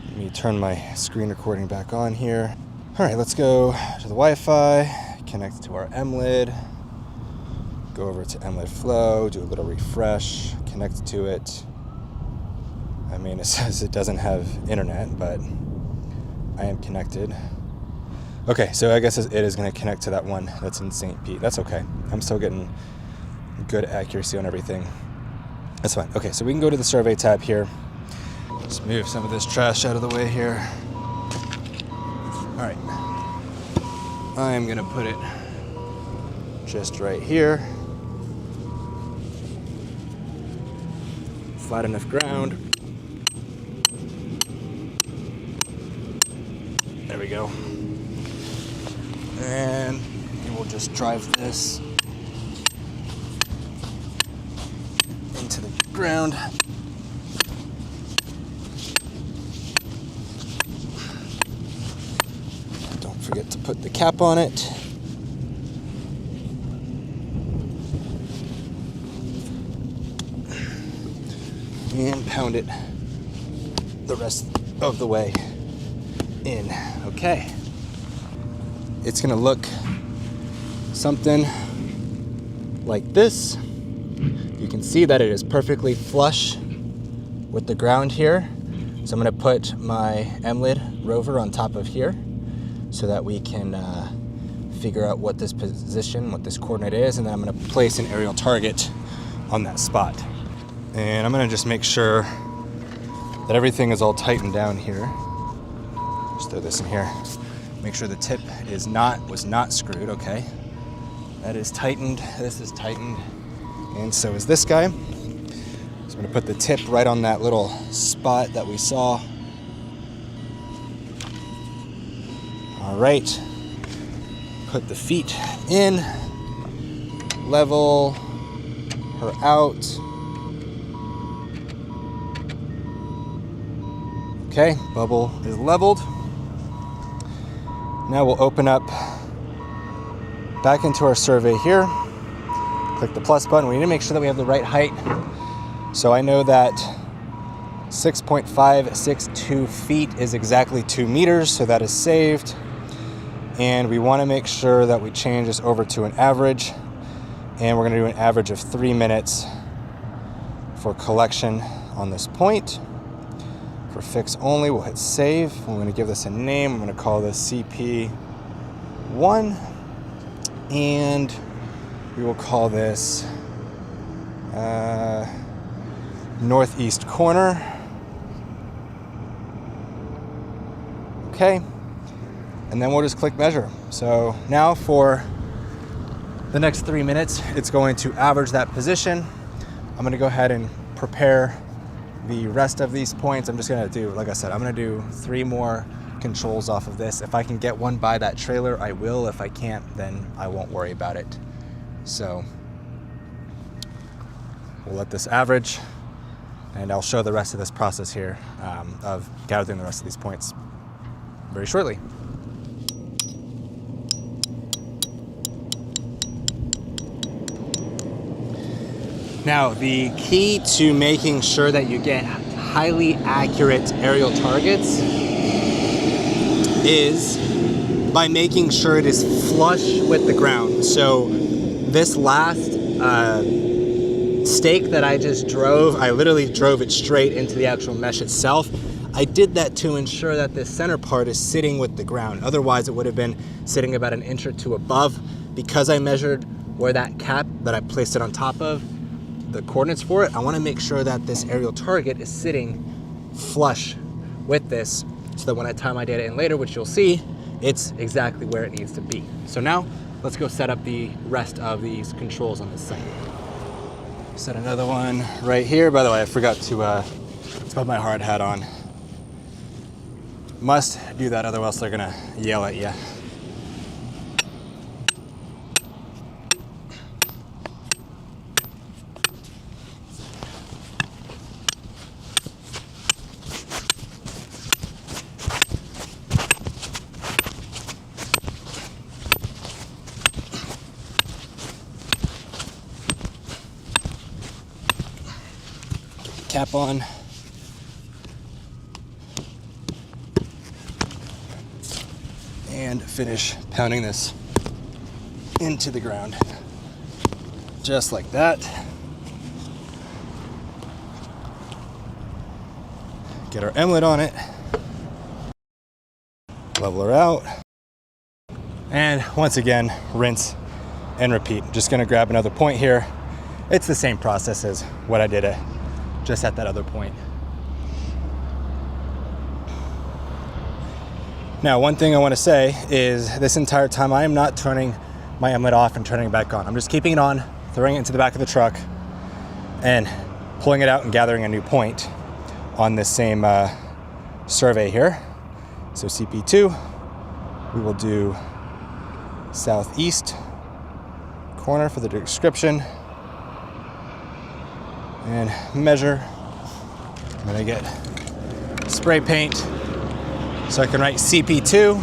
let me turn my screen recording back on here. All right, let's go to the Wi-Fi, connect to our Emlid, go over to Emlid Flow, do a little refresh, connect to it. I mean, it says it doesn't have internet, but I am connected. Okay, so I guess it is going to connect to that one that's in St. Pete. That's okay. I'm still getting good accuracy on everything. That's fine. Okay, so we can go to the survey tab here. Let's move some of this trash out of the way here. All right, I'm gonna put it just right here. Flat enough ground. There we go. And we'll just drive this into the ground. Forget to put the cap on it. And pound it the rest of the way in. Okay. It's gonna look something like this. You can see that it is perfectly flush with the ground here. So I'm gonna put my Emlid rover on top of here, so that we can figure out what this position, what this coordinate is, and then I'm gonna place an aerial target on that spot. And I'm gonna just make sure that everything is all tightened down here. Just throw this in here. Make sure the tip was not screwed, okay. That is tightened, this is tightened, and so is this guy. So I'm gonna put the tip right on that little spot that we saw. All right, put the feet in, level her out. Okay, bubble is leveled. Now we'll open up back into our survey here. Click the plus button. We need to make sure that we have the right height. So I know that 6.562 feet is exactly 2 meters, so that is saved. And we want to make sure that we change this over to an average, and we're going to do an average of 3 minutes For collection on this point. For fix only, we'll hit save. I'm going to give this a name. I'm going to call this CP1. And we will call this northeast corner. Okay. And then we'll just click measure. So now for the next 3 minutes, it's going to average that position. I'm gonna go ahead and prepare the rest of these points. I'm just gonna do, like I said, I'm gonna do 3 more controls off of this. If I can get one by that trailer, I will. If I can't, then I won't worry about it. So we'll let this average, and I'll show the rest of this process here of gathering the rest of these points very shortly. Now, the key to making sure that you get highly accurate aerial targets is by making sure it is flush with the ground. So this last stake that I just drove, I literally drove it straight into the actual mesh itself. I did that to ensure that this center part is sitting with the ground. Otherwise, it would have been sitting about an inch or two above. Because I measured where that cap that I placed it on top of, the coordinates for it, I want to make sure that this aerial target is sitting flush with this, so that when I tie my data in later, which you'll see, it's exactly where it needs to be. So now let's go set up the rest of these controls on this site. Set another one right here. By the way, I forgot to put my hard hat on. Must do that, otherwise they're gonna yell at you. Cap on. And finish pounding this into the ground. Just like that. Get our emlet on it. Level her out. And once again, rinse and repeat. Just gonna grab another point here. It's the same process as what I did just at that other point. Now, one thing I want to say is this entire time I am not turning my emlet off and turning it back on. I'm just keeping it on, throwing it into the back of the truck, and pulling it out and gathering a new point on this same survey here. So CP2, we will do southeast corner for the description. And measure. I'm gonna get spray paint so I can write CP2.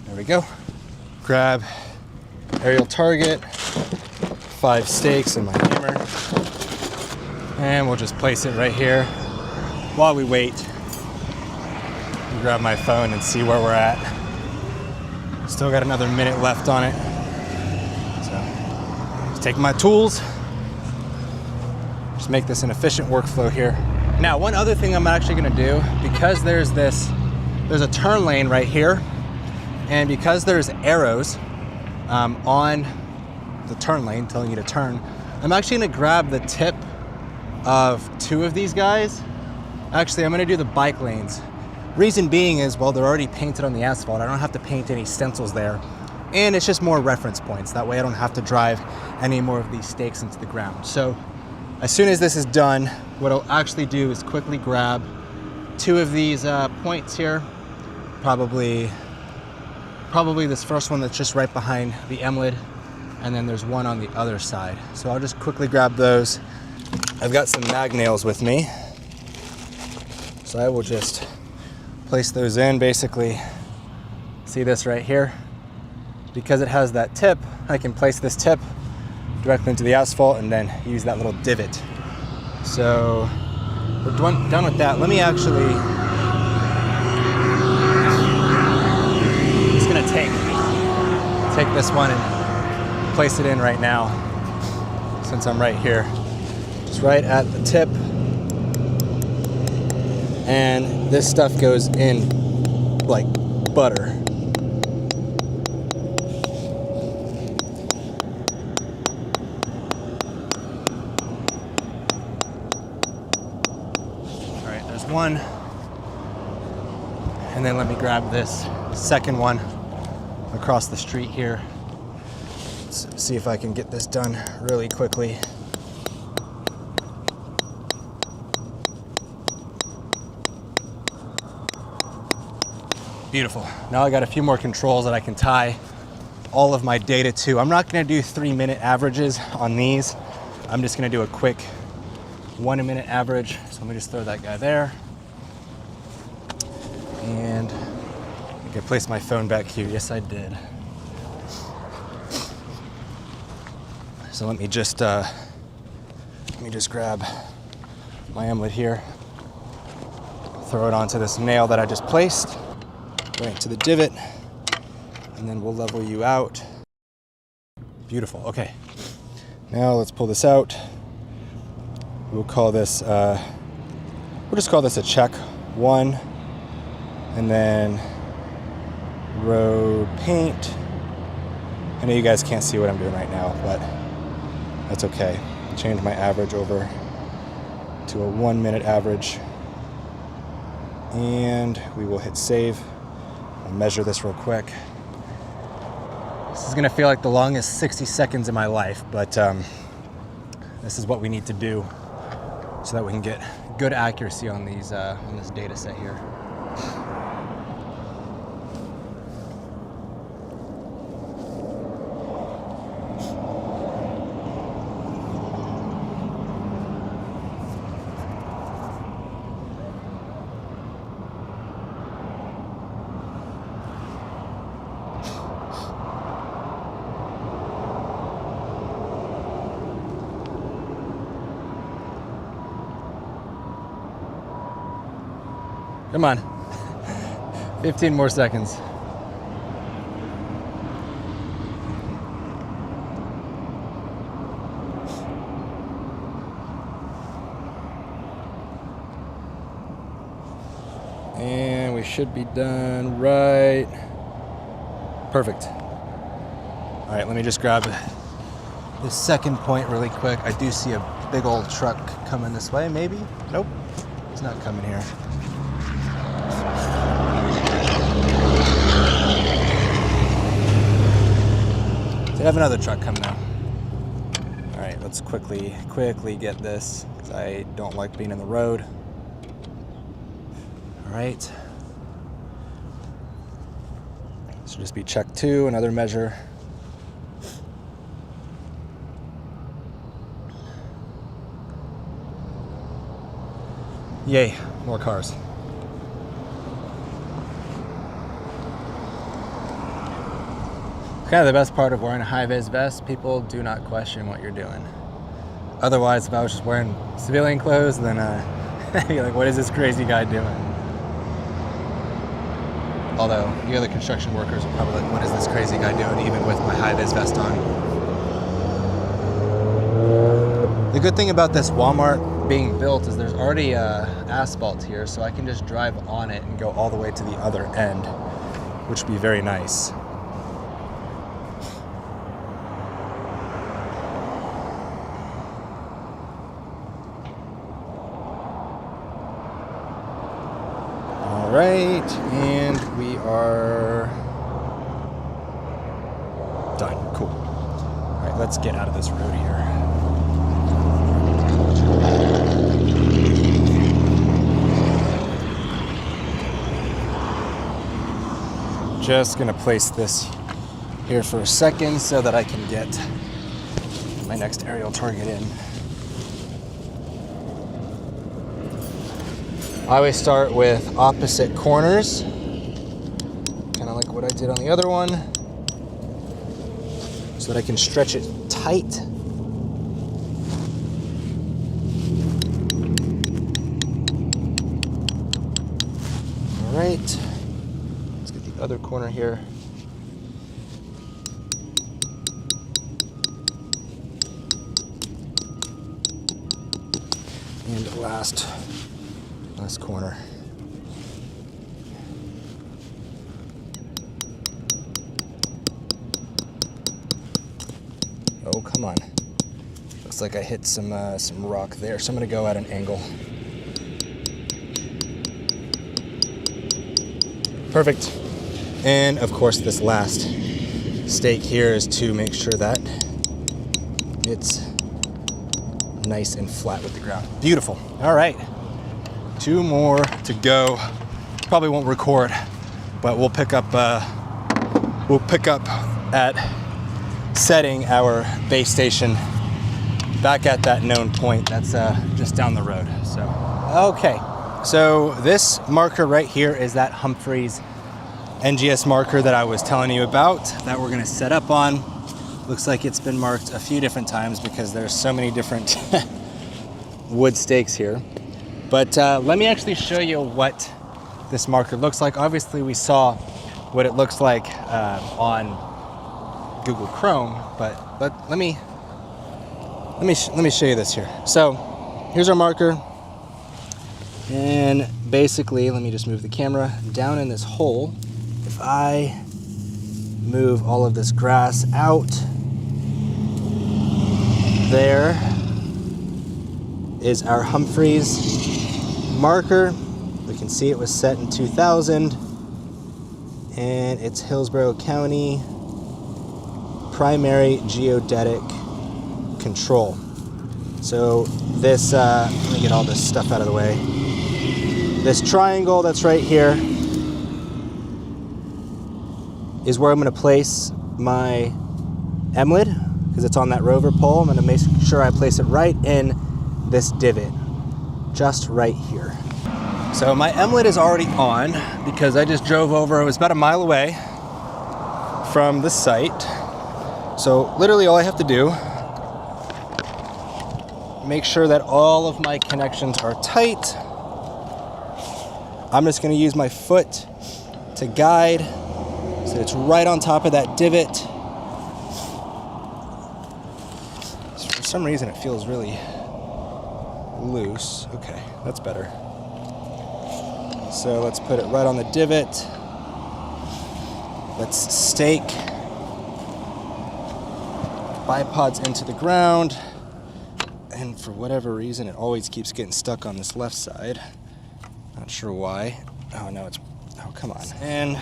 There we go. Grab aerial target. 5 stakes and my hammer, and we'll just place it right here while we wait. I'll grab my phone and see where we're at. Still got another minute left on it, so just take my tools, just make this an efficient workflow here. Now, one other thing I'm actually going to do, because there's a turn lane right here, and because there's arrows on the turn lane telling you to turn, I'm actually gonna grab the tip of 2 of these guys. Actually, I'm gonna do the bike lanes. Reason being is, well, they're already painted on the asphalt. I don't have to paint any stencils there. And it's just more reference points. That way I don't have to drive any more of these stakes into the ground. So as soon as this is done, what I'll actually do is quickly grab 2 of these points here. Probably this first one that's just right behind the emlet. And then there's one on the other side. So I'll just quickly grab those. I've got some mag nails with me. So I will just place those in, basically. See this right here? Because it has that tip, I can place this tip directly into the asphalt and then use that little divot. So we're done with that. Let me actually, I'm just gonna take this one and place it in right now, since I'm right here. Just right at the tip. And this stuff goes in like butter. All right, there's one. And then let me grab this second one across the street here. Let's see if I can get this done really quickly. Beautiful. Now I got a few more controls that I can tie all of my data to. I'm not gonna do 3-minute averages on these. I'm just gonna do a quick 1-minute average. So let me just throw that guy there. And I think I placed my phone back here. Yes, I did. So let me just grab my emelet here, throw it onto this nail that I just placed, right to the divot, and then we'll level you out. Beautiful. Okay. Now let's pull this out. We'll call this. We'll just call this a check 1, and then road paint. I know you guys can't see what I'm doing right now, but that's okay. Change my average over to a 1-minute average. And we will hit save. I'll measure this real quick. This is gonna feel like the longest 60 seconds in my life, but this is what we need to do so that we can get good accuracy on these on this data set here. Come on, 15 more seconds. And we should be done right. Perfect. All right, let me just grab this second point really quick. I do see a big old truck coming this way, maybe? Nope, he's not coming here. I have another truck coming now. All right, let's quickly get this, because I don't like being in the road. All right. This should just be check 2, another measure. Yay, more cars. Kind of the best part of wearing a high-vis vest, people do not question what you're doing. Otherwise, if I was just wearing civilian clothes, then you're like, what is this crazy guy doing? Although, the other construction workers are probably like, what is this crazy guy doing, even with my high-vis vest on? The good thing about this Walmart being built is there's already asphalt here, so I can just drive on it and go all the way to the other end, which would be very nice. Right, and we are done. Cool. All right, let's get out of this road here. Just gonna place this here for a second so that I can get my next aerial target in. I always start with opposite corners, kind of like what I did on the other one, so that I can stretch it tight right. Let's get the other corner here. And last corner. Oh, come on. Looks like I hit some rock there, so I'm gonna go at an angle. Perfect. And of course, this last stake here is to make sure that it's nice and flat with the ground. Beautiful. All right. 2 more to go. Probably won't record, but we'll pick up at setting our base station back at that known point that's just down the road. So, okay. So this marker right here is that Humphreys NGS marker that I was telling you about that we're gonna set up on. Looks like it's been marked a few different times because there's so many different wood stakes here. But let me actually show you what this marker looks like. Obviously we saw what it looks like on Google Chrome, but let me show you this here. So here's our marker, and basically, let me just move the camera down in this hole. If I move all of this grass out, there is our Humphreys marker. We can see it was set in 2000, and it's Hillsborough County Primary Geodetic Control. So this, let me get all this stuff out of the way. This triangle that's right here is where I'm going to place my emlid, because it's on that rover pole. I'm going to make sure I place it right in this divot, just right here. So my emlid is already on because I just drove over. It was about a mile away from the site. So literally all I have to do, make sure that all of my connections are tight. I'm just going to use my foot to guide so it's right on top of that divot. For some reason it feels really loose. Okay, that's better. So let's put it right on the divot. Let's stake bipods into the ground. And for whatever reason, it always keeps getting stuck on this left side. Not sure why. Oh no, oh come on. And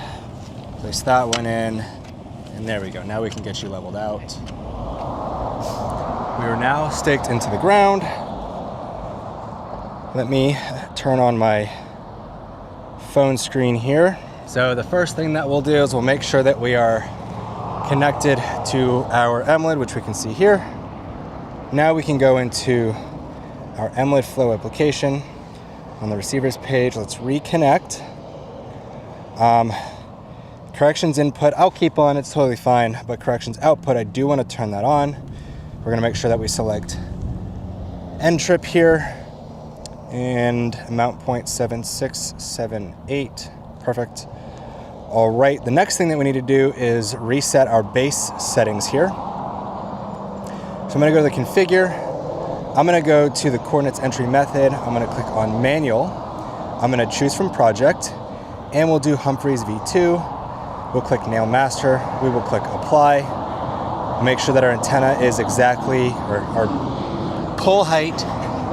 place that one in, and there we go. Now we can get you leveled out. We are now staked into the ground. Let me turn on my phone screen here. So the first thing that we'll do is we'll make sure that we are connected to our emlid, which we can see here. Now we can go into our emlid flow application. On the receiver's page, let's reconnect. Corrections input, I'll keep on, it's totally fine, but corrections output, I do want to turn that on. We're gonna make sure that we select end trip here and mount point 7678, perfect. All right, the next thing that we need to do is reset our base settings here. So I'm gonna go to the configure. I'm gonna go to the coordinates entry method. I'm gonna click on manual. I'm gonna choose from project, and we'll do Humphreys V2. We'll click nail master. We will click apply. Make sure that our antenna is exactly, or our pole height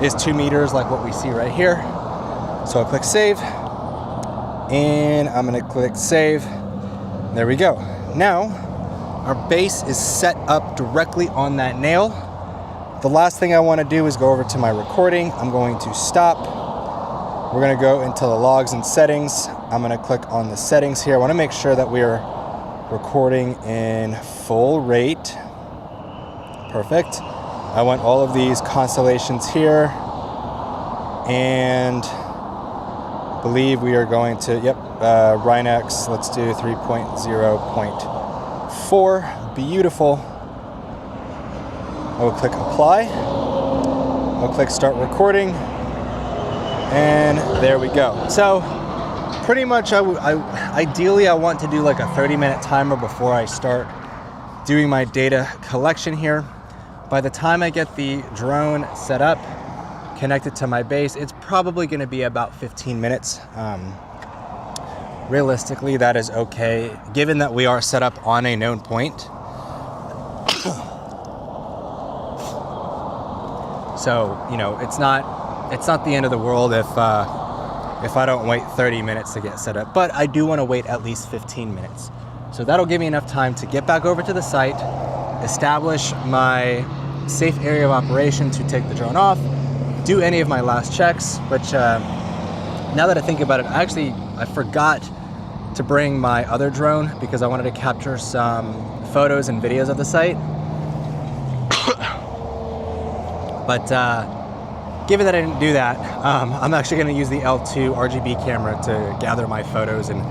is 2 meters like what we see right here. So I'll click save, and I'm gonna click save. There we go. Now, our base is set up directly on that nail. The last thing I want to do is go over to my recording. I'm going to stop. We're going to go into the logs and settings. I'm going to click on the settings here. I want to make sure that we are recording in full rate. Perfect. I want all of these constellations here, and believe we are going to, Rhinex, let's do 3.0.4. Beautiful. I will click apply. I'll click start recording, and there we go. So pretty much, ideally I want to do like a 30-minute timer before I start doing my data collection here. By the time I get the drone set up, connected to my base, it's probably going to be about 15 minutes. Realistically, that is okay, given that we are set up on a known point. So, you know, it's not the end of the world if I don't wait 30 minutes to get set up, but I do want to wait at least 15 minutes. So that'll give me enough time to get back over to the site, establish my safe area of operation to take the drone off, do any of my last checks, which now that I think about it, I forgot to bring my other drone because I wanted to capture some photos and videos of the site. But given that I didn't do that, I'm actually going to use the L2 RGB camera to gather my photos and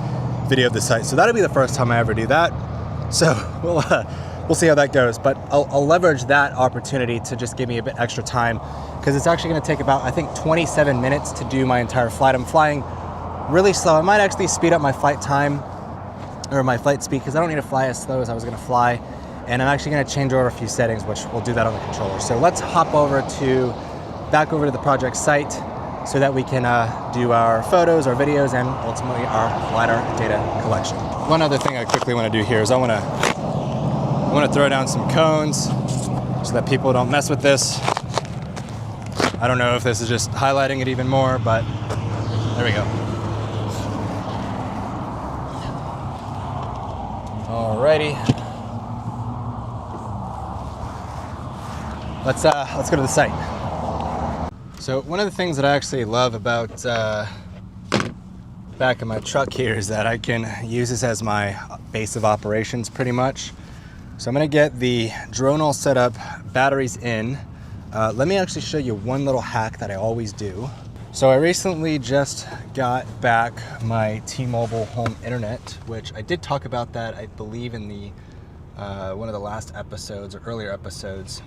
video of the site. So that'll be the first time I ever do that. So we'll see how that goes. But I'll leverage that opportunity to just give me a bit extra time, because it's actually going to take about, I think, 27 minutes to do my entire flight. I'm flying really slow. I might actually speed up my flight time or my flight speed, because I don't need to fly as slow as I was going to fly. And I'm actually going to change over a few settings, which we'll do that on the controller. So let's hop back over to the project site so that we can do our photos, our videos, and ultimately our LiDAR data collection. One other thing I quickly want to do here is I want to throw down some cones so that people don't mess with this. I don't know if this is just highlighting it even more, but there we go. Alrighty. Let's go to the site. So one of the things that I actually love about back of my truck here is that I can use this as my base of operations pretty much. So I'm gonna get the drone all set up, batteries in. Let me actually show you one little hack that I always do. So I recently just got back my T-Mobile home internet, which I did talk about that, I believe, in the one of the last episodes or earlier episodes.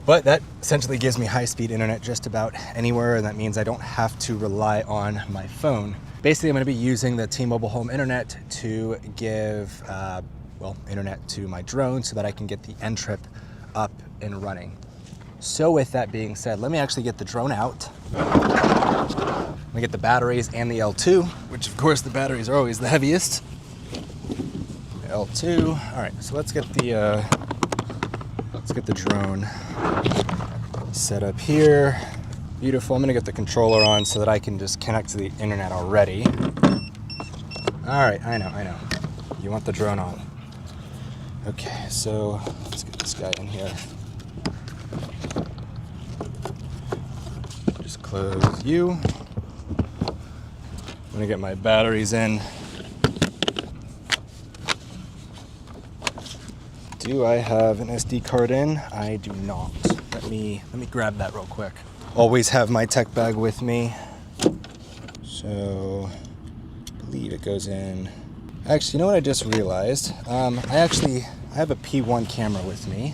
But that essentially gives me high-speed internet just about anywhere, and that means I don't have to rely on my phone. Basically, I'm going to be using the T-Mobile home internet to give, internet to my drone so that I can get the N-Trip up and running. So with that being said, let me actually get the drone out. Let me get the batteries and the L2, which of course the batteries are always the heaviest. L2. All right, so let's get the drone set up here. Beautiful. I'm gonna get the controller on so that I can just connect to the internet already. All right, I know. You want the drone on. Okay, so let's get this guy in here. Just close you. I'm gonna get my batteries in. Do I have an SD card in? I do not. Let me grab that real quick. Always have my tech bag with me. So I believe it goes in. Actually, you know what I just realized? I have a P1 camera with me.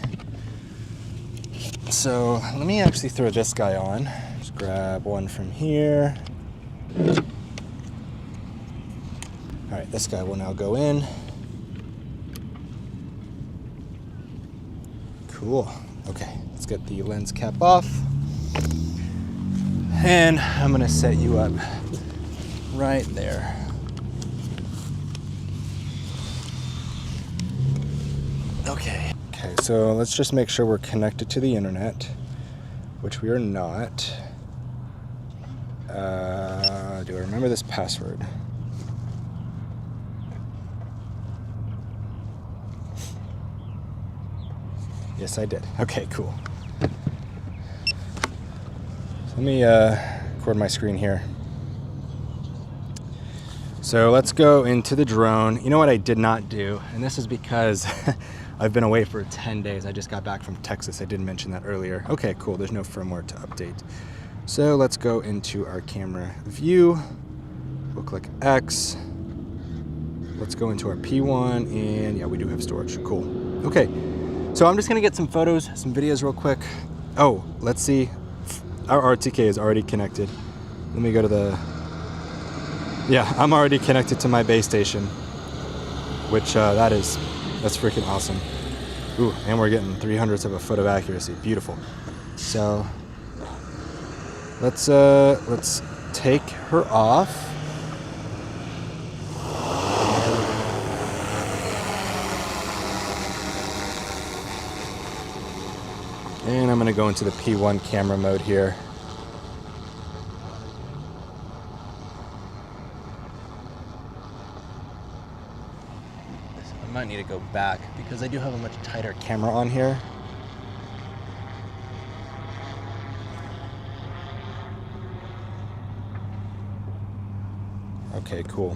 So let me actually throw this guy on. Just grab one from here. All right, this guy will now go in. Cool. Okay, let's get the lens cap off. And I'm gonna set you up right there. Okay, so let's just make sure we're connected to the internet, which we are not. Do I remember this password? Yes, I did. Okay, cool. So let me record my screen here. So let's go into the drone. You know what I did not do, and this is because I've been away for 10 days. I just got back from Texas. I didn't mention that earlier. Okay, cool. There's no firmware to update. So let's go into our camera view. We'll click X. Let's go into our P1, and yeah, we do have storage. Cool. Okay. So I'm just gonna get some photos, some videos real quick. Oh, let's see. Our RTK is already connected. Let me go to the Yeah, I'm already connected to my base station, which that's freaking awesome. Ooh, and we're getting 3/100ths of a foot of accuracy. Beautiful. So let's take her off. And I'm gonna go into the P1 camera mode here. I might need to go back because I do have a much tighter camera on here. Okay, cool.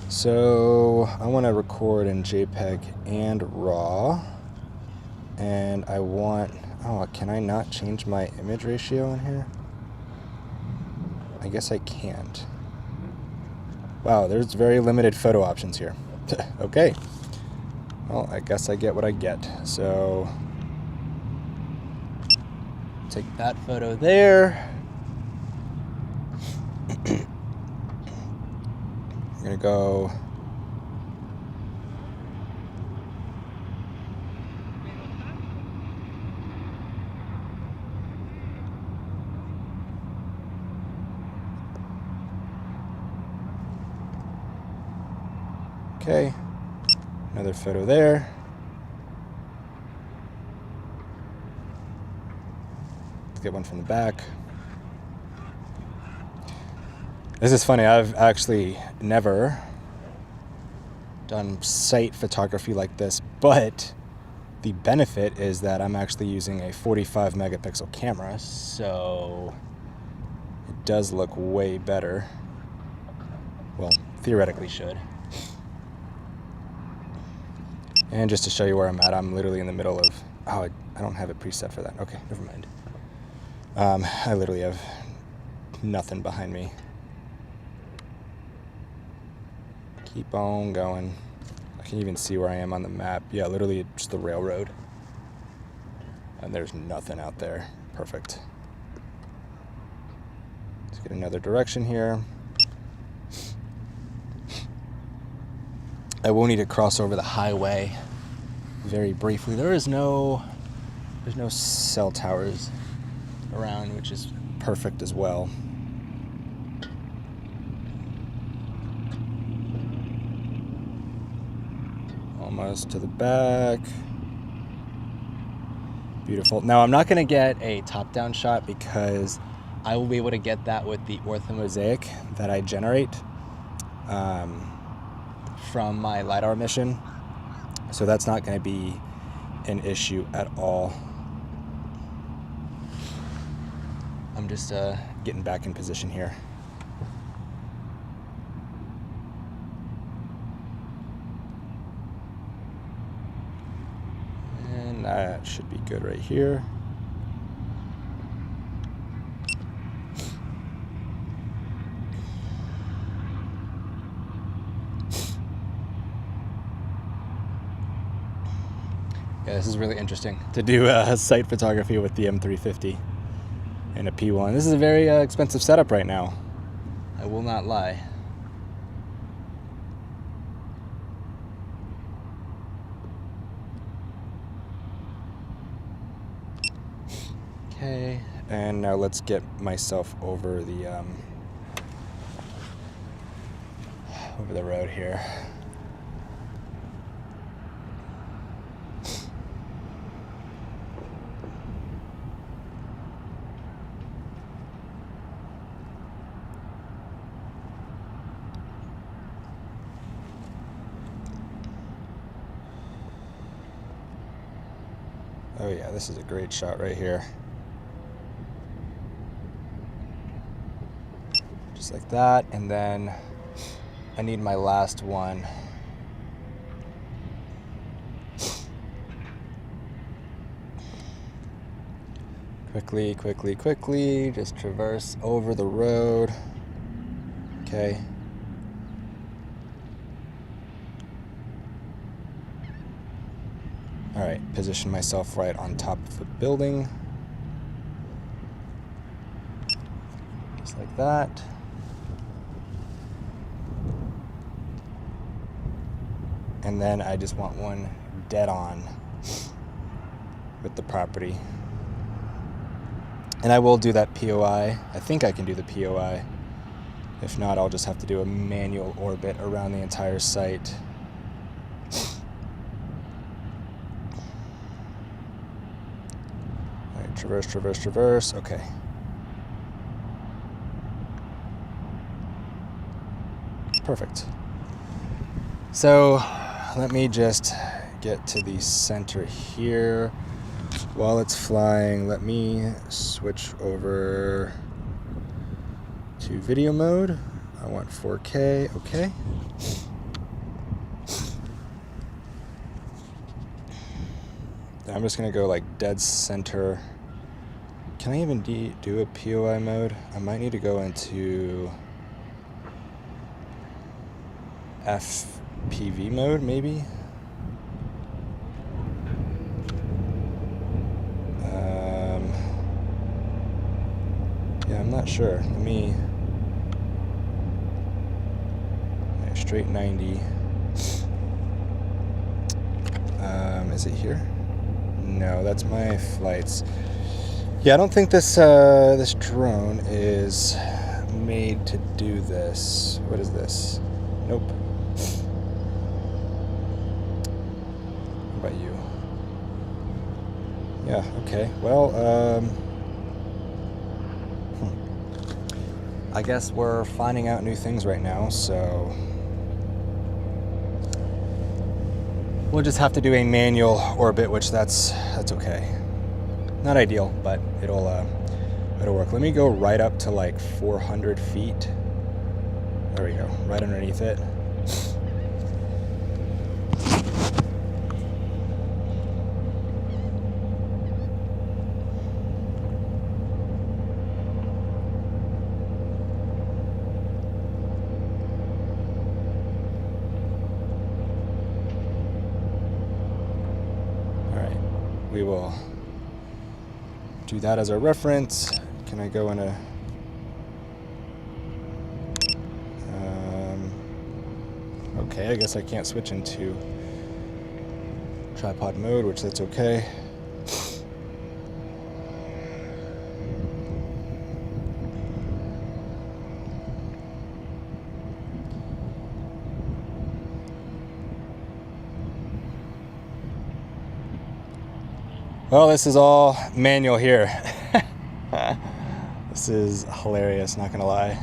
So I want to record in JPEG and RAW. And I want, oh, can I not change my image ratio in here? I guess I can't. Wow, there's very limited photo options here. Okay. Well, I guess I get what I get. So take that photo there. I'm gonna go okay, another photo there. Let's get one from the back. This is funny, I've actually never done site photography like this, but the benefit is that I'm actually using a 45 megapixel camera, so it does look way better. Well, theoretically should. And just to show you where I'm at, I'm literally in the middle of, oh, I don't have it preset for that. Okay, never mind. I literally have nothing behind me. Keep on going. I can even see where I am on the map. Yeah, literally just the railroad. And there's nothing out there. Perfect. Let's get another direction here. I will need to cross over the highway very briefly. There's no cell towers around, which is perfect as well. Almost to the back. Beautiful. Now I'm not going to get a top-down shot because I will be able to get that with the orthomosaic that I generate from my LiDAR mission. So that's not going to be an issue at all. I'm just getting back in position here. And that should be good right here. Yeah, this is really interesting to do site photography with the M350 and a P1. This is a very expensive setup right now. I will not lie. Okay, and now let's get myself over the road here. Oh yeah, this is a great shot right here. Just like that, and then I need my last one. Quickly, quickly, quickly, just traverse over the road. Okay. All right, position myself right on top of the building. Just like that. And then I just want one dead on with the property. And I will do that POI. I think I can do the POI. If not, I'll just have to do a manual orbit around the entire site. All right, traverse, traverse, traverse. Okay. Perfect. So let me just get to the center here. While it's flying, let me switch over to video mode. I want 4K. Okay. I'm just gonna go like dead center. Can I even do a POI mode? I might need to go into FPV mode, maybe. Yeah, I'm not sure. Let me. Straight 90. Is it here? No, that's my flights. Yeah, I don't think this this drone is made to do this. What is this? Nope. What about you? Yeah, okay. Well, I guess we're finding out new things right now, so we'll just have to do a manual orbit, which that's okay. Not ideal, but it'll work. Let me go right up to like 400 feet. There we go, right underneath it. We will do that as our reference. Can I go in a... okay, I guess I can't switch into tripod mode, which that's okay. Well, this is all manual here. This is hilarious, not gonna lie.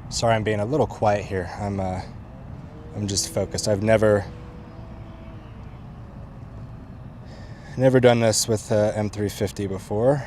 Sorry, I'm being a little quiet here. I'm just focused. I've never done this with M350 before.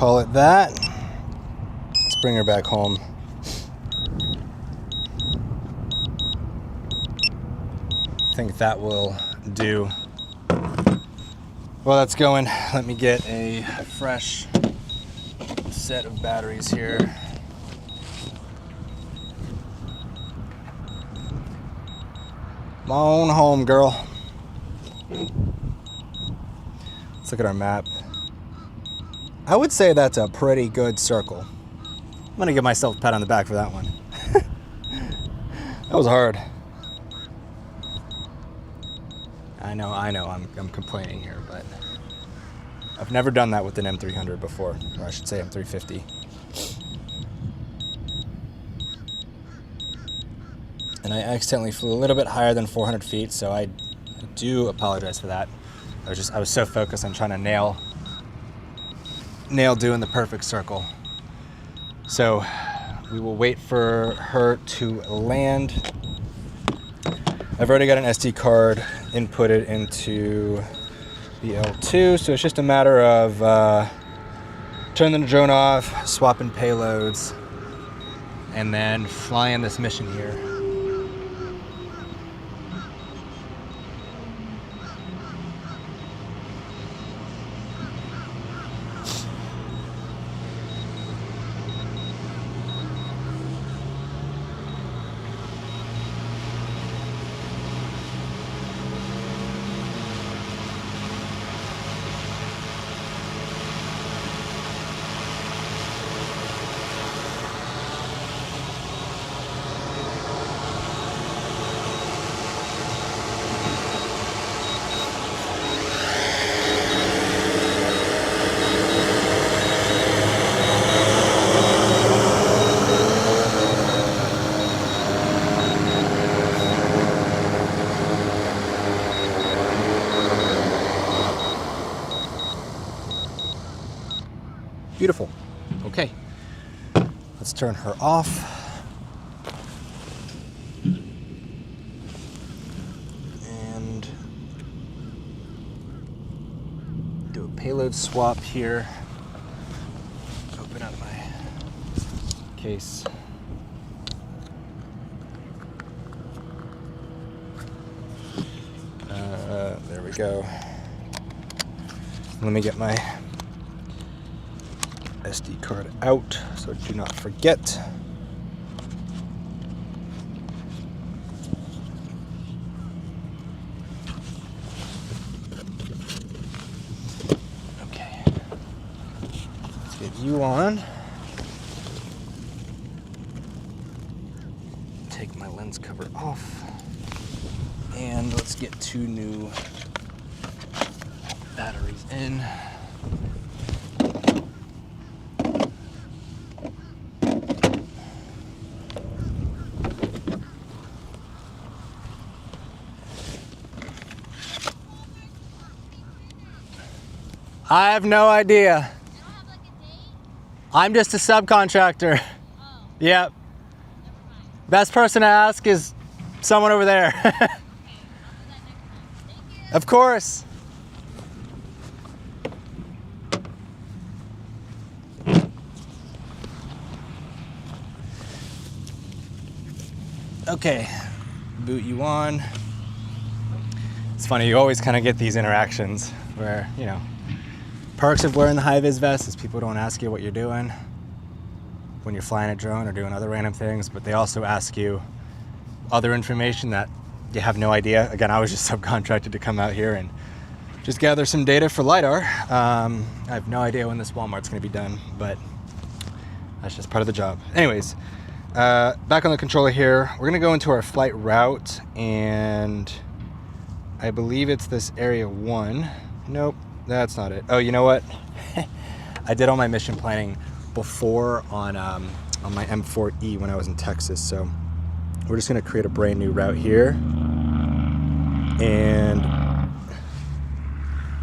call it that. Let's bring her back home. I think that will do. Well, that's going. Let me get a fresh set of batteries here. Come on home, girl. Let's look at our map. I would say that's a pretty good circle. I'm gonna give myself a pat on the back for that one. That was hard. I know, I'm complaining here, but I've never done that with an M300 before, or I should say M350. And I accidentally flew a little bit higher than 400 feet, so I do apologize for that. I was so focused on trying to nail doing the perfect circle. So we will wait for her to land. I've already got an SD card inputted into the L2, so it's just a matter of turning the drone off, swapping payloads, and then flying this mission here. Beautiful. Okay, let's turn her off. And do a payload swap here. Open up my case. There we go. Let me get my SD card out, so do not forget. Okay, let's get you on. Take my lens cover off, and let's get 2 new batteries in. I have no idea. I'm just a subcontractor. Yep. Best person to ask is someone over there. Of course. Okay, boot you on. It's funny, you always kind of get these interactions where, you know, perks of wearing the high-vis vest is people don't ask you what you're doing when you're flying a drone or doing other random things, but they also ask you other information that you have no idea. Again, I was just subcontracted to come out here and just gather some data for LiDAR. I have no idea when this Walmart's gonna be done, but that's just part of the job. Anyways, back on the controller here, we're gonna go into our flight route, and I believe it's this area 1. Nope. That's not it. Oh, you know what? I did all my mission planning before on my M4E when I was in Texas. So we're just going to create a brand new route here. And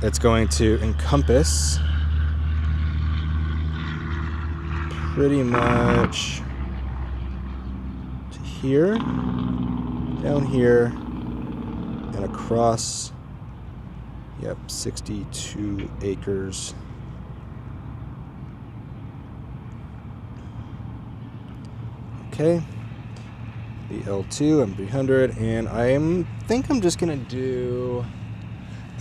it's going to encompass pretty much to here, down here, and across. Yep, 62 acres. Okay. The L2 M300, and I think I'm just gonna do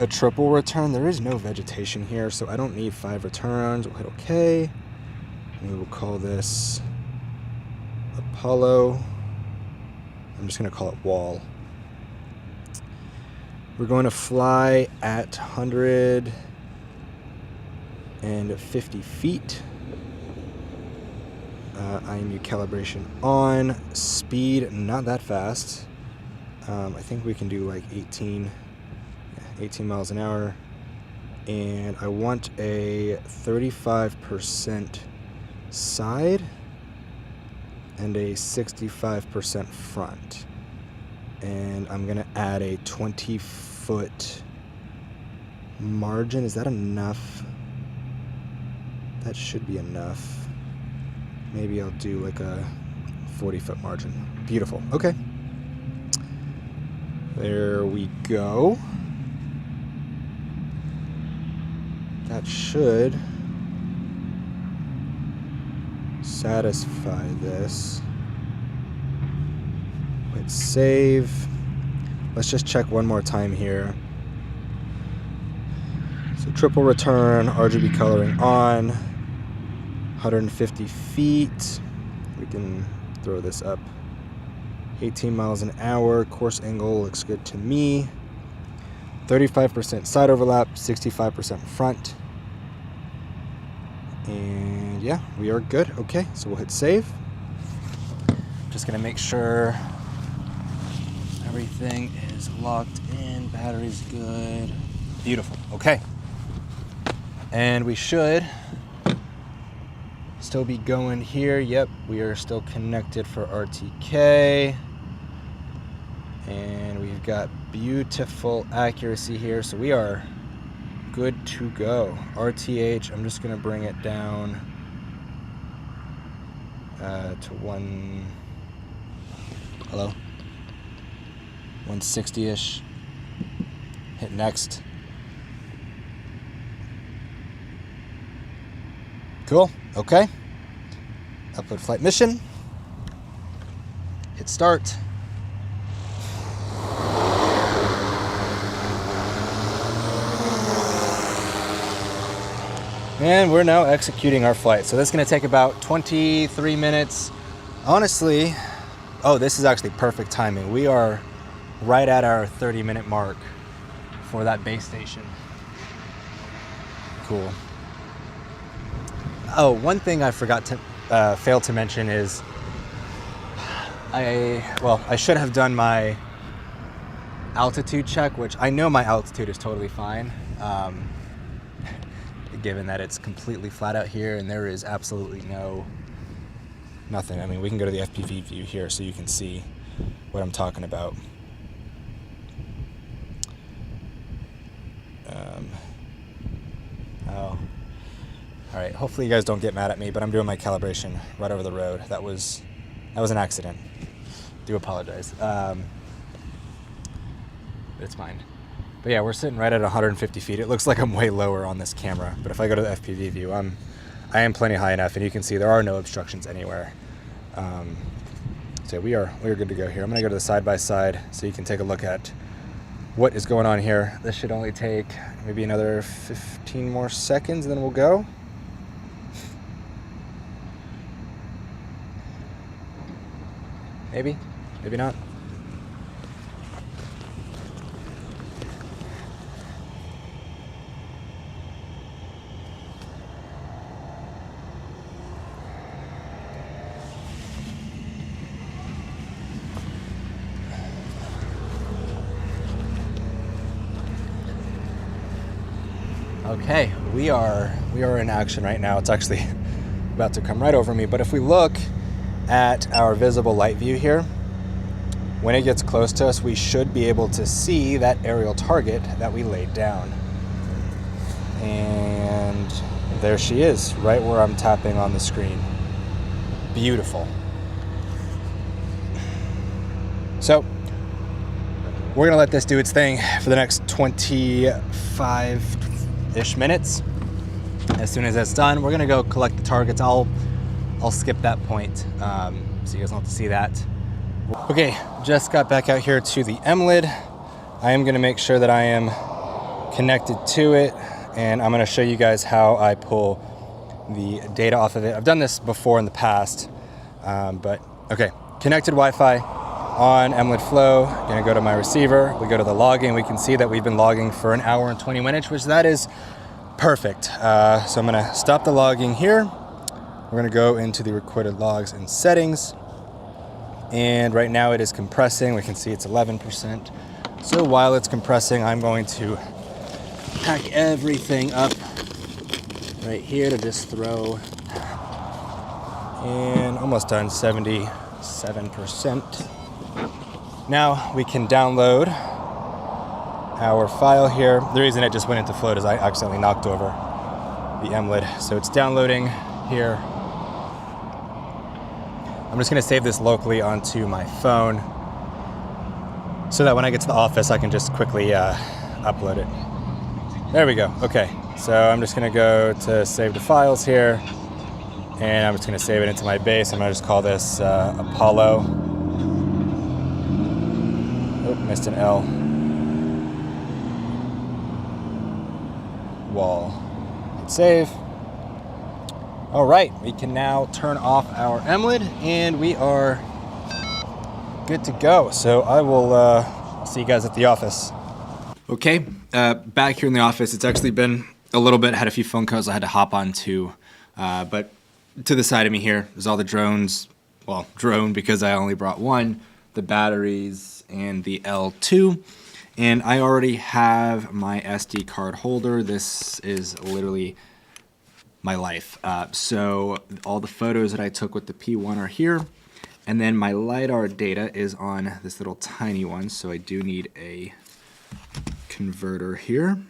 a triple return. There is no vegetation here, so I don't need 5 returns. We'll hit OK. And we will call this Apollo. I'm just gonna call it Wall. We're going to fly at 150 feet. IMU calibration on. Speed, not that fast. I think we can do like 18 miles an hour. And I want a 35% side and a 65% front. And I'm going to add a 20-foot margin. Is that enough? That should be enough. Maybe I'll do like a 40-foot margin. Beautiful. Okay. There we go. That should satisfy this. Hit save. Let's just check one more time here. So triple return, RGB coloring on. 150 feet. We can throw this up. 18 miles an hour. Course angle looks good to me. 35% side overlap, 65% front. And yeah, we are good. Okay, so we'll hit save. Just gonna make sure everything is locked in. Battery's good. Beautiful. Okay. And we should still be going here. Yep, we are still connected for RTK. And we've got beautiful accuracy here. So we are good to go. RTH, I'm just going to bring it down to 160-ish. Hit next. Cool. Okay. Upload flight mission. Hit start. And we're now executing our flight. So this is going to take about 23 minutes. Honestly, oh, this is actually perfect timing. We are right at our 30-minute mark for that base station. Cool. Oh, one thing I forgot to failed to mention is I should have done my altitude check, which I know my altitude is totally fine, given that it's completely flat out here and there is absolutely nothing. I mean, we can go to the FPV view here so you can see what I'm talking about. All right, hopefully you guys don't get mad at me, but I'm doing my calibration right over the road. That was an accident. Do apologize. It's fine. But yeah, we're sitting right at 150 feet. It looks like I'm way lower on this camera, but if I go to the FPV view, I am plenty high enough, and you can see there are no obstructions anywhere. So we are good to go here. I'm gonna go to the side-by-side so you can take a look at what is going on here. This should only take maybe another 15 more seconds, and then we'll go. Maybe, maybe not. Okay, we are in action right now. It's actually about to come right over me, but if we look at our visible light view here, when it gets close to us, we should be able to see that aerial target that we laid down. And there she is, right where I'm tapping on the screen. Beautiful. So we're gonna let this do its thing for the next 25-ish minutes. As soon as that's done, we're gonna go collect the targets. I'll skip that point so you guys don't have to see that. Okay, just got back out here to the M-lid. I am gonna make sure that I am connected to it, and I'm gonna show you guys how I pull the data off of it. I've done this before in the past, but okay, connected Wi-Fi on M-lid flow. Gonna go to my receiver, we go to the logging, we can see that we've been logging for 1 hour and 20 minutes, which that is perfect. So I'm gonna stop the logging here. We're gonna go into the recorded logs and settings. And right now it is compressing. We can see it's 11%. So while it's compressing, I'm going to pack everything up right here to just throw. And almost done, 77%. Now we can download our file here. The reason it just went into float is I accidentally knocked over the M-lid. So it's downloading here. I'm just gonna save this locally onto my phone so that when I get to the office, I can just quickly upload it. There we go, okay. So I'm just gonna go to save the files here, and I'm just gonna save it into my base. I'm gonna just call this Apollo. Oh, missed an L. Wall. Hit save. All right, we can now turn off our M-lid, and we are good to go. So I will see you guys at the office. Okay, back here in the office. It's actually been a little bit, had a few phone calls I had to hop on to, but to the side of me here is all the drones, well, drone because I only brought one, the batteries, and the L2. And I already have my SD card holder. This is literally my life. So all the photos that I took with the P1 are here. And then my LiDAR data is on this little tiny one. So I do need a converter here.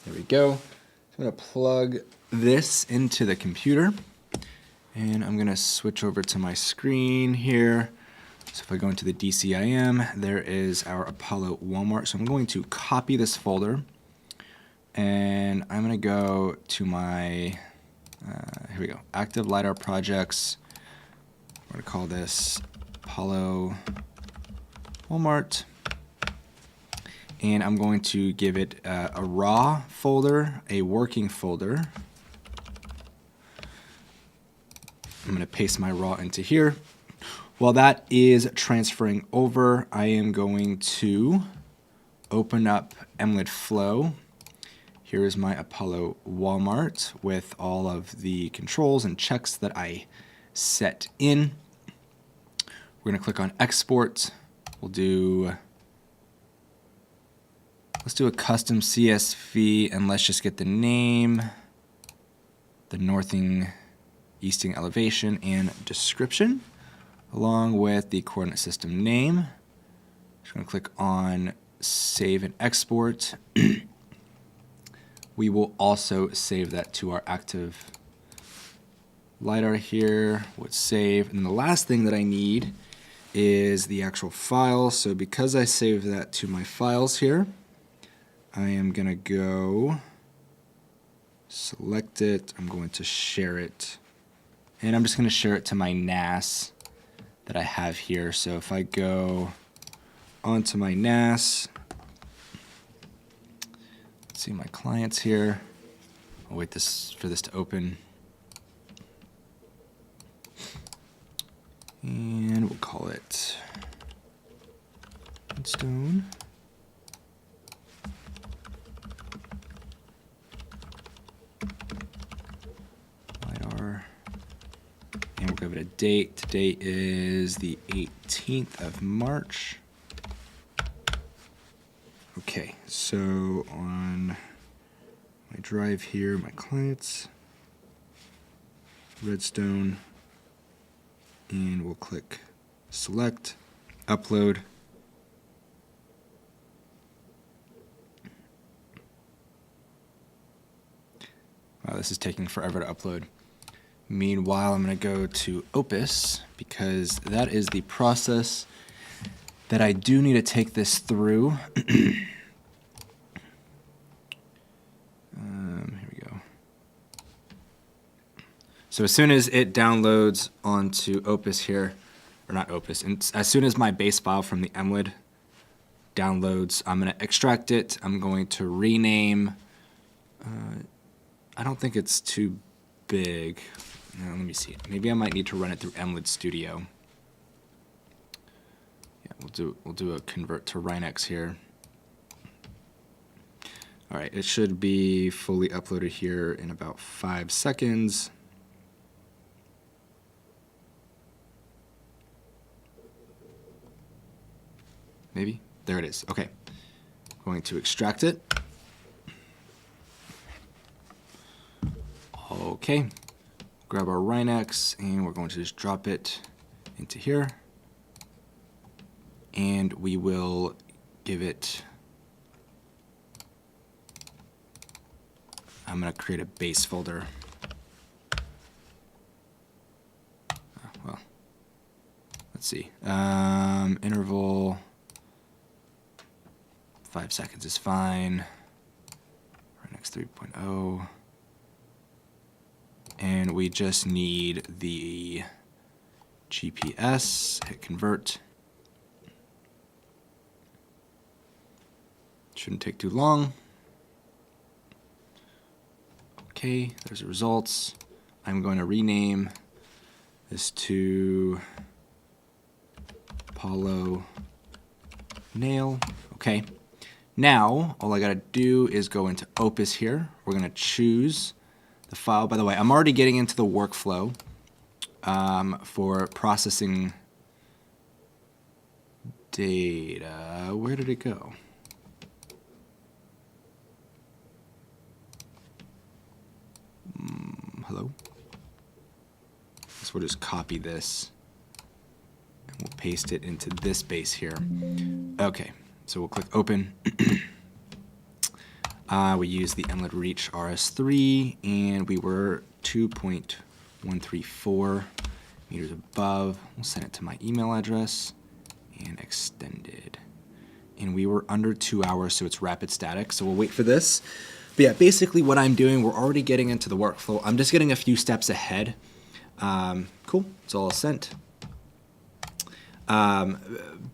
There we go. I'm gonna plug this into the computer. And I'm gonna switch over to my screen here. So if I go into the DCIM, there is our Apollo Walmart. So I'm going to copy this folder, and I'm gonna go to my, here we go, active LiDAR projects. We're gonna call this Apollo Walmart. And I'm going to give it a raw folder, a working folder. I'm gonna paste my raw into here. While that is transferring over, I am going to open up M-lid Flow. Here is my Apollo Walmart with all of the controls and checks that I set in. We're gonna click on Export. Let's do a custom CSV, and let's just get the name, the northing, easting elevation, and description, along with the coordinate system name. Just gonna click on Save and Export. We will also save that to our active LiDAR here. Would save, and the last thing that I need is the actual file. So because I saved that to my files here, I am gonna go select it. I'm going to share it, and I'm just gonna share it to my NAS that I have here. So if I go onto my NAS, let's see my clients here. I'll wait for this to open. And we'll call it Redstone. LiDAR. And we'll give it a date. Today is the 18th of March. Okay, so on my drive here, my clients, Redstone, and we'll click select, upload. Wow, this is taking forever to upload. Meanwhile, I'm going to go to Opus because that is the process that I do need to take this through. Here we go. So as soon as it downloads onto Opus here, or not Opus, and as soon as my base file from the MLID downloads, I'm going to extract it. I'm going to rename. I don't think it's too big. Let me see. Maybe I might need to run it through MLID Studio. Yeah, we'll do a convert to Rhinex here. All right, it should be fully uploaded here in about 5 seconds. Maybe? There it is. Okay. Going to extract it. Okay. Grab our Rhinex, and we're going to just drop it into here. And we will give it... I'm going to create a base folder. Well, let's see. Interval 5 seconds is fine. Rhinex 3.0. And we just need the GPS. Hit convert. Shouldn't take too long. Okay, there's the results. I'm going to rename this to Apollo Nail. Okay. Now, all I got to do is go into Opus here. We're going to choose the file. By the way, I'm already getting into the workflow for processing data. Where did it go? Hello? So we'll just copy this and we'll paste it into this base here. Okay, so we'll click open. We use the MLID Reach RS3 and we were 2.134 meters above. We'll send it to my email address and extended. And we were under 2 hours, so it's rapid static. So we'll wait for this. But yeah, basically what I'm doing, we're already getting into the workflow. I'm just getting a few steps ahead. Cool, it's all sent.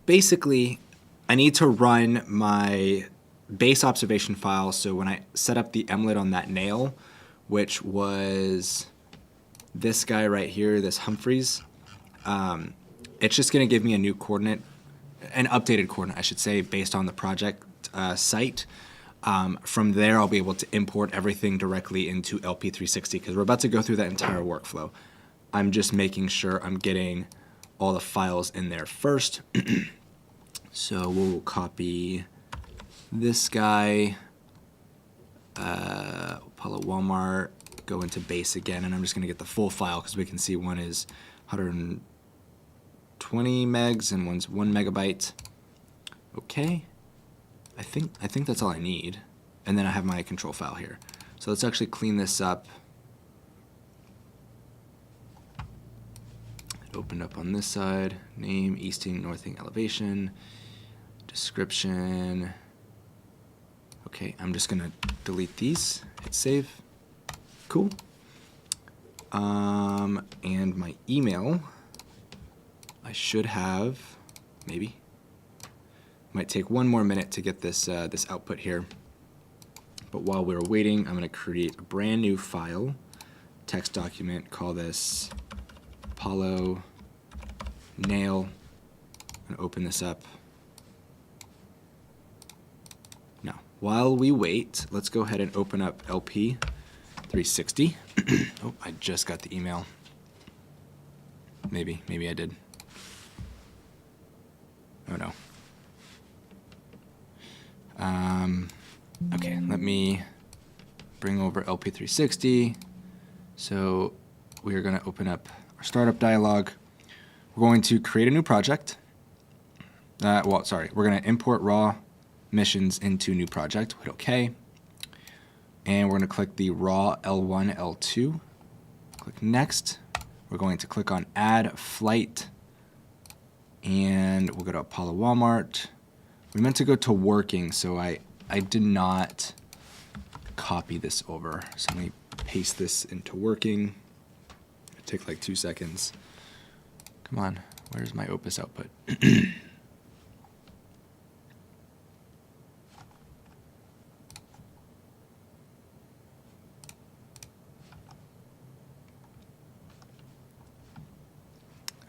Basically, I need to run my base observation file. So when I set up the MLID on that nail, which was this guy right here, this Humphreys, it's just gonna give me a new coordinate, an updated coordinate, I should say, based on the project site. From there, I'll be able to import everything directly into LP360 because we're about to go through that entire workflow. I'm just making sure I'm getting all the files in there first. So we'll copy this guy, Apollo Walmart, go into base again, and I'm just going to get the full file because we can see one is 120 megs and one's 1 megabyte. Okay. I think that's all I need. And then I have my control file here. So let's actually clean this up. It opened up on this side. Name, easting, northing, elevation, description. Okay, I'm just gonna delete these. Hit save. Cool. And my email, I should have, maybe. Might take one more minute to get this this output here. But while we're waiting, I'm going to create a brand new file, text document, call this Apollo Nail. I'm going to open this up. Now, while we wait, let's go ahead and open up LP 360. Oh, I just got the email. Maybe I did. Oh no. Okay, let me bring over LP360. So we are going to open up our startup dialog. We're going to create a new project. We're going to import raw missions into new project. Hit OK. And we're going to click the raw L1, L2. Click next. We're going to click on add flight. And we'll go to Apollo Walmart. We meant to go to working, so I did not copy this over. So let me paste this into working. Take like 2 seconds. Come on, where's my Opus output?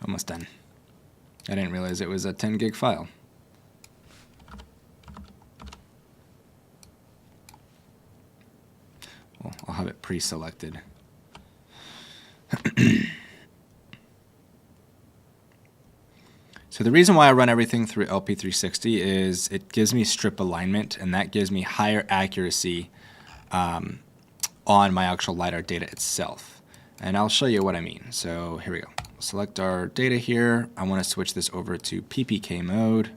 Almost done. I didn't realize it was a 10 gig file. Well, I'll have it pre-selected. So the reason why I run everything through LP360 is it gives me strip alignment, and that gives me higher accuracy on my actual LiDAR data itself. And I'll show you what I mean. So here we go. Select our data here. I want to switch this over to PPK mode.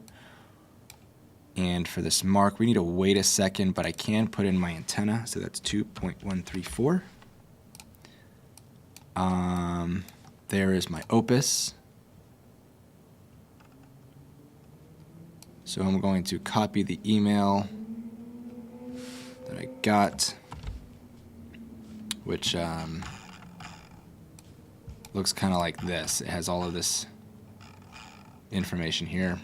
And for this mark, we need to wait a second, but I can put in my antenna. So that's 2.134. There is my Opus. So I'm going to copy the email that I got, which looks kind of like this. It has all of this information here.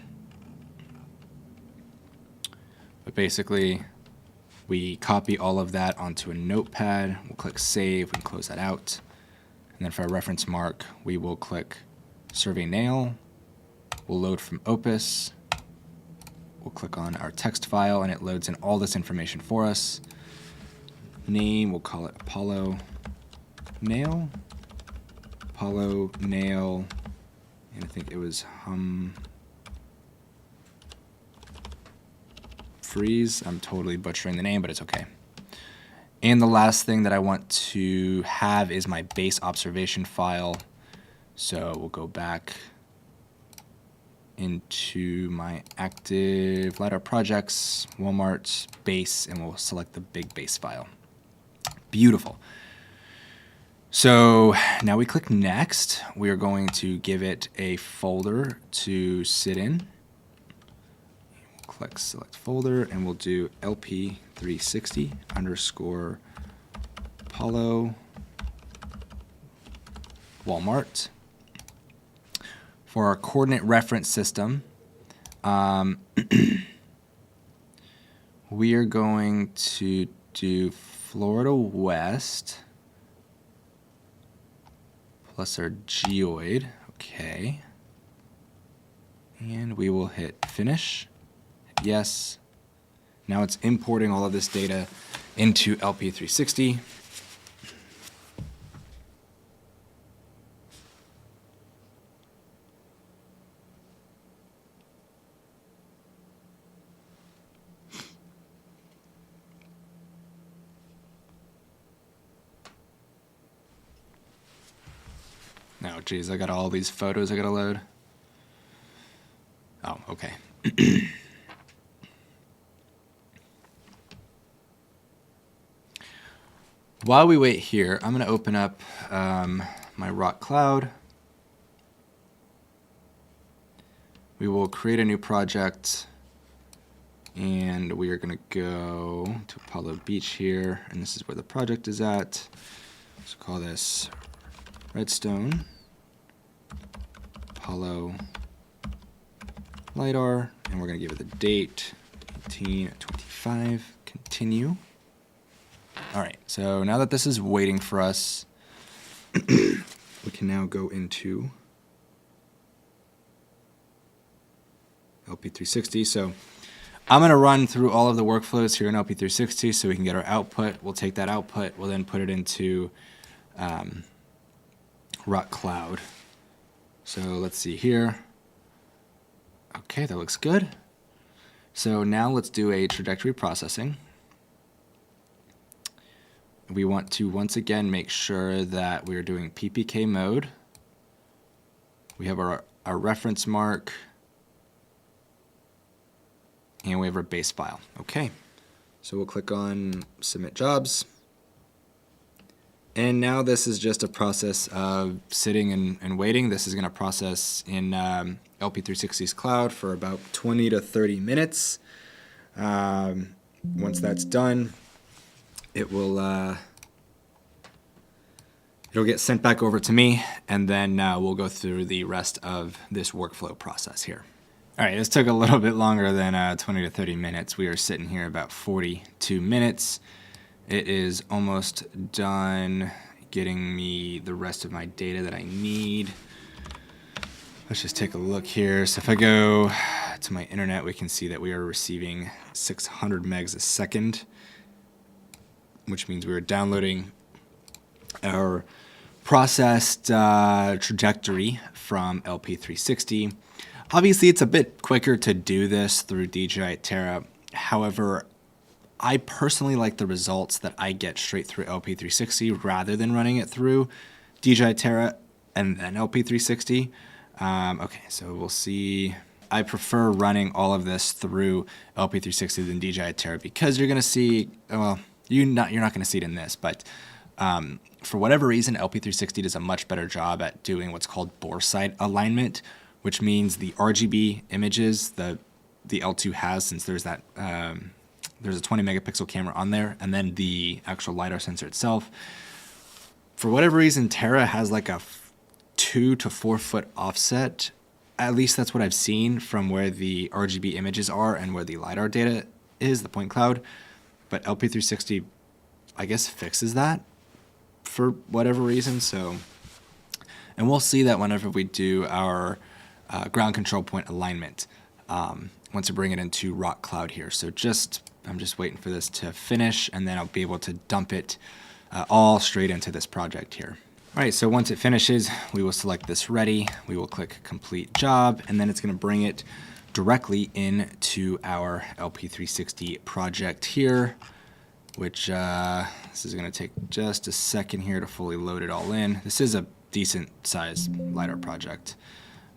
But basically, we copy all of that onto a notepad. We'll click Save. We can close that out. And then for our reference mark, we will click Survey Nail. We'll load from Opus. We'll click on our text file, and it loads in all this information for us. Name, we'll call it Apollo Nail. Apollo Nail, and I think it was Freeze. I'm totally butchering the name, but it's okay. And the last thing that I want to have is my base observation file. So we'll go back into my active LiDAR projects, Walmart base, and we'll select the big base file. Beautiful. So now we click next. We are going to give it a folder to sit in. We'll click select folder, and we'll do LP360 _ Apollo Walmart. For our coordinate reference system, we are going to do Florida West plus our geoid. Okay. And we will hit finish. Hit yes. Now it's importing all of this data into LP360. Oh, geez, I got all these photos I gotta load. Oh, okay. While we wait here, I'm gonna open up my rock cloud. We will create a new project, and we are gonna go to Apollo Beach here, and this is where the project is at. Let's call this Redstone Apollo LiDAR, and we're going to give it the date 18/25. Continue. All right, so now that this is waiting for us, we can now go into LP360. So I'm going to run through all of the workflows here in LP360 so we can get our output. We'll take that output, we'll then put it into Rock Cloud. So let's see here. Okay, that looks good. So now let's do a trajectory processing. We want to once again make sure that we are doing PPK mode. We have our reference mark, and we have our base file. Okay, so we'll click on Submit Jobs. And now this is just a process of sitting and waiting. This is going to process in LP360's cloud for about 20 to 30 minutes. Once that's done, it will It'll get sent back over to me, and then we'll go through the rest of this workflow process here. All right, this took a little bit longer than 20 to 30 minutes. We are sitting here about 42 minutes. It is almost done getting me the rest of my data that I need. Let's just take a look here. So if I go to my internet, we can see that we are receiving 600 megs a second, which means we are downloading our processed trajectory from LP360. Obviously, it's a bit quicker to do this through DJI Terra. However, I personally like the results that I get straight through LP360 rather than running it through DJI Terra and then LP360. Okay, so we'll see. I prefer running all of this through LP360 than DJI Terra because you're going to see, well, you're not going to see it in this, but for whatever reason, LP360 does a much better job at doing what's called bore sight alignment, which means the RGB images the L2 has, since there's that there's a 20 megapixel camera on there, and then the actual LiDAR sensor itself. For whatever reason, Terra has like a 2 to 4 foot offset. At least that's what I've seen from where the RGB images are and where the LiDAR data is, the point cloud. But LP360, I guess, fixes that for whatever reason. So, and we'll see that whenever we do our ground control point alignment, once we bring it into Rock Cloud here. So I'm just waiting for this to finish, and then I'll be able to dump it all straight into this project here. All right, so once it finishes, we will select this ready. We will click complete job, and then it's going to bring it directly into our LP360 project here, which this is going to take just a second here to fully load it all in. This is a decent sized LiDAR project.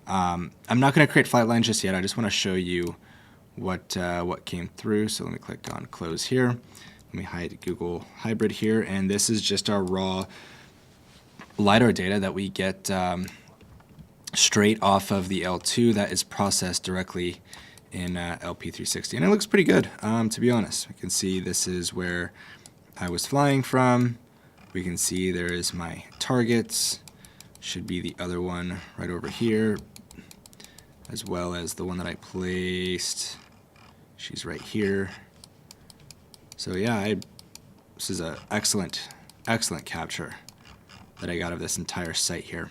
I'm not going to create flight lines just yet. I just want to show you what came through. So let me click on close here. Let me hide Google Hybrid here, and this is just our raw LiDAR data that we get straight off of the L2 that is processed directly in LP360, and it looks pretty good, to be honest. We can see this is where I was flying from. We can see there is my targets, should be the other one right over here, as well as the one that I placed. She's right here. So yeah, this is an excellent capture that I got of this entire site here.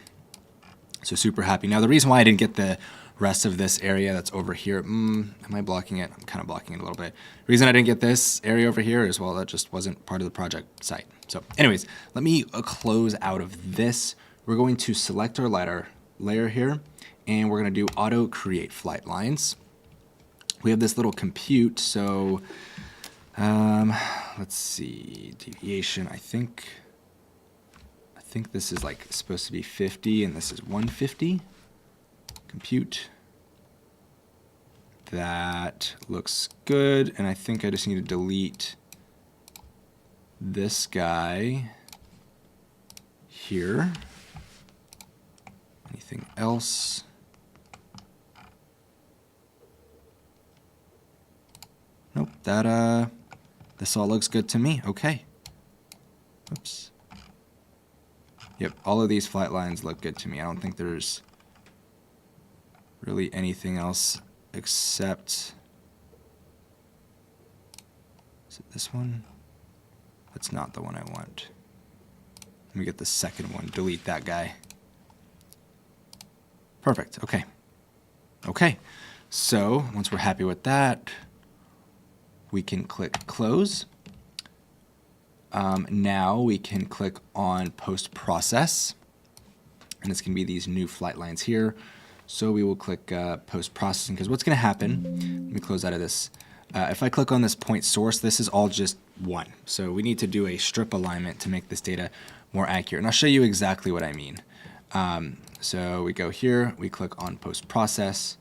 So super happy. Now the reason why I didn't get the rest of this area that's over here, am I blocking it? I'm kind of blocking it a little bit. The reason I didn't get this area over here is, well, that just wasn't part of the project site. So anyways, let me close out of this. We're going to select our LiDAR layer here, and we're going to do auto create flight lines. We have this little compute, so let's see, deviation, I think this is like supposed to be 50 and this is 150. Compute. That looks good, and I think I just need to delete this guy here. Anything else? Nope, that this all looks good to me. Okay. Oops. Yep, all of these flight lines look good to me. I don't think there's really anything else except, is it this one? That's not the one I want. Let me get the second one, delete that guy. Perfect, okay. Okay, so once we're happy with that, we can click close. Now we can click on post-process, and it's going to be these new flight lines here. So we will click post-processing, because what's going to happen, let me close out of this. If I click on this point source, this is all just one. So we need to do a strip alignment to make this data more accurate. And I'll show you exactly what I mean. So we go here, we click on post-process.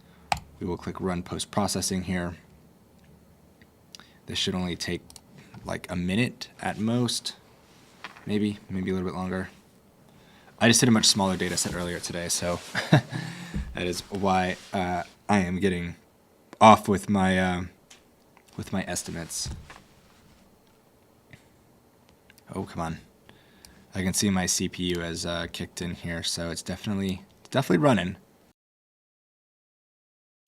We will click run post-processing here. This should only take like a minute at most, maybe a little bit longer. I just did a much smaller data set earlier today, so that is why I am getting off with my estimates. Oh, come on. I can see my CPU has kicked in here, so it's definitely running.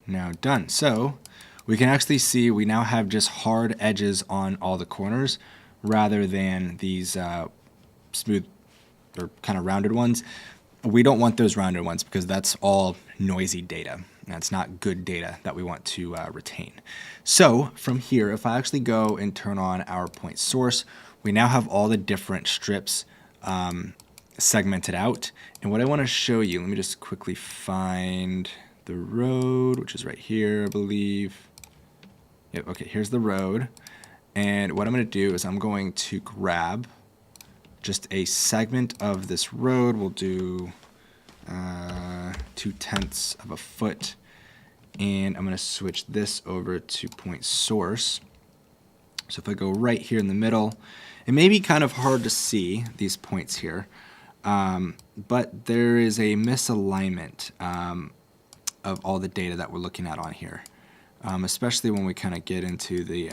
Now done. So we can actually see we now have just hard edges on all the corners rather than these smooth or kind of rounded ones. We don't want those rounded ones because that's all noisy data. That's not good data that we want to retain. So from here, if I actually go and turn on our point source, we now have all the different strips segmented out. And what I want to show you, let me just quickly find the road, which is right here, I believe. Yep, okay, here's the road. And what I'm going to do is I'm going to grab just a segment of this road. We'll do 2/10 of a foot. And I'm going to switch this over to point source. So if I go right here in the middle, it may be kind of hard to see these points here, but there is a misalignment of all the data that we're looking at on here, especially when we kind of get into the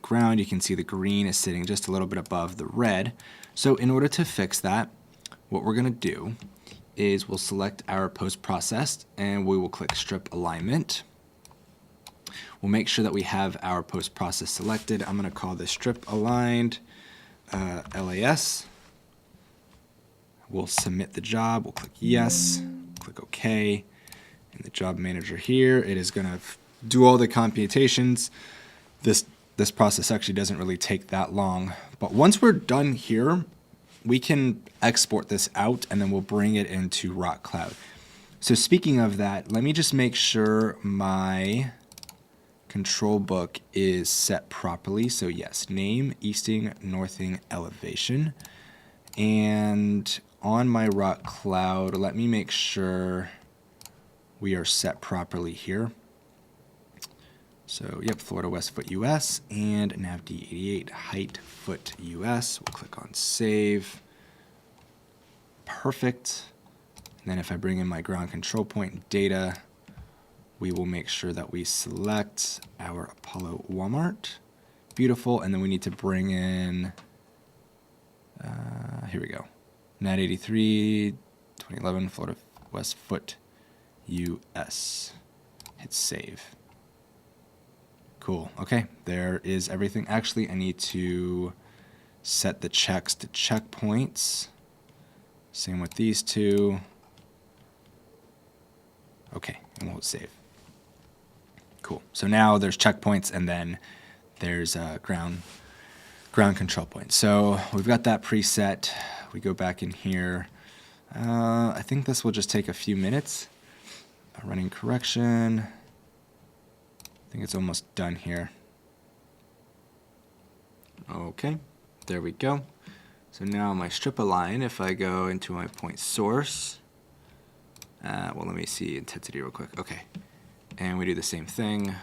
ground. You can see the green is sitting just a little bit above the red. So in order to fix that, what we're going to do is we'll select our post-processed and we will click strip alignment. We'll make sure that we have our post-process selected. I'm going to call this strip aligned LAS. We'll submit the job. We'll click yes, click OK. In the job manager here, it is going to do all the computations. This process actually doesn't really take that long. But once we're done here, we can export this out and then we'll bring it into Rock Cloud. So speaking of that, let me just make sure my control book is set properly. So yes, name, easting, northing, elevation. And on my Rock Cloud, let me make sure we are set properly here. So yep, Florida West foot US and nav D88 height foot US. We'll click on save. Perfect. And then if I bring in my ground control point data, we will make sure that we select our Apollo Walmart. Beautiful. And then we need to bring in, here we go. Nat 83, 2011, Florida West foot US. Hit save. Cool. Okay, there is everything. Actually, I need to set the checks to checkpoints. Same with these two. Okay, and we'll save. Cool. So now there's checkpoints and then there's ground control points. So we've got that preset. We go back in here. I think this will just take a few minutes. Running correction. I think it's almost done here. Okay, there we go. So now my strip align, if I go into my point source, well, let me see intensity real quick. Okay, and we do the same thing.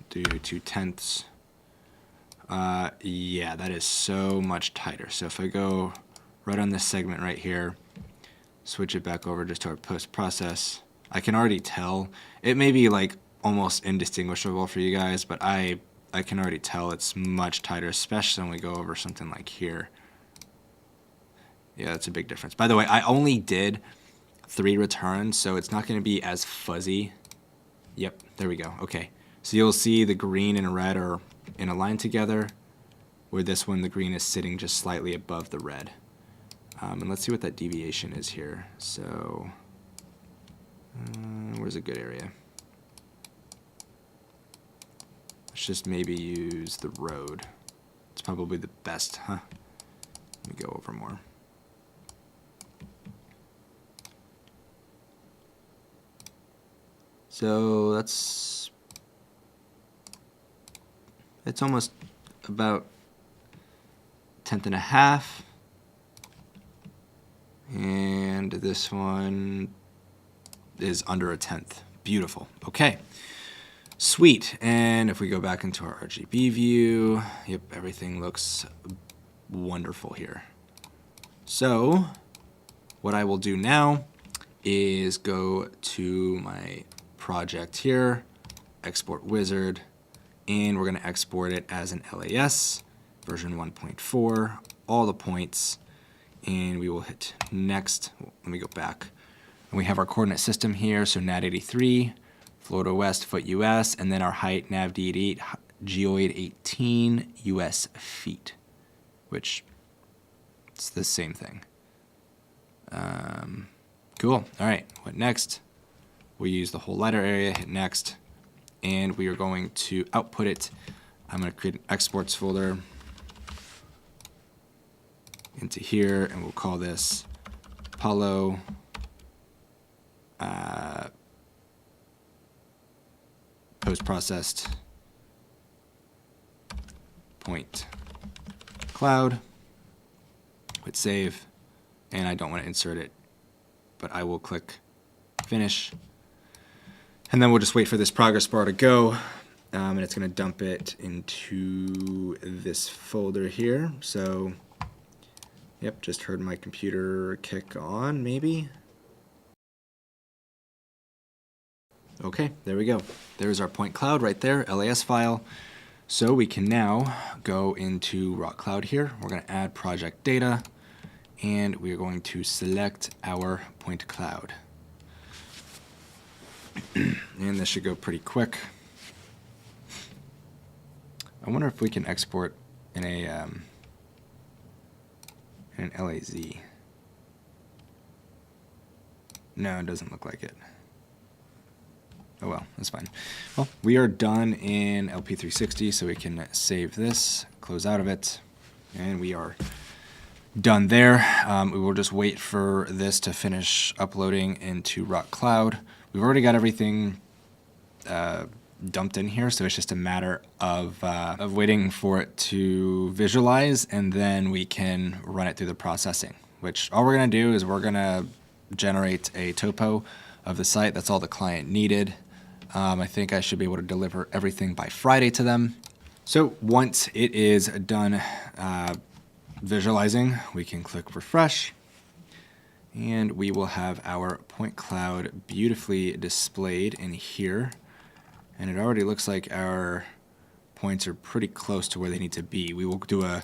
Do 2/10. Yeah, that is so much tighter. So if I go right on this segment right here, switch it back over just to our post-process, I can already tell. It may be like almost indistinguishable for you guys, but I can already tell it's much tighter, especially when we go over something like here. Yeah, that's a big difference. By the way, I only did 3 returns, so it's not going to be as fuzzy. Yep, there we go. Okay, so you'll see the green and red are in a line together, where this one, the green is sitting just slightly above the red. And let's see what that deviation is here. So where's a good area? Let's just maybe use the road. It's probably the best, huh? Let me go over more. So it's almost about 1/10.5. And this one is under 1/10. Beautiful. Okay. Sweet. And if we go back into our RGB view, yep, everything looks wonderful here. So what I will do now is go to my project here, export wizard, and we're going to export it as an LAS version 1.4 all the points, and we will hit next. Let me go back. And we have our coordinate system here, so nat 83, Florida West, foot US, and then our height, nav D88, geoid 18, US feet, which it's the same thing. Cool. All right, what next? We use the whole lighter area, hit next, and we are going to output it. I'm going to create an exports folder into here, and we'll call this Apollo post-processed point cloud. Hit save, and I don't want to insert it, but I will click finish, and then we'll just wait for this progress bar to go, and it's going to dump it into this folder here. So yep, just heard my computer kick on, maybe. Okay, there we go. There's our point cloud right there, LAS file. So we can now go into Rock Cloud here. We're going to add project data, and we are going to select our point cloud. And this should go pretty quick. I wonder if we can export in an LAZ. No, it doesn't look like it. Oh well, that's fine. Well, we are done in LP360, so we can save this, close out of it, and we are done there. We will just wait for this to finish uploading into Rock Cloud. We've already got everything dumped in here, so it's just a matter of waiting for it to visualize, and then we can run it through the processing, which all we're going to do is we're going to generate a topo of the site. That's all the client needed. I think I should be able to deliver everything by Friday to them. So once it is done visualizing, we can click refresh, and we will have our point cloud beautifully displayed in here. And it already looks like our points are pretty close to where they need to be. We will do an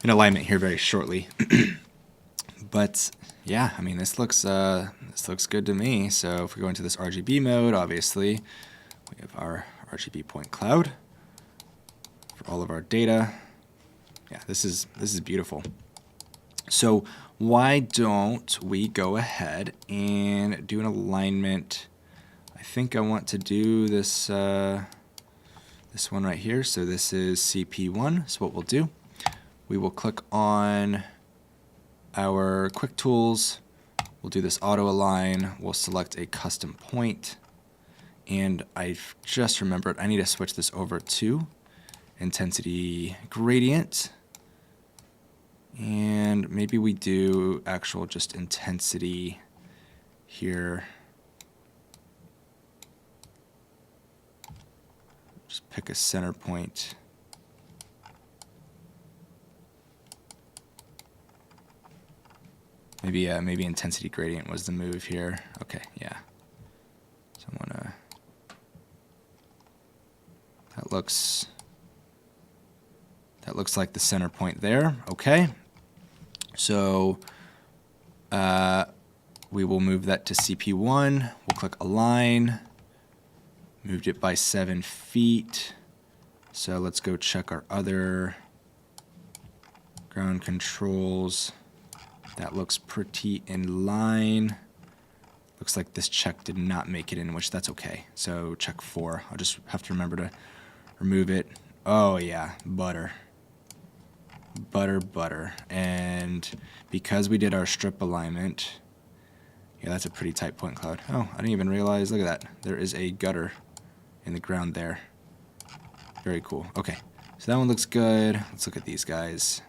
alignment here very shortly. But yeah, I mean, this looks good to me. So if we go into this RGB mode, obviously we have our RGB point cloud for all of our data. Yeah, this is beautiful. So why don't we go ahead and do an alignment? I think I want to do this this one right here. So this is CP1. So what we'll do, we will click on our quick tools. We'll do this auto align. We'll select a custom point, and I've just remembered I need to switch this over to intensity gradient, and maybe we do actual just intensity here. Just pick a center point. Maybe intensity gradient was the move here. Okay, yeah. So I'm gonna. That looks like the center point there. Okay. So we will move that to CP1. We'll click align. Moved it by 7 feet. So let's go check our other ground controls. That looks pretty in line. Looks like this check did not make it in, which that's okay. So check 4. I'll just have to remember to remove it. Oh yeah, butter. Butter. And because we did our strip alignment, yeah, that's a pretty tight point cloud. Oh, I didn't even realize, look at that. There is a gutter in the ground there. Very cool. Okay, so that one looks good. Let's look at these guys.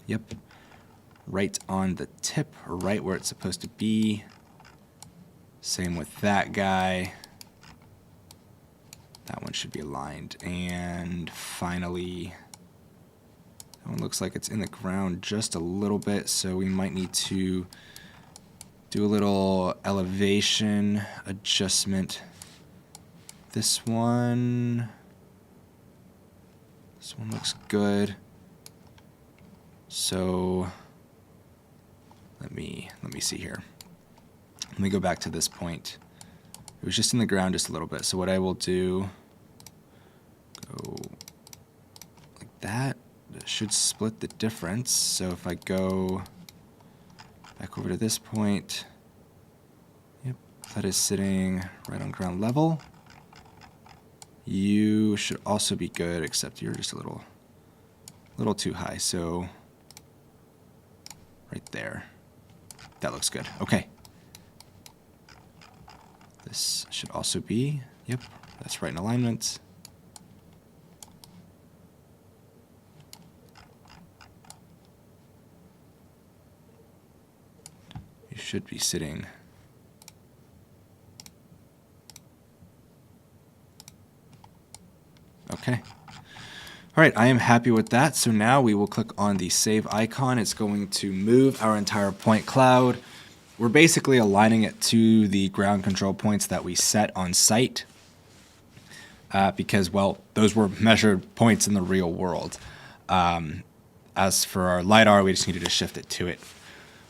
Yep. Right on the tip, right where it's supposed to be. Same with that guy. That one should be aligned. And finally, that one looks like it's in the ground just a little bit, so we might need to do a little elevation adjustment. This one looks good. So let me see here. Let me go back to this point. It was just in the ground just a little bit. So what I will do, go like that. That should split the difference. So if I go back over to this point, yep, that is sitting right on ground level. You should also be good, except you're just a little too high. So right there. That looks good. Okay. This should also be, yep, that's right in alignment. You should be sitting okay. All right, I am happy with that. So now we will click on the save icon. It's going to move our entire point cloud. We're basically aligning it to the ground control points that we set on site because, well, those were measured points in the real world. As for our LiDAR, we just needed to shift it to it.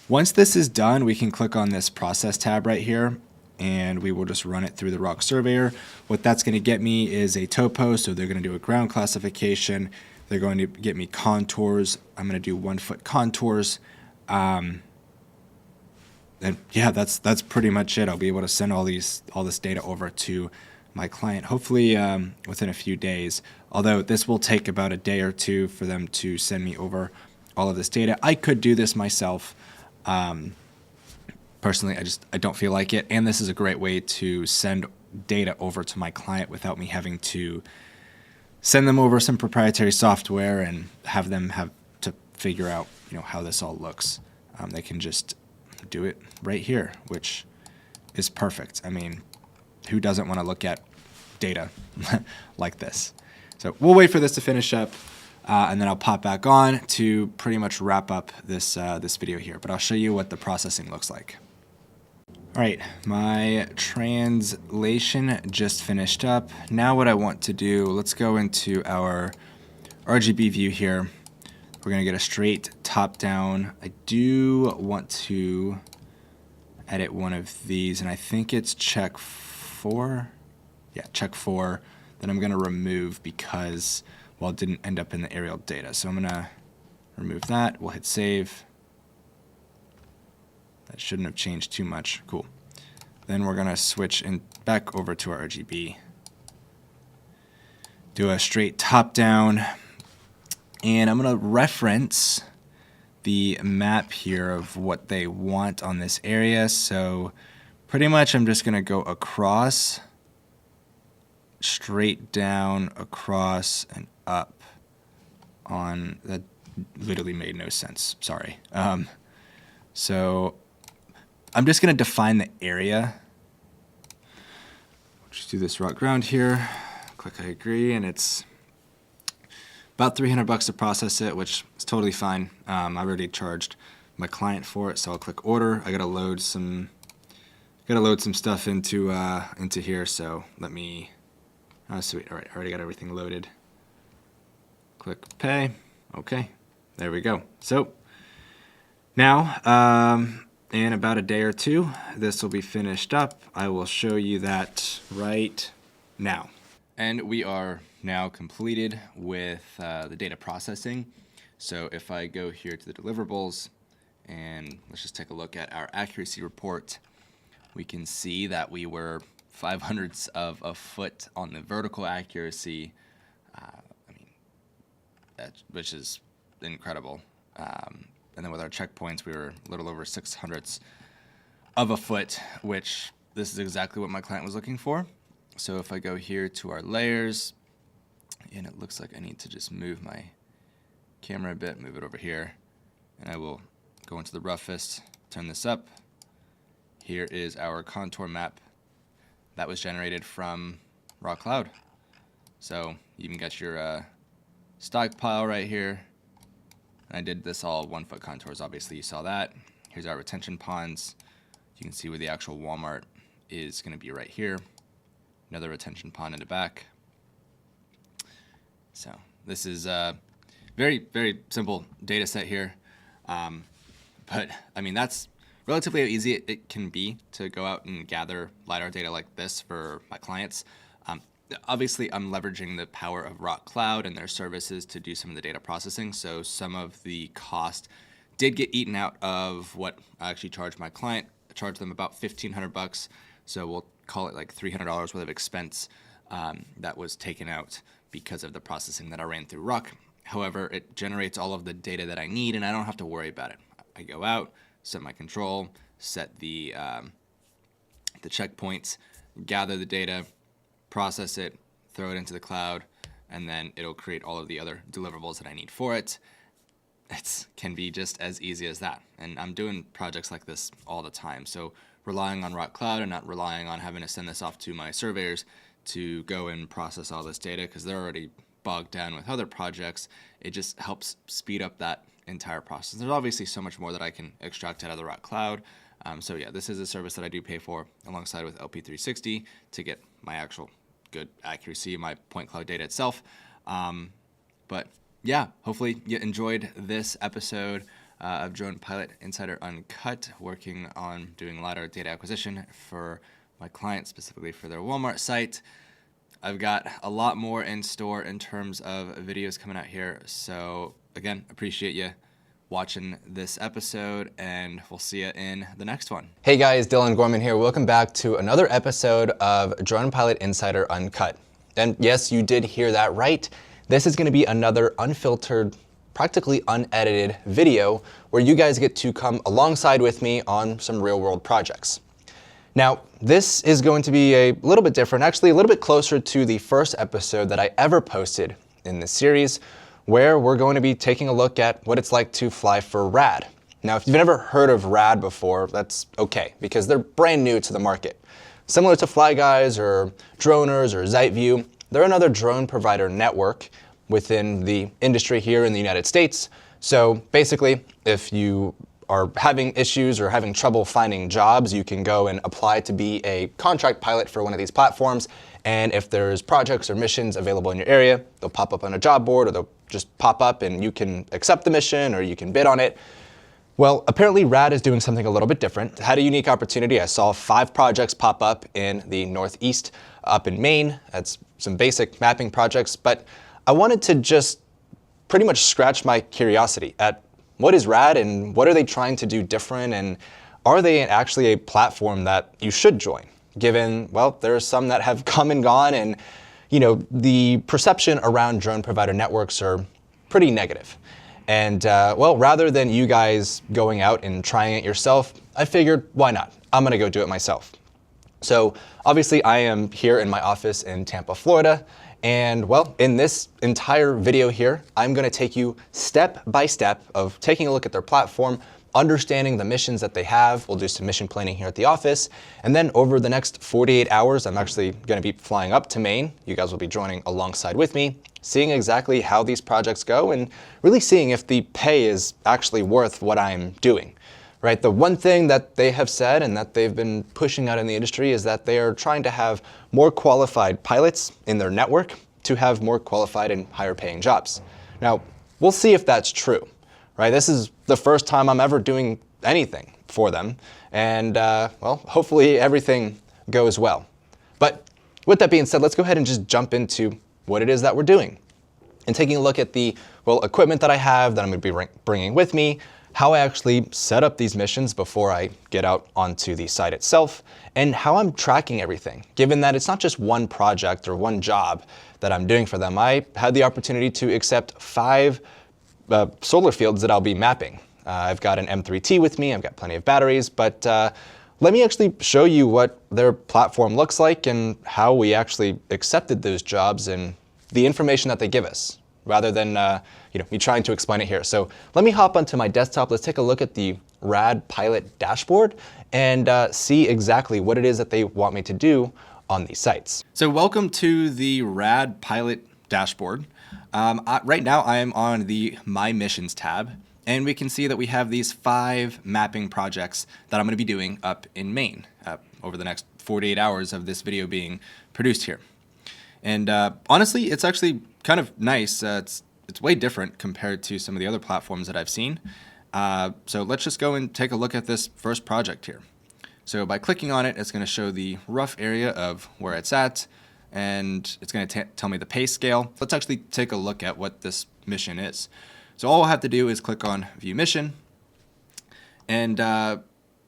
Once this is done, we can click on this process tab right here, and we will just run it through the Rock Surveyor. What that's going to get me is a topo, so they're going to do a ground classification. They're going to get me contours. I'm going to do 1 foot contours. And yeah, that's pretty much it. I'll be able to send all this data over to my client, hopefully within a few days. Although this will take about a day or two for them to send me over all of this data. I could do this myself. Personally, I don't feel like it. And this is a great way to send data over to my client without me having to send them over some proprietary software and have them have to figure out, how this all looks. They can just do it right here, which is perfect. I mean, who doesn't want to look at data like this? So we'll wait for this to finish up, and then I'll pop back on to pretty much wrap up this video here. But I'll show you what the processing looks like. All right, my translation just finished up. Now what I want to do, let's go into our RGB view here. We're going to get a straight top down. I do want to edit one of these, and I think it's check 4. Yeah, check 4. Then I'm going to remove because, well, it didn't end up in the aerial data. So I'm going to remove that. We'll hit save. That shouldn't have changed too much. Cool. Then we're going to switch back over to our RGB. Do a straight top down. And I'm going to reference the map here of what they want on this area. So pretty much I'm just going to go across, straight down, across, and up on that. Literally made no sense. Sorry. So I'm just going to define the area. Just do this rock ground here. Click I agree, and it's about $300 to process it, which is totally fine. I already charged my client for it, so I'll click order. I gotta load some stuff into here. So let me. Oh, sweet. All right, I already got everything loaded. Click pay. Okay, there we go. So now, in about a day or two, this will be finished up. I will show you that right now. And we are now completed with the data processing. So if I go here to the deliverables, and let's just take a look at our accuracy report, we can see that we were 0.05 of a foot on the vertical accuracy, which is incredible. And then with our checkpoints, we were a little over 0.06 of a foot, which this is exactly what my client was looking for. So if I go here to our layers, and it looks like I need to just move my camera a bit, move it over here, and I will go into the roughest, turn this up. Here is our contour map that was generated from raw cloud. So you can get your stockpile right here. I did this all 1 foot contours, obviously you saw that. Here's our retention ponds. You can see where the actual Walmart is going to be right here. Another retention pond in the back. So this is very, very simple data set here. But I mean, that's relatively how easy it can be to go out and gather LiDAR data like this for my clients. Obviously, I'm leveraging the power of Rock Cloud and their services to do some of the data processing. So some of the cost did get eaten out of what I actually charged my client. I charged them about $1,500. So we'll call it like $300 worth of expense that was taken out because of the processing that I ran through Rock. However, it generates all of the data that I need, and I don't have to worry about it. I go out, set my control, set the checkpoints, gather the data, process it, throw it into the cloud, and then it'll create all of the other deliverables that I need for it. It can be just as easy as that. And I'm doing projects like this all the time. So relying on Rock Cloud and not relying on having to send this off to my surveyors to go and process all this data because they're already bogged down with other projects, it just helps speed up that entire process. There's obviously so much more that I can extract out of the Rock Cloud. So yeah, this is a service that I do pay for alongside with LP360 to get my actual good accuracy, my point cloud data itself. But yeah, hopefully you enjoyed this episode of Drone Pilot Insider Uncut, working on doing LiDAR data acquisition for my clients, specifically for their Walmart site. I've got a lot more in store in terms of videos coming out here. So again, appreciate you watching this episode, and we'll see you in the next one. Hey guys, Dylan Gorman here. Welcome back to another episode of Drone Pilot Insider Uncut. And yes, you did hear that right. This is going to be another unfiltered, practically unedited video where you guys get to come alongside with me on some real world projects. Now, this is going to be a little bit different, actually a little bit closer to the first episode that I ever posted in this series, where we're going to be taking a look at what it's like to fly for RAD. Now, if you've never heard of RAD before, that's okay, because they're brand new to the market. Similar to Fly Guys or Droners or ZiteView, they're another drone provider network within the industry here in the United States. So basically, if you are having issues or having trouble finding jobs, you can go and apply to be a contract pilot for one of these platforms. And if there's projects or missions available in your area, they'll pop up on a job board, or they'll just pop up and you can accept the mission or you can bid on it. Well, apparently RAD is doing something a little bit different. It had a unique opportunity. I saw 5 projects pop up in the Northeast up in Maine. That's some basic mapping projects, but I wanted to just pretty much scratch my curiosity at what is RAD and what are they trying to do different, and are they actually a platform that you should join? Given, well, there are some that have come and gone, and you know, the perception around drone provider networks are pretty negative. And well, rather than you guys going out and trying it yourself, I figured, why not? I'm gonna go do it myself. So obviously I am here in my office in Tampa, Florida. And well, in this entire video here, I'm gonna take you step by step of taking a look at their platform, understanding the missions that they have. We'll do some mission planning here at the office. And then over the next 48 hours, I'm actually gonna be flying up to Maine. You guys will be joining alongside with me, seeing exactly how these projects go and really seeing if the pay is actually worth what I'm doing. Right? The one thing that they have said and that they've been pushing out in the industry is that they are trying to have more qualified pilots in their network to have more qualified and higher paying jobs. Now, we'll see if that's true, right? This is the first time I'm ever doing anything for them. And well, hopefully everything goes well. But with that being said, let's go ahead and just jump into what it is that we're doing and taking a look at the, well, equipment that I have that I'm gonna be bringing with me, how I actually set up these missions before I get out onto the site itself, and how I'm tracking everything. Given that it's not just one project or one job that I'm doing for them, I had the opportunity to accept 5 solar fields that I'll be mapping. I've got an M3T with me, I've got plenty of batteries, but let me actually show you what their platform looks like and how we actually accepted those jobs and the information that they give us, rather than me trying to explain it here. So let me hop onto my desktop. Let's take a look at the RAD Pilot dashboard and see exactly what it is that they want me to do on these sites. So welcome to the RAD Pilot dashboard. Right now I am on the My Missions tab, and we can see that we have these 5 mapping projects that I'm going to be doing up in Maine over the next 48 hours of this video being produced here. And honestly, it's actually kind of nice. It's it's way different compared to some of the other platforms that I've seen. So let's just go and take a look at this first project here. So by clicking on it, it's going to show the rough area of where it's at, and it's going to tell me the pay scale. Let's actually take a look at what this mission is. So all I have to do is click on View Mission. And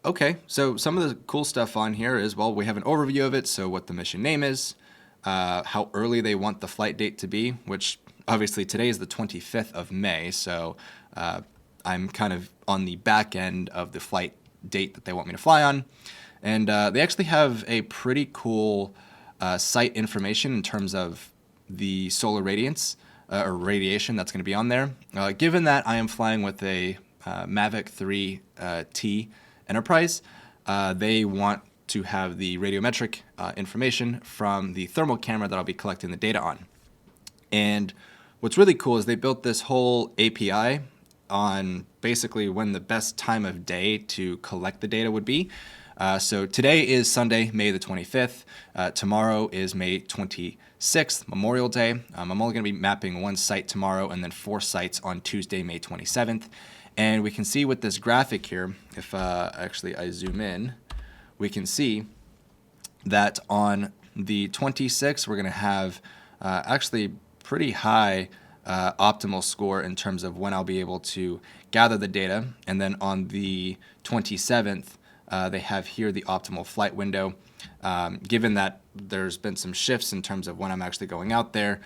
okay, so some of the cool stuff on here is, well, we have an overview of it, so what the mission name is, how early they want the flight date to be, which obviously today is the 25th of May, so I'm kind of on the back end of the flight date that they want me to fly on. And they actually have a pretty cool site information in terms of the solar radiance or radiation that's going to be on there. Given that I am flying with a Mavic 3T Enterprise, they want to have the radiometric information from the thermal camera that I'll be collecting the data on. And what's really cool is they built this whole API on basically when the best time of day to collect the data would be. So today is Sunday, May the 25th. Tomorrow is May 26th, Memorial Day. I'm only going to be mapping one site tomorrow and then 4 sites on Tuesday, May 27th. And we can see with this graphic here, if actually I zoom in, we can see that on the 26th, we're going to have actually pretty high optimal score in terms of when I'll be able to gather the data. And then on the 27th, they have here the optimal flight window. Given that there's been some shifts in terms of when I'm actually going out there,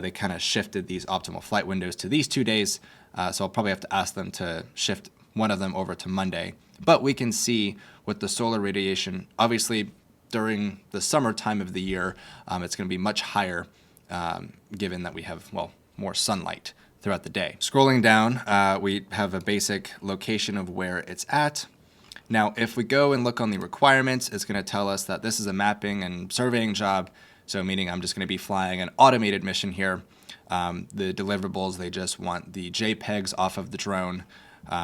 they kind of shifted these optimal flight windows to these 2 days. So I'll probably have to ask them to shift one of them over to Monday. But we can see with the solar radiation, obviously during the summer time of the year, it's going to be much higher given that we have, well, more sunlight throughout the day. Scrolling down, we have a basic location of where it's at. Now, if we go and look on the requirements, it's going to tell us that this is a mapping and surveying job, so meaning I'm just going to be flying an automated mission here. The deliverables, they just want the JPEGs off of the drone.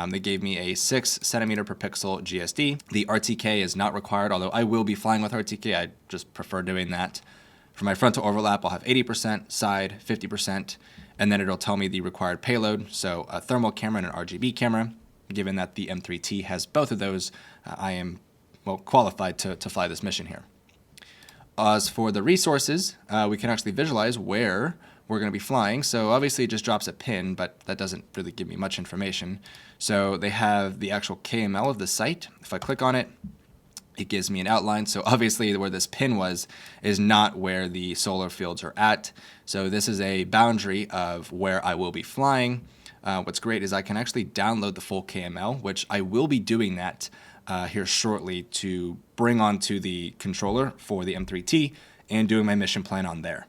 They gave me a 6 centimeter per pixel GSD. The RTK is not required, although I will be flying with RTK. I just prefer doing that. For my frontal overlap, I'll have 80%, side 50%, and then it'll tell me the required payload, so a thermal camera and an RGB camera. Given that the M3T has both of those, I am, well, qualified to fly this mission here. As for the resources, we can actually visualize where we're going to be flying. So obviously it just drops a pin, but that doesn't really give me much information. So they have the actual KML of the site. If I click on it, it gives me an outline. So obviously where this pin was is not where the solar fields are at. So this is a boundary of where I will be flying. What's great is I can actually download the full KML, which I will be doing that here shortly to bring onto the controller for the M3T and doing my mission plan on there.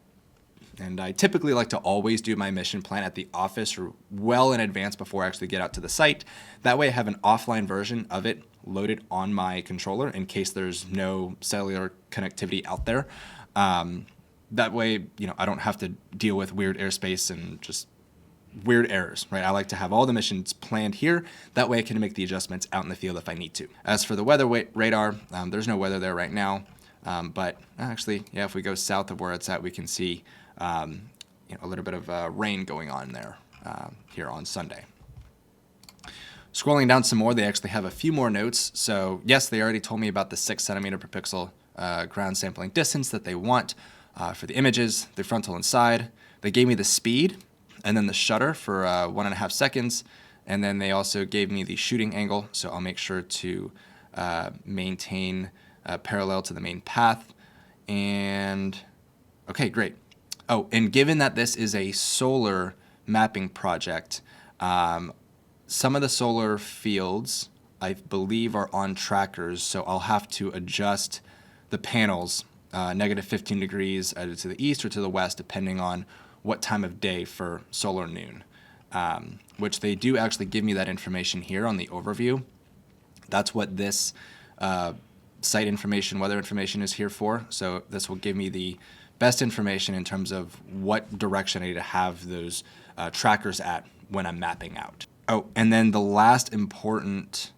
And I typically like to always do my mission plan at the office or well in advance before I actually get out to the site. That way I have an offline version of it loaded on my controller in case there's no cellular connectivity out there. That way, I don't have to deal with weird airspace and just weird errors, right? I like to have all the missions planned here. That way I can make the adjustments out in the field if I need to. As for the weather radar, there's no weather there right now. But actually, yeah, if we go south of where it's at, we can see a little bit of rain going on there here on Sunday. Scrolling down some more, they actually have a few more notes. So yes, they already told me about the 6 centimeter per pixel ground sampling distance that they want for the images, the frontal and side. They gave me the speed and then the shutter for 1.5 seconds. And then they also gave me the shooting angle. So I'll make sure to maintain parallel to the main path. And okay, great. Oh, and given that this is a solar mapping project, some of the solar fields, I believe, are on trackers, so I'll have to adjust the panels negative 15 degrees either to the east or to the west, depending on what time of day for solar noon, which they do actually give me that information here on the overview. That's what this site information, weather information is here for. So this will give me the best information in terms of what direction I need to have those trackers at when I'm mapping out. Oh, and then the last important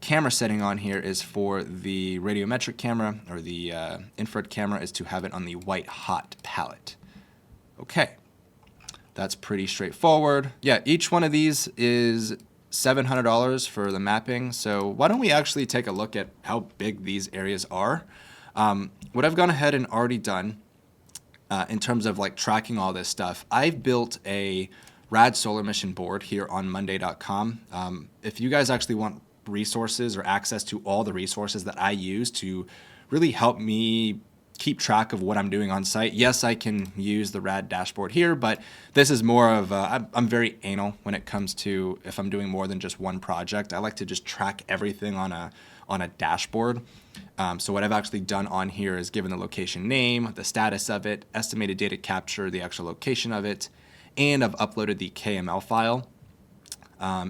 camera setting on here is for the radiometric camera, or the infrared camera, is to have it on the white hot palette. Okay. That's pretty straightforward. Yeah, each one of these is $700 for the mapping. So why don't we actually take a look at how big these areas are? What I've gone ahead and already done in terms of like tracking all this stuff, I've built a rad solar mission board here on monday.com. If you guys actually want resources or access to all the resources that I use to really help me keep track of what I'm doing on site, yes, I can use the rad dashboard here, but this is more of I'm very anal when it comes to if I'm doing more than just one project. I like to just track everything on a dashboard. So what I've actually done on here is given the location name, the status of it, estimated data capture, the actual location of it, and I've uploaded the KML file.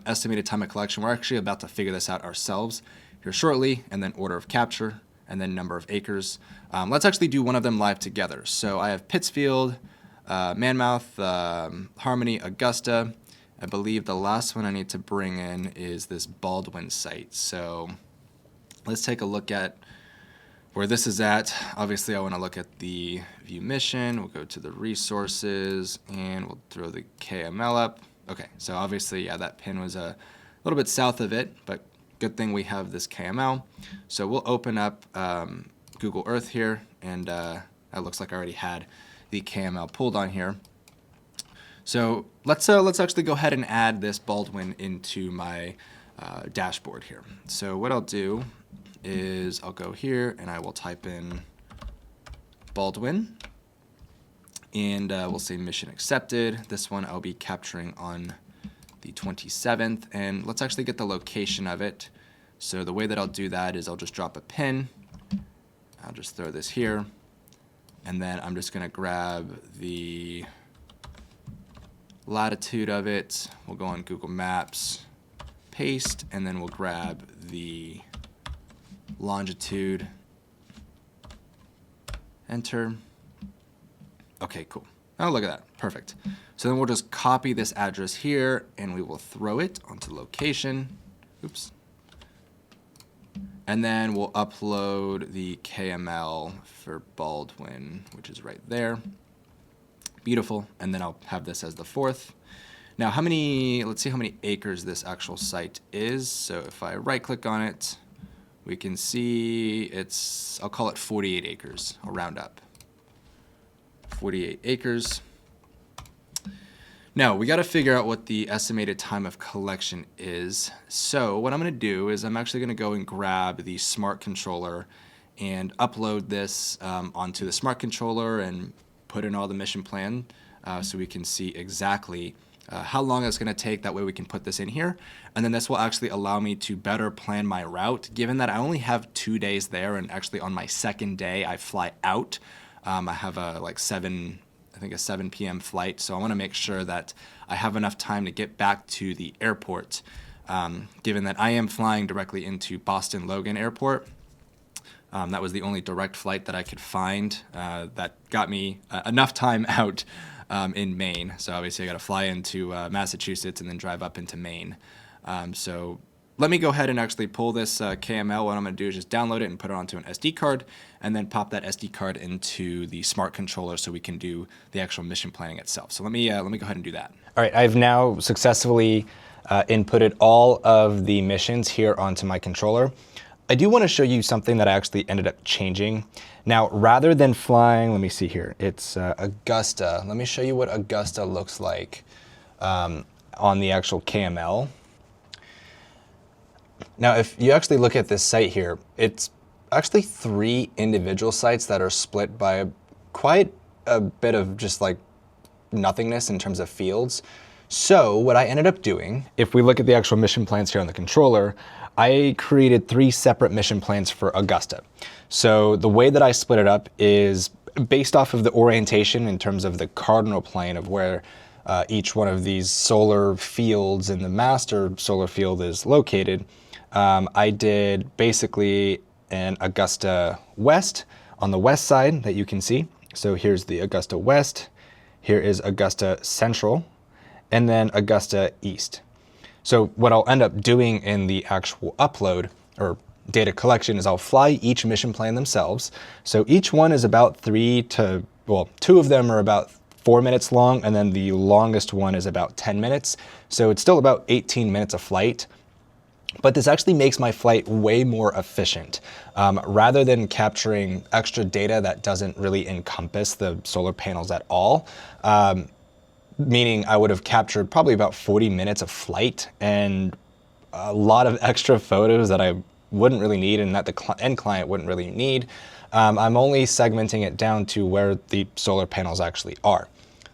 Estimated time of collection. We're actually about to figure this out ourselves here shortly, and then order of capture, and then number of acres. Let's actually do one of them live together. So I have Pittsfield, Manmouth, Harmony, Augusta. I believe the last one I need to bring in is this Baldwin site. So let's take a look at where this is at. Obviously, I want to look at the view mission. We'll go to the resources, and we'll throw the KML up. Okay, so obviously, yeah, that pin was a little bit south of it, but good thing we have this KML. So we'll open up Google Earth here, and that looks like I already had the KML pulled on here. So let's actually go ahead and add this Baldwin into my dashboard here. So what I'll do is I'll go here and I will type in Baldwin. And we'll say mission accepted. This one I'll be capturing on the 27th. And let's actually get the location of it. So the way that I'll do that is I'll just drop a pin. I'll just throw this here. And then I'm just going to grab the latitude of it. We'll go on Google Maps, paste, and then we'll grab the longitude, enter. Okay, cool. Oh, look at that. Perfect. So then we'll just copy this address here and we will throw it onto location. Oops. And then we'll upload the KML for Baldwin, which is right there. Beautiful. And then I'll have this as the 4th. Now, let's see how many acres this actual site is. So if I right click on it, we can see I'll call it 48 acres. I'll round up. 48 acres. Now, we got to figure out what the estimated time of collection is. So what I'm going to do is I'm actually going to go and grab the smart controller and upload this onto the smart controller and put in all the mission plan so we can see exactly how long it's going to take. That way we can put this in here. And then this will actually allow me to better plan my route, given that I only have 2 days there, and actually on my second day I fly out. I have a 7 p.m. flight, so I want to make sure that I have enough time to get back to the airport, given that I am flying directly into Boston Logan Airport. That was the only direct flight that I could find that got me enough time out in Maine. So obviously I got to fly into Massachusetts and then drive up into Maine. So let me go ahead and actually pull this KML. What I'm going to do is just download it and put it onto an SD card, and then pop that SD card into the smart controller so we can do the actual mission planning itself. So let me go ahead and do that. All right, I've now successfully inputted all of the missions here onto my controller. I do want to show you something that I actually ended up changing. Now, rather than flying, let me see here, it's Augusta. Let me show you what Augusta looks like on the actual KML. Now, if you actually look at this site here, it's actually 3 individual sites that are split by quite a bit of just like nothingness in terms of fields. So what I ended up doing, if we look at the actual mission plans here on the controller, I created 3 separate mission plans for Augusta. So the way that I split it up is based off of the orientation in terms of the cardinal plane of where each one of these solar fields in the master solar field is located. I did basically an Augusta West on the west side that you can see. So here's the Augusta West, here is Augusta Central, and then Augusta East. So what I'll end up doing in the actual upload or data collection is I'll fly each mission plan themselves. So each one is about 2 of them are about 4 minutes long, and then the longest one is about 10 minutes. So it's still about 18 minutes of flight. But this actually makes my flight way more efficient. Rather than capturing extra data that doesn't really encompass the solar panels at all, meaning I would have captured probably about 40 minutes of flight and a lot of extra photos that I wouldn't really need and that the end client wouldn't really need. I'm only segmenting it down to where the solar panels actually are.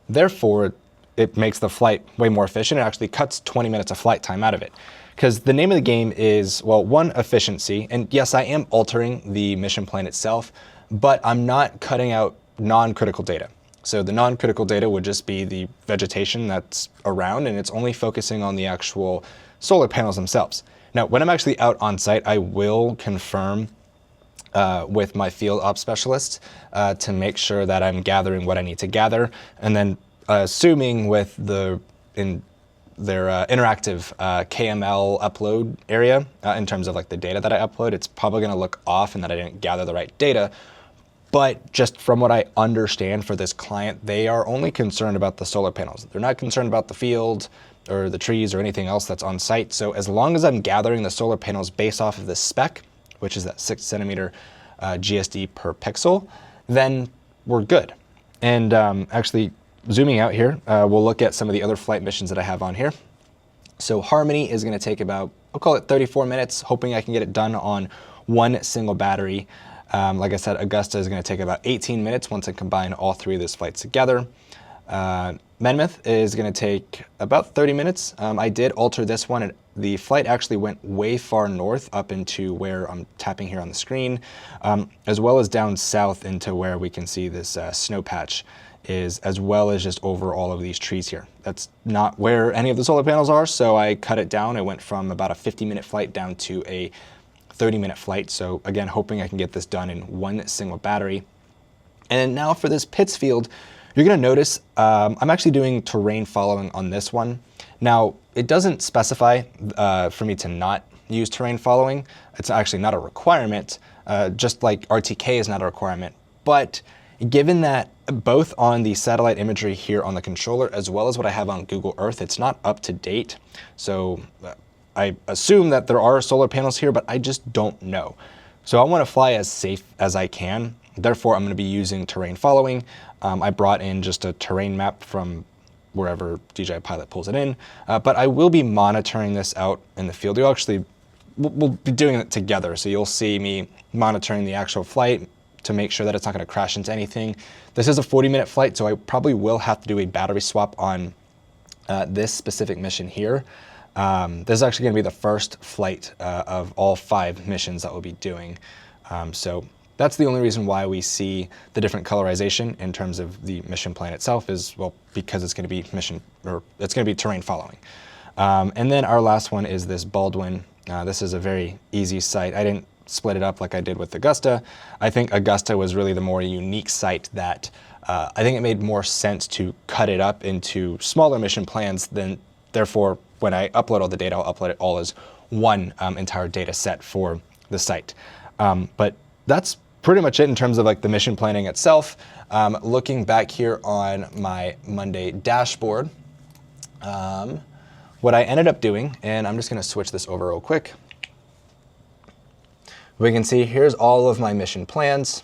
Therefore, it makes the flight way more efficient. It actually cuts 20 minutes of flight time out of it. Because the name of the game is, well, one, efficiency. And yes, I am altering the mission plan itself, but I'm not cutting out non-critical data. So the non-critical data would just be the vegetation that's around, and it's only focusing on the actual solar panels themselves. Now, when I'm actually out on site, I will confirm with my field ops specialist to make sure that I'm gathering what I need to gather. And then assuming with their interactive KML upload area in terms of like the data that I upload, it's probably going to look off and that I didn't gather the right data. But just from what I understand for this client, they are only concerned about the solar panels. They're not concerned about the field or the trees or anything else that's on site. So as long as I'm gathering the solar panels based off of the spec, which is that 6 centimeter GSD per pixel, then we're good. And actually zooming out here, we'll look at some of the other flight missions that I have on here. So Harmony is going to take about, I'll call it 34 minutes, hoping I can get it done on one single battery. Like I said, Augusta is going to take about 18 minutes once I combine all 3 of those flights together. Menmouth is going to take about 30 minutes. I did alter this one. The flight actually went way far north up into where I'm tapping here on the screen, as well as down south into where we can see this snow patch is, as well as just over all of these trees here. That's not where any of the solar panels are, so I cut it down. It went from about a 50-minute flight down to a 30-minute flight. So again, hoping I can get this done in one single battery. And now for this Pittsfield, you're gonna notice I'm actually doing terrain following on this one. Now, it doesn't specify for me to not use terrain following. It's actually not a requirement, just like RTK is not a requirement. But given that both on the satellite imagery here on the controller, as well as what I have on Google Earth, it's not up to date. So I assume that there are solar panels here, but I just don't know. So I want to fly as safe as I can. Therefore, I'm going to be using terrain following. I brought in just a terrain map from wherever DJI Pilot pulls it in, but I will be monitoring this out in the field. We'll be doing it together. So you'll see me monitoring the actual flight to make sure that it's not going to crash into anything. This is a 40-minute flight, so I probably will have to do a battery swap on this specific mission here. This is actually going to be the first flight of all 5 missions that we'll be doing. So that's the only reason why we see the different colorization in terms of the mission plan itself is, well, because it's going to be it's going to be terrain following. And then our last one is this Baldwin. This is a very easy site. I didn't split it up like I did with Augusta. I think Augusta was really the more unique site that I think it made more sense to cut it up into smaller mission plans than, therefore, when I upload all the data, I'll upload it all as one entire data set for the site. But that's pretty much it in terms of like the mission planning itself. Looking back here on my Monday dashboard, what I ended up doing, and I'm just going to switch this over real quick. We can see here's all of my mission plans.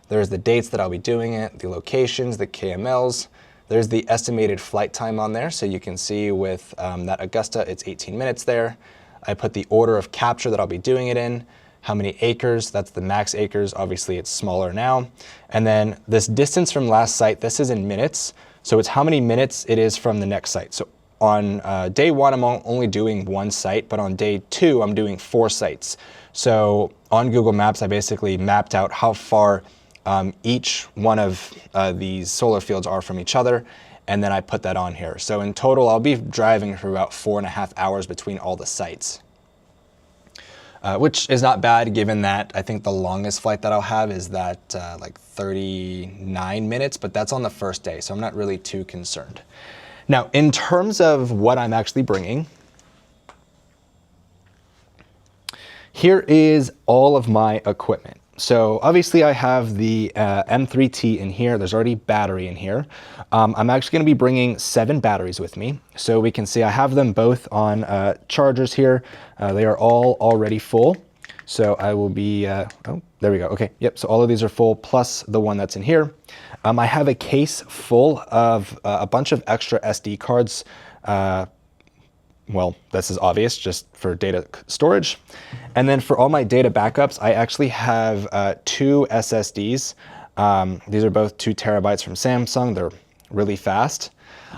There's the dates that I'll be doing it, the locations, the KMLs. There's the estimated flight time on there. So you can see with that Augusta, it's 18 minutes there. I put the order of capture that I'll be doing it in, how many acres, that's the max acres. Obviously it's smaller now. And then this distance from last site, this is in minutes. So it's how many minutes it is from the next site. So on day 1, I'm only doing 1 site, but on day 2, I'm doing 4 sites. So on Google Maps, I basically mapped out how far each one of these solar fields are from each other, and then I put that on here. So in total, I'll be driving for about 4.5 hours between all the sites, which is not bad given that I think the longest flight that I'll have is that like 39 minutes, but that's on the first day, so I'm not really too concerned. Now, in terms of what I'm actually bringing, here is all of my equipment. So obviously I have the M3T in here. There's already battery in here. I'm actually going to be bringing 7 batteries with me. So we can see I have them both on chargers here. They are all already full. So I will be, oh, there we go. Okay, yep, so all of these are full plus the one that's in here. I have a case full of a bunch of extra SD cards. Well, this is obvious, just for data storage. And then for all my data backups, I actually have 2 SSDs. These are both 2 terabytes from Samsung. They're really fast.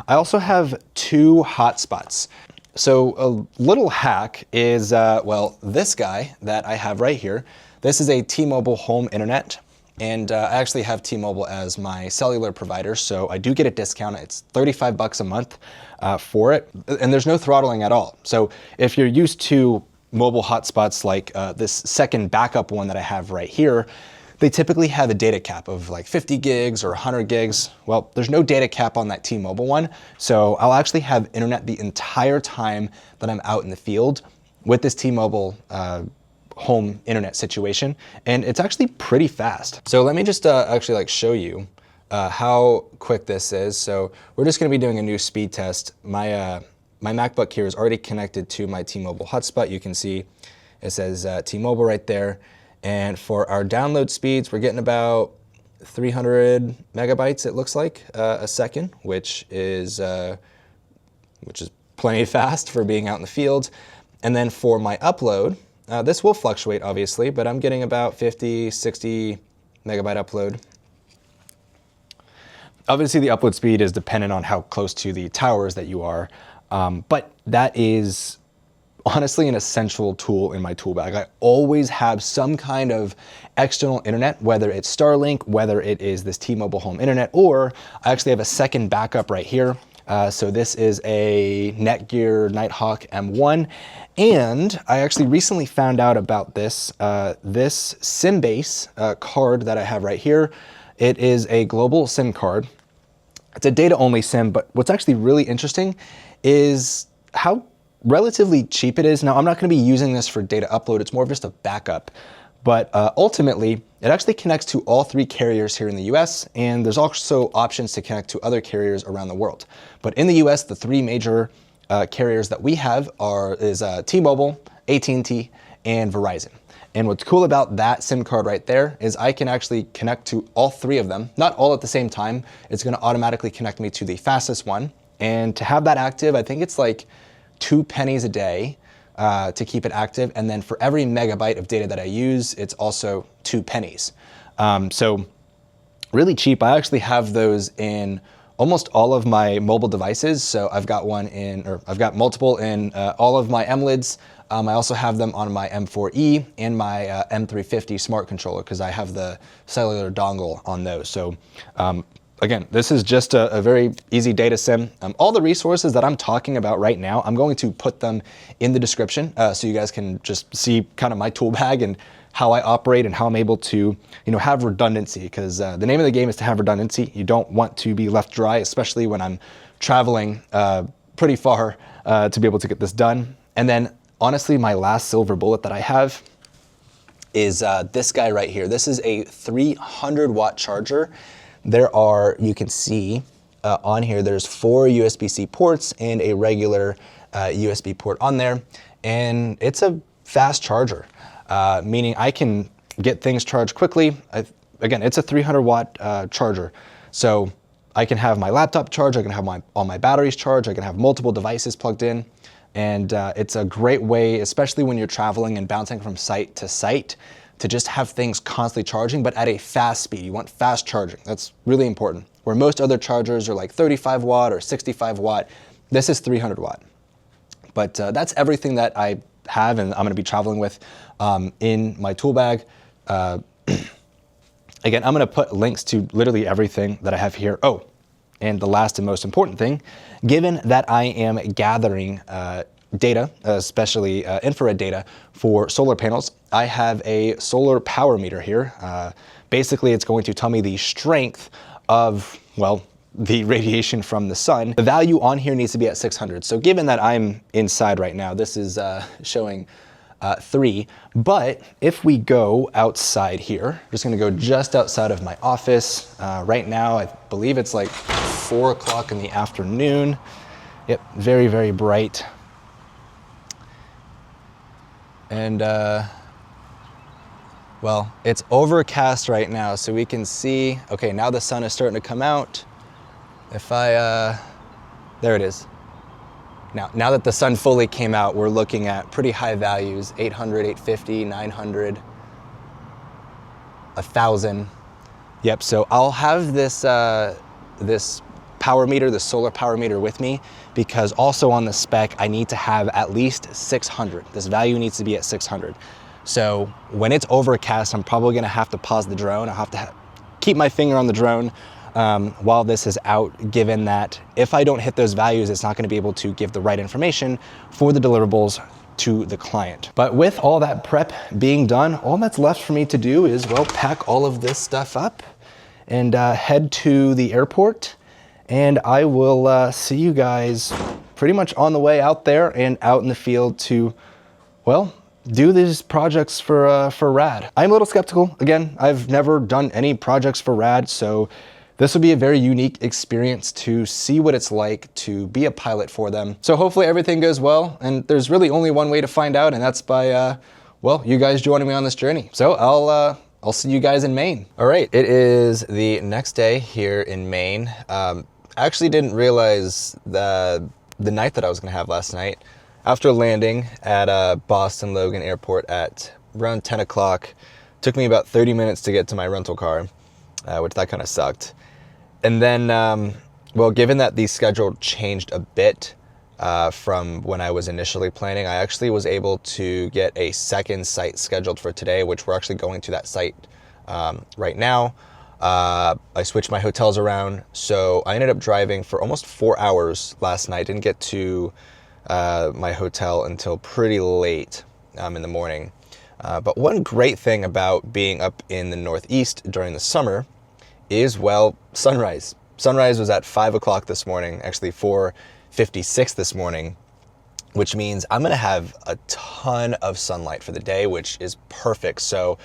I also have 2 hotspots. So a little hack is, well, this guy that I have right here. This is a T-Mobile home internet. And I actually have T-Mobile as my cellular provider, so I do get a discount. It's $35 a month for it, and there's no throttling at all. So if you're used to mobile hotspots like this second backup one that I have right here, they typically have a data cap of like 50 gigs or 100 gigs. Well, there's no data cap on that T-Mobile one, so I'll actually have internet the entire time that I'm out in the field with this T-Mobile home internet situation, and it's actually pretty fast. So let me just actually like show you how quick this is. So we're just going to be doing a new speed test. My MacBook here is already connected to my T-Mobile hotspot. You can see it says T-Mobile right there. And for our download speeds, we're getting about 300 megabytes, it looks like, a second, which is plenty fast for being out in the field. And then for my upload, this will fluctuate, obviously, but I'm getting about 50, 60 megabyte upload. Obviously, the upload speed is dependent on how close to the towers that you are, but that is honestly an essential tool in my tool bag. I always have some kind of external internet, whether it's Starlink, whether it is this T-Mobile home internet, or I actually have a second backup right here. So this is a Netgear Nighthawk M1, and I actually recently found out about this SimBase card that I have right here. It is a global SIM card. It's a data-only SIM, but what's actually really interesting is how relatively cheap it is. Now, I'm not going to be using this for data upload. It's more of just a backup. But ultimately, it actually connects to all 3 carriers here in the US, and there's also options to connect to other carriers around the world. But in the US, the 3 major carriers that we have is T-Mobile, AT&T, and Verizon. And what's cool about that SIM card right there is I can actually connect to all 3 of them, not all at the same time. It's going to automatically connect me to the fastest one. And to have that active, I think it's like 2 pennies a day. To keep it active, and then for every megabyte of data that I use, it's also 2 pennies. So really cheap. I actually have those in almost all of my mobile devices. So I've got multiple in all of my MLids. I also have them on my M4E and my M350 smart controller because I have the cellular dongle on those. So again, this is just a very easy data sim. All the resources that I'm talking about right now, I'm going to put them in the description so you guys can just see kind of my tool bag and how I operate and how I'm able to, have redundancy, because the name of the game is to have redundancy. You don't want to be left dry, especially when I'm traveling pretty far to be able to get this done. And then honestly, my last silver bullet that I have is this guy right here. This is a 300 watt charger. There are, you can see on here, there's 4 USB-C ports and a regular USB port on there. And it's a fast charger, meaning I can get things charged quickly. Again, it's a 300 watt charger. So I can have my laptop charged, I can have all my batteries charged, I can have multiple devices plugged in. And it's a great way, especially when you're traveling and bouncing from site to site, to just have things constantly charging, but at a fast speed. You want fast charging. That's really important. Where most other chargers are like 35 watt or 65 watt, this is 300 watt. But that's everything that I have and I'm gonna be traveling with in my tool bag. Again, I'm gonna put links to literally everything that I have here. Oh, and the last and most important thing, given that I am gathering data, especially infrared data for solar panels, I have a solar power meter here. Basically, it's going to tell me the strength of, well, the radiation from the sun. The value on here needs to be at 600. So given that I'm inside right now, this is showing 3. But if we go outside here, just gonna go just outside of my office. Right now, I believe it's like 4 o'clock in the afternoon. Yep, very, very bright. And well, it's overcast right now, so we can see, okay, now the sun is starting to come out. If I, there it is. Now that the sun fully came out, we're looking at pretty high values, 800, 850, 900, 1,000. Yep, so I'll have this, this power meter, the solar power meter with me, because also on the spec, I need to have at least 600. This value needs to be at 600. So when it's overcast, I'm probably gonna have to pause the drone. I'll have to keep my finger on the drone while this is out, given that if I don't hit those values, it's not gonna be able to give the right information for the deliverables to the client. But with all that prep being done, all that's left for me to do is, well, pack all of this stuff up and head to the airport. And I will see you guys pretty much on the way out there and out in the field to, well, do these projects for RAD. I'm a little skeptical. Again, I've never done any projects for RAD, so this will be a very unique experience to see what it's like to be a pilot for them. So hopefully everything goes well, and there's really only one way to find out, and that's by, well, you guys joining me on this journey. So I'll see you guys in Maine. All right, it is the next day here in Maine. I actually didn't realize the night that I was gonna have last night. After landing at Boston Logan Airport at around 10 o'clock, took me about 30 minutes to get to my rental car, which that kind of sucked. And then, well, given that the schedule changed a bit from when I was initially planning, I actually was able to get a second site scheduled for today, which we're actually going to that site right now. I switched my hotels around, so I ended up driving for almost 4 hours last night. Didn't get to my hotel until pretty late in the morning. But one great thing about being up in the Northeast during the summer is, well, sunrise. Sunrise was at 5 o'clock this morning, actually 4:56 this morning, which means I'm gonna have a ton of sunlight for the day, which is perfect. So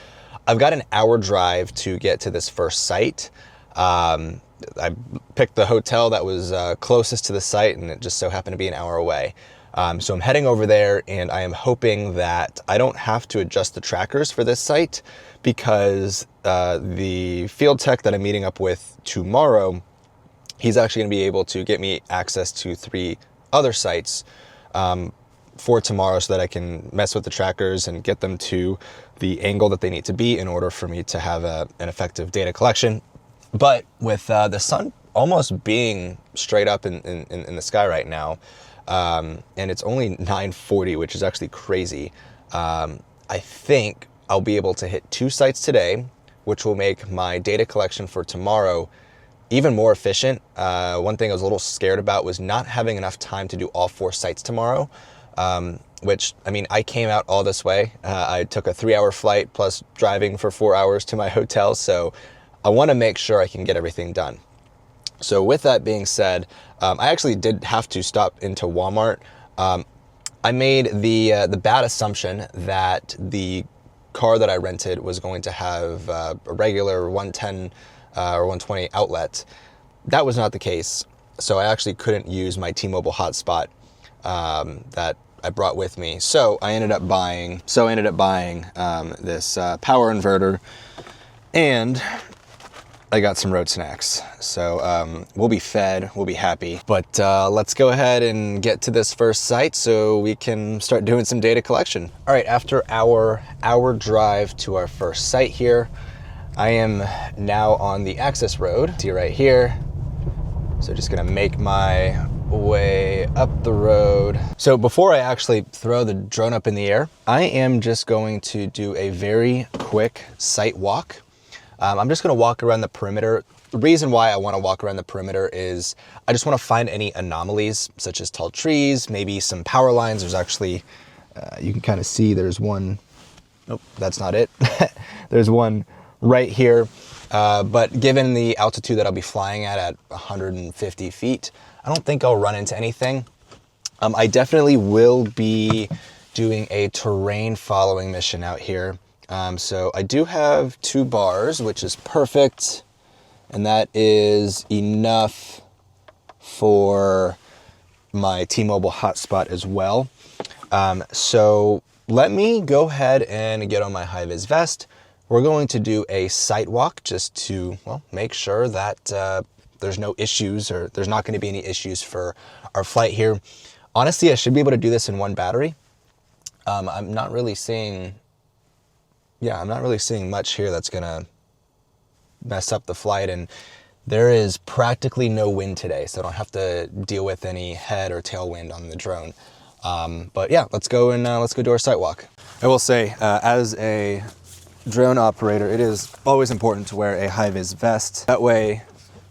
I've got an hour drive to get to this first site. I picked the hotel that was closest to the site, and it just so happened to be an hour away. So I'm heading over there, and I am hoping that I don't have to adjust the trackers for this site, because the field tech that I'm meeting up with tomorrow, he's actually gonna be able to get me access to 3 other sites for tomorrow, so that I can mess with the trackers and get them to the angle that they need to be in order for me to have an effective data collection. But with the sun almost being straight up in the sky right now, and it's only 9:40, which is actually crazy, I think I'll be able to hit 2 sites today, which will make my data collection for tomorrow even more efficient. One thing I was a little scared about was not having enough time to do all 4 sites tomorrow, which, I mean, I came out all this way. I took a 3-hour flight plus driving for 4 hours to my hotel, so I want to make sure I can get everything done. So with that being said, I actually did have to stop into Walmart. I made the bad assumption that the car that I rented was going to have a regular 110 or 120 outlet. That was not the case. So I actually couldn't use my T-Mobile hotspot that I brought with me. So I ended up buying this power inverter, and I got some road snacks. So we'll be fed, we'll be happy. But let's go ahead and get to this first site so we can start doing some data collection. All right, after our hour drive to our first site here, I am now on the access road. See right here. So just gonna make my way up the road. So before I actually throw the drone up in the air, I am just going to do a very quick site walk. I'm just gonna walk around the perimeter. The reason why I wanna walk around the perimeter is I just wanna find any anomalies, such as tall trees, maybe some power lines. There's actually, you can kind of see there's one, nope, that's not it. There's one right here. But given the altitude that I'll be flying at 150 feet, I don't think I'll run into anything. I definitely will be doing a terrain following mission out here. So I do have 2 bars, which is perfect. And that is enough for my T-Mobile hotspot as well. So let me go ahead and get on my high-vis vest. We're going to do a site walk just to, well, make sure that there's no issues, or there's not going to be any issues for our flight here. Honestly, I should be able to do this in 1 battery. I'm not really seeing much here that's going to mess up the flight, and there is practically no wind today, so I don't have to deal with any head or tailwind on the drone. But yeah, let's go do our site walk. I will say, as a drone operator, it is always important to wear a high-vis vest. That way,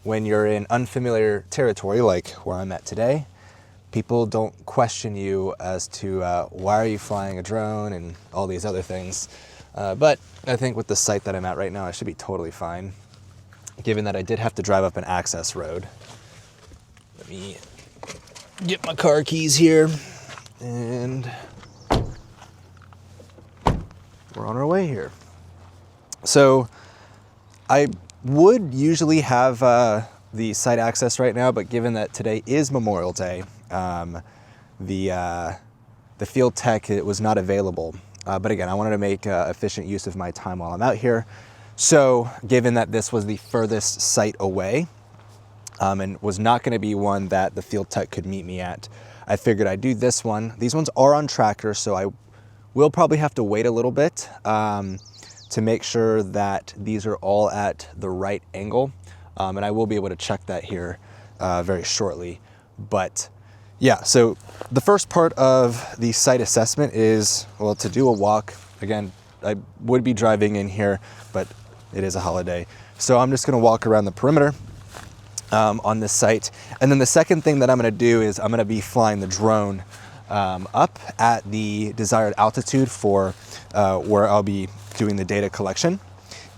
when you're in unfamiliar territory, like where I'm at today, people don't question you as to why are you flying a drone and all these other things. But I think with the site that I'm at right now, I should be totally fine, given that I did have to drive up an access road. Let me get my car keys here, and we're on our way here. So I would usually have the site access right now, but given that today is Memorial Day, the field tech, it was not available. But again, I wanted to make efficient use of my time while I'm out here. So given that this was the furthest site away, and was not going to be one that the field tech could meet me at, I figured I'd do this one. These ones are on tracker, so I will probably have to wait a little bit to make sure that these are all at the right angle. And I will be able to check that here very shortly. But yeah, so the first part of the site assessment is, well, to do a walk. Again, I would be driving in here, but it is a holiday. So I'm just gonna walk around the perimeter on this site. And then the second thing that I'm gonna do is I'm gonna be flying the drone up at the desired altitude for where I'll be doing the data collection,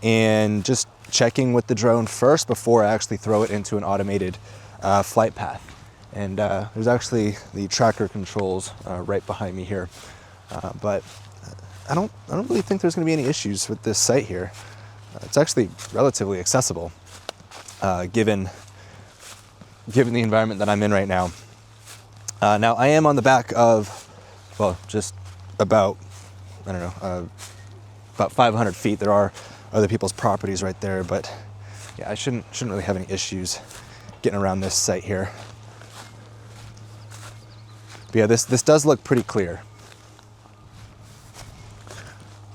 and just checking with the drone first before I actually throw it into an automated flight path. And there's actually the tracker controls right behind me here. But I don't really think there's going to be any issues with this site here. It's actually relatively accessible, given the environment that I'm in right now. Now I am on the back of, well, just about, I don't know, about 500 feet. There are other people's properties right there, but yeah, I shouldn't really have any issues getting around this site here. But yeah, this does look pretty clear.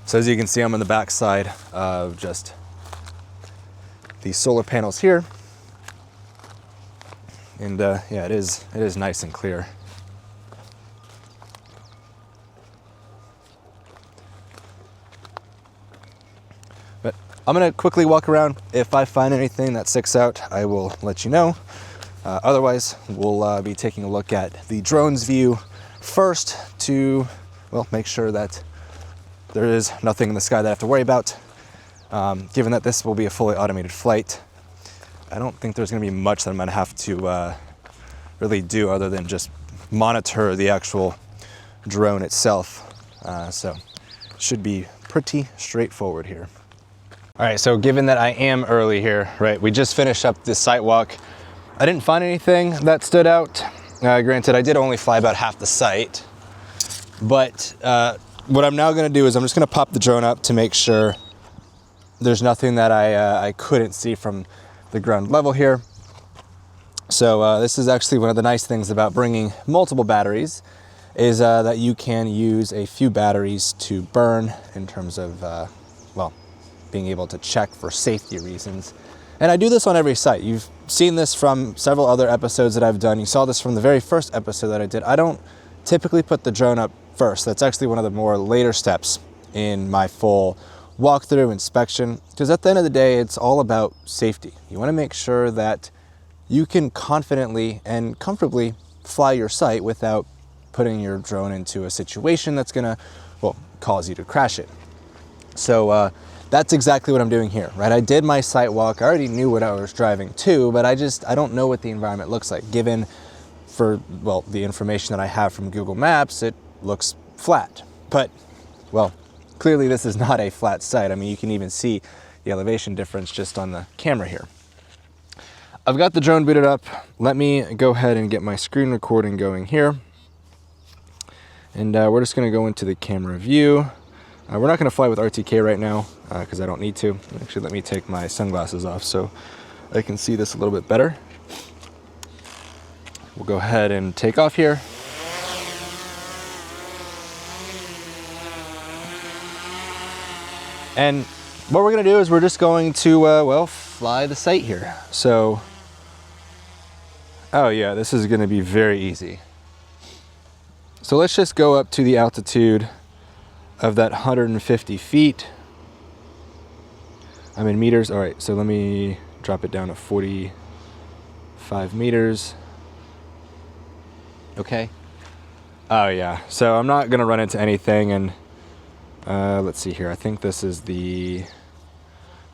So as you can see, I'm on the back side of just these solar panels here. And yeah, it is nice and clear. But I'm gonna quickly walk around. If I find anything that sticks out, I will let you know. Otherwise, we'll be taking a look at the drone's view first to, well, make sure that there is nothing in the sky that I have to worry about. Given that this will be a fully automated flight, I don't think there's going to be much that I'm going to have to really do other than just monitor the actual drone itself. So should be pretty straightforward here. All right, so given that I am early here, right, we just finished up this site walk. I didn't find anything that stood out. Granted, I did only fly about half the site, but what I'm now gonna do is I'm just gonna pop the drone up to make sure there's nothing that I couldn't see from the ground level here. So this is actually one of the nice things about bringing multiple batteries, is that you can use a few batteries to burn in terms of, well, being able to check for safety reasons. And I do this on every site. You've seen this from several other episodes that I've done. You saw this from the very first episode that I did. I don't typically put the drone up first. That's actually one of the more later steps in my full walkthrough inspection, because at the end of the day, it's all about safety. You want to make sure that you can confidently and comfortably fly your site without putting your drone into a situation that's gonna, well, cause you to crash it. So that's exactly what I'm doing here, right? I did my site walk. I already knew what I was driving to, but I don't know what the environment looks like. Given the information that I have from Google Maps, it looks flat, but, well, clearly this is not a flat site. I mean, you can even see the elevation difference just on the camera here. I've got the drone booted up. Let me go ahead and get my screen recording going here. And we're just gonna go into the camera view. We're not gonna fly with RTK right now because I don't need to. Actually, let me take my sunglasses off so I can see this a little bit better. We'll go ahead and take off here. And what we're gonna do is we're just going to, well, fly the site here. So, oh yeah, this is gonna be very easy. So let's just go up to the altitude of that 150 feet. I'm in meters. All right, so let me drop it down to 45 meters. Okay. Oh yeah, so I'm not gonna run into anything, and let's see here. I think this is the,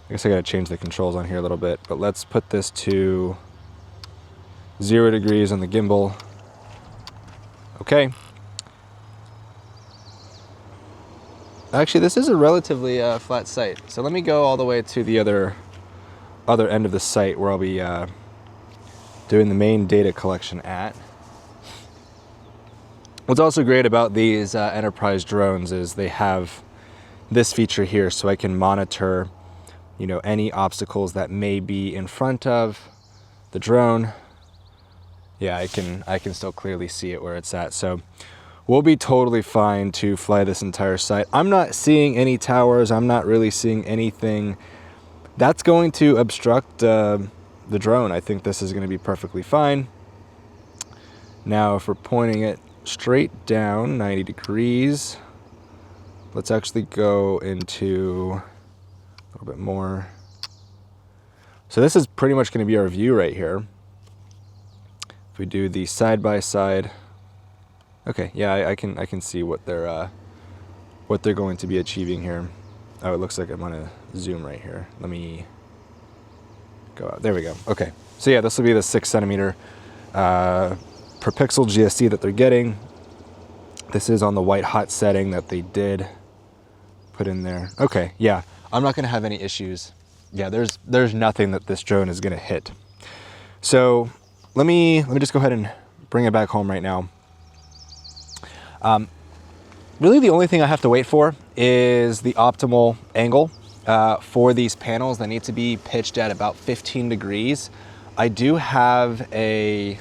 I guess I gotta change the controls on here a little bit, but let's put this to 0 degrees on the gimbal. Okay. Actually, this is a relatively flat site. So let me go all the way to the other end of the site where I'll be doing the main data collection at. What's also great about these enterprise drones is they have this feature here, so I can monitor, you know, any obstacles that may be in front of the drone. Yeah, I can still clearly see it where it's at. So we'll be totally fine to fly this entire site. I'm not seeing any towers. I'm not really seeing anything that's going to obstruct the drone. I think this is going to be perfectly fine. Now, if we're pointing it straight down 90 degrees, let's actually go into a little bit more. So this is pretty much going to be our view right here. If we do the side by side, okay, yeah, I can see what they're going to be achieving here. Oh, it looks like I'm on a zoom right here. Let me go out. There we go. Okay, so yeah, this will be the 6 centimeter per pixel GSC that they're getting. This is on the white hot setting that they did put in there. Okay, yeah, I'm not gonna have any issues. Yeah, there's nothing that this drone is gonna hit. So let me just go ahead and bring it back home right now. Really the only thing I have to wait for is the optimal angle for these panels that need to be pitched at about 15 degrees. I do have a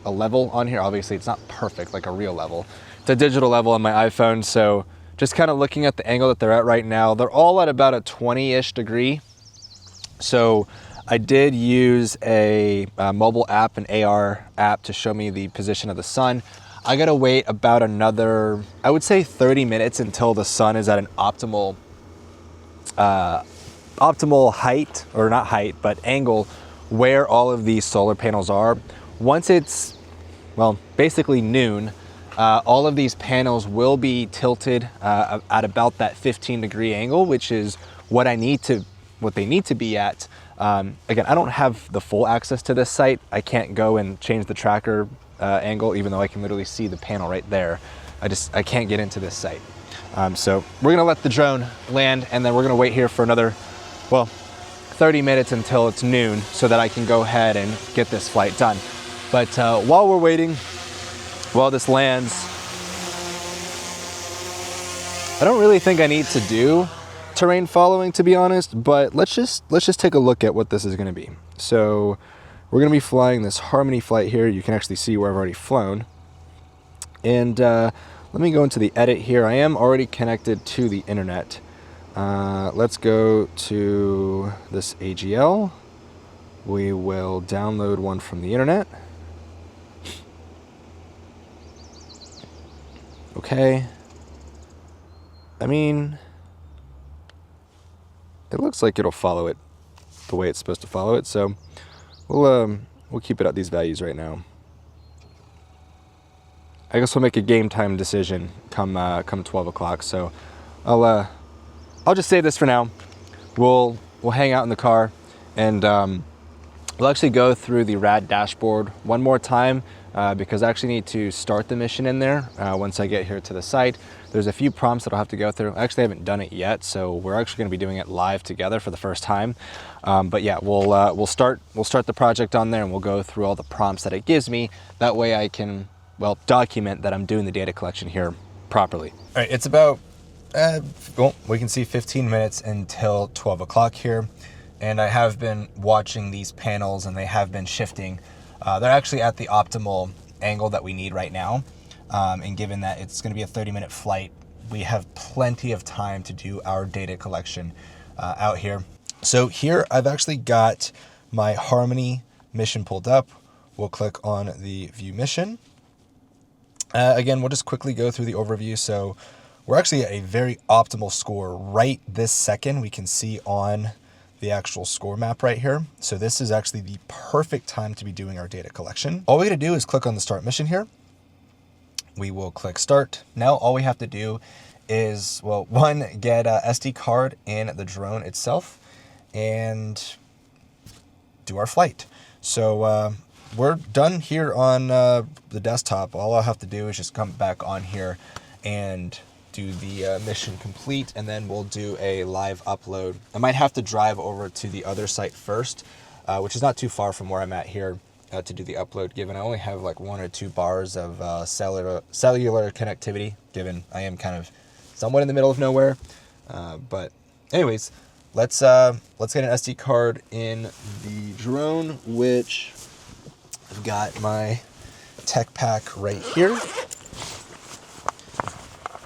level on here. Obviously it's not perfect like a real level. It's a digital level on my iPhone, so just kind of looking at the angle that they're at right now, they're all at about a 20-ish degree. So I did use a mobile app, an AR app, to show me the position of the sun. I gotta wait about another, I would say 30 minutes until the sun is at an optimal height, or not height, but angle where all of these solar panels are. Once it's, well, basically noon, all of these panels will be tilted at about that 15-degree angle, which is what they need to be at. Again, I don't have the full access to this site. I can't go and change the tracker angle, even though I can literally see the panel right there. I can't get into this site. So we're gonna let the drone land, and then we're gonna wait here for another, well, 30 minutes until it's noon so that I can go ahead and get this flight done. But while we're waiting, while this lands, I don't really think I need to do terrain following, to be honest, but let's just take a look at what this is gonna be. So we're gonna be flying this Harmony flight here. You can actually see where I've already flown. And let me go into the edit here. I am already connected to the internet. Let's go to this AGL. We will download one from the internet. Okay. I mean, it looks like it'll follow it the way it's supposed to follow it, so we'll keep it at these values right now. I guess we'll make a game time decision come 12 o'clock. So I'll just save this for now. We'll hang out in the car, and we'll actually go through the RAD dashboard one more time because I actually need to start the mission in there once I get here to the site. There's a few prompts that I'll have to go through. I actually haven't done it yet, so we're actually going to be doing it live together for the first time. But yeah, we'll start the project on there, and we'll go through all the prompts that it gives me. That way I can, well, document that I'm doing the data collection here properly. All right, it's about well, we can see 15 minutes until 12 o'clock here, and I have been watching these panels, and they have been shifting. They're actually at the optimal angle that we need right now, and given that it's going to be a 30-minute flight, we have plenty of time to do our data collection out here. So here I've actually got my Harmony mission pulled up. We'll click on the view mission. Again, we'll just quickly go through the overview. So we're actually at a very optimal score right this second. We can see on the actual score map right here. So this is actually the perfect time to be doing our data collection. All we gotta do is click on the start mission here. We will click start. Now all we have to do is, well, one, get a SD card in the drone itself and do our flight. So we're done here on the desktop. All I'll have to do is just come back on here and do the mission complete, and then we'll do a live upload. I might have to drive over to the other site first, which is not too far from where I'm at here to do the upload, given I only have like 1 or 2 bars of cellular connectivity, given I am kind of somewhat in the middle of nowhere. But anyways, let's get an SD card in the drone, which I've got my tech pack right here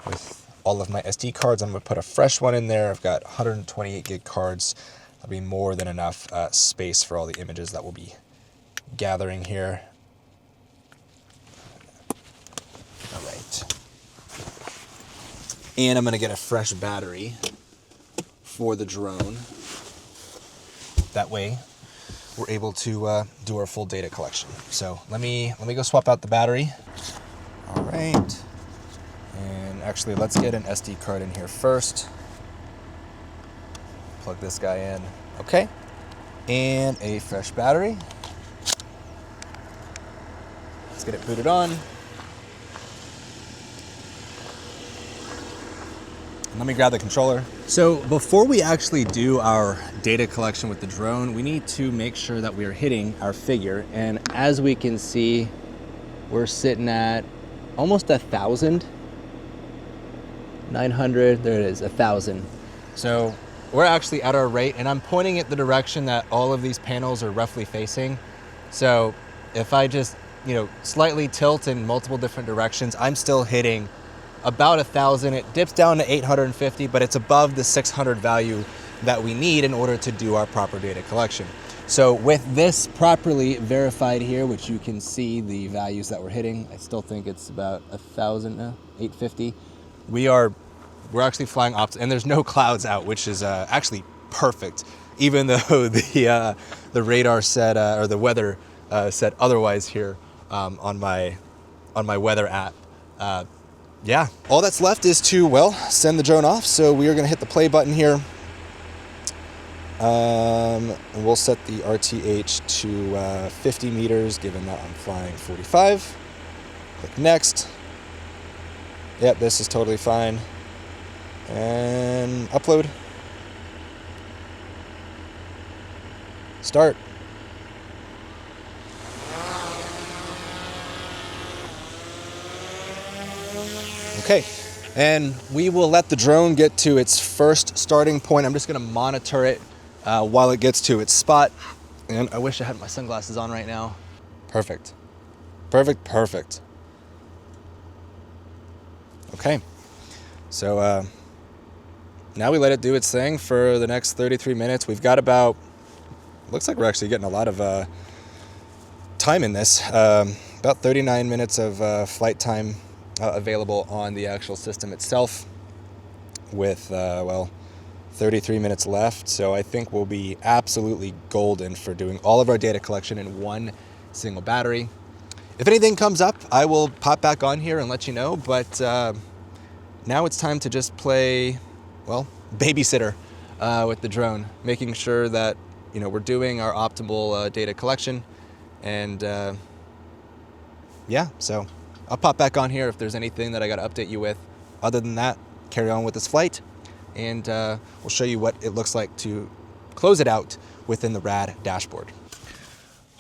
with all of my SD cards. I'm gonna put a fresh one in there. I've got 128 gig cards. That'll be more than enough space for all the images that we'll be gathering here. All right. And I'm gonna get a fresh battery for the drone. That way we're able to do our full data collection. So let me go swap out the battery. All right. And actually, let's get an SD card in here first. Plug this guy in. Okay. And a fresh battery. Let's get it booted on. Let me grab the controller. So before we actually do our data collection with the drone, we need to make sure that we are hitting our figure. And as we can see, we're sitting at almost 1,000. 900, there it is, 1,000. So we're actually at our rate, and I'm pointing it the direction that all of these panels are roughly facing. So if I just, slightly tilt in multiple different directions, I'm still hitting about 1,000. It dips down to 850, but it's above the 600 value that we need in order to do our proper data collection. So with this properly verified here, which you can see the values that we're hitting, I still think it's about 1,000 now, 850. We're actually flying and there's no clouds out, which is actually perfect, even though the radar said or the weather said otherwise here on my weather app. Yeah, all that's left is to, well, send the drone off. So we are going to hit the play button here. And we'll set the RTH to 50 meters, given that I'm flying 45. Click next. Yep, this is totally fine. And upload. Start. Okay, and we will let the drone get to its first starting point. I'm just gonna monitor it while it gets to its spot. And I wish I had my sunglasses on right now. Perfect. Perfect, perfect. Okay, so now we let it do its thing for the next 33 minutes. We've got about, looks like we're actually getting a lot of time in this. About 39 minutes of flight time available on the actual system itself with, 33 minutes left. So I think we'll be absolutely golden for doing all of our data collection in one single battery. If anything comes up, I will pop back on here and let you know. But now it's time to just play, babysitter with the drone, making sure that, we're doing our optimal data collection and yeah, so I'll pop back on here if there's anything that I got to update you with. Other than that, carry on with this flight, and we'll show you what it looks like to close it out within the rad dashboard.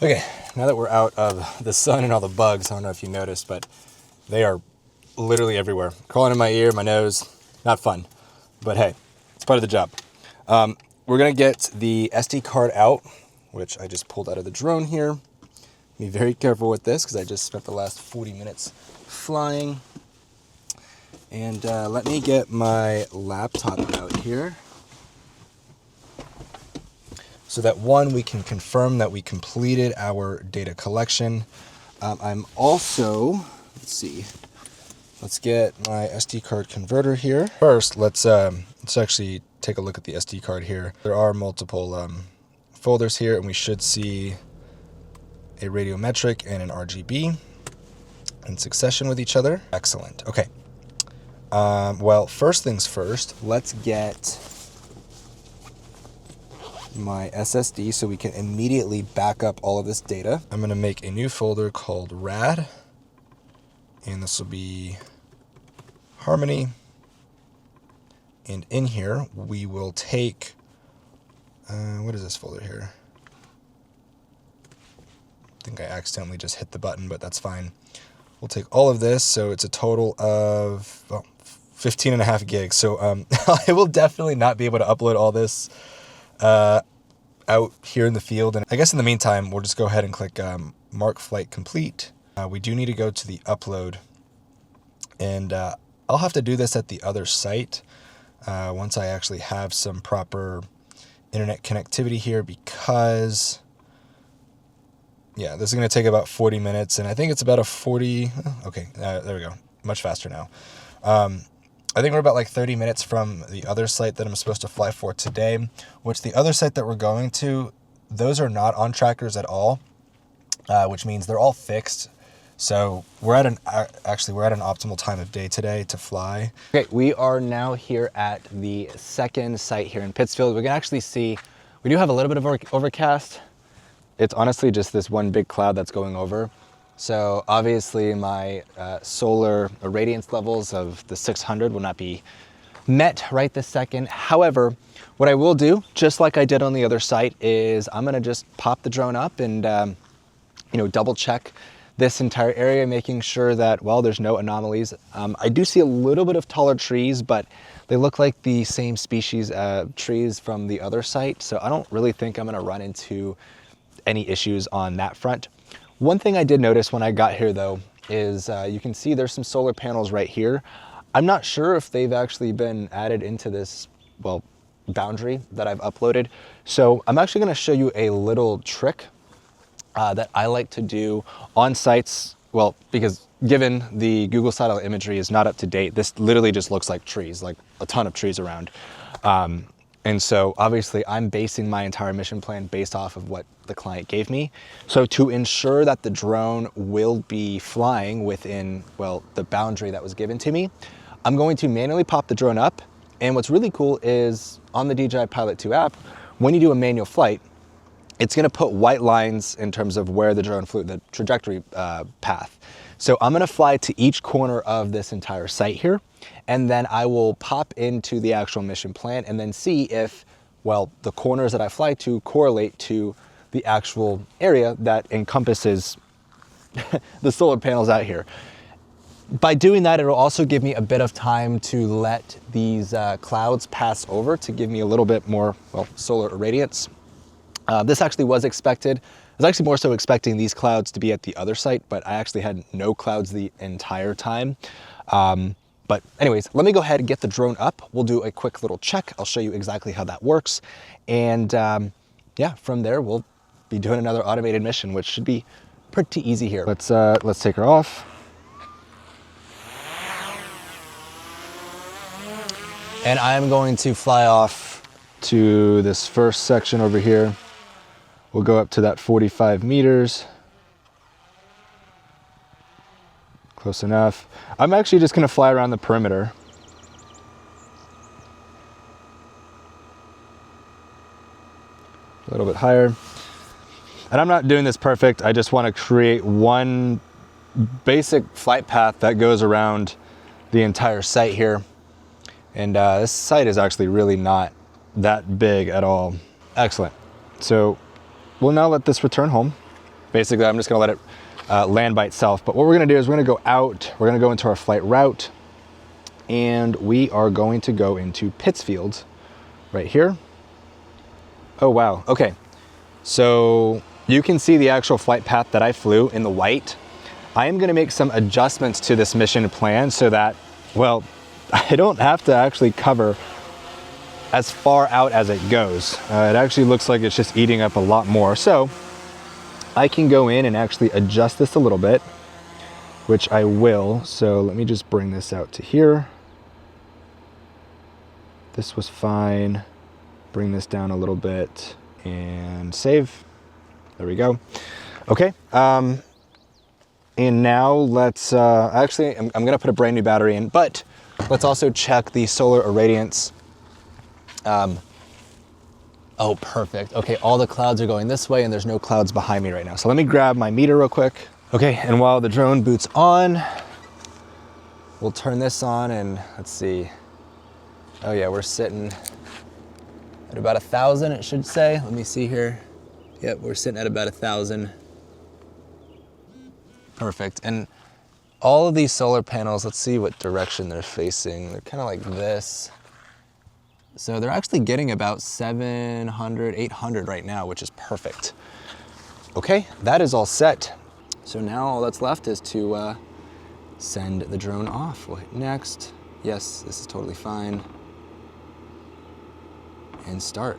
Okay, now that we're out of the sun and all the bugs, I don't know if you noticed, but they are literally everywhere. Crawling in my ear, my nose, not fun. But hey, it's part of the job. We're gonna get the SD card out, which I just pulled out of the drone here. Be very careful with this because I just spent the last 40 minutes flying. And let me get my laptop out here, so that one, we can confirm that we completed our data collection. I'm also, let's get my SD card converter here. First, let's actually take a look at the SD card here. There are multiple folders here, and we should see a radiometric and an RGB in succession with each other. Excellent. Okay. Well, first things first, let's get my SSD so we can immediately back up all of this data. I'm going to make a new folder called RAD, and this will be Harmony. And in here, we will take, what is this folder here? I think I accidentally just hit the button, but that's fine. We'll take all of this, so it's a total of 15 and a half gigs. So I will definitely not be able to upload all this out here in the field. And I guess in the meantime, we'll just go ahead and click Mark Flight Complete. We do need to go to the upload, and I'll have to do this at the other site once I actually have some proper internet connectivity here, because yeah, this is going to take about 40 minutes, and I think it's about a 40, okay, there we go, much faster now. I think we're about like 30 minutes from the other site that I'm supposed to fly for today, which the other site that we're going to, those are not on trackers at all, which means they're all fixed. So we're at an optimal time of day today to fly. Okay, we are now here at the second site here in Pittsfield. We can actually see, we do have a little bit of overcast. It's honestly just this one big cloud that's going over. So obviously my solar irradiance levels of the 600 will not be met right this second. However, what I will do, just like I did on the other site, is I'm gonna just pop the drone up and double check this entire area, making sure that, well, there's no anomalies. I do see a little bit of taller trees, but they look like the same species trees from the other site. So I don't really think I'm gonna run into any issues on that front. One thing I did notice when I got here though is you can see there's some solar panels right here. I'm not sure if they've actually been added into this, well, boundary that I've uploaded. So I'm actually gonna show you a little trick that I like to do on sites. Well, because given the Google satellite imagery is not up to date, this literally just looks like trees, like a ton of trees around. And so obviously I'm basing my entire mission plan based off of what the client gave me. So to ensure that the drone will be flying within, well, the boundary that was given to me, I'm going to manually pop the drone up. And what's really cool is on the DJI Pilot 2 app, when you do a manual flight, it's gonna put white lines in terms of where the drone flew, the trajectory path. So I'm gonna fly to each corner of this entire site here, and then I will pop into the actual mission plan and then see if, well, the corners that I fly to correlate to the actual area that encompasses the solar panels out here. By doing that, it'll also give me a bit of time to let these clouds pass over to give me a little bit more, well, solar irradiance. This actually was expected. I was actually more so expecting these clouds to be at the other site, but I actually had no clouds the entire time. But anyways, let me go ahead and get the drone up. We'll do a quick little check. I'll show you exactly how that works. And yeah, from there, we'll be doing another automated mission, which should be pretty easy here. Let's take her off. And I'm going to fly off to this first section over here. We'll go up to that 45 meters. Close enough. I'm actually just gonna fly around the perimeter. A little bit higher. And I'm not doing this perfect. I just wanna create one basic flight path that goes around the entire site here. And this site is actually really not that big at all. Excellent. So we'll now let this return home. Basically, I'm just gonna let it land by itself. But what we're gonna do is we're gonna go out, we're gonna go into our flight route, and we are going to go into Pittsfield right here. Oh, wow, okay. So you can see the actual flight path that I flew in the white. I am gonna make some adjustments to this mission plan so that, well, I don't have to actually cover as far out as it goes. It actually looks like it's just eating up a lot more. So I can go in and actually adjust this a little bit, which I will. So let me just bring this out to here. This was fine. Bring this down a little bit and save. There we go. Okay. And now let's, actually, I'm gonna put a brand new battery in, but let's also check the solar irradiance. Oh, perfect. Okay, all the clouds are going this way and there's no clouds behind me right now. So let me grab my meter real quick. Okay, and while the drone boots on, we'll turn this on and let's see. Oh yeah, we're sitting at about 1,000, it should say. Let me see here. Yep, we're sitting at about 1,000. Perfect. And all of these solar panels, let's see what direction they're facing. They're kind of like this. So they're actually getting about 700, 800 right now, which is perfect. Okay, that is all set. So now all that's left is to send the drone off. We'll hit next. Yes, this is totally fine. And start.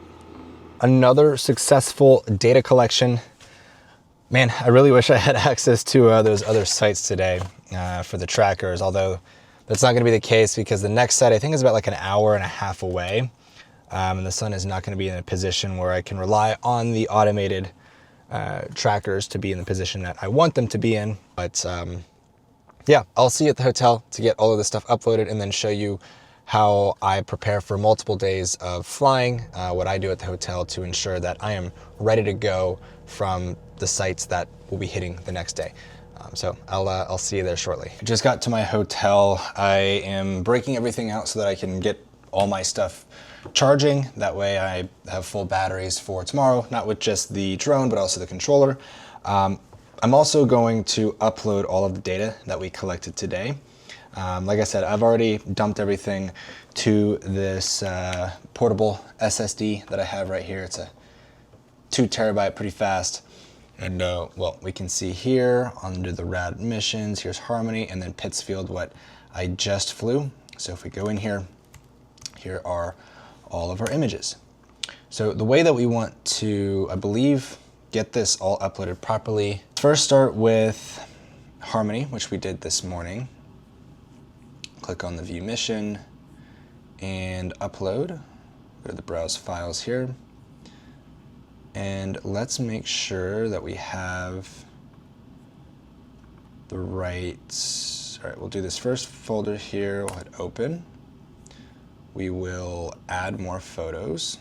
Another successful data collection. Man, I really wish I had access to those other sites today for the trackers, although that's not gonna be the case because the next site I think is about like an hour and a half away. And the sun is not gonna be in a position where I can rely on the automated trackers to be in the position that I want them to be in. But yeah, I'll see you at the hotel to get all of this stuff uploaded and then show you how I prepare for multiple days of flying, what I do at the hotel to ensure that I am ready to go from the sites that we'll be hitting the next day. So I'll see you there shortly. I just got to my hotel. I am breaking everything out so that I can get all my stuff charging. That way I have full batteries for tomorrow, not with just the drone, but also the controller. I'm also going to upload all of the data that we collected today. Like I said, I've already dumped everything to this portable SSD that I have right here. It's a 2 terabyte, pretty fast. And well, we can see here under the rad missions, here's Harmony, and then Pittsfield, what I just flew. So if we go in here, here are all of our images. So the way that we want to, I believe, get this all uploaded properly, first start with Harmony, which we did this morning. Click on the view mission and upload. Go to the browse files here. And let's make sure that we have the right, all right, we'll do this first folder here, we'll hit open. We will add more photos.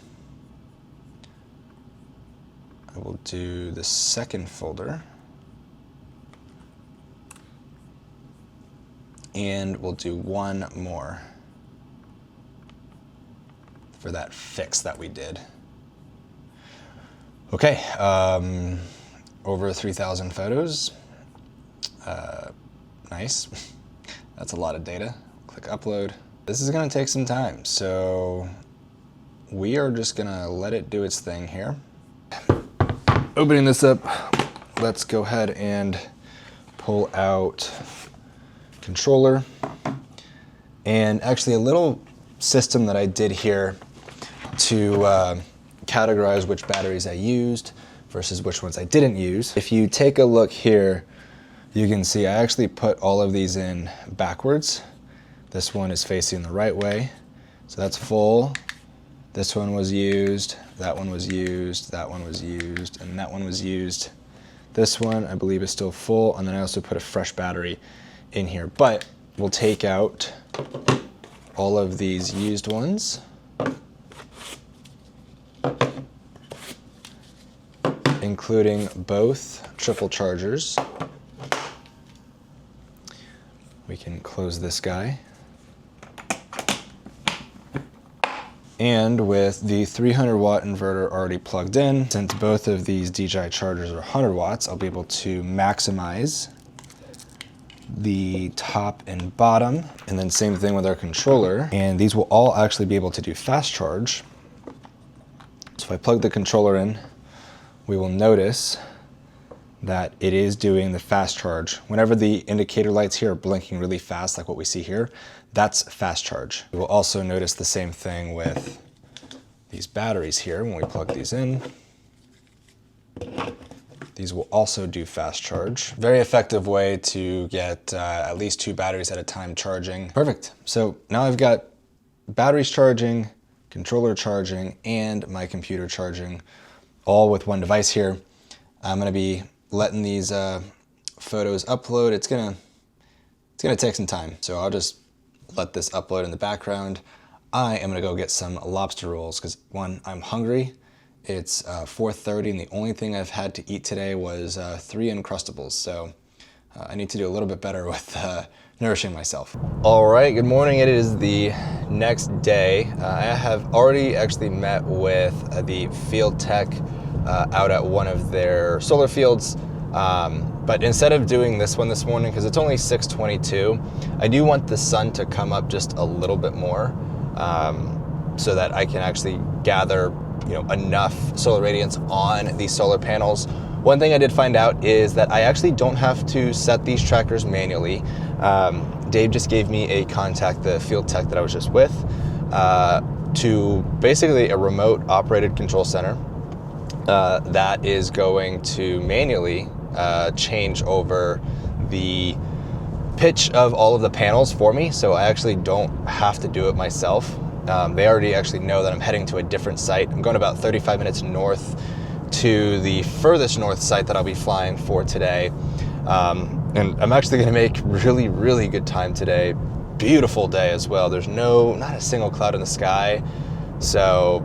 I will do the second folder. And we'll do one more for that fix that we did. Okay, over 3,000 photos. Nice. That's a lot of data. Click upload. This is gonna take some time, so we are just gonna let it do its thing here. Opening this up, let's go ahead and pull out controller. And actually a little system that I did here to categorize which batteries I used versus which ones I didn't use. If you take a look here, you can see I actually put all of these in backwards. This one is facing the right way, so that's full. This one was used, that one was used, that one was used, and that one was used. This one I believe is still full, and then I also put a fresh battery in here, but we'll take out all of these used ones. Including both triple chargers. We can close this guy. And with the 300 watt inverter already plugged in, since both of these DJI chargers are 100 watts, I'll be able to maximize the top and bottom. And then same thing with our controller. And these will all actually be able to do fast charge. So if I plug the controller in, we will notice that it is doing the fast charge. Whenever the indicator lights here are blinking really fast, like what we see here, that's fast charge. We will also notice the same thing with these batteries here when we plug these in. These will also do fast charge. Very effective way to get at least 2 batteries at a time charging. Perfect. So now I've got batteries charging, controller charging, and my computer charging, all with one device here. I'm gonna be letting these photos upload. It's gonna take some time, so I'll just let this upload in the background. I am gonna go get some lobster rolls because one, I'm hungry. It's 4:30 and the only thing I've had to eat today was 3 Uncrustables, so I need to do a little bit better with nourishing myself. All right, good morning. It is the next day. I have already actually met with the field tech out at one of their solar fields. But instead of doing this one this morning, because it's only 6:22, I do want the sun to come up just a little bit more so that I can actually gather enough solar radiance on these solar panels. One thing I did find out is that I actually don't have to set these trackers manually. Dave just gave me a contact, the field tech that I was just with, to basically a remote operated control center that is going to manually change over the pitch of all of the panels for me, so I actually don't have to do it myself. They already actually know that I'm heading to a different site. I'm going about 35 minutes north to the furthest north site that I'll be flying for today. And I'm actually going to make really, really good time today. Beautiful day as well. There's not a single cloud in the sky. So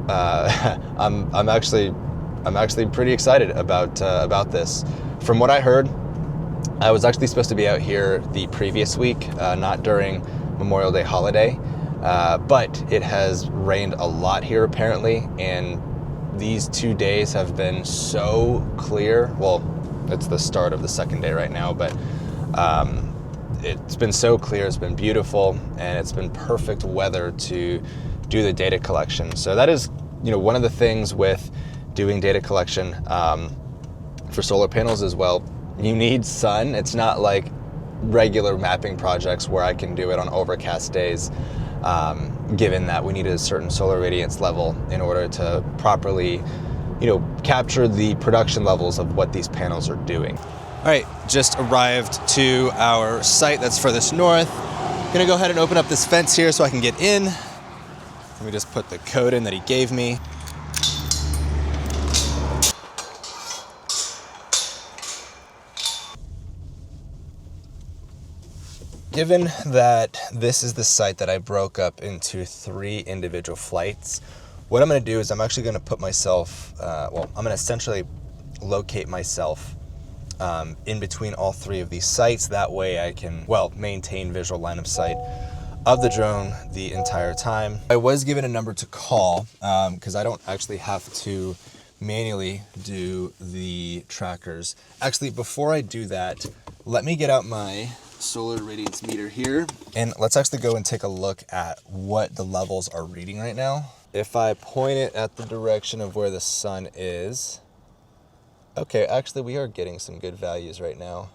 I'm actually pretty excited about this. From what I heard, I was actually supposed to be out here the previous week, not during Memorial Day holiday, but it has rained a lot here apparently, and these 2 days have been so clear. Well, it's the start of the second day right now, but it's been so clear, it's been beautiful, and it's been perfect weather to do the data collection. So that is, one of the things with doing data collection for solar panels as well. You need sun. It's not like regular mapping projects where I can do it on overcast days, given that we need a certain solar radiance level in order to properly, capture the production levels of what these panels are doing. All right, just arrived to our site that's furthest north. Gonna go ahead and open up this fence here so I can get in. Let me just put the code in that he gave me. Given that this is the site that I broke up into 3 individual flights, what I'm going to do is I'm actually going to put myself, I'm going to essentially locate myself in between all 3 of these sites. That way I can, maintain visual line of sight of the drone the entire time. I was given a number to call because I don't actually have to manually do the trackers. Actually, before I do that, let me get out my solar radiance meter here, and let's actually go and take a look at what the levels are reading right now. If I point it at the direction of where the sun is, okay, actually we are getting some good values right now,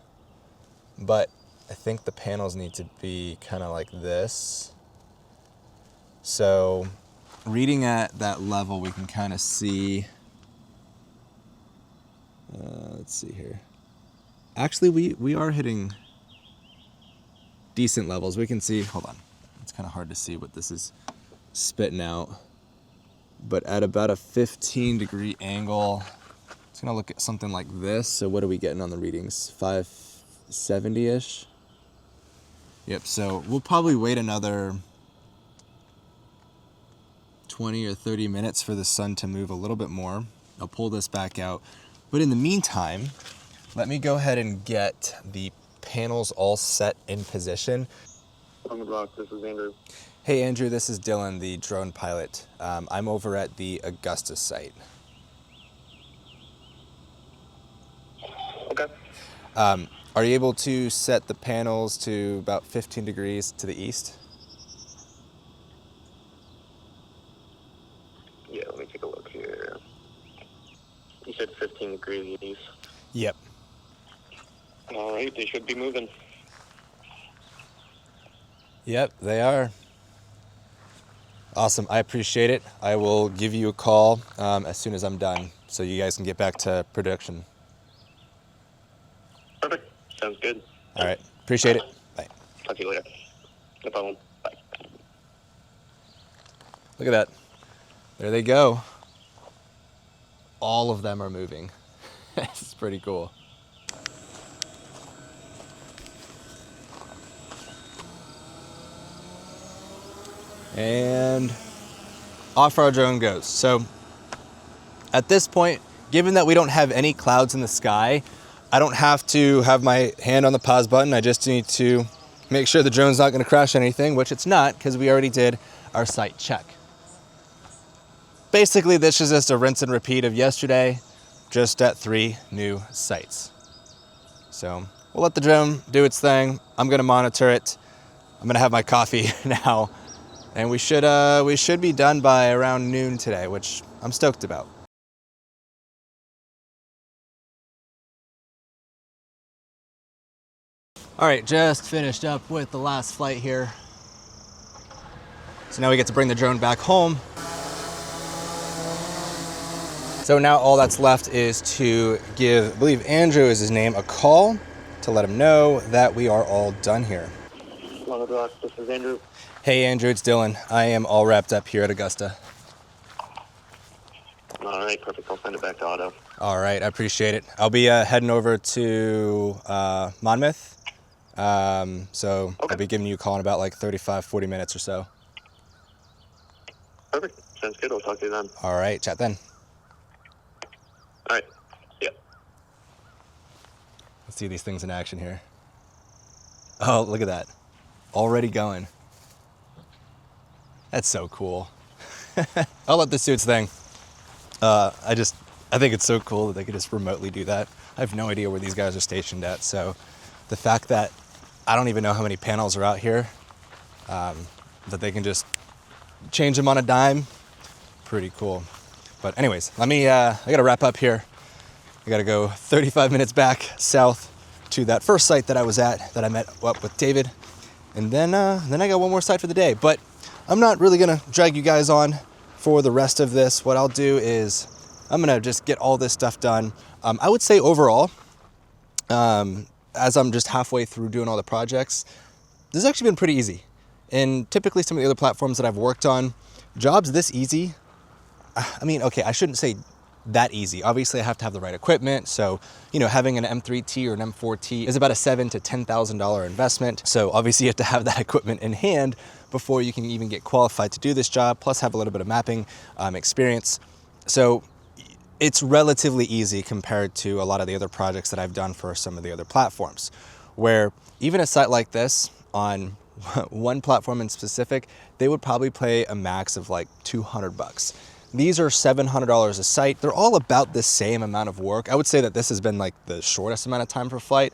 but I think the panels need to be kind of like this. So reading at that level, we can kind of see, let's see here. Actually, we are hitting decent levels. We can see, hold on, it's kind of hard to see what this is spitting out, but at about a 15-degree angle, it's gonna look at something like this. So what are we getting on the readings? 570-ish? Yep, so we'll probably wait another 20 or 30 minutes for the sun to move a little bit more. I'll pull this back out, but in the meantime, let me go ahead and get the panels all set in position. On the block, this is Andrew. Hey Andrew, this is Dylan, the drone pilot. I'm over at the Augusta site. Okay. Are you able to set the panels to about 15 degrees to the east? Yeah, let me take a look here. You said 15 degrees east. Yep. All right, they should be moving. Yep, they are. Awesome, I appreciate it. I will give you a call as soon as I'm done so you guys can get back to production. Perfect, sounds good. All right, appreciate it. Bye. Talk to you later. No problem. Bye. Look at that. There they go. All of them are moving. This is pretty cool. And off our drone goes. So at this point, given that we don't have any clouds in the sky, I don't have to have my hand on the pause button. I just need to make sure the drone's not going to crash anything, which it's not because we already did our site check. Basically, this is just a rinse and repeat of yesterday, just at 3 new sites. So we'll let the drone do its thing. I'm going to monitor it. I'm going to have my coffee now. And we should be done by around noon today, which I'm stoked about. All right, just finished up with the last flight here. So now we get to bring the drone back home. So now all that's left is to give, I believe Andrew is his name, a call to let him know that we are all done here. On the block, this is Andrew. Hey Andrew, it's Dylan. I am all wrapped up here at Augusta. All right, perfect. I'll send it back to Otto. All right, I appreciate it. I'll be heading over to Monmouth. So I'll be giving you a call in about like 35, 40 minutes or so. Perfect. Sounds good. I'll talk to you then. All right, chat then. All right. Yeah. Let's see these things in action here. Oh, look at that. Already going. That's so cool. I'll let this do its thing. I think it's so cool that they could just remotely do that. I have no idea where these guys are stationed at, so the fact that I don't even know how many panels are out here, that they can just change them on a dime, pretty cool. But anyways, I gotta wrap up here. I gotta go 35 minutes back south to that first site that I was at, that I met up with David. And then I got one more site for the day. But I'm not really gonna drag you guys on for the rest of this. What I'll do is I'm gonna just get all this stuff done. I would say overall, as I'm just halfway through doing all the projects, this has actually been pretty easy. And typically some of the other platforms that I've worked on, jobs this easy, I mean, okay, I shouldn't say that easy. Obviously I have to have the right equipment. So, having an M3T or an M4T is about a $7,000 to $10,000 investment. So obviously you have to have that equipment in hand before you can even get qualified to do this job, plus have a little bit of mapping experience. So it's relatively easy compared to a lot of the other projects that I've done for some of the other platforms, where even a site like this on one platform in specific, they would probably pay a max of like $200. These are $700 a site. They're all about the same amount of work. I would say that this has been like the shortest amount of time per flight,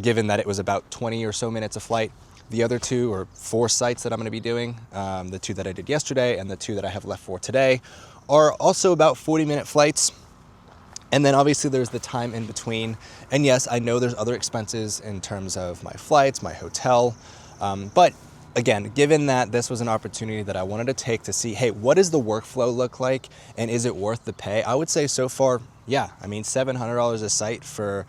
given that it was about 20 or so minutes a flight. The other 2 or 4 sites that I'm gonna be doing, the 2 that I did yesterday and the 2 that I have left for today, are also about 40-minute flights. And then obviously there's the time in between. And yes, I know there's other expenses in terms of my flights, my hotel, but again, given that this was an opportunity that I wanted to take to see, hey, what does the workflow look like and is it worth the pay? I would say so far, yeah. I mean, $700 a site for,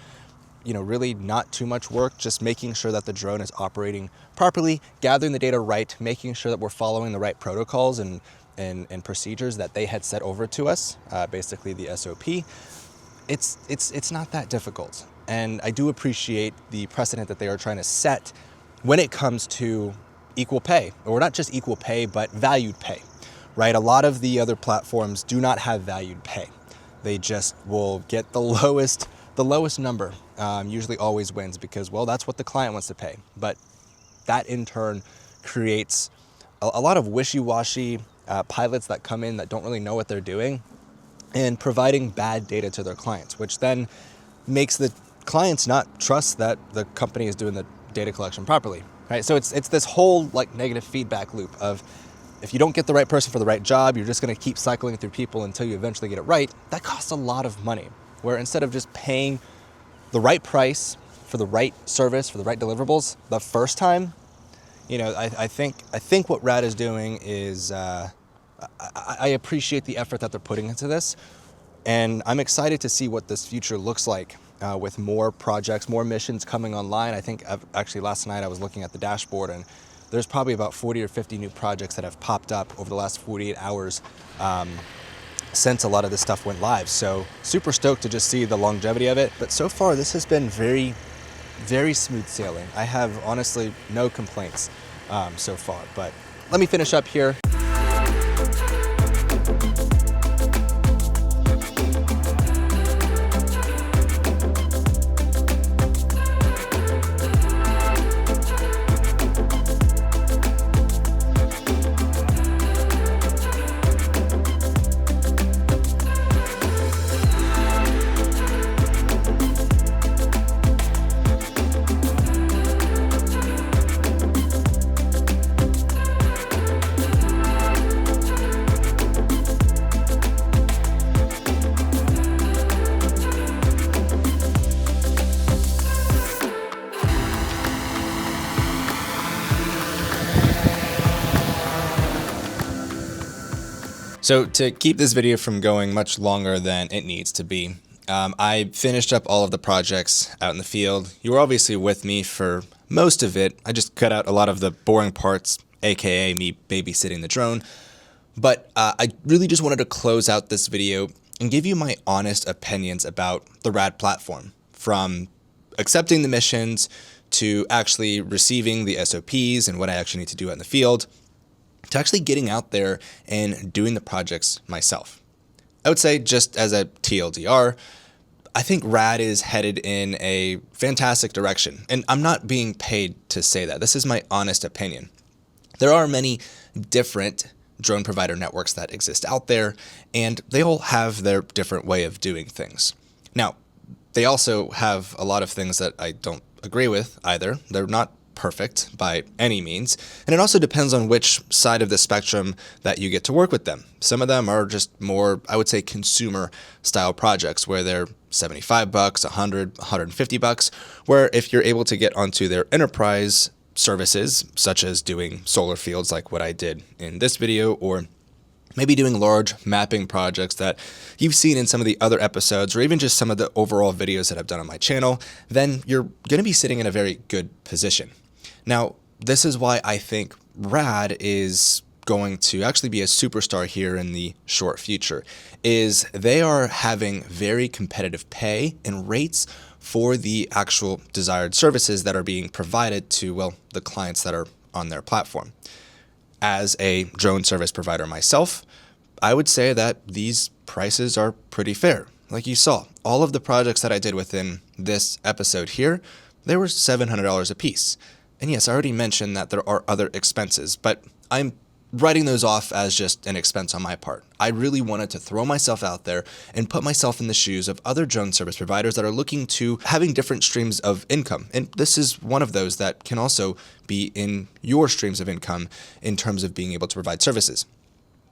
really not too much work, just making sure that the drone is operating properly, gathering the data right, making sure that we're following the right protocols and procedures that they had set over to us, basically the SOP. It's not that difficult. And I do appreciate the precedent that they are trying to set when it comes to equal pay, or not just equal pay, but valued pay, right? A lot of the other platforms do not have valued pay. They just will get the lowest the lowest number usually always wins because, well, that's what the client wants to pay. But that in turn creates a lot of wishy-washy pilots that come in that don't really know what they're doing and providing bad data to their clients, which then makes the clients not trust that the company is doing the data collection properly, right? So it's this whole like negative feedback loop of if you don't get the right person for the right job, you're just gonna keep cycling through people until you eventually get it right. That costs a lot of money, where instead of just paying the right price for the right service, for the right deliverables the first time, you know, I think what Rad is doing is, I appreciate the effort that they're putting into this, and I'm excited to see what this future looks like with more projects, more missions coming online. I think actually last night I was looking at the dashboard, and there's probably about 40 or 50 new projects that have popped up over the last 48 hours since a lot of this stuff went live. So super stoked to just see the longevity of it. But so far, this has been very, very smooth sailing. I have honestly no complaints so far, but let me finish up here. So to keep this video from going much longer than it needs to be, I finished up all of the projects out in the field. You were obviously with me for most of it. I just cut out a lot of the boring parts, aka me babysitting the drone. But I really just wanted to close out this video and give you my honest opinions about the Rad platform, from accepting the missions to actually receiving the SOPs and what I actually need to do out in the field, to actually getting out there and doing the projects myself. I would say, just as a TLDR, I think Rad is headed in a fantastic direction. And I'm not being paid to say that. This is my honest opinion. There are many different drone provider networks that exist out there, and they all have their different way of doing things. Now, they also have a lot of things that I don't agree with either. They're not perfect by any means, and it also depends on which side of the spectrum that you get to work with them. Some of them are just more, I would say, consumer style projects where they're $75, $100, $150, where if you're able to get onto their enterprise services, such as doing solar fields like what I did in this video, or maybe doing large mapping projects that you've seen in some of the other episodes, or even just some of the overall videos that I've done on my channel, then you're going to be sitting in a very good position. Now, this is why I think Rad is going to actually be a superstar here in the short future, is they are having very competitive pay and rates for the actual desired services that are being provided to, well, the clients that are on their platform. As a drone service provider myself, I would say that these prices are pretty fair. Like you saw, all of the projects that I did within this episode here, they were $700 a piece. And yes, I already mentioned that there are other expenses, but I'm writing those off as just an expense on my part. I really wanted to throw myself out there and put myself in the shoes of other drone service providers that are looking to having different streams of income. And this is one of those that can also be in your streams of income in terms of being able to provide services.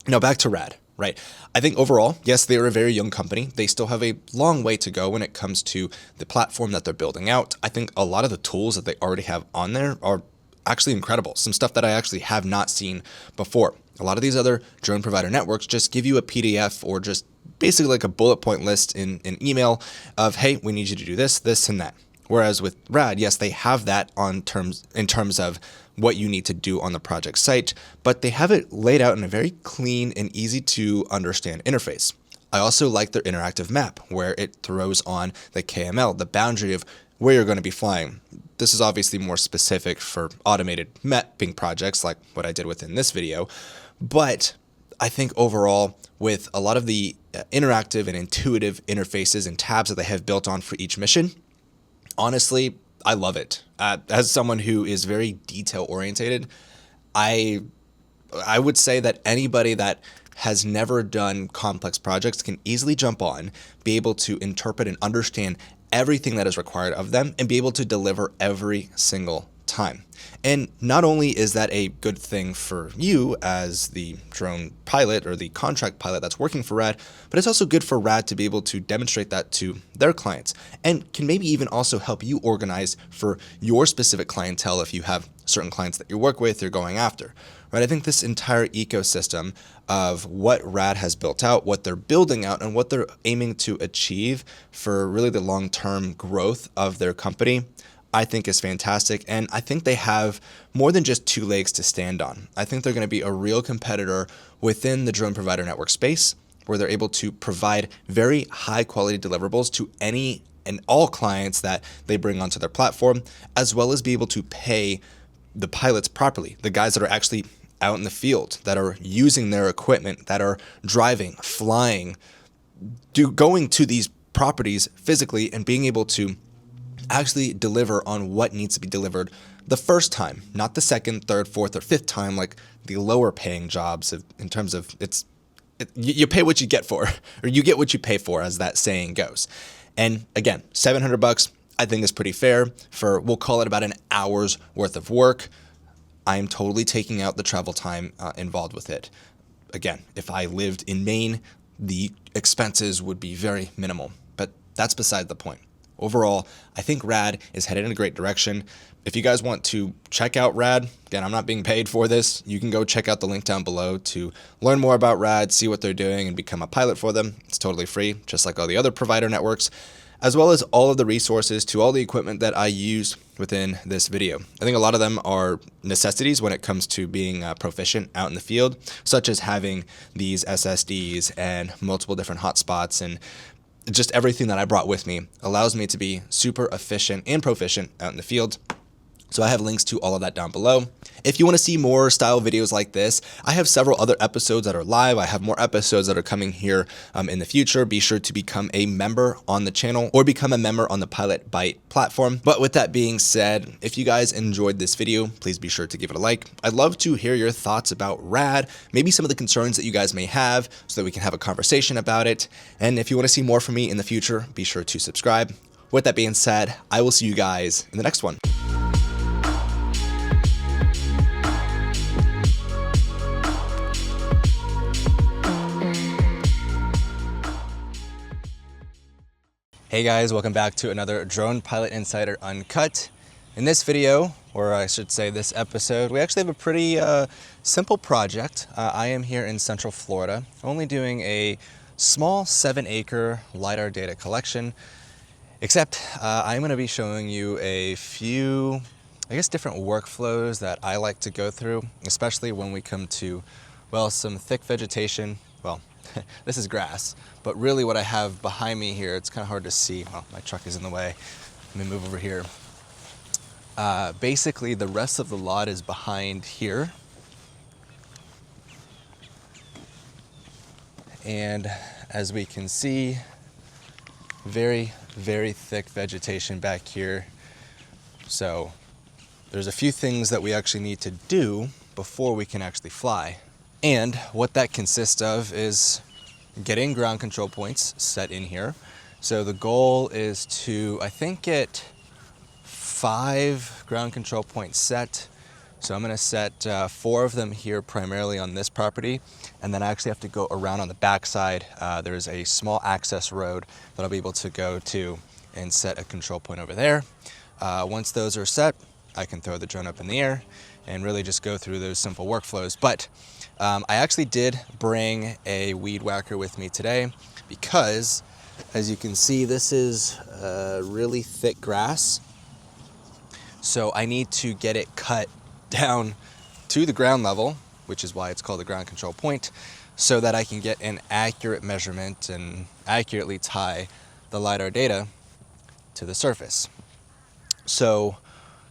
Now back to Rad, right? I think overall, yes, they are a very young company. They still have a long way to go when it comes to the platform that they're building out. I think a lot of the tools that they already have on there are actually incredible. Some stuff that I actually have not seen before. A lot of these other drone provider networks just give you a PDF or just basically like a bullet point list in an email of, hey, we need you to do this, this, and that. Whereas with Rad, yes, they have that in terms of what you need to do on the project site, but they have it laid out in a very clean and easy to understand interface. I also like their interactive map where it throws on the KML, the boundary of where you're going to be flying. This is obviously more specific for automated mapping projects like what I did within this video, but I think overall with a lot of the interactive and intuitive interfaces and tabs that they have built on for each mission. Honestly, I love it. As someone who is very detail orientated, I would say that anybody that has never done complex projects can easily jump on, be able to interpret and understand everything that is required of them, and be able to deliver every single time. And not only is that a good thing for you as the drone pilot or the contract pilot that's working for RAD, but it's also good for RAD to be able to demonstrate that to their clients, and can maybe even also help you organize for your specific clientele if you have certain clients that you work with, you're going after. Right? I think this entire ecosystem of what RAD has built out, what they're building out, and what they're aiming to achieve for really the long-term growth of their company, I think is fantastic. And I think they have more than just two legs to stand on. I think they're going to be a real competitor within the drone provider network space, where they're able to provide very high quality deliverables to any and all clients that they bring onto their platform, as well as be able to pay the pilots properly, the guys that are actually out in the field, that are using their equipment, that are driving, flying, going to these properties physically and being able to actually deliver on what needs to be delivered the first time, not the second, third, fourth, or fifth time like the lower paying jobs in terms of you pay what you get for, or you get what you pay for, as that saying goes. And again, $700 I think is pretty fair for, we'll call it about an hour's worth of work. I'm totally taking out the travel time involved with it. Again, if I lived in Maine, the expenses would be very minimal, but that's beside the point. Overall, I think RAD is headed in a great direction. If you guys want to check out RAD, again, I'm not being paid for this. You can go check out the link down below to learn more about RAD, see what they're doing, and become a pilot for them. It's totally free, just like all the other provider networks, as well as all of the resources to all the equipment that I use within this video. I think a lot of them are necessities when it comes to being proficient out in the field, such as having these SSDs and multiple different hotspots, and just everything that I brought with me allows me to be super efficient and proficient out in the field. So I have links to all of that down below. If you want to see more style videos like this, I have several other episodes that are live. I have more episodes that are coming here in the future. Be sure to become a member on the channel or become a member on the Pilot Byte platform. But with that being said, if you guys enjoyed this video, please be sure to give it a like. I'd love to hear your thoughts about RAD, maybe some of the concerns that you guys may have so that we can have a conversation about it. And if you want to see more from me in the future, be sure to subscribe. With that being said, I will see you guys in the next one. Hey guys, welcome back to another Drone Pilot Insider Uncut. In this video, or I should say this episode, we actually have a pretty simple project. I am here in Central Florida, only doing a small 7-acre LiDAR data collection, except I'm going to be showing you a few, I guess, different workflows that I like to go through, especially when we come to, well, some thick vegetation. Well, this is grass, but really what I have behind me here, it's kind of hard to see. Well, my truck is in the way. Let me move over here. Basically, the rest of the lot is behind here. And as we can see, very, very thick vegetation back here. So there's a few things that we actually need to do before we can actually fly. And what that consists of is getting ground control points set in here. So the goal is to, I think, get 5 ground control points set. So I'm gonna set 4 of them here primarily on this property, and then I actually have to go around on the backside. There's a small access road that I'll be able to go to and set a control point over there. Once those are set, I can throw the drone up in the air and really just go through those simple workflows. But I actually did bring a weed whacker with me today because, as you can see, this is really thick grass. So I need to get it cut down to the ground level, which is why it's called the ground control point, so that I can get an accurate measurement and accurately tie the LiDAR data to the surface. So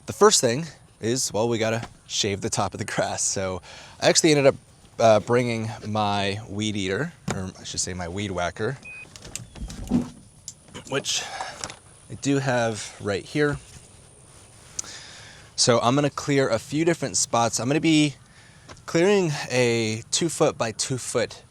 the first thing is, well, we gotta shave the top of the grass. So I actually ended up bringing my weed eater. or I should say my weed whacker, which I do have right here. So I'm gonna clear a few different spots. I'm gonna be clearing a 2 foot by 2 foot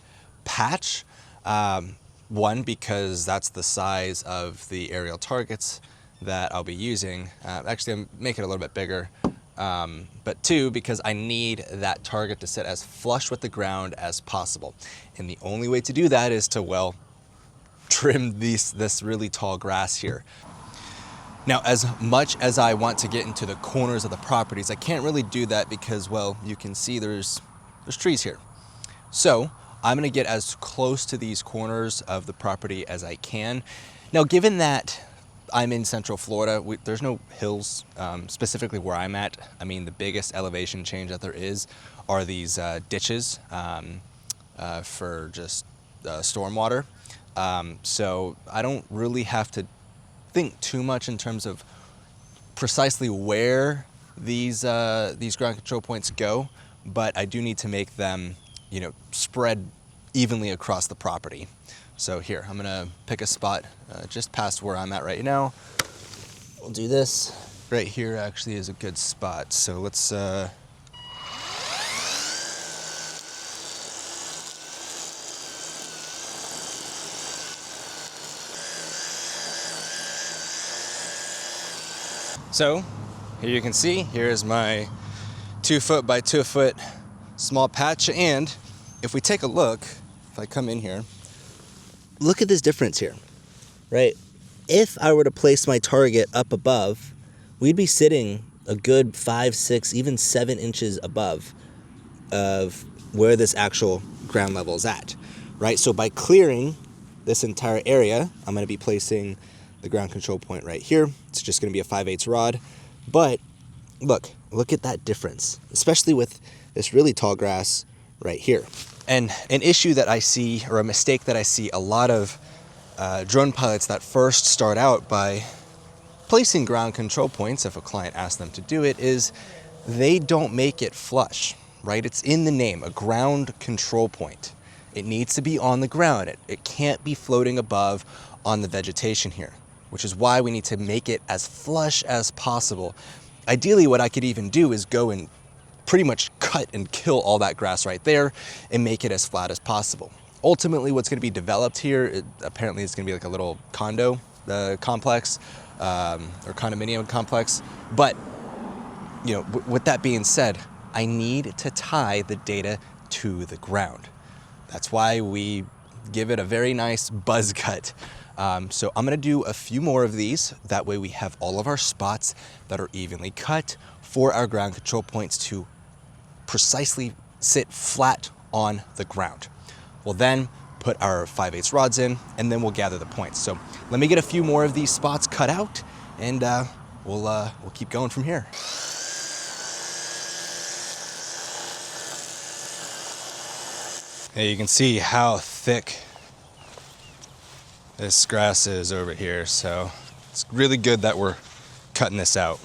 patch. One, because that's the size of the aerial targets that I'll be using. Actually, I'm making it a little bit bigger. But two, because I need that target to sit as flush with the ground as possible. And the only way to do that is to, well, trim this really tall grass here. Now, as much as I want to get into the corners of the properties, I can't really do that because, well, you can see there's trees here. So I'm gonna get as close to these corners of the property as I can. Now, given that I'm in Central Florida, there's no hills, specifically where I'm at. I mean, the biggest elevation change that there is are these ditches for just stormwater. So I don't really have to think too much in terms of precisely where these ground control points go, but I do need to make them, you know, spread evenly across the property. So here, I'm gonna pick a spot just past where I'm at right now. We'll do this. Right here actually is a good spot. So let's, so here you can see, here's my 2 foot by 2 foot small patch. And if we take a look, if I come in here, look at this difference here, right? If I were to place my target up above, we'd be sitting a good 5, 6, even 7 inches above of where this actual ground level is at, right? So by clearing this entire area, I'm gonna be placing the ground control point right here. It's just gonna be a 5/8 rod. But look at that difference, especially with this really tall grass right here. And an issue that I see, or a mistake that I see a lot of drone pilots that first start out by placing ground control points, if a client asks them to do it, is they don't make it flush, right? It's in the name, a ground control point. It needs to be on the ground. It can't be floating above on the vegetation here, which is why we need to make it as flush as possible. Ideally, what I could even do is go and pretty much cut and kill all that grass right there and make it as flat as possible. Ultimately, what's gonna be developed here, apparently it's gonna be like a little condo complex or condominium complex. But, you know, with that being said, I need to tie the data to the ground. That's why we give it a very nice buzz cut. So I'm gonna do a few more of these. That way we have all of our spots that are evenly cut for our ground control points to precisely sit flat on the ground. We'll then put our 5/8 rods in, and then we'll gather the points. So let me get a few more of these spots cut out, and we'll keep going from here. Hey, you can see how thick this grass is over here, so it's really good that we're cutting this out.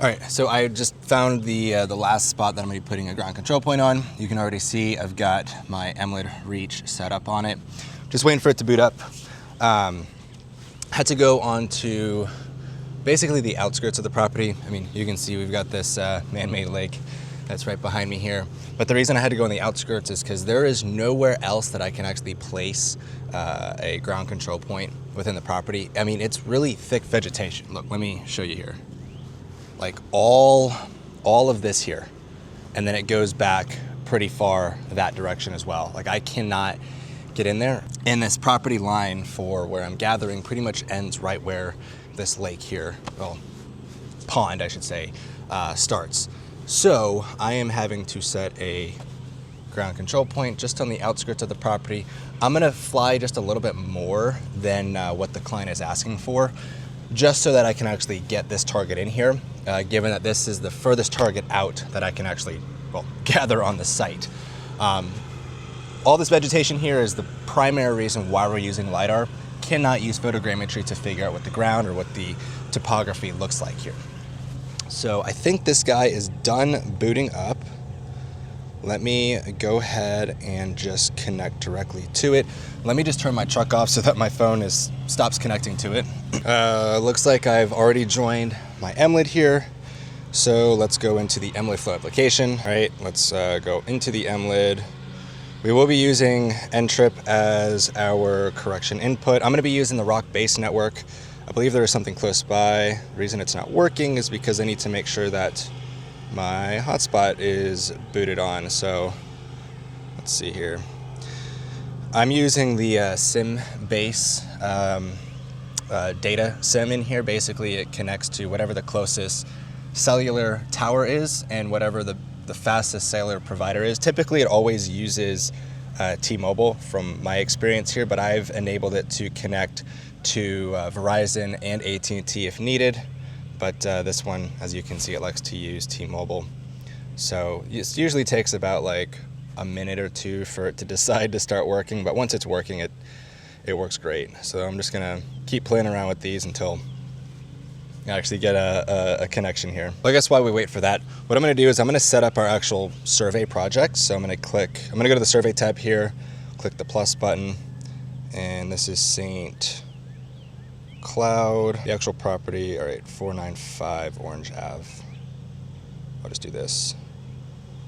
All right, so I just found the last spot that I'm gonna be putting a ground control point on. You can already see I've got my Emlid Reach set up on it. Just waiting for it to boot up. Had to go onto basically the outskirts of the property. I mean, you can see we've got this man-made lake that's right behind me here. But the reason I had to go on the outskirts is because there is nowhere else that I can actually place a ground control point within the property. I mean, it's really thick vegetation. Look, let me show you here. Like all of this here, and then it goes back pretty far that direction as well. Like I cannot get in there. And this property line for where I'm gathering pretty much ends right where this lake here, well, pond I should say, starts. So I am having to set a ground control point just on the outskirts of the property. I'm gonna fly just a little bit more than what the client is asking for, just so that I can actually get this target in here, given that this is the furthest target out that I can actually, well, gather on the site. all this vegetation here is the primary reason why we're using LiDAR. Cannot use photogrammetry to figure out what the ground or what the topography looks like here. So I think this guy is done booting up. Let me go ahead and just connect directly to it. Let me just turn my truck off so that my phone stops connecting to it. Looks like I've already joined my MLID here. So let's go into the MLID flow application. All right, let's go into the MLID. We will be using ntrip as our correction input. I'm gonna be using the rock base network. I believe there is something close by. The reason it's not working is because I need to make sure that my hotspot is booted on. So let's see here. I'm using the sim base data sim in here. Basically it connects to whatever the closest cellular tower is and whatever the fastest cellular provider is. Typically it always uses T-Mobile from my experience here, but I've enabled it to connect to Verizon and AT&T if needed. But this one, as you can see, it likes to use T-Mobile. So it usually takes about like a minute or two for it to decide to start working, but once it's working, it works great. So I'm just gonna keep playing around with these until I actually get a connection here. Well, I guess while we wait for that, what I'm gonna do is I'm gonna set up our actual survey project. So I'm gonna go to the survey tab here, click the plus button, and this is St. Cloud, the actual property, all right, 495 Orange Ave. I'll just do this,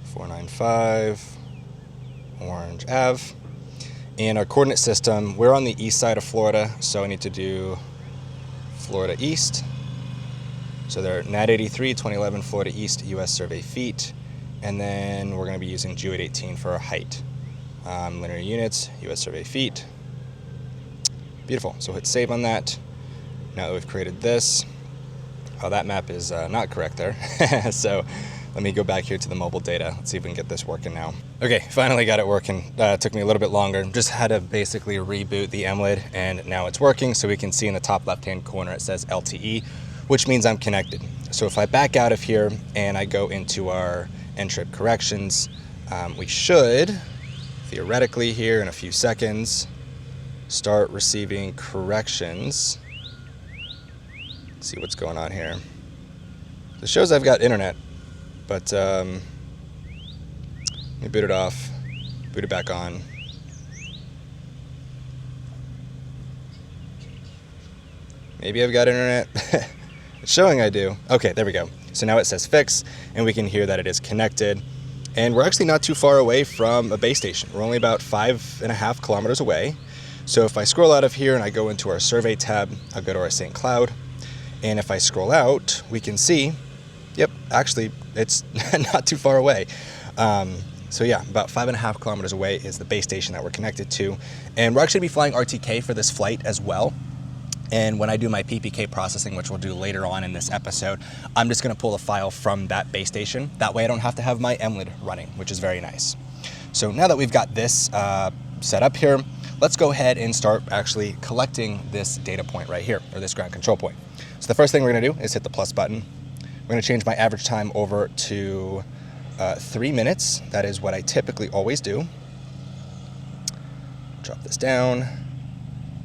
495 Orange Ave. And our coordinate system, we're on the east side of Florida, so I need to do Florida East. So they're NAT 83, 2011 Florida East US survey feet. And then we're gonna be using Geoid 18 for our height. Linear units, US survey feet. Beautiful, so hit save on that. Now that we've created this, that map is not correct there. So let me go back here to the mobile data. Let's see if we can get this working now. Okay, finally got it working. It took me a little bit longer. Just had to basically reboot the MLID and now it's working. So we can see in the top left-hand corner, it says LTE, which means I'm connected. So if I back out of here and I go into our ntrip corrections, we should, theoretically here in a few seconds, start receiving corrections. Let's see what's going on here. It shows I've got internet, but let me boot it off, boot it back on. Maybe I've got internet. It's showing I do. Okay, there we go. So now it says fix, and we can hear that it is connected. And we're actually not too far away from a base station. We're only about 5.5 kilometers away. So if I scroll out of here and I go into our survey tab, I'll go to our St. Cloud. And if I scroll out, we can see, yep, actually it's not too far away. So yeah, about 5.5 kilometers away is the base station that we're connected to. And we're actually be flying RTK for this flight as well. And when I do my PPK processing, which we'll do later on in this episode, I'm just gonna pull a file from that base station. That way I don't have to have my MLID running, which is very nice. So now that we've got this set up here, let's go ahead and start actually collecting this data point right here, or this ground control point. So the first thing we're gonna do is hit the plus button. We're gonna change my average time over to 3 minutes. That is what I typically always do. Drop this down.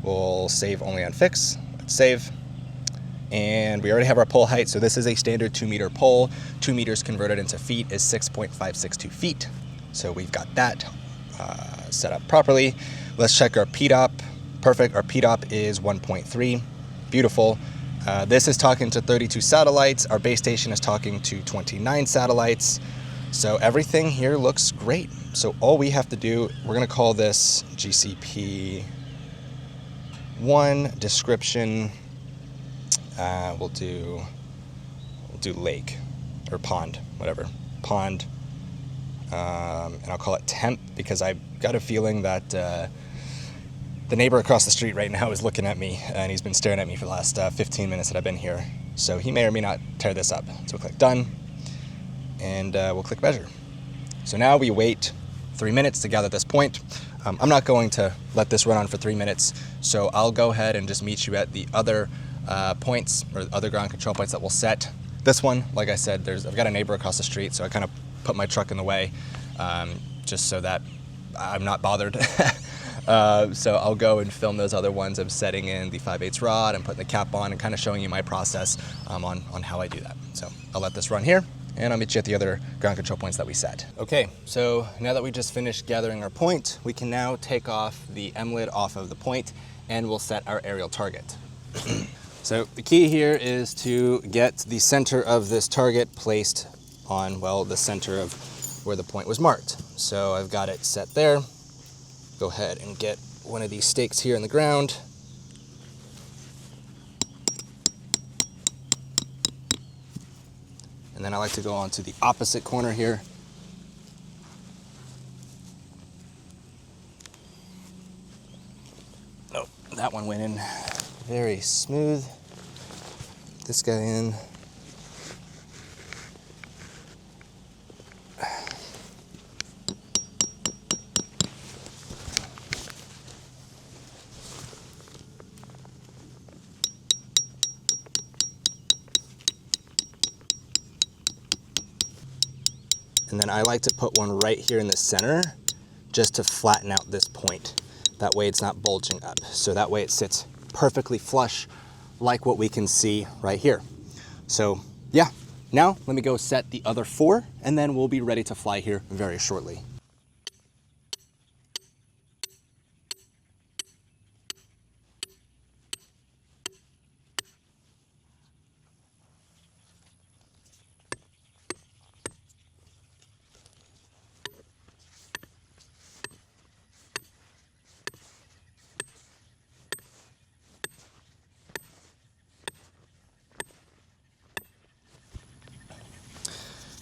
We'll save only on fix. Let's save. And we already have our pole height. So this is a standard 2-meter pole. 2 meters converted into feet is 6.562 feet. So we've got that set up properly. Let's check our PDOP. Perfect, our PDOP is 1.3. Beautiful. This is talking to 32 satellites. Our base station is talking to 29 satellites. So everything here looks great. So all we have to do, we're gonna call this GCP1 description. We'll do lake or pond, whatever, pond. And I'll call it temp because I've got a feeling that the neighbor across the street right now is looking at me and he's been staring at me for the last 15 minutes that I've been here. So he may or may not tear this up. So we'll click done and we'll click measure. So now we wait 3 minutes to gather this point. I'm not going to let this run on for 3 minutes. So I'll go ahead and just meet you at the other points or other ground control points that we'll set. This one, like I said, I've got a neighbor across the street, so I kind of put my truck in the way just so that I'm not bothered. So I'll go and film those other ones of setting in the 5/8 rod and putting the cap on and kind of showing you my process on how I do that. So I'll let this run here and I'll meet you at the other ground control points that we set. Okay, so now that we just finished gathering our point, we can now take off the M-lid off of the point and we'll set our aerial target. So the key here is to get the center of this target placed on, well, the center of where the point was marked. So I've got it set there. Go ahead and get one of these stakes here in the ground. And then I like to go on to the opposite corner here. Oh, that one went in very smooth. This guy in. And then I like to put one right here in the center just to flatten out this point. That way it's not bulging up. So that way it sits perfectly flush like what we can see right here. So yeah, now let me go set the other 4 and then we'll be ready to fly here very shortly.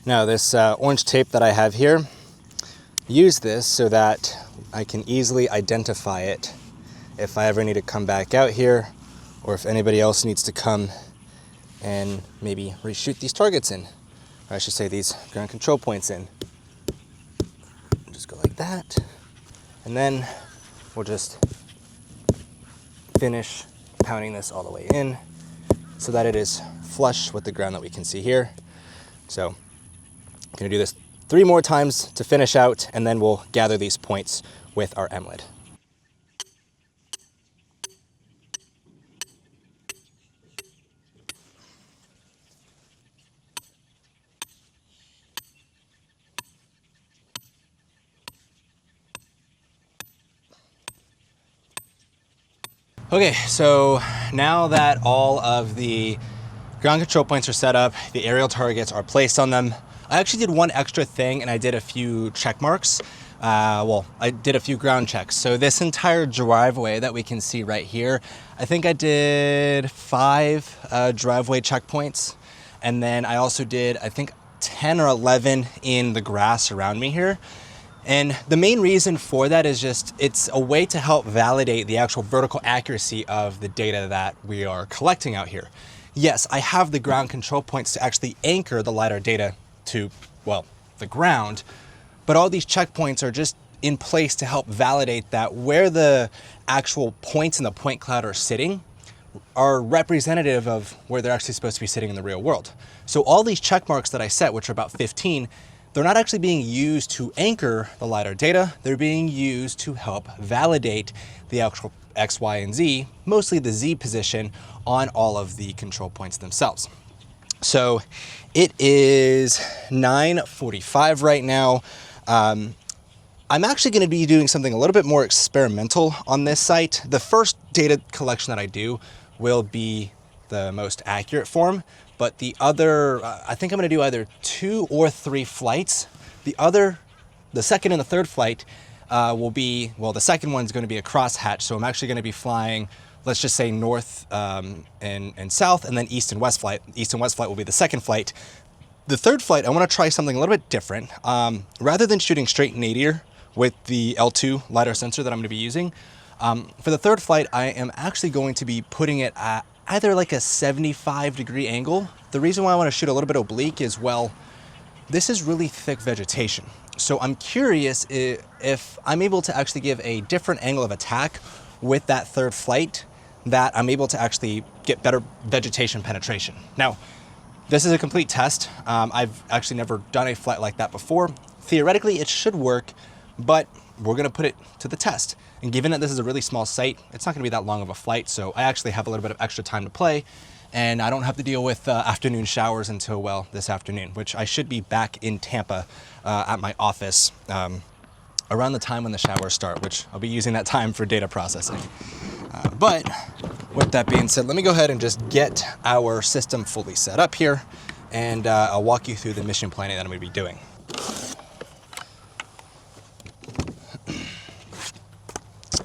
Now this orange tape that I have here, use this so that I can easily identify it if I ever need to come back out here or if anybody else needs to come and maybe reshoot these targets in, or I should say these ground control points in. Just go like that, and then we'll just finish pounding this all the way in so that it is flush with the ground that we can see here. So I'm going to do this 3 more times to finish out, and then we'll gather these points with our M-lid. Okay, so now that all of the ground control points are set up, the aerial targets are placed on them, I actually did one extra thing and I did a few check marks. Well, I did a few ground checks. So this entire driveway that we can see right here, I think I did 5 driveway checkpoints. And then I also did, I think, 10 or 11 in the grass around me here. And the main reason for that is just, it's a way to help validate the actual vertical accuracy of the data that we are collecting out here. Yes, I have the ground control points to actually anchor the LiDAR data to, well, the ground, but all these checkpoints are just in place to help validate that where the actual points in the point cloud are sitting are representative of where they're actually supposed to be sitting in the real world. So all these check marks that I set, which are about 15, they're not actually being used to anchor the LiDAR data, they're being used to help validate the actual X, Y, and Z, mostly the Z position on all of the control points themselves. So it is 9:45 right now. I'm actually going to be doing something a little bit more experimental on this site. The first data collection that I do will be the most accurate form, but the other, I think I'm going to do either 2 or 3 flights. The second and the third flight will be, well, the second one's going to be a crosshatch, so I'm actually going to be flying, let's just say north and south, and then east and west flight. East and west flight will be the second flight. The third flight, I want to try something a little bit different. Rather than shooting straight nadir with the L2 LiDAR sensor that I'm going to be using, for the third flight, I am actually going to be putting it at either like a 75-degree angle. The reason why I want to shoot a little bit oblique is, well, this is really thick vegetation. So I'm curious if I'm able to actually give a different angle of attack with that third flight, that I'm able to actually get better vegetation penetration. Now, this is a complete test. I've actually never done a flight like that before. Theoretically, it should work, but we're gonna put it to the test. And given that this is a really small site, it's not gonna be that long of a flight, so I actually have a little bit of extra time to play, and I don't have to deal with afternoon showers until, well, this afternoon, which I should be back in Tampa at my office around the time when the showers start, which I'll be using that time for data processing. But with that being said, let me go ahead and just get our system fully set up here, and I'll walk you through the mission planning that I'm gonna be doing.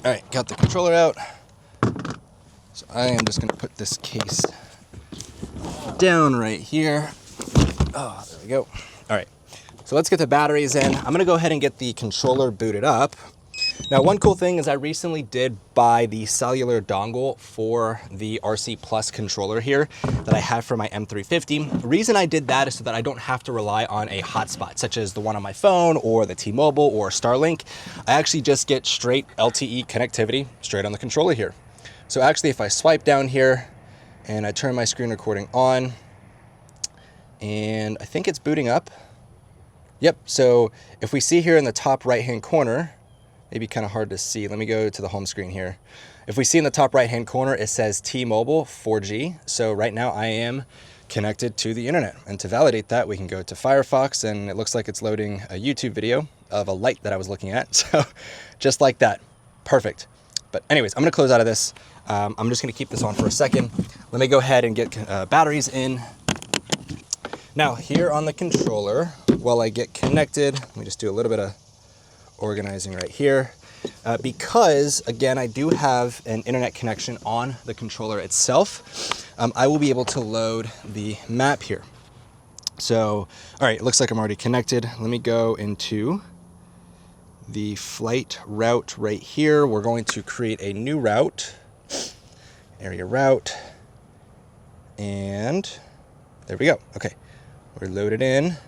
All right, got the controller out. So I am just gonna put this case down right here. Oh, there we go. All right, so let's get the batteries in. I'm gonna go ahead and get the controller booted up. Now, one cool thing is I recently did buy the cellular dongle for the RC Plus controller here that I have for my M350. The reason I did that is so that I don't have to rely on a hotspot, such as the one on my phone or the T-Mobile or Starlink. I actually just get straight LTE connectivity straight on the controller here. So actually, if I swipe down here and I turn my screen recording on, and I think it's booting up. Yep, so if we see here in the top right-hand corner, maybe kind of hard to see. Let me go to the home screen here. If we see in the top right-hand corner, it says T-Mobile 4G. So right now I am connected to the internet. And to validate that, we can go to Firefox, and it looks like it's loading a YouTube video of a light that I was looking at. So just like that, perfect. But anyways, I'm gonna close out of this. I'm just gonna keep this on for a second. Let me go ahead and get batteries in. Now here on the controller, while I get connected, let me just do a little bit of organizing right here, because again I do have an internet connection on the controller itself. I will be able to load the map here. So all right, it looks like I'm already connected. Let me go into the flight route right here. We're going to create a new route, area route, and there we go. Okay, we're loaded in.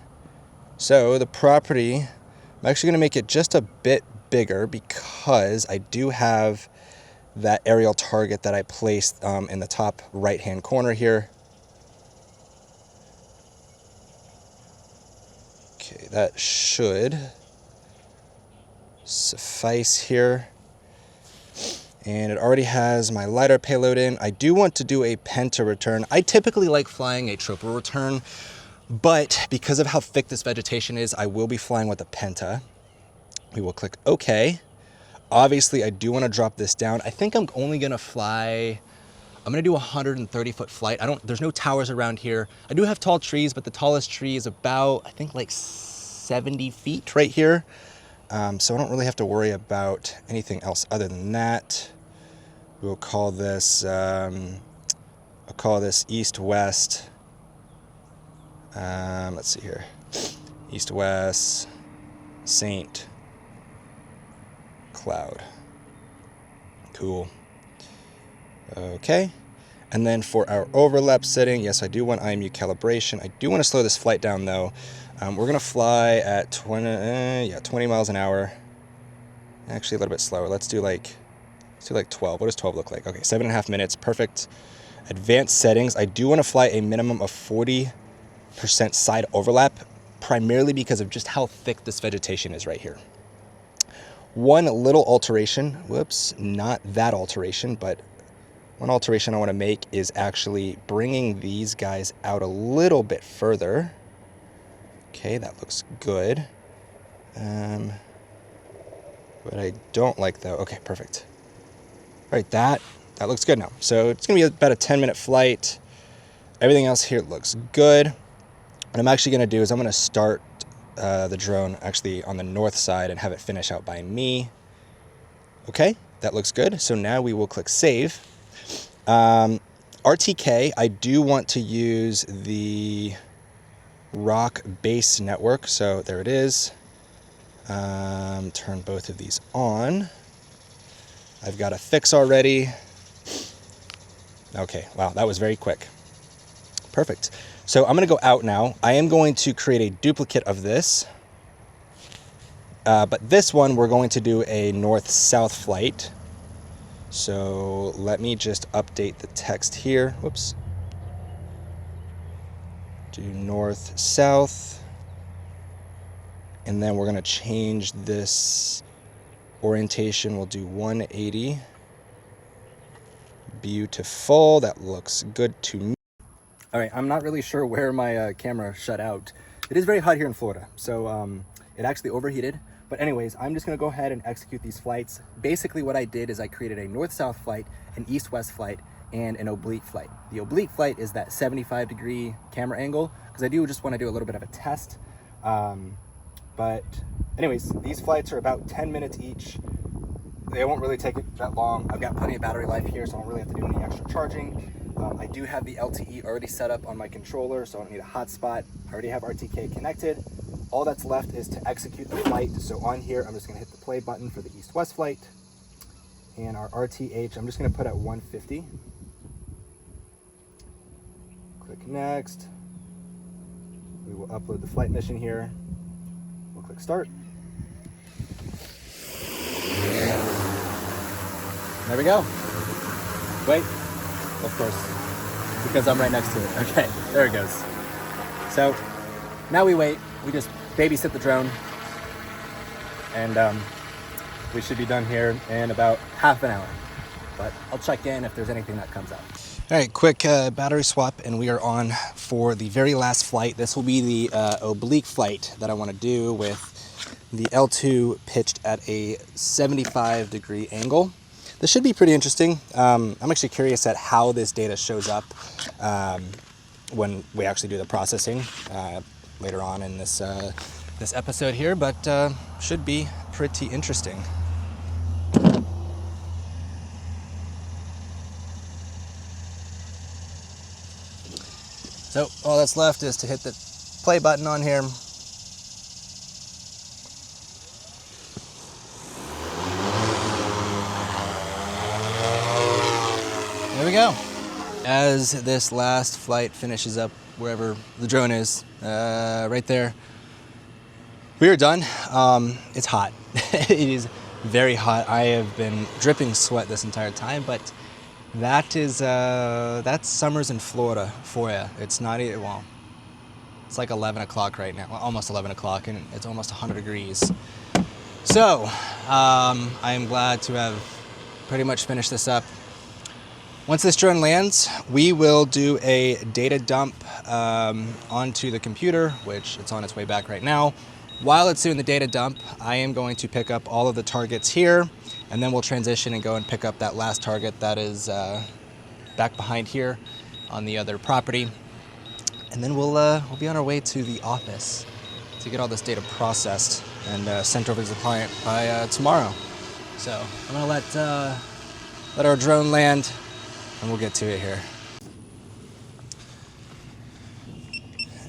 So the property, I'm actually going to make it just a bit bigger because I do have that aerial target that I placed in the top right-hand corner here. Okay, that should suffice here. And it already has my LiDAR payload in. I do want to do a penta return. I typically like flying a triple return, but because of how thick this vegetation is, I will be flying with a penta. We will click OK. Obviously, I do want to drop this down. I think I'm only going to fly, I'm going to do a 130-foot flight. There's no towers around here. I do have tall trees, but the tallest tree is about, I think, like 70 feet right here. So I don't really have to worry about anything else other than that. We'll call this, I'll call this east-west. Let's see here. East-west, Saint Cloud. Cool. Okay. And then for our overlap setting, yes, I do want IMU calibration. I do want to slow this flight down though. We're going to fly at 20 miles an hour. Actually, a little bit slower. Let's do like 12. What does 12 look like? Okay, 7.5 minutes. Perfect. Advanced settings. I do want to fly a minimum of 40% side overlap, primarily because of just how thick this vegetation is right here. One little alteration, whoops, not that alteration, but one alteration I want to make is actually bringing these guys out a little bit further. Okay, that looks good. But I don't like though. Okay, perfect. All right, that looks good now. So it's gonna be about a 10-minute flight. Everything else here looks good. What I'm actually gonna do is I'm gonna start the drone actually on the north side and have it finish out by me. Okay, that looks good. So now we will click save. RTK, I do want to use the rock base network. So there it is. Turn both of these on. I've got a fix already. Okay, wow, that was very quick. Perfect. So I'm going to go out now. I am going to create a duplicate of this. But this one, we're going to do a north-south flight. So let me just update the text here. Whoops. Do north-south. And then we're going to change this Orientation, we'll do 180. Beautiful. That looks good to me. All right, I'm not really sure where my camera shut out. It is very hot here in Florida, so it actually overheated. But anyways, I'm just gonna go ahead and execute these flights. Basically what I did is I created a north-south flight, an east-west flight, and an oblique flight. The oblique flight is that 75-degree camera angle, because I do just wanna do a little bit of a test. But anyways, these flights are about 10 minutes each. They won't really take it that long. I've got plenty of battery life here, so I don't really have to do any extra charging. I do have the LTE already set up on my controller, so I don't need a hotspot. I already have RTK connected. All that's left is to execute the flight. So on here, I'm just gonna hit the play button for the east-west flight. And our RTH, I'm just gonna put at 150. Click next. We will upload the flight mission here. We'll click start. There we go. Wait, of course, because I'm right next to it. Okay, there it goes. So now we wait. We just babysit the drone, and we should be done here in about half an hour. But I'll check in if there's anything that comes out. All right, quick battery swap, and we are on for the very last flight. This will be the oblique flight that I want to do with the L2 pitched at a 75-degree angle. This should be pretty interesting. I'm actually curious at how this data shows up when we actually do the processing later on in this this episode here, but should be pretty interesting. So all that's left is to hit the play button on here. There we go. As this last flight finishes up wherever the drone is, right there, we are done. It's hot. It is very hot. I have been dripping sweat this entire time, but that is that's summers in Florida for you. It's not, well, it's like 11 o'clock right now, well, almost 11 o'clock, and it's almost 100 degrees. So I am glad to have pretty much finished this up. Once this drone lands, we will do a data dump onto the computer, which it's on its way back right now. While it's doing the data dump, I am going to pick up all of the targets here, and then we'll transition and go and pick up that last target that is back behind here on the other property. And then we'll be on our way to the office to get all this data processed and sent over to the client by tomorrow. So I'm gonna let our drone land, and we'll get to it here.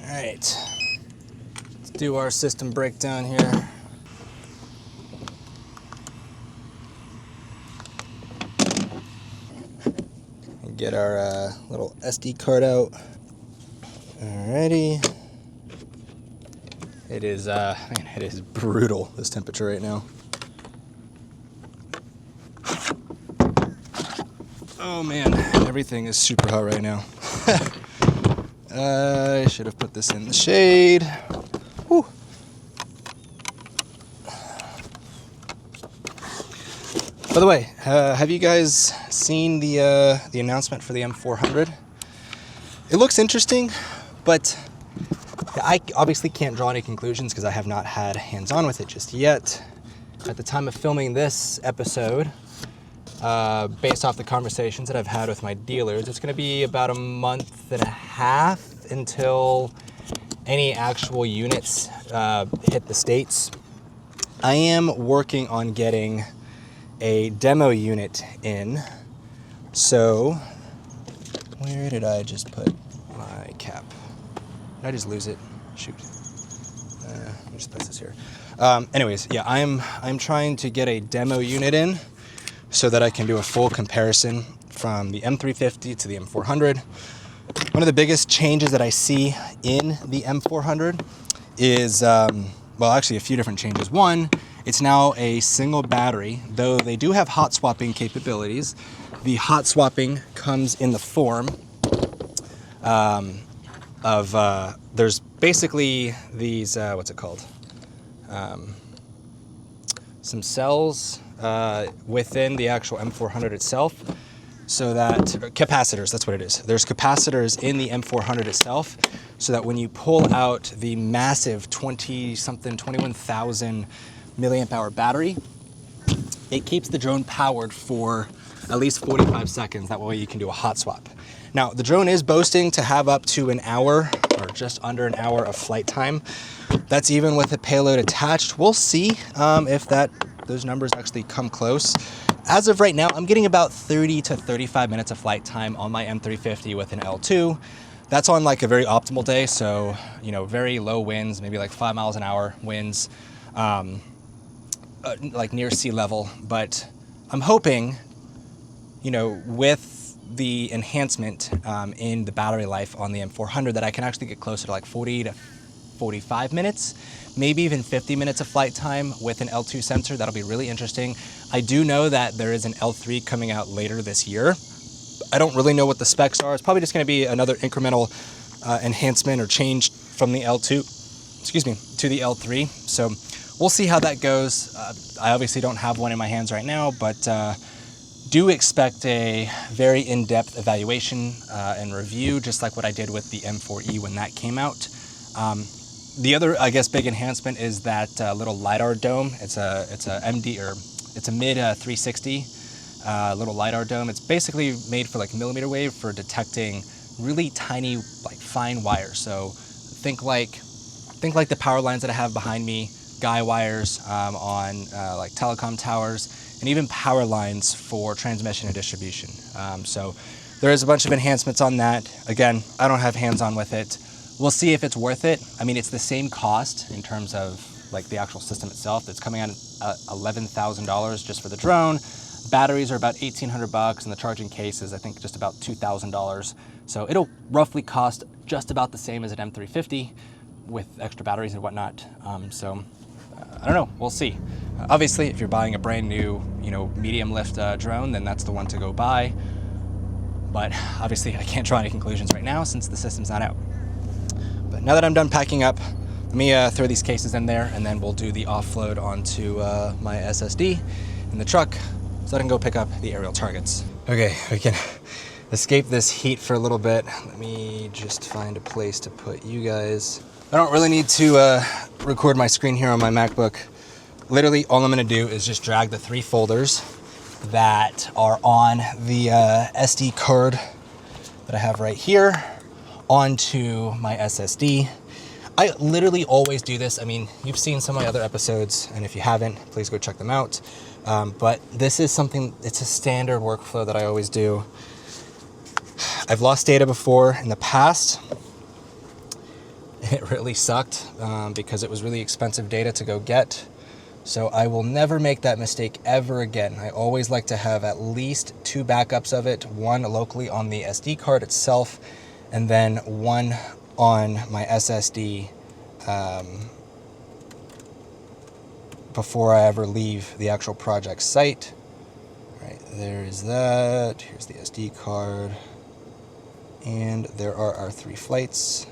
All right, let's do our system breakdown here. And get our little SD card out. Alrighty. It is, man, it is brutal, this temperature right now. Oh man, everything is super hot right now. I should have put this in the shade. Whew. By the way, have you guys seen the announcement for the M400? It looks interesting, but I obviously can't draw any conclusions because I have not had hands-on with it just yet. At the time of filming this episode, based off the conversations that I've had with my dealers, it's going to be about a month and a half until any actual units hit the States. I am working on getting a demo unit in. So, where did I just put my cap? Did I just lose it? Shoot. Let me just place this here. Anyways, yeah, I'm trying to get a demo unit in so that I can do a full comparison from the M350 to the M400. One of the biggest changes that I see in the M400 is, well, actually a few different changes. One, it's now a single battery, though they do have hot swapping capabilities. The hot swapping comes in the form of, there's basically these, what's it called? Some cells within the actual M400 itself, so that capacitors, that's what it is. There's capacitors in the M400 itself, so that when you pull out the massive 21,000 milliamp hour battery, it keeps the drone powered for at least 45 seconds. That way you can do a hot swap. Now, the drone is boasting to have up to an hour or just under an hour of flight time. That's even with the payload attached. We'll see if those numbers actually come close. As of right now, I'm getting about 30 to 35 minutes of flight time on my M350 with an L2. That's on like a very optimal day, so very low winds, maybe like 5 miles an hour winds, like near sea level. But I'm hoping, with the enhancement in the battery life on the M400, that I can actually get closer to like 40 to 45 minutes, maybe even 50 minutes of flight time with an L2 sensor. That'll be really interesting. I do know that there is an L3 coming out later this year. I don't really know what the specs are. It's probably just going to be another incremental enhancement or change from the L2, to the L3. So we'll see how that goes. I obviously don't have one in my hands right now, but do expect a very in-depth evaluation and review, just like what I did with the M4E when that came out. The other, I guess, big enhancement is that little LiDAR dome. It's a mid 360 little LiDAR dome. It's basically made for like millimeter wave for detecting really tiny, like fine wires. So think like the power lines that I have behind me, guy wires on like telecom towers, and even power lines for transmission and distribution. So there is a bunch of enhancements on that. Again, I don't have hands-on with it. We'll see if it's worth it. I mean, it's the same cost in terms of like the actual system itself. It's coming out at $11,000 just for the drone. Batteries are about $1,800, and the charging case is, I think, just about $2,000. So it'll roughly cost just about the same as an M350 with extra batteries and whatnot. I don't know, we'll see. Obviously, if you're buying a brand new, medium lift drone, then that's the one to go buy. But obviously, I can't draw any conclusions right now since the system's not out. But now that I'm done packing up, let me throw these cases in there, and then we'll do the offload onto my SSD in the truck so I can go pick up the aerial targets. Okay, we can escape this heat for a little bit. Let me just find a place to put you guys. I don't really need to record my screen here on my MacBook. Literally, all I'm gonna do is just drag the 3 folders that are on the SD card that I have right here onto my SSD. I literally always do this. I mean, you've seen some of my other episodes, and if you haven't, please go check them out. But this is something, it's a standard workflow that I always do. I've lost data before in the past. It really sucked because it was really expensive data to go get. So I will never make that mistake ever again. I always like to have at least 2 backups of it, one locally on the SD card itself, and then one on my SSD before I ever leave the actual project site. All right, there's that. Here's the SD card. And there are our 3 flights.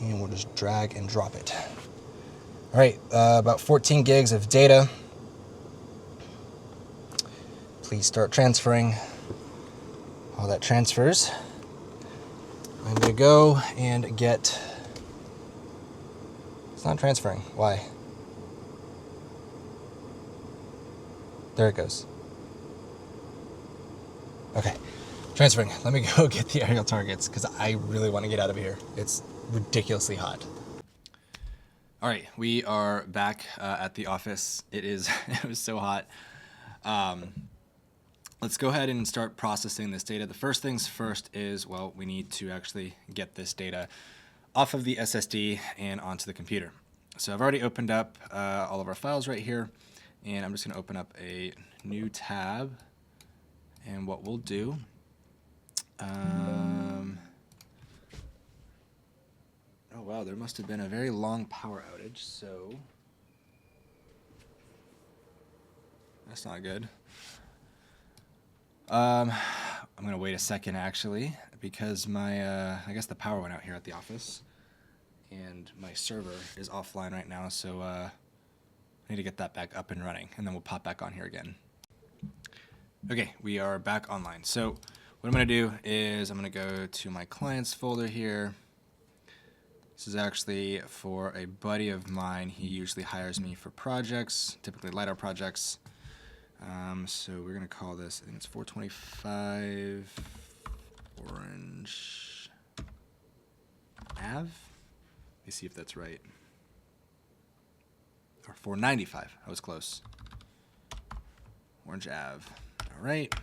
And we'll just drag and drop it. All right, about 14 gigs of data. Please start transferring. While that transfers, I'm gonna go and get, it's not transferring, why? There it goes. Okay, transferring. Let me go get the aerial targets because I really want to get out of here. It's ridiculously hot. All right, we are back at the office. It was so hot. Let's go ahead and start processing this data. The first things first is, well, we need to actually get this data off of the SSD and onto the computer. So I've already opened up all of our files right here, and I'm just gonna open up a new tab. And what we'll do, oh wow, there must have been a very long power outage, so that's not good. I'm gonna wait a second actually, because my I guess the power went out here at the office, and my server is offline right now. So I I need to get that back up and running, and then we'll pop back on here again. Okay, we are back online. So what I'm going to do is I'm going to go to my clients folder here. This is actually for a buddy of mine. He usually hires me for projects, typically LiDAR projects. So we're going to call this, I think it's 425 Orange Ave. Let me see if that's right. Or 495. I was close. Orange Ave. All right.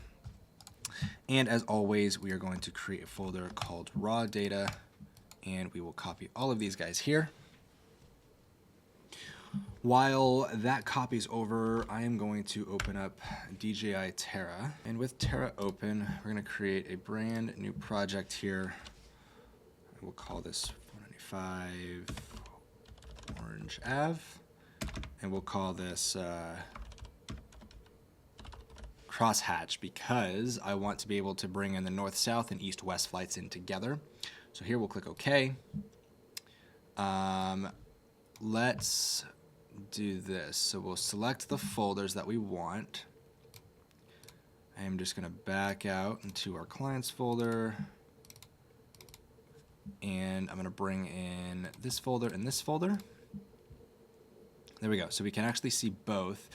And as always, we are going to create a folder called raw data, and we will copy all of these guys here. While that copies over, I am going to open up DJI Terra. And with Terra open, we're going to create a brand new project here. We'll call this 495 Orange Ave. And we'll call this crosshatch because I want to be able to bring in the north-south and east-west flights in together. So here we'll click OK. Let's do this. So we'll select the folders that we want. I am just going to back out into our clients folder. And I'm going to bring in this folder and this folder. There we go. So we can actually see both.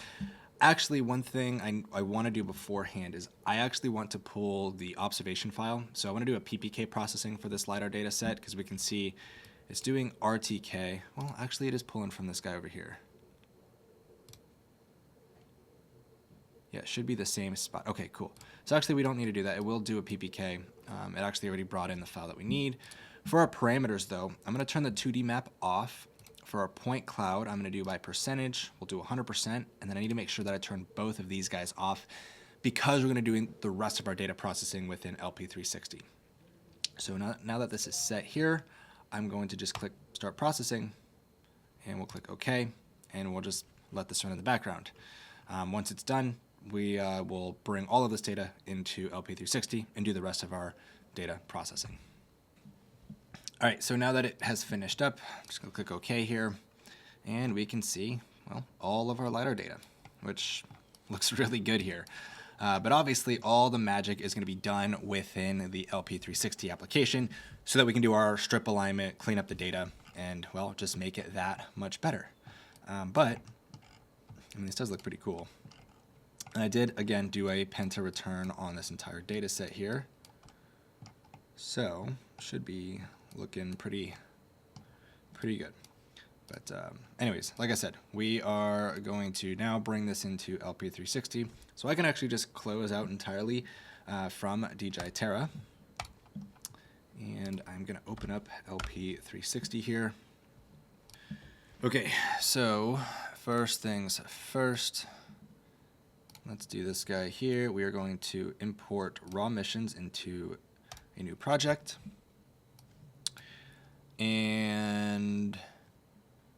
Actually, one thing I want to do beforehand is I actually want to pull the observation file. So I want to do a PPK processing for this LiDAR data set because we can see it's doing RTK. Well, actually, it is pulling from this guy over here. Yeah, it should be the same spot. Okay, cool. So actually, we don't need to do that. It will do a PPK. It actually already brought in the file that we need. For our parameters, though, I'm going to turn the 2D map off. For our point cloud, I'm going to do by percentage. We'll do 100%, and then I need to make sure that I turn both of these guys off because we're going to do the rest of our data processing within LP360. So now that this is set here, I'm going to just click Start Processing, and we'll click OK, and we'll just let this run in the background. Once it's done, we will bring all of this data into LP360 and do the rest of our data processing. All right, so now that it has finished up, I'm just going to click OK here, and we can see, well, all of our LiDAR data, which looks really good here. But obviously, all the magic is going to be done within the LP360 application so that we can do our strip alignment, clean up the data, and, well, just make it that much better. But, I mean, this does look pretty cool. And I did, again, do a penta return on this entire data set here. So, should be looking pretty good. But anyways, like I said, we are going to now bring this into LP360. So I can actually just close out entirely from DJI Terra. And I'm going to open up LP360 here. Okay, so first things first. Let's do this guy here. We are going to import raw missions into a new project. And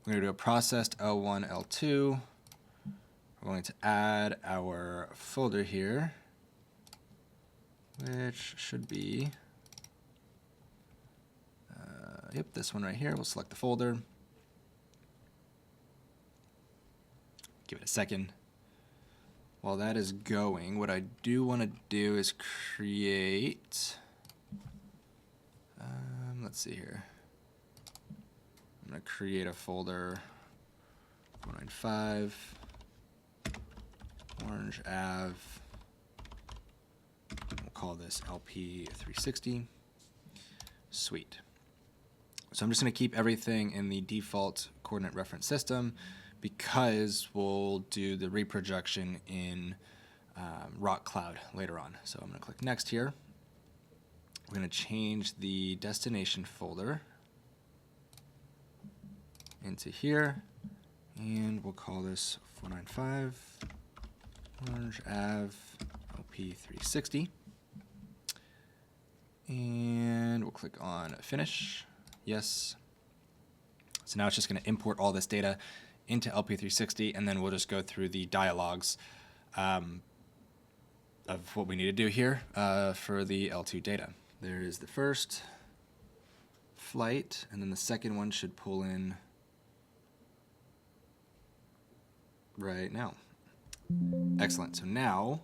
we're going to do a processed L1, L2. We're going to add our folder here, which should be, yep, this one right here. We'll select the folder. Give it a second. While that is going, what I do want to do is create, let's see here. I'm going to create a folder, 495, Orange Ave. We'll call this LP360. Sweet. So I'm just going to keep everything in the default coordinate reference system because we'll do the reprojection in Rock Cloud later on. So I'm going to click Next here. We're going to change the destination folder into here, and we'll call this 495 Orange Ave LP360, and we'll click on Finish. Yes. So now it's just going to import all this data into LP360, and then we'll just go through the dialogues of what we need to do here for the L2 data. There is the first flight, and then the second one should pull in right now. Excellent. So now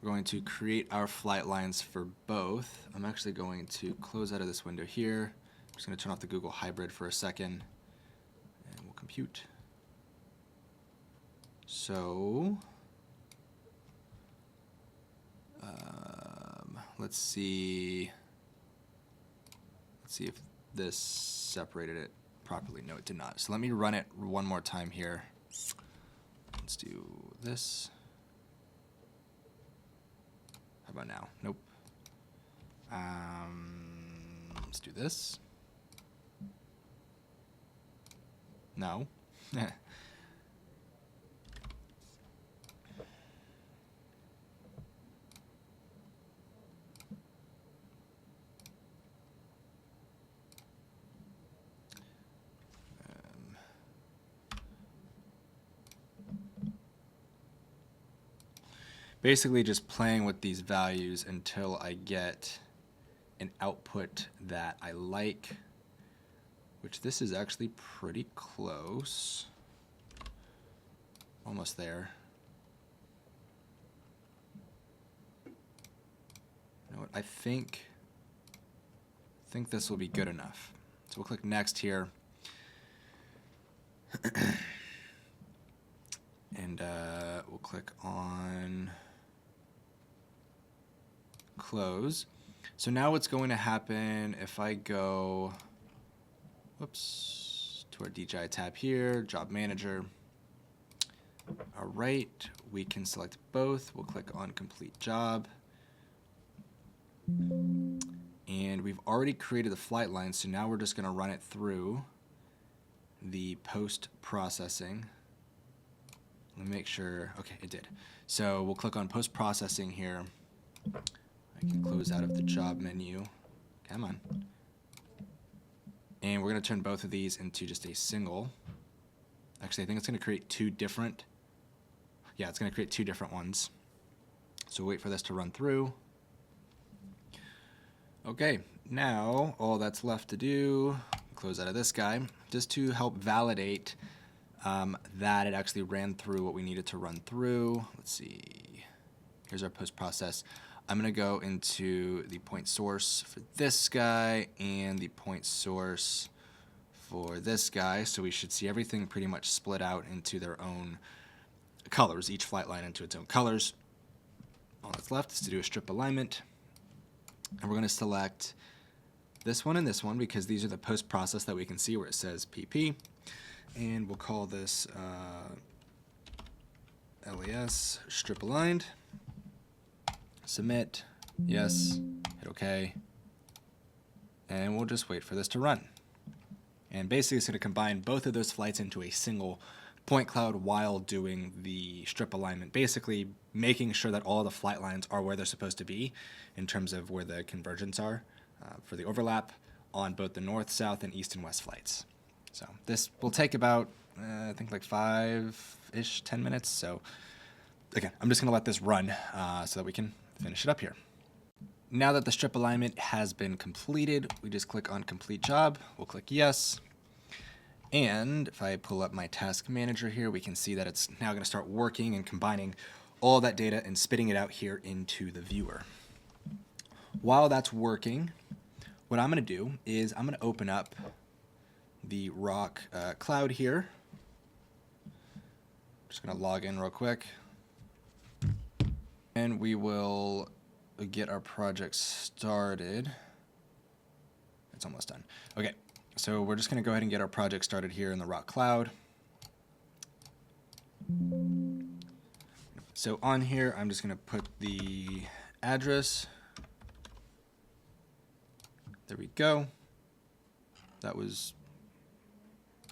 we're going to create our flight lines for both. I'm actually going to close out of this window here. I'm just going to turn off the Google Hybrid for a second, and we'll compute. So let's see if this separated it properly. No, it did not. So let me run it one more time here. Let's do this. How about now? Nope. Let's do this. No. Basically just playing with these values until I get an output that I like, which this is actually pretty close. Almost there. You know what? I think this will be good enough. So we'll click next here. And we'll click on close. So now what's going to happen if I go, whoops, to our DJI tab here, Job Manager. All right, we can select both. We'll click on Complete Job. And we've already created the flight line, so now we're just going to run it through the post-processing. Let me make sure. Okay, it did. So we'll click on post-processing here. I can close out of the job menu. Come on. And we're going to turn both of these into just a single. Actually, I think it's going to create two different. Yeah, it's going to create two different ones. So wait for this to run through. Okay, now all that's left to do, close out of this guy, just to help validate that it actually ran through what we needed to run through. Let's see. Here's our post-process. I'm going to go into the point source for this guy and the point source for this guy. So we should see everything pretty much split out into their own colors, each flight line into its own colors. All that's left is to do a strip alignment. And we're going to select this one and this one because these are the post-process that we can see where it says PP. And we'll call this LES strip aligned. Submit. Yes. Hit OK. And we'll just wait for this to run. And basically it's going to combine both of those flights into a single point cloud while doing the strip alignment, basically making sure that all the flight lines are where they're supposed to be in terms of where the convergence are for the overlap on both the north, south, and east and west flights. So this will take about, I think like 5-ish, 10 minutes. So again, I'm just going to let this run so that we can finish it up here. Now that the strip alignment has been completed, we just click on Complete Job. We'll click Yes. And if I pull up my task manager here, we can see that it's now going to start working and combining all that data and spitting it out here into the viewer. While that's working, what I'm going to do is I'm going to open up the rock cloud here. Just going to log in real quick. And we will get our project started. It's almost done. Okay. So we're just going to go ahead and get our project started here in the rock cloud. So on here, I'm just going to put the address. There we go. That was,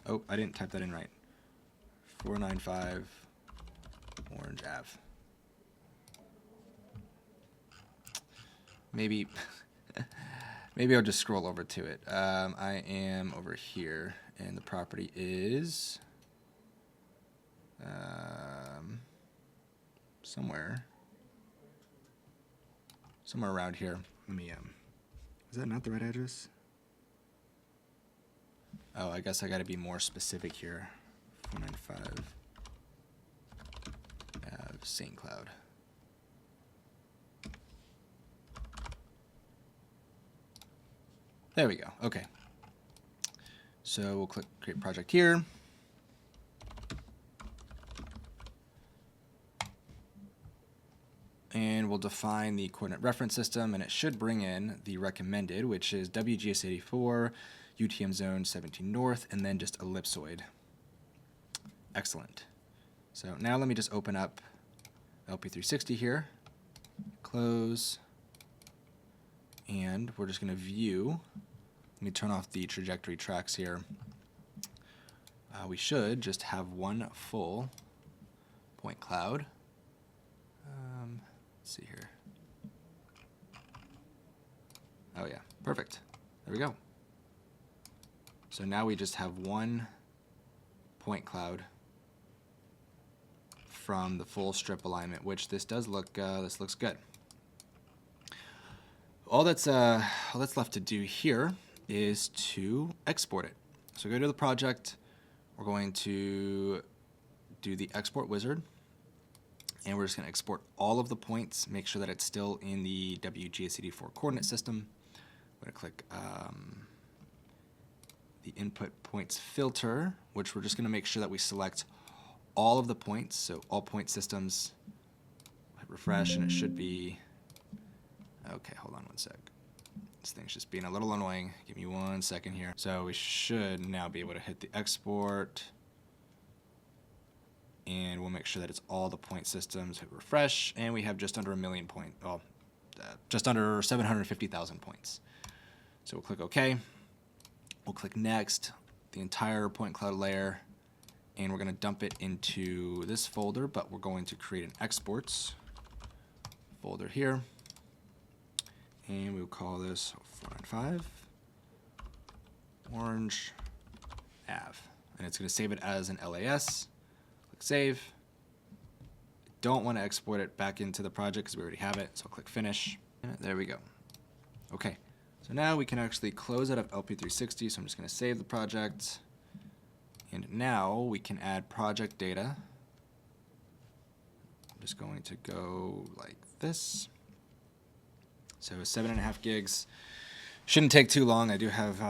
oh, I didn't type that in right. 495 Orange Ave. Maybe maybe I'll just scroll over to it. I am over here, and the property is somewhere around here. Let me is that not the right address? Oh, I guess I got to be more specific here. 495 St. Cloud. There we go. Okay. So we'll click create project here. And we'll define the coordinate reference system, and it should bring in the recommended, which is WGS 84, UTM zone 17 north, and then just ellipsoid. Excellent. So now let me just open up LP360 here, close, and we're just going to view. Let me turn off the trajectory tracks here. We should just have one full point cloud. Let's see here. Oh yeah, perfect. There we go. So now we just have one point cloud from the full strip alignment, which this does look, this looks good. All that's left to do here is to export it. So go to the project. We're going to do the export wizard, and we're just going to export all of the points, make sure that it's still in the WGS84 coordinate system. I'm going to click the input points filter, which we're just going to make sure that we select all of the points, so all point systems. Hit refresh, and it should be, okay, hold on one sec. This thing's just being a little annoying. Give me 1 second here. So we should now be able to hit the export, and we'll make sure that it's all the point systems. Hit refresh, and we have just under 1 million points, well, just under 750,000 points. So we'll click OK. We'll click next, the entire point cloud layer, and we're going to dump it into this folder, but we're going to create an exports folder here. And we'll call this 495 Orange Ave. And it's going to save it as an LAS. Click Save. Don't want to export it back into the project because we already have it, so I'll click Finish. There we go. Okay, so now we can actually close out of LP360, so I'm just going to save the project. And now we can add project data. I'm just going to go like this. So 7.5 gigs. Shouldn't take too long. I do have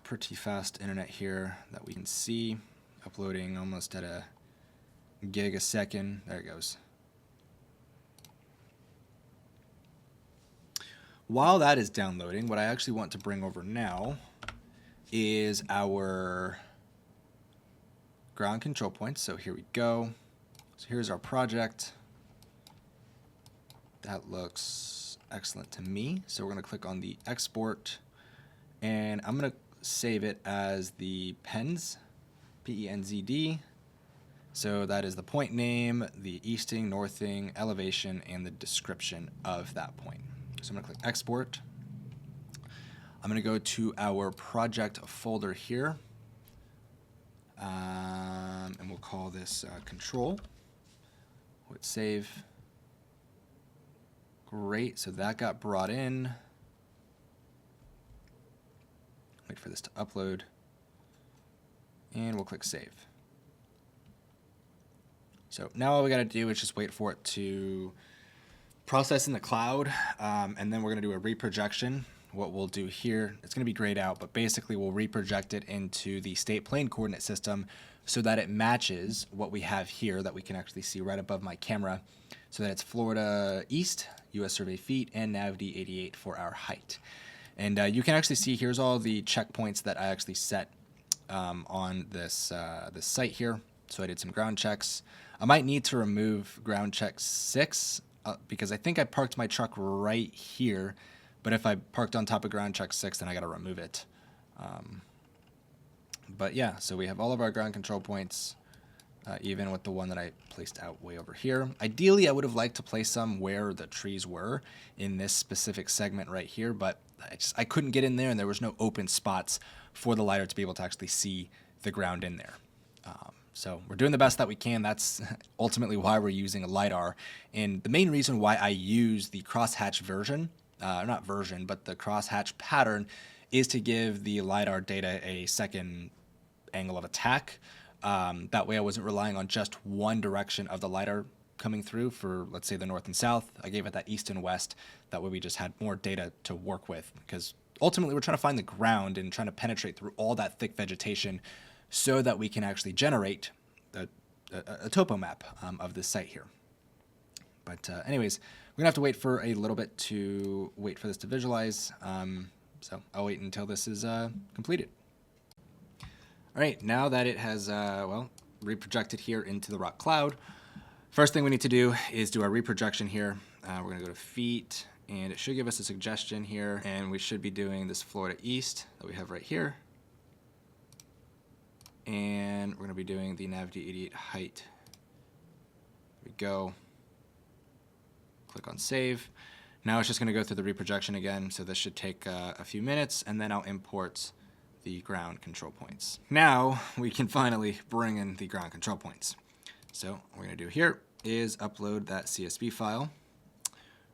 pretty fast internet here that we can see. Uploading almost at a gig a second. There it goes. While that is downloading, what I actually want to bring over now is our ground control points. So here we go. So here's our project. That looks excellent to me. So we're going to click on the export, and I'm going to save it as the PENZ, PENZD. So that is the point name, the easting, northing, elevation, and the description of that point. So I'm going to click export. I'm going to go to our project folder here, and we'll call this control. We'll hit save. Great, so that got brought in. Wait for this to upload. And we'll click save. So now all we gotta do is just wait for it to process in the cloud, and then we're gonna do a reprojection. What we'll do here, it's gonna be grayed out, but basically we'll reproject it into the state plane coordinate system so that it matches what we have here that we can actually see right above my camera, so that it's Florida East, US Survey feet, and NAVD 88 for our height. And you can actually see here's all the checkpoints that I actually set on this site here. So I did some ground checks. I might need to remove ground check 6 because I think I parked my truck right here, but if I parked on top of ground check 6, then I gotta remove it. But yeah, so we have all of our ground control points, even with the one that I placed out way over here. Ideally, I would have liked to place some where the trees were in this specific segment right here, but I couldn't get in there, and there was no open spots for the LiDAR to be able to actually see the ground in there. So we're doing the best that we can. That's ultimately why we're using a LiDAR. And the main reason why I use the crosshatch version, not version, but the crosshatch pattern, is to give the LiDAR data a second angle of attack. That way I wasn't relying on just one direction of the LiDAR coming through for, let's say, the north and south. I gave it that east and west. That way we just had more data to work with, because ultimately we're trying to find the ground and trying to penetrate through all that thick vegetation so that we can actually generate a topo map of this site here. But anyways, we're gonna have to wait for a little bit to wait for this to visualize. So I'll wait until this is completed. All right, now that it has, well, reprojected here into the rock cloud, first thing we need to do is do our reprojection here. We're gonna go to feet, and it should give us a suggestion here, and we should be doing this Florida East that we have right here. And we're gonna be doing the Navigate 88 height. There we go. Click on save. Now it's just gonna go through the reprojection again, so this should take a few minutes, and then I'll import the ground control points. Now we can finally bring in the ground control points. So what we're gonna do here is upload that CSV file,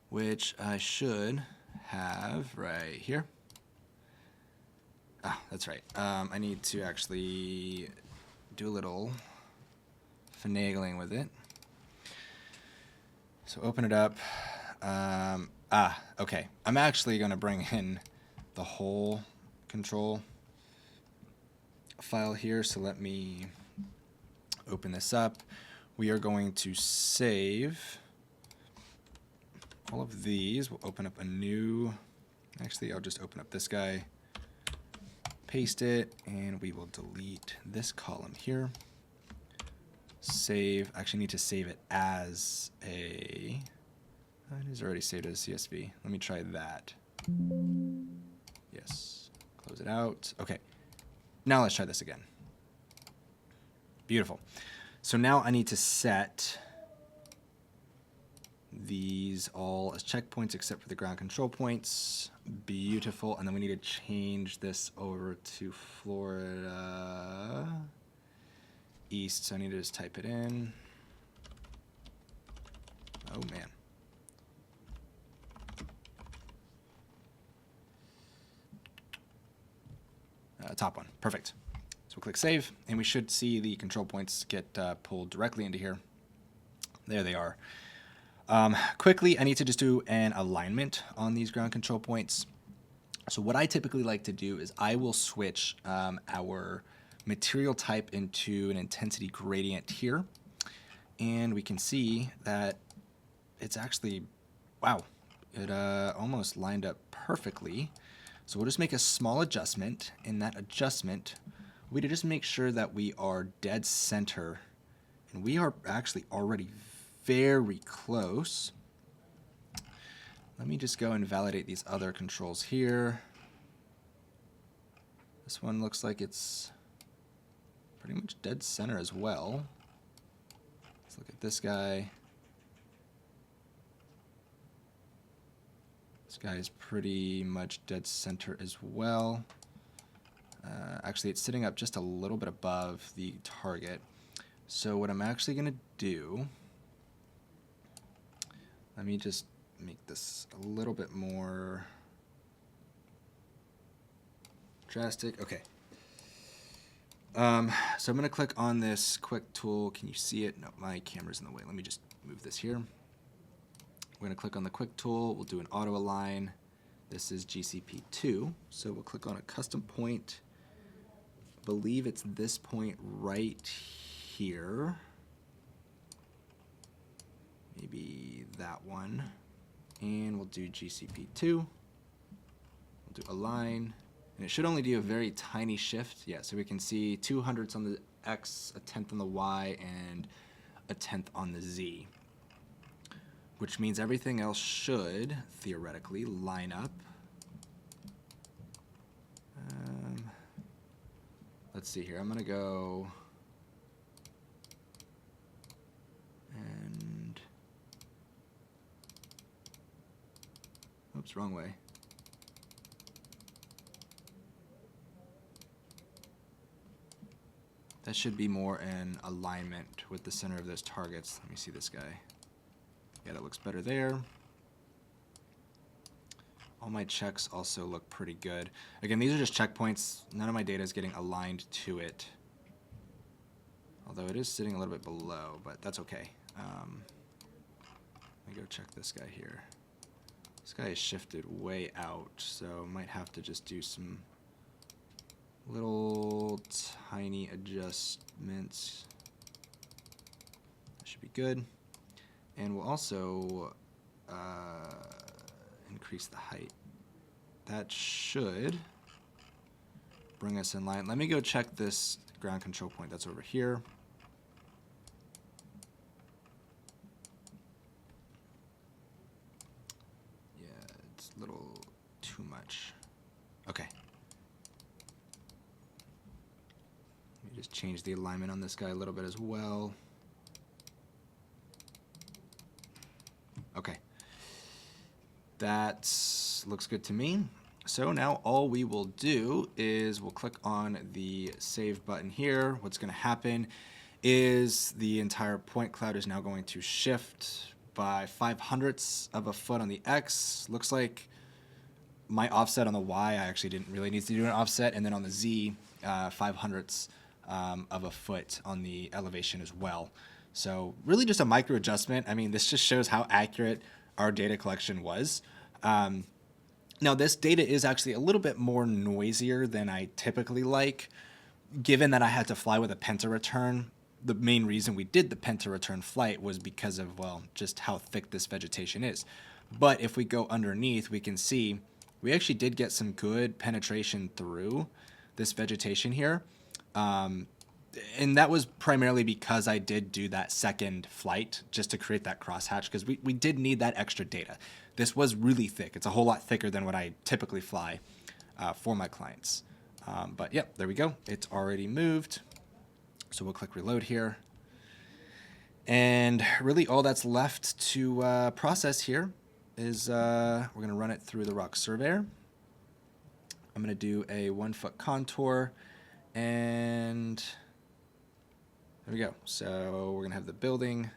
which I should have right here. Ah, that's right. I need to actually do a little finagling with it. So open it up. Okay. I'm actually gonna bring in the whole control file here, so let me open this up. We are going to save all of these. We'll open up a new, actually I'll just open up this guy, paste it, and we will delete this column here. Save, actually need to save it as a, it is already saved as a CSV. Let me try that. Yes, close it out. Okay. Now let's try this again. Beautiful. So now I need to set these all as checkpoints except for the ground control points. Beautiful. And then we need to change this over to Florida East. So I need to just type it in. Oh man. Top one. Perfect. So we'll click save, and we should see the control points get pulled directly into here. There they are. Quickly, I need to just do an alignment on these ground control points. So what I typically like to do is I will switch our material type into an intensity gradient here, and we can see that it's actually, wow, it almost lined up perfectly. So we'll just make a small adjustment. In that adjustment, we just make sure that we are dead center, and we are actually already very close. Let me just go and validate these other controls here. This one looks like it's pretty much dead center as well. Let's look at this guy. This guy is pretty much dead center as well. Actually, it's sitting up just a little bit above the target. So what I'm actually going to do, let me just make this a little bit more drastic. Okay. So I'm going to click on this quick tool. Can you see it? No, my camera's in the way. Let me just move this here. We're going to click on the quick tool. We'll do an auto align. This is GCP2. So we'll click on a custom point. I believe it's this point right here. Maybe that one. And we'll do GCP2. We'll do align. And it should only do a very tiny shift. Yeah, so we can see 200ths on the X, a 10th on the Y, and a 10th on the Z. Which means everything else should, theoretically, line up. Let's see here. I'm going to go and... Oops, wrong way. That should be more in alignment with the center of those targets. Let me see this guy. Yeah, that looks better there. All my checks also look pretty good. Again, these are just checkpoints. None of my data is getting aligned to it. Although it is sitting a little bit below, but that's okay. me go check this guy here. This guy is shifted way out, so might have to just do some little tiny adjustments. That should be good. And we'll also increase the height. That should bring us in line. Let me go check this ground control point that's over here. Yeah, it's a little too much. Okay. Let me just change the alignment on this guy a little bit as well. Okay. That looks good to me. So now all we will do is we'll click on the save button here. What's going to happen is the entire point cloud is now going to shift by 5/100ths of a foot on the X. Looks like my offset on the Y, I actually didn't really need to do an offset. And then on the Z, 5/100ths of a foot on the elevation as well. So really just a micro adjustment. I mean, this just shows how accurate our data collection was. Now, this data is actually a little bit more noisier than I typically like. Given that I had to fly with a penta return, the main reason we did the penta return flight was because of, well, just how thick this vegetation is. But if we go underneath, we can see we actually did get some good penetration through this vegetation here. And that was primarily because I did do that second flight just to create that crosshatch, because we did need that extra data. This was really thick. It's a whole lot thicker than what I typically fly for my clients. But yep, there we go. It's already moved. So we'll click reload here. And really all that's left to process here is we're going to run it through the rock surveyor. I'm going to do a 1 foot contour, and there we go. So we're going to have the building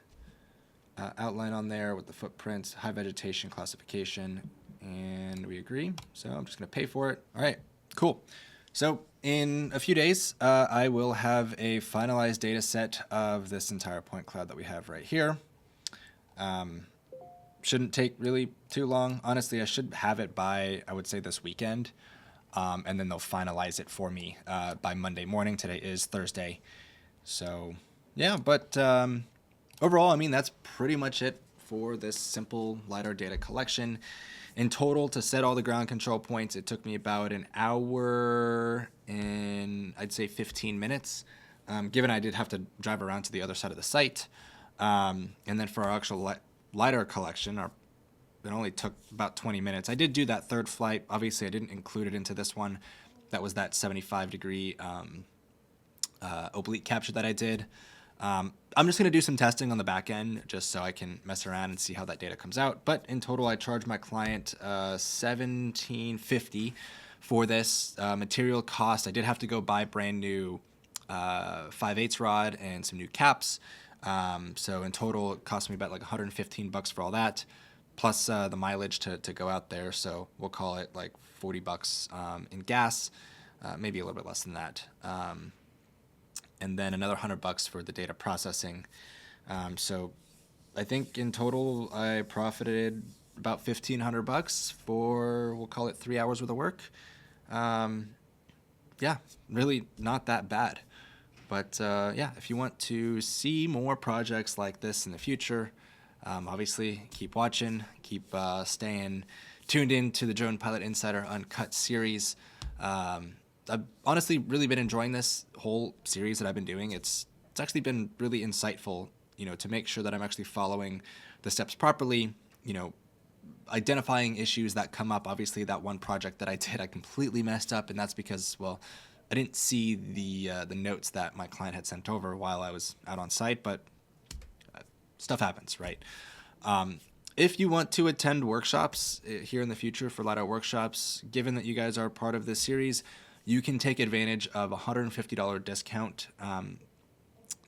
outline on there with the footprints, high vegetation classification, and we agree. So I'm just going to pay for it. All right, cool. So in a few days, I will have a finalized data set of this entire point cloud that we have right here. Shouldn't take really too long. Honestly, I should have it by, I would say, this weekend. And then they'll finalize it for me by Monday morning. Today is Thursday. So, yeah, but overall, I mean, that's pretty much it for this simple LiDAR data collection. In total, to set all the ground control points, it took me about an hour and I'd say 15 minutes, given I did have to drive around to the other side of the site. And then for our actual LiDAR collection, it only took about 20 minutes. I did do that third flight. Obviously, I didn't include it into this one. That was that 75-degree oblique capture that I did. I'm just going to do some testing on the back end just so I can mess around and see how that data comes out. But in total, I charged my client $17.50 for this material cost. I did have to go buy brand new 5/8 rod and some new caps. So in total, it cost me about like $115 for all that, plus the mileage to go out there. So we'll call it like $40 in gas, maybe a little bit less than that. And then another $100 for the data processing. So I think in total I profited about $1,500 for, we'll call it 3 hours worth of work. Yeah, really not that bad. But yeah, if you want to see more projects like this in the future, obviously keep watching, keep staying tuned in to the Drone Pilot Insider Uncut series. I've honestly really been enjoying this whole series that I've been doing. It's actually been really insightful, you know, to make sure that I'm actually following the steps properly, you know, identifying issues that come up. Obviously, that one project that I did, I completely messed up, and that's because, well, I didn't see the notes that my client had sent over while I was out on site, but stuff happens, right? If you want to attend workshops here in the future for LiDAR workshops, given that you guys are part of this series, you can take advantage of a $150 discount,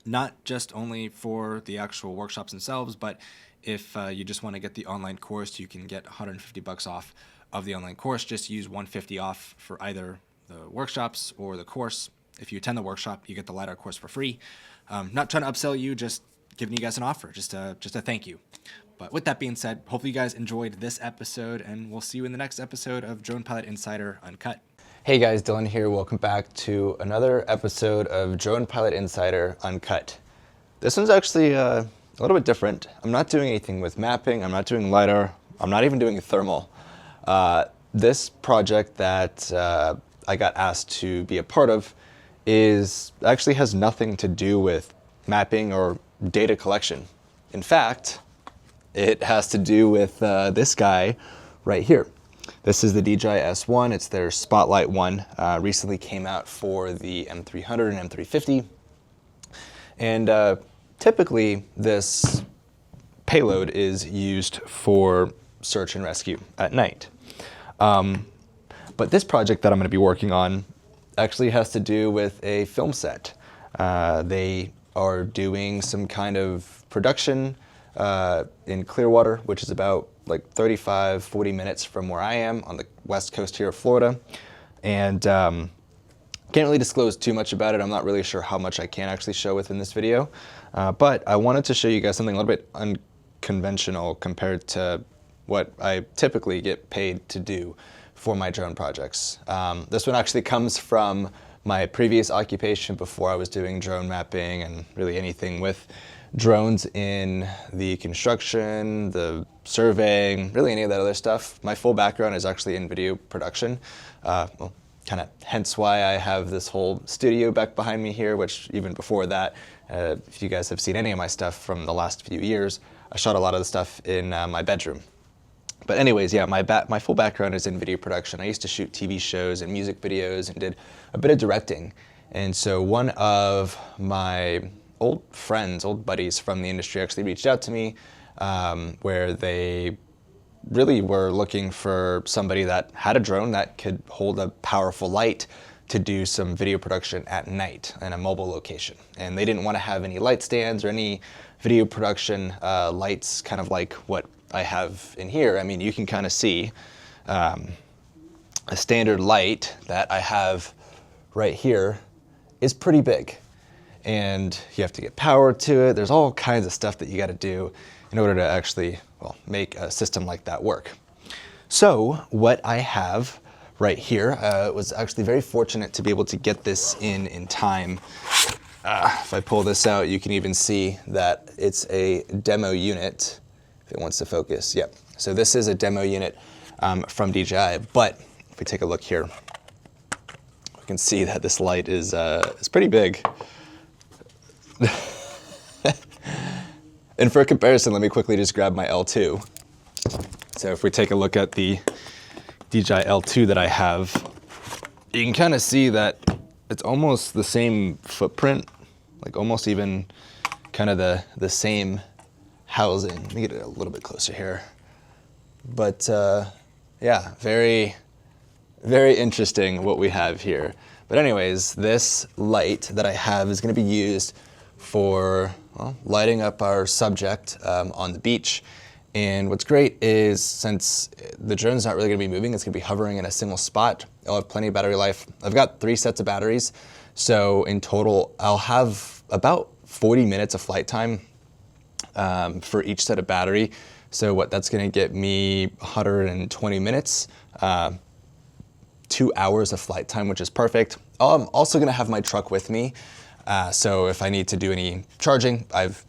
not just only for the actual workshops themselves, but if you just want to get the online course, you can get $150 off of the online course. Just use $150 off for either the workshops or the course. If you attend the workshop, you get the LiDAR course for free. Not trying to upsell you, just giving you guys an offer, just a thank you. But with that being said, hopefully you guys enjoyed this episode, and we'll see you in the next episode of Drone Pilot Insider Uncut. Hey guys, Dylan here. Welcome back to another episode of Drone Pilot Insider Uncut. This one's actually a little bit different. I'm not doing anything with mapping. I'm not doing LiDAR. I'm not even doing thermal. This project that I got asked to be a part of actually has nothing to do with mapping or data collection. In fact, it has to do with this guy right here. This is the DJI S1. It's their Spotlight one. Recently came out for the M300 and M350. And typically this payload is used for search and rescue at night. But this project that I'm going to be working on actually has to do with a film set. They are doing some kind of production in Clearwater, which is about like 35, 40 minutes from where I am on the west coast here of Florida. And can't really disclose too much about it. I'm not really sure how much I can actually show within this video. But I wanted to show you guys something a little bit unconventional compared to what I typically get paid to do for my drone projects. This one actually comes from my previous occupation before I was doing drone mapping and really anything with drones in the construction, the surveying, really any of that other stuff. My full background is actually in video production. Well, kind of hence why I have this whole studio back behind me here, which even before that, if you guys have seen any of my stuff from the last few years, I shot a lot of the stuff in my bedroom. But anyways, yeah, my full background is in video production. I used to shoot TV shows and music videos and did a bit of directing. And so one of my old friends, old buddies from the industry actually reached out to me where they really were looking for somebody that had a drone that could hold a powerful light to do some video production at night in a mobile location. And they didn't want to have any light stands or any video production lights kind of like what I have in here. I mean, you can kind of see a standard light that I have right here is pretty big. And you have to get power to it. There's all kinds of stuff that you got to do in order to actually, well, make a system like that work. So what I have right here was actually very fortunate to be able to get this in time. If I pull this out, you can even see that it's a demo unit. If it wants to focus, yep. So this is a demo unit from DJI, but if we take a look here, we can see that this light is pretty big. And for comparison, let me quickly just grab my L2. So if we take a look at the DJI L2 that I have, you can kind of see that it's almost the same footprint, like almost even kind of the same housing. Let me get it a little bit closer here. But yeah, very, very interesting what we have here. But anyways, this light that I have is going to be used for, well, lighting up our subject on the beach. And what's great is since the drone's not really going to be moving, it's going to be hovering in a single spot. I'll have plenty of battery life. I've got 3 sets of batteries. So in total, I'll have about 40 minutes of flight time for each set of battery. So that's going to get me 120 minutes, 2 hours of flight time, which is perfect. I'm also going to have my truck with me. So if I need to do any charging, I've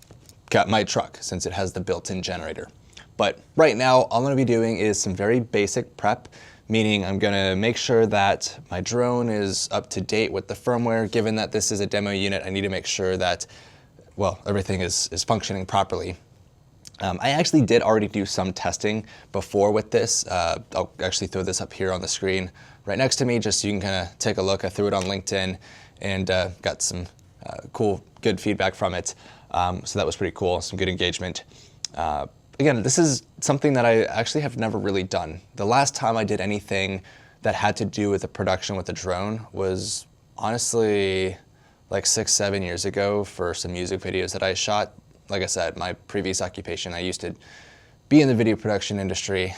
got my truck since it has the built-in generator. But right now, all I'm going to be doing is some very basic prep, meaning I'm going to make sure that my drone is up to date with the firmware. Given that this is a demo unit, I need to make sure that, well, everything is functioning properly. I actually did already do some testing before with this. I'll actually throw this up here on the screen right next to me just so you can kind of take a look. I threw it on LinkedIn and got some cool, good feedback from it. So that was pretty cool, some good engagement. Again, this is something that I actually have never really done. The last time I did anything that had to do with the production with a drone was honestly like 6-7 years ago for some music videos that I shot. Like I said, my previous occupation, I used to be in the video production industry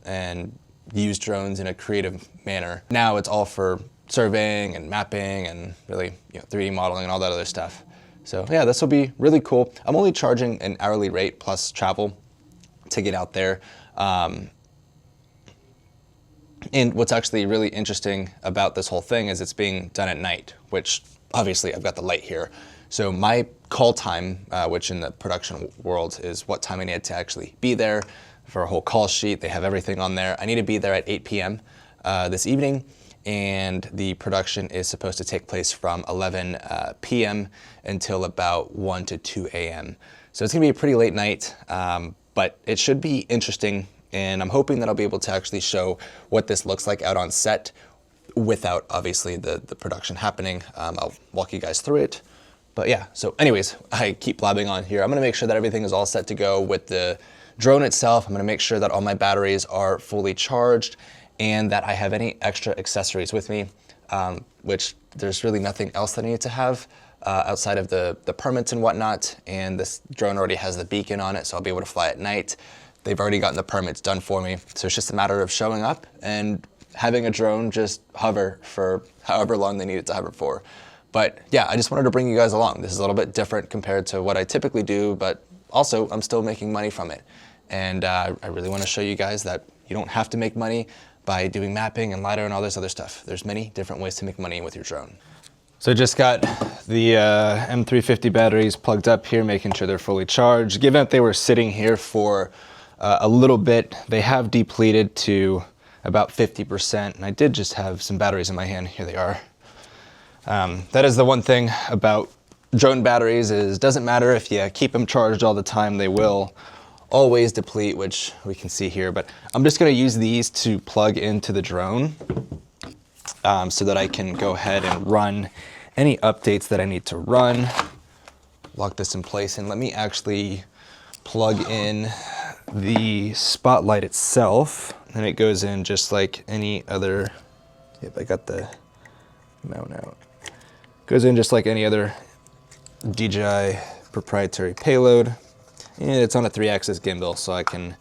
and use drones in a creative manner. Now it's all for surveying and mapping and really 3D modeling and all that other stuff. So yeah, this will be really cool. I'm only charging an hourly rate plus travel to get out there. And what's actually really interesting about this whole thing is it's being done at night, which obviously I've got the light here. So my call time, which in the production world is what time I need to actually be there for a whole call sheet. They have everything on there. I need to be there at 8 p.m. This evening, and the production is supposed to take place from 11 p.m. until about 1 to 2 a.m. So it's gonna be a pretty late night, but it should be interesting, and I'm hoping that I'll be able to actually show what this looks like out on set without obviously the production happening. I'll walk you guys through it. But yeah, so anyways, I keep blabbing on here. I'm gonna make sure that everything is all set to go with the drone itself. I'm gonna make sure that all my batteries are fully charged and that I have any extra accessories with me, which there's really nothing else that I need to have outside of the permits and whatnot. And this drone already has the beacon on it, so I'll be able to fly at night. They've already gotten the permits done for me. So it's just a matter of showing up and having a drone just hover for however long they need it to hover for. But yeah, I just wanted to bring you guys along. This is a little bit different compared to what I typically do, but also I'm still making money from it. And I really want to show you guys that you don't have to make money by doing mapping and LiDAR and all this other stuff. There's many different ways to make money with your drone. So I just got the M350 batteries plugged up here, making sure they're fully charged. Given that they were sitting here for a little bit, they have depleted to about 50%. And I did just have some batteries in my hand. Here they are. That is the one thing about drone batteries is doesn't matter if you keep them charged all the time, they will always deplete, which we can see here. But I'm just gonna use these to plug into the drone so that I can go ahead and run any updates that I need to run. Lock this in place, and let me actually plug in the spotlight itself. And it goes in just like any other, yep, I got the mount out. Goes in just like any other DJI proprietary payload. And it's on a 3-axis gimbal, so I can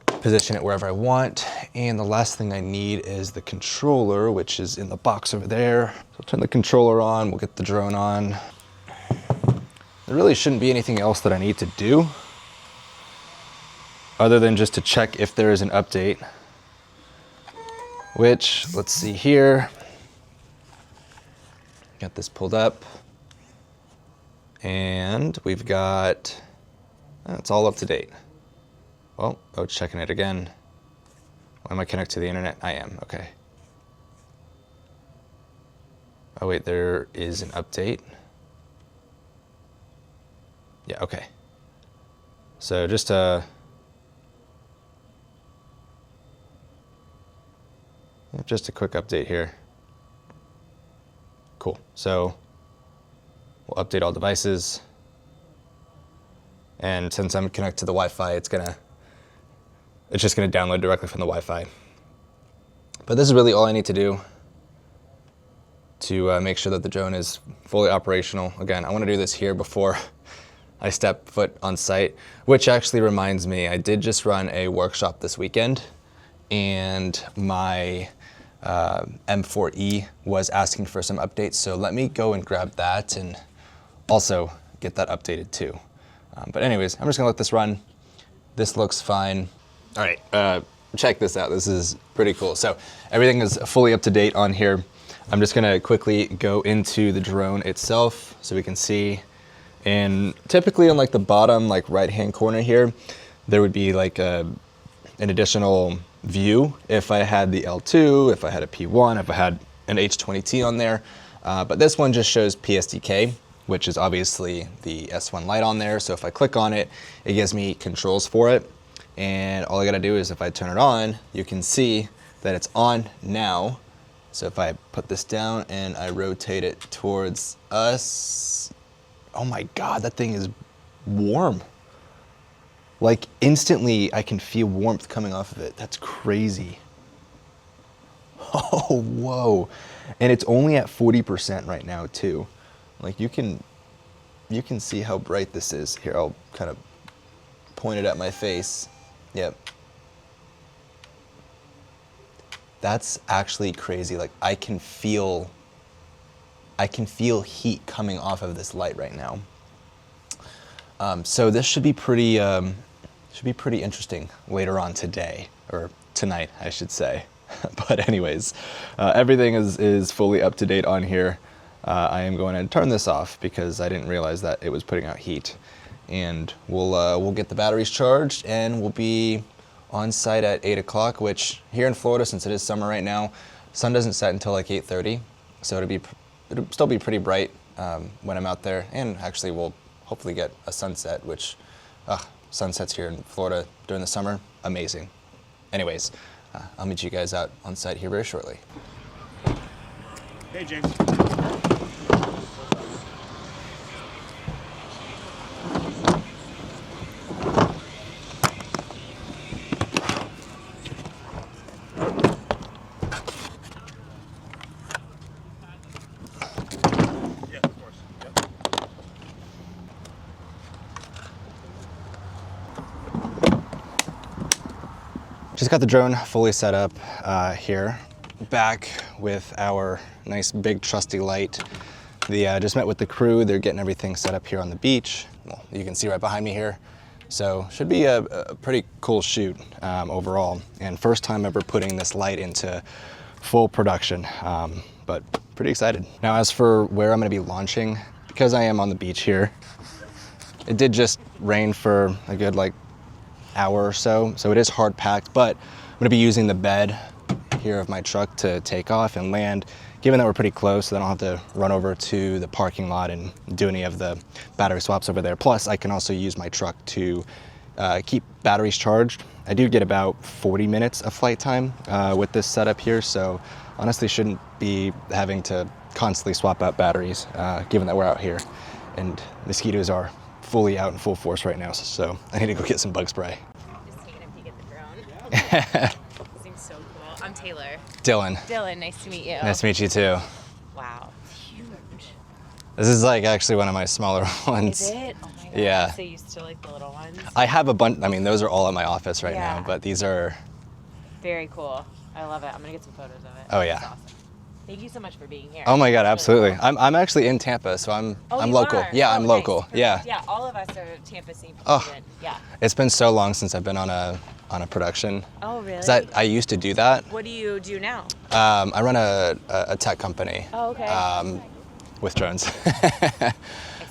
position it wherever I want. And the last thing I need is the controller, which is in the box over there. So I'll turn the controller on, we'll get the drone on. There really shouldn't be anything else that I need to do other than just to check if there is an update, which, let's see here. Got this pulled up, and we've got, it's all up to date. Well, oh, checking it again. Am I connected to the internet? I am, okay. Oh wait, there is an update. Yeah, okay. So just a quick update here. Cool, so we'll update all devices. And since I'm connected to the Wi-Fi, it's just gonna download directly from the Wi-Fi. But this is really all I need to do to make sure that the drone is fully operational. Again, I wanna do this here before I step foot on site, which actually reminds me, I did just run a workshop this weekend, and my M4E was asking for some updates. So let me go and grab that and also get that updated too. But anyways, I'm just gonna let this run. This looks fine. All right, check this out. This is pretty cool. So everything is fully up to date on here. I'm just gonna quickly go into the drone itself so we can see. And typically on like the bottom, like right-hand corner here, there would be like an additional view if I had the L2, if I had a P1, if I had an H20T on there. But this one just shows PSDK, which is obviously the S1 light on there. So if I click on it, it gives me controls for it. And all I gotta do is if I turn it on, you can see that it's on now. So if I put this down and I rotate it towards us, oh my God, that thing is warm. Like instantly I can feel warmth coming off of it. That's crazy. Oh, whoa. And it's only at 40% right now too. Like you can see how bright this is. Here, I'll kind of point it at my face. Yep. That's actually crazy. Like I can feel I can feel heat coming off of this light right now. So this should be pretty interesting later on today, or tonight, I should say. But anyways, everything is fully up to date on here. I am going to turn this off because I didn't realize that it was putting out heat. And we'll get the batteries charged, and we'll be on site at 8 o'clock, which here in Florida, since it is summer right now, sun doesn't set until like 8:30. So it'll still be pretty bright when I'm out there. And actually we'll hopefully get a sunset, which sunsets here in Florida during the summer, amazing. Anyways, I'll meet you guys out on site here very shortly. Hey, James. Just got the drone fully set up here, back with our nice big trusty light. Just met with the crew. They're getting everything set up here on the beach. Well, you can see right behind me here. So should be a pretty cool shoot overall. And first time ever putting this light into full production, but pretty excited. Now as for where I'm gonna be launching, because I am on the beach here, it did just rain for a good hour or so it is hard packed, but I'm gonna be using the bed here of my truck to take off and land, given that we're pretty close, so I don't have to run over to the parking lot and do any of the battery swaps over there. Plus I can also use my truck to keep batteries charged. I do get about 40 minutes of flight time with this setup here, so honestly shouldn't be having to constantly swap out batteries given that we're out here and mosquitoes are fully out in full force right now, so I need to go get some bug spray. Just taking a peek at the drone. This thing's so cool. I'm Taylor. Dylan. Dylan, nice to meet you. Nice to meet you too. Wow, it's huge. This is actually one of my smaller ones. Is it? Oh my god. Yeah. So used to the little ones? I have a bunch, I mean those are all at my office right Yeah. now, but these are... Very cool. I love it. I'm gonna get some photos of it. Oh yeah. That's awesome. Thank you so much for being here. Oh my god, It's really absolutely. cool. I'm actually in Tampa, so I'm You local. are? Yeah, Oh, I'm nice. local. Perfect. Yeah. Yeah, all of us are Tampa St. Oh. Yeah. It's been so long since I've been on a production. Oh, really? 'Cause I used to do that. What do you do now? I run a tech company. Oh, okay. With drones. I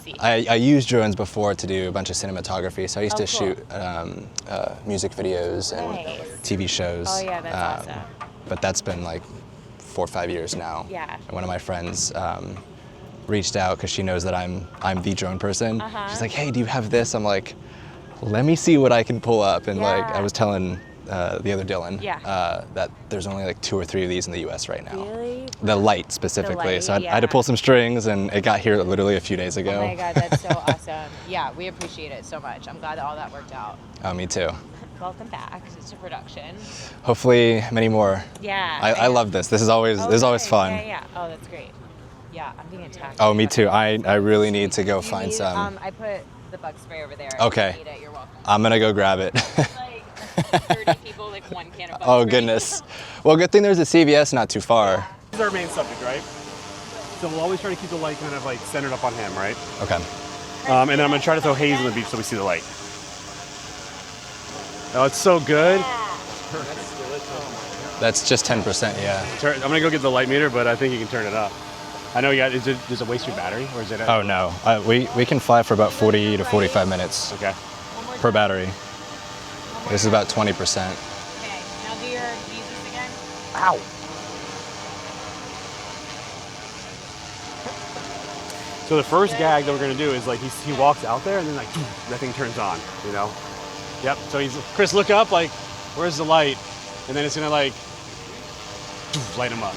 see. I used drones before to do a bunch of cinematography, so I used Oh, to cool. shoot music videos and Nice. TV shows. Oh, yeah, that's awesome. But that's been 4 or 5 years now. Yeah. And one of my friends reached out because she knows that I'm the drone person. Uh-huh. She's like, hey, do you have this? I'm like, let me see what I can pull up. And Yeah. I was telling the other Dylan Yeah. that there's only 2 or 3 of these in the US right now. Really? The light specifically. light, So I had to yeah. pull some strings and it got here literally a few days ago. Oh my god, that's so awesome. Yeah, we appreciate it so much. I'm glad that all that worked out. Oh, me too. Welcome back to production. Hopefully many more. Yeah. I love this. This is always good. fun. Yeah. Oh, that's great. Yeah, I'm being attacked. Oh, me too. I really need to go Do you find need- some. I put the bug spray over there. Okay. If you need it, you're welcome. I'm gonna go grab it. 30 people, one can of bug Oh spray. goodness. Well, good thing there's a CVS not too far. This is our main subject, right? So we'll always try to keep the light kind of centered up on him, right? Okay. And then I'm gonna try to throw haze on the beach so we see the light. Oh, it's so good. That's just 10%, yeah. I'm gonna go get the light meter, but I think you can turn it up. I know you got. Does it waste your battery, or is it? Oh no. We can fly for about 40 to 45 minutes. Okay. Per battery. This is about 20%. Okay, now do your visas again. Ow. So the first gag that we're gonna do is he walks out there and then that thing turns on, you know? Yep. So Chris, look up, where's the light? And then it's gonna light him up.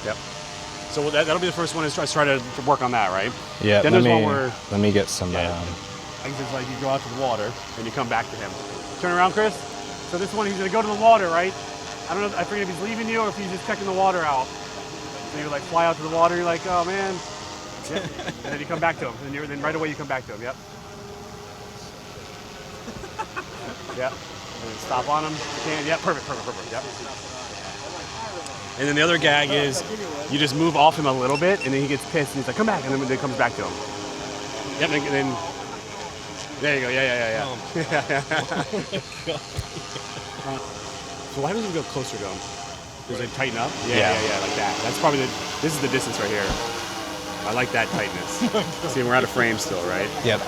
Yep. So that'll be the first one. Is try to work on that, right? Yeah. Then there's one where let me get some. I think it's you go out to the water and you come back to him. Turn around, Chris. So this one, he's gonna go to the water, right? I don't know. I forget if he's leaving you or if he's just checking the water out. So you fly out to the water. You're like, oh man. Yep. And then you come back to him, and then right away you come back to him. Yep. Yep. And then stop on him. Yep. Perfect. Yep. And then the other gag is you just move off him a little bit, and then he gets pissed, and he's like, come back, and then it comes back to him. Yep, and then there you go. Yeah. Oh So why doesn't he go closer to him? Does it tighten up? Yeah, like that. That's probably this is the distance right here. I like that tightness. See, we're out of frame still, right? Yep.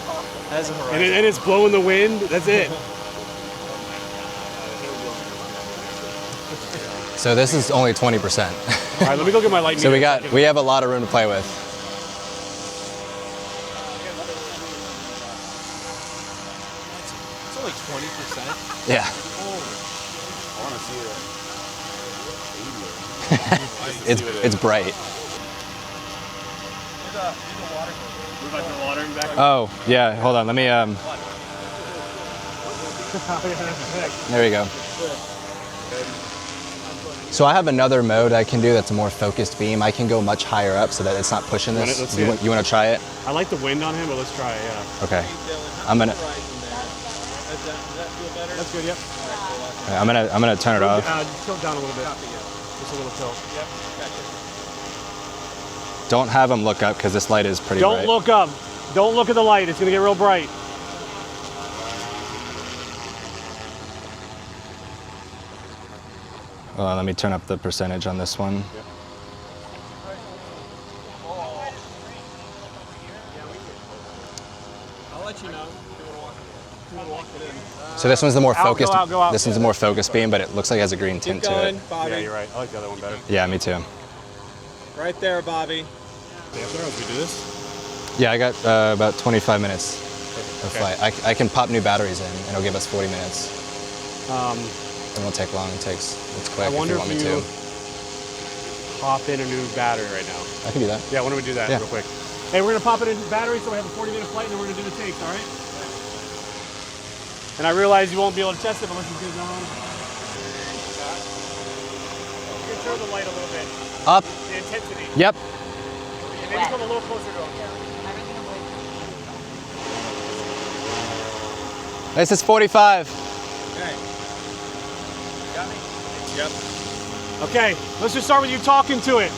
As a horizon. And it's blowing the wind. That's it. So this is only 20%. All right, let me go get my light So meter. we have a lot of room to play with. It's only 20%. Yeah. I want to see it. It's bright. Move out to the water and back. Oh, yeah, hold on. Let me, there we go. So I have another mode I can do that's a more focused beam. I can go much higher up so that it's not pushing this. Let's You see want to try it? I like the wind on him, but let's try it, yeah. Okay. I'm gonna. That's good, yep. I'm gonna turn it off. Tilt down a little bit. Just a little tilt. Yep. Don't have him look up because this light is pretty bright. Don't look up. Don't look at the light. It's gonna get real bright. Let me turn up the percentage on this one. I'll let you know. So this one's the more Out, go focused. out, go out. This one's the more focused beam, but it looks like it has a green tint to it. Bobby. Yeah, you're right. I like the other one better. Yeah, me too. Right there, Bobby. Yeah, if we do this. Yeah, I got about 25 minutes of flight. I can pop new batteries in, and it'll give us 40 minutes. It won't take long. It's quick. I wonder if you want me to. Pop in a new battery right now. I can do that. Yeah, why don't we do that real quick? Hey, we're gonna pop it in battery, so we have a 40-minute flight, and then we're gonna do the takes. All right? And I realize you won't be able to test it unless it goes on. You can turn the light a little bit. Up. The intensity. Yep. And maybe come a little closer to him. This is 45. Okay. Got me? Yep. Okay, let's just start with you talking to it.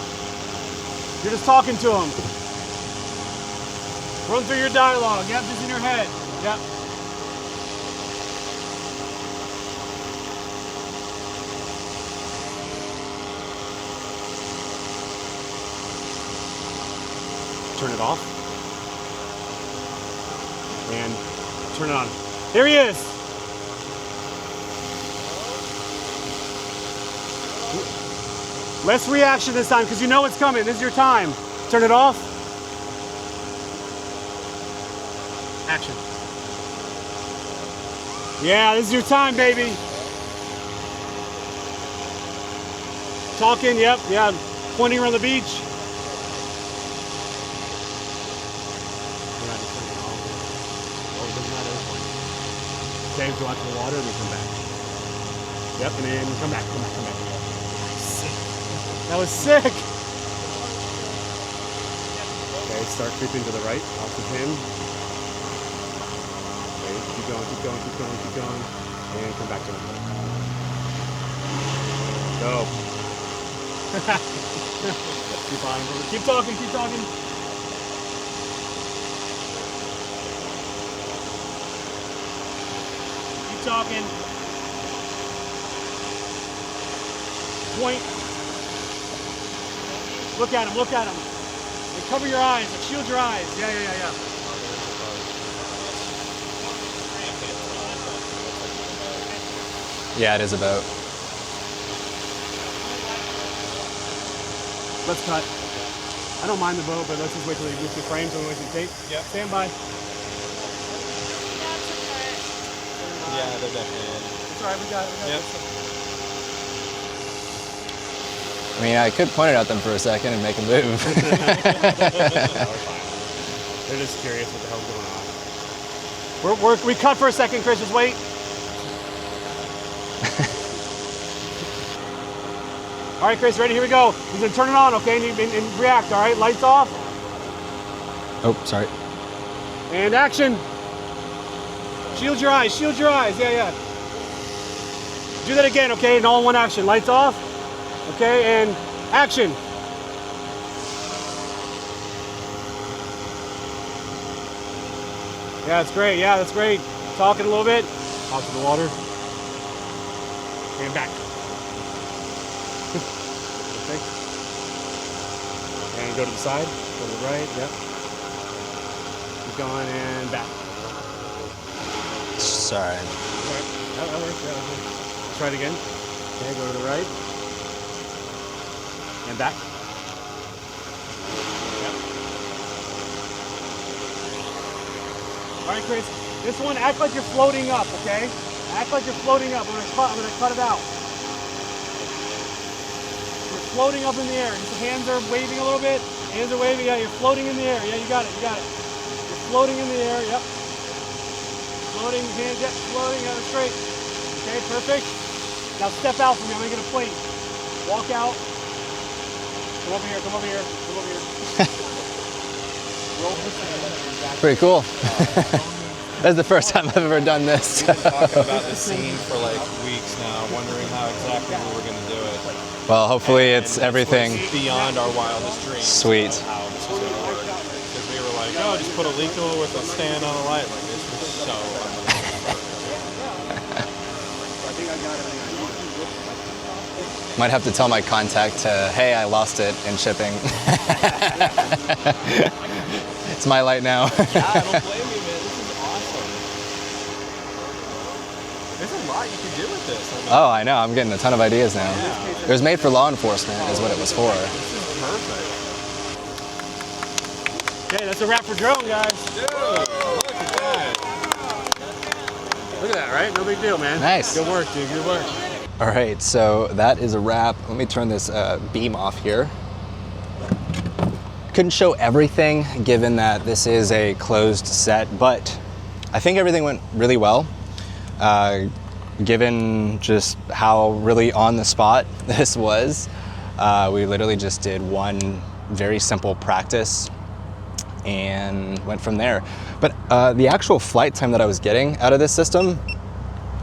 You're just talking to him. Run through your dialogue. Yep, just in your head. Yep. Turn it off. And turn it on. Here he is. Less reaction this time because you know it's coming. This is your time. Turn it off. Action. Yeah, this is your time, baby. Talking, yep, yeah. Pointing around the beach. Okay, go out to the water and then come back. Yep, and then come back. Sick. That was sick. Okay, start creeping to the right, off the pin. Okay, keep going. And come back to him. Go. Keep on. Keep talking. Keep talking. Point. Look at him. And cover your eyes. And shield your eyes. Yeah. Yeah, it is about. Let's cut. I don't mind the boat, but let's just wait till they move the frames and we can tape. Yep. Stand by. Yeah, they're definitely in. It's all right. We got it. Yep. I mean, I could point it at them for a second and make them move. No, we're fine. They're just curious what the hell's going on. We cut for a second, Chris. Just wait. All right, Chris, ready? Here we go. He's gonna turn it on, okay? And react, all right? Lights off. Oh, sorry. And action. Shield your eyes. Yeah. Do that again, okay? And all in one action. Lights off. Okay, and action. Yeah, that's great. Yeah, that's great. Talking a little bit. Out to the water. And back. Okay. And go to the side. Go to the right. Yep. Keep going and back. Sorry. All right. That works. Yeah, that works. Let's try it again. Okay, go to the right. And back. Yep. All right, Chris. This one, act like you're floating up, okay? Act like you're floating up. I'm gonna cut it out. You're floating up in the air. Your hands are waving a little bit. Hands are waving. Yeah, you're floating in the air. Yeah, you got it. You got it. You're floating in the air. Yep. Floating, hands, yep, floating. Yeah, that's great. Okay, perfect. Now step out from me. I'm gonna get a plate. Walk out. Come over here. Come over here. Come over here. Roll this way. Pretty cool. That's the first time I've ever done this. We've been talking about this scene for like weeks now, wondering how exactly we were going to do it. Well, hopefully it's everything Beyond our wildest dreams. sweet. Of how this was going to work. Because we were like, oh, just put a leak tool with a stand on a light. Like, this was so Might have to tell my contact, hey, I lost it in shipping. It's my light now. Yeah, I don't blame you, man. This is awesome. There's a lot you can do with this. I mean, Oh, I know. I'm getting a ton of ideas now. Yeah. It was made for law enforcement is what it was for. This is perfect. Okay, that's a wrap for drone, guys. Dude, look at that. Look at that, right? No big deal, man. Nice. Good work, dude. Good work. All right, so that is a wrap. Let me turn this beam off here. Couldn't show everything given that this is a closed set, but I think everything went really well. Given just how really on the spot this was, we literally just did one very simple practice and went from there. But the actual flight time that I was getting out of this system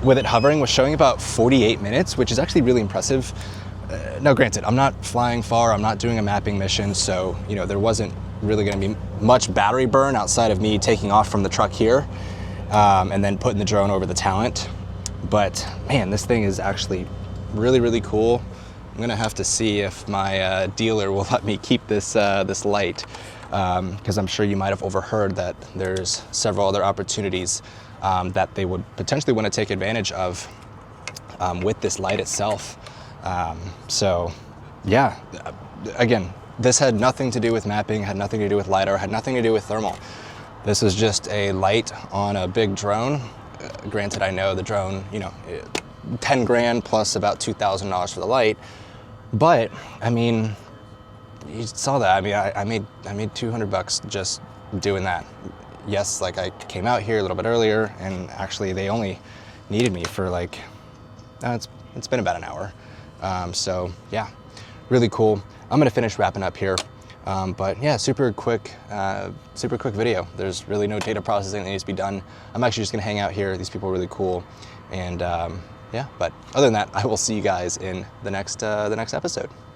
with it hovering was showing about 48 minutes, which is actually really impressive. Now granted, I'm not flying far, I'm not doing a mapping mission, so there wasn't really gonna be much battery burn outside of me taking off from the truck here and then putting the drone over the talent. But man, this thing is actually really, really cool. I'm gonna have to see if my dealer will let me keep this, this light, because I'm sure you might have overheard that there's several other opportunities that they would potentially want to take advantage of with this light itself. So yeah, again, this had nothing to do with mapping, had nothing to do with LiDAR, had nothing to do with thermal. This is just a light on a big drone. Granted, I know the drone, 10 grand plus about $2,000 for the light, but I mean, you saw that. I mean, I made 200 bucks just doing that. Yes, like I came out here a little bit earlier, and actually they only needed me for like, it's been about an hour. So yeah, really cool. I'm gonna finish wrapping up here. But yeah, super quick video. There's really no data processing that needs to be done. I'm actually just gonna hang out here. These people are really cool. And yeah, but other than that, I will see you guys in the next episode.